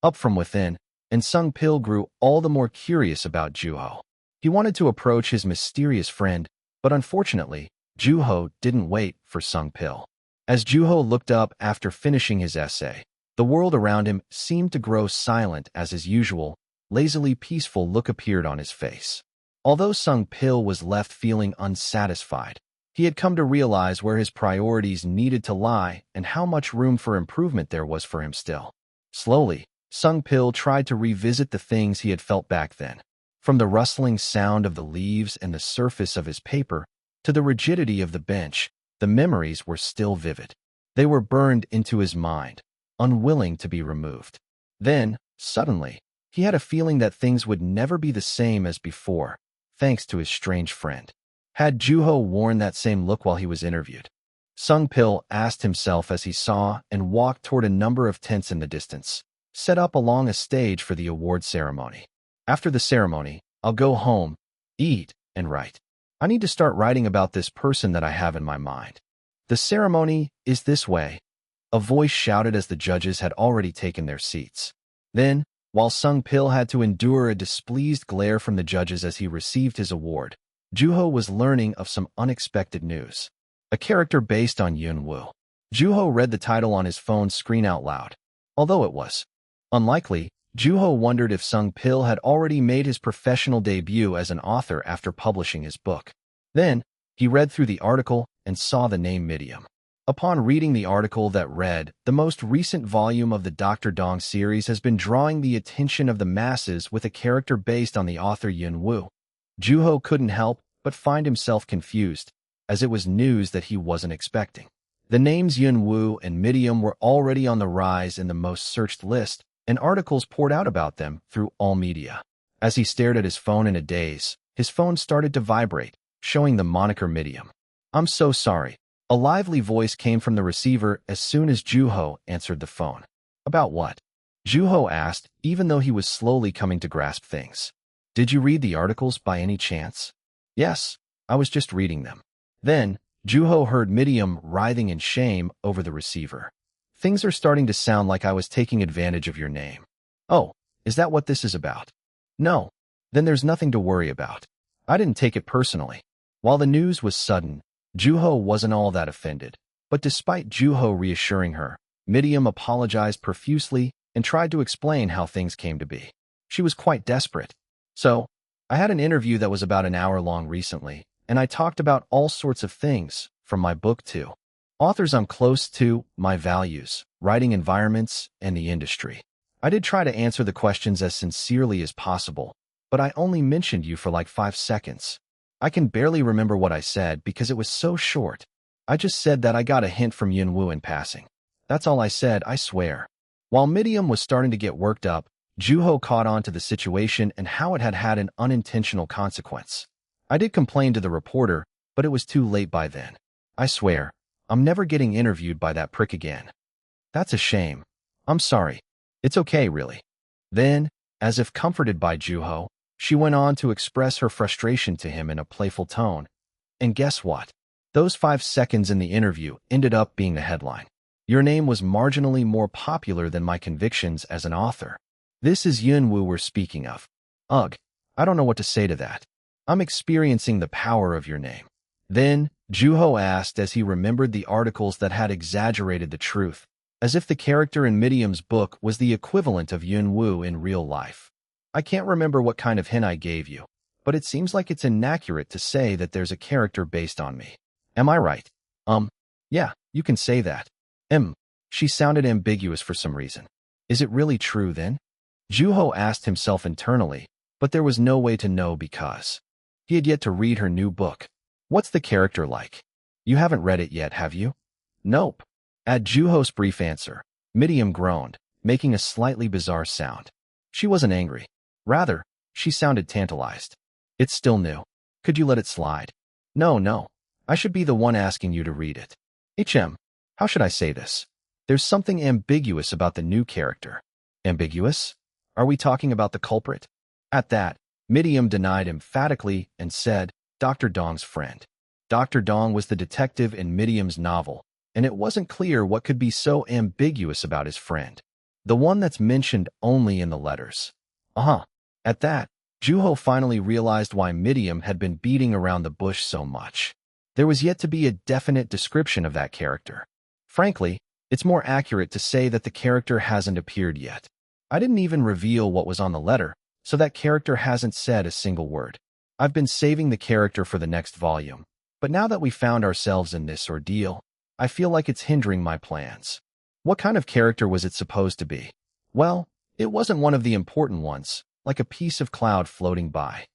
up from within, and Sung Pil grew all the more curious about Juho. He wanted to approach his mysterious friend, but unfortunately, Juho didn't wait for Sung Pil. As Juho looked up after finishing his essay, the world around him seemed to grow silent as his usual, lazily peaceful look appeared on his face. Although Sung Pil was left feeling unsatisfied, he had come to realize where his priorities needed to lie and how much room for improvement there was for him still. Slowly, Sung Pil tried to revisit the things he had felt back then. From the rustling sound of the leaves and the surface of his paper, to the rigidity of the bench, the memories were still vivid. They were burned into his mind, unwilling to be removed. Then, suddenly, he had a feeling that things would never be the same as before, thanks to his strange friend. Had Juho worn that same look while he was interviewed? Sung Pil asked himself as he saw and walked toward a number of tents in the distance, set up along a stage for the award ceremony. After the ceremony, I'll go home, eat, and write. I need to start writing about this person that I have in my mind. The ceremony is this way, a voice shouted as the judges had already taken their seats. Then, While Sung Pil had to endure a displeased glare from the judges as he received his award, Juho was learning of some unexpected news. A character based on Yun-woo. Juho read the title on his phone's screen out loud. Although it was unlikely, Juho wondered if Sung Pil had already made his professional debut as an author after publishing his book. Then, he read through the article and saw the name Medium. Upon reading the article that read, the most recent volume of the Dr. Dong series has been drawing the attention of the masses with a character based on the author Yun-woo. Juho couldn't help but find himself confused, as it was news that he wasn't expecting. The names Yun-woo and Medium were already on the rise in the most searched list, and articles poured out about them through all media. As he stared at his phone in a daze, his phone started to vibrate, showing the moniker Medium. "I'm so sorry." A lively voice came from the receiver as soon as Juho answered the phone. "About what?" Juho asked, even though he was slowly coming to grasp things. "Did you read the articles by any chance?" "Yes, I was just reading them." Then, Juho heard Medium writhing in shame over the receiver. "Things are starting to sound like I was taking advantage of your name." "Oh, is that what this is about?" "No. Then there's nothing to worry about. I didn't take it personally." While the news was sudden, Juho wasn't all that offended. But despite Juho reassuring her, Medium apologized profusely and tried to explain how things came to be. She was quite desperate. "So, I had an interview that was about an hour long recently, and I talked about all sorts of things, from my book to authors I'm close to, my values, writing environments, and the industry. I did try to answer the questions as sincerely as possible, but I only mentioned you for like 5 seconds. I can barely remember what I said because it was so short. I just said that I got a hint from Yun-woo in passing. That's all I said, I swear." While Medium was starting to get worked up, Juho caught on to the situation and how it had had an unintentional consequence. "I did complain to the reporter, but it was too late by then. I swear, I'm never getting interviewed by that prick again." "That's a shame. I'm sorry. It's okay, really." Then, as if comforted by Juho, she went on to express her frustration to him in a playful tone. "And guess what? Those 5 seconds in the interview ended up being the headline. Your name was marginally more popular than my convictions as an author." This is Yun-woo we're speaking of. Ugh, I don't know what to say to that. I'm experiencing the power of your name. Then, Juho asked as he remembered the articles that had exaggerated the truth, as if the character in Medium's book was the equivalent of Yun-woo in real life. "I can't remember what kind of hint I gave you, but it seems like it's inaccurate to say that there's a character based on me. Am I right?" Yeah, you can say that." She sounded ambiguous for some reason. "Is it really true then?" Juho asked himself internally, but there was no way to know because he had yet to read her new book. "What's the character like?" "You haven't read it yet, have you?" "Nope." At Juho's brief answer, Medium groaned, making a slightly bizarre sound. She wasn't angry. Rather, she sounded tantalized. "It's still new. Could you let it slide?" No. I should be the one asking you to read it." How should I say this? There's something ambiguous about the new character." "Ambiguous? Are we talking about the culprit?" At that, Medium denied emphatically and said, "Dr. Dong's friend." Dr. Dong was the detective in Medium's novel, and it wasn't clear what could be so ambiguous about his friend. The one that's mentioned only in the letters. At that, Juho finally realized why Medium had been beating around the bush so much. There was yet to be a definite description of that character. Frankly, it's more accurate to say that the character hasn't appeared yet. I didn't even reveal what was on the letter, so that character hasn't said a single word. I've been saving the character for the next volume, but now that we found ourselves in this ordeal, I feel like it's hindering my plans. What kind of character was it supposed to be? Well, it wasn't one of the important ones, like a piece of cloud floating by.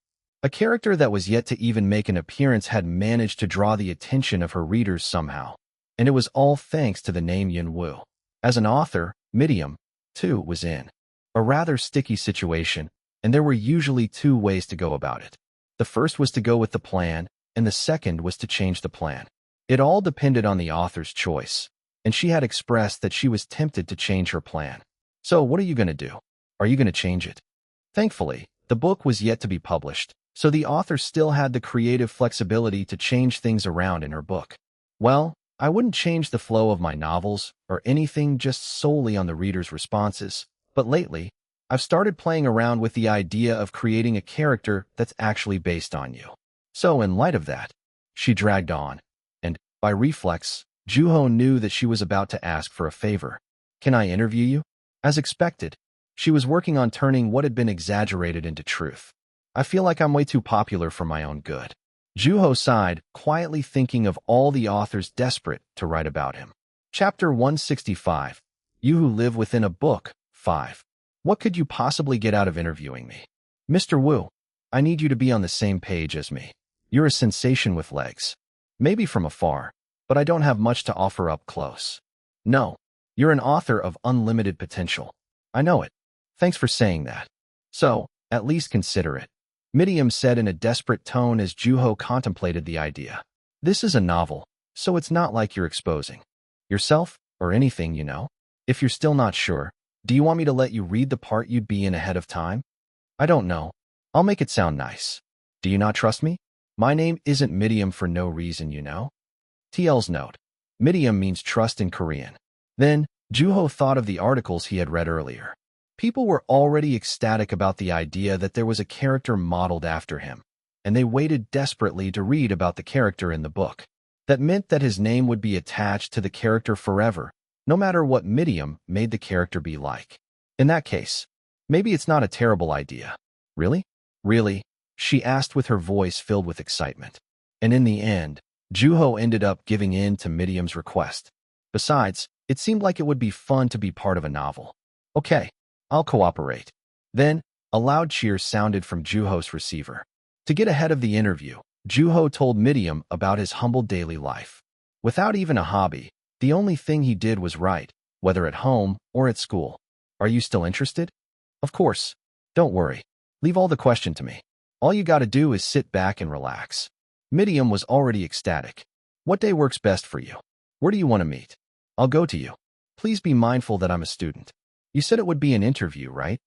A character that was yet to even make an appearance had managed to draw the attention of her readers somehow, and it was all thanks to the name Yun-woo. As an author, Medium, too, was in a rather sticky situation, and there were usually 2 ways to go about it. The first was to go with the plan, and the second was to change the plan. It all depended on the author's choice, and she had expressed that she was tempted to change her plan. So what are you going to do? Are you going to change it? Thankfully, the book was yet to be published, so the author still had the creative flexibility to change things around in her book. Well, I wouldn't change the flow of my novels or anything just solely on the reader's responses, but lately, I've started playing around with the idea of creating a character that's actually based on you. So, in light of that, she dragged on, and, by reflex, Juho knew that she was about to ask for a favor. Can I interview you? As expected, she was working on turning what had been exaggerated into truth. I feel like I'm way too popular for my own good. Juho sighed, quietly thinking of all the authors desperate to write about him. Chapter 165. You Who Live Within a Book, 5. What could you possibly get out of interviewing me? Mr. Wu, I need you to be on the same page as me. You're a sensation with legs. Maybe from afar, but I don't have much to offer up close. No, you're an author of unlimited potential. I know it. Thanks for saying that. So, at least consider it. Miriam said in a desperate tone as Juho contemplated the idea. This is a novel, so it's not like you're exposing yourself or anything, you know. If you're still not sure, do you want me to let you read the part you'd be in ahead of time? I don't know. I'll make it sound nice. Do you not trust me? My name isn't Miriam for no reason, you know. TL's note. Miriam means trust in Korean. Then, Juho thought of the articles he had read earlier. People were already ecstatic about the idea that there was a character modeled after him, and they waited desperately to read about the character in the book. That meant that his name would be attached to the character forever, no matter what Miriam made the character be like. In that case, maybe it's not a terrible idea. Really? Really? She asked with her voice filled with excitement. And in the end, Juho ended up giving in to Miriam's request. Besides, it seemed like it would be fun to be part of a novel. Okay, I'll cooperate. Then, a loud cheer sounded from Juho's receiver. To get ahead of the interview, Juho told Miriam about his humble daily life. Without even a hobby, the only thing he did was write, whether at home or at school. Are you still interested? Of course. Don't worry. Leave all the question to me. All you gotta do is sit back and relax. Miriam was already ecstatic. What day works best for you? Where do you want to meet? I'll go to you. Please be mindful that I'm a student. You said it would be an interview, right?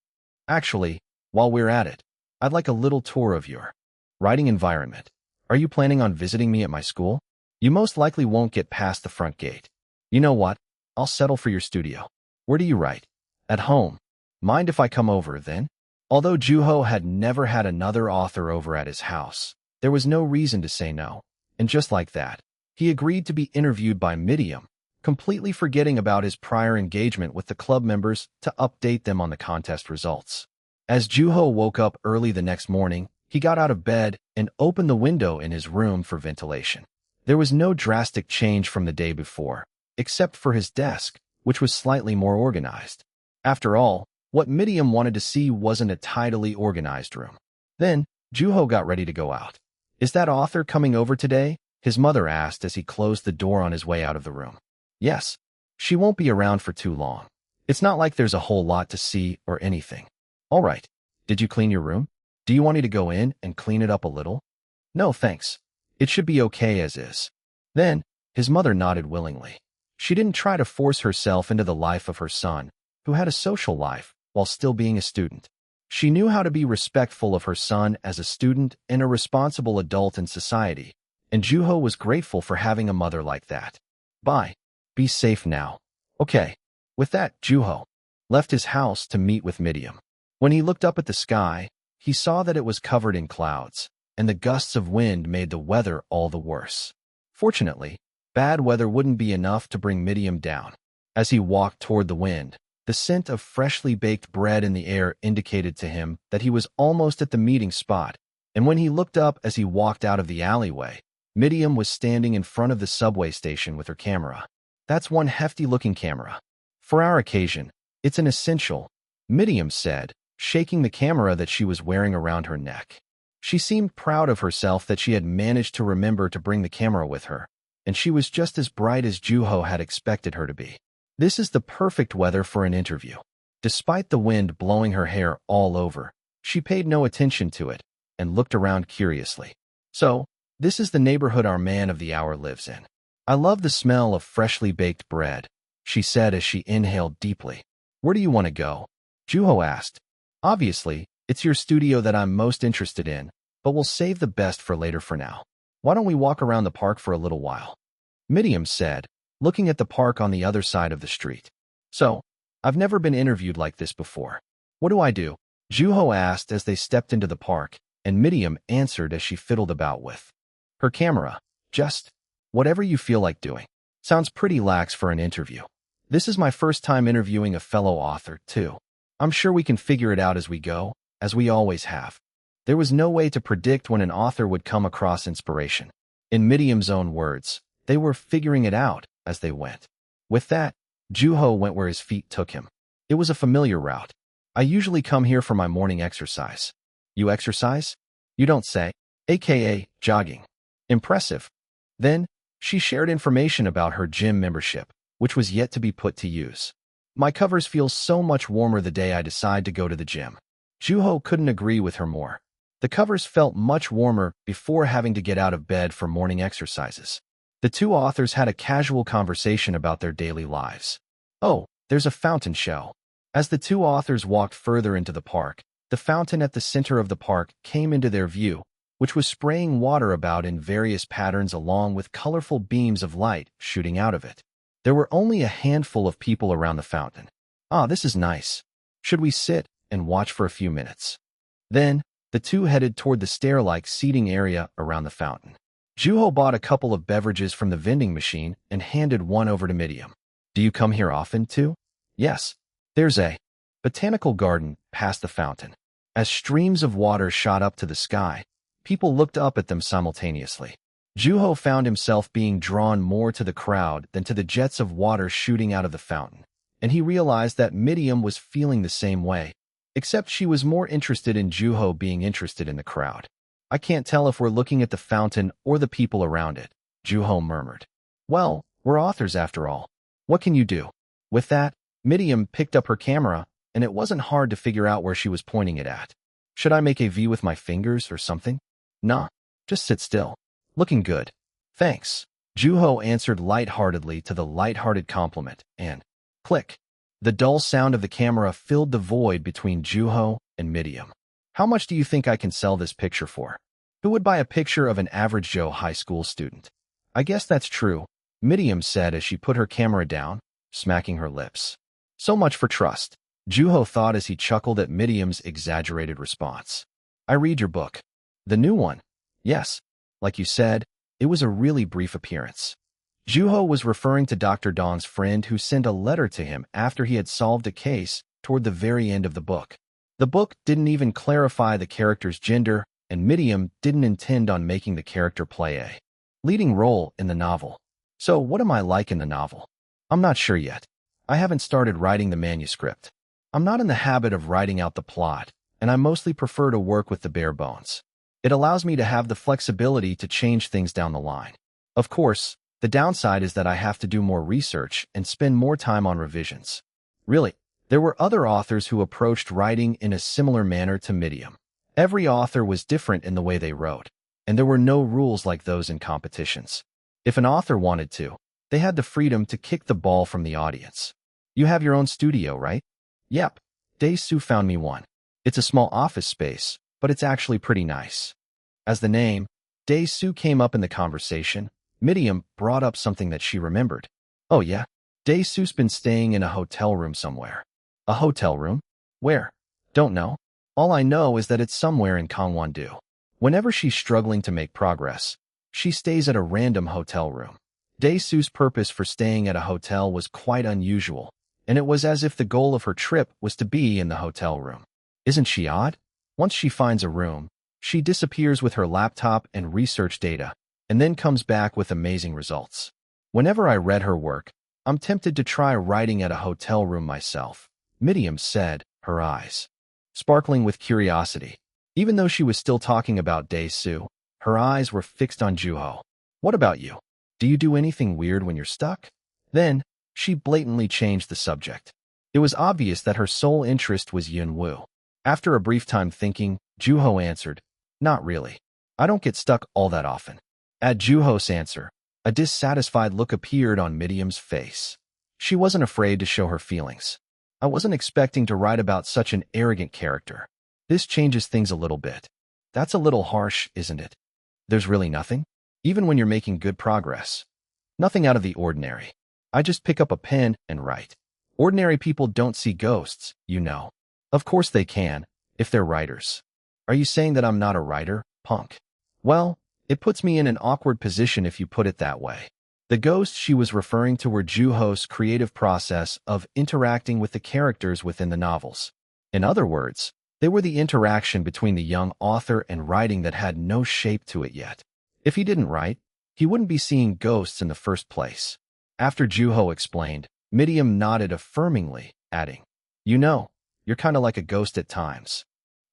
Actually, while we're at it, I'd like a little tour of your writing environment. Are you planning on visiting me at my school? You most likely won't get past the front gate. You know what? I'll settle for your studio. Where do you write? At home. Mind if I come over, then? Although Juho had never had another author over at his house, there was no reason to say no. And just like that, he agreed to be interviewed by Miriam, completely forgetting about his prior engagement with the club members to update them on the contest results. As Juho woke up early the next morning, he got out of bed and opened the window in his room for ventilation. There was no drastic change from the day before, except for his desk, which was slightly more organized. After all, what Miriam wanted to see wasn't a tidily organized room. Then, Juho got ready to go out. Is that author coming over today? His mother asked as he closed the door on his way out of the room. Yes. She won't be around for too long. It's not like there's a whole lot to see or anything. All right. Did you clean your room? Do you want me to go in and clean it up a little? No, thanks. It should be okay as is. Then, his mother nodded willingly. She didn't try to force herself into the life of her son, who had a social life while still being a student. She knew how to be respectful of her son as a student and a responsible adult in society, and Juho was grateful for having a mother like that. Bye. Be safe now. Okay. With that, Juho left his house to meet with Miriam. When he looked up at the sky, he saw that it was covered in clouds, and the gusts of wind made the weather all the worse. Fortunately, bad weather wouldn't be enough to bring Miriam down. As he walked toward the wind, the scent of freshly baked bread in the air indicated to him that he was almost at the meeting spot, and when he looked up as he walked out of the alleyway, Miriam was standing in front of the subway station with her camera. That's one hefty-looking camera. For our occasion, it's an essential, Miriam said, shaking the camera that she was wearing around her neck. She seemed proud of herself that she had managed to remember to bring the camera with her, and she was just as bright as Juho had expected her to be. This is the perfect weather for an interview. Despite the wind blowing her hair all over, she paid no attention to it and looked around curiously. So, this is the neighborhood our man of the hour lives in. I love the smell of freshly baked bread, she said as she inhaled deeply. Where do you want to go? Juho asked. Obviously, it's your studio that I'm most interested in, but we'll save the best for later for now. Why don't we walk around the park for a little while? Miriam said, looking at the park on the other side of the street. So, I've never been interviewed like this before. What do I do? Juho asked as they stepped into the park, and Miriam answered as she fiddled about with her camera. Just whatever you feel like doing. Sounds pretty lax for an interview. This is my first time interviewing a fellow author, too. I'm sure we can figure it out as we go, as we always have. There was no way to predict when an author would come across inspiration. In Miriam's own words, they were figuring it out as they went. With that, Juho went where his feet took him. It was a familiar route. I usually come here for my morning exercise. You exercise? You don't say, aka jogging. Impressive. Then, she shared information about her gym membership, which was yet to be put to use. My covers feel so much warmer the day I decide to go to the gym. Juho couldn't agree with her more. The covers felt much warmer before having to get out of bed for morning exercises. The two authors had a casual conversation about their daily lives. Oh, there's a fountain show. As the two authors walked further into the park, the fountain at the center of the park came into their view, which was spraying water about in various patterns along with colorful beams of light shooting out of it. There were only a handful of people around the fountain. Ah, this is nice. Should we sit and watch for a few minutes? Then, the two headed toward the stair-like seating area around the fountain. Juho bought a couple of beverages from the vending machine and handed one over to Miriam. Do you come here often, too? Yes. There's a botanical garden past the fountain. As streams of water shot up to the sky, people looked up at them simultaneously. Juho found himself being drawn more to the crowd than to the jets of water shooting out of the fountain, and he realized that Miriam was feeling the same way, except she was more interested in Juho being interested in the crowd. I can't tell if we're looking at the fountain or the people around it, Juho murmured. Well, we're authors after all. What can you do? With that, Miriam picked up her camera, and it wasn't hard to figure out where she was pointing it at. Should I make a V with my fingers or something? Nah, just sit still. Looking good. Thanks. Juho answered lightheartedly to the lighthearted compliment, and click. The dull sound of the camera filled the void between Juho and Miriam. How much do you think I can sell this picture for? Who would buy a picture of an average Joe high school student? I guess that's true, Miriam said as she put her camera down, smacking her lips. So much for trust, Juho thought as he chuckled at Miriam's exaggerated response. I read your book. The new one? Yes. Like you said, it was a really brief appearance. Juho was referring to Dr. Don's friend who sent a letter to him after he had solved a case toward the very end of the book. The book didn't even clarify the character's gender, and Miriam didn't intend on making the character play a leading role in the novel. So what am I like in the novel? I'm not sure yet. I haven't started writing the manuscript. I'm not in the habit of writing out the plot, and I mostly prefer to work with the bare bones. It allows me to have the flexibility to change things down the line. Of course, the downside is that I have to do more research and spend more time on revisions. Really, there were other authors who approached writing in a similar manner to Miriam. Every author was different in the way they wrote, and there were no rules like those in competitions. If an author wanted to, they had the freedom to kick the ball from the audience. You have your own studio, right? Yep. Dae-soo found me one. It's a small office space, but it's actually pretty nice. As the name, Dae-soo came up in the conversation, Miriam brought up something that she remembered. Oh yeah, Dae-soo's been staying in a hotel room somewhere. A hotel room? Where? Don't know. All I know is that it's somewhere in Gangwon-do. Whenever she's struggling to make progress, she stays at a random hotel room. Dae-soo's purpose for staying at a hotel was quite unusual, and it was as if the goal of her trip was to be in the hotel room. Isn't she odd? Once she finds a room, she disappears with her laptop and research data, and then comes back with amazing results. Whenever I read her work, I'm tempted to try writing at a hotel room myself, Miriam said, her eyes sparkling with curiosity. Even though she was still talking about Dae-soo, her eyes were fixed on Juho. What about you? Do you do anything weird when you're stuck? Then, she blatantly changed the subject. It was obvious that her sole interest was Yun-woo. After a brief time thinking, Juho answered, Not really. I don't get stuck all that often. At Juho's answer, a dissatisfied look appeared on Miriam's face. She wasn't afraid to show her feelings. I wasn't expecting to write about such an arrogant character. This changes things a little bit. That's a little harsh, isn't it? There's really nothing? Even when you're making good progress. Nothing out of the ordinary. I just pick up a pen and write. Ordinary people don't see ghosts, you know. Of course they can, if they're writers. Are you saying that I'm not a writer, punk? Well, it puts me in an awkward position if you put it that way. The ghosts she was referring to were Juho's creative process of interacting with the characters within the novels. In other words, they were the interaction between the young author and writing that had no shape to it yet. If he didn't write, he wouldn't be seeing ghosts in the first place. After Juho explained, Midiam nodded affirmingly, adding, "You know, you're kind of like a ghost at times."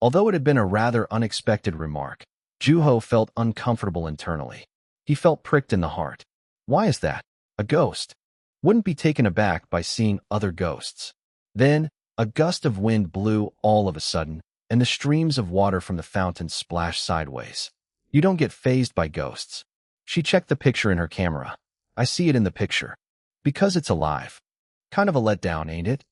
Although it had been a rather unexpected remark, Juho felt uncomfortable internally. He felt pricked in the heart. Why is that? A ghost wouldn't be taken aback by seeing other ghosts. Then, a gust of wind blew all of a sudden, and the streams of water from the fountain splashed sideways. You don't get fazed by ghosts. She checked the picture in her camera. I see it in the picture. Because it's alive. Kind of a letdown, ain't it?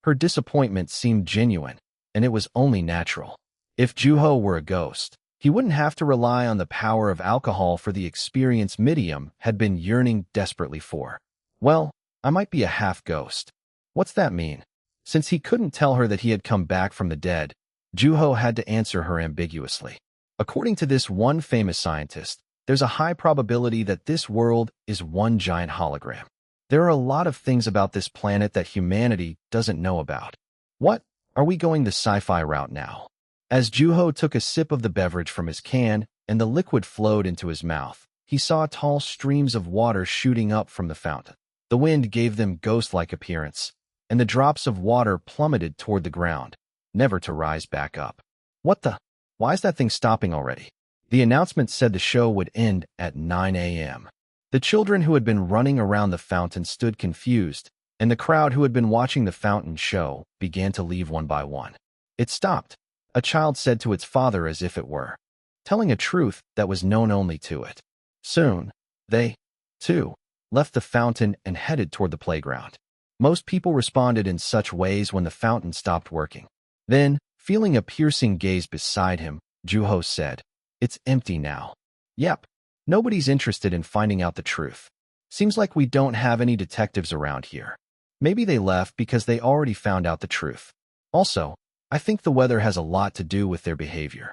Her disappointment seemed genuine, and it was only natural. If Juho were a ghost, he wouldn't have to rely on the power of alcohol for the experience Midiam had been yearning desperately for. Well, I might be a half-ghost. What's that mean? Since he couldn't tell her that he had come back from the dead, Juho had to answer her ambiguously. According to this one famous scientist, there's a high probability that this world is one giant hologram. There are a lot of things about this planet that humanity doesn't know about. What? Are we going the sci-fi route now? As Juho took a sip of the beverage from his can and the liquid flowed into his mouth, he saw tall streams of water shooting up from the fountain. The wind gave them ghost-like appearance, and the drops of water plummeted toward the ground, never to rise back up. What the? Why is that thing stopping already? The announcement said the show would end at 9 a.m. The children who had been running around the fountain stood confused, and the crowd who had been watching the fountain show began to leave one by one. It stopped, a child said to its father as if it were telling a truth that was known only to it. Soon, they, too, left the fountain and headed toward the playground. Most people responded in such ways when the fountain stopped working. Then, feeling a piercing gaze beside him, Juho said, "It's empty now." Yep, nobody's interested in finding out the truth. Seems like we don't have any detectives around here. Maybe they left because they already found out the truth. Also, I think the weather has a lot to do with their behavior.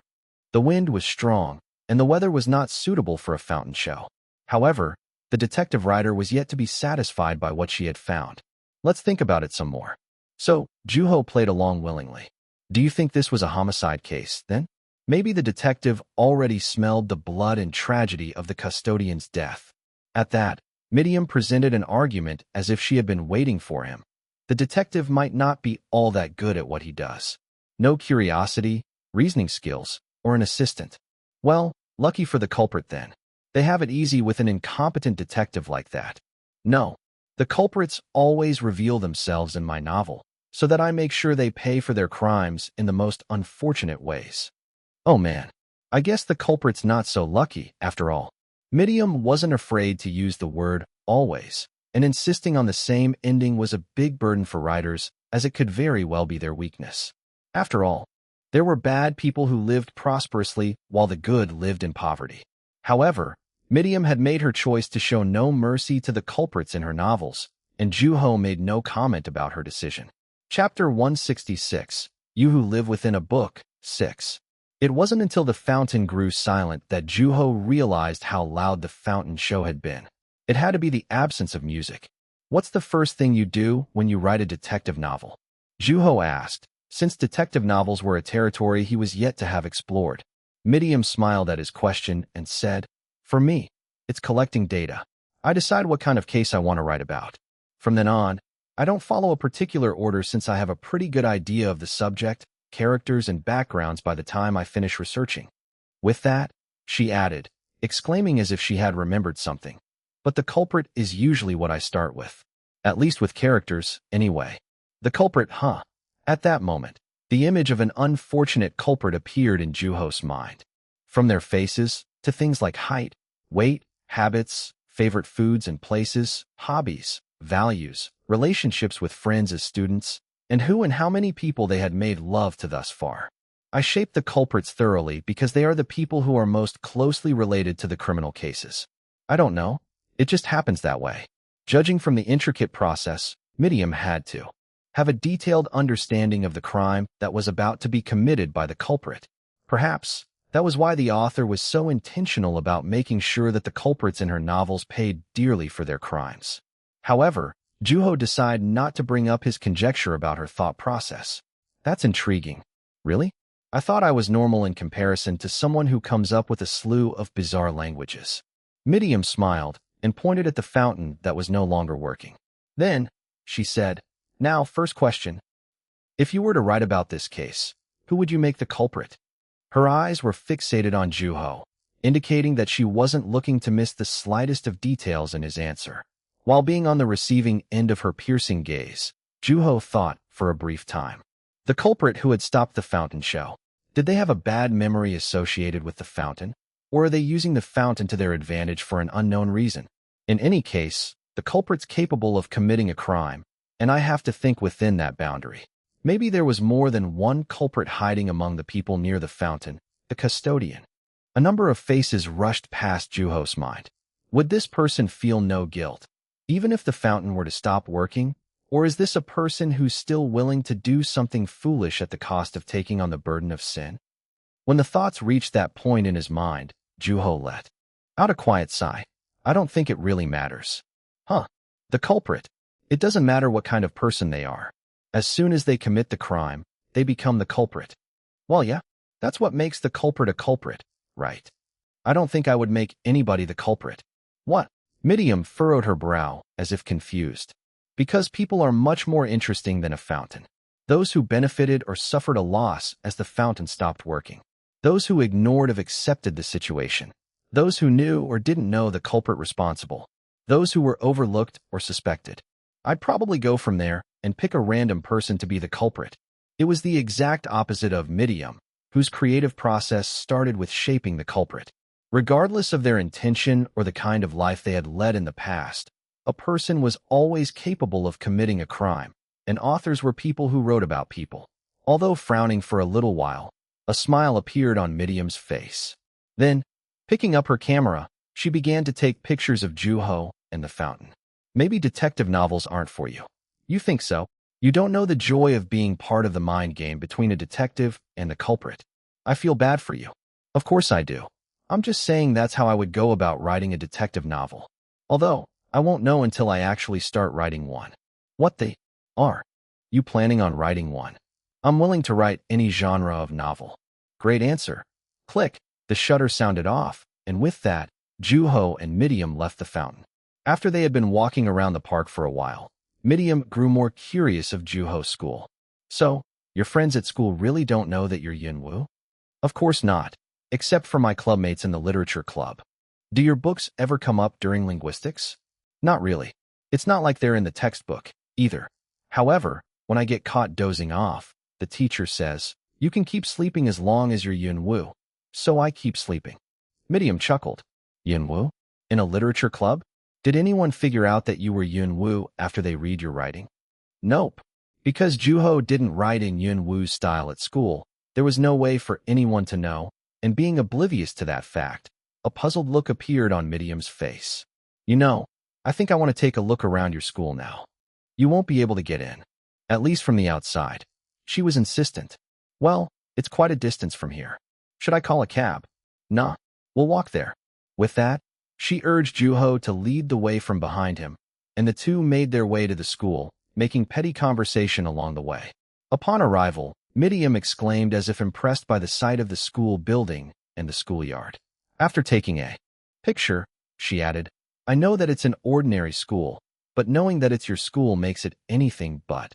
The wind was strong, and the weather was not suitable for a fountain show. However, the detective writer was yet to be satisfied by what she had found. Let's think about it some more. So, Juho played along willingly. Do you think this was a homicide case, then? Maybe the detective already smelled the blood and tragedy of the custodian's death. At that, Midiam presented an argument as if she had been waiting for him. The detective might not be all that good at what he does. No curiosity, reasoning skills, or an assistant. Well, lucky for the culprit then. They have it easy with an incompetent detective like that. No, the culprits always reveal themselves in my novel, so that I make sure they pay for their crimes in the most unfortunate ways. Oh man, I guess the culprit's not so lucky, after all. Midiam wasn't afraid to use the word always, and insisting on the same ending was a big burden for writers, as it could very well be their weakness. After all, there were bad people who lived prosperously while the good lived in poverty. However, Midiam had made her choice to show no mercy to the culprits in her novels, and Juho made no comment about her decision. Chapter 166, You Who Live Within a Book, 6. It wasn't until the fountain grew silent that Juho realized how loud the fountain show had been. It had to be the absence of music. What's the first thing you do when you write a detective novel? Juho asked, since detective novels were a territory he was yet to have explored. Midiam smiled at his question and said, "For me, it's collecting data. I decide what kind of case I want to write about. From then on, I don't follow a particular order since I have a pretty good idea of the subject, characters, and backgrounds by the time I finish researching." With that, she added, exclaiming as if she had remembered something. But the culprit is usually what I start with. At least with characters, anyway. The culprit, huh? At that moment, the image of an unfortunate culprit appeared in Juho's mind. From their faces, to things like height, weight, habits, favorite foods and places, hobbies, values, relationships with friends as students, and who and how many people they had made love to thus far. I shaped the culprits thoroughly because they are the people who are most closely related to the criminal cases. I don't know. It just happens that way. Judging from the intricate process, Midiam had to. have a detailed understanding of the crime that was about to be committed by the culprit. Perhaps that was why the author was so intentional about making sure that the culprits in her novels paid dearly for their crimes. However, Juho decided not to bring up his conjecture about her thought process. That's intriguing. Really? I thought I was normal in comparison to someone who comes up with a slew of bizarre languages. Miriam smiled and pointed at the fountain that was no longer working. Then, she said, "Now, first question. If you were to write about this case, who would you make the culprit?" Her eyes were fixated on Juho, indicating that she wasn't looking to miss the slightest of details in his answer. While being on the receiving end of her piercing gaze, Juho thought for a brief time. The culprit who had stopped the fountain show. Did they have a bad memory associated with the fountain? Or are they using the fountain to their advantage for an unknown reason? In any case, the culprit's capable of committing a crime, and I have to think within that boundary. Maybe there was more than one culprit hiding among the people near the fountain, the custodian. A number of faces rushed past Juho's mind. Would this person feel no guilt, even if the fountain were to stop working? Or is this a person who's still willing to do something foolish at the cost of taking on the burden of sin? When the thoughts reached that point in his mind, Juho let out a quiet sigh. I don't think it really matters. The culprit. It doesn't matter what kind of person they are. As soon as they commit the crime, they become the culprit. Well, yeah, that's what makes the culprit a culprit, right? I don't think I would make anybody the culprit. What? Miriam furrowed her brow, as if confused. Because people are much more interesting than a fountain. Those who benefited or suffered a loss as the fountain stopped working. Those who ignored have accepted the situation. Those who knew or didn't know the culprit responsible. Those who were overlooked or suspected. I'd probably go from there and pick a random person to be the culprit. It was the exact opposite of Miriam, whose creative process started with shaping the culprit. Regardless of their intention or the kind of life they had led in the past, a person was always capable of committing a crime, and authors were people who wrote about people. Although frowning for a little while, a smile appeared on Miriam's face. Then, picking up her camera, she began to take pictures of Juho and the fountain. Maybe detective novels aren't for you. You think so? You don't know the joy of being part of the mind game between a detective and the culprit. I feel bad for you. Of course I do. I'm just saying that's how I would go about writing a detective novel. Although, I won't know until I actually start writing one. What they are. You planning on writing one? I'm willing to write any genre of novel. Great answer. Click. The shutter sounded off, and with that, Juho and Miriam left the fountain. After they had been walking around the park for a while, Miriam grew more curious of Juho's school. So, your friends at school really don't know that you're Yunwoo? Of course not, except for my clubmates in the literature club. Do your books ever come up during linguistics? Not really. It's not like they're in the textbook, either. However, when I get caught dozing off, the teacher says, you can keep sleeping as long as you're Yunwoo. So I keep sleeping. Miriam chuckled. Yunwoo? In a literature club? Did anyone figure out that you were Yunwoo after they read your writing? Nope. Because Juho didn't write in Yunwoo's style at school, there was no way for anyone to know, and being oblivious to that fact, a puzzled look appeared on Miriam's face. You know, I think I want to take a look around your school now. You won't be able to get in. At least from the outside. She was insistent. Well, it's quite a distance from here. Should I call a cab? Nah, we'll walk there. With that, she urged Juho to lead the way from behind him, and the two made their way to the school, making petty conversation along the way. Upon arrival, Miriam exclaimed as if impressed by the sight of the school building and the schoolyard. After taking a picture, she added, I know that it's an ordinary school, but knowing that it's your school makes it anything but.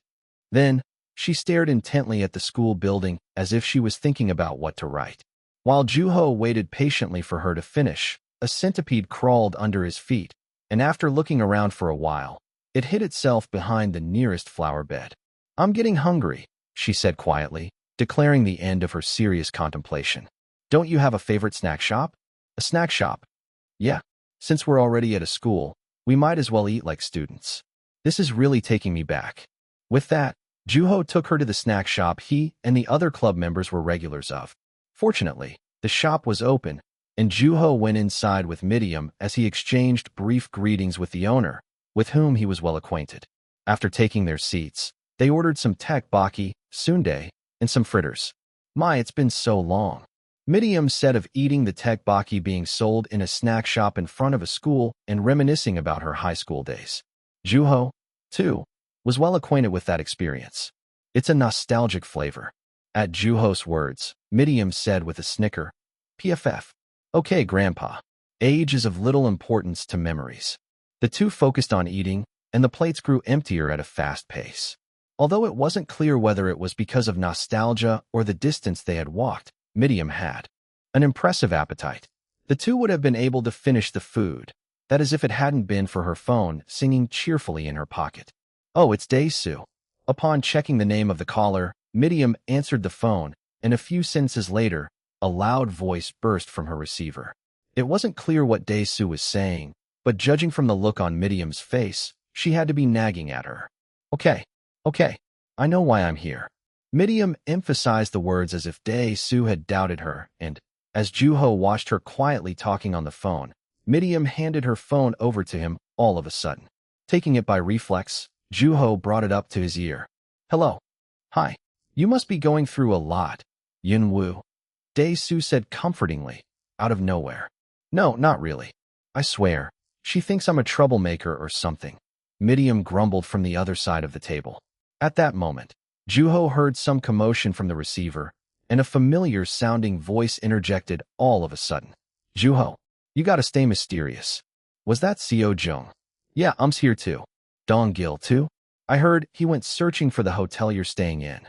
Then, she stared intently at the school building as if she was thinking about what to write. While Juho waited patiently for her to finish, a centipede crawled under his feet, and after looking around for a while, it hid itself behind the nearest flower bed. I'm getting hungry, she said quietly, declaring the end of her serious contemplation. Don't you have a favorite snack shop? A snack shop? Yeah, since we're already at a school, we might as well eat like students. This is really taking me back. With that, Juho took her to the snack shop he and the other club members were regulars of. Fortunately, the shop was open, and Juho went inside with Miriam as he exchanged brief greetings with the owner, with whom he was well acquainted. After taking their seats, They ordered some tteokbokki, sundae, and some fritters. My, it's been so long. Miriam said of eating the tteokbokki being sold in a snack shop in front of a school and reminiscing about her high school days. Juho, too, was well acquainted with that experience. It's a nostalgic flavor. At Juho's words, Miriam said with a snicker, PFF. Okay, Grandpa. Age is of little importance to memories. The two focused on eating, and the plates grew emptier at a fast pace. Although it wasn't clear whether it was because of nostalgia or the distance they had walked, Miriam had an impressive appetite. The two would have been able to finish the food, that is if it hadn't been for her phone singing cheerfully in her pocket. Oh, it's Dae-soo. Upon checking the name of the caller, Miriam answered the phone, and a few sentences later, a loud voice burst from her receiver. It wasn't clear what Dae-soo was saying, but judging from the look on Miriam's face, she had to be nagging at her. Okay, I know why I'm here. Miriam emphasized the words as if Dae-soo had doubted her, and, as Juho watched her quietly talking on the phone, Miriam handed her phone over to him all of a sudden. Taking it by reflex, Juho brought it up to his ear. Hello. Hi. You must be going through a lot, Yunwoo. Dae-soo said comfortingly, out of nowhere. No, not really. I swear. She thinks I'm a troublemaker or something. Miriam grumbled from the other side of the table. At that moment, Juho heard some commotion from the receiver, and a familiar-sounding voice interjected all of a sudden. Juho, you gotta stay mysterious. Was that Seo Jung? Yeah, Um's here too. Dong Gil too? I heard he went searching for the hotel you're staying in.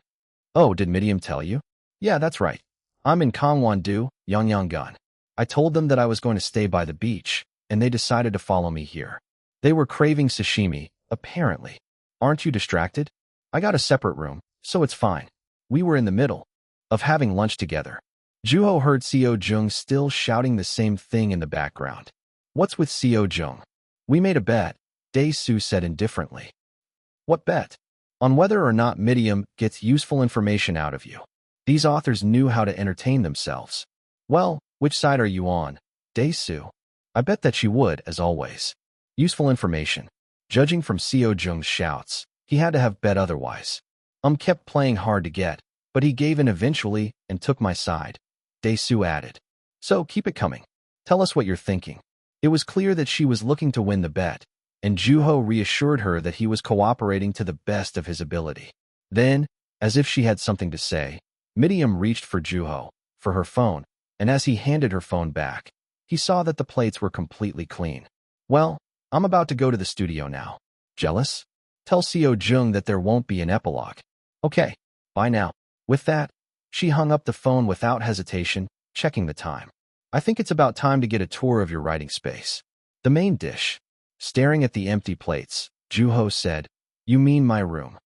Oh, did Miriam tell you? Yeah, that's right. I'm in Gangwon-do, Yangyangan. I told them that I was going to stay by the beach, and they decided to follow me here. They were craving sashimi, apparently. Aren't you distracted? I got a separate room, so it's fine. We were in the middle of having lunch together. Juho heard Seo Jung still shouting the same thing in the background. What's with Seo Jung? We made a bet, Dae-soo said indifferently. What bet? On whether or not Miriam gets useful information out of you. These authors knew how to entertain themselves. Well, which side are you on, Dae-soo? I bet that she would, as always. Useful information. Judging from Seo Jung's shouts, he had to have bet otherwise. Kept playing hard to get, but he gave in eventually and took my side, Dae-soo added. So keep it coming. Tell us what you're thinking. It was clear that she was looking to win the bet, and Juho reassured her that he was cooperating to the best of his ability. Then, as if she had something to say, Miriam reached for Juho, for her phone, and as he handed her phone back, he saw that the plates were completely clean. Well, I'm about to go to the studio now. Jealous? Tell Seo Jung that there won't be an epilogue. Okay, bye now. With that, she hung up the phone without hesitation, checking the time. I think it's about time to get a tour of your writing space. The main dish. Staring at the empty plates, Juho said, You mean my room?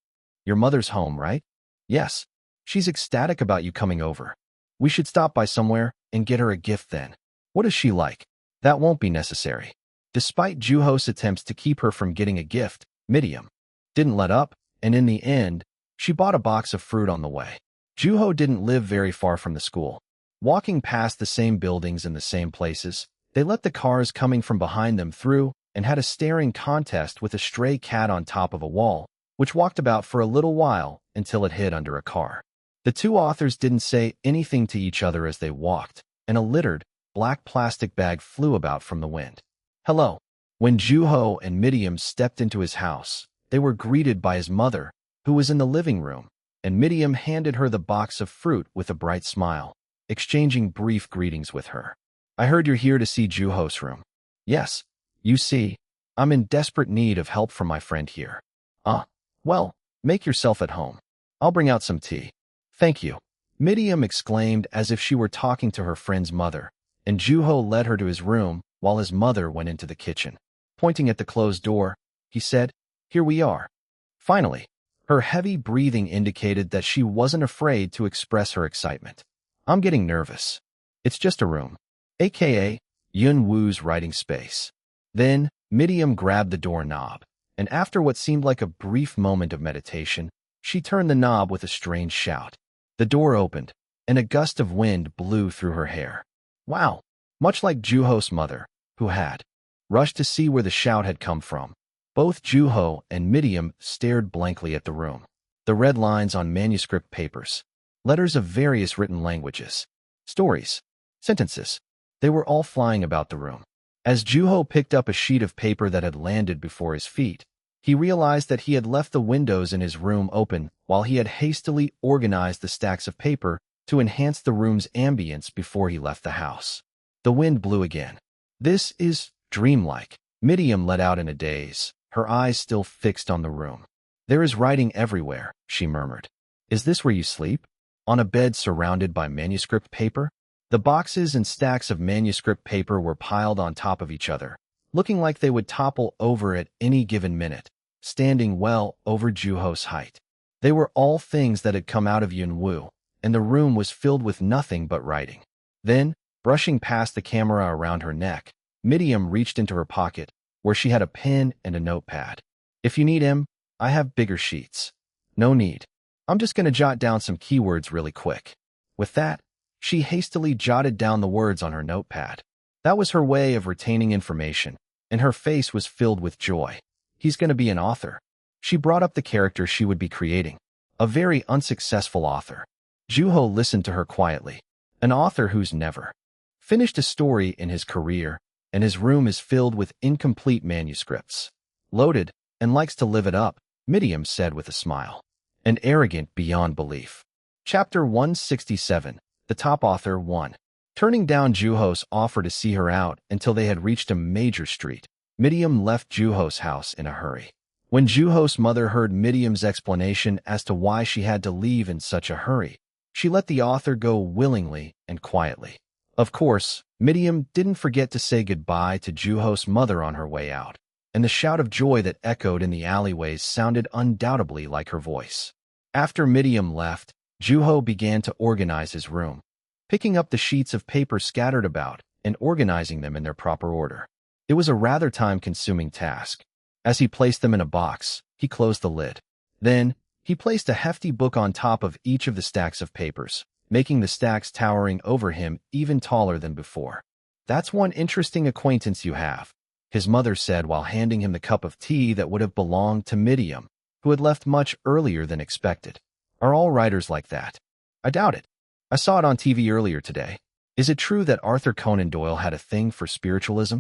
Your mother's home, right? Yes. She's ecstatic about you coming over. We should stop by somewhere and get her a gift then. What is she like? That won't be necessary. Despite Juho's attempts to keep her from getting a gift, Miriam didn't let up, and in the end, she bought a box of fruit on the way. Juho didn't live very far from the school. Walking past the same buildings in the same places, they let the cars coming from behind them through and had a staring contest with a stray cat on top of a wall, which walked about for a little while until it hid under a car. The two authors didn't say anything to each other as they walked, and a littered, black plastic bag flew about from the wind. Hello. When Juho and Miriam stepped into his house, they were greeted by his mother, who was in the living room, and Miriam handed her the box of fruit with a bright smile, exchanging brief greetings with her. I heard you're here to see Juho's room. Yes. You see, I'm in desperate need of help from my friend here. Well, make yourself at home. I'll bring out some tea. Thank you. Miriam exclaimed as if she were talking to her friend's mother, and Juho led her to his room while his mother went into the kitchen. Pointing at the closed door, he said, Here we are. Finally, her heavy breathing indicated that she wasn't afraid to express her excitement. I'm getting nervous. It's just a room, aka Yun-woo's writing space. Then, Miriam grabbed the doorknob, and after what seemed like a brief moment of meditation, she turned the knob with a strange shout. The door opened, and a gust of wind blew through her hair. Wow! Much like Juho's mother, who had rushed to see where the shout had come from. Both Juho and Miriam stared blankly at the room. the red lines on manuscript papers, letters of various written languages, stories, sentences. They were all flying about the room. As Juho picked up a sheet of paper that had landed before his feet, he realized that he had left the windows in his room open while he had hastily organized the stacks of paper to enhance the room's ambience before he left the house. The wind blew again. "This is dreamlike," Miriam let out in a daze, her eyes still fixed on the room. "There is writing everywhere," she murmured. "Is this where you sleep? On a bed surrounded by manuscript paper?" The boxes and stacks of manuscript paper were piled on top of each other, looking like they would topple over at any given minute, standing well over Juho's height. They were all things that had come out of Yunwoo, and the room was filled with nothing but writing. Then, brushing past the camera around her neck, Miriam reached into her pocket, where she had a pen and a notepad. "If you need him, I have bigger sheets." "No need. I'm just going to jot down some keywords really quick." With that, she hastily jotted down the words on her notepad. That was her way of retaining information, and her face was filled with joy. He's going to be an author. She brought up the character she would be creating, a very unsuccessful author. Juho listened to her quietly. An author who's never finished a story in his career, and his room is filled with incomplete manuscripts. "Loaded, and likes to live it up," Miriam said with a smile. "And arrogant beyond belief." Chapter 167. The Top Author 1. Turning down Juho's offer to see her out until they had reached a major street, Miriam left Juho's house in a hurry. When Juho's mother heard Miriam's explanation as to why she had to leave in such a hurry, she let the author go willingly and quietly. Of course, Miriam didn't forget to say goodbye to Juho's mother on her way out, and the shout of joy that echoed in the alleyways sounded undoubtedly like her voice. After Miriam left, Juho began to organize his room, picking up the sheets of paper scattered about and organizing them in their proper order. It was a rather time-consuming task. As he placed them in a box, he closed the lid. Then, he placed a hefty book on top of each of the stacks of papers, making the stacks towering over him even taller than before. "That's one interesting acquaintance you have," his mother said while handing him the cup of tea that would have belonged to Miriam, who had left much earlier than expected. "Are all writers like that?" "I doubt it. I saw it on TV earlier today. Is it true that Arthur Conan Doyle had a thing for spiritualism?"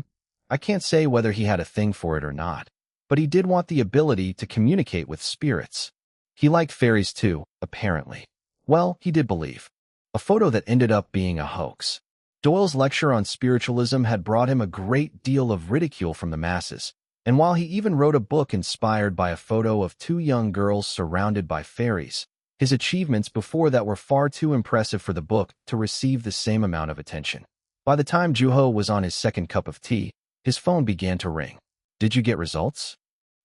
"I can't say whether he had a thing for it or not, but he did want the ability to communicate with spirits. He liked fairies too, apparently. Well, he did believe. A photo that ended up being a hoax. Doyle's lecture on spiritualism had brought him a great deal of ridicule from the masses, and while he even wrote a book inspired by a photo of two young girls surrounded by fairies, his achievements before that were far too impressive for the book to receive the same amount of attention. By the time Juho was on his second cup of tea, his phone began to ring. "Did you get results?"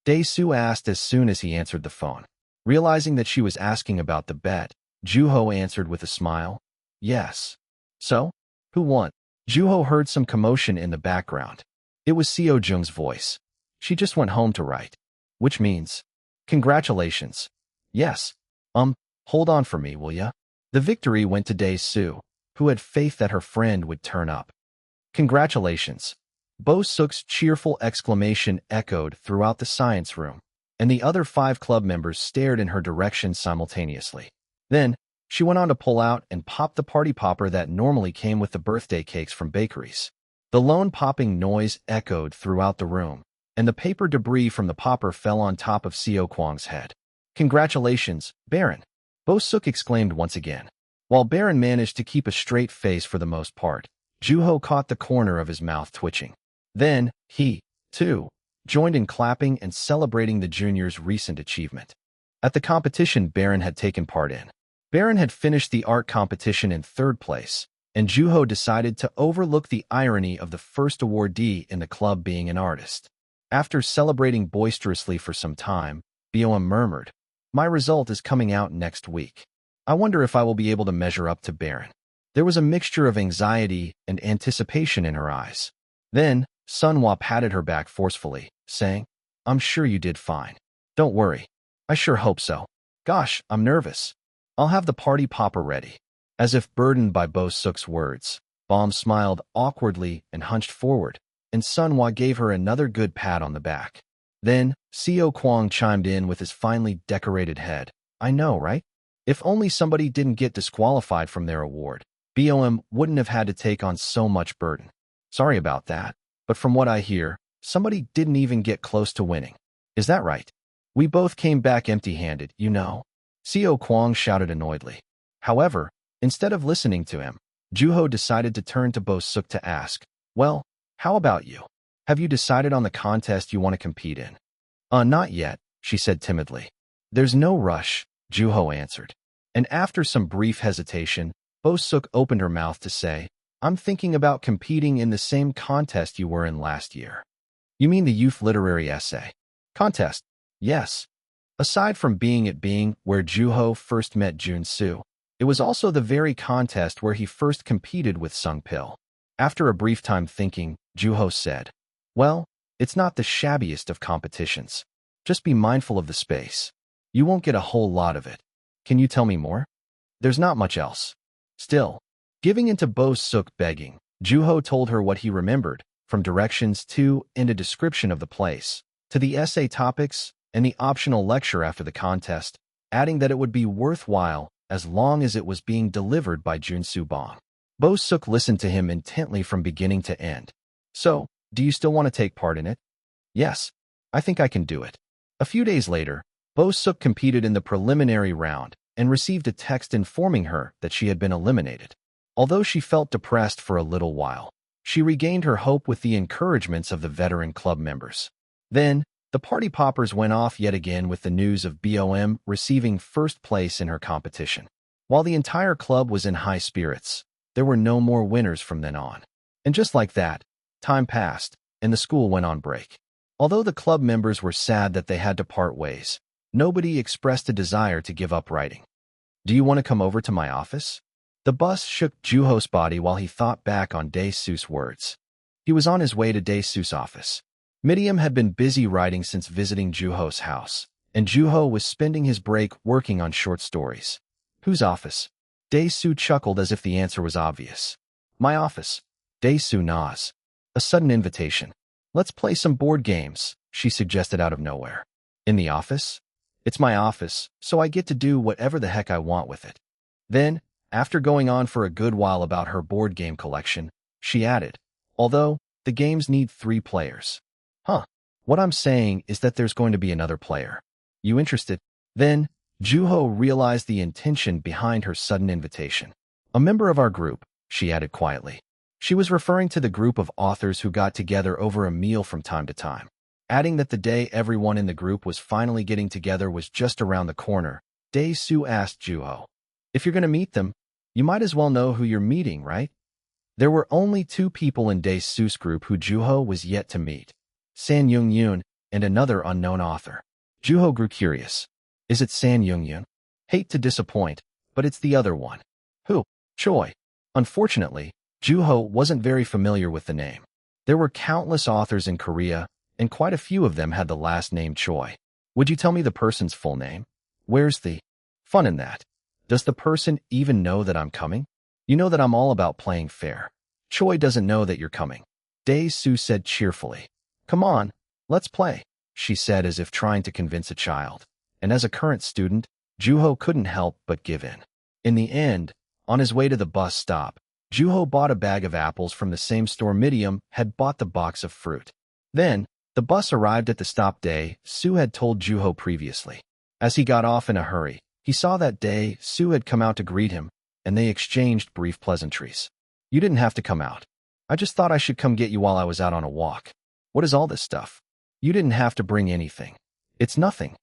Dae-soo asked as soon as he answered the phone. Realizing that she was asking about the bet, Juho answered with a smile. "Yes." "So? Who won?" Juho heard some commotion in the background. It was Seo Jung's voice. "She just went home to write." "Which means?" "Congratulations." "Yes. Hold on for me, will ya?" The victory went to Dae-soo, who had faith that her friend would turn up. "Congratulations." Bo-suk's cheerful exclamation echoed throughout the science room, and the other 5 club members stared in her direction simultaneously. Then, she went on to pull out and pop the party popper that normally came with the birthday cakes from bakeries. The lone popping noise echoed throughout the room, and the paper debris from the popper fell on top of Seo Kwang's head. "Congratulations, Baron," Bo-suk exclaimed once again. While Baron managed to keep a straight face for the most part, Juho caught the corner of his mouth twitching. Then, he, too, joined in clapping and celebrating the junior's recent achievement. At the competition Baron had taken part in, Baron had finished the art competition in 3rd place, and Juho decided to overlook the irony of the first awardee in the club being an artist. After celebrating boisterously for some time, Bioam murmured, "My result is coming out next week. I wonder if I will be able to measure up to Baron." There was a mixture of anxiety and anticipation in her eyes. Then, Sunhwa patted her back forcefully, saying, "I'm sure you did fine. Don't worry. I sure hope so. Gosh, I'm nervous. I'll have the party popper ready." As if burdened by Bo-suk's words, Baum smiled awkwardly and hunched forward, and Sunhwa gave her another good pat on the back. Then, Seo Kwang chimed in with his finely decorated head. I know, right? If only somebody didn't get disqualified from their award, BOM wouldn't have had to take on so much burden. Sorry about that, but from what I hear, somebody didn't even get close to winning. Is that right? We both came back empty-handed, you know. Co Kwang shouted annoyedly. However, instead of listening to him, Juho decided to turn to Bo Suk to ask, well, how about you? Have you decided on the contest you want to compete in? Not yet, she said timidly. There's no rush, Juho answered. And after some brief hesitation, Bo Suk opened her mouth to say, I'm thinking about competing in the same contest you were in last year. You mean the Youth Literary Essay Contest? Yes. Aside from being where Juho first met Jun-soo, it was also the very contest where he first competed with Sung-pil. After a brief time thinking, Juho said, well, it's not the shabbiest of competitions. Just be mindful of the space. You won't get a whole lot of it. Can you tell me more? There's not much else. Still, giving into Bo Suk begging, Juho told her what he remembered, from directions to and a description of the place, to the essay topics and the optional lecture after the contest, adding that it would be worthwhile as long as it was being delivered by Jun-soo Bong. Bo Suk listened to him intently from beginning to end. So, do you still want to take part in it? Yes, I think I can do it. A few days later, Bo Suk competed in the preliminary round and received a text informing her that she had been eliminated. Although she felt depressed for a little while, she regained her hope with the encouragements of the veteran club members. Then, the party poppers went off yet again with the news of BOM receiving first place in her competition. While the entire club was in high spirits, there were no more winners from then on. And just like that, time passed, and the school went on break. Although the club members were sad that they had to part ways, nobody expressed a desire to give up writing. Do you want to come over to my office? The bus shook Juho's body while he thought back on Dae-soo's words. He was on his way to Dae-soo's office. Midiam had been busy writing since visiting Juho's house, and Juho was spending his break working on short stories. Whose office? Dae-soo chuckled as if the answer was obvious. My office. Dae-soo nods. A sudden invitation. Let's play some board games, she suggested out of nowhere. In the office? It's my office, so I get to do whatever the heck I want with it. Then, after going on for a good while about her board game collection, she added, although, the games need 3 players. Huh. What I'm saying is that there's going to be another player. You interested? Then, Juho realized the intention behind her sudden invitation. A member of our group, she added quietly. She was referring to the group of authors who got together over a meal from time to time. Adding that the day everyone in the group was finally getting together was just around the corner, Dae-soo asked Juho, if you're going to meet them, you might as well know who you're meeting, right? There were only 2 people in Dae-soo's group who Juho was yet to meet, San Young-yoon and another unknown author. Juho grew curious. Is it San Young-yoon? Hate to disappoint, but it's the other one. Who? Choi. Unfortunately, Juho wasn't very familiar with the name. There were countless authors in Korea, and quite a few of them had the last name Choi. Would you tell me the person's full name? Where's the fun in that? Does the person even know that I'm coming? You know that I'm all about playing fair. Choi doesn't know that you're coming. Dae-soo said cheerfully. Come on, let's play, she said as if trying to convince a child. And as a current student, Juho couldn't help but give in. In the end, on his way to the bus stop, Juho bought a bag of apples from the same store Midiam had bought the box of fruit. Then, the bus arrived at the stop Dae-soo had told Juho previously. As he got off in a hurry, he saw that Dae-soo had come out to greet him, and they exchanged brief pleasantries. You didn't have to come out. I just thought I should come get you while I was out on a walk. What is all this stuff? You didn't have to bring anything. It's nothing.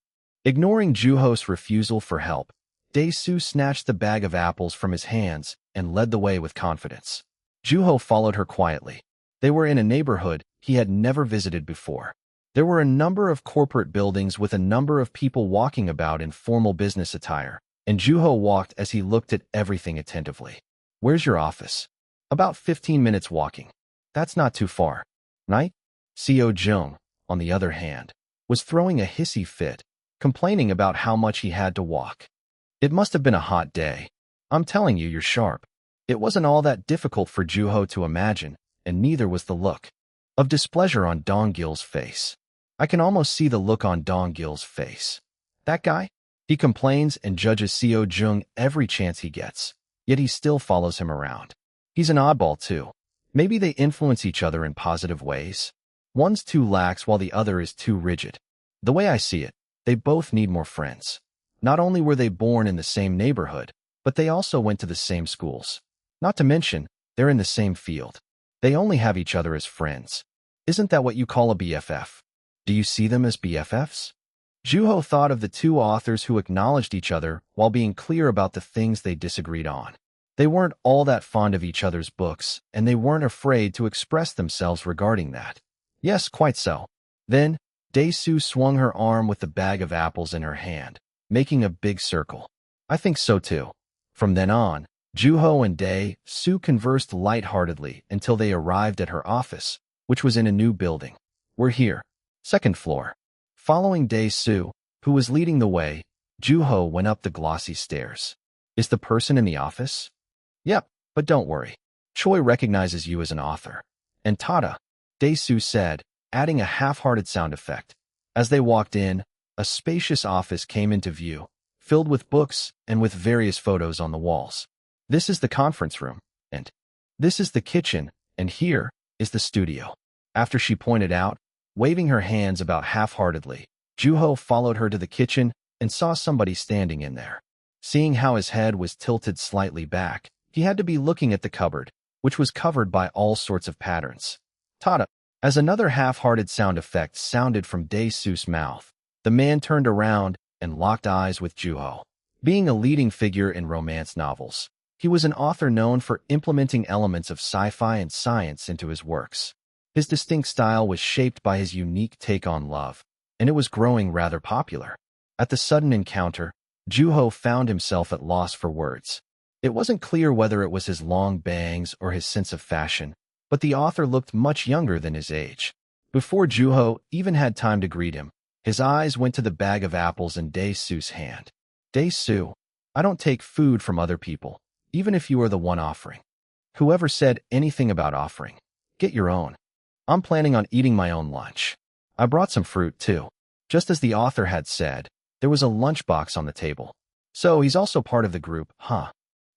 Ignoring Juho's refusal for help, Dae-soo snatched the bag of apples from his hands and led the way with confidence. Juho followed her quietly. They were in a neighborhood he had never visited before. There were a number of corporate buildings with a number of people walking about in formal business attire, and Juho walked as he looked at everything attentively. Where's your office? About 15 minutes walking. That's not too far, right? Seo Jung, on the other hand, was throwing a hissy fit, complaining about how much he had to walk. It must have been a hot day. I'm telling you, you're sharp. It wasn't all that difficult for Juho to imagine, and neither was the look of displeasure on Dong-gil's face. I can almost see the look on Dong-gil's face. That guy? He complains and judges Seo Jung every chance he gets, yet he still follows him around. He's an oddball too. Maybe they influence each other in positive ways. One's too lax while the other is too rigid. The way I see it, they both need more friends. Not only were they born in the same neighborhood, but they also went to the same schools. Not to mention, they're in the same field. They only have each other as friends. Isn't that what you call a BFF? Do you see them as BFFs? Juho thought of the two authors who acknowledged each other while being clear about the things they disagreed on. They weren't all that fond of each other's books, and they weren't afraid to express themselves regarding that. Yes, quite so. Then, Dae-soo swung her arm with the bag of apples in her hand, making a big circle. I think so too. From then on, Juho and Dae-soo conversed lightheartedly until they arrived at her office, which was in a new building. We're here. Second floor. Following Dae-soo, who was leading the way, Juho went up the glossy stairs. Is the person in the office? Yep, but don't worry. Choi recognizes you as an author. And Tada, Dae-soo said, adding a half-hearted sound effect. As they walked in, a spacious office came into view, filled with books and with various photos on the walls. This is the conference room, and this is the kitchen, and here is the studio. After she pointed out, waving her hands about half-heartedly, Juho followed her to the kitchen and saw somebody standing in there. Seeing how his head was tilted slightly back, he had to be looking at the cupboard, which was covered by all sorts of patterns. Tada! As another half-hearted sound effect sounded from Dae-soo's mouth, the man turned around and locked eyes with Juho. Being a leading figure in romance novels, he was an author known for implementing elements of sci-fi and science into his works. His distinct style was shaped by his unique take on love, and it was growing rather popular. At the sudden encounter, Juho found himself at loss for words. It wasn't clear whether it was his long bangs or his sense of fashion, but the author looked much younger than his age. Before Juho even had time to greet him, his eyes went to the bag of apples in Dae-soo's hand. Dae-soo, I don't take food from other people, even if you are the one offering. Whoever said anything about offering, get your own. I'm planning on eating my own lunch. I brought some fruit, too. Just as the author had said, there was a lunchbox on the table. So he's also part of the group, huh?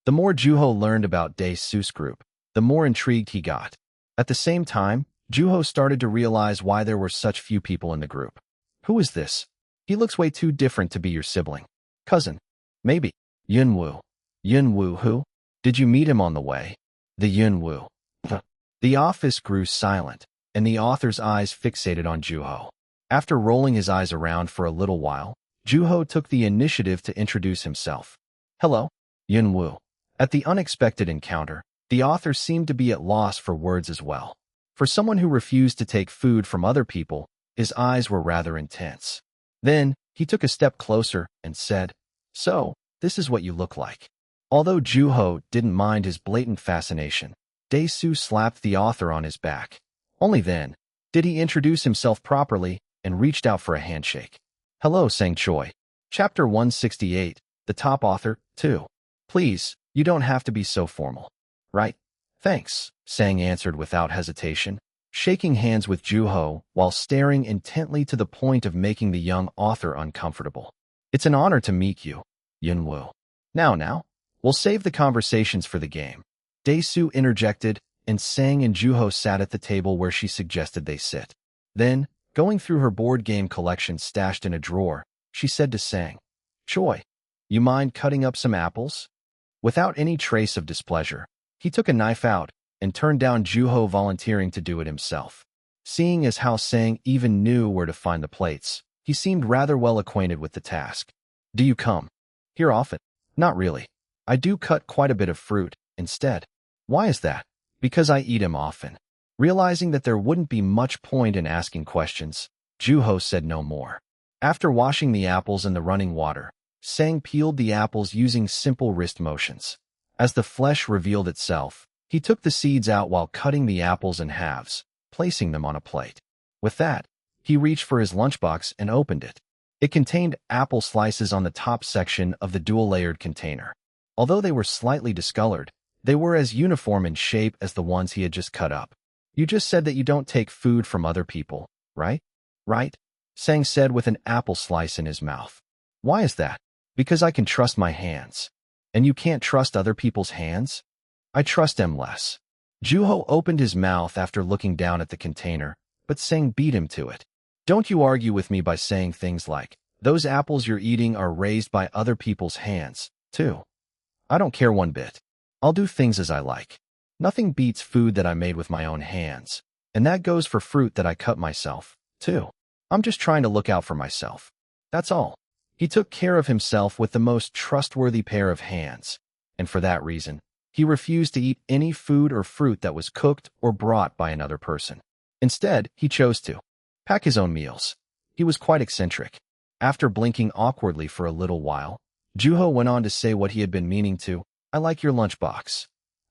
The more Juho learned about Dae-soo's group, the more intrigued he got. At the same time, Juho started to realize why there were such few people in the group. Who is this? He looks way too different to be your sibling. Cousin. Maybe. Yunwoo. Yunwoo who? Did you meet him on the way? The Yunwoo. The office grew silent, and the author's eyes fixated on Juho. After rolling his eyes around for a little while, Juho took the initiative to introduce himself. Hello, Yunwoo. At the unexpected encounter, the author seemed to be at loss for words as well. For someone who refused to take food from other people, his eyes were rather intense. Then, he took a step closer and said, So, this is what you look like. Although Juho didn't mind his blatant fascination, Dae-soo slapped the author on his back. Only then did he introduce himself properly and reached out for a handshake. Hello, sang Choi. Chapter 168, The Top Author, 2. Please, you don't have to be so formal. Right? Thanks, Sang answered without hesitation, shaking hands with Juho while staring intently to the point of making the young author uncomfortable. It's an honor to meet you, Yunwoo. Now, we'll save the conversations for the game. Dae-soo interjected, and Sang and Juho sat at the table where she suggested they sit. Then, going through her board game collection stashed in a drawer, she said to Sang, Choi, you mind cutting up some apples? Without any trace of displeasure, he took a knife out and turned down Juho volunteering to do it himself. Seeing as how Sang even knew where to find the plates, he seemed rather well acquainted with the task. Do you come here often? Not really. I do cut quite a bit of fruit, instead. Why is that? Because I eat him often. Realizing that there wouldn't be much point in asking questions, Juho said no more. After washing the apples in the running water, Sang peeled the apples using simple wrist motions. As the flesh revealed itself, he took the seeds out while cutting the apples in halves, placing them on a plate. With that, he reached for his lunchbox and opened it. It contained apple slices on the top section of the dual-layered container. Although they were slightly discolored, they were as uniform in shape as the ones he had just cut up. You just said that you don't take food from other people, right? Right? Sang said with an apple slice in his mouth. Why is that? Because I can trust my hands. And you can't trust other people's hands? I trust them less. Juho opened his mouth after looking down at the container, but Sang beat him to it. Don't you argue with me by saying things like, those apples you're eating are raised by other people's hands, too. I don't care one bit. I'll do things as I like. Nothing beats food that I made with my own hands. And that goes for fruit that I cut myself, too. I'm just trying to look out for myself. That's all. He took care of himself with the most trustworthy pair of hands. And for that reason, he refused to eat any food or fruit that was cooked or brought by another person. Instead, he chose to pack his own meals. He was quite eccentric. After blinking awkwardly for a little while, Juho went on to say what he had been meaning to. I like your lunchbox.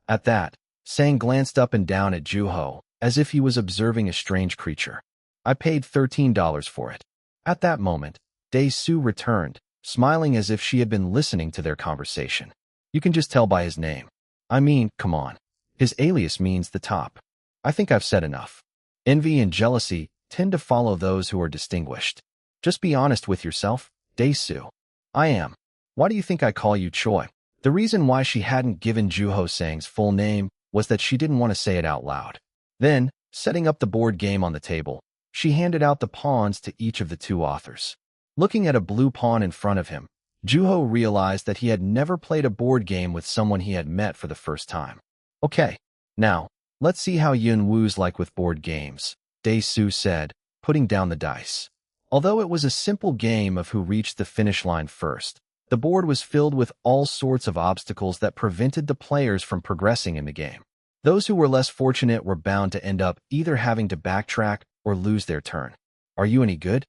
At that, Sang glanced up and down at Juho, as if he was observing a strange creature. I paid $13 for it. At that moment, Dae-soo returned, smiling as if she had been listening to their conversation. You can just tell by his name. I mean, come on. His alias means the top. I think I've said enough. Envy and jealousy tend to follow those who are distinguished. Just be honest with yourself, Dae-soo. I am. Why do you think I call you Choi? The reason why she hadn't given Juho Sang's full name was that she didn't want to say it out loud. Then, setting up the board game on the table, she handed out the pawns to each of the two authors. Looking at a blue pawn in front of him, Juho realized that he had never played a board game with someone he had met for the first time. Okay, now, let's see how Yun-woo's like with board games, Dae-soo said, putting down the dice. Although it was a simple game of who reached the finish line first, the board was filled with all sorts of obstacles that prevented the players from progressing in the game. Those who were less fortunate were bound to end up either having to backtrack or lose their turn. Are you any good?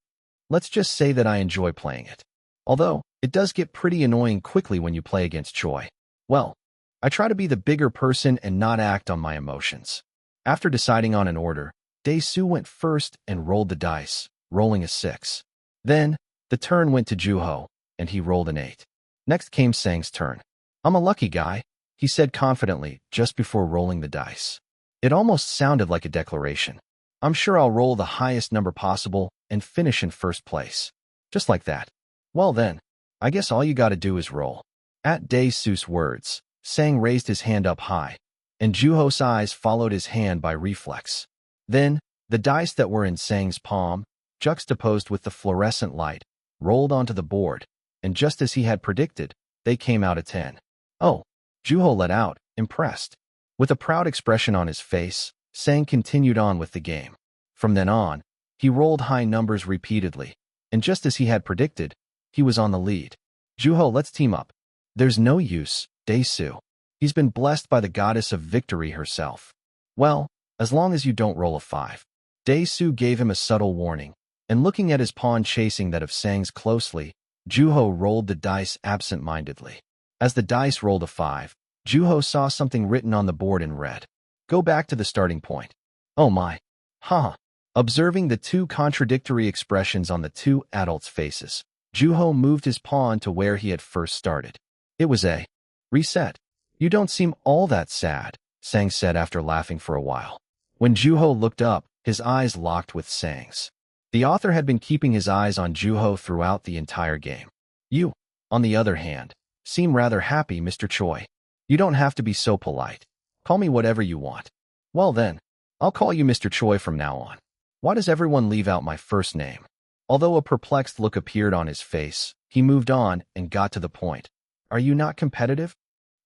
Let's just say that I enjoy playing it. Although, it does get pretty annoying quickly when you play against Choi. Well, I try to be the bigger person and not act on my emotions. After deciding on an order, Dae-soo went first and rolled the dice, rolling a 6. Then, the turn went to Juho, and he rolled an 8. Next came Sang's turn. I'm a lucky guy, he said confidently just before rolling the dice. It almost sounded like a declaration. I'm sure I'll roll the highest number possible and finish in first place. Just like that. Well then, I guess all you gotta do is roll. At Dae-soo's words, Sang raised his hand up high, and Juho's eyes followed his hand by reflex. Then, the dice that were in Sang's palm, juxtaposed with the fluorescent light, rolled onto the board, and just as he had predicted, they came out a 10. Oh, Juho let out, impressed. With a proud expression on his face, Sang continued on with the game. From then on, he rolled high numbers repeatedly, and just as he had predicted, he was on the lead. Juho, let's team up. There's no use, Dae-soo. He's been blessed by the goddess of victory herself. Well, as long as you don't roll a 5. Dae-soo gave him a subtle warning, and looking at his pawn chasing that of Sang's closely, Juho rolled the dice absent-mindedly. As the dice rolled a 5, Juho saw something written on the board in red. Go back to the starting point. Oh my. Haha. Observing the two contradictory expressions on the two adults' faces, Juho moved his pawn to where he had first started. It was a reset. You don't seem all that sad, Sang said after laughing for a while. When Juho looked up, his eyes locked with Sang's. The author had been keeping his eyes on Juho throughout the entire game. You, on the other hand, seem rather happy, Mr. Choi. You don't have to be so polite. Call me whatever you want. Well then, I'll call you Mr. Choi from now on. Why does everyone leave out my first name? Although a perplexed look appeared on his face, he moved on and got to the point. Are you not competitive?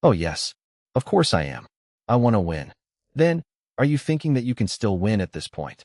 Oh yes, of course I am. I want to win. Then, are you thinking that you can still win at this point?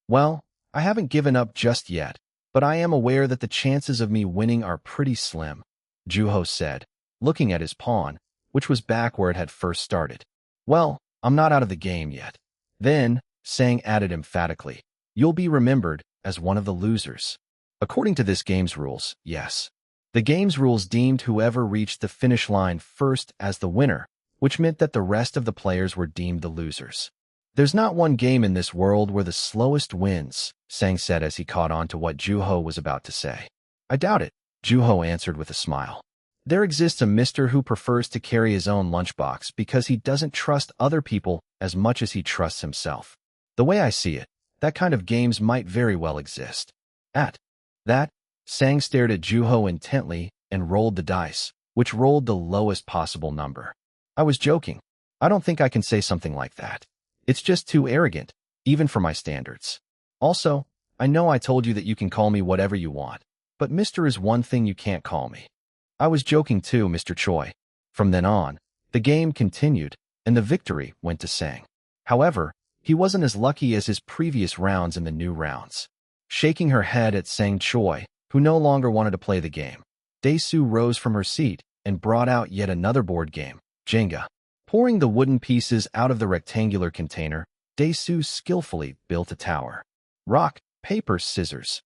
Well, I haven't given up just yet, but I am aware that the chances of me winning are pretty slim, Juho said, looking at his pawn, which was back where it had first started. Well, I'm not out of the game yet. Then, Sang added emphatically, you'll be remembered as one of the losers. According to this game's rules, yes. The game's rules deemed whoever reached the finish line first as the winner, which meant that the rest of the players were deemed the losers. There's not one game in this world where the slowest wins, Sang said as he caught on to what Juho was about to say. I doubt it, Juho answered with a smile. There exists a mister who prefers to carry his own lunchbox because he doesn't trust other people as much as he trusts himself. The way I see it, that kind of games might very well exist. At that, Sang stared at Juho intently and rolled the dice, which rolled the lowest possible number. I was joking. I don't think I can say something like that. It's just too arrogant, even for my standards. Also, I know I told you that you can call me whatever you want, but Mr. is one thing you can't call me. I was joking too, Mr. Choi. From then on, the game continued, and the victory went to Sang. However, he wasn't as lucky as his previous rounds in the new rounds. Shaking her head at Sang Choi, who no longer wanted to play the game, Dae-soo rose from her seat and brought out yet another board game, Jenga. Pouring the wooden pieces out of the rectangular container, Dae-soo skillfully built a tower. Rock, paper, scissors.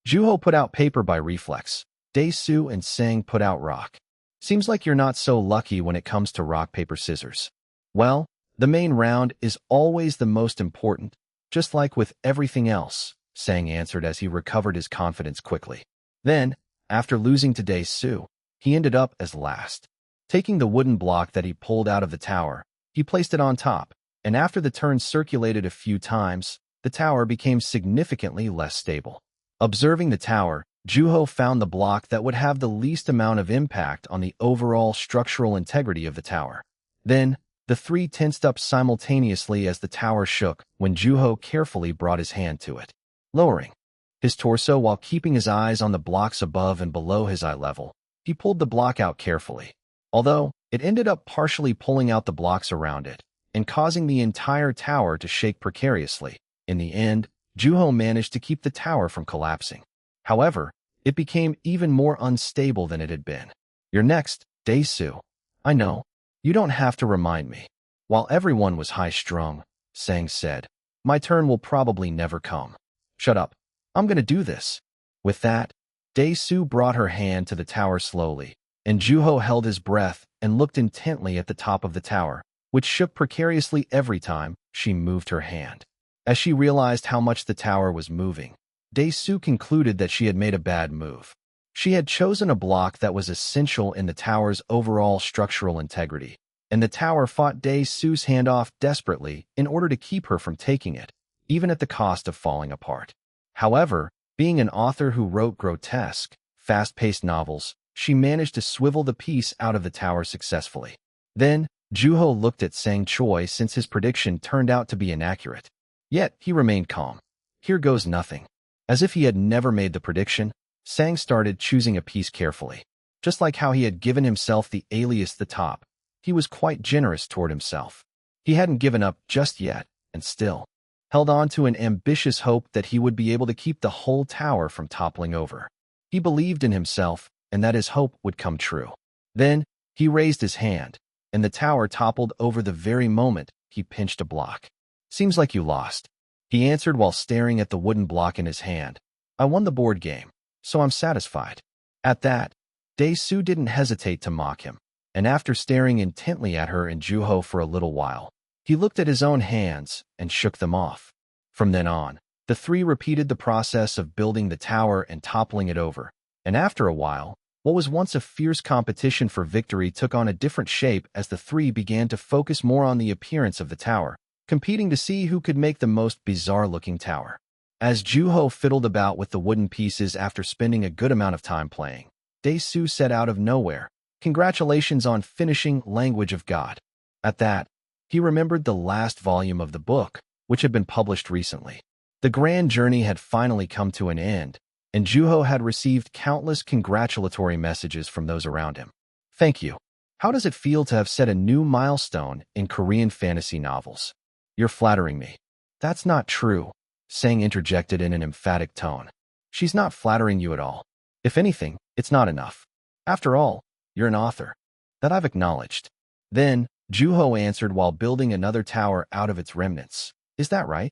Juho put out paper by reflex. Dae-soo and Sang put out rock. Seems like you're not so lucky when it comes to rock, paper, scissors. Well, the main round is always the most important, just like with everything else, Sang answered as he recovered his confidence quickly. Then, after losing to Dae-soo, he ended up as last. Taking the wooden block that he pulled out of the tower, he placed it on top, and after the turn circulated a few times, the tower became significantly less stable. Observing the tower, Juho found the block that would have the least amount of impact on the overall structural integrity of the tower. Then, the three tensed up simultaneously as the tower shook when Juho carefully brought his hand to it. Lowering his torso while keeping his eyes on the blocks above and below his eye level, he pulled the block out carefully. Although, it ended up partially pulling out the blocks around it and causing the entire tower to shake precariously. In the end, Juho managed to keep the tower from collapsing. However, it became even more unstable than it had been. You're next, Dae-soo. I know. You don't have to remind me. While everyone was high-strung, Sang said, my turn will probably never come. Shut up. I'm gonna do this. With that, Dae-soo brought her hand to the tower slowly, and Juho held his breath and looked intently at the top of the tower, which shook precariously every time she moved her hand. As she realized how much the tower was moving, Dae-soo concluded that she had made a bad move. She had chosen a block that was essential in the tower's overall structural integrity, and the tower fought Dae-soo's hand off desperately in order to keep her from taking it, even at the cost of falling apart. However, being an author who wrote grotesque, fast-paced novels, she managed to swivel the piece out of the tower successfully. Then, Juho looked at Sang Choi since his prediction turned out to be inaccurate. Yet, he remained calm. Here goes nothing. As if he had never made the prediction, Sang started choosing a piece carefully. Just like how he had given himself the alias The Top, he was quite generous toward himself. He hadn't given up just yet, and still held on to an ambitious hope that he would be able to keep the whole tower from toppling over. He believed in himself, and that his hope would come true. Then, he raised his hand, and the tower toppled over the very moment he pinched a block. Seems like you lost, he answered while staring at the wooden block in his hand. I won the board game, so I'm satisfied. At that, Dae-soo didn't hesitate to mock him, and after staring intently at her and Juho for a little while, he looked at his own hands and shook them off. From then on, the three repeated the process of building the tower and toppling it over, and after a while, what was once a fierce competition for victory took on a different shape as the three began to focus more on the appearance of the tower, competing to see who could make the most bizarre-looking tower. As Juho fiddled about with the wooden pieces after spending a good amount of time playing, Dae-soo said out of nowhere, "Congratulations on finishing Language of God." At that, he remembered the last volume of the book, which had been published recently. The grand journey had finally come to an end, and Juho had received countless congratulatory messages from those around him. Thank you. How does it feel to have set a new milestone in Korean fantasy novels? You're flattering me. That's not true, Sang interjected in an emphatic tone. She's not flattering you at all. If anything, it's not enough. After all, you're an author. That I've acknowledged. Then, Juho answered while building another tower out of its remnants. Is that right?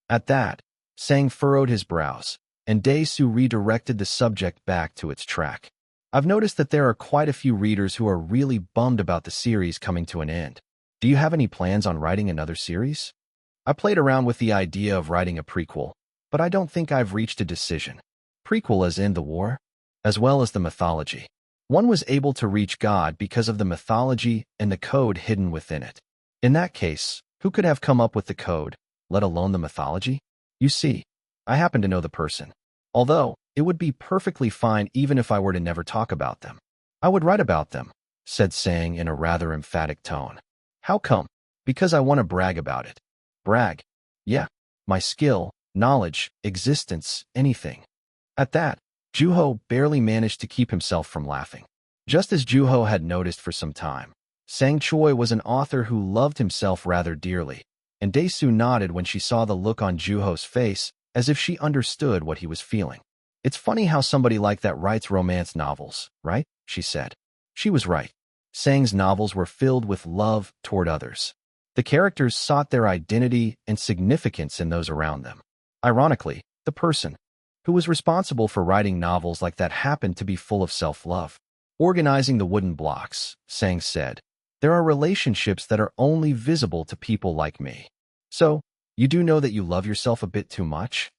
At that, Sang furrowed his brows, and Dae-soo redirected the subject back to its track. I've noticed that there are quite a few readers who are really bummed about the series coming to an end. Do you have any plans on writing another series? I played around with the idea of writing a prequel, but I don't think I've reached a decision. Prequel as in the war? As well as the mythology. One was able to reach God because of the mythology and the code hidden within it. In that case, who could have come up with the code, let alone the mythology? You see, I happen to know the person. Although, It would be perfectly fine even if I were to never talk about them. I would write about them, said Sang in a rather emphatic tone. How come? Because I want to brag about it. Brag? Yeah. My skill, knowledge, existence, anything. At that, Juho barely managed to keep himself from laughing. Just as Juho had noticed for some time, Sang Choi was an author who loved himself rather dearly, and Dae-soo nodded when she saw the look on Juho's face as if she understood what he was feeling. It's funny how somebody like that writes romance novels, right? She said. She was right. Sang's novels were filled with love toward others. The characters sought their identity and significance in those around them. Ironically, the person who was responsible for writing novels like that happened to be full of self-love. Organizing the wooden blocks, Sang said, there are relationships that are only visible to people like me. So, you do know that you love yourself a bit too much?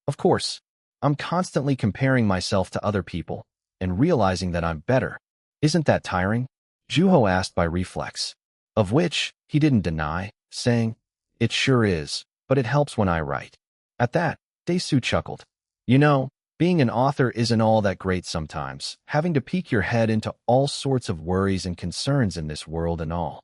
Of course, I'm constantly comparing myself to other people and realizing that I'm better. Isn't that tiring? Juho asked by reflex, of which he didn't deny, saying, it sure is, but it helps when I write. At that, Dae-soo chuckled. You know, being an author isn't all that great sometimes, having to peek your head into all sorts of worries and concerns in this world and all.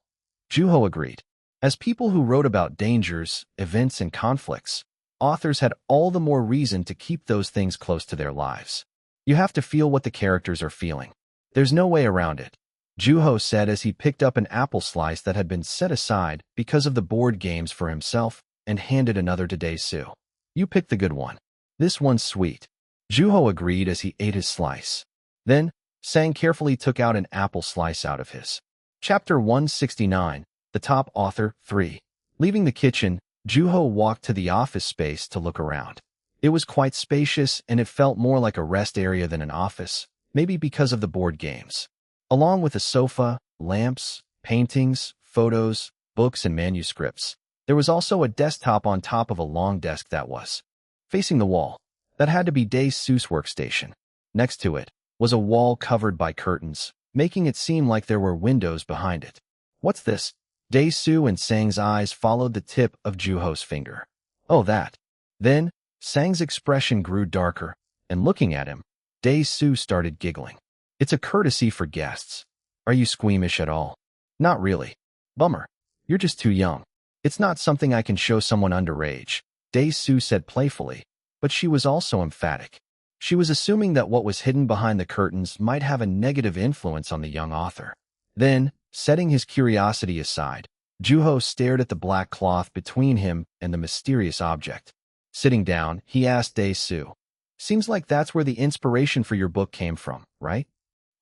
Juho agreed. As people who wrote about dangers, events, and conflicts, authors had all the more reason to keep those things close to their lives. You have to feel what the characters are feeling. There's no way around it, Juho said as he picked up an apple slice that had been set aside because of the board games for himself and handed another to Dae-soo. You picked the good one. This one's sweet. Juho agreed as he ate his slice. Then, Sang carefully took out an apple slice out of his. Chapter 169, The Top Author 3. Leaving the kitchen, Juho walked to the office space to look around. It was quite spacious and it felt more like a rest area than an office, maybe because of the board games. Along with a sofa, lamps, paintings, photos, books, and manuscripts, there was also a desktop on top of a long desk that was facing the wall. That had to be Dae-soo's workstation. Next to it was a wall covered by curtains, making it seem like there were windows behind it. What's this? Dae-soo and Sang's eyes followed the tip of Juho's finger. Oh, that. Then, Sang's expression grew darker, and looking at him, Dae-soo started giggling. It's a courtesy for guests. Are you squeamish at all? Not really. Bummer. You're just too young. It's not something I can show someone underage, Dae-soo said playfully, but she was also emphatic. She was assuming that what was hidden behind the curtains might have a negative influence on the young author. Then, setting his curiosity aside, Juho stared at the black cloth between him and the mysterious object. Sitting down, he asked Dae-soo, seems like that's where the inspiration for your book came from, right?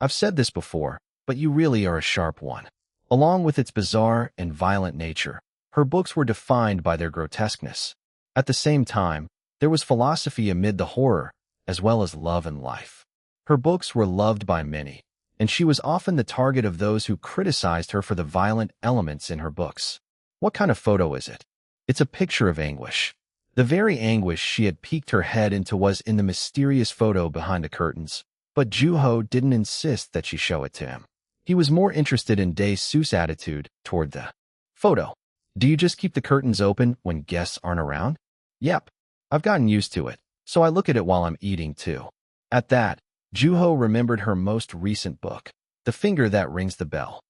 I've said this before, but you really are a sharp one. Along with its bizarre and violent nature, her books were defined by their grotesqueness. At the same time, there was philosophy amid the horror, as well as love and life. Her books were loved by many, and she was often the target of those who criticized her for the violent elements in her books. What kind of photo is it? It's a picture of anguish. The very anguish she had peeked her head into was in the mysterious photo behind the curtains, but Juho didn't insist that she show it to him. He was more interested in Dae-soo's attitude toward the photo. Do you just keep the curtains open when guests aren't around? Yep. I've gotten used to it, so I look at it while I'm eating too. At that, Juho remembered her most recent book, The Finger That Rings the Bell.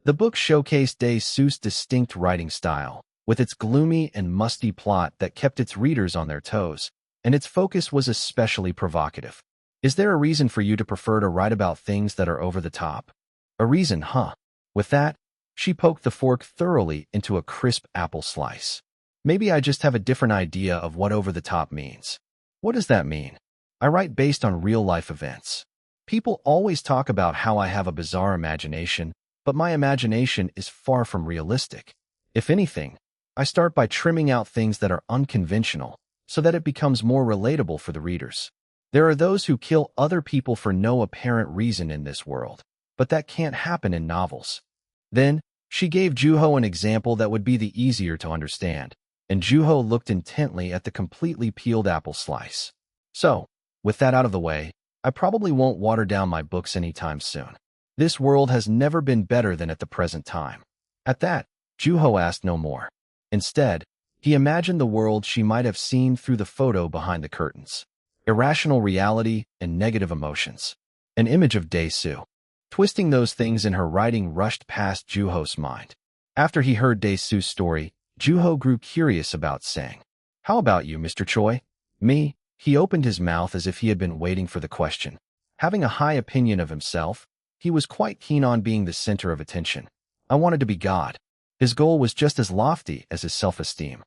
The book showcased Dae-soo's distinct writing style, with its gloomy and musty plot that kept its readers on their toes, and its focus was especially provocative. Is there a reason for you to prefer to write about things that are over the top? A reason, huh? With that, she poked the fork thoroughly into a crisp apple slice. Maybe I just have a different idea of what over the top means. What does that mean? I write based on real-life events. People always talk about how I have a bizarre imagination, but my imagination is far from realistic. If anything, I start by trimming out things that are unconventional, so that it becomes more relatable for the readers. There are those who kill other people for no apparent reason in this world, but that can't happen in novels. Then, she gave Juho an example that would be the easier to understand, and Juho looked intently at the completely peeled apple slice. So, with that out of the way, I probably won't water down my books anytime soon. This world has never been better than at the present time. At that, Juho asked no more. Instead, he imagined the world she might have seen through the photo behind the curtains. irrational reality, and negative emotions. An image of Dae-soo. Twisting those things in her writing rushed past Juho's mind. After he heard Dae-soo's story, Juho grew curious about Sang. How about you, Mr. Choi? Me? He opened his mouth as if he had been waiting for the question. Having a high opinion of himself, he was quite keen on being the center of attention. I wanted to be God. His goal was just as lofty as his self-esteem.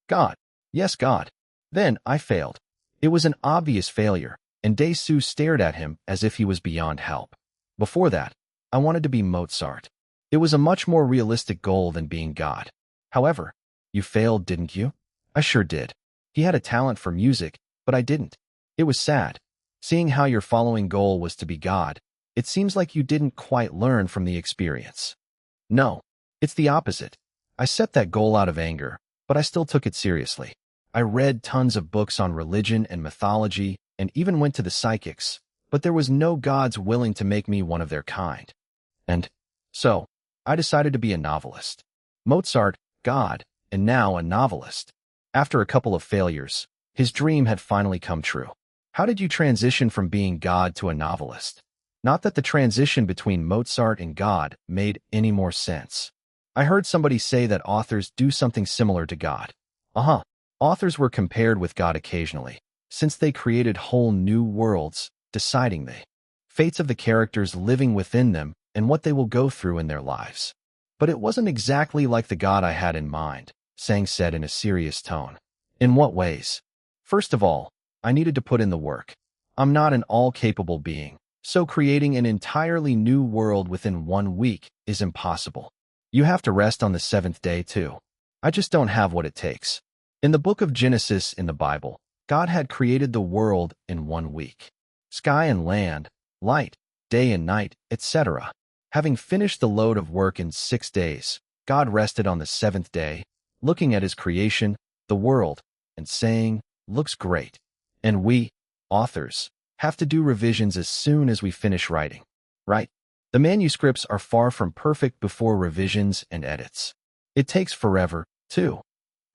God. Yes, God. Then I failed. It was an obvious failure, and Dae-soo stared at him as if he was beyond help. Before that, I wanted to be Mozart. It was a much more realistic goal than being God. However, you failed, didn't you? I sure did. He had a talent for music, but I didn't. It was sad. Seeing how your following goal was to be God, it seems like you didn't quite learn from the experience. No, it's the opposite. I set that goal out of anger, but I still took it seriously. I read tons of books on religion and mythology and even went to the psychics, but there was no gods willing to make me one of their kind. And so, I decided to be a novelist. Mozart, God, and now a novelist. After a couple of failures, his dream had finally come true. How did you transition from being God to a novelist? Not that the transition between Mozart and God made any more sense. I heard somebody say that authors do something similar to God. Authors were compared with God occasionally, since they created whole new worlds, deciding the fates of the characters living within them and what they will go through in their lives. But it wasn't exactly like the God I had in mind, Sang said in a serious tone. In what ways? First of all, I needed to put in the work. I'm not an all-capable being, so creating an entirely new world within 1 week is impossible. You have to rest on the 7th day too. I just don't have what it takes. In the book of Genesis in the Bible, God had created the world in 1 week. Sky and land, light, day and night, etc. Having finished the load of work in 6 days, God rested on the 7th day, looking at his creation, the world, and saying, "Looks great." And we, authors, have to do revisions as soon as we finish writing, right? The manuscripts are far from perfect before revisions and edits. It takes forever, too.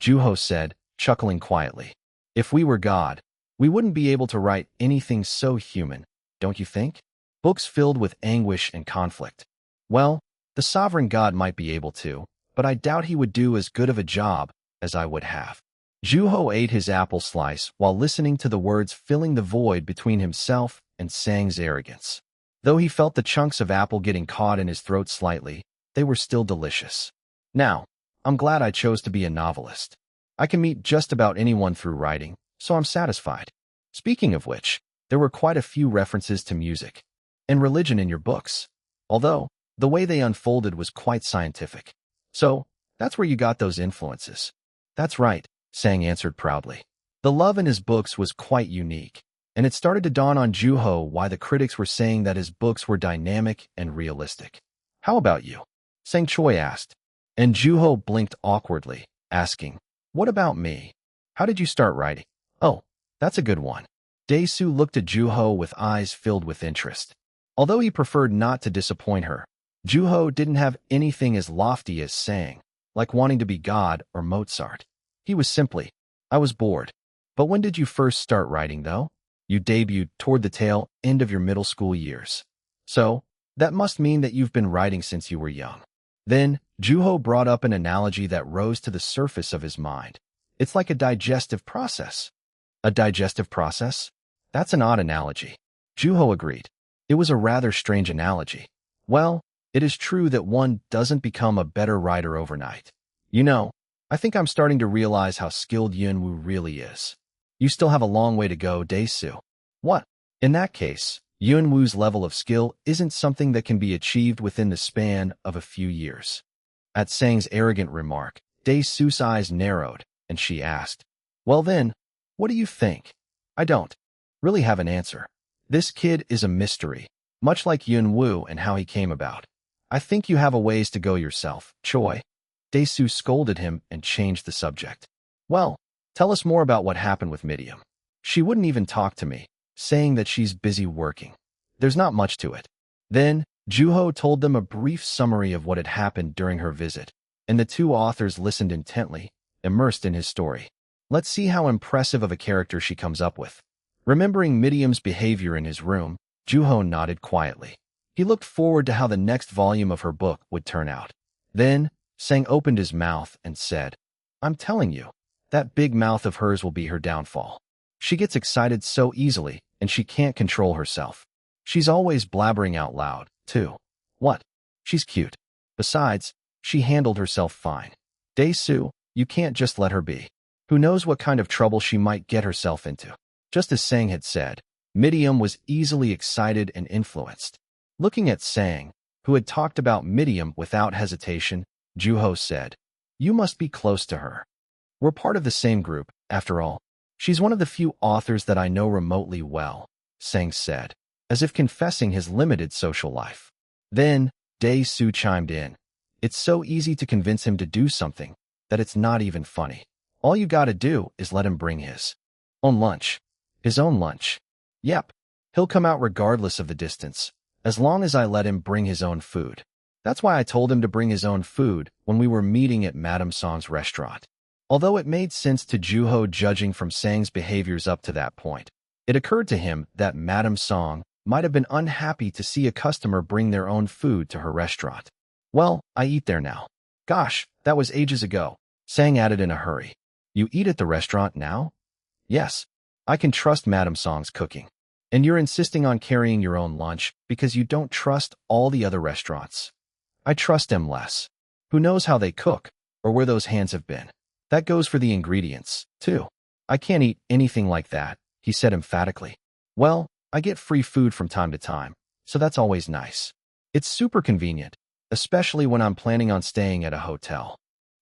Juho said, chuckling quietly. If we were God, we wouldn't be able to write anything so human, don't you think? Books filled with anguish and conflict. Well, the sovereign God might be able to, but I doubt he would do as good of a job as I would have. Juho ate his apple slice while listening to the words filling the void between himself and Sang's arrogance. Though he felt the chunks of apple getting caught in his throat slightly, they were still delicious. Now, I'm glad I chose to be a novelist. I can meet just about anyone through writing, so I'm satisfied. Speaking of which, there were quite a few references to music and religion in your books, although the way they unfolded was quite scientific. So, that's where you got those influences. That's right, Sang answered proudly. The love in his books was quite unique, and it started to dawn on Juho why the critics were saying that his books were dynamic and realistic. How about you? Sang Choi asked, and Juho blinked awkwardly, asking, what about me? How did you start writing? Oh, that's a good one. Dae-soo looked at Juho with eyes filled with interest. Although he preferred not to disappoint her, Juho didn't have anything as lofty as Sang, like wanting to be God or Mozart. He was simply, I was bored. But when did you first start writing, though? You debuted toward the tail end of your middle school years. So, that must mean that you've been writing since you were young. Then, Juho brought up an analogy that rose to the surface of his mind. It's like a digestive process. A digestive process? That's an odd analogy. Juho agreed. It was a rather strange analogy. Well, it is true that one doesn't become a better writer overnight. You know, I think I'm starting to realize how skilled Yunwoo really is. You still have a long way to go, Dae-soo. What? In that case, Yunwoo's level of skill isn't something that can be achieved within the span of a few years. At Sang's arrogant remark, Dae-soo's eyes narrowed, and she asked, well then, what do you think? I don't really have an answer. This kid is a mystery, much like Yunwoo and how he came about. I think you have a ways to go yourself, Choi. Dae-soo scolded him and changed the subject. Well, tell us more about what happened with Midium. She wouldn't even talk to me, saying that she's busy working. There's not much to it. Then, Juho told them a brief summary of what had happened during her visit, and the two authors listened intently, immersed in his story. Let's see how impressive of a character she comes up with. Remembering Midiam's behavior in his room, Juho nodded quietly. He looked forward to how the next volume of her book would turn out. Then, Sang opened his mouth and said, "I'm telling you, that big mouth of hers will be her downfall. She gets excited so easily, and she can't control herself. She's always blabbering out loud, too. What? She's cute. Besides, she handled herself fine. Dae-soo, you can't just let her be. Who knows what kind of trouble she might get herself into." Just as Sang had said, Midiam was easily excited and influenced. Looking at Sang, who had talked about Midiam without hesitation, Juho said, "You must be close to her. We're part of the same group, after all. She's one of the few authors that I know remotely well," Sang said, as if confessing his limited social life. Then, Dae-soo chimed in. "It's so easy to convince him to do something that it's not even funny. All you gotta do is let him bring his own lunch." His own lunch. Yep, he'll come out regardless of the distance, as long as I let him bring his own food. That's why I told him to bring his own food when we were meeting at Madame Song's restaurant. Although it made sense to Juho judging from Sang's behaviors up to that point, it occurred to him that Madame Song might have been unhappy to see a customer bring their own food to her restaurant. "Well, I eat there now." "Gosh, that was ages ago," Sang added in a hurry. "You eat at the restaurant now?" "Yes. I can trust Madame Song's cooking. And you're insisting on carrying your own lunch because you don't trust all the other restaurants." "I trust them less. Who knows how they cook or where those hands have been? That goes for the ingredients, too. I can't eat anything like that," he said emphatically. "Well, I get free food from time to time, so that's always nice. It's super convenient, especially when I'm planning on staying at a hotel."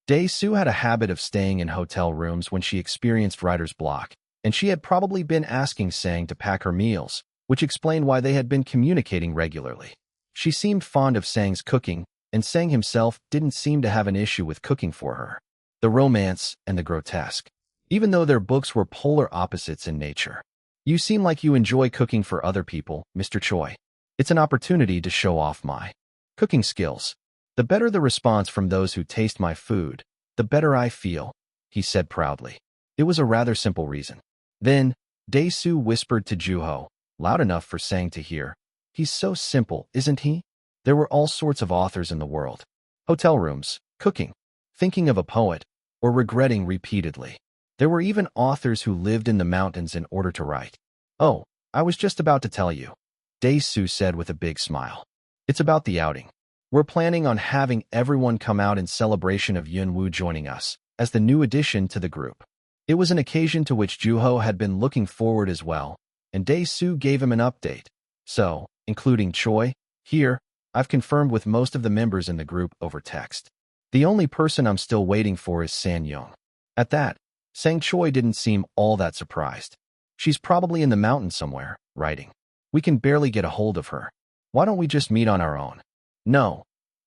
Dae-soo had a habit of staying in hotel rooms when she experienced writer's block, and she had probably been asking Sang to pack her meals, which explained why they had been communicating regularly. She seemed fond of Sang's cooking, and Sang himself didn't seem to have an issue with cooking for her. The romance and the grotesque. Even though their books were polar opposites in nature. "You seem like you enjoy cooking for other people, Mr. Choi. It's an opportunity to show off my cooking skills. The better the response from those who taste my food, the better I feel," he said proudly. It was a rather simple reason. Then, Dae-soo whispered to Juho, loud enough for Sang to hear, "He's so simple, isn't he?" There were all sorts of authors in the world. Hotel rooms, cooking, thinking of a poet, or regretting repeatedly. There were even authors who lived in the mountains in order to write. "Oh, I was just about to tell you," Dae-soo said with a big smile. "It's about the outing. We're planning on having everyone come out in celebration of Yunwoo joining us as the new addition to the group." It was an occasion to which Juho had been looking forward as well, and Dae-soo gave him an update. "So, including Choi, here, I've confirmed with most of the members in the group over text. The only person I'm still waiting for is San-young." At that, Sang Choi didn't seem all that surprised. "She's probably in the mountains somewhere, writing. We can barely get a hold of her. Why don't we just meet on our own?" "No,"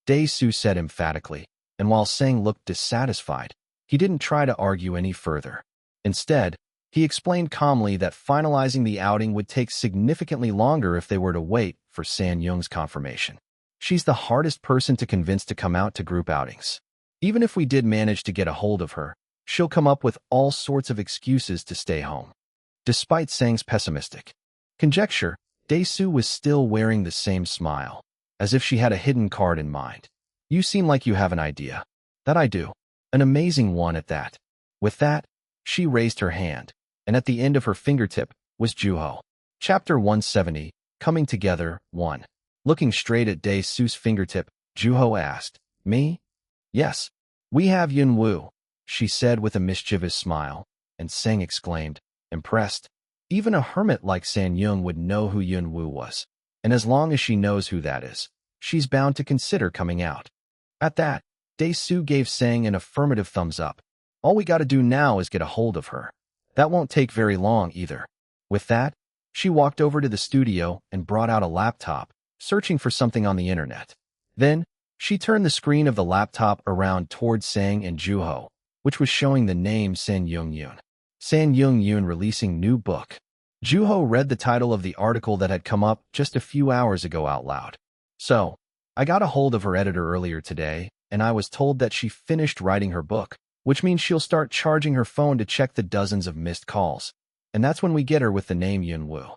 Dae-soo said emphatically, and while Sang looked dissatisfied, he didn't try to argue any further. Instead, he explained calmly that finalizing the outing would take significantly longer if they were to wait for San-young's confirmation. "She's the hardest person to convince to come out to group outings. Even if we did manage to get a hold of her, she'll come up with all sorts of excuses to stay home." Despite Sang's pessimistic conjecture, Dae-soo was still wearing the same smile, as if she had a hidden card in mind. "You seem like you have an idea." "That I do. An amazing one at that." With that, she raised her hand, and at the end of her fingertip was Juho. Chapter 170, Coming Together, 1. Looking straight at Dae-soo's fingertip, Juho asked, "Me?" "Yes. We have Yunwoo," she said with a mischievous smile, and Sang exclaimed, impressed. Even a hermit like San-young would know who Yunwoo was, and as long as she knows who that is, she's bound to consider coming out. At that, Dae-soo gave Sang an affirmative thumbs up. "All we gotta do now is get a hold of her. That won't take very long either." With that, she walked over to the studio and brought out a laptop, searching for something on the internet. Then, she turned the screen of the laptop around towards Sang and Juho, which was showing the name San-young-yoon. San-young-yoon releasing new book. Juho read the title of the article that had come up just a few hours ago out loud. "So, I got a hold of her editor earlier today, and I was told that she finished writing her book, which means she'll start charging her phone to check the dozens of missed calls. and that's when we get her with the name Yunwoo.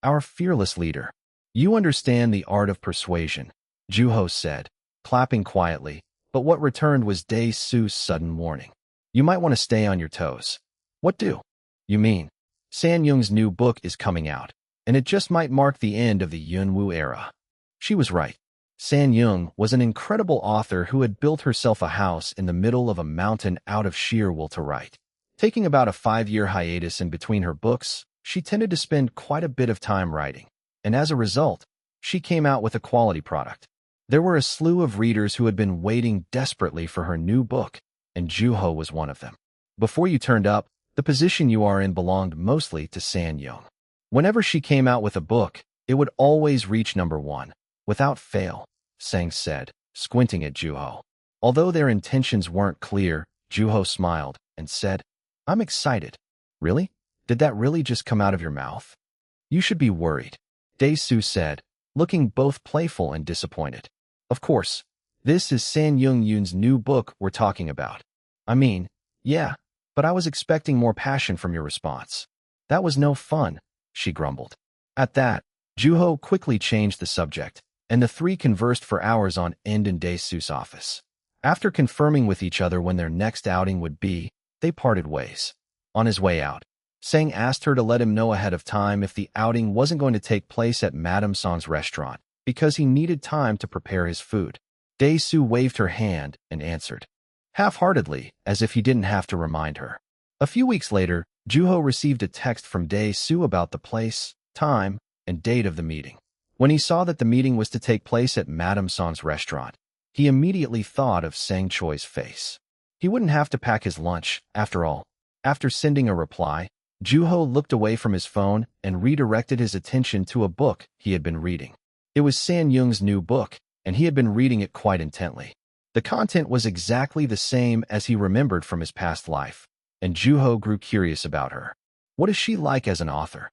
Our fearless leader. You understand the art of persuasion, Juho said, clapping quietly, but what returned was Dae-soo's sudden warning. You might want to stay on your toes. What do? You mean? San-young's new book is coming out, and it just might mark the end of the Yunwoo era. She was right. San-young was an incredible author who had built herself a house in the middle of a mountain out of sheer will to write. Taking about a 5-year hiatus in between her books, she tended to spend quite a bit of time writing, and as a result, she came out with a quality product. There were a slew of readers who had been waiting desperately for her new book, and Juho was one of them. Before you turned up, the position you are in belonged mostly to San-young. Whenever she came out with a book, it would always reach #1, without fail, Sang said, squinting at Juho. Although their intentions weren't clear, Juho smiled and said, I'm excited. Really? Did that really just come out of your mouth? You should be worried, Dae-soo said, looking both playful and disappointed. Of course, this is San-young's new book we're talking about. I mean, yeah, but I was expecting more passion from your response. That was no fun, she grumbled. At that, Juho quickly changed the subject, and the three conversed for hours on end in Dae-soo's office. After confirming with each other when their next outing would be, they parted ways. On his way out, Sang asked her to let him know ahead of time if the outing wasn't going to take place at Madame Song's restaurant, because he needed time to prepare his food. Dae-soo waved her hand and answered, half-heartedly, as if he didn't have to remind her. A few weeks later, Juho received a text from Dae-soo about the place, time, and date of the meeting. When he saw that the meeting was to take place at Madame Song's restaurant, he immediately thought of Sang Choi's face. He wouldn't have to pack his lunch, after all. After sending a reply, Juho looked away from his phone and redirected his attention to a book he had been reading. It was San-young's new book, and he had been reading it quite intently. The content was exactly the same as he remembered from his past life, and Juho grew curious about her. What is she like as an author?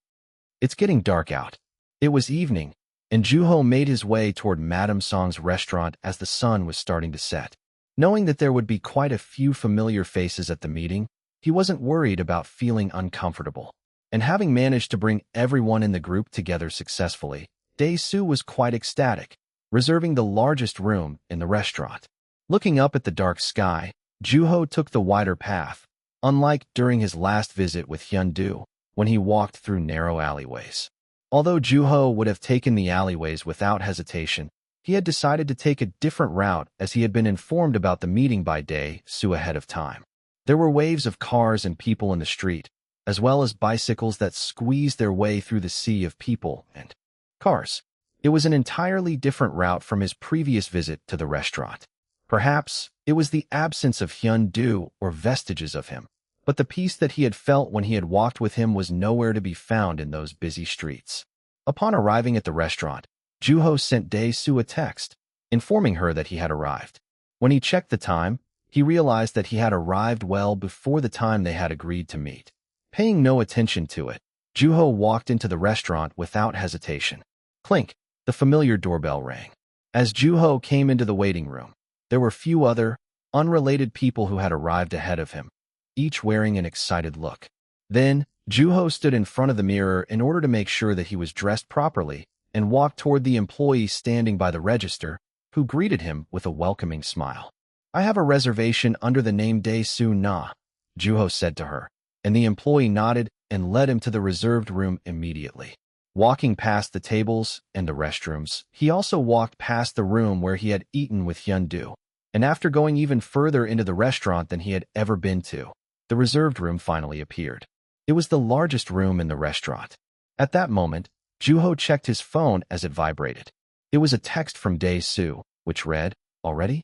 It's getting dark out. It was evening, and Juho made his way toward Madame Song's restaurant as the sun was starting to set. Knowing that there would be quite a few familiar faces at the meeting, he wasn't worried about feeling uncomfortable. And having managed to bring everyone in the group together successfully, Dae-soo was quite ecstatic, reserving the largest room in the restaurant. Looking up at the dark sky, Juho took the wider path, unlike during his last visit with Hyun-do, when he walked through narrow alleyways. Although Juho would have taken the alleyways without hesitation, he had decided to take a different route as he had been informed about the meeting by Dae-soo ahead of time. There were waves of cars and people in the street, as well as bicycles that squeezed their way through the sea of people and cars. It was an entirely different route from his previous visit to the restaurant. Perhaps it was the absence of Hyun-do or vestiges of him, but the peace that he had felt when he had walked with him was nowhere to be found in those busy streets. Upon arriving at the restaurant, Juho sent Dae-soo a text, informing her that he had arrived. When he checked the time, he realized that he had arrived well before the time they had agreed to meet. Paying no attention to it, Juho walked into the restaurant without hesitation. Clink, the familiar doorbell rang. As Juho came into the waiting room, there were few other, unrelated people who had arrived ahead of him, each wearing an excited look. Then, Juho stood in front of the mirror in order to make sure that he was dressed properly and walked toward the employee standing by the register, who greeted him with a welcoming smile. I have a reservation under the name Dae-soo Na, Juho said to her, and the employee nodded and led him to the reserved room immediately. Walking past the tables and the restrooms, he also walked past the room where he had eaten with Hyun-do, and after going even further into the restaurant than he had ever been to, the reserved room finally appeared. It was the largest room in the restaurant. At that moment, Juho checked his phone as it vibrated. It was a text from Dae-soo, which read, Already?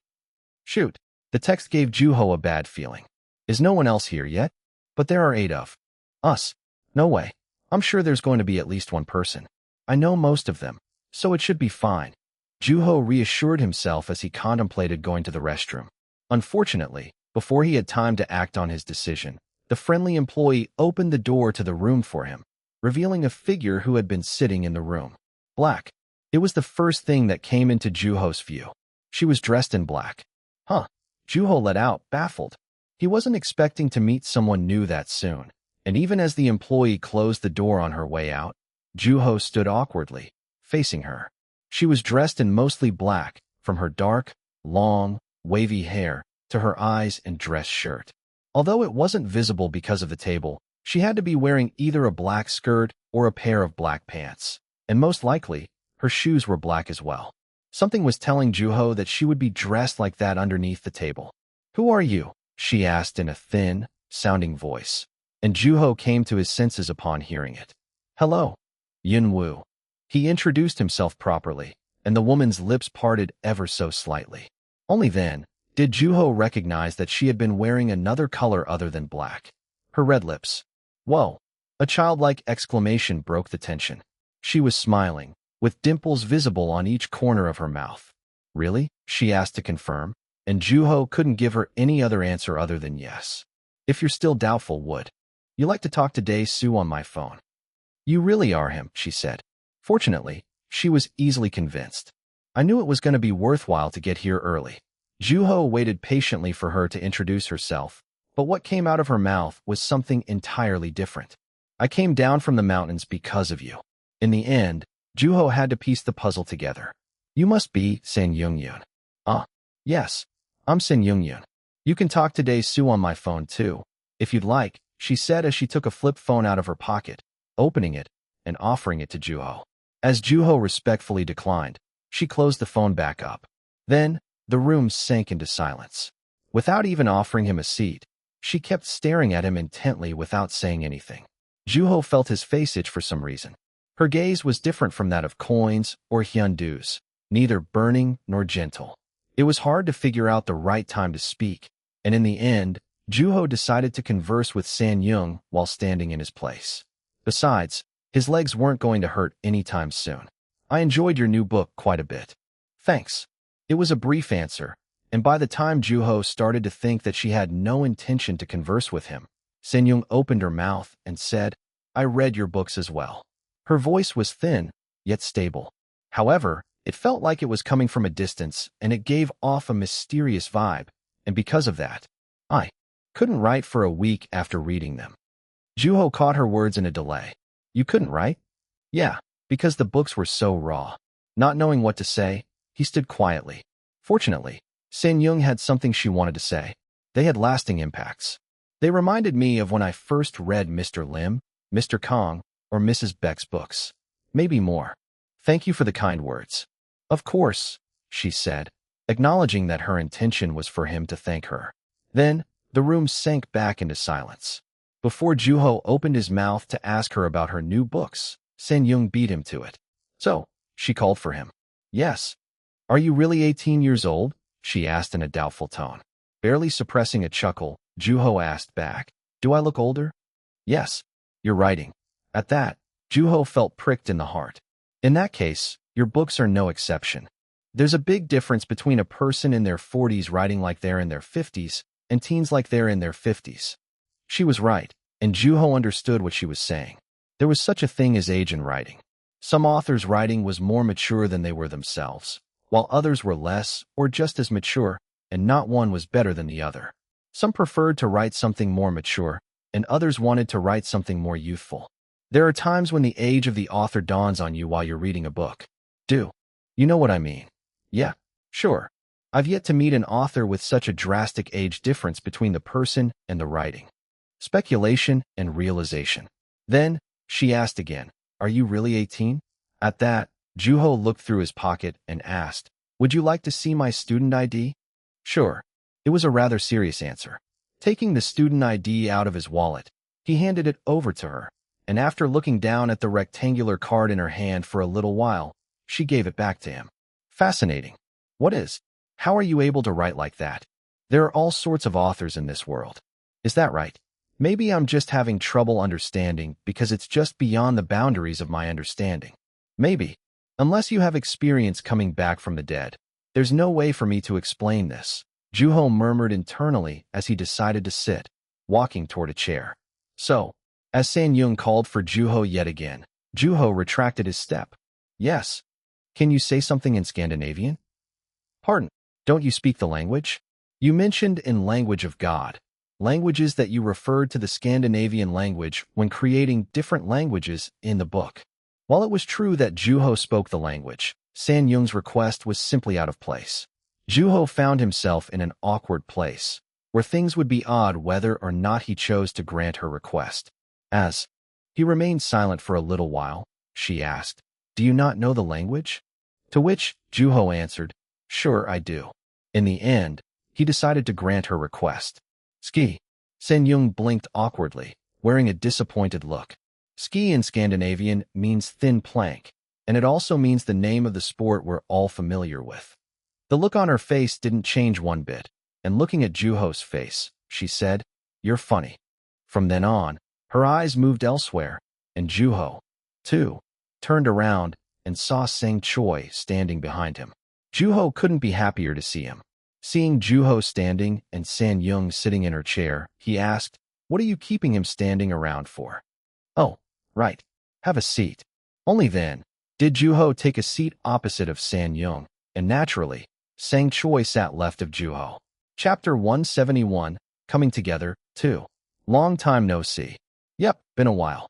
Shoot. The text gave Juho a bad feeling. Is no one else here yet? But there are 8 of us. No way. I'm sure there's going to be at least one person. I know most of them, so it should be fine. Juho reassured himself as he contemplated going to the restroom. Unfortunately, before he had time to act on his decision, the friendly employee opened the door to the room for him, revealing a figure who had been sitting in the room. Black. It was the first thing that came into Juho's view. She was dressed in black. Huh. Juho let out, baffled. He wasn't expecting to meet someone new that soon, And even as the employee closed the door on her way out, Juho stood awkwardly, facing her. She was dressed in mostly black, from her dark, long, wavy hair to her eyes and dress shirt. Although it wasn't visible because of the table, she had to be wearing either a black skirt or a pair of black pants. And most likely, her shoes were black as well. Something was telling Juho that she would be dressed like that underneath the table. "Who are you?" she asked in a thin, sounding voice. And Juho came to his senses upon hearing it. "Hello, Yunwoo." He introduced himself properly, and the woman's lips parted ever so slightly. Only then did Juho recognize that she had been wearing another color other than black. Her red lips. "Whoa!" A childlike exclamation broke the tension. She was smiling, with dimples visible on each corner of her mouth. "Really?" she asked to confirm, and Juho couldn't give her any other answer other than yes. "If you're still doubtful, would you like to talk to Dae-soo on my phone?" "You really are him," she said. Fortunately, she was easily convinced. "I knew it was going to be worthwhile to get here early." Juho waited patiently for her to introduce herself, but what came out of her mouth was something entirely different. "I came down from the mountains because of you." In the end, Juho had to piece the puzzle together. "You must be San Young-yoon." Yes, I'm San Young-yoon. You can talk to Dae-soo on my phone too, if you'd like," she said as she took a flip phone out of her pocket, opening it and offering it to Juho. As Juho respectfully declined, she closed the phone back up. Then, the room sank into silence. Without even offering him a seat, she kept staring at him intently without saying anything. Juho felt his face itch for some reason. Her gaze was different from that of coins or hyundus, neither burning nor gentle. It was hard to figure out the right time to speak, and in the end, Juho decided to converse with San Young while standing in his place. Besides, his legs weren't going to hurt anytime soon. "I enjoyed your new book quite a bit." "Thanks." It was a brief answer, and by the time Juho started to think that she had no intention to converse with him, San Young opened her mouth and said, "I read your books as well." Her voice was thin, yet stable. However, it felt like it was coming from a distance, and it gave off a mysterious vibe, and because of that, I couldn't write for a week after reading them. Juho caught her words in a delay. "You couldn't write?" "Yeah, because the books were so raw." Not knowing what to say, he stood quietly. Fortunately, San Young had something she wanted to say. They had lasting impacts. "They reminded me of when I first read Mr. Lim, Mr. Kong, or Mrs. Beck's books. Maybe more. Thank you for the kind words." "Of course," she said, acknowledging that her intention was for him to thank her. Then, the room sank back into silence. Before Juho opened his mouth to ask her about her new books, San Young beat him to it. "So," she called for him. "Yes." "Are you really 18 years old?" she asked in a doubtful tone. Barely suppressing a chuckle, Juho asked back, "Do I look older?" "Yes, you're writing." At that, Juho felt pricked in the heart. "In that case, your books are no exception. There's a big difference between a person in their 40s writing like they're in their 50s and teens like they're in their 50s. She was right, and Juho understood what she was saying. There was such a thing as age in writing. Some authors' writing was more mature than they were themselves, while others were less or just as mature, and not one was better than the other. Some preferred to write something more mature, and others wanted to write something more youthful. There are times when the age of the author dawns on you while you're reading a book. Do you know what I mean? Yeah, sure. I've yet to meet an author with such a drastic age difference between the person and the writing. Speculation and realization. Then, she asked again, "Are you really 18? At that, Juho looked through his pocket and asked, "Would you like to see my student ID?" "Sure." It was a rather serious answer. Taking the student ID out of his wallet, he handed it over to her, and after looking down at the rectangular card in her hand for a little while, she gave it back to him. "Fascinating. What is? How are you able to write like that? There are all sorts of authors in this world. Is that right? Maybe I'm just having trouble understanding because it's just beyond the boundaries of my understanding. Maybe. Unless you have experience coming back from the dead, there's no way for me to explain this," Juho murmured internally as he decided to sit, walking toward a chair. "So," as San Young called for Juho yet again, Juho retracted his step. "Yes. Can you say something in Scandinavian?" "Pardon, don't you speak the language? You mentioned in language of God." languages that you referred to the Scandinavian language when creating different languages in the book. While it was true that Juho spoke the language, San Yung's request was simply out of place. Juho found himself in an awkward place, where things would be odd whether or not he chose to grant her request. As he remained silent for a little while, she asked, "Do you not know the language?" To which Juho answered, "Sure, I do." In the end, he decided to grant her request. Ski. San Yung blinked awkwardly, wearing a disappointed look. Ski in Scandinavian means thin plank, and it also means the name of the sport we're all familiar with. The look on her face didn't change one bit, and looking at Juho's face, she said, "You're funny." From then on, her eyes moved elsewhere, and Juho, too, turned around and saw Sang Choi standing behind him. Juho couldn't be happier to see him. Seeing Juho standing and San Yung sitting in her chair, he asked, "What are you keeping him standing around for?" "Oh, right. Have a seat." Only then did Juho take a seat opposite of San Yung, and naturally, Sang Choi sat left of Juho. Chapter 171, Coming Together, 2. Long time no see. Yep, been a while.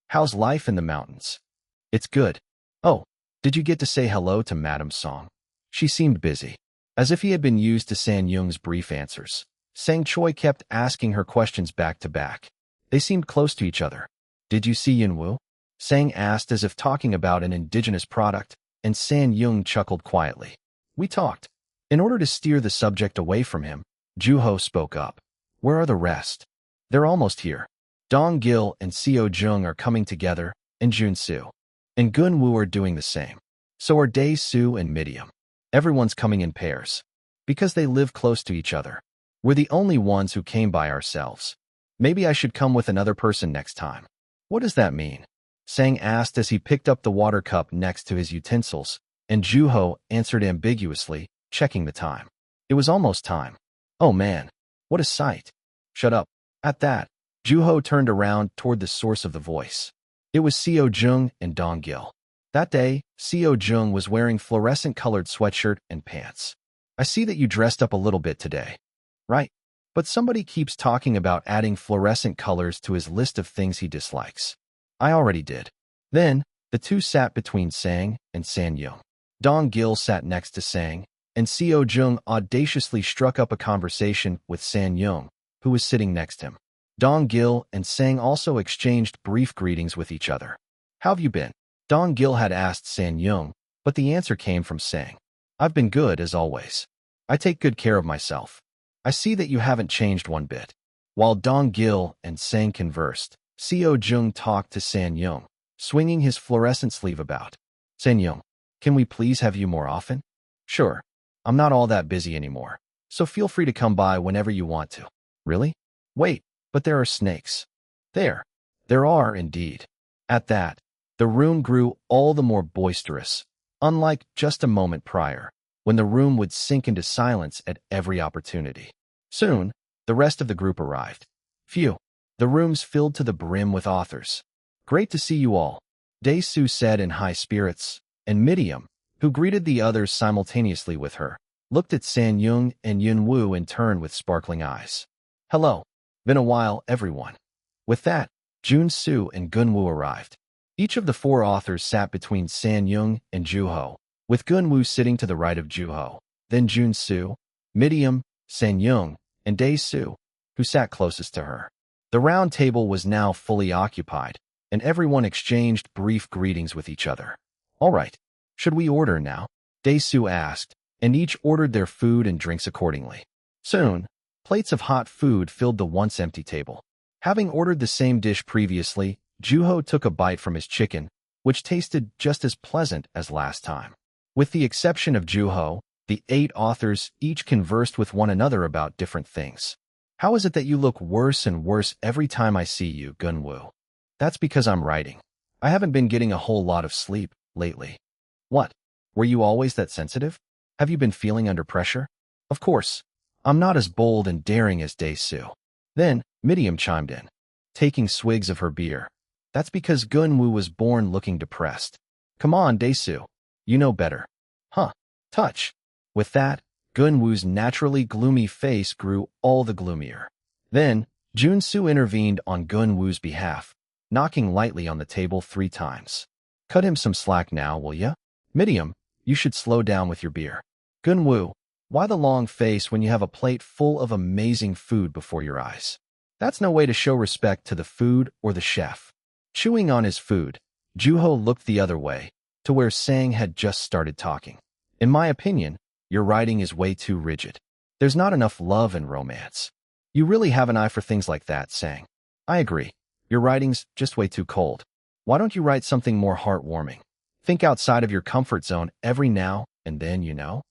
How's life in the mountains? It's good. Oh, did you get to say hello to Madame Song? She seemed busy. As if he had been used to San Yung's brief answers, Sang Choi kept asking her questions back to back. They seemed close to each other. "Did you see Yunwoo?" Sang asked as if talking about an indigenous product, and San Yung chuckled quietly. "We talked." In order to steer the subject away from him, Juho spoke up. "Where are the rest?" "They're almost here. Dong Gil and Seo Jung are coming together, and Jun Soo and Gun Woo are doing the same. So are Dae Soo and Midium. Everyone's coming in pairs. Because they live close to each other. We're the only ones who came by ourselves. Maybe I should come with another person next time." "What does that mean?" Sang asked as he picked up the water cup next to his utensils, and Juho answered ambiguously, checking the time. It was almost time. "Oh man, what a sight." "Shut up." At that, Juho turned around toward the source of the voice. It was Seo Jung and Dong Gil. That day, Seo Jung was wearing fluorescent-colored sweatshirt and pants. "I see that you dressed up a little bit today." "Right. But somebody keeps talking about adding fluorescent colors to his list of things he dislikes." "I already did." Then, the two sat between Sang and San Yung. Dong Gil sat next to Sang, and Seo Jung audaciously struck up a conversation with San Yung, who was sitting next to him. Dong Gil and Sang also exchanged brief greetings with each other. "How've you been?" Dong Gil had asked San Yung, but the answer came from Sang. "I've been good as always. I take good care of myself." "I see that you haven't changed one bit." While Dong Gil and Sang conversed, Seo Jung talked to San Yung, swinging his fluorescent sleeve about. "San Yung, can we please have you more often?" "Sure. I'm not all that busy anymore, so feel free to come by whenever you want to." "Really? Wait, but there are snakes." There are indeed." At that, the room grew all the more boisterous, unlike just a moment prior, when the room would sink into silence at every opportunity. Soon, the rest of the group arrived. Phew, the rooms filled to the brim with authors. "Great to see you all," Dae Soo said in high spirits, and Midium, who greeted the others simultaneously with her, looked at San Yung and Yun Woo in turn with sparkling eyes. "Hello. Been a while, everyone." With that, Jun Soo and Gun Woo arrived. Each of the four authors sat between San Yung and Juho, with Gun Woo sitting to the right of Juho, then Jun Soo, Midium, San Yung, and Dae Soo, who sat closest to her. The round table was now fully occupied, and everyone exchanged brief greetings with each other. "All right, should we order now?" Dae Soo asked, and each ordered their food and drinks accordingly. Soon, plates of hot food filled the once empty table. Having ordered the same dish previously, Juho took a bite from his chicken, which tasted just as pleasant as last time. With the exception of Juho, the 8 authors each conversed with one another about different things. "How is it that you look worse and worse every time I see you, Gun Woo?" "That's because I'm writing. I haven't been getting a whole lot of sleep lately." "What? Were you always that sensitive? Have you been feeling under pressure?" "Of course. I'm not as bold and daring as Dae Soo." Then, Midium chimed in, taking swigs of her beer. "That's because Gun Woo was born looking depressed." "Come on, Dae Soo. You know better." "Huh. Touch." With that, Gun Woo's naturally gloomy face grew all the gloomier. Then, Junsu intervened on Gun Wu's behalf, knocking lightly on the table 3 times. Cut him some slack now, will ya? Midium, you should slow down with your beer. Gun Wu, why the long face when you have a plate full of amazing food before your eyes? That's no way to show respect to the food or the chef. Chewing on his food, Juho looked the other way, to where Sang had just started talking. In my opinion, your writing is way too rigid. There's not enough love and romance. You really have an eye for things like that, Sang. I agree. Your writing's just way too cold. Why don't you write something more heartwarming? Think outside of your comfort zone every now and then, you know?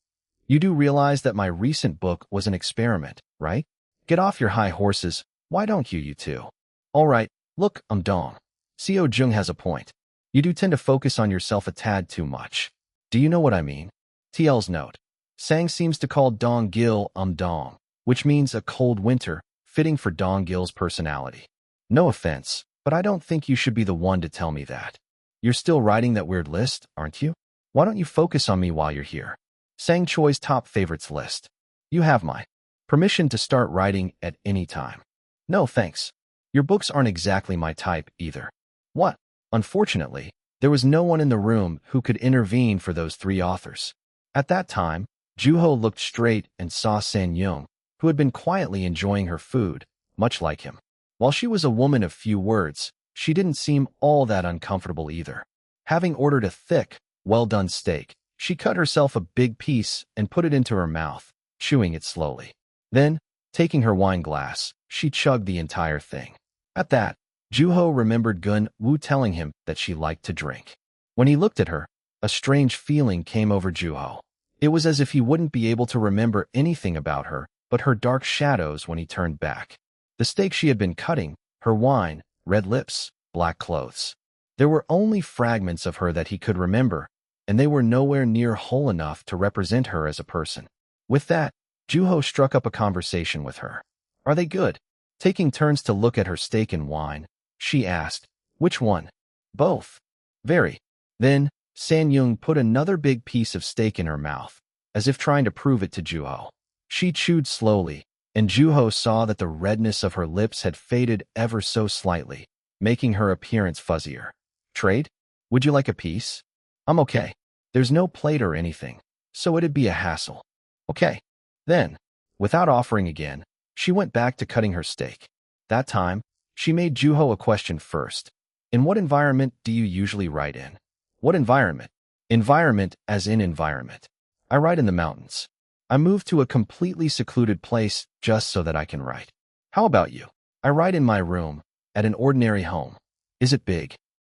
You do realize that my recent book was an experiment, right? Get off your high horses. Why don't you two? All right, look, Dong. Seo Jung has a point. You do tend to focus on yourself a tad too much. Do you know what I mean? TL's note. Sang seems to call Dong Gil Dong, which means a cold winter, fitting for Dong Gil's personality. No offense, but I don't think you should be the one to tell me that. You're still writing that weird list, aren't you? Why don't you focus on me while you're here? Sang Choi's top favorites list. You have my permission to start writing at any time. No thanks. Your books aren't exactly my type either. What? Unfortunately, there was no one in the room who could intervene for those 3 authors. At that time, Juho looked straight and saw San Yung, who had been quietly enjoying her food, much like him. While she was a woman of few words, she didn't seem all that uncomfortable either. Having ordered a thick, well-done steak, she cut herself a big piece and put it into her mouth, chewing it slowly. Then, taking her wine glass, she chugged the entire thing. At that, Juho remembered Gun Wu telling him that she liked to drink. When he looked at her, a strange feeling came over Juho. It was as if he wouldn't be able to remember anything about her but her dark shadows when he turned back. The steak she had been cutting, her wine, red lips, black clothes. There were only fragments of her that he could remember, and they were nowhere near whole enough to represent her as a person. With that, Juho struck up a conversation with her. Are they good? Taking turns to look at her steak and wine, she asked, which one? Both. Very. Then, San Yung put another big piece of steak in her mouth, as if trying to prove it to Juho. She chewed slowly, and Juho saw that the redness of her lips had faded ever so slightly, making her appearance fuzzier. Trade? Would you like a piece? I'm okay. There's no plate or anything, so it'd be a hassle. Okay. Then, without offering again, she went back to cutting her steak. That time, she made Juho a question first. In what environment do you usually write in? What environment? Environment as in environment. I write in the mountains. I moved to a completely secluded place just so that I can write. How about you? I write in my room, at an ordinary home. Is it big?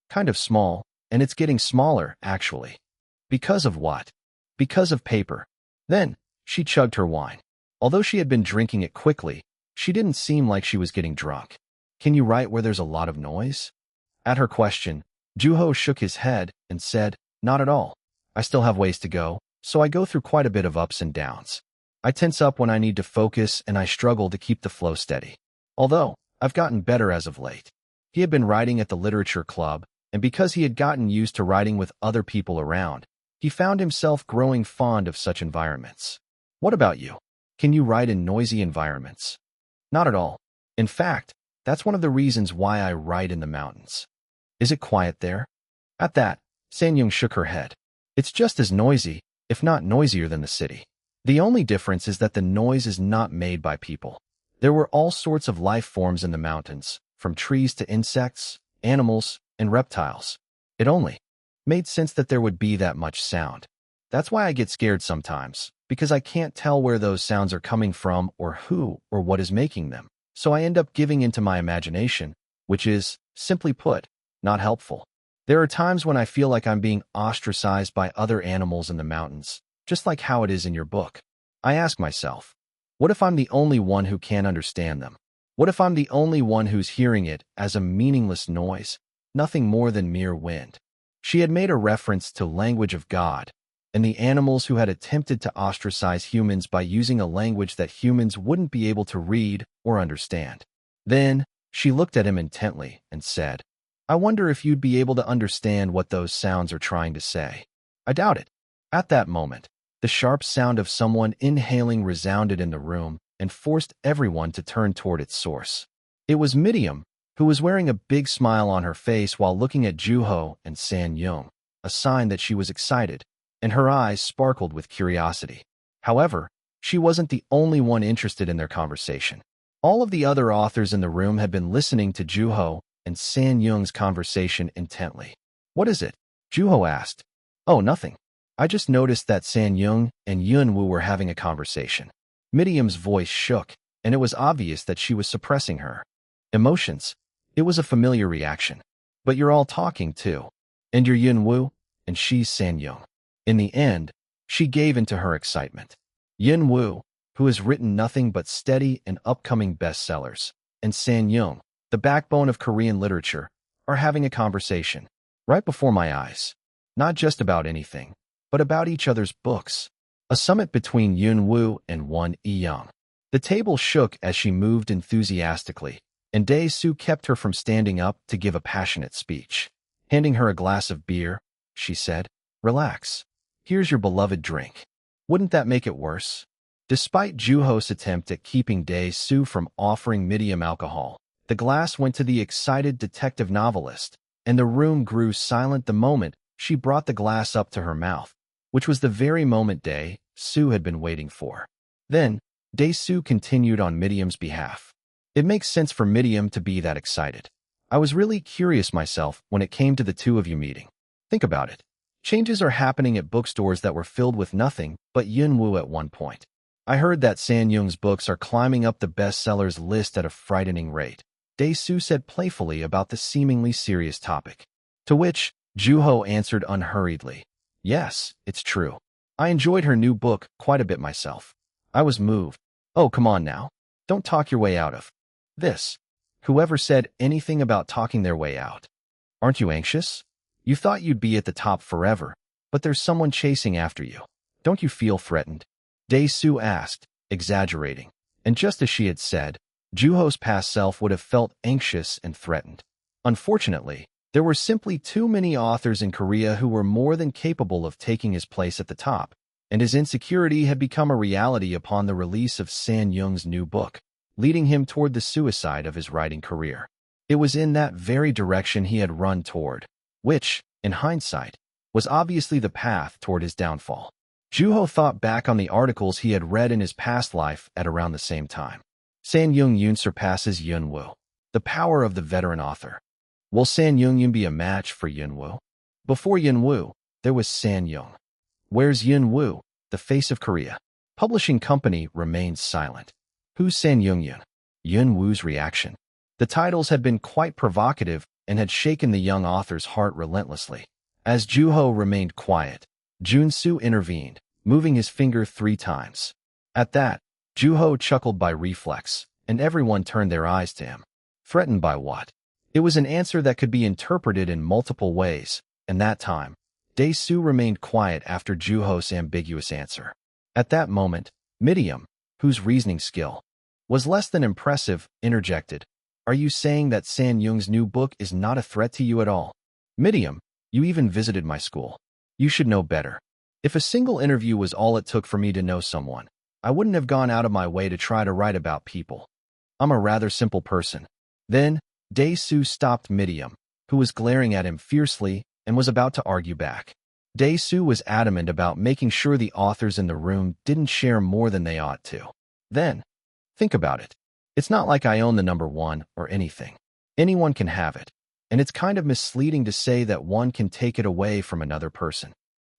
Kind of small, and it's getting smaller, actually. Because of what? Because of paper. Then, she chugged her wine. Although she had been drinking it quickly, she didn't seem like she was getting drunk. Can you write where there's a lot of noise? At her question, Juho shook his head and said, not at all. I still have ways to go, so I go through quite a bit of ups and downs. I tense up when I need to focus and I struggle to keep the flow steady. Although, I've gotten better as of late. He had been writing at the literature club, and because he had gotten used to writing with other people around, he found himself growing fond of such environments. What about you? Can you write in noisy environments? Not at all. In fact, that's one of the reasons why I write in the mountains. Is it quiet there? At that, Sanyung shook her head. It's just as noisy, if not noisier than the city. The only difference is that the noise is not made by people. There were all sorts of life forms in the mountains, from trees to insects, animals, and reptiles. It only made sense that there would be that much sound. That's why I get scared sometimes, because I can't tell where those sounds are coming from or who or what is making them. So I end up giving into my imagination, which is, simply put, not helpful. There are times when I feel like I'm being ostracized by other animals in the mountains, just like how it is in your book. I ask myself, what if I'm the only one who can't understand them? What if I'm the only one who's hearing it as a meaningless noise, nothing more than mere wind? She had made a reference to language of God, and the animals who had attempted to ostracize humans by using a language that humans wouldn't be able to read or understand. Then, she looked at him intently and said, I wonder if you'd be able to understand what those sounds are trying to say. I doubt it. At that moment, the sharp sound of someone inhaling resounded in the room, and forced everyone to turn toward its source. It was Miriam, who was wearing a big smile on her face while looking at Juho and San Yung, a sign that she was excited, and her eyes sparkled with curiosity. However, she wasn't the only one interested in their conversation. All of the other authors in the room had been listening to Juho and San Yung's conversation intently. "What is it?" Juho asked. "Oh, nothing. I just noticed that San Yung and Yunwoo were having a conversation." Miriam's voice shook, and it was obvious that she was suppressing her emotions. It was a familiar reaction. "But you're all talking, too. And you're Yunwoo, and she's San Yung." In the end, she gave in to her excitement. Yunwoo, who has written nothing but steady and upcoming bestsellers, and San Yung, the backbone of Korean literature, are having a conversation right before my eyes. Not just about anything, but about each other's books. A summit between Yunwoo and Won E-young. The table shook as she moved enthusiastically, and Dae-soo kept her from standing up to give a passionate speech. Handing her a glass of beer, she said, "Relax. Here's your beloved drink." Wouldn't that make it worse? Despite Juho's attempt at keeping Dae-soo from offering Miriam alcohol, the glass went to the excited detective novelist, and the room grew silent the moment she brought the glass up to her mouth, which was the very moment Dae-soo had been waiting for. Then, Dae-soo continued on Miriam's behalf. "It makes sense for Miriam to be that excited. I was really curious myself when it came to the two of you meeting. Think about it. Changes are happening at bookstores that were filled with nothing but Yunwoo at one point. I heard that San Yung's books are climbing up the bestsellers list at a frightening rate," Dae-soo said playfully about the seemingly serious topic. To which Juho answered unhurriedly, "Yes, it's true. I enjoyed her new book quite a bit myself. I was moved." "Oh, come on now. Don't talk your way out of this." Whoever said anything about talking their way out? "Aren't you anxious? You thought you'd be at the top forever, but there's someone chasing after you. Don't you feel threatened?" Dae-soo asked, exaggerating. And just as she had said, Juho's past self would have felt anxious and threatened. Unfortunately, there were simply too many authors in Korea who were more than capable of taking his place at the top, and his insecurity had become a reality upon the release of San Yung's new book, leading him toward the suicide of his writing career. It was in that very direction he had run toward, which, in hindsight, was obviously the path toward his downfall. Juho thought back on the articles he had read in his past life at around the same time. San Yung surpasses Yunwoo. The power of the veteran author. Will San Yung be a match for Yunwoo? Before Yunwoo, there was San Yung. Where's Yunwoo, the face of Korea? Publishing company remains silent. Who's San Yung? Yunwoo's reaction. The titles had been quite provocative and had shaken the young author's heart relentlessly. As Juho remained quiet, Junsu intervened, moving his finger 3 times. At that, Juho chuckled by reflex, and everyone turned their eyes to him. Threatened by what? It was an answer that could be interpreted in multiple ways, and that time, Dae-soo remained quiet after Juho's ambiguous answer. At that moment, Miriam, whose reasoning skill was less than impressive, interjected. "Are you saying that San Yung's new book is not a threat to you at all? Miriam, you even visited my school. You should know better. If a single interview was all it took for me to know someone, I wouldn't have gone out of my way to try to write about people. I'm a rather simple person." Then, Dae-soo stopped Miriam, who was glaring at him fiercely and was about to argue back. Dae-soo was adamant about making sure the authors in the room didn't share more than they ought to. Then, think about it. It's not like I own the #1 or anything. Anyone can have it, and it's kind of misleading to say that one can take it away from another person.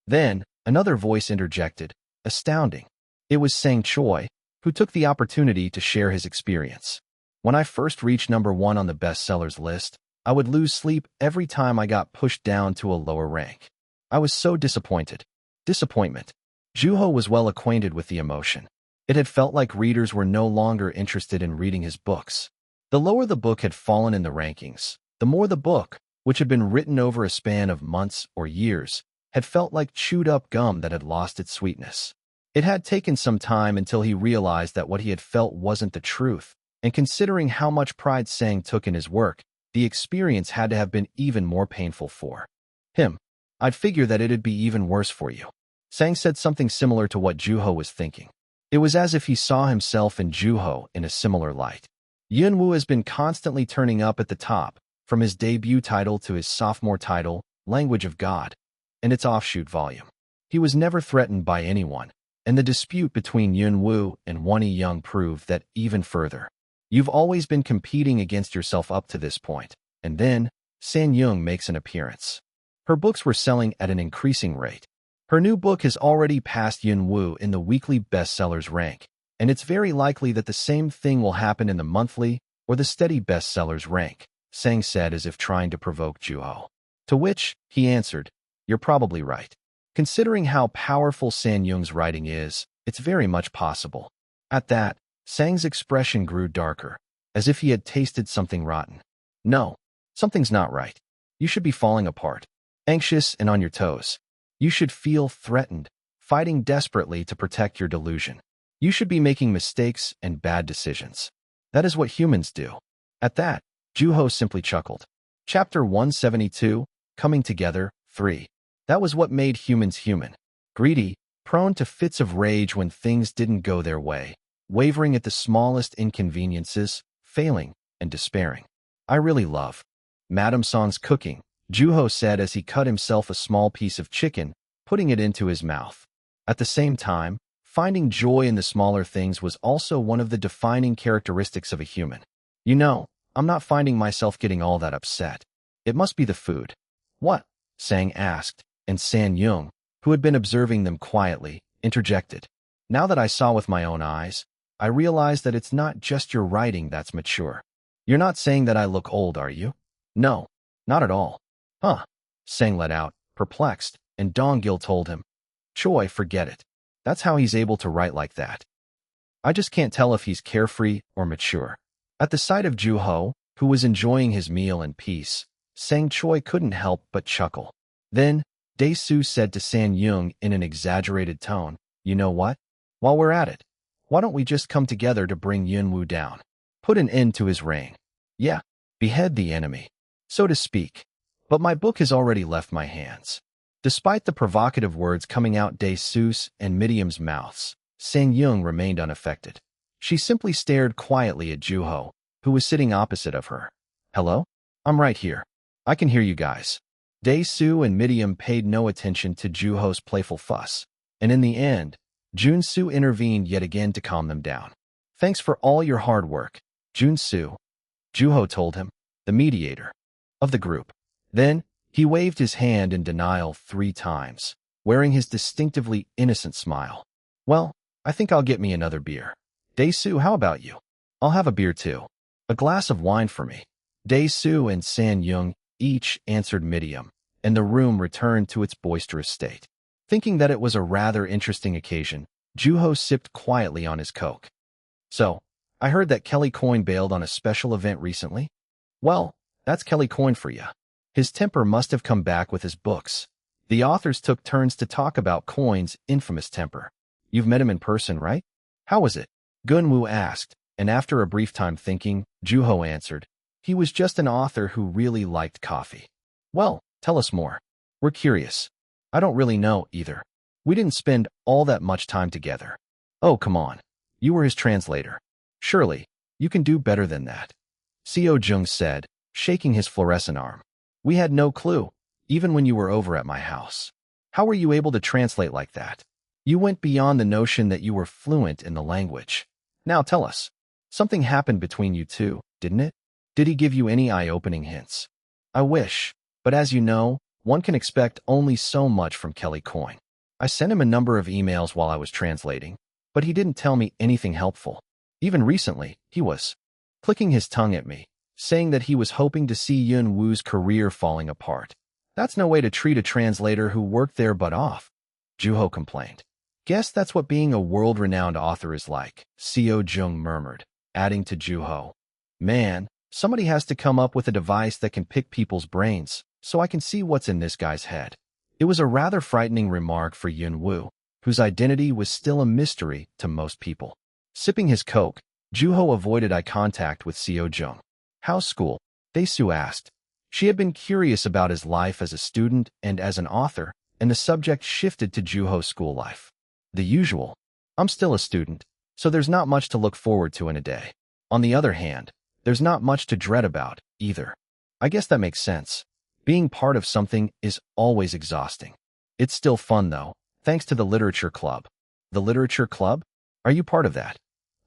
Then, another voice interjected, astounding. It was Sang Choi, who took the opportunity to share his experience. "When I first reached #1 on the bestsellers list, I would lose sleep every time I got pushed down to a lower rank. I was so disappointed." Disappointment. Juho was well acquainted with the emotion. It had felt like readers were no longer interested in reading his books. The lower the book had fallen in the rankings, the more the book, which had been written over a span of months or years, had felt like chewed-up gum that had lost its sweetness. It had taken some time until he realized that what he had felt wasn't the truth, and considering how much pride Sang took in his work, the experience had to have been even more painful for him. "I'd figure that it'd be even worse for you." Sang said something similar to what Juho was thinking. It was as if he saw himself and Juho in a similar light. Yunwoo has been constantly turning up at the top, from his debut title to his sophomore title, Language of God, and its offshoot volume. He was never threatened by anyone, and the dispute between Yunwoo and Wonhee Young proved that even further. You've always been competing against yourself up to this point, and then San Young makes an appearance. Her books were selling at an increasing rate. Her new book has already passed Yunwoo in the weekly bestsellers rank, and it's very likely that the same thing will happen in the monthly or the steady bestsellers rank, Sang said as if trying to provoke Juho. To which he answered, "You're probably right. Considering how powerful San Young's writing is, it's very much possible." At that, Sang's expression grew darker, as if he had tasted something rotten. "No, something's not right. You should be falling apart, anxious and on your toes. You should feel threatened, fighting desperately to protect your delusion. You should be making mistakes and bad decisions. That is what humans do." At that, Juho simply chuckled. Chapter 172, Coming Together, 3. That was what made humans human. Greedy, prone to fits of rage when things didn't go their way, wavering at the smallest inconveniences, failing, and despairing. "I really love Madame Song's cooking," Juho said as he cut himself a small piece of chicken, putting it into his mouth. At the same time, finding joy in the smaller things was also one of the defining characteristics of a human. "You know, I'm not finding myself getting all that upset. It must be the food." "What?" Sang asked, and San Young, who had been observing them quietly, interjected. "Now that I saw with my own eyes, I realized that it's not just your writing that's mature. You're not saying that I look old, are you?" "No, not at all." "Huh," Sang let out, perplexed, and Dong-gil told him, "Choi, forget it. That's how he's able to write like that. I just can't tell if he's carefree or mature." At the sight of Juho, who was enjoying his meal in peace, Sang Choi couldn't help but chuckle. Then, Dae-soo said to San Young in an exaggerated tone, "You know what? While we're at it, why don't we just come together to bring Yunwoo down? Put an end to his reign. Yeah, behead the enemy, so to speak. But my book has already left my hands." Despite the provocative words coming out Dae-soo's and Midium's mouths, San Young remained unaffected. She simply stared quietly at Juho, who was sitting opposite of her. "Hello? I'm right here. I can hear you guys." Dae-soo and Midium paid no attention to Juho's playful fuss, and in the end, Jun-soo intervened yet again to calm them down. "Thanks for all your hard work, Jun-soo," Juho told him, the mediator of the group. Then, he waved his hand in denial 3 times, wearing his distinctively innocent smile. "Well, I think I'll get me another beer. Dae-soo, how about you?" "I'll have a beer too. A glass of wine for me." Dae-soo and San Young each answered Midium, and the room returned to its boisterous state. Thinking that it was a rather interesting occasion, Juho sipped quietly on his Coke. "So, I heard that Kelly Coyne bailed on a special event recently?" "Well, that's Kelly Coyne for ya. His temper must have come back with his books. The authors took turns to talk about Coyne's infamous temper. You've met him in person, right? How was it?" Gunwoo asked, and after a brief time thinking, Juho answered, "He was just an author who really liked coffee." "Well, tell us more. We're curious." "I don't really know, either. We didn't spend all that much time together." "Oh, come on. You were his translator. Surely, you can do better than that," Seo Jung said, shaking his fluorescent arm. "We had no clue, even when you were over at my house. How were you able to translate like that? You went beyond the notion that you were fluent in the language. Now tell us. Something happened between you two, didn't it? Did he give you any eye-opening hints?" "I wish, but as you know, one can expect only so much from Kelly Coyne. I sent him a number of emails while I was translating, but he didn't tell me anything helpful. Even recently, he was clicking his tongue at me, saying that he was hoping to see Yun-woo's career falling apart. That's no way to treat a translator who worked their butt off," Juho complained. "Guess that's what being a world-renowned author is like," Seo Jung murmured, adding to Juho, "Man, somebody has to come up with a device that can pick people's brains, so I can see what's in this guy's head." It was a rather frightening remark for Yun-woo, whose identity was still a mystery to most people. Sipping his Coke, Juho avoided eye contact with Seo Jung. "How's school?" Dae-soo asked. She had been curious about his life as a student and as an author, and the subject shifted to Juho's school life. "The usual. I'm still a student, so there's not much to look forward to in a day. On the other hand, there's not much to dread about, either. I guess that makes sense. Being part of something is always exhausting. It's still fun, though, thanks to the literature club. The literature club? Are you part of that?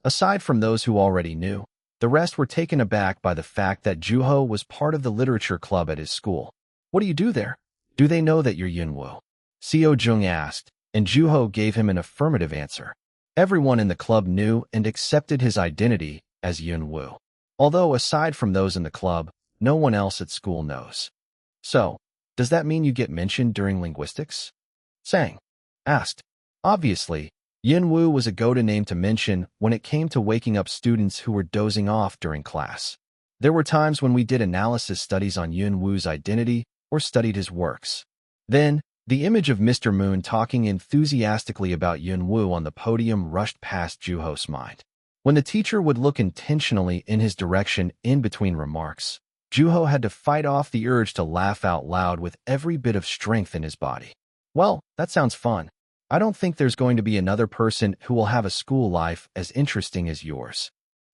Aside from those who already knew, the rest were taken aback by the fact that Juho was part of the literature club at his school. What do you do there? Do they know that you're Yunwoo? Seo Jung asked, and Juho gave him an affirmative answer. Everyone in the club knew and accepted his identity as Yunwoo. Although, aside from those in the club, no one else at school knows. So, does that mean you get mentioned during linguistics? Sang asked. Obviously, Yunwoo was a go-to name to mention when it came to waking up students who were dozing off during class. There were times when we did analysis studies on Yunwoo's identity or studied his works. Then, the image of Mr. Moon talking enthusiastically about Yunwoo on the podium rushed past Juho's mind. When the teacher would look intentionally in his direction in between remarks, Juho had to fight off the urge to laugh out loud with every bit of strength in his body. Well, that sounds fun. I don't think there's going to be another person who will have a school life as interesting as yours.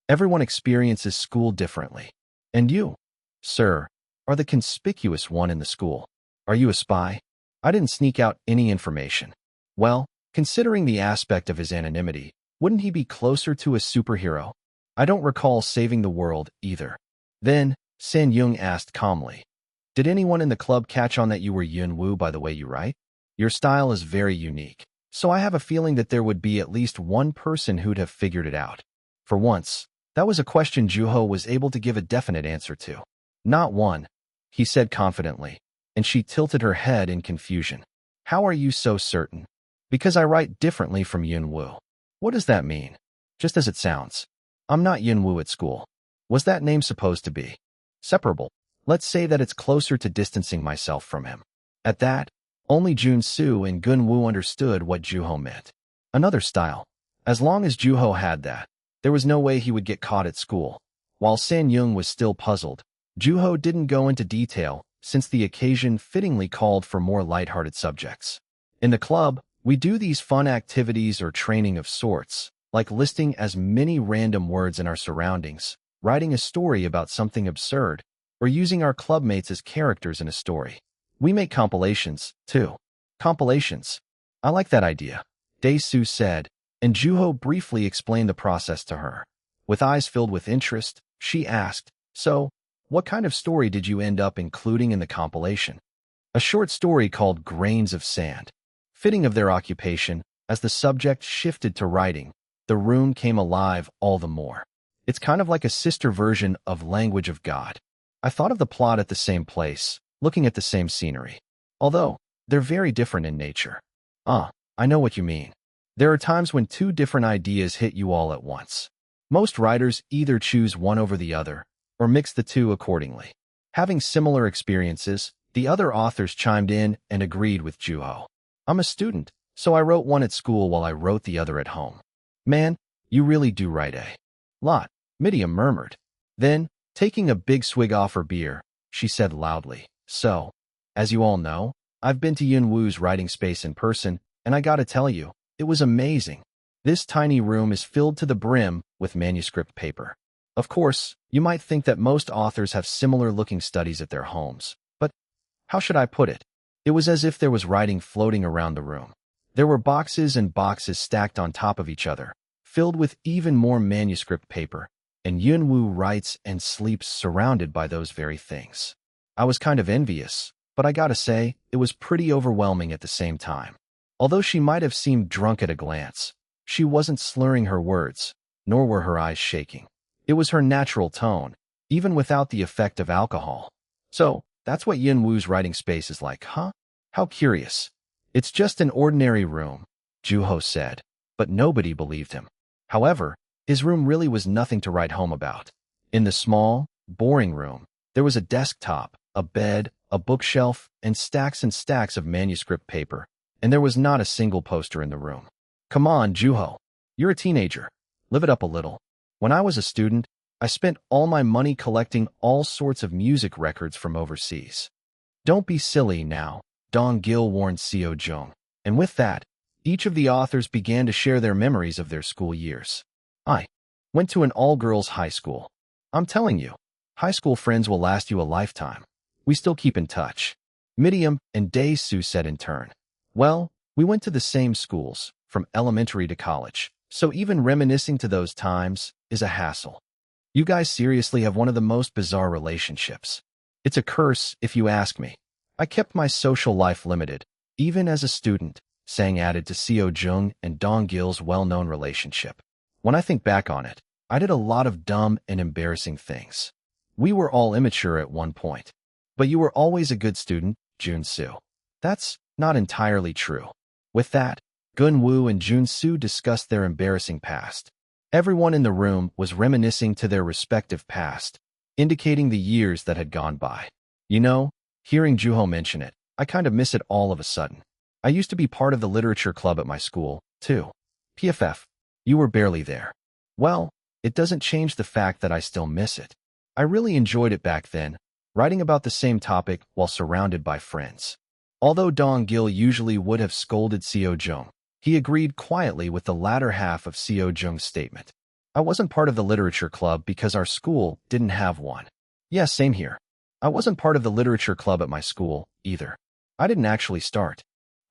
Everyone experiences school differently. And you, sir, are the conspicuous one in the school. Are you a spy? I didn't sneak out any information. Well, considering the aspect of his anonymity, wouldn't he be closer to a superhero? I don't recall saving the world, either. Then, San Yung asked calmly. Did anyone in the club catch on that you were Yunwoo by the way you write? Your style is very unique, so I have a feeling that there would be at least one person who'd have figured it out. For once, that was a question Juho was able to give a definite answer to. Not one, he said confidently, and she tilted her head in confusion. How are you so certain? Because I write differently from Yunwoo. What does that mean? Just as it sounds. I'm not Yunwoo at school. Was that name supposed to be separable? Let's say that it's closer to distancing myself from him. At that, only Jun-soo and Gun-woo understood what Juho meant. Another style. As long as Juho had that, there was no way he would get caught at school. While San-young was still puzzled, Juho didn't go into detail since the occasion fittingly called for more lighthearted subjects. In the club, we do these fun activities or training of sorts, like listing as many random words in our surroundings, writing a story about something absurd, or using our clubmates as characters in a story. We make compilations, too. Compilations. I like that idea, Dae-soo said, and Juho briefly explained the process to her. With eyes filled with interest, she asked, So, what kind of story did you end up including in the compilation? A short story called Grains of Sand. Fitting of their occupation, as the subject shifted to writing, the room came alive all the more. It's kind of like a sister version of Language of God. I thought of the plot at the same place, looking at the same scenery. Although, they're very different in nature. I know what you mean. There are times when two different ideas hit you all at once. Most writers either choose one over the other, or mix the two accordingly. Having similar experiences, the other authors chimed in and agreed with Juho. I'm a student, so I wrote one at school while I wrote the other at home. Man, you really do write a lot, Midia murmured. Then, taking a big swig off her beer, she said loudly, So, as you all know, I've been to Yunwoo's writing space in person, and I gotta tell you, it was amazing. This tiny room is filled to the brim with manuscript paper. Of course, you might think that most authors have similar-looking studies at their homes, but how should I put it? It was as if there was writing floating around the room. There were boxes and boxes stacked on top of each other, filled with even more manuscript paper, and Yunwoo writes and sleeps surrounded by those very things. I was kind of envious, but I gotta say, it was pretty overwhelming at the same time. Although she might have seemed drunk at a glance, she wasn't slurring her words, nor were her eyes shaking. It was her natural tone, even without the effect of alcohol. So, that's what Yunwoo's writing space is like, huh? How curious. It's just an ordinary room, Juho said, but nobody believed him. However, his room really was nothing to write home about. In the small, boring room, there was a desktop, a bed, a bookshelf, and stacks of manuscript paper, and there was not a single poster in the room. Come on, Juho. You're a teenager. Live it up a little. When I was a student, I spent all my money collecting all sorts of music records from overseas. Don't be silly now, Dong Gil warned Seo Jung. And with that, Each of the authors began to share their memories of their school years. I went to an all-girls high school. I'm telling you, high school friends will last you a lifetime. We still keep in touch. Miriam and Dae-soo said in turn. Well, we went to the same schools, from elementary to college, so even reminiscing to those times is a hassle. You guys seriously have one of the most bizarre relationships. It's a curse, if you ask me. I kept my social life limited, even as a student, Sang added to Seo Jung and Dong Gil's well-known relationship. When I think back on it, I did a lot of dumb and embarrassing things. We were all immature at one point. But you were always a good student, Jun-soo. That's not entirely true. With that, Gun-woo and Jun-soo discussed their embarrassing past. Everyone in the room was reminiscing to their respective past, indicating the years that had gone by. You know, hearing Juho mention it, I kind of miss it all of a sudden. I used to be part of the literature club at my school, too. PFF, you were barely there. Well, it doesn't change the fact that I still miss it. I really enjoyed it back then, writing about the same topic while surrounded by friends. Although Dong Gil usually would have scolded Seo Jung, he agreed quietly with the latter half of Seo Jung's statement. I wasn't part of the literature club because our school didn't have one. Yeah, same here. I wasn't part of the literature club at my school, either. I didn't actually start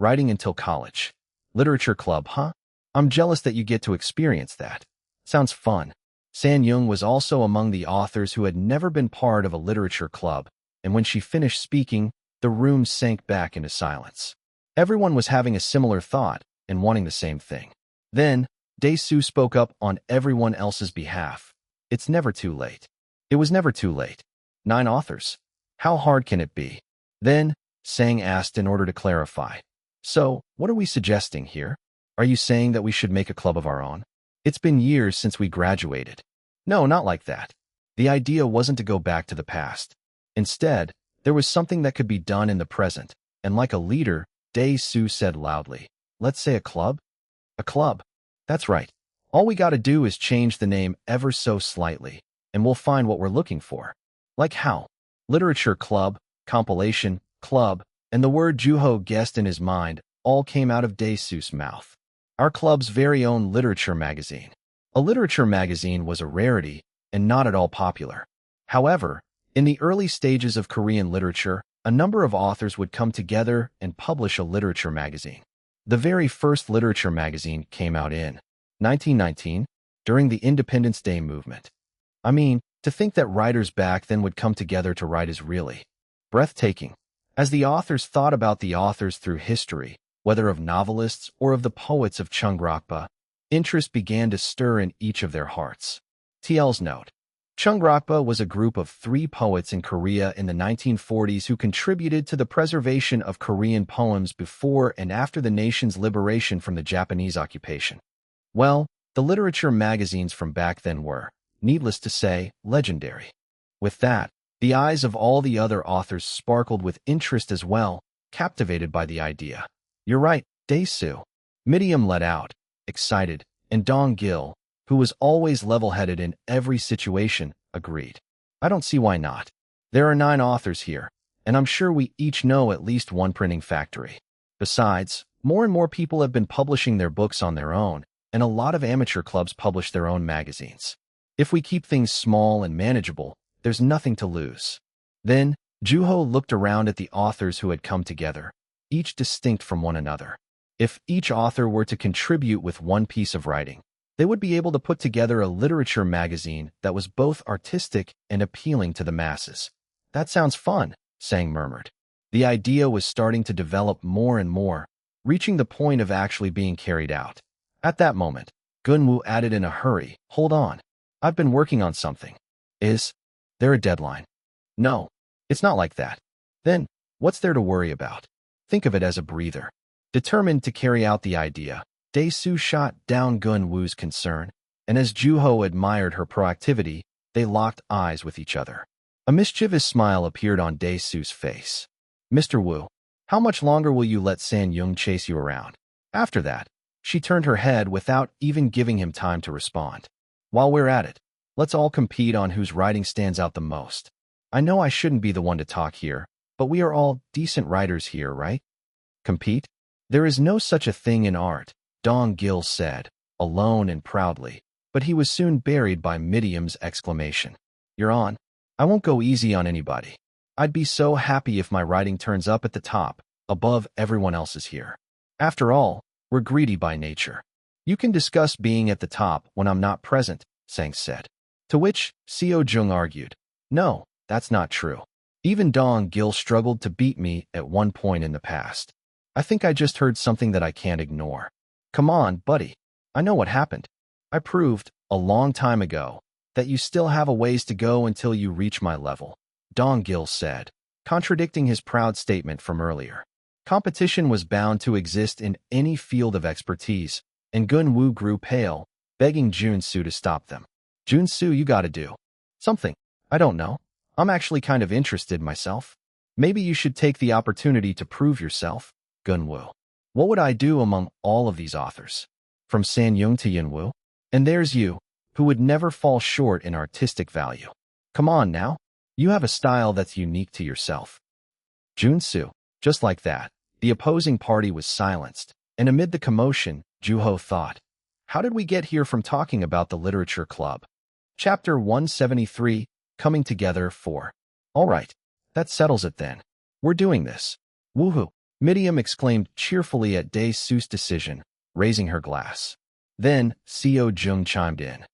writing until college. Literature club, huh? I'm jealous that you get to experience that. Sounds fun. San Young was also among the authors who had never been part of a literature club, and when she finished speaking, the room sank back into silence. Everyone was having a similar thought and wanting the same thing. Then, Dae-soo spoke up on everyone else's behalf. It's never too late. It was never too late. 9 authors. How hard can it be? Then, Sang asked in order to clarify. So, what are we suggesting here? Are you saying that we should make a club of our own? It's been years since we graduated. No, not like that. The idea wasn't to go back to the past. Instead, there was something that could be done in the present, and like a leader, Dae-soo said loudly, let's say a club? A club. That's right. All we gotta do is change the name ever so slightly, and we'll find what we're looking for. Like how? Literature club, compilation, club, and the word Juho guessed in his mind all came out of Dae-soo's mouth. Our club's very own literature magazine. A literature magazine was a rarity and not at all popular. However, in the early stages of Korean literature, a number of authors would come together and publish a literature magazine. The very first literature magazine came out in 1919, during the Independence Day movement. I mean, to think that writers back then would come together to write is really breathtaking. As the authors thought about the authors through history, whether of novelists or of the poets of Cheongrakpa, interest began to stir in each of their hearts. TL's note. Cheongrakpa was a group of 3 poets in Korea in the 1940s who contributed to the preservation of Korean poems before and after the nation's liberation from the Japanese occupation. Well, the literature magazines from back then were, needless to say, legendary. With that, the eyes of all the other authors sparkled with interest as well, captivated by the idea. You're right, Dae-soo. Miriam let out, excited, and Dong Gil, who was always level-headed in every situation, agreed. I don't see why not. There are 9 authors here, and I'm sure we each know at least one printing factory. Besides, more and more people have been publishing their books on their own, and a lot of amateur clubs publish their own magazines. If we keep things small and manageable, there's nothing to lose. Then, Juho looked around at the authors who had come together, each distinct from one another. If each author were to contribute with one piece of writing, they would be able to put together a literature magazine that was both artistic and appealing to the masses. That sounds fun, Sang murmured. The idea was starting to develop more and more, reaching the point of actually being carried out. At that moment, Gun-woo added in a hurry, hold on. I've been working on something. Is there a deadline? No, it's not like that. Then, what's there to worry about? Think of it as a breather. Determined to carry out the idea, Dae-soo shot down Gun-woo's concern, and as Juho admired her proactivity, they locked eyes with each other. A mischievous smile appeared on Dae-soo's face. Mr. Woo, how much longer will you let San Young chase you around? After that, she turned her head without even giving him time to respond. While we're at it, let's all compete on whose writing stands out the most. I know I shouldn't be the one to talk here, but we are all decent writers here, right? Compete? There is no such a thing in art, Dong Gil said, alone and proudly, but he was soon buried by Miriam's exclamation. You're on. I won't go easy on anybody. I'd be so happy if my writing turns up at the top, above everyone else's here. After all, we're greedy by nature. You can discuss being at the top when I'm not present, Sang said. To which Seo Jung argued, no, that's not true. Even Dong Gil struggled to beat me at one point in the past. I think I just heard something that I can't ignore. Come on, buddy. I know what happened. I proved, a long time ago, that you still have a ways to go until you reach my level, Dong Gil said, contradicting his proud statement from earlier. Competition was bound to exist in any field of expertise, and Gun-woo grew pale, begging Jun-soo to stop them. Jun-soo, you gotta do something. I don't know. I'm actually kind of interested myself. Maybe you should take the opportunity to prove yourself, Gun-woo. What would I do among all of these authors? From San-young to Yun-woo? And there's you, who would never fall short in artistic value. Come on now. You have a style that's unique to yourself. Jun-soo. Just like that, the opposing party was silenced, and amid the commotion, Juho thought, how did we get here from talking about the literature club? Chapter 173, Coming Together 4. All right, that settles it then. We're doing this. Woohoo! Miriam exclaimed cheerfully at Dae-soo's decision, raising her glass. Then, Seo Jung chimed in.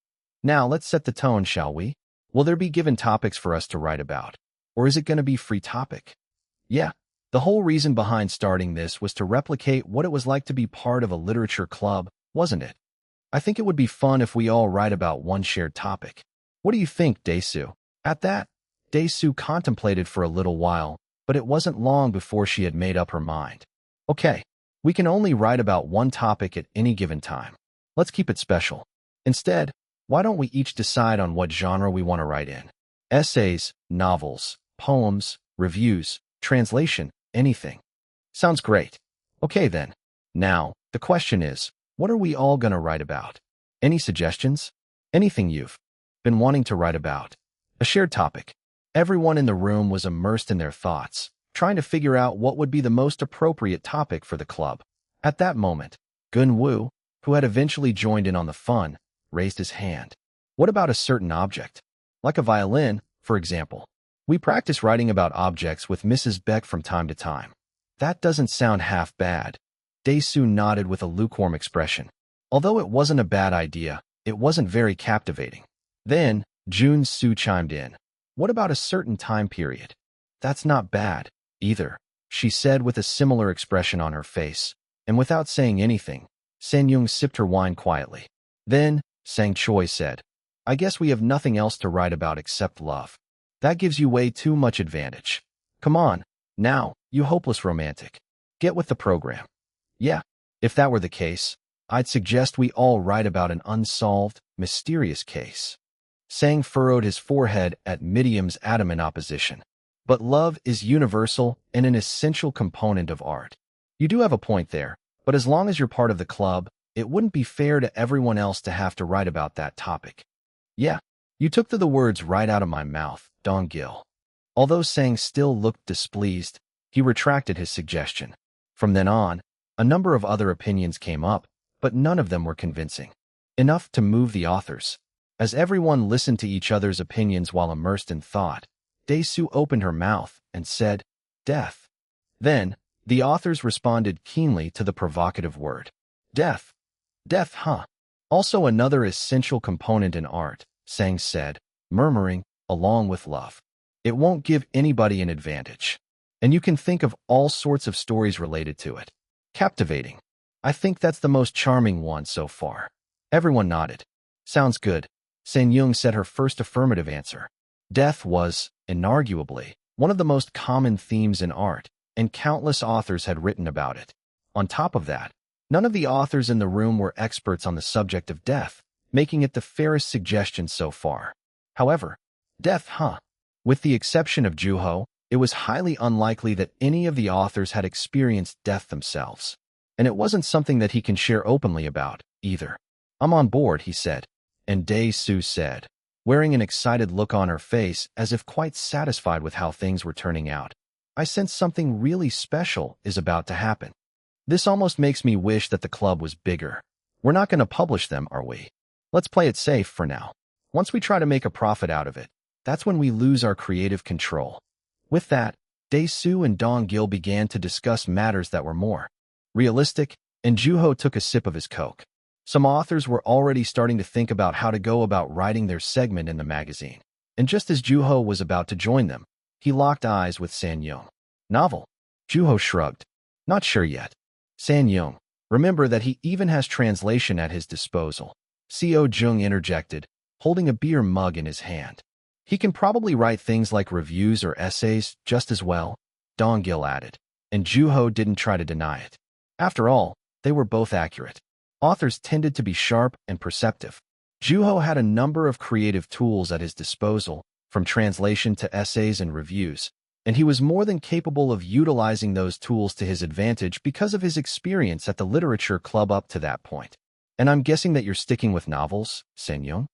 Now let's set the tone, shall we? Will there be given topics for us to write about? Or is it going to be free topic? Yeah. The whole reason behind starting this was to replicate what it was like to be part of a literature club, wasn't it? I think it would be fun if we all write about one shared topic. What do you think, Dae-soo? At that, Dae-soo contemplated for a little while, but it wasn't long before she had made up her mind. Okay, we can only write about one topic at any given time. Let's keep it special. Instead, why don't we each decide on what genre we want to write in? Essays, novels, poems, reviews, translation, anything. Sounds great. Okay then. Now, the question is, what are we all going to write about? Any suggestions? Anything you've been wanting to write about? A shared topic. Everyone in the room was immersed in their thoughts, trying to figure out what would be the most appropriate topic for the club. At that moment, Gun-woo, who had eventually joined in on the fun, raised his hand. What about a certain object? Like a violin, for example. We practice writing about objects with Mrs. Beck from time to time. That doesn't sound half bad. Dae-soo nodded with a lukewarm expression. Although it wasn't a bad idea, it wasn't very captivating. Then, Jun-soo chimed in. What about a certain time period? That's not bad, either, she said with a similar expression on her face, and without saying anything, San-young sipped her wine quietly. Then, Sang-choi said, I guess we have nothing else to write about except love. That gives you way too much advantage. Come on, now, you hopeless romantic. Get with the program. Yeah, if that were the case, I'd suggest we all write about an unsolved, mysterious case. Sang furrowed his forehead at Miriam's adamant opposition. But love is universal and an essential component of art. You do have a point there, but as long as you're part of the club, it wouldn't be fair to everyone else to have to write about that topic. Yeah, you took the words right out of my mouth, Dong Gil. Although Sang still looked displeased, he retracted his suggestion. From then on, a number of other opinions came up, but none of them were convincing. Enough to move the authors. As everyone listened to each other's opinions while immersed in thought, Dae-soo opened her mouth and said, death. Then, the authors responded keenly to the provocative word. Death. Death, huh? Also another essential component in art, Sang said, murmuring, along with love. It won't give anybody an advantage. And you can think of all sorts of stories related to it. Captivating. I think that's the most charming one so far. Everyone nodded. Sounds good. San-young said her first affirmative answer. Death was, inarguably, one of the most common themes in art, and countless authors had written about it. On top of that, none of the authors in the room were experts on the subject of death, making it the fairest suggestion so far. However, death, huh? With the exception of Juho, it was highly unlikely that any of the authors had experienced death themselves. And it wasn't something that he can share openly about, either. I'm on board, he said. And Dae-soo said, wearing an excited look on her face as if quite satisfied with how things were turning out. I sense something really special is about to happen. This almost makes me wish that the club was bigger. We're not going to publish them, are we? Let's play it safe for now. Once we try to make a profit out of it, that's when we lose our creative control. With that, Dae-soo and Dong-gil began to discuss matters that were more realistic, and Joo-ho took a sip of his Coke. Some authors were already starting to think about how to go about writing their segment in the magazine. And just as Joo-ho was about to join them, he locked eyes with San-young. Novel? Joo-ho shrugged. Not sure yet. San-young, remember that he even has translation at his disposal. Seo-jung interjected, holding a beer mug in his hand. He can probably write things like reviews or essays just as well, Dong-gil added, and Joo-ho didn't try to deny it. After all, they were both accurate. Authors tended to be sharp and perceptive. Joo-ho had a number of creative tools at his disposal, from translation to essays and reviews, and he was more than capable of utilizing those tools to his advantage because of his experience at the literature club up to that point. And I'm guessing that you're sticking with novels, San-young?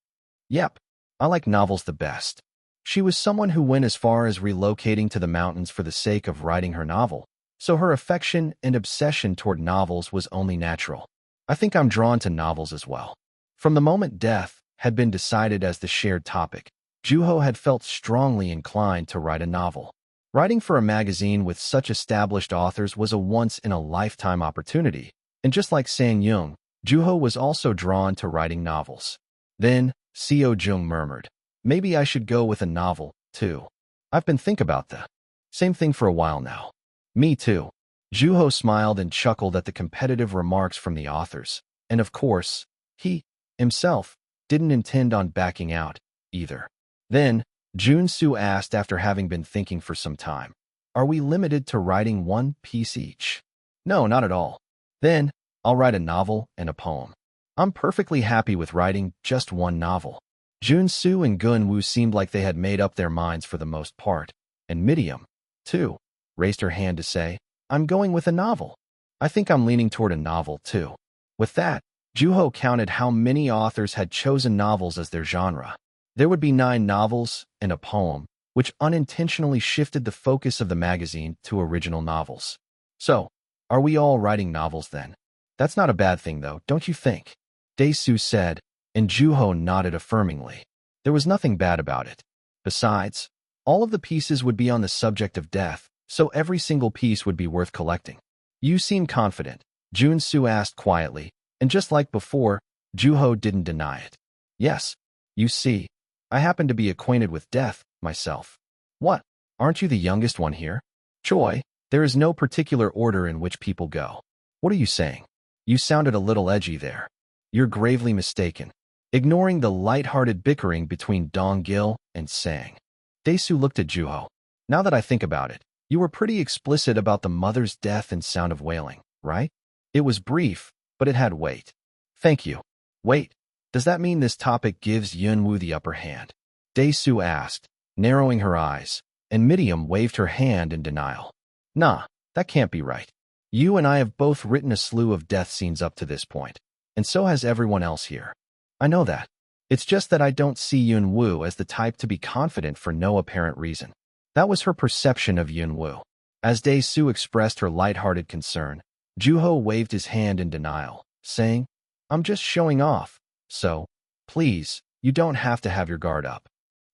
Yep, I like novels the best. She was someone who went as far as relocating to the mountains for the sake of writing her novel, so her affection and obsession toward novels was only natural. I think I'm drawn to novels as well. From the moment death had been decided as the shared topic, Joo-ho had felt strongly inclined to write a novel. Writing for a magazine with such established authors was a once-in-a-lifetime opportunity, and just like San-young, Joo-ho was also drawn to writing novels. Then, Seo-jung murmured, maybe I should go with a novel, too. I've been thinking about the same thing for a while now. Me too. Joo-ho smiled and chuckled at the competitive remarks from the authors, and of course, he, himself, didn't intend on backing out, either. Then, Jun-soo asked after having been thinking for some time, are we limited to writing one piece each? No, not at all. Then, I'll write a novel and a poem. I'm perfectly happy with writing just one novel. Jun-soo and Gun-woo seemed like they had made up their minds for the most part, and Midium, too, raised her hand to say, I'm going with a novel. I think I'm leaning toward a novel, too. With that, Joo-ho counted how many authors had chosen novels as their genre. There would be 9 novels and a poem, which unintentionally shifted the focus of the magazine to original novels. So, are we all writing novels then? That's not a bad thing, though, don't you think? Dae-soo said, and Joo-ho nodded affirmingly. There was nothing bad about it. Besides, all of the pieces would be on the subject of death, so every single piece would be worth collecting. You seem confident, Jun-soo asked quietly, and just like before, Joo-ho didn't deny it. Yes, you see, I happen to be acquainted with death, myself. What? Aren't you the youngest one here? Choi, there is no particular order in which people go. What are you saying? You sounded a little edgy there. You're gravely mistaken. Ignoring the light-hearted bickering between Dong-gil and Sang, Dae-soo looked at Joo-ho. Now that I think about it, you were pretty explicit about the mother's death and sound of wailing, right? It was brief, but it had weight. Thank you. Wait, does that mean this topic gives Yun-woo the upper hand? Dae-soo asked, narrowing her eyes, and Midium waved her hand in denial. Nah, that can't be right. You and I have both written a slew of death scenes up to this point, and so has everyone else here. I know that. It's just that I don't see Yun-woo as the type to be confident for no apparent reason. That was her perception of Yun-woo. As Dae-soo expressed her light-hearted concern, Joo-ho waved his hand in denial, saying, I'm just showing off, so, please, you don't have to have your guard up.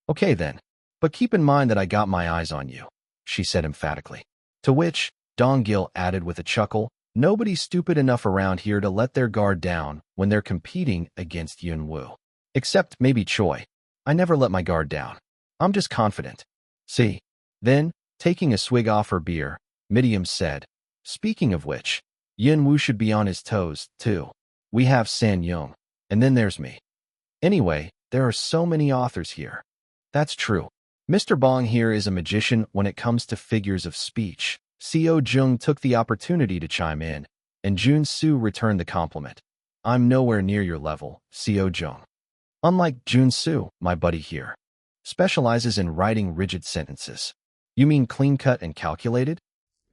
Okay then, but keep in mind that I got my eyes on you, she said emphatically. To which, Dong-gil added with a chuckle, nobody's stupid enough around here to let their guard down when they're competing against Yun-woo. Except maybe Choi. I never let my guard down. I'm just confident. See? Then, taking a swig off her beer, Midium said, speaking of which, Yun-woo should be on his toes, too. We have San-young, and then there's me. Anyway, there are so many authors here. That's true. Mr. Bong here is a magician when it comes to figures of speech. Seo-jung took the opportunity to chime in, and Jun-soo returned the compliment. I'm nowhere near your level, Seo-jung. Unlike Jun-soo, my buddy here, specializes in writing rigid sentences. You mean clean-cut and calculated?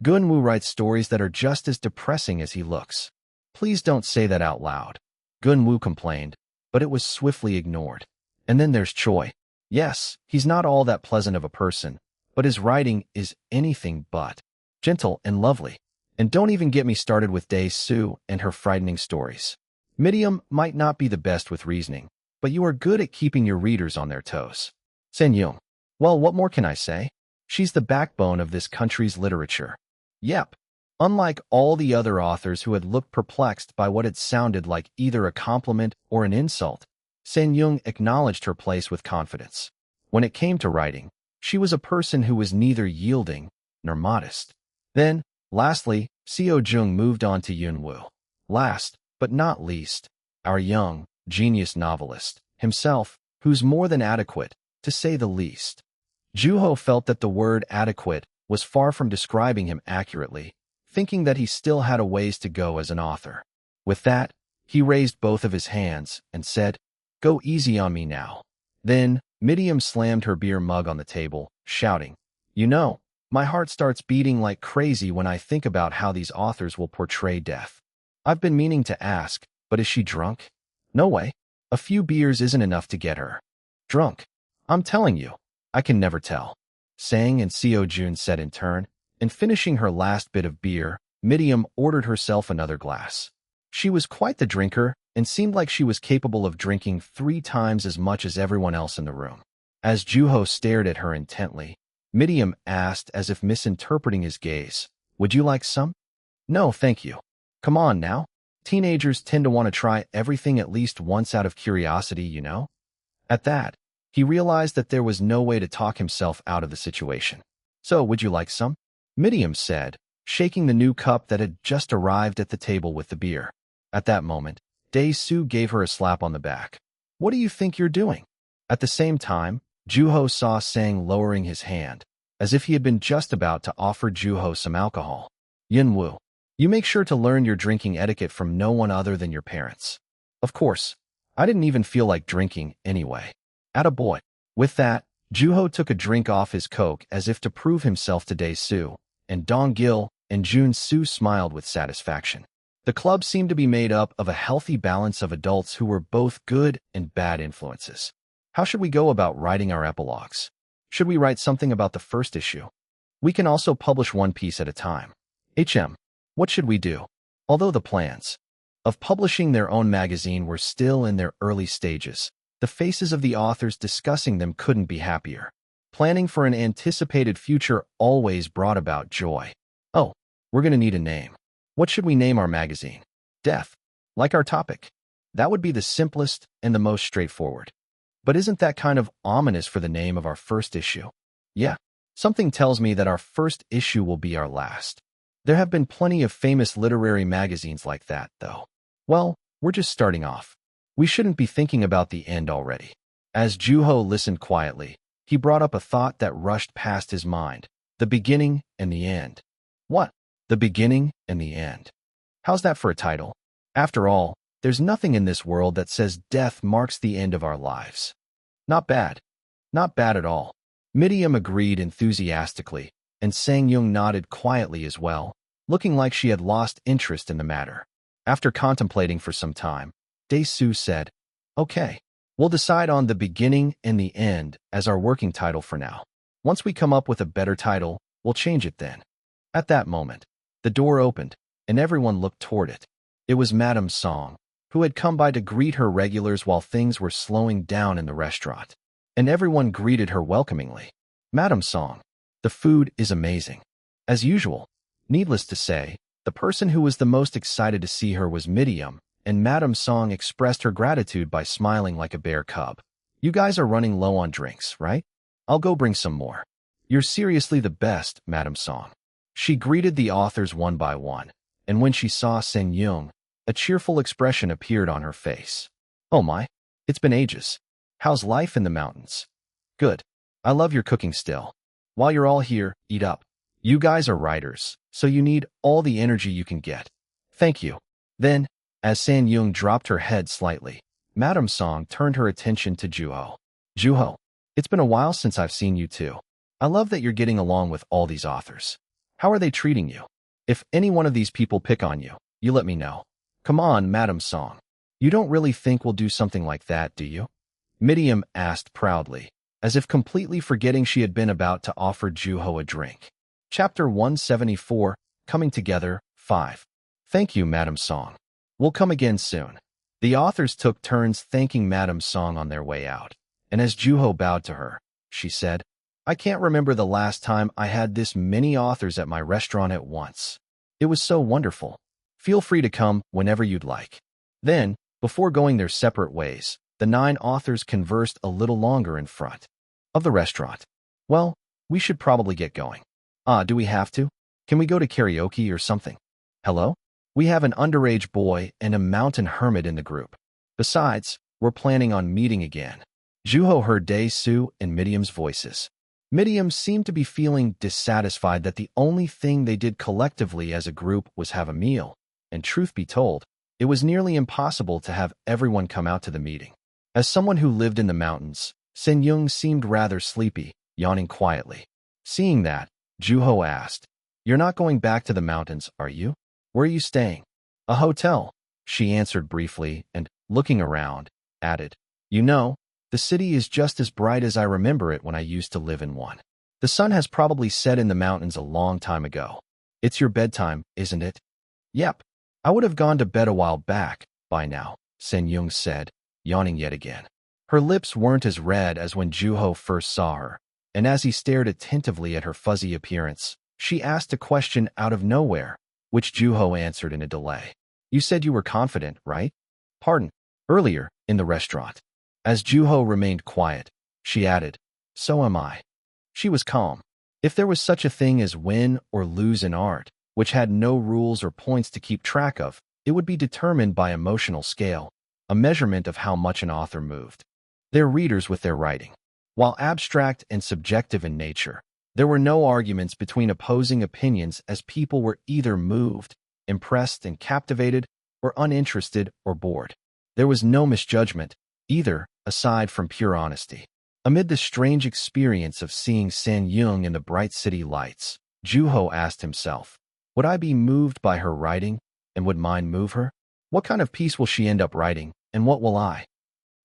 Gun-woo writes stories that are just as depressing as he looks. Please don't say that out loud. Gun-woo complained, but it was swiftly ignored. And then there's Choi. Yes, he's not all that pleasant of a person, but his writing is anything but gentle and lovely. And don't even get me started with Dae-soo and her frightening stories. Midium might not be the best with reasoning, but you are good at keeping your readers on their toes. Sen-young. Well, what more can I say? She's the backbone of this country's literature. Yep. Unlike all the other authors who had looked perplexed by what had sounded like either a compliment or an insult, Sen-young acknowledged her place with confidence. When it came to writing, she was a person who was neither yielding nor modest. Then, lastly, Seo-jung moved on to Yun-woo. Last, but not least, our young, genius novelist, himself, who's more than adequate, to say the least. Joo-ho felt that the word adequate was far from describing him accurately, thinking that he still had a ways to go as an author. With that, he raised both of his hands and said, "Go easy on me now." Then, Midium slammed her beer mug on the table, shouting, "You know, my heart starts beating like crazy when I think about how these authors will portray death. I've been meaning to ask, but is she drunk? No way. A few beers isn't enough to get her drunk. I'm telling you, I can never tell." Sang and Seo-jun said in turn, and finishing her last bit of beer, Midium ordered herself another glass. She was quite the drinker and seemed like she was capable of drinking 3 times as much as everyone else in the room. As Joo-ho stared at her intently, Midium asked as if misinterpreting his gaze, "Would you like some?" "No, thank you. Come on now. Teenagers tend to want to try everything at least once out of curiosity, you know?" At that, he realized that there was no way to talk himself out of the situation. "So, would you like some?" Midium said, shaking the new cup that had just arrived at the table with the beer. At that moment, Dae-soo gave her a slap on the back. "What do you think you're doing?" At the same time, Joo-ho saw Sang lowering his hand, as if he had been just about to offer Joo-ho some alcohol. "Yun-woo, you make sure to learn your drinking etiquette from no one other than your parents." "Of course. I didn't even feel like drinking anyway." "Attaboy." With that, Joo-ho took a drink off his Coke as if to prove himself to Dae-soo, and Dong-gil and Jun-soo smiled with satisfaction. The club seemed to be made up of a healthy balance of adults who were both good and bad influences. How should we go about writing our epilogues? Should we write something about the first issue? We can also publish one piece at a time. What should we do? Although the plans of publishing their own magazine were still in their early stages, the faces of the authors discussing them couldn't be happier. Planning for an anticipated future always brought about joy. "Oh, we're going to need a name. What should we name our magazine?" "Death. Like our topic." That would be the simplest and the most straightforward. But isn't that kind of ominous for the name of our first issue? Yeah, something tells me that our first issue will be our last. There have been plenty of famous literary magazines like that, though. Well, we're just starting off. We shouldn't be thinking about the end already. As Joo-ho listened quietly, he brought up a thought that rushed past his mind. The beginning and the end. What? The beginning and the end. How's that for a title? After all, there's nothing in this world that says death marks the end of our lives. Not bad. Not bad at all. Midium agreed enthusiastically, and Sang-young nodded quietly as well, looking like she had lost interest in the matter. After contemplating for some time, Dae-soo said, "Okay, we'll decide on the beginning and the end as our working title for now. Once we come up with a better title, we'll change it then." At that moment, the door opened, and everyone looked toward it. It was Madame Song, who had come by to greet her regulars while things were slowing down in the restaurant. And everyone greeted her welcomingly. "Madame Song, the food is amazing." As usual, needless to say, the person who was the most excited to see her was Midium, and Madame Song expressed her gratitude by smiling like a bear cub. "You guys are running low on drinks, right? I'll go bring some more." "You're seriously the best, Madame Song." She greeted the authors one by one, and when she saw Sen-young, a cheerful expression appeared on her face. "Oh my, it's been ages. How's life in the mountains?" "Good. I love your cooking still. While you're all here, eat up. You guys are writers, so you need all the energy you can get." "Thank you." Then, as San-young dropped her head slightly, Madame Song turned her attention to Joo-ho. "Joo-ho, it's been a while since I've seen you too. I love that you're getting along with all these authors. How are they treating you? If any one of these people pick on you, you let me know." "Come on, Madame Song. You don't really think we'll do something like that, do you?" Midium asked proudly, as if completely forgetting she had been about to offer Joo-ho a drink. Chapter 174, Coming Together, 5. Thank you, Madam Song. We'll come again soon. The authors took turns thanking Madam Song on their way out, and as Juho bowed to her, she said, I can't remember the last time I had this many authors at my restaurant at once. It was so wonderful. Feel free to come whenever you'd like. Then, before going their separate ways, the 9 authors conversed a little longer in front of the restaurant. Well, we should probably get going. Do we have to? Can we go to karaoke or something? Hello? We have an underage boy and a mountain hermit in the group. Besides, we're planning on meeting again. Juho heard Dae-soo and Midiam's voices. Midiam seemed to be feeling dissatisfied that the only thing they did collectively as a group was have a meal, and truth be told, it was nearly impossible to have everyone come out to the meeting. As someone who lived in the mountains, Sen-young seemed rather sleepy, yawning quietly. Seeing that, Juho asked, You're not going back to the mountains, are you? Where are you staying? A hotel, she answered briefly and, looking around, added, You know, the city is just as bright as I remember it when I used to live in one. The sun has probably set in the mountains a long time ago. It's your bedtime, isn't it? Yep. I would have gone to bed a while back, by now, Sen-young said, yawning yet again. Her lips weren't as red as when Juho first saw her, and as he stared attentively at her fuzzy appearance, she asked a question out of nowhere, which Juho answered in a delay. You said you were confident, right? Pardon. Earlier, in the restaurant. As Juho remained quiet, she added, So am I. She was calm. If there was such a thing as win or lose in art, which had no rules or points to keep track of, it would be determined by emotional scale, a measurement of how much an author moved their readers with their writing. While abstract and subjective in nature, there were no arguments between opposing opinions as people were either moved, impressed and captivated, or uninterested or bored. There was no misjudgment, either, aside from pure honesty. Amid the strange experience of seeing Sen-young in the bright city lights, Juho asked himself, would I be moved by her writing, and would mine move her? What kind of piece will she end up writing, and what will I?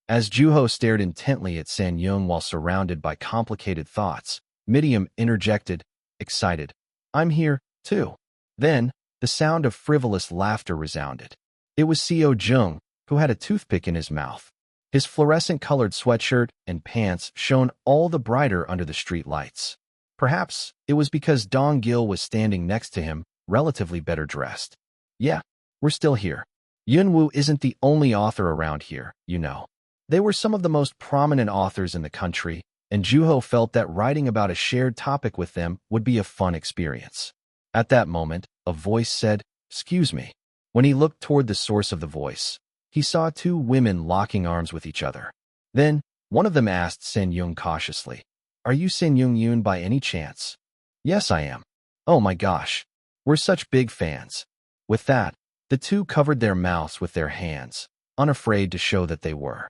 As Juho stared intently at Sen-young while surrounded by complicated thoughts, Midiam interjected, excited, I'm here, too. Then, the sound of frivolous laughter resounded. It was Seo-jung, who had a toothpick in his mouth. His fluorescent-colored sweatshirt and pants shone all the brighter under the street lights. Perhaps it was because Dong-gil was standing next to him, relatively better dressed. Yeah, we're still here. Yunwoo isn't the only author around here, you know. They were some of the most prominent authors in the country, and Juho felt that writing about a shared topic with them would be a fun experience. At that moment, a voice said, Excuse me. When he looked toward the source of the voice, he saw 2 women locking arms with each other. Then, one of them asked Sen-young cautiously, Are you Sen-young Yoon by any chance? Yes, I am. Oh my gosh. We're such big fans. With that, the 2 covered their mouths with their hands, unafraid to show that they were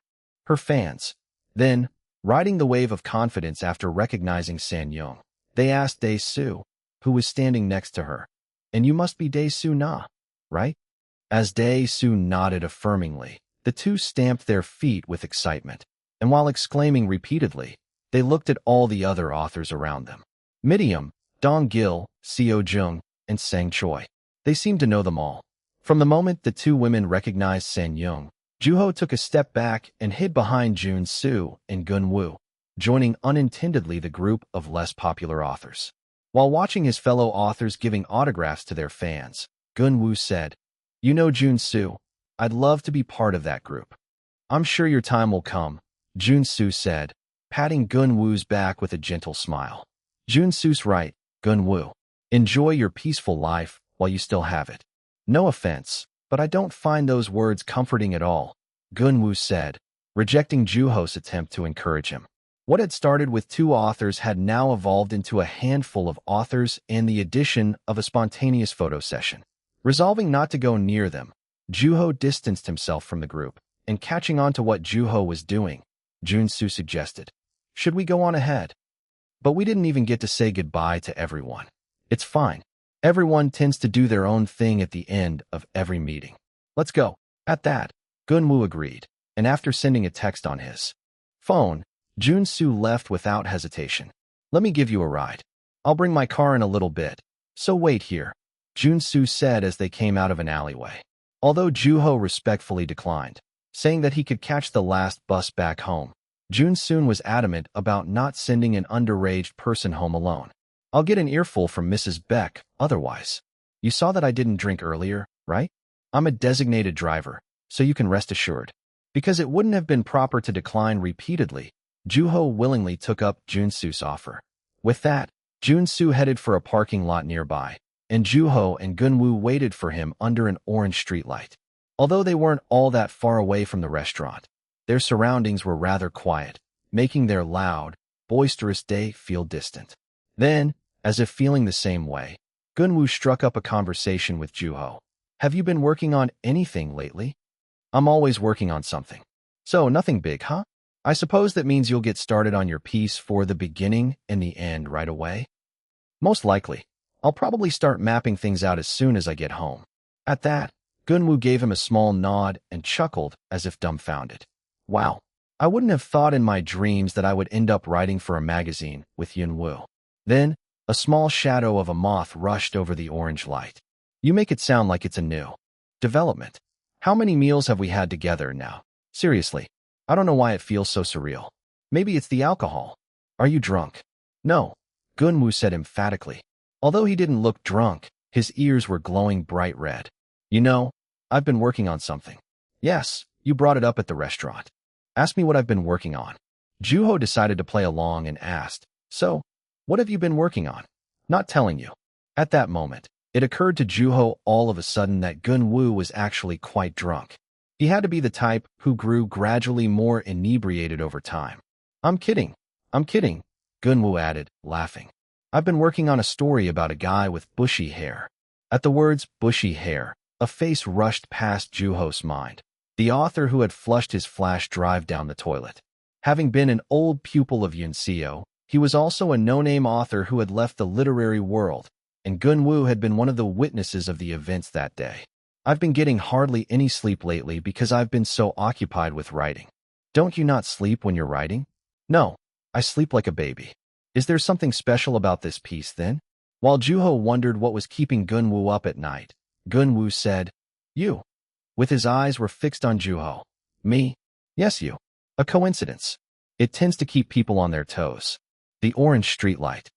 her fans. Then, riding the wave of confidence after recognizing Sen-young, they asked Dae-soo, who was standing next to her, And you must be Dae-soo Na, right? As Dae-soo nodded affirmingly, the 2 stamped their feet with excitement, and while exclaiming repeatedly, they looked at all the other authors around them. Midiam, Dong-gil, Seo-jung, and Sang-choi. They seemed to know them all. From the moment the 2 women recognized Sen-young, Juho took a step back and hid behind Jun-soo and Gun-woo, joining unintendedly the group of less popular authors. While watching his fellow authors giving autographs to their fans, Gun-woo said, You know Jun-soo, I'd love to be part of that group. I'm sure your time will come, Jun-soo said, patting Gun-woo's back with a gentle smile. Jun-soo's right, Gun-woo. Enjoy your peaceful life while you still have it. No offense, but I don't find those words comforting at all, Gun-woo said, rejecting Juho's attempt to encourage him. What had started with 2 authors had now evolved into a handful of authors and the addition of a spontaneous photo session. Resolving not to go near them, Juho distanced himself from the group, and catching on to what Juho was doing, Jun-soo suggested, Should we go on ahead? But we didn't even get to say goodbye to everyone. It's fine. Everyone tends to do their own thing at the end of every meeting. Let's go. At that, Gun-woo agreed, and after sending a text on his phone, Jun-soo left without hesitation. Let me give you a ride. I'll bring my car in a little bit, so wait here. Junsu said as they came out of an alleyway. Although Juho respectfully declined, saying that he could catch the last bus back home, Junsoon was adamant about not sending an underage person home alone. I'll get an earful from Mrs. Beck, otherwise. You saw that I didn't drink earlier, right? I'm a designated driver, so you can rest assured. Because it wouldn't have been proper to decline repeatedly, Juho willingly took up Junsu's offer. With that, Junsu headed for a parking lot nearby, and Juho and Gunwoo waited for him under an orange streetlight. Although they weren't all that far away from the restaurant, their surroundings were rather quiet, making their loud, boisterous day feel distant. Then, as if feeling the same way, Gunwoo struck up a conversation with Juho. Have you been working on anything lately? I'm always working on something. So, nothing big, huh? I suppose that means you'll get started on your piece for the beginning and the end right away? Most likely. I'll probably start mapping things out as soon as I get home. At that, Gunwoo gave him a small nod and chuckled as if dumbfounded. Wow, I wouldn't have thought in my dreams that I would end up writing for a magazine with Yunwoo. Then, a small shadow of a moth rushed over the orange light. You make it sound like it's a new development. How many meals have we had together now? Seriously, I don't know why it feels so surreal. Maybe it's the alcohol. Are you drunk? No, Gunwoo said emphatically. Although he didn't look drunk, his ears were glowing bright red. You know, I've been working on something. Yes, you brought it up at the restaurant. Ask me what I've been working on. Juho decided to play along and asked, So, what have you been working on? Not telling you. At that moment, it occurred to Juho all of a sudden that Gunwoo was actually quite drunk. He had to be the type who grew gradually more inebriated over time. I'm kidding, Gunwoo added, laughing. I've been working on a story about a guy with bushy hair. At the words bushy hair, a face rushed past Juho's mind. The author who had flushed his flash drive down the toilet. Having been an old pupil of Yunseo, he was also a no-name author who had left the literary world, and Gunwoo had been one of the witnesses of the events that day. I've been getting hardly any sleep lately because I've been so occupied with writing. Don't you not sleep when you're writing? No, I sleep like a baby. Is there something special about this piece then? While Juho wondered what was keeping Gunwoo up at night, Gunwoo said, You. With his eyes were fixed on Juho. Me? Yes, you. A coincidence. It tends to keep people on their toes. The orange streetlight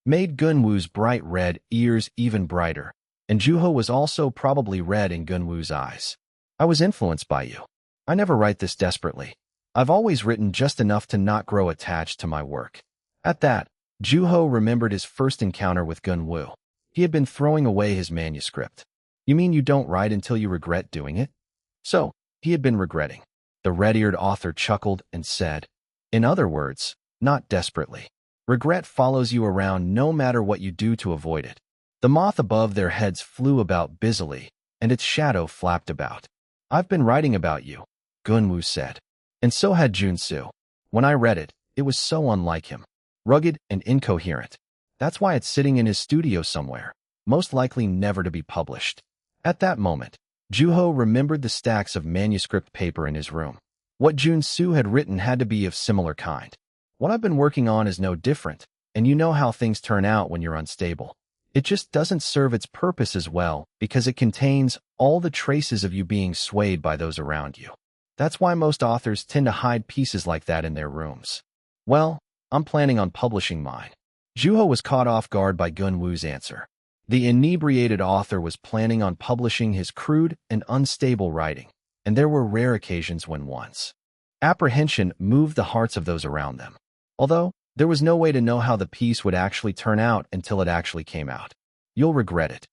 made Gunwoo's bright red ears even brighter, and Juho was also probably red in Gunwoo's eyes. I was influenced by you. I never write this desperately. I've always written just enough to not grow attached to my work. At that, Juho remembered his first encounter with Gunwoo. He had been throwing away his manuscript. You mean you don't write until you regret doing it? So, he had been regretting. The red-eared author chuckled and said, In other words, not desperately. Regret follows you around no matter what you do to avoid it. The moth above their heads flew about busily, and its shadow flapped about. I've been writing about you, Gunwoo said. And so had Junsu. When I read it, it was so unlike him. Rugged and incoherent. That's why it's sitting in his studio somewhere, most likely never to be published. At that moment, Juho remembered the stacks of manuscript paper in his room. What Junsu had written had to be of similar kind. What I've been working on is no different, and you know how things turn out when you're unstable. It just doesn't serve its purpose as well because it contains all the traces of you being swayed by those around you. That's why most authors tend to hide pieces like that in their rooms. Well, I'm planning on publishing mine. Juho was caught off guard by Gunwoo's answer. The inebriated author was planning on publishing his crude and unstable writing, and there were rare occasions when once. Apprehension moved the hearts of those around them. Although, there was no way to know how the piece would actually turn out until it actually came out. You'll regret it.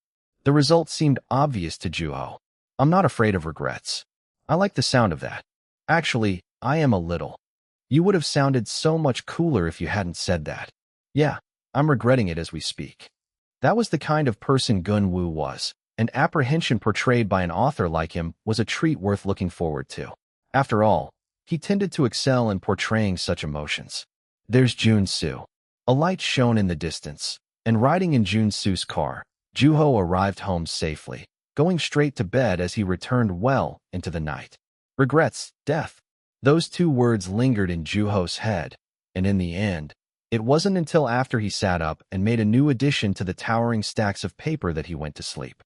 The result seemed obvious to Juho. I'm not afraid of regrets. I like the sound of that. Actually, I am a little. You would have sounded so much cooler if you hadn't said that. Yeah, I'm regretting it as we speak. That was the kind of person Gunwoo was, and apprehension portrayed by an author like him was a treat worth looking forward to. After all, he tended to excel in portraying such emotions. There's Junsu. A light shone in the distance, and riding in Junsu's car, Juho arrived home safely, going straight to bed as he returned well into the night. Regrets, death. Those two words lingered in Juho's head, and in the end, It wasn't until after he sat up and made a new addition to the towering stacks of paper that he went to sleep.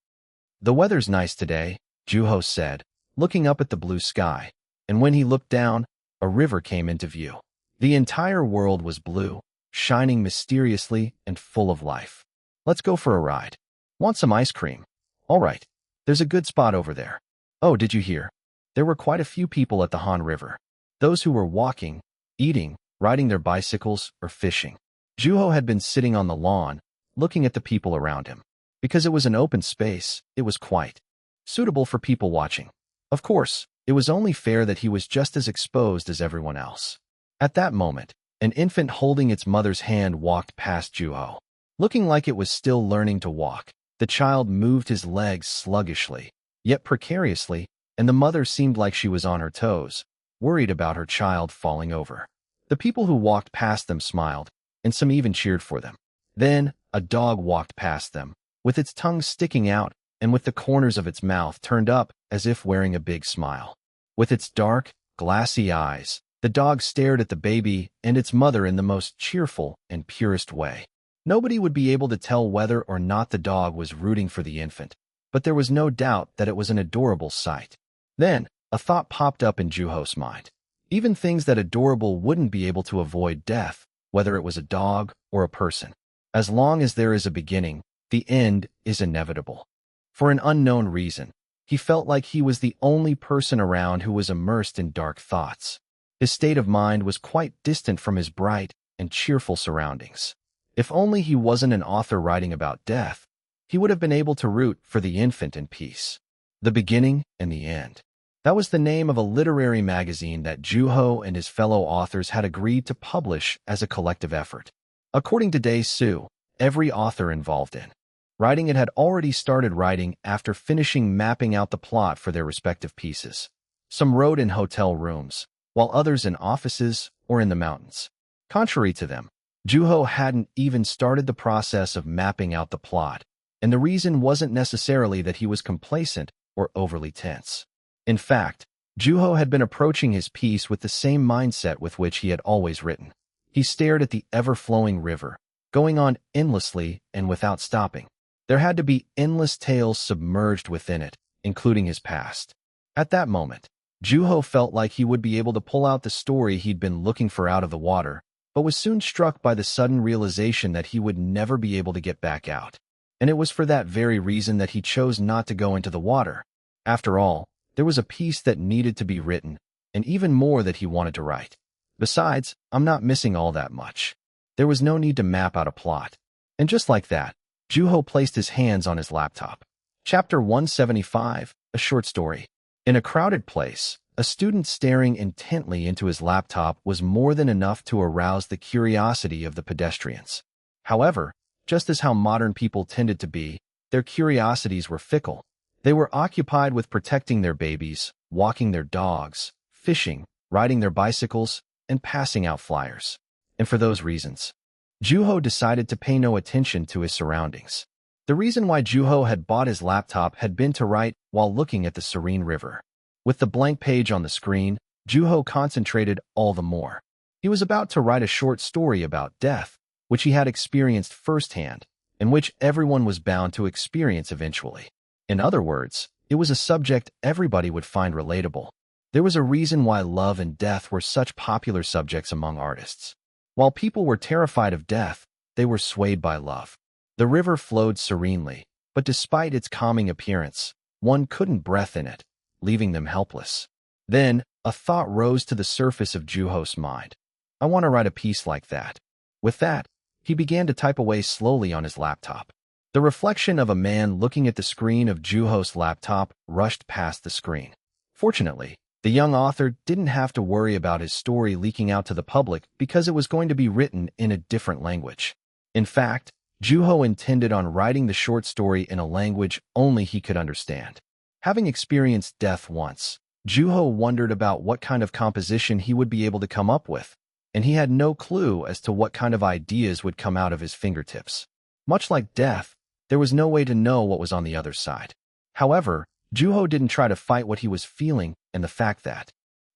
"The weather's nice today," Juho said, looking up at the blue sky, and when he looked down, a river came into view. The entire world was blue, shining mysteriously and full of life. "Let's go for a ride. Want some ice cream?" "All right. There's a good spot over there." "Oh, did you hear? There were quite a few people at the Han River. Those who were walking, eating, riding their bicycles, or fishing." Juho had been sitting on the lawn, looking at the people around him. Because it was an open space, it was quite suitable for people watching. Of course, it was only fair that he was just as exposed as everyone else. At that moment, an infant holding its mother's hand walked past Juho. Looking like it was still learning to walk, the child moved his legs sluggishly, yet precariously, and the mother seemed like she was on her toes, worried about her child falling over. The people who walked past them smiled, and some even cheered for them. Then, a dog walked past them, with its tongue sticking out and with the corners of its mouth turned up as if wearing a big smile. With its dark, glassy eyes, the dog stared at the baby and its mother in the most cheerful and purest way. Nobody would be able to tell whether or not the dog was rooting for the infant, but there was no doubt that it was an adorable sight. Then, a thought popped up in Juho's mind. Even things that adorable wouldn't be able to avoid death, whether it was a dog or a person. As long as there is a beginning, the end is inevitable. For an unknown reason, he felt like he was the only person around who was immersed in dark thoughts. His state of mind was quite distant from his bright and cheerful surroundings. If only he wasn't an author writing about death, he would have been able to root for the infant in peace. The Beginning and the End. That was the name of a literary magazine that Juho and his fellow authors had agreed to publish as a collective effort. According to Dae-soo, every author involved in writing it had already started writing after finishing mapping out the plot for their respective pieces. Some wrote in hotel rooms, while others in offices or in the mountains. Contrary to them, Juho hadn't even started the process of mapping out the plot, and the reason wasn't necessarily that he was complacent or overly tense. In fact, Juho had been approaching his piece with the same mindset with which he had always written. He stared at the ever-flowing river, going on endlessly and without stopping. There had to be endless tales submerged within it, including his past. At that moment, Juho felt like he would be able to pull out the story he'd been looking for out of the water, but was soon struck by the sudden realization that he would never be able to get back out. And it was for that very reason that he chose not to go into the water. After all, there was a piece that needed to be written, and even more that he wanted to write. Besides, I'm not missing all that much. There was no need to map out a plot. And just like that, Juho placed his hands on his laptop. Chapter 175, a short story. In a crowded place, a student staring intently into his laptop was more than enough to arouse the curiosity of the pedestrians. However, just as how modern people tended to be, their curiosities were fickle. They were occupied with protecting their babies, walking their dogs, fishing, riding their bicycles, and passing out flyers. And for those reasons, Juho decided to pay no attention to his surroundings. The reason why Juho had bought his laptop had been to write while looking at the serene river. With the blank page on the screen, Juho concentrated all the more. He was about to write a short story about death, which he had experienced firsthand, and which everyone was bound to experience eventually. In other words, it was a subject everybody would find relatable. There was a reason why love and death were such popular subjects among artists. While people were terrified of death, they were swayed by love. The river flowed serenely, but despite its calming appearance, one couldn't breathe in it, leaving them helpless. Then, a thought rose to the surface of Juho's mind. I want to write a piece like that. With that, he began to type away slowly on his laptop. The reflection of a man looking at the screen of Juho's laptop rushed past the screen. Fortunately, the young author didn't have to worry about his story leaking out to the public because it was going to be written in a different language. In fact, Juho intended on writing the short story in a language only he could understand. Having experienced death once, Juho wondered about what kind of composition he would be able to come up with, and he had no clue as to what kind of ideas would come out of his fingertips. Much like death, there was no way to know what was on the other side. However, Juho didn't try to fight what he was feeling, and the fact that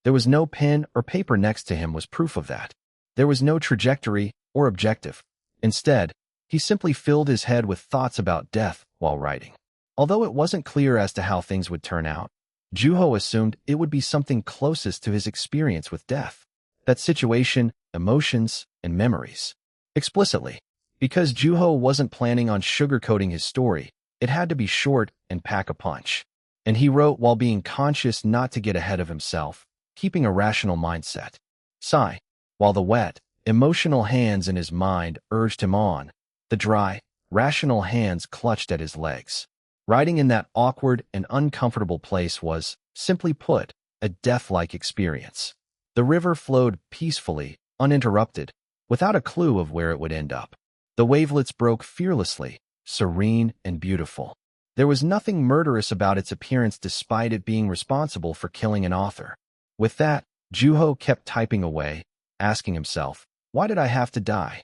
there was no pen or paper next to him was proof of that. There was no trajectory or objective. Instead, he simply filled his head with thoughts about death while writing. Although it wasn't clear as to how things would turn out, Juho assumed it would be something closest to his experience with death. That situation, emotions, and memories. Explicitly. Because Juho wasn't planning on sugarcoating his story, it had to be short and pack a punch. And he wrote while being conscious not to get ahead of himself, keeping a rational mindset. Sigh. While the wet, emotional hands in his mind urged him on, the dry, rational hands clutched at his legs. Writing in that awkward and uncomfortable place was, simply put, a death-like experience. The river flowed peacefully, uninterrupted, without a clue of where it would end up. The wavelets broke fearlessly, serene and beautiful. There was nothing murderous about its appearance despite it being responsible for killing an author. With that, Juho kept typing away, asking himself, why did I have to die?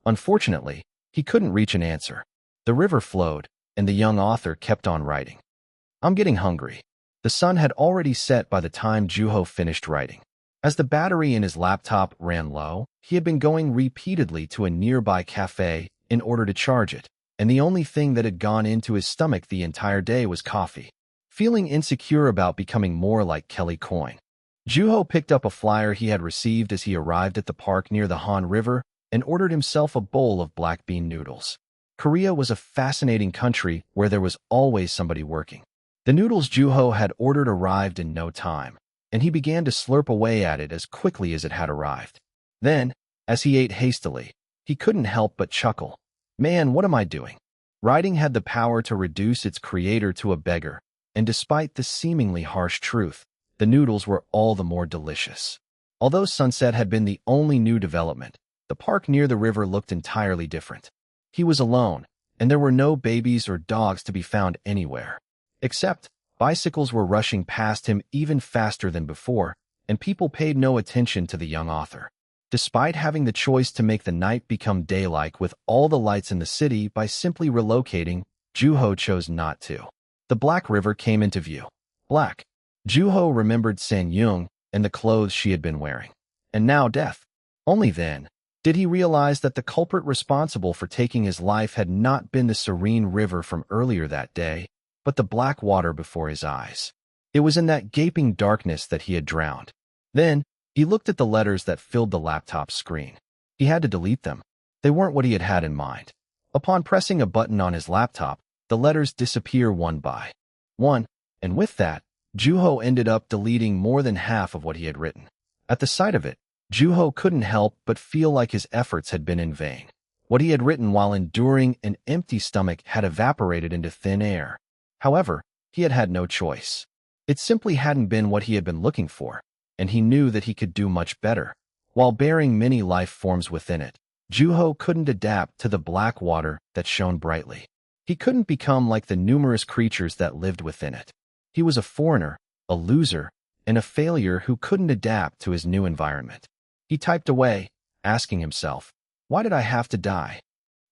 Unfortunately, he couldn't reach an answer. The river flowed, and the young author kept on writing. I'm getting hungry. The sun had already set by the time Juho finished writing. As the battery in his laptop ran low, he had been going repeatedly to a nearby cafe in order to charge it, and the only thing that had gone into his stomach the entire day was coffee. Feeling insecure about becoming more like Kelly Coyne, Juho picked up a flyer he had received as he arrived at the park near the Han River and ordered himself a bowl of black bean noodles. Korea was a fascinating country where there was always somebody working. The noodles Juho had ordered arrived in no time, and he began to slurp away at it as quickly as it had arrived. Then, as he ate hastily, he couldn't help but chuckle. Man, what am I doing? Writing had the power to reduce its creator to a beggar, and despite the seemingly harsh truth, the noodles were all the more delicious. Although sunset had been the only new development, the park near the river looked entirely different. He was alone, and there were no babies or dogs to be found anywhere. Except, bicycles were rushing past him even faster than before, and people paid no attention to the young author. Despite having the choice to make the night become daylight with all the lights in the city by simply relocating, Juho chose not to. The Black River came into view. Black. Juho remembered San-young and the clothes she had been wearing. And now death. Only then did he realize that the culprit responsible for taking his life had not been the serene river from earlier that day, but the black water before his eyes. It was in that gaping darkness that he had drowned. Then, he looked at the letters that filled the laptop screen. He had to delete them. They weren't what he had had in mind. Upon pressing a button on his laptop, the letters disappear one by one, and with that, Juho ended up deleting more than half of what he had written. At the sight of it, Juho couldn't help but feel like his efforts had been in vain. What he had written while enduring an empty stomach had evaporated into thin air. However, he had had no choice. It simply hadn't been what he had been looking for, and he knew that he could do much better. While bearing many life forms within it, Juho couldn't adapt to the black water that shone brightly. He couldn't become like the numerous creatures that lived within it. He was a foreigner, a loser, and a failure who couldn't adapt to his new environment. He typed away, asking himself, why did I have to die?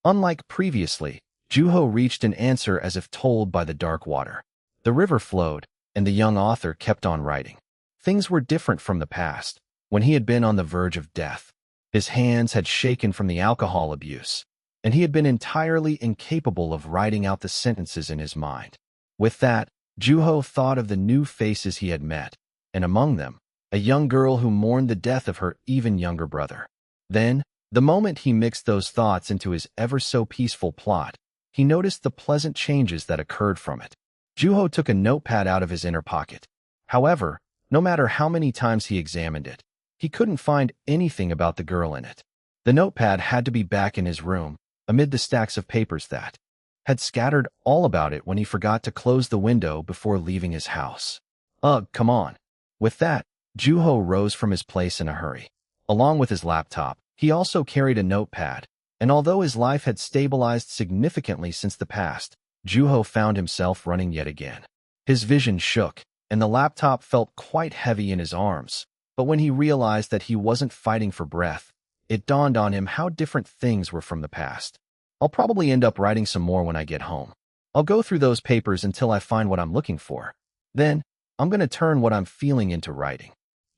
Unlike previously, Juho reached an answer as if told by the dark water. The river flowed, and the young author kept on writing. Things were different from the past, when he had been on the verge of death. His hands had shaken from the alcohol abuse, and he had been entirely incapable of writing out the sentences in his mind. With that, Juho thought of the new faces he had met, and among them, a young girl who mourned the death of her even younger brother. Then, the moment he mixed those thoughts into his ever-so-peaceful plot, he noticed the pleasant changes that occurred from it. Juho took a notepad out of his inner pocket. However, no matter how many times he examined it, he couldn't find anything about the girl in it. The notepad had to be back in his room, amid the stacks of papers that had scattered all about it when he forgot to close the window before leaving his house. Ugh, come on. With that, Juho rose from his place in a hurry. Along with his laptop, he also carried a notepad, and although his life had stabilized significantly since the past, Juho found himself running yet again. His vision shook, and the laptop felt quite heavy in his arms, but when he realized that he wasn't fighting for breath, it dawned on him how different things were from the past. I'll probably end up writing some more when I get home. I'll go through those papers until I find what I'm looking for. Then, I'm going to turn what I'm feeling into writing.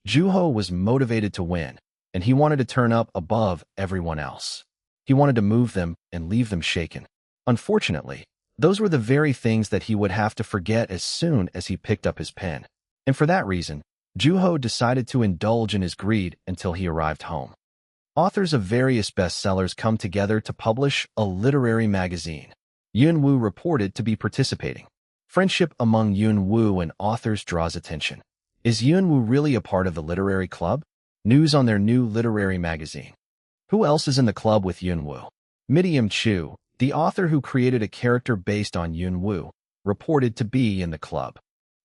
Juho was motivated to win, and he wanted to turn up above everyone else. He wanted to move them and leave them shaken. Unfortunately, those were the very things that he would have to forget as soon as he picked up his pen. And for that reason, Juho decided to indulge in his greed until he arrived home. Authors of various bestsellers come together to publish a literary magazine. Yun-woo reported to be participating. Friendship among Yun-woo and authors draws attention. Is Yun-woo really a part of the literary club? News on their new literary magazine. Who else is in the club with Yun-woo? Midium Chu, the author who created a character based on Yun-woo, reported to be in the club.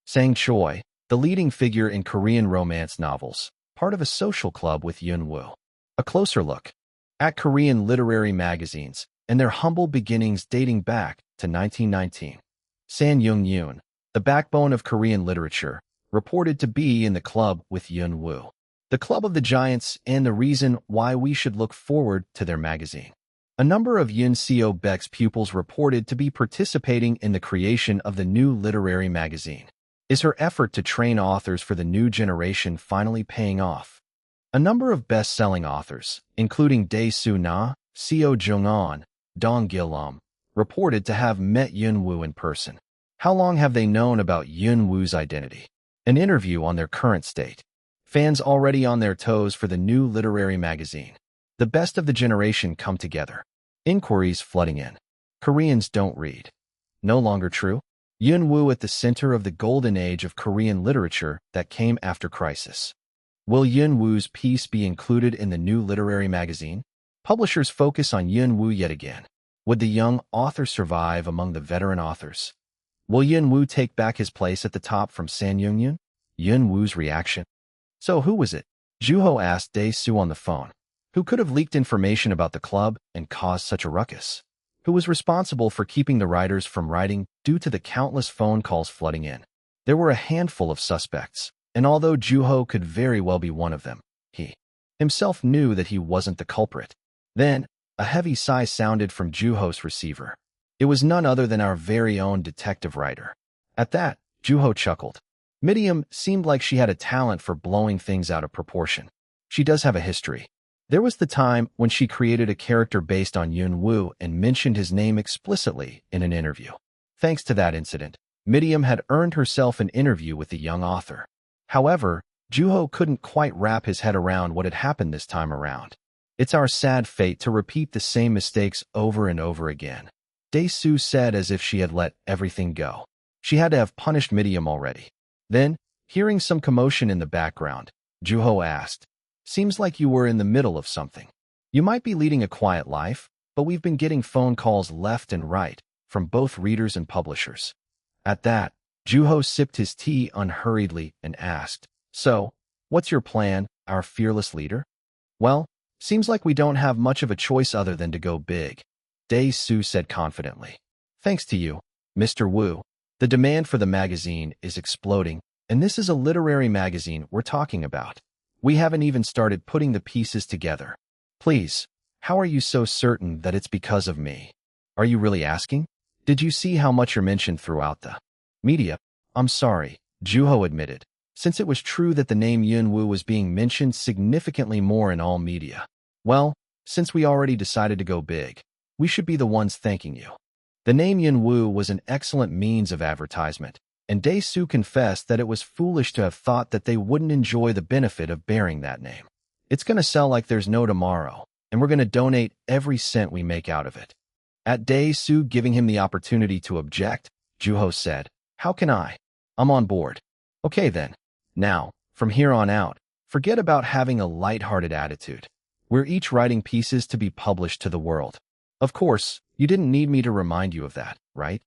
Sang Choi, the leading figure in Korean romance novels, part of a social club with Yun-woo. A closer look at Korean literary magazines and their humble beginnings dating back to 1919. San Young-yoon, the backbone of Korean literature, reported to be in the club with Yun-woo. The Club of the Giants and the reason why we should look forward to their magazine. A number of Yoon Seo-baek's pupils reported to be participating in the creation of the new literary magazine. Is her effort to train authors for the new generation finally paying off? A number of best-selling authors, including Dae-soo Na, Seo Jung-on, Dong Gil-um, reported to have met Yun-woo in person. How long have they known about Yun-woo's identity? An interview on their current state. Fans already on their toes for the new literary magazine. The best of the generation come together. Inquiries flooding in. Koreans don't read. No longer true? Yun-woo at the center of the golden age of Korean literature that came after Crisis. Will Yun-woo's piece be included in the new literary magazine? Publishers focus on Yun-woo yet again. Would the young author survive among the veteran authors? Will Yun-woo take back his place at the top from San Young-yoon? Yun-woo's reaction. So who was it? Juho asked Dae-soo on the phone. Who could have leaked information about the club and caused such a ruckus? Who was responsible for keeping the writers from writing due to the countless phone calls flooding in? There were a handful of suspects, and although Juho could very well be one of them, he himself knew that he wasn't the culprit. Then, a heavy sigh sounded from Juho's receiver. It was none other than our very own detective writer. At that, Juho chuckled. Midium seemed like she had a talent for blowing things out of proportion. She does have a history. There was the time when she created a character based on Yun-woo and mentioned his name explicitly in an interview. Thanks to that incident, Midium had earned herself an interview with the young author. However, Juho couldn't quite wrap his head around what had happened this time around. It's our sad fate to repeat the same mistakes over and over again. Dae-soo said as if she had let everything go. She had to have punished Midium already. Then, hearing some commotion in the background, Juho asked, "Seems like you were in the middle of something. You might be leading a quiet life, but we've been getting phone calls left and right from both readers and publishers." At that, Juho sipped his tea unhurriedly and asked, "So, what's your plan, our fearless leader?" "Well, seems like we don't have much of a choice other than to go big," Dae-soo said confidently. "Thanks to you, Mr. Woo, the demand for the magazine is exploding, and this is a literary magazine we're talking about. We haven't even started putting the pieces together. Please, how are you so certain that it's because of me? Are you really asking? Did you see how much you're mentioned throughout the media?" "I'm sorry," Juho admitted, since it was true that the name Yun-woo was being mentioned significantly more in all media. "Well, since we already decided to go big, we should be the ones thanking you." The name Yun-woo was an excellent means of advertisement, and Dae-soo confessed that it was foolish to have thought that they wouldn't enjoy the benefit of bearing that name. "It's going to sell like there's no tomorrow, and we're going to donate every cent we make out of it." At Dae-soo giving him the opportunity to object, Juho said, "How can I? I'm on board." "Okay then. Now, from here on out, forget about having a light-hearted attitude. We're each writing pieces to be published to the world. Of course, you didn't need me to remind you of that, right?"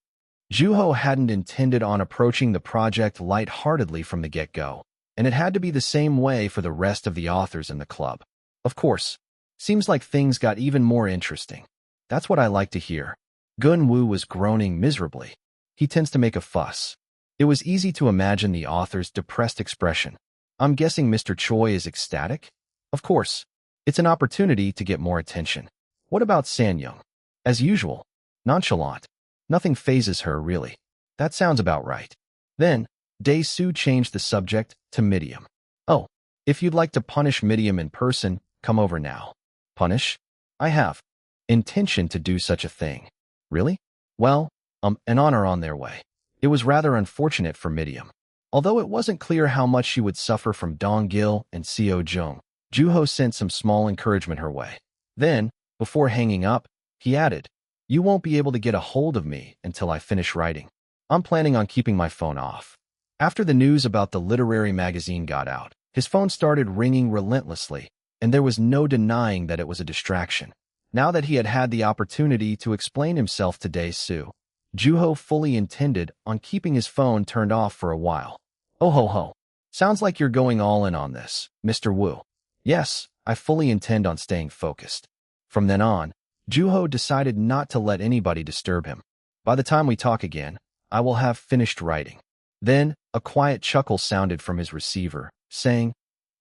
Juho hadn't intended on approaching the project light-heartedly from the get-go, and it had to be the same way for the rest of the authors in the club. "Of course. Seems like things got even more interesting. That's what I like to hear." Gun-woo was groaning miserably. He tends to make a fuss. It was easy to imagine the author's depressed expression. "I'm guessing Mr. Choi is ecstatic?" "Of course. It's an opportunity to get more attention." "What about Sanyung?" "As usual. Nonchalant. Nothing phases her, really." "That sounds about right." Then, Dae-soo changed the subject to Midium. "Oh, if you'd like to punish Midium in person, Come over now. Punish? I have intention to do such a thing. Really? Well, an honor on their way. It was rather unfortunate for Midian. Although it wasn't clear how much she would suffer from Dong Gil and Seo Jung, Juho sent some small encouragement her way. Then, before hanging up, he added, "You won't be able to get a hold of me until I finish writing. I'm planning on keeping my phone off." After the news about the literary magazine got out, his phone started ringing relentlessly, and there was no denying that it was a distraction. Now that he had had the opportunity to explain himself to Dae-soo, Juho fully intended on keeping his phone turned off for a while. "Oh ho ho. Sounds like you're going all in on this, Mr. Wu." "Yes, I fully intend on staying focused." From then on, Juho decided not to let anybody disturb him. "By the time we talk again, I will have finished writing." Then, a quiet chuckle sounded from his receiver, saying,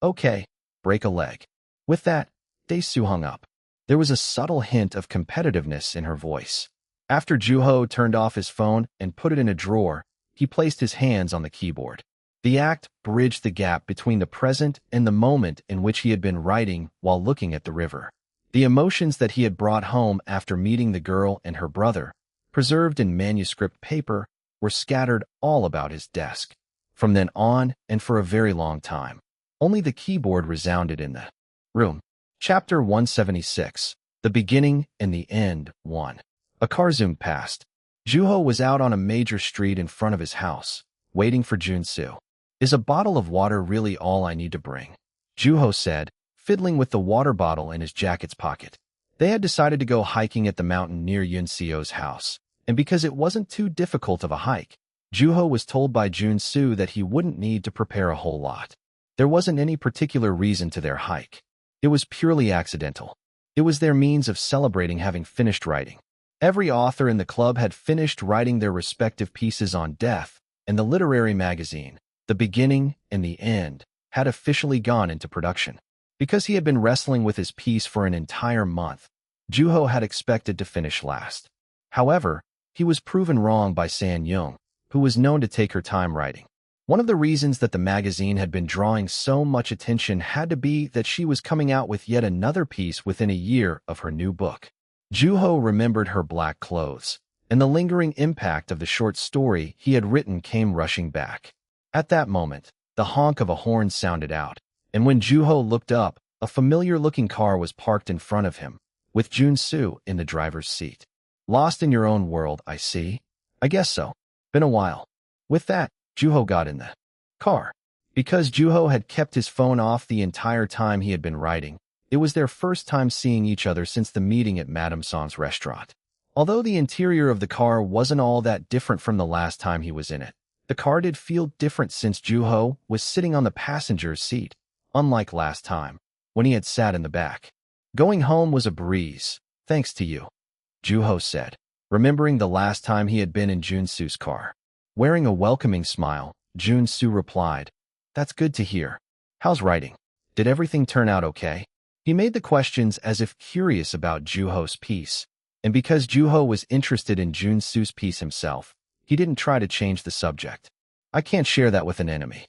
"Okay, break a leg." With that, Dae-soo hung up. There was a subtle hint of competitiveness in her voice. After Juho turned off his phone and put it in a drawer, he placed his hands on the keyboard. The act bridged the gap between the present and the moment in which he had been writing while looking at the river. The emotions that he had brought home after meeting the girl and her brother, preserved in manuscript paper, were scattered all about his desk. From then on, and for a very long time, only the keyboard resounded in the room. Chapter 176, The Beginning and the End 1. A car zoomed past. Juho was out on a major street in front of his house, waiting for Jun-soo. "Is a bottle of water really all I need to bring?" Juho said, fiddling with the water bottle in his jacket's pocket. They had decided to go hiking at the mountain near Yun-seo's house, and because it wasn't too difficult of a hike, Juho was told by Jun-soo that he wouldn't need to prepare a whole lot. There wasn't any particular reason to their hike. It was purely accidental. It was their means of celebrating having finished writing. Every author in the club had finished writing their respective pieces on death, and the literary magazine, The Beginning and the End, had officially gone into production. Because he had been wrestling with his piece for an entire month, Juho had expected to finish last. However, he was proven wrong by San-young, who was known to take her time writing. One of the reasons that the magazine had been drawing so much attention had to be that she was coming out with yet another piece within a year of her new book. Juho remembered her black clothes, and the lingering impact of the short story he had written came rushing back. At that moment, the honk of a horn sounded out, and when Juho looked up, a familiar-looking car was parked in front of him, with Jun-soo in the driver's seat. "Lost in your own world, I see." "I guess so. Been a while." With that, Juho got in the car. Because Juho had kept his phone off the entire time he had been writing, it was their first time seeing each other since the meeting at Madame Son's restaurant. Although the interior of the car wasn't all that different from the last time he was in it, the car did feel different since Juho was sitting on the passenger's seat, unlike last time, when he had sat in the back. "Going home was a breeze, thanks to you," Juho said, remembering the last time he had been in Jun-soo's car. Wearing a welcoming smile, Jun-soo replied, "That's good to hear. How's writing? Did everything turn out okay?" He made the questions as if curious about Juho's piece, and because Juho was interested in Jun-soo's piece himself, he didn't try to change the subject. "I can't share that with an enemy."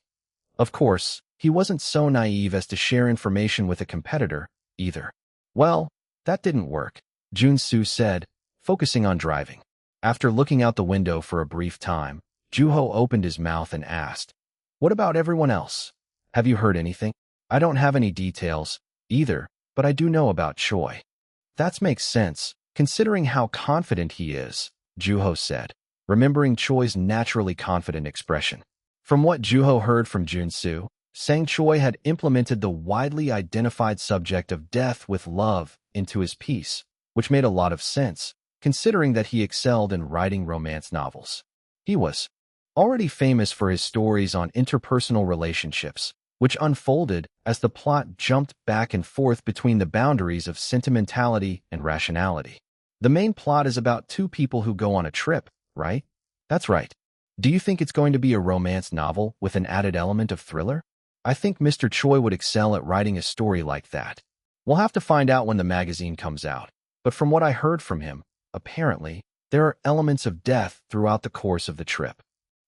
Of course, he wasn't so naive as to share information with a competitor, either. "Well, that didn't work," Jun-soo said, focusing on driving. After looking out the window for a brief time, Juho opened his mouth and asked, "What about everyone else? Have you heard anything?" "I don't have any details, either, but I do know about Choi." "That makes sense, considering how confident he is," Juho said, remembering Choi's naturally confident expression. From what Juho heard from Jun-soo, Sang Choi had implemented the widely identified subject of death with love into his piece, which made a lot of sense, considering that he excelled in writing romance novels. He was already famous for his stories on interpersonal relationships, which unfolded as the plot jumped back and forth between the boundaries of sentimentality and rationality. The main plot is about two people who go on a trip, right? That's right. Do you think it's going to be a romance novel with an added element of thriller? I think Mr. Choi would excel at writing a story like that. We'll have to find out when the magazine comes out, but from what I heard from him, apparently, there are elements of death throughout the course of the trip.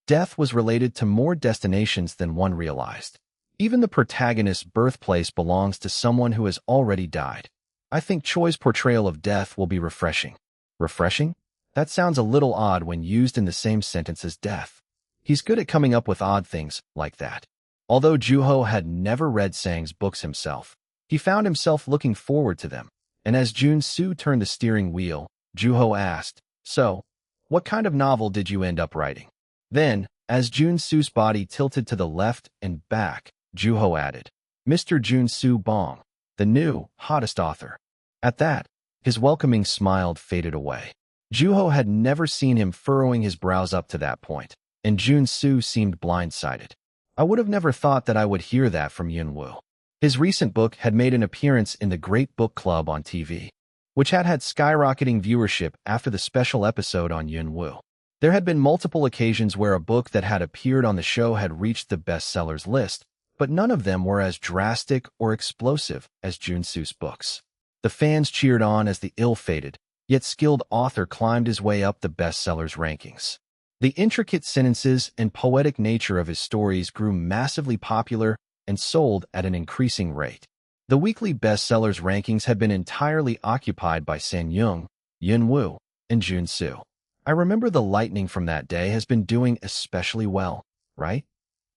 Death was related to more destinations than one realized. Even the protagonist's birthplace belongs to someone who has already died. I think Choi's portrayal of death will be refreshing. Refreshing? That sounds a little odd when used in the same sentence as death. He's good at coming up with odd things like that. Although Juho had never read Sang's books himself, he found himself looking forward to them. And as Jun-soo turned the steering wheel, Juho asked, "So, what kind of novel did you end up writing?" Then, as Jun-soo's body tilted to the left and back, Juho added, "Mr. Jun-soo Bong, the new, hottest author." At that, his welcoming smile faded away. Juho had never seen him furrowing his brows up to that point, and Jun-soo seemed blindsided. I would have never thought that I would hear that from Yun-woo. His recent book had made an appearance in the Great Book Club on TV, which had skyrocketing viewership after the special episode on Yun-woo. There had been multiple occasions where a book that had appeared on the show had reached the bestsellers list, but none of them were as drastic or explosive as Jun-soo's books. The fans cheered on as the ill-fated, yet skilled author climbed his way up the bestsellers rankings. The intricate sentences and poetic nature of his stories grew massively popular and sold at an increasing rate. The weekly bestsellers rankings had been entirely occupied by Sang-young, Yun-woo, and Jun-soo. I remember The Lightning from that day has been doing especially well, right?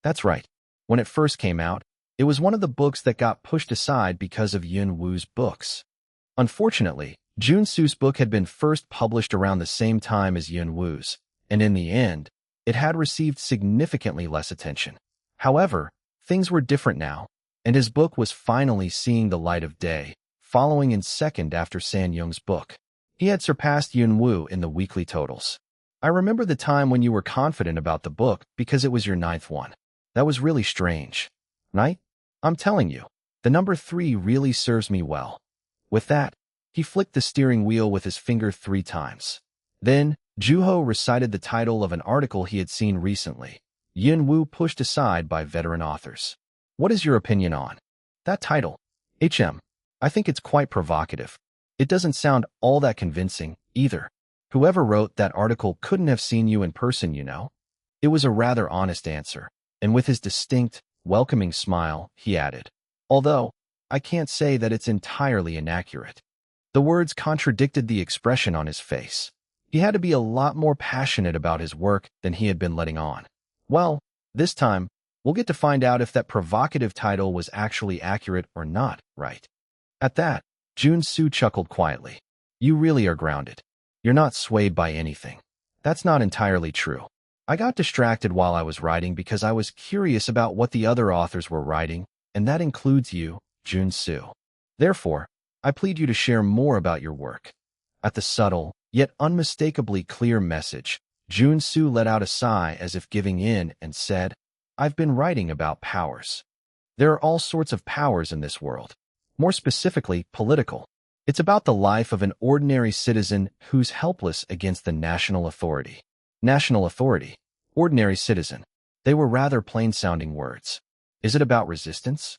That's right. When it first came out, it was one of the books that got pushed aside because of Yun-woo's books. Unfortunately, Jun-soo's book had been first published around the same time as Yun-woo's, and in the end, it had received significantly less attention. However, things were different now, and his book was finally seeing the light of day, following in second after Sang-young's book. He had surpassed Yun-woo in the weekly totals. I remember the time when you were confident about the book because it was your 9th one. That was really strange. Right? I'm telling you, the number 3 really serves me well. With that, he flicked the steering wheel with his finger 3 times. Then, Juho recited the title of an article he had seen recently, Yun-woo pushed aside by veteran authors. What is your opinion on that title? I think it's quite provocative. It doesn't sound all that convincing, either. Whoever wrote that article couldn't have seen you in person, you know? It was a rather honest answer, and with his distinct, welcoming smile, he added, "Although, I can't say that it's entirely inaccurate." The words contradicted the expression on his face. He had to be a lot more passionate about his work than he had been letting on. Well, this time, we'll get to find out if that provocative title was actually accurate or not, right? At that, Jun-soo chuckled quietly. You really are grounded. You're not swayed by anything. That's not entirely true. I got distracted while I was writing because I was curious about what the other authors were writing, and that includes you, Jun-soo. Therefore, I plead you to share more about your work. At the subtle, yet unmistakably clear message, Jun-soo let out a sigh as if giving in and said, I've been writing about powers. There are all sorts of powers in this world. More specifically, political. It's about the life of an ordinary citizen who's helpless against the national authority. National authority. Ordinary citizen. They were rather plain-sounding words. Is it about resistance?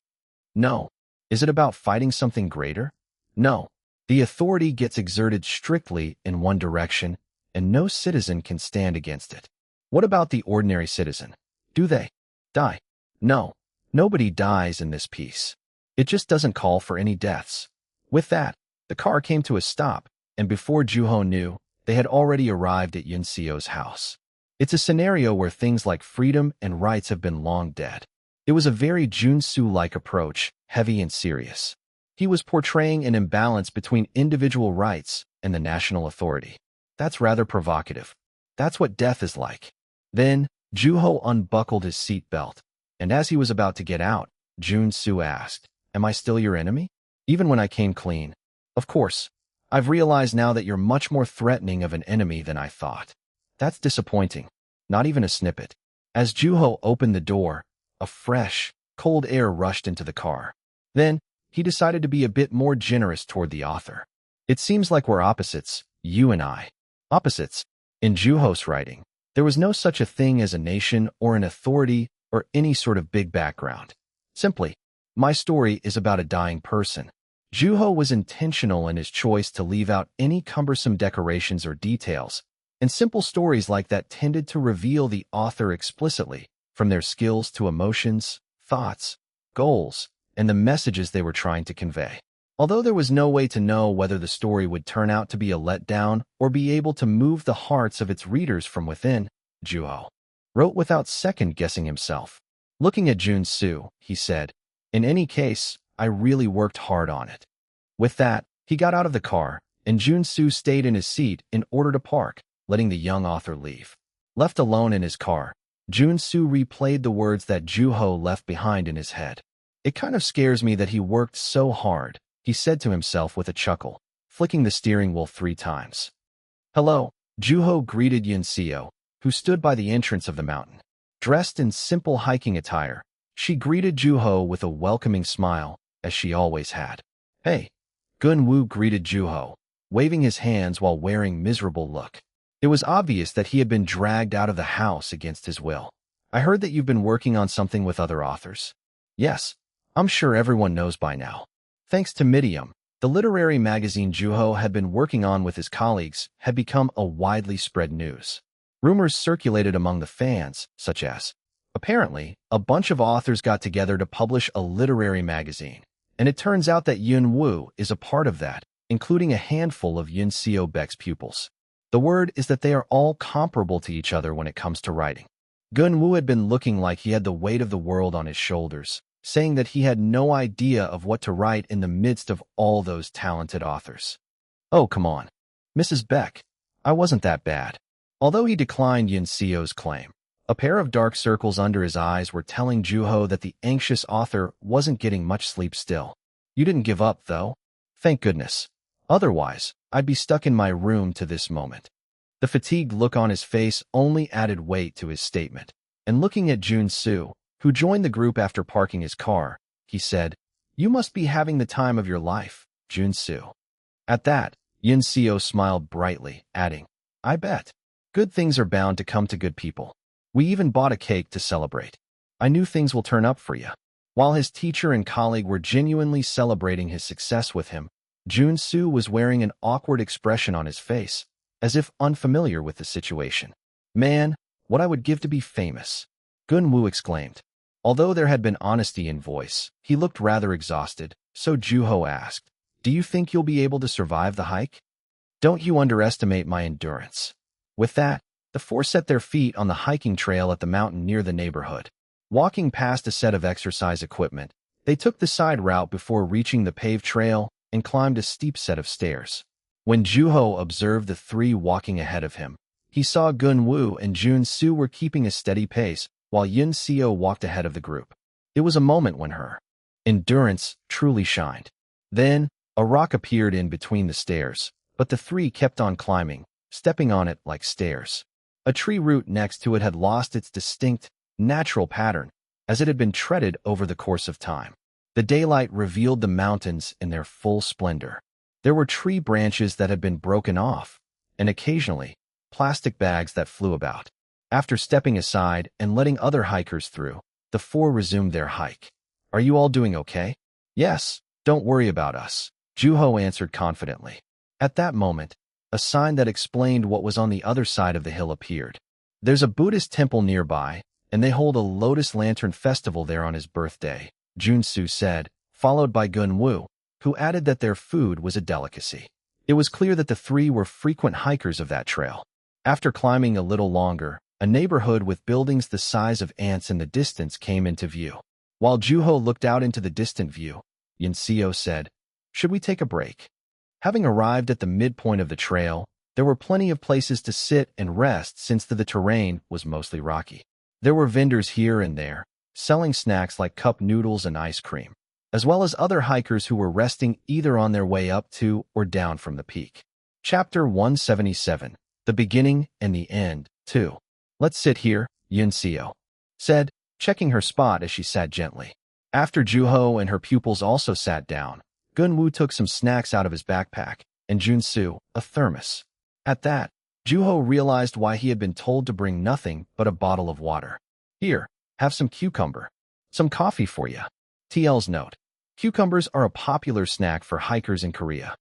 No. Is it about fighting something greater? No. The authority gets exerted strictly in one direction, and no citizen can stand against it. What about the ordinary citizen? Do they die? No. Nobody dies in this piece. It just doesn't call for any deaths. With that, the car came to a stop, and before Juho knew, they had already arrived at Yun-seo's house. It's a scenario where things like freedom and rights have been long dead. It was a very Jun-soo-like approach, heavy and serious. He was portraying an imbalance between individual rights and the national authority. That's rather provocative. That's what death is like. Then, Juho unbuckled his seatbelt, and as he was about to get out, Jun-soo asked, Am I still your enemy? Even when I came clean? Of course. I've realized now that you're much more threatening of an enemy than I thought. That's disappointing. Not even a snippet. As Juho opened the door, a fresh, cold air rushed into the car. Then, he decided to be a bit more generous toward the author. It seems like we're opposites, you and I. Opposites. In Juho's writing, there was no such a thing as a nation or an authority or any sort of big background. Simply, my story is about a dying person. Juho was intentional in his choice to leave out any cumbersome decorations or details, and simple stories like that tended to reveal the author explicitly, from their skills to emotions, thoughts, goals, and the messages they were trying to convey. Although there was no way to know whether the story would turn out to be a letdown or be able to move the hearts of its readers from within, Juho wrote without second-guessing himself. Looking at Jun-soo, he said, "In any case, I really worked hard on it." With that, he got out of the car, and Jun-soo stayed in his seat in order to park, letting the young author leave. Left alone in his car, Jun-soo replayed the words that Juho left behind in his head. "It kind of scares me that he worked so hard," he said to himself with a chuckle, flicking the steering wheel 3 times. "Hello," Juho greeted Yun-seo, who stood by the entrance of the mountain. Dressed in simple hiking attire, she greeted Juho with a welcoming smile, as she always had. "Hey," Gun-woo greeted Juho, waving his hands while wearing miserable look. It was obvious that he had been dragged out of the house against his will. "I heard that you've been working on something with other authors." "Yes, I'm sure everyone knows by now." Thanks to Medium, the literary magazine Juho had been working on with his colleagues had become a widely spread news. Rumors circulated among the fans, such as, apparently, a bunch of authors got together to publish a literary magazine, and it turns out that Yun-woo is a part of that, including a handful of Yun-seo Baek's pupils. The word is that they are all comparable to each other when it comes to writing. Gun-woo had been looking like he had the weight of the world on his shoulders, saying that he had no idea of what to write in the midst of all those talented authors. "Oh, come on, Mrs. Baek, I wasn't that bad." Although he declined Yun-seo's claim, a pair of dark circles under his eyes were telling Juho that the anxious author wasn't getting much sleep still. "You didn't give up, though. Thank goodness. Otherwise, I'd be stuck in my room to this moment." The fatigued look on his face only added weight to his statement, and looking at Jun-soo, who joined the group after parking his car, he said, "You must be having the time of your life, Jun-soo." At that, Yun-seo smiled brightly, adding, "I bet. Good things are bound to come to good people. We even bought a cake to celebrate. I knew things will turn up for you." While his teacher and colleague were genuinely celebrating his success with him, Jun-soo was wearing an awkward expression on his face, as if unfamiliar with the situation. "Man, what I would give to be famous," Gun-woo exclaimed. Although there had been honesty in voice, he looked rather exhausted, so Juho asked, "Do you think you'll be able to survive the hike?" "Don't you underestimate my endurance." With that, the 4 set their feet on the hiking trail at the mountain near the neighborhood. Walking past a set of exercise equipment, they took the side route before reaching the paved trail and climbed a steep set of stairs. When Juho observed the 3 walking ahead of him, he saw Gun-woo and Jun-soo were keeping a steady pace while Yun-seo walked ahead of the group. It was a moment when her endurance truly shined. Then, a rock appeared in between the stairs, but the 3 kept on climbing, stepping on it like stairs. A tree root next to it had lost its distinct, natural pattern, as it had been treaded over the course of time. The daylight revealed the mountains in their full splendor. There were tree branches that had been broken off, and occasionally, plastic bags that flew about. After stepping aside and letting other hikers through, the 4 resumed their hike. "Are you all doing okay?" "Yes, don't worry about us," Juho answered confidently. At that moment, a sign that explained what was on the other side of the hill appeared. "There's a Buddhist temple nearby, and they hold a Lotus Lantern Festival there on his birthday," Jun-soo said, followed by Gun-woo, who added that their food was a delicacy. It was clear that the 3 were frequent hikers of that trail. After climbing a little longer, a neighborhood with buildings the size of ants in the distance came into view. While Juho looked out into the distant view, Yun-seo said, "Should we take a break?" Having arrived at the midpoint of the trail, there were plenty of places to sit and rest since the terrain was mostly rocky. There were vendors here and there, selling snacks like cup noodles and ice cream, as well as other hikers who were resting either on their way up to or down from the peak. Chapter 177, The Beginning and the End, 2. "Let's sit here," Yun-seo said, checking her spot as she sat gently. After Juho and her pupils also sat down, Gun-woo took some snacks out of his backpack, and Jun-soo, a thermos. At that, Juho realized why he had been told to bring nothing but a bottle of water. "Here, have some cucumber. Some coffee for you." TL's note. Cucumbers are a popular snack for hikers in Korea.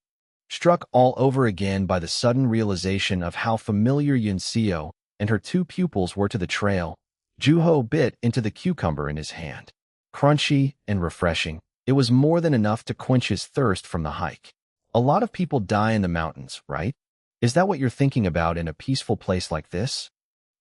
Struck all over again by the sudden realization of how familiar Yun-seo and her 2 pupils were to the trail, Juho bit into the cucumber in his hand. Crunchy and refreshing, it was more than enough to quench his thirst from the hike. A lot of people die in the mountains, right? Is that what you're thinking about in a peaceful place like this?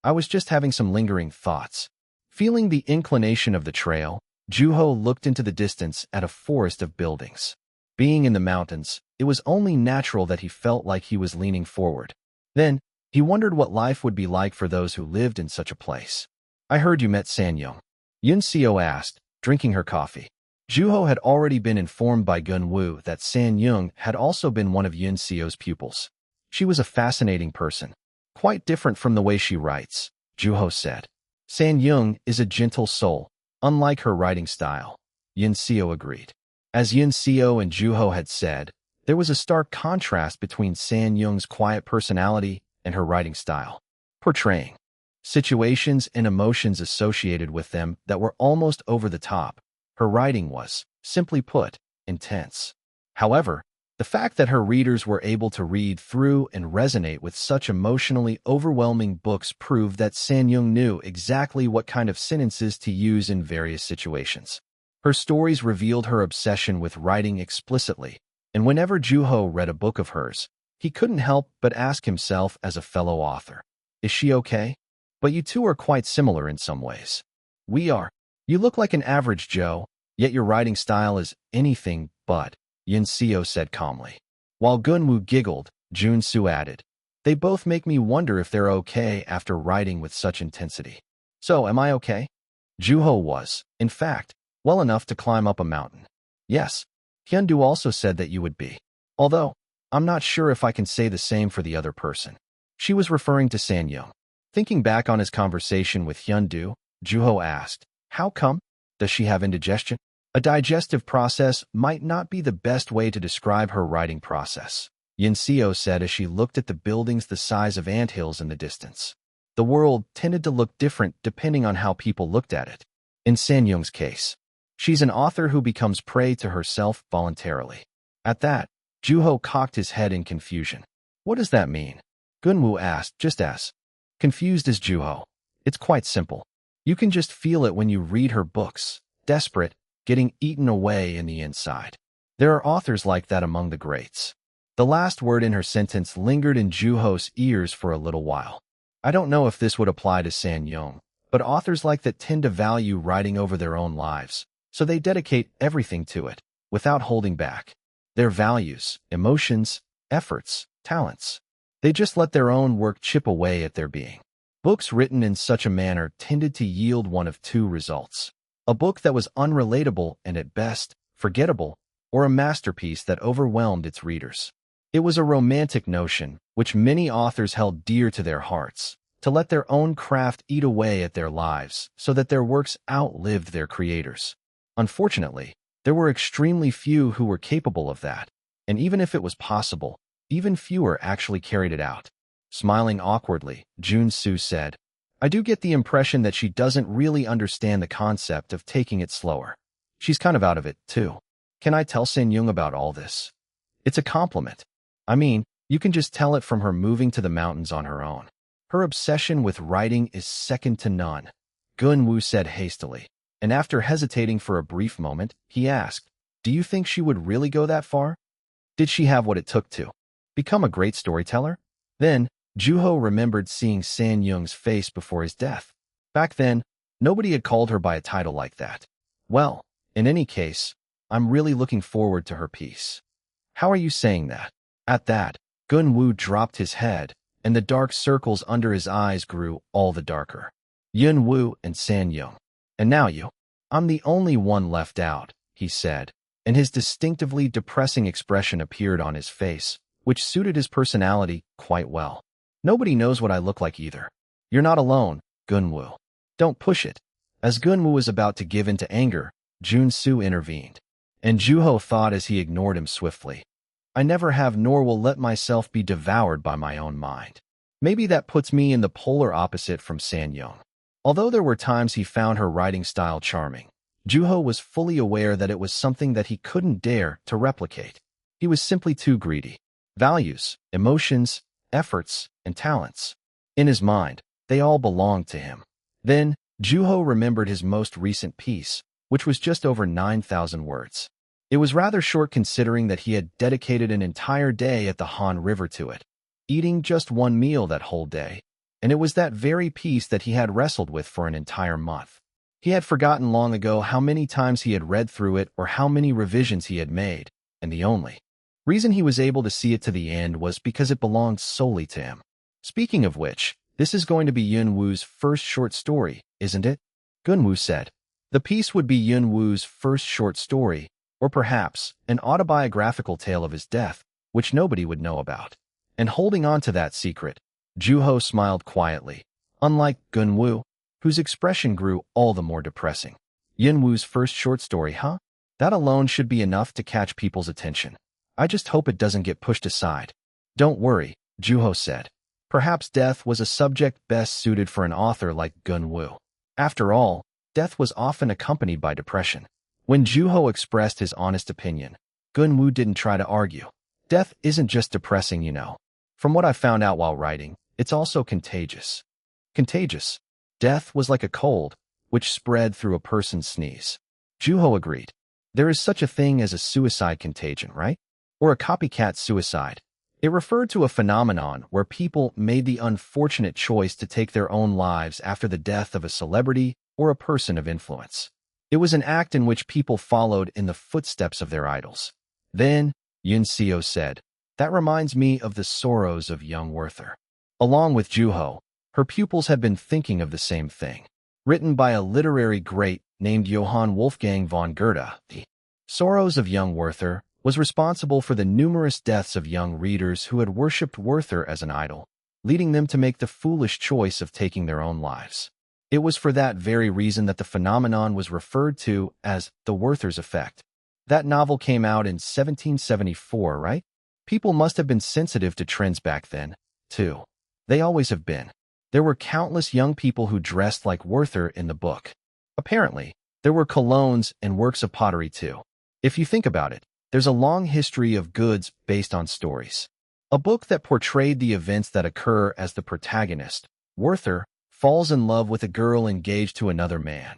I was just having some lingering thoughts. Feeling the inclination of the trail, Juho looked into the distance at a forest of buildings. Being in the mountains, it was only natural that he felt like he was leaning forward. Then, he wondered what life would be like for those who lived in such a place. I heard you met Sanyong. Yunseo asked, drinking her coffee. Juho had already been informed by Gunwoo that Sanyong had also been one of Yunseo's pupils. She was a fascinating person. Quite different from the way she writes, Juho said. Sanyong is a gentle soul, unlike her writing style. Yunseo agreed. As Yunseo and Juho had said, there was a stark contrast between Sanyong's quiet personality and her writing style, portraying situations and emotions associated with them that were almost over the top. Her writing was, simply put, intense. However, the fact that her readers were able to read through and resonate with such emotionally overwhelming books proved that Sanyong knew exactly what kind of sentences to use in various situations. Her stories revealed her obsession with writing explicitly, and whenever Juho read a book of hers, he couldn't help but ask himself as a fellow author, "Is she okay? But you two are quite similar in some ways." "We are. You look like an average Joe, yet your writing style is anything but," Yunseo said calmly. While Gunwoo giggled, Junsu added, "They both make me wonder if they're okay after writing with such intensity." "So, am I okay?" Juho was, in fact, well enough to climb up a mountain. "Yes. Hyundu also said that you would be. Although, I'm not sure if I can say the same for the other person." She was referring to Sanyong. Thinking back on his conversation with Hyundu, Juho asked, "How come? Does she have indigestion?" A digestive process might not be the best way to describe her writing process, Yunseo said as she looked at the buildings the size of anthills in the distance. The world tended to look different depending on how people looked at it. In Sanyong's case, she's an author who becomes prey to herself voluntarily. At that, Juho cocked his head in confusion. "What does that mean?" Gunwoo asked, just as confused as Juho. "It's quite simple. You can just feel it when you read her books. Desperate, getting eaten away in the inside. There are authors like that among the greats." The last word in her sentence lingered in Juho's ears for a little while. I don't know if this would apply to Sanyong, but authors like that tend to value writing over their own lives, so they dedicate everything to it, without holding back. Their values, emotions, efforts, talents. They just let their own work chip away at their being. Books written in such a manner tended to yield one of two results: a book that was unrelatable and at best, forgettable, or a masterpiece that overwhelmed its readers. It was a romantic notion, which many authors held dear to their hearts, to let their own craft eat away at their lives so that their works outlived their creators. Unfortunately, there were extremely few who were capable of that, and even if it was possible, even fewer actually carried it out. Smiling awkwardly, Junsu said, "I do get the impression that she doesn't really understand the concept of taking it slower. She's kind of out of it, too. Can I tell Sanyong about all this?" "It's a compliment. I mean, you can just tell it from her moving to the mountains on her own. Her obsession with writing is second to none," Gunwoo said hastily, and after hesitating for a brief moment, he asked, "Do you think she would really go that far? Did she have what it took to become a great storyteller?" Then, Juho remembered seeing Sanyong's face before his death. Back then, nobody had called her by a title like that. "Well, in any case, I'm really looking forward to her piece." "How are you saying that?" At that, Gunwoo dropped his head, and the dark circles under his eyes grew all the darker. "Yunwoo and Sanyong. And now you. I'm the only one left out," he said, and his distinctively depressing expression appeared on his face, which suited his personality quite well. "Nobody knows what I look like either." "You're not alone, Gunwoo. Don't push it." As Gunwoo was about to give in to anger, Junsu intervened, and Juho thought as he ignored him swiftly, "I never have nor will let myself be devoured by my own mind." Maybe that puts me in the polar opposite from Sanyong. Although there were times he found her writing style charming, Juho was fully aware that it was something that he couldn't dare to replicate. He was simply too greedy. Values, emotions, efforts, and talents. In his mind, they all belonged to him. Then, Juho remembered his most recent piece, which was just over 9,000 words. It was rather short considering that he had dedicated an entire day at the Han River to it, eating just one meal that whole day, and it was that very piece that he had wrestled with for an entire month. He had forgotten long ago how many times he had read through it or how many revisions he had made, and the only reason he was able to see it to the end was because it belonged solely to him. Speaking of which, this is going to be Yun Wu's first short story, isn't it? Gun Wu said. The piece would be Yun Wu's first short story, or perhaps an autobiographical tale of his death, which nobody would know about. And holding on to that secret, Juho smiled quietly, unlike Gun Wu, whose expression grew all the more depressing. Yun Wu's first short story, huh? That alone should be enough to catch people's attention. I just hope it doesn't get pushed aside. Don't worry, Juho said. Perhaps death was a subject best suited for an author like Gun Wu. After all, death was often accompanied by depression. When Juho expressed his honest opinion, Gun Wu didn't try to argue. Death isn't just depressing, you know. From what I found out while writing, it's also contagious. Contagious. Death was like a cold, which spread through a person's sneeze. Juho agreed. There is such a thing as a suicide contagion, right? Or a copycat suicide. It referred to a phenomenon where people made the unfortunate choice to take their own lives after the death of a celebrity or a person of influence. It was an act in which people followed in the footsteps of their idols. Then, Yun Seo said, that reminds me of the sorrows of young Werther. Along with Juho, her pupils had been thinking of the same thing. Written by a literary great named Johann Wolfgang von Goethe, the Sorrows of Young Werther was responsible for the numerous deaths of young readers who had worshipped Werther as an idol, leading them to make the foolish choice of taking their own lives. It was for that very reason that the phenomenon was referred to as the Werther's effect. That novel came out in 1774, right? People must have been sensitive to trends back then, too. They always have been. There were countless young people who dressed like Werther in the book. Apparently, there were colognes and works of pottery too. If you think about it, there's a long history of goods based on stories. A book that portrayed the events that occur as the protagonist, Werther, falls in love with a girl engaged to another man.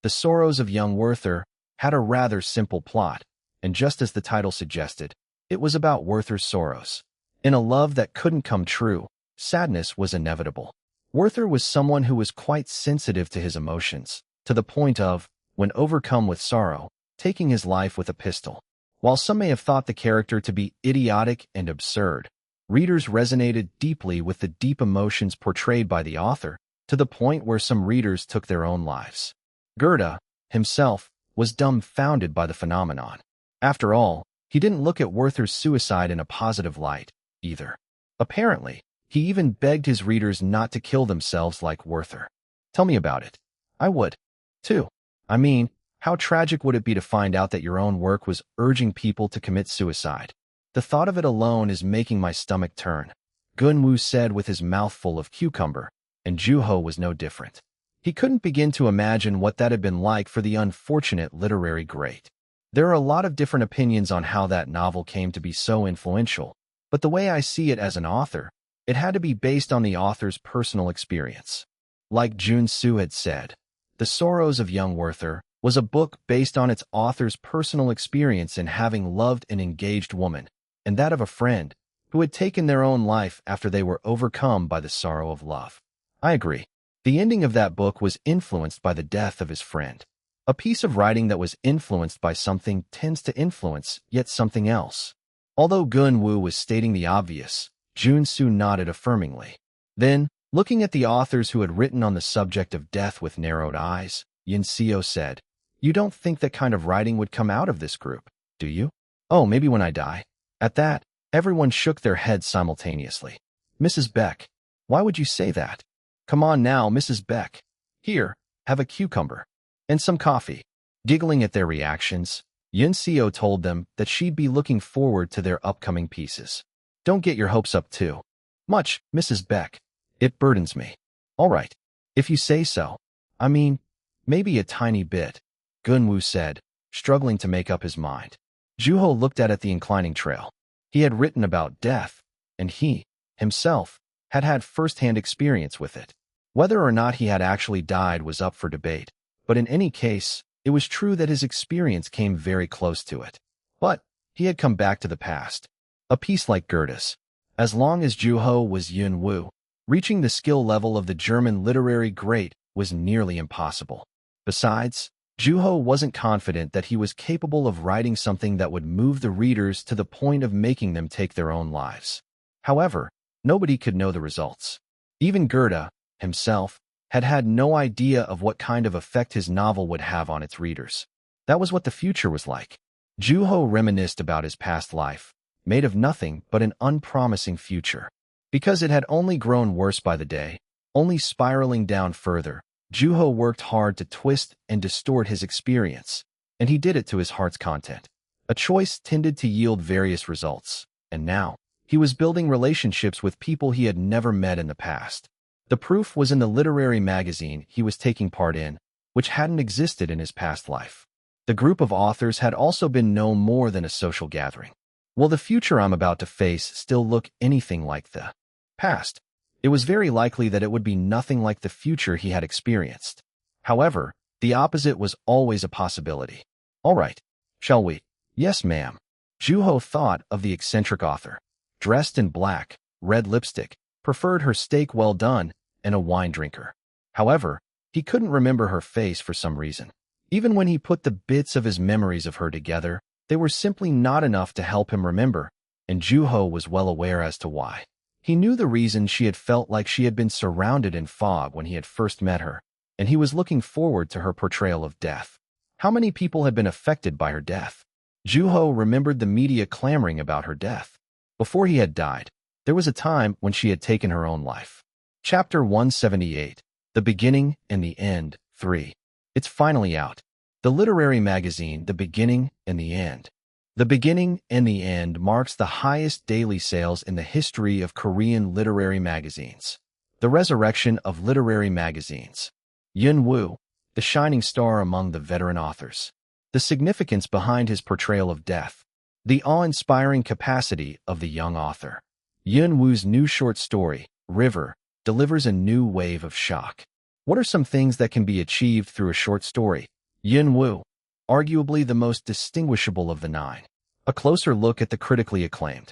The Sorrows of Young Werther had a rather simple plot, and just as the title suggested, it was about Werther's sorrows. In a love that couldn't come true, sadness was inevitable. Werther was someone who was quite sensitive to his emotions, to the point of, when overcome with sorrow, taking his life with a pistol. While some may have thought the character to be idiotic and absurd, readers resonated deeply with the deep emotions portrayed by the author, to the point where some readers took their own lives. Goethe, himself, was dumbfounded by the phenomenon. After all, he didn't look at Werther's suicide in a positive light, either. Apparently, he even begged his readers not to kill themselves like Werther. Tell me about it. I would, too. I mean, how tragic would it be to find out that your own work was urging people to commit suicide? The thought of it alone is making my stomach turn, Gun Wu said with his mouth full of cucumber, and Juho was no different. He couldn't begin to imagine what that had been like for the unfortunate literary great. There are a lot of different opinions on how that novel came to be so influential, but the way I see it as an author, it had to be based on the author's personal experience. Like Jun Su had said, The Sorrows of Young Werther was a book based on its author's personal experience in having loved an engaged woman, and that of a friend who had taken their own life after they were overcome by the sorrow of love. I agree. The ending of that book was influenced by the death of his friend. A piece of writing that was influenced by something tends to influence yet something else. Although Gun Wu was stating the obvious, Jun Su nodded affirmingly. Then, looking at the authors who had written on the subject of death with narrowed eyes, Yin Seo said, You don't think that kind of writing would come out of this group, do you? Oh, maybe when I die. At that, everyone shook their heads simultaneously. Mrs. Beck, why would you say that? Come on now, Mrs. Beck. Here, have a cucumber. And some coffee. Giggling at their reactions, Yin Seo told them that she'd be looking forward to their upcoming pieces. Don't get your hopes up too much, Mrs. Beck. It burdens me. All right, if you say so. I mean, maybe a tiny bit, Gun Wu said, struggling to make up his mind. Juho looked at the inclining trail. He had written about death, and he, himself, had had first-hand experience with it. Whether or not he had actually died was up for debate, but in any case, It was true that his experience came very close to it. But he had come back to the past. A piece like Goethe's. As long as Juho was Yun Wu, reaching the skill level of the German literary great was nearly impossible. Besides, Juho wasn't confident that he was capable of writing something that would move the readers to the point of making them take their own lives. However, nobody could know the results. Even Goethe, himself, had had no idea of what kind of effect his novel would have on its readers. That was what the future was like. Juho reminisced about his past life, made of nothing but an unpromising future. Because it had only grown worse by the day, only spiraling down further, Juho worked hard to twist and distort his experience, and he did it to his heart's content. A choice tended to yield various results, and now, he was building relationships with people he had never met in the past. The proof was in the literary magazine he was taking part in, which hadn't existed in his past life. The group of authors had also been no more than a social gathering. Will the future I'm about to face still look anything like the past? It was very likely that it would be nothing like the future he had experienced. However, the opposite was always a possibility. All right, shall we? Yes, ma'am. Juho thought of the eccentric author, dressed in black, red lipstick, preferred her steak well done, and a wine drinker. However, he couldn't remember her face for some reason. Even when he put the bits of his memories of her together, they were simply not enough to help him remember, and Juho was well aware as to why. He knew the reason she had felt like she had been surrounded in fog when he had first met her, and he was looking forward to her portrayal of death. How many people had been affected by her death? Juho remembered the media clamoring about her death. Before he had died, there was a time when she had taken her own life. Chapter 178, The Beginning and the End, 3. It's finally out. The literary magazine, The Beginning and the End. The Beginning and the End marks the highest daily sales in the history of Korean literary magazines. The resurrection of literary magazines. Yun Woo, the shining star among the veteran authors. The significance behind his portrayal of death. The awe-inspiring capacity of the young author. Yun Woo's new short story, River, delivers a new wave of shock. What are some things that can be achieved through a short story? Yun Woo, arguably the most distinguishable of the 9. A closer look at the critically acclaimed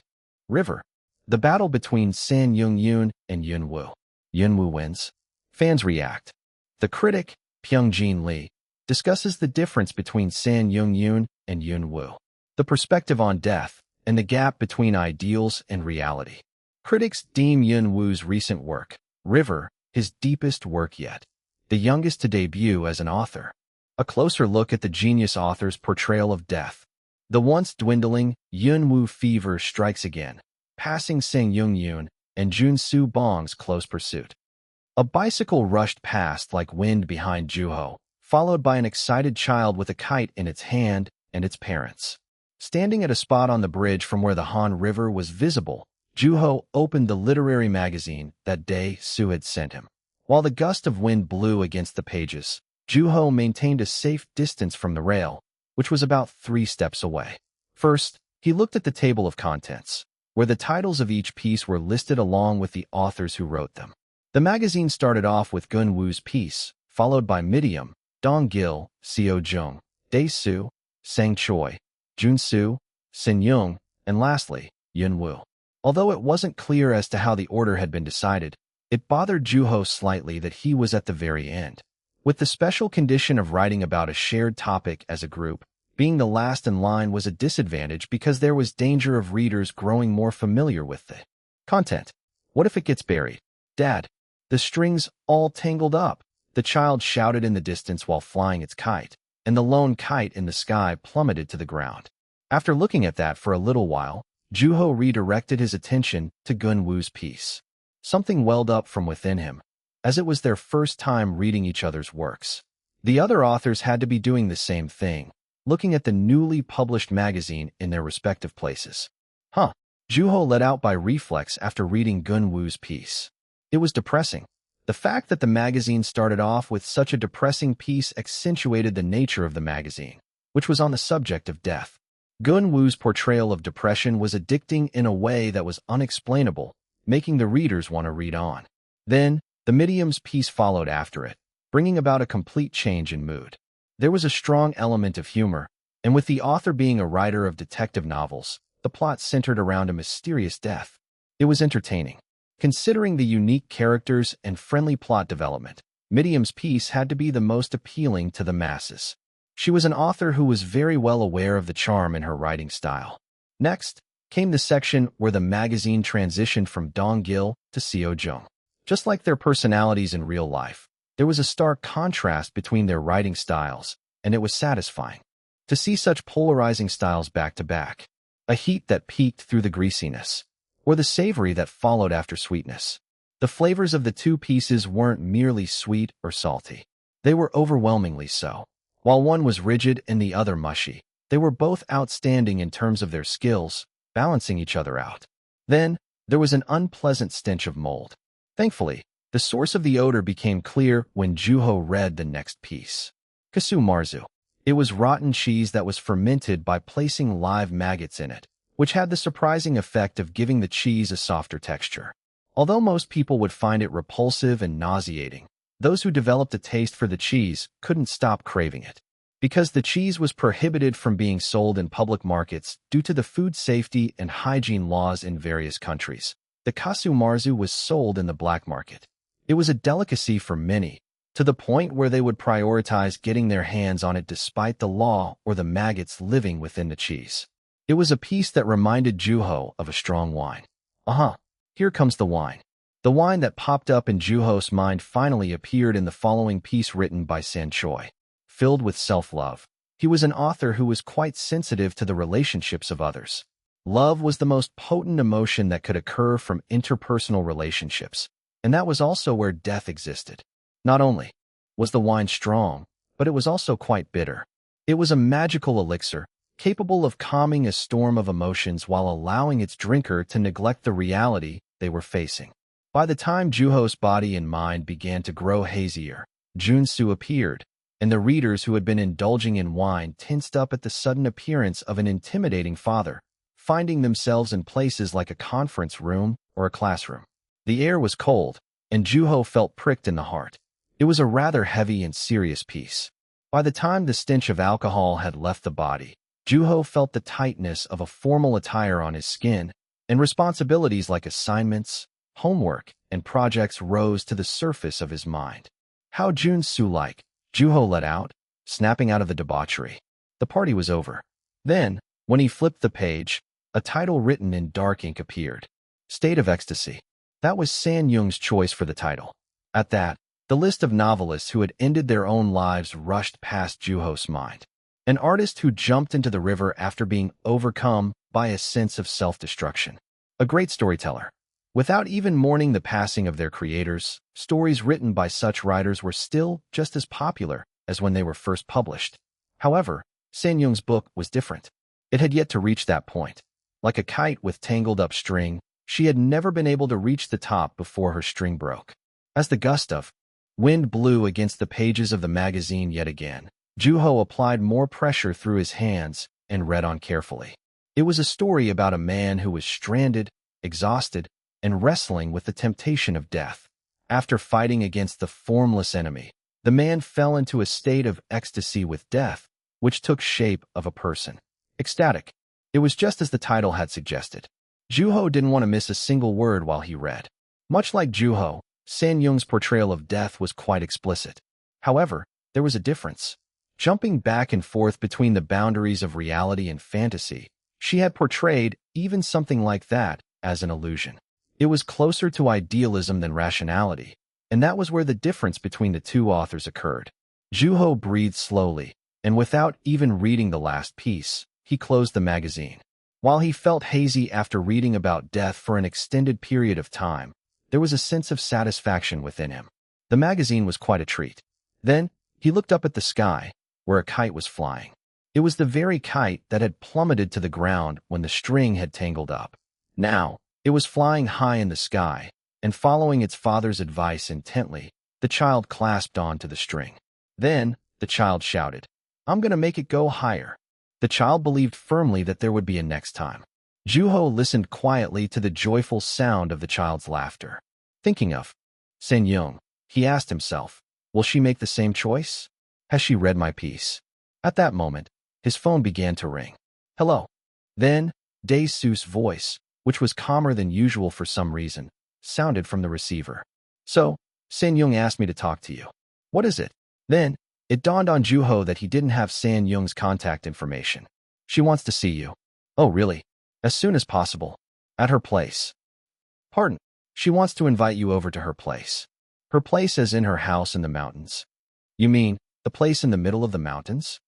River. The battle between San Young-yoon and Yun Woo. Yun Woo wins. Fans react. The critic, Pyung-jin Lee, discusses the difference between San Young-yoon and Yun Woo, the perspective on death, and the gap between ideals and reality. Critics deem Yun Woo's recent work, River, his deepest work yet, the youngest to debut as an author. A closer look at the genius author's portrayal of death. The once dwindling Yun Woo fever strikes again, passing Sang Young-yoon and Jun Soo Bong's close pursuit. A bicycle rushed past like wind behind Juho, followed by an excited child with a kite in its hand and its parents. Standing at a spot on the bridge from where the Han River was visible, Juho opened the literary magazine that day Soo had sent him. While the gust of wind blew against the pages, Juho maintained a safe distance from the rail, which was about 3 steps away. First, he looked at the table of contents, where the titles of each piece were listed along with the authors who wrote them. The magazine started off with Gun Woo's piece, followed by Midium, Dong Gil, Seo Jung, Dae Soo, Sang Choi, Jun Soo, Sin Young, and lastly, Yun Woo. Although it wasn't clear as to how the order had been decided, it bothered Juho slightly that he was at the very end. With the special condition of writing about a shared topic as a group, being the last in line was a disadvantage because there was danger of readers growing more familiar with the content. What if it gets buried? Dad, the string's all tangled up, the child shouted in the distance while flying its kite, and the lone kite in the sky plummeted to the ground. After looking at that for a little while, Juho redirected his attention to Gun Woo's piece. Something welled up from within him, as it was their first time reading each other's works. The other authors had to be doing the same thing, looking at the newly published magazine in their respective places. Juho let out by reflex after reading Gun Woo's piece. It was depressing. The fact that the magazine started off with such a depressing piece accentuated the nature of the magazine, which was on the subject of death. Gun Woo's portrayal of depression was addicting in a way that was unexplainable, making the readers want to read on. Then, the Midium's piece followed after it, bringing about a complete change in mood. There was a strong element of humor, and with the author being a writer of detective novels, the plot centered around a mysterious death. It was entertaining. Considering the unique characters and friendly plot development, Miriam's piece had to be the most appealing to the masses. She was an author who was very well aware of the charm in her writing style. Next came the section where the magazine transitioned from Dong Gil to Seo Jung. Just like their personalities in real life, there was a stark contrast between their writing styles, and it was satisfying to see such polarizing styles back to back. A heat that peaked through the greasiness, or the savory that followed after sweetness. The flavors of the two pieces weren't merely sweet or salty. They were overwhelmingly so. While one was rigid and the other mushy, they were both outstanding in terms of their skills, balancing each other out. Then, there was an unpleasant stench of mold. Thankfully, the source of the odor became clear when Juho read the next piece. Kasu Marzu. It was rotten cheese that was fermented by placing live maggots in it, which had the surprising effect of giving the cheese a softer texture. Although most people would find it repulsive and nauseating, those who developed a taste for the cheese couldn't stop craving it. Because the cheese was prohibited from being sold in public markets due to the food safety and hygiene laws in various countries, the kasu marzu was sold in the black market. It was a delicacy for many, to the point where they would prioritize getting their hands on it despite the law or the maggots living within the cheese. It was a piece that reminded Juho of a strong wine. Here comes the wine. The wine that popped up in Juho's mind finally appeared in the following piece written by San Choi. Filled with self-love, he was an author who was quite sensitive to the relationships of others. Love was the most potent emotion that could occur from interpersonal relationships, and that was also where death existed. Not only was the wine strong, but it was also quite bitter. It was a magical elixir, capable of calming a storm of emotions while allowing its drinker to neglect the reality they were facing. By the time Juho's body and mind began to grow hazier, Junsu appeared, and the readers who had been indulging in wine tensed up at the sudden appearance of an intimidating father, finding themselves in places like a conference room or a classroom. The air was cold, and Juho felt pricked in the heart. It was a rather heavy and serious piece. By the time the stench of alcohol had left the body, Juho felt the tightness of a formal attire on his skin, and responsibilities like assignments, homework, and projects rose to the surface of his mind. How Junsu-like, Juho let out, snapping out of the debauchery. The party was over. Then, when he flipped the page, a title written in dark ink appeared. State of Ecstasy. That was San Young's choice for the title. At that, the list of novelists who had ended their own lives rushed past Juho's mind. An artist who jumped into the river after being overcome by a sense of self-destruction. A great storyteller. Without even mourning the passing of their creators, stories written by such writers were still just as popular as when they were first published. However, San Young's book was different. It had yet to reach that point. Like a kite with tangled-up string, she had never been able to reach the top before her string broke. As the gust of wind blew against the pages of the magazine yet again, Juho applied more pressure through his hands and read on carefully. It was a story about a man who was stranded, exhausted, and wrestling with the temptation of death. After fighting against the formless enemy, the man fell into a state of ecstasy with death, which took shape of a person. Ecstatic. It was just as the title had suggested. Juho didn't want to miss a single word while he read. Much like Juho, San Young's portrayal of death was quite explicit. However, there was a difference. Jumping back and forth between the boundaries of reality and fantasy, she had portrayed even something like that as an illusion. It was closer to idealism than rationality, and that was where the difference between the two authors occurred. Juho breathed slowly, and without even reading the last piece, he closed the magazine. While he felt hazy after reading about death for an extended period of time, there was a sense of satisfaction within him. The magazine was quite a treat. Then, he looked up at the sky, where a kite was flying. It was the very kite that had plummeted to the ground when the string had tangled up. Now, it was flying high in the sky, and following its father's advice intently, the child clasped onto the string. Then, the child shouted, "I'm gonna make it go higher." The child believed firmly that there would be a next time. Juho listened quietly to the joyful sound of the child's laughter. Thinking of San Young, he asked himself, will she make the same choice? Has she read my piece? At that moment, his phone began to ring. Hello. Then, Dae-soo's voice, which was calmer than usual for some reason, sounded from the receiver. So, San-young asked me to talk to you. What is it? Then, it dawned on Joo-ho that he didn't have San-young's contact information. She wants to see you. Oh, really? As soon as possible. At her place. Pardon. She wants to invite you over to her place. Her place as in her house in the mountains. You mean, the place in the middle of the mountains?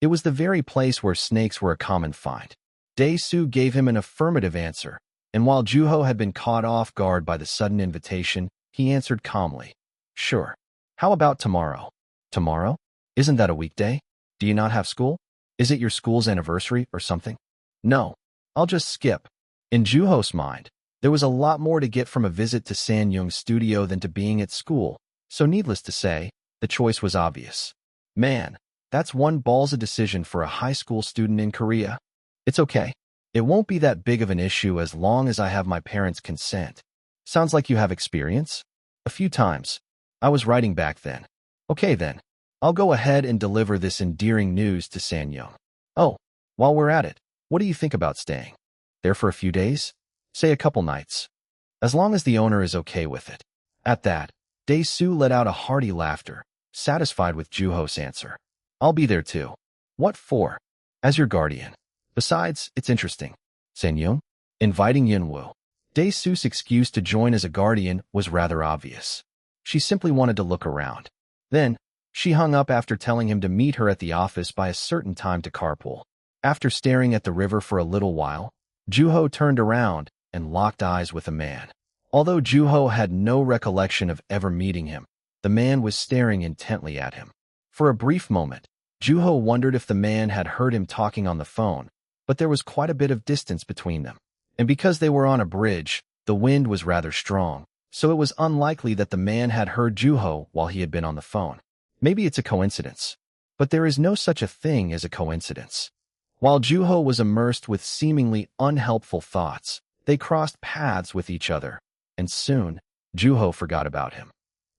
It was the very place where snakes were a common find. Dae-soo gave him an affirmative answer, and while Joo-ho had been caught off guard by the sudden invitation, he answered calmly. Sure. How about tomorrow? Tomorrow? Isn't that a weekday? Do you not have school? Is it your school's anniversary or something? No. I'll just skip. In Joo-ho's mind, there was a lot more to get from a visit to San-young's studio than to being at school, so needless to say, the choice was obvious. Man, that's one ballsy decision for a high school student in Korea. It's okay. It won't be that big of an issue as long as I have my parents' consent. Sounds like you have experience? A few times. I was writing back then. Okay then. I'll go ahead and deliver this endearing news to San-young. Oh, while we're at it, what do you think about staying there for a few days? Say a couple nights. As long as the owner is okay with it. At that, Dae-soo let out a hearty laughter, satisfied with Joo-ho's answer. I'll be there too. What for? As your guardian. Besides, it's interesting. San-young? Inviting Yunwoo. Dae-soo's excuse to join as a guardian was rather obvious. She simply wanted to look around. Then, she hung up after telling him to meet her at the office by a certain time to carpool. After staring at the river for a little while, Joo-ho turned around and locked eyes with a man. Although Joo-ho had no recollection of ever meeting him, the man was staring intently at him. For a brief moment, Joo-ho wondered if the man had heard him talking on the phone, but there was quite a bit of distance between them. And because they were on a bridge, the wind was rather strong, so it was unlikely that the man had heard Joo-ho while he had been on the phone. Maybe it's a coincidence. But there is no such a thing as a coincidence. While Joo-ho was immersed with seemingly unhelpful thoughts, they crossed paths with each other, and soon, Joo-ho forgot about him.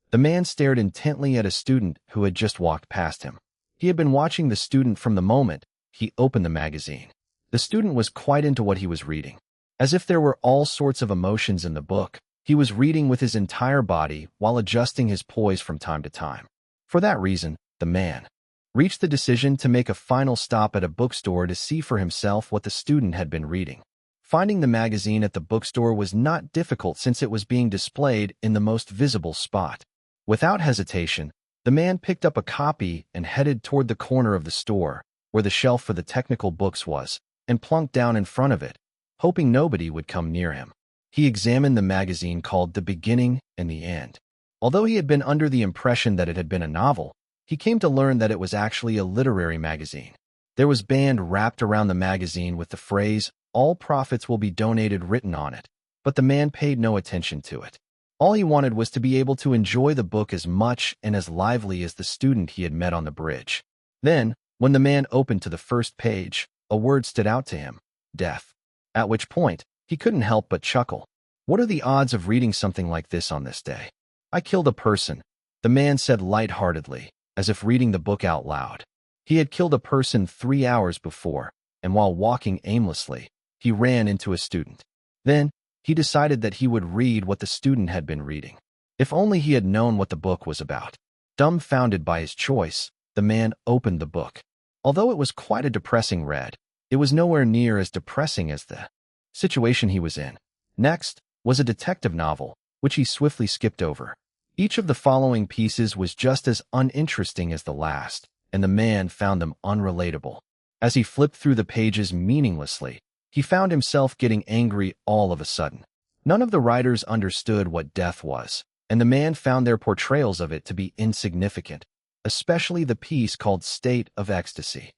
The man stared intently at a student who had just walked past him. He had been watching the student from the moment he opened the magazine. The student was quite into what he was reading. As if there were all sorts of emotions in the book, he was reading with his entire body while adjusting his poise from time to time. For that reason, the man reached the decision to make a final stop at a bookstore to see for himself what the student had been reading. Finding the magazine at the bookstore was not difficult since it was being displayed in the most visible spot. Without hesitation, the man picked up a copy and headed toward the corner of the store, where the shelf for the technical books was, and plunked down in front of it, hoping nobody would come near him. He examined the magazine called The Beginning and the End. Although he had been under the impression that it had been a novel, he came to learn that it was actually a literary magazine. There was band wrapped around the magazine with the phrase, "All profits will be donated" written on it, but the man paid no attention to it. All he wanted was to be able to enjoy the book as much and as lively as the student he had met on the bridge. Then, when the man opened to the first page, a word stood out to him, death. At which point, he couldn't help but chuckle. What are the odds of reading something like this on this day? I killed a person, the man said lightheartedly, as if reading the book out loud. He had killed a person 3 hours before, and while walking aimlessly, he ran into a student. Then, he decided that he would read what the student had been reading. If only he had known what the book was about. Dumbfounded by his choice, the man opened the book. Although it was quite a depressing read, it was nowhere near as depressing as the situation he was in. Next was a detective novel, which he swiftly skipped over. Each of the following pieces was just as uninteresting as the last, and the man found them unrelatable. As he flipped through the pages meaninglessly, he found himself getting angry all of a sudden. None of the writers understood what death was, and the man found their portrayals of it to be insignificant, especially the piece called State of Ecstasy.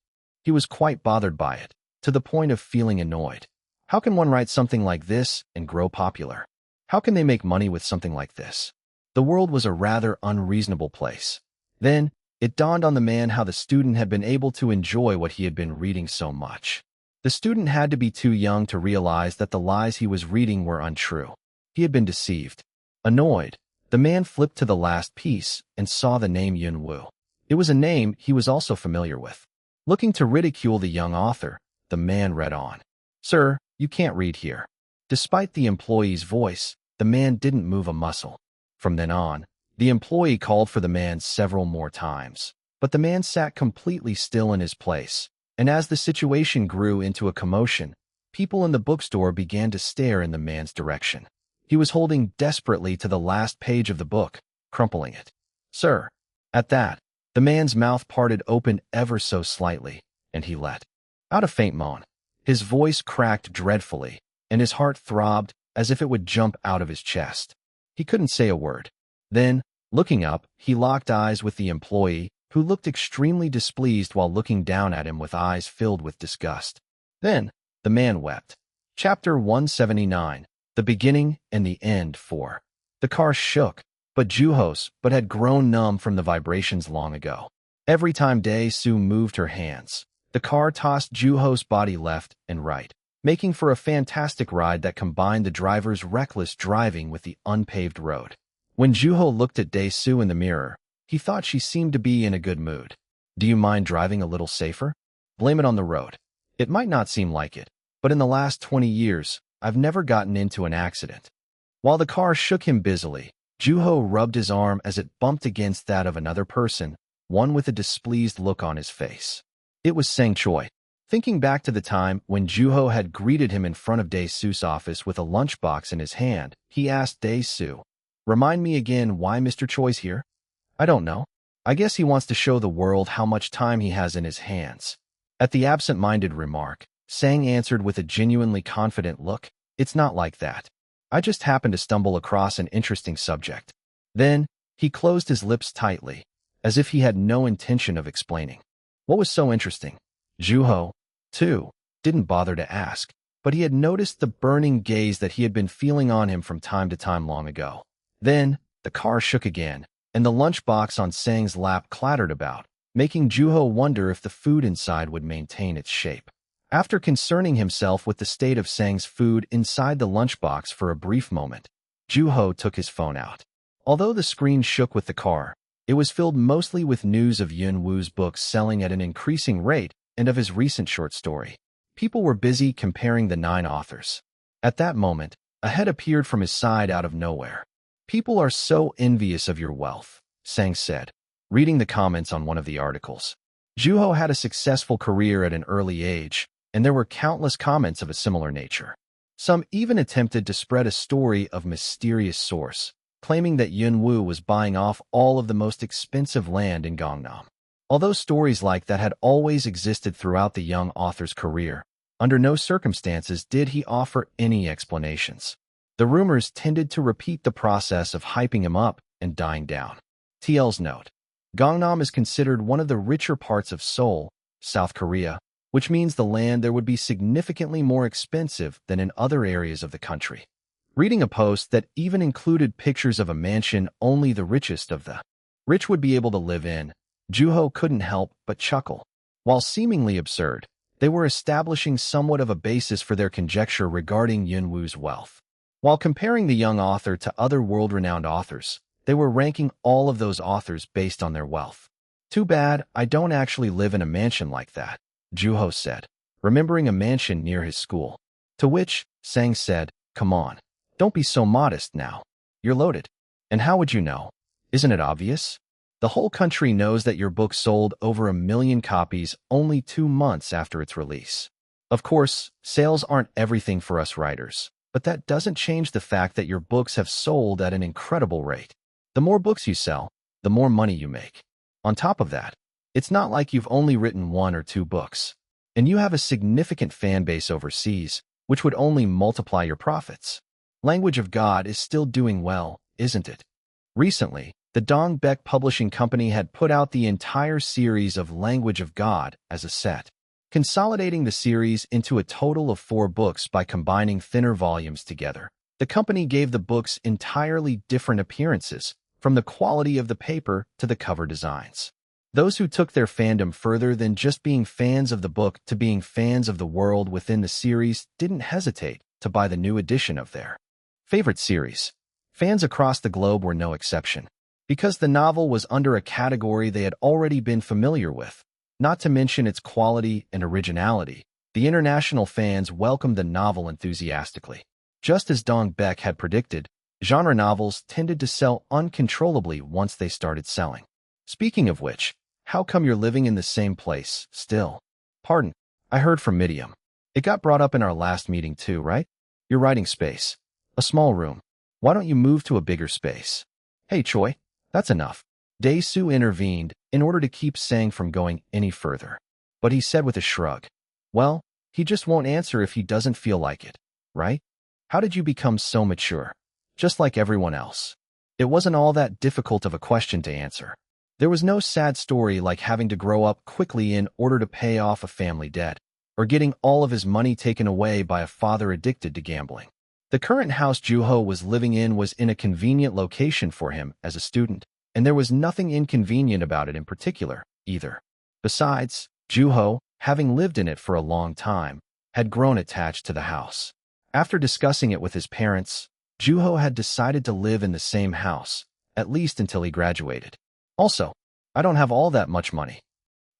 He was quite bothered by it, to the point of feeling annoyed. How can one write something like this and grow popular? How can they make money with something like this? The world was a rather unreasonable place. Then, it dawned on the man how the student had been able to enjoy what he had been reading so much. The student had to be too young to realize that the lies he was reading were untrue. He had been deceived. Annoyed, the man flipped to the last piece and saw the name Yunwoo. It was a name he was also familiar with. Looking to ridicule the young author, the man read on. "Sir, you can't read here." Despite the employee's voice, the man didn't move a muscle. From then on, the employee called for the man several more times, but the man sat completely still in his place. And as the situation grew into a commotion, people in the bookstore began to stare in the man's direction. He was holding desperately to the last page of the book, crumpling it. "Sir." At that, the man's mouth parted open ever so slightly, and he let out a faint moan. His voice cracked dreadfully, and his heart throbbed as if it would jump out of his chest. He couldn't say a word. Then, looking up, he locked eyes with the employee, who looked extremely displeased while looking down at him with eyes filled with disgust. Then, the man wept. Chapter 179, The Beginning and the End 4. The car shook, but Juho's had grown numb from the vibrations long ago. Every time Dae-soo moved her hands, the car tossed Juho's body left and right, making for a fantastic ride that combined the driver's reckless driving with the unpaved road. When Juho looked at Dae-soo in the mirror, he thought she seemed to be in a good mood. "Do you mind driving a little safer? Blame it on the road." It might not seem like it, but in the last 20 years, I've never gotten into an accident. While the car shook him busily, Juho rubbed his arm as it bumped against that of another person, one with a displeased look on his face. It was Sang Choi. Thinking back to the time when Juho had greeted him in front of Dae-soo's office with a lunchbox in his hand, he asked Dae-soo, "Remind me again why Mr. Choi's here?" "I don't know. I guess he wants to show the world how much time he has in his hands." At the absent-minded remark, Sang answered with a genuinely confident look, "It's not like that. I just happened to stumble across an interesting subject." Then, he closed his lips tightly, as if he had no intention of explaining. What was so interesting? Juho, too, didn't bother to ask, but he had noticed the burning gaze that he had been feeling on him from time to time long ago. Then, the car shook again, and the lunchbox on Sang's lap clattered about, making Juho wonder if the food inside would maintain its shape. After concerning himself with the state of Sang's food inside the lunchbox for a brief moment, Juho took his phone out. Although the screen shook with the car, it was filled mostly with news of Yun-woo's books selling at an increasing rate and of his recent short story. People were busy comparing the 9 authors. At that moment, a head appeared from his side out of nowhere. "People are so envious of your wealth," Sang said, reading the comments on one of the articles. Juho had a successful career at an early age, and there were countless comments of a similar nature. Some even attempted to spread a story of mysterious source, claiming that Yun-woo was buying off all of the most expensive land in Gangnam. Although stories like that had always existed throughout the young author's career, under no circumstances did he offer any explanations. The rumors tended to repeat the process of hyping him up and dying down. TL's note: Gangnam is considered one of the richer parts of Seoul, South Korea, which means the land there would be significantly more expensive than in other areas of the country. Reading a post that even included pictures of a mansion only the richest of the rich would be able to live in, Juho couldn't help but chuckle. While seemingly absurd, they were establishing somewhat of a basis for their conjecture regarding Yun-woo's wealth. While comparing the young author to other world-renowned authors, they were ranking all of those authors based on their wealth. "Too bad I don't actually live in a mansion like that," Juho said, remembering a mansion near his school. To which, Sang said, "Come on, don't be so modest now. You're loaded. And how would you know? Isn't it obvious? The whole country knows that your book sold over 1 million copies only 2 months after its release. Of course, sales aren't everything for us writers, but that doesn't change the fact that your books have sold at an incredible rate. The more books you sell, the more money you make. On top of that, it's not like you've only written 1 or 2 books, and you have a significant fan base overseas, which would only multiply your profits. Language of God is still doing well, isn't it?" Recently, the Dong Baek Publishing Company had put out the entire series of Language of God as a set, consolidating the series into a total of 4 books by combining thinner volumes together. The company gave the books entirely different appearances, from the quality of the paper to the cover designs. Those who took their fandom further than just being fans of the book to being fans of the world within the series didn't hesitate to buy the new edition of their favorite series. Fans across the globe were no exception. because the novel was under a category they had already been familiar with, not to mention its quality and originality. The international fans welcomed the novel enthusiastically. Just as Dong Beck had predicted, genre novels tended to sell uncontrollably once they started selling. Speaking of which, how come you're living in the same place, still? Pardon, I heard from Midium. It got brought up in our last meeting too, right? Your writing space. A small room. Why don't you move to a bigger space? Hey, Choi, that's enough. Dae-soo intervened in order to keep Sang from going any further. But he said with a shrug, well, he just won't answer if he doesn't feel like it, right? How did you become so mature? Just like everyone else. It wasn't all that difficult of a question to answer. There was no sad story like having to grow up quickly in order to pay off a family debt, or getting all of his money taken away by a father addicted to gambling. The current house Joo-ho was living in was in a convenient location for him as a student, and there was nothing inconvenient about it in particular, either. Besides, Joo-ho, having lived in it for a long time, had grown attached to the house. After discussing it with his parents, Joo-ho had decided to live in the same house, at least until he graduated. Also, I don't have all that much money.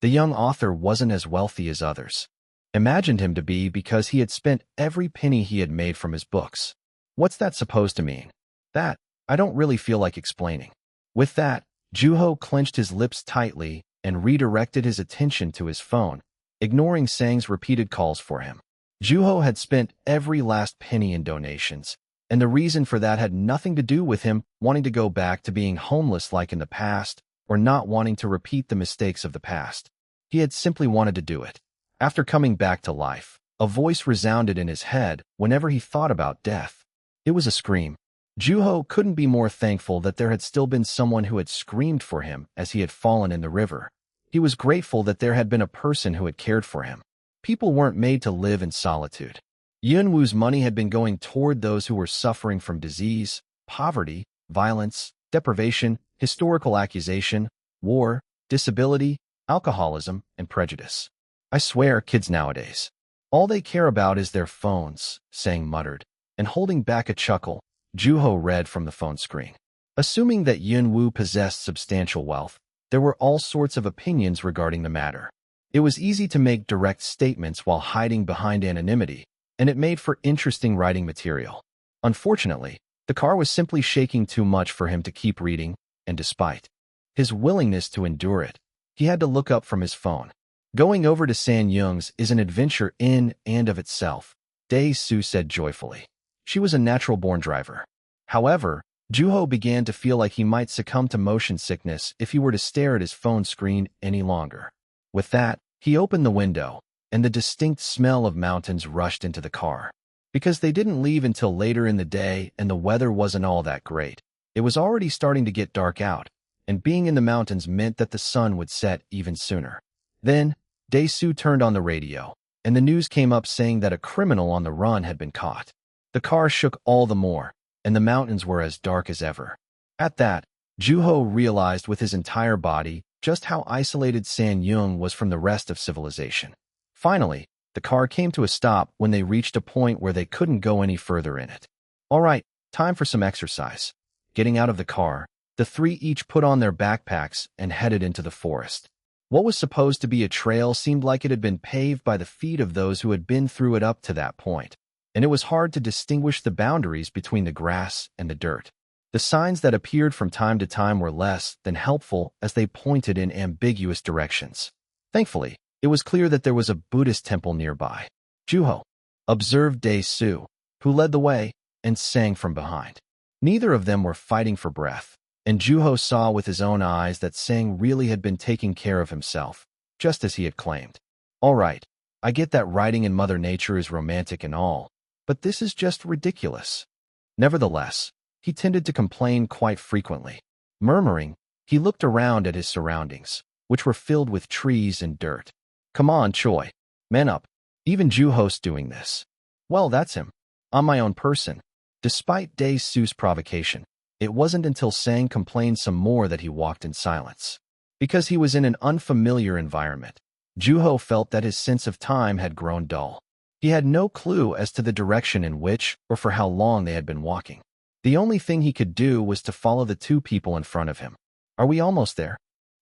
The young author wasn't as wealthy as others imagined him to be because he had spent every penny he had made from his books. What's that supposed to mean? That, I don't really feel like explaining. With that, Joo-ho clenched his lips tightly and redirected his attention to his phone, ignoring Sang's repeated calls for him. Joo-ho had spent every last penny in donations, and the reason for that had nothing to do with him wanting to go back to being homeless like in the past or not wanting to repeat the mistakes of the past. He had simply wanted to do it. After coming back to life, a voice resounded in his head whenever he thought about death. It was a scream. Joo-ho couldn't be more thankful that there had still been someone who had screamed for him as he had fallen in the river. He was grateful that there had been a person who had cared for him. People weren't made to live in solitude. Yun-woo's money had been going toward those who were suffering from disease, poverty, violence, deprivation, historical accusation, war, disability, alcoholism, and prejudice. I swear, kids nowadays, all they care about is their phones, Sang muttered, and holding back a chuckle, Joo-ho read from the phone screen. Assuming that Yun-woo possessed substantial wealth, there were all sorts of opinions regarding the matter. It was easy to make direct statements while hiding behind anonymity, and it made for interesting writing material. Unfortunately, the car was simply shaking too much for him to keep reading, and despite his willingness to endure it, he had to look up from his phone. Going over to San Young's is an adventure in and of itself, Dae-soo said joyfully. She was a natural-born driver. However, Joo-ho began to feel like he might succumb to motion sickness if he were to stare at his phone screen any longer. With that, he opened the window, and the distinct smell of mountains rushed into the car. Because they didn't leave until later in the day and the weather wasn't all that great, it was already starting to get dark out, and being in the mountains meant that the sun would set even sooner. Then, Dae-soo turned on the radio, and the news came up saying that a criminal on the run had been caught. The car shook all the more, and the mountains were as dark as ever. At that, Joo-ho realized with his entire body just how isolated San Yung was from the rest of civilization. Finally, the car came to a stop when they reached a point where they couldn't go any further in it. All right, time for some exercise. Getting out of the car, the three each put on their backpacks and headed into the forest. What was supposed to be a trail seemed like it had been paved by the feet of those who had been through it up to that point, and it was hard to distinguish the boundaries between the grass and the dirt. The signs that appeared from time to time were less than helpful as they pointed in ambiguous directions. Thankfully, it was clear that there was a Buddhist temple nearby. Joo-ho observed Dae-soo, who led the way, and sang from behind. Neither of them were fighting for breath, and Joo-ho saw with his own eyes that Sang really had been taking care of himself, just as he had claimed. All right, I get that writing in Mother Nature is romantic and all, but this is just ridiculous. Nevertheless, he tended to complain quite frequently. Murmuring, he looked around at his surroundings, which were filled with trees and dirt. Come on, Choi. Man up. Even Joo-ho's doing this. Well, that's him. I'm my own person. Despite Dae-soo's provocation, it wasn't until Sang complained some more that he walked in silence. Because he was in an unfamiliar environment, Joo-ho felt that his sense of time had grown dull. He had no clue as to the direction in which or for how long they had been walking. The only thing he could do was to follow the two people in front of him. Are we almost there?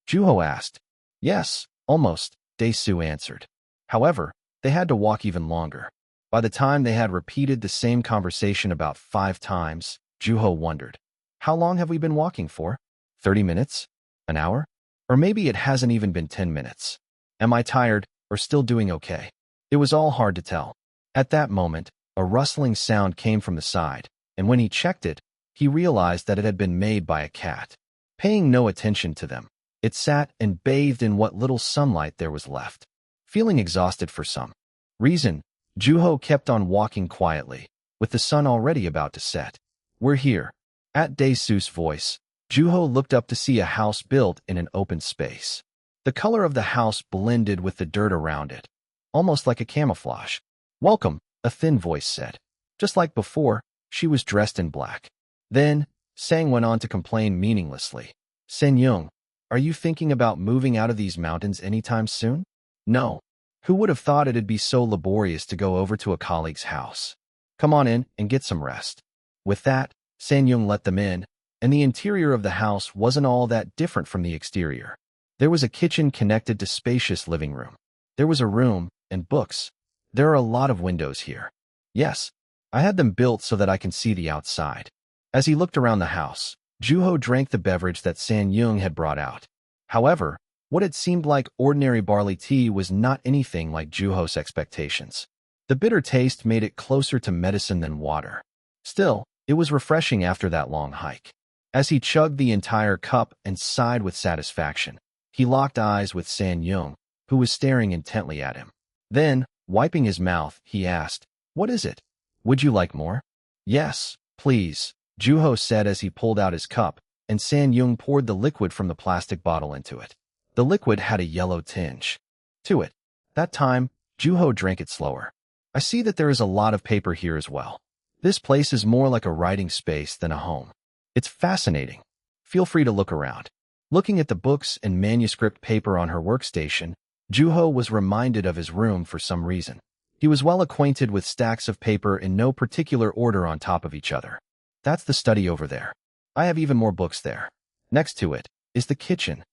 Juho asked. Yes, almost, Dae-soo answered. However, they had to walk even longer. By the time they had repeated the same conversation about 5 times, Juho wondered, how long have we been walking for? 30 minutes? An hour? Or maybe it hasn't even been 10 minutes. Am I tired or still doing okay? It was all hard to tell. At that moment, a rustling sound came from the side, and when he checked it, he realized that it had been made by a cat. Paying no attention to them, it sat and bathed in what little sunlight there was left. Feeling exhausted for some reason, Juho kept on walking quietly, with the sun already about to set. We're here. At Dae-soo's voice, Juho looked up to see a house built in an open space. The color of the house blended with the dirt around it, almost like a camouflage. Welcome, a thin voice said. Just like before, she was dressed in black. Then, Sang went on to complain meaninglessly. Sen-young, are you thinking about moving out of these mountains anytime soon? No. Who would have thought it'd be so laborious to go over to a colleague's house? Come on in and get some rest. With that, Sen-young let them in, and the interior of the house wasn't all that different from the exterior. There was a kitchen connected to spacious living room. There was a room and books. There are a lot of windows here. Yes, I had them built so that I can see the outside. As he looked around the house, Juho drank the beverage that San-young had brought out. However, what had seemed like ordinary barley tea was not anything like Juho's expectations. The bitter taste made it closer to medicine than water. Still, it was refreshing after that long hike. As he chugged the entire cup and sighed with satisfaction, he locked eyes with San-young, who was staring intently at him. Then, wiping his mouth, he asked, "What is it? Would you like more?" "Yes, please," Juho said as he pulled out his cup, and San-young poured the liquid from the plastic bottle into it. The liquid had a yellow tinge to it. That time, Juho drank it slower. "I see that there is a lot of paper here as well. This place is more like a writing space than a home. It's fascinating. Feel free to look around." Looking at the books and manuscript paper on her workstation, Juho was reminded of his room for some reason. He was well acquainted with stacks of paper in no particular order on top of each other. "That's the study over there. I have even more books there. Next to it is the kitchen."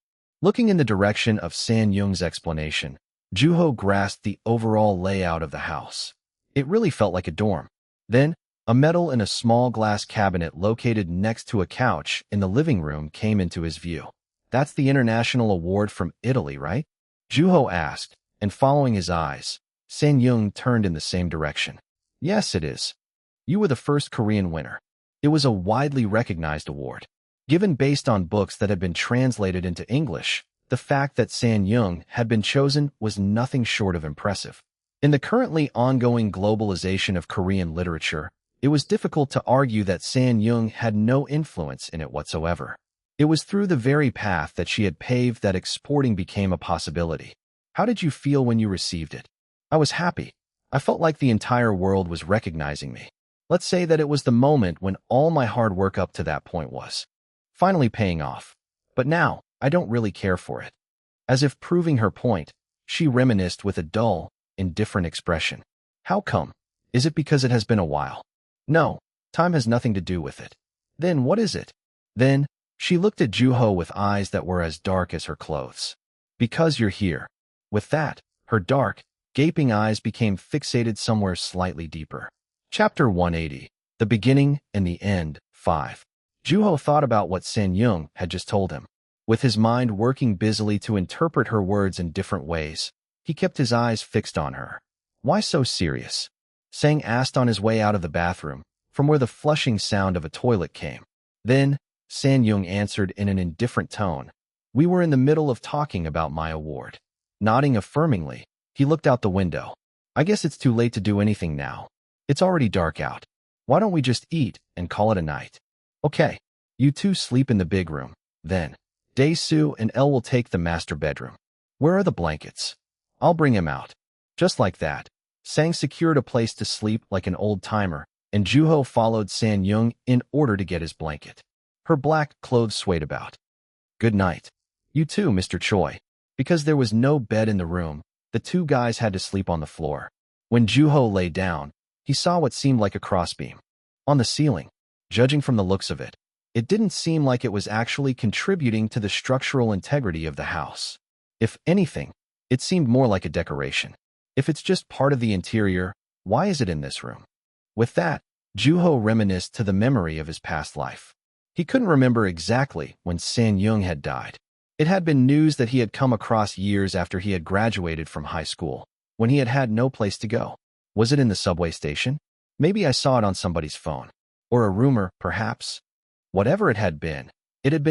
Looking in the direction of San-young's explanation, Juho grasped the overall layout of the house. It really felt like a dorm. Then, a metal and a small glass cabinet located next to a couch in the living room came into his view. "That's the International Award from Italy, right?" Juho asked, and following his eyes, San-young turned in the same direction. "Yes, it is. You were the first Korean winner." It was a widely recognized award. Given based on books that had been translated into English, the fact that San-young had been chosen was nothing short of impressive. In the currently ongoing globalization of Korean literature, it was difficult to argue that San-young had no influence in it whatsoever. It was through the very path that she had paved that exporting became a possibility. "How did you feel when you received it?" "I was happy. I felt like the entire world was recognizing me. Let's say that it was the moment when all my hard work up to that point was finally paying off. But now, I don't really care for it." As if proving her point, she reminisced with a dull, indifferent expression. "How come? Is it because it has been a while?" "No, time has nothing to do with it." "Then what is it?" Then, she looked at Juho with eyes that were as dark as her clothes. "Because you're here." With that, her dark, gaping eyes became fixated somewhere slightly deeper. Chapter 180, The Beginning and the End, 5. Juho thought about what San-young had just told him. With his mind working busily to interpret her words in different ways, he kept his eyes fixed on her. "Why so serious?" Sang asked on his way out of the bathroom, from where the flushing sound of a toilet came. Then, San-young answered in an indifferent tone, "We were in the middle of talking about my award." Nodding affirmingly, he looked out the window. "I guess it's too late to do anything now. It's already dark out. Why don't we just eat and call it a night?" "Okay. You two sleep in the big room, then. Dae-soo and Elle will take the master bedroom. Where are the blankets?" "I'll bring him out." Just like that, Sang secured a place to sleep like an old-timer, and Juho followed San-young in order to get his blanket. Her black clothes swayed about. "Good night. You too, Mr. Choi." Because there was no bed in the room, the two guys had to sleep on the floor. When Juho lay down, he saw what seemed like a crossbeam on the ceiling. Judging from the looks of it, it didn't seem like it was actually contributing to the structural integrity of the house. If anything, it seemed more like a decoration. If it's just part of the interior, why is it in this room? With that, Juho reminisced to the memory of his past life. He couldn't remember exactly when San-young had died. It had been news that he had come across years after he had graduated from high school, when he had had no place to go. Was it in the subway station? Maybe I saw it on somebody's phone. Or a rumor, perhaps? Whatever it had been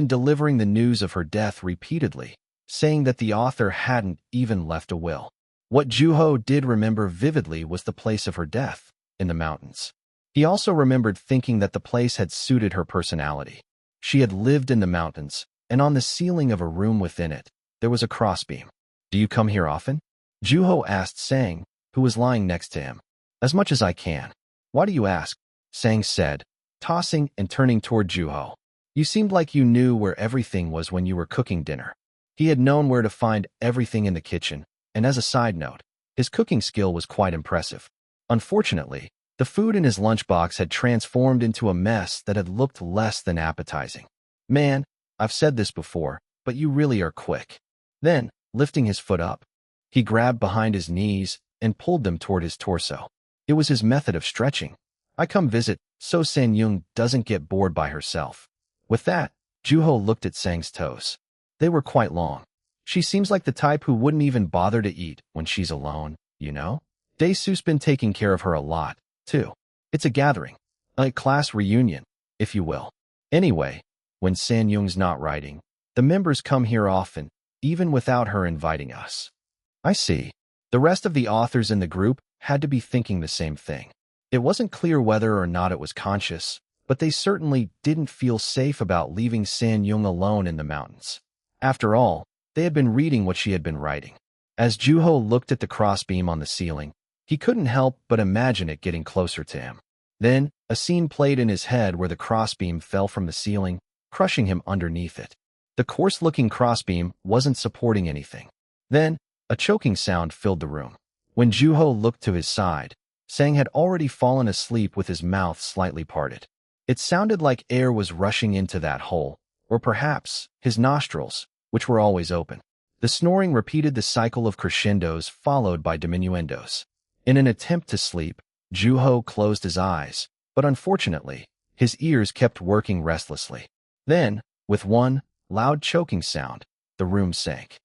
delivering the news of her death repeatedly, saying that the author hadn't even left a will. What Juho did remember vividly was the place of her death, in the mountains. He also remembered thinking that the place had suited her personality. She had lived in the mountains, and on the ceiling of a room within it, there was a crossbeam. Do you come here often? Juho asked Sang, who was lying next to him. As much as I can. Why do you ask? Sang said, tossing and turning toward Juho. You seemed like you knew where everything was when you were cooking dinner. He had known where to find everything in the kitchen, and as a side note, his cooking skill was quite impressive. Unfortunately, the food in his lunchbox had transformed into a mess that had looked less than appetizing. Man, I've said this before, but you really are quick. Then, lifting his foot up, he grabbed behind his knees and pulled them toward his torso. It was his method of stretching. I come visit so San-young doesn't get bored by herself. With that, Juho looked at Sang's toes. They were quite long. She seems like the type who wouldn't even bother to eat when she's alone, you know? Dae-soo's been taking care of her a lot, too. It's a gathering, a class reunion, if you will. Anyway, when San-young's not writing, the members come here often, even without her inviting us. I see. The rest of the authors in the group had to be thinking the same thing. It wasn't clear whether or not it was conscious, but they certainly didn't feel safe about leaving San-young alone in the mountains. After all, they had been reading what she had been writing. As Juho looked at the crossbeam on the ceiling, he couldn't help but imagine it getting closer to him. Then, a scene played in his head where the crossbeam fell from the ceiling, crushing him underneath it. The coarse-looking crossbeam wasn't supporting anything. Then, a choking sound filled the room. When Juho looked to his side, Sang had already fallen asleep with his mouth slightly parted. It sounded like air was rushing into that hole, or perhaps his nostrils, which were always open. The snoring repeated the cycle of crescendos followed by diminuendos. In an attempt to sleep, Juho closed his eyes, but unfortunately, his ears kept working restlessly. Then, with one loud choking sound, the room sank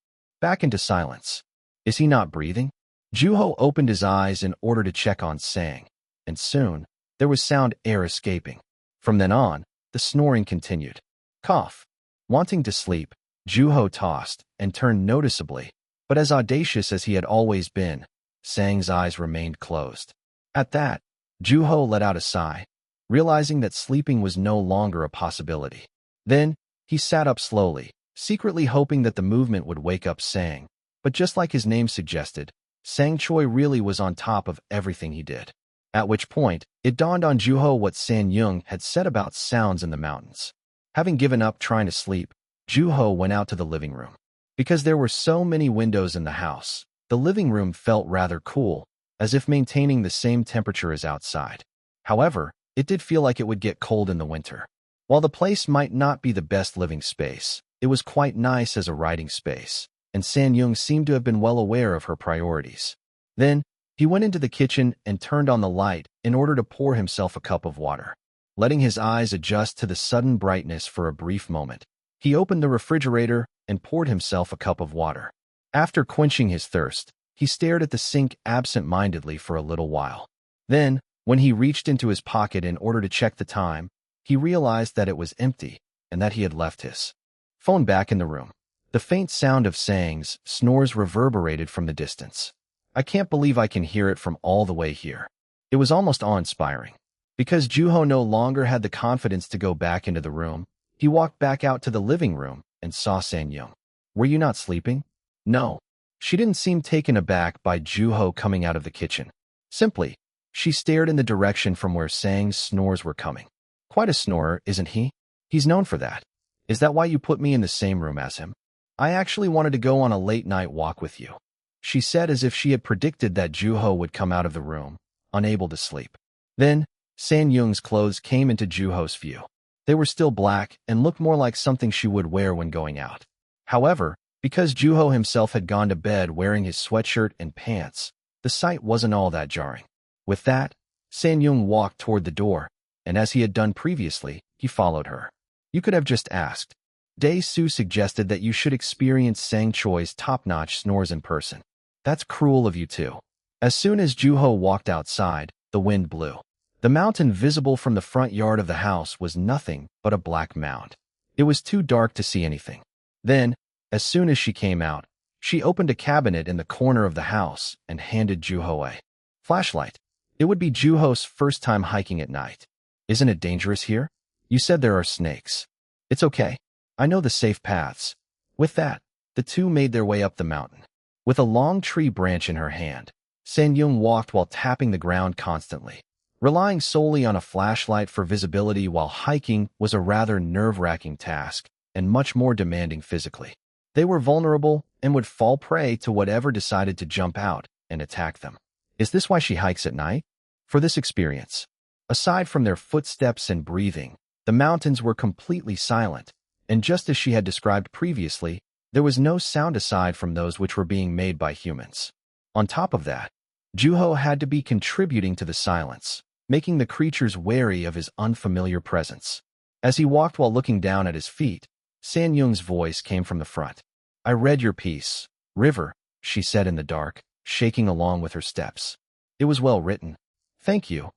back into silence. Is he not breathing? Juho opened his eyes in order to check on Sang, and soon, there was sound air escaping. From then on, the snoring continued. Cough. Wanting to sleep, Juho tossed and turned noticeably, but as audacious as he had always been, Sang's eyes remained closed. At that, Juho let out a sigh, realizing that sleeping was no longer a possibility. Then, he sat up slowly, secretly hoping that the movement would wake up Sang, but just like his name suggested, Sang Choi really was on top of everything he did. At which point, it dawned on Juho what San-young had said about sounds in the mountains. Having given up trying to sleep, Juho went out to the living room. Because there were so many windows in the house, the living room felt rather cool, as if maintaining the same temperature as outside. However, it did feel like it would get cold in the winter. While the place might not be the best living space, it was quite nice as a writing space, and San-young seemed to have been well aware of her priorities. Then, he went into the kitchen and turned on the light in order to pour himself a cup of water. Letting his eyes adjust to the sudden brightness for a brief moment, he opened the refrigerator and poured himself a cup of water. After quenching his thirst, he stared at the sink absent-mindedly for a little while. Then, when he reached into his pocket in order to check the time, he realized that it was empty and that he had left his phone back in the room. The faint sound of Sang's snores reverberated from the distance. I can't believe I can hear it from all the way here. It was almost awe-inspiring. Because Juho no longer had the confidence to go back into the room, he walked back out to the living room and saw San-young. Were you not sleeping? No. She didn't seem taken aback by Juho coming out of the kitchen. Simply, she stared in the direction from where Sang's snores were coming. Quite a snorer, isn't he? He's known for that. Is that why you put me in the same room as him? I actually wanted to go on a late-night walk with you, she said as if she had predicted that Juho would come out of the room, unable to sleep. Then, San Yung's clothes came into Juho's view. They were still black and looked more like something she would wear when going out. However, because Juho himself had gone to bed wearing his sweatshirt and pants, the sight wasn't all that jarring. With that, San Yung walked toward the door, and as he had done previously, he followed her. You could have just asked. Dae-Soo suggested that you should experience Sang Choi's top-notch snores in person. That's cruel of you too. As soon as Juho walked outside, the wind blew. The mountain visible from the front yard of the house was nothing but a black mound. It was too dark to see anything. Then, as soon as she came out, she opened a cabinet in the corner of the house and handed Juho a flashlight. It would be Juho's first time hiking at night. Isn't it dangerous here? You said there are snakes. It's okay. I know the safe paths. With that, the two made their way up the mountain. With a long tree branch in her hand, San Yung walked while tapping the ground constantly. Relying solely on a flashlight for visibility while hiking was a rather nerve-wracking task and much more demanding physically. They were vulnerable and would fall prey to whatever decided to jump out and attack them. Is this why she hikes at night? For this experience. Aside from their footsteps and breathing, the mountains were completely silent, and just as she had described previously, there was no sound aside from those which were being made by humans. On top of that, Juho had to be contributing to the silence, making the creatures wary of his unfamiliar presence. As he walked while looking down at his feet, San Yung's voice came from the front. I read your piece, River, she said in the dark, shaking along with her steps. It was well written. Thank you,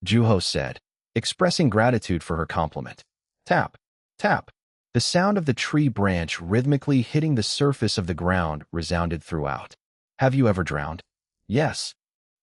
Juho said, expressing gratitude for her compliment. Tap, tap. The sound of the tree branch rhythmically hitting the surface of the ground resounded throughout. Have you ever drowned? Yes.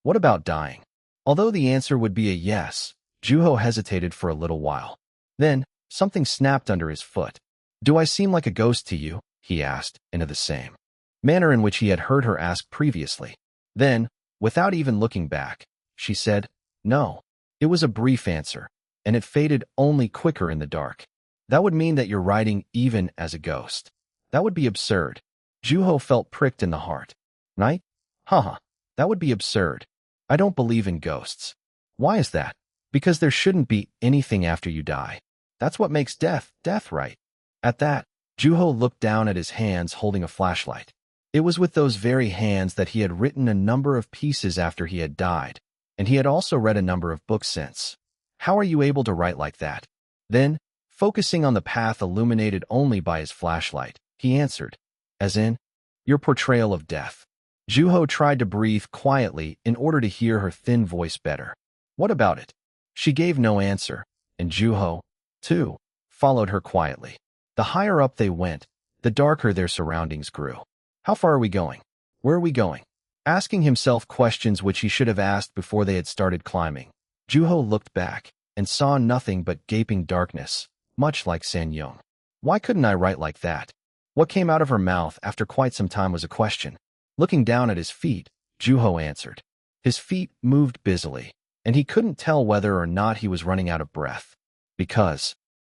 What about dying? Although the answer would be a yes, Juho hesitated for a little while. Then, something snapped under his foot. Do I seem like a ghost to you? He asked, in the same manner in which he had heard her ask previously. Then, without even looking back, she said, No. It was a brief answer, and it faded only quicker in the dark. That would mean that you're riding even as a ghost. That would be absurd. Juho felt pricked in the heart. Right? Haha, that would be absurd. I don't believe in ghosts. Why is that? Because there shouldn't be anything after you die. That's what makes death, right? At that, Juho looked down at his hands holding a flashlight. It was with those very hands that he had written a number of pieces after he had died, and he had also read a number of books since. How are you able to write like that? Then, focusing on the path illuminated only by his flashlight, he answered, as in, your portrayal of death. Juho tried to breathe quietly in order to hear her thin voice better. What about it? She gave no answer, and Juho, too, followed her quietly. The higher up they went, the darker their surroundings grew. How far are we going? Where are we going? Asking himself questions which he should have asked before they had started climbing, Juho looked back and saw nothing but gaping darkness, much like San Yung. Why couldn't I write like that? What came out of her mouth after quite some time was a question. Looking down at his feet, Juho answered. His feet moved busily, and he couldn't tell whether or not he was running out of breath. Because,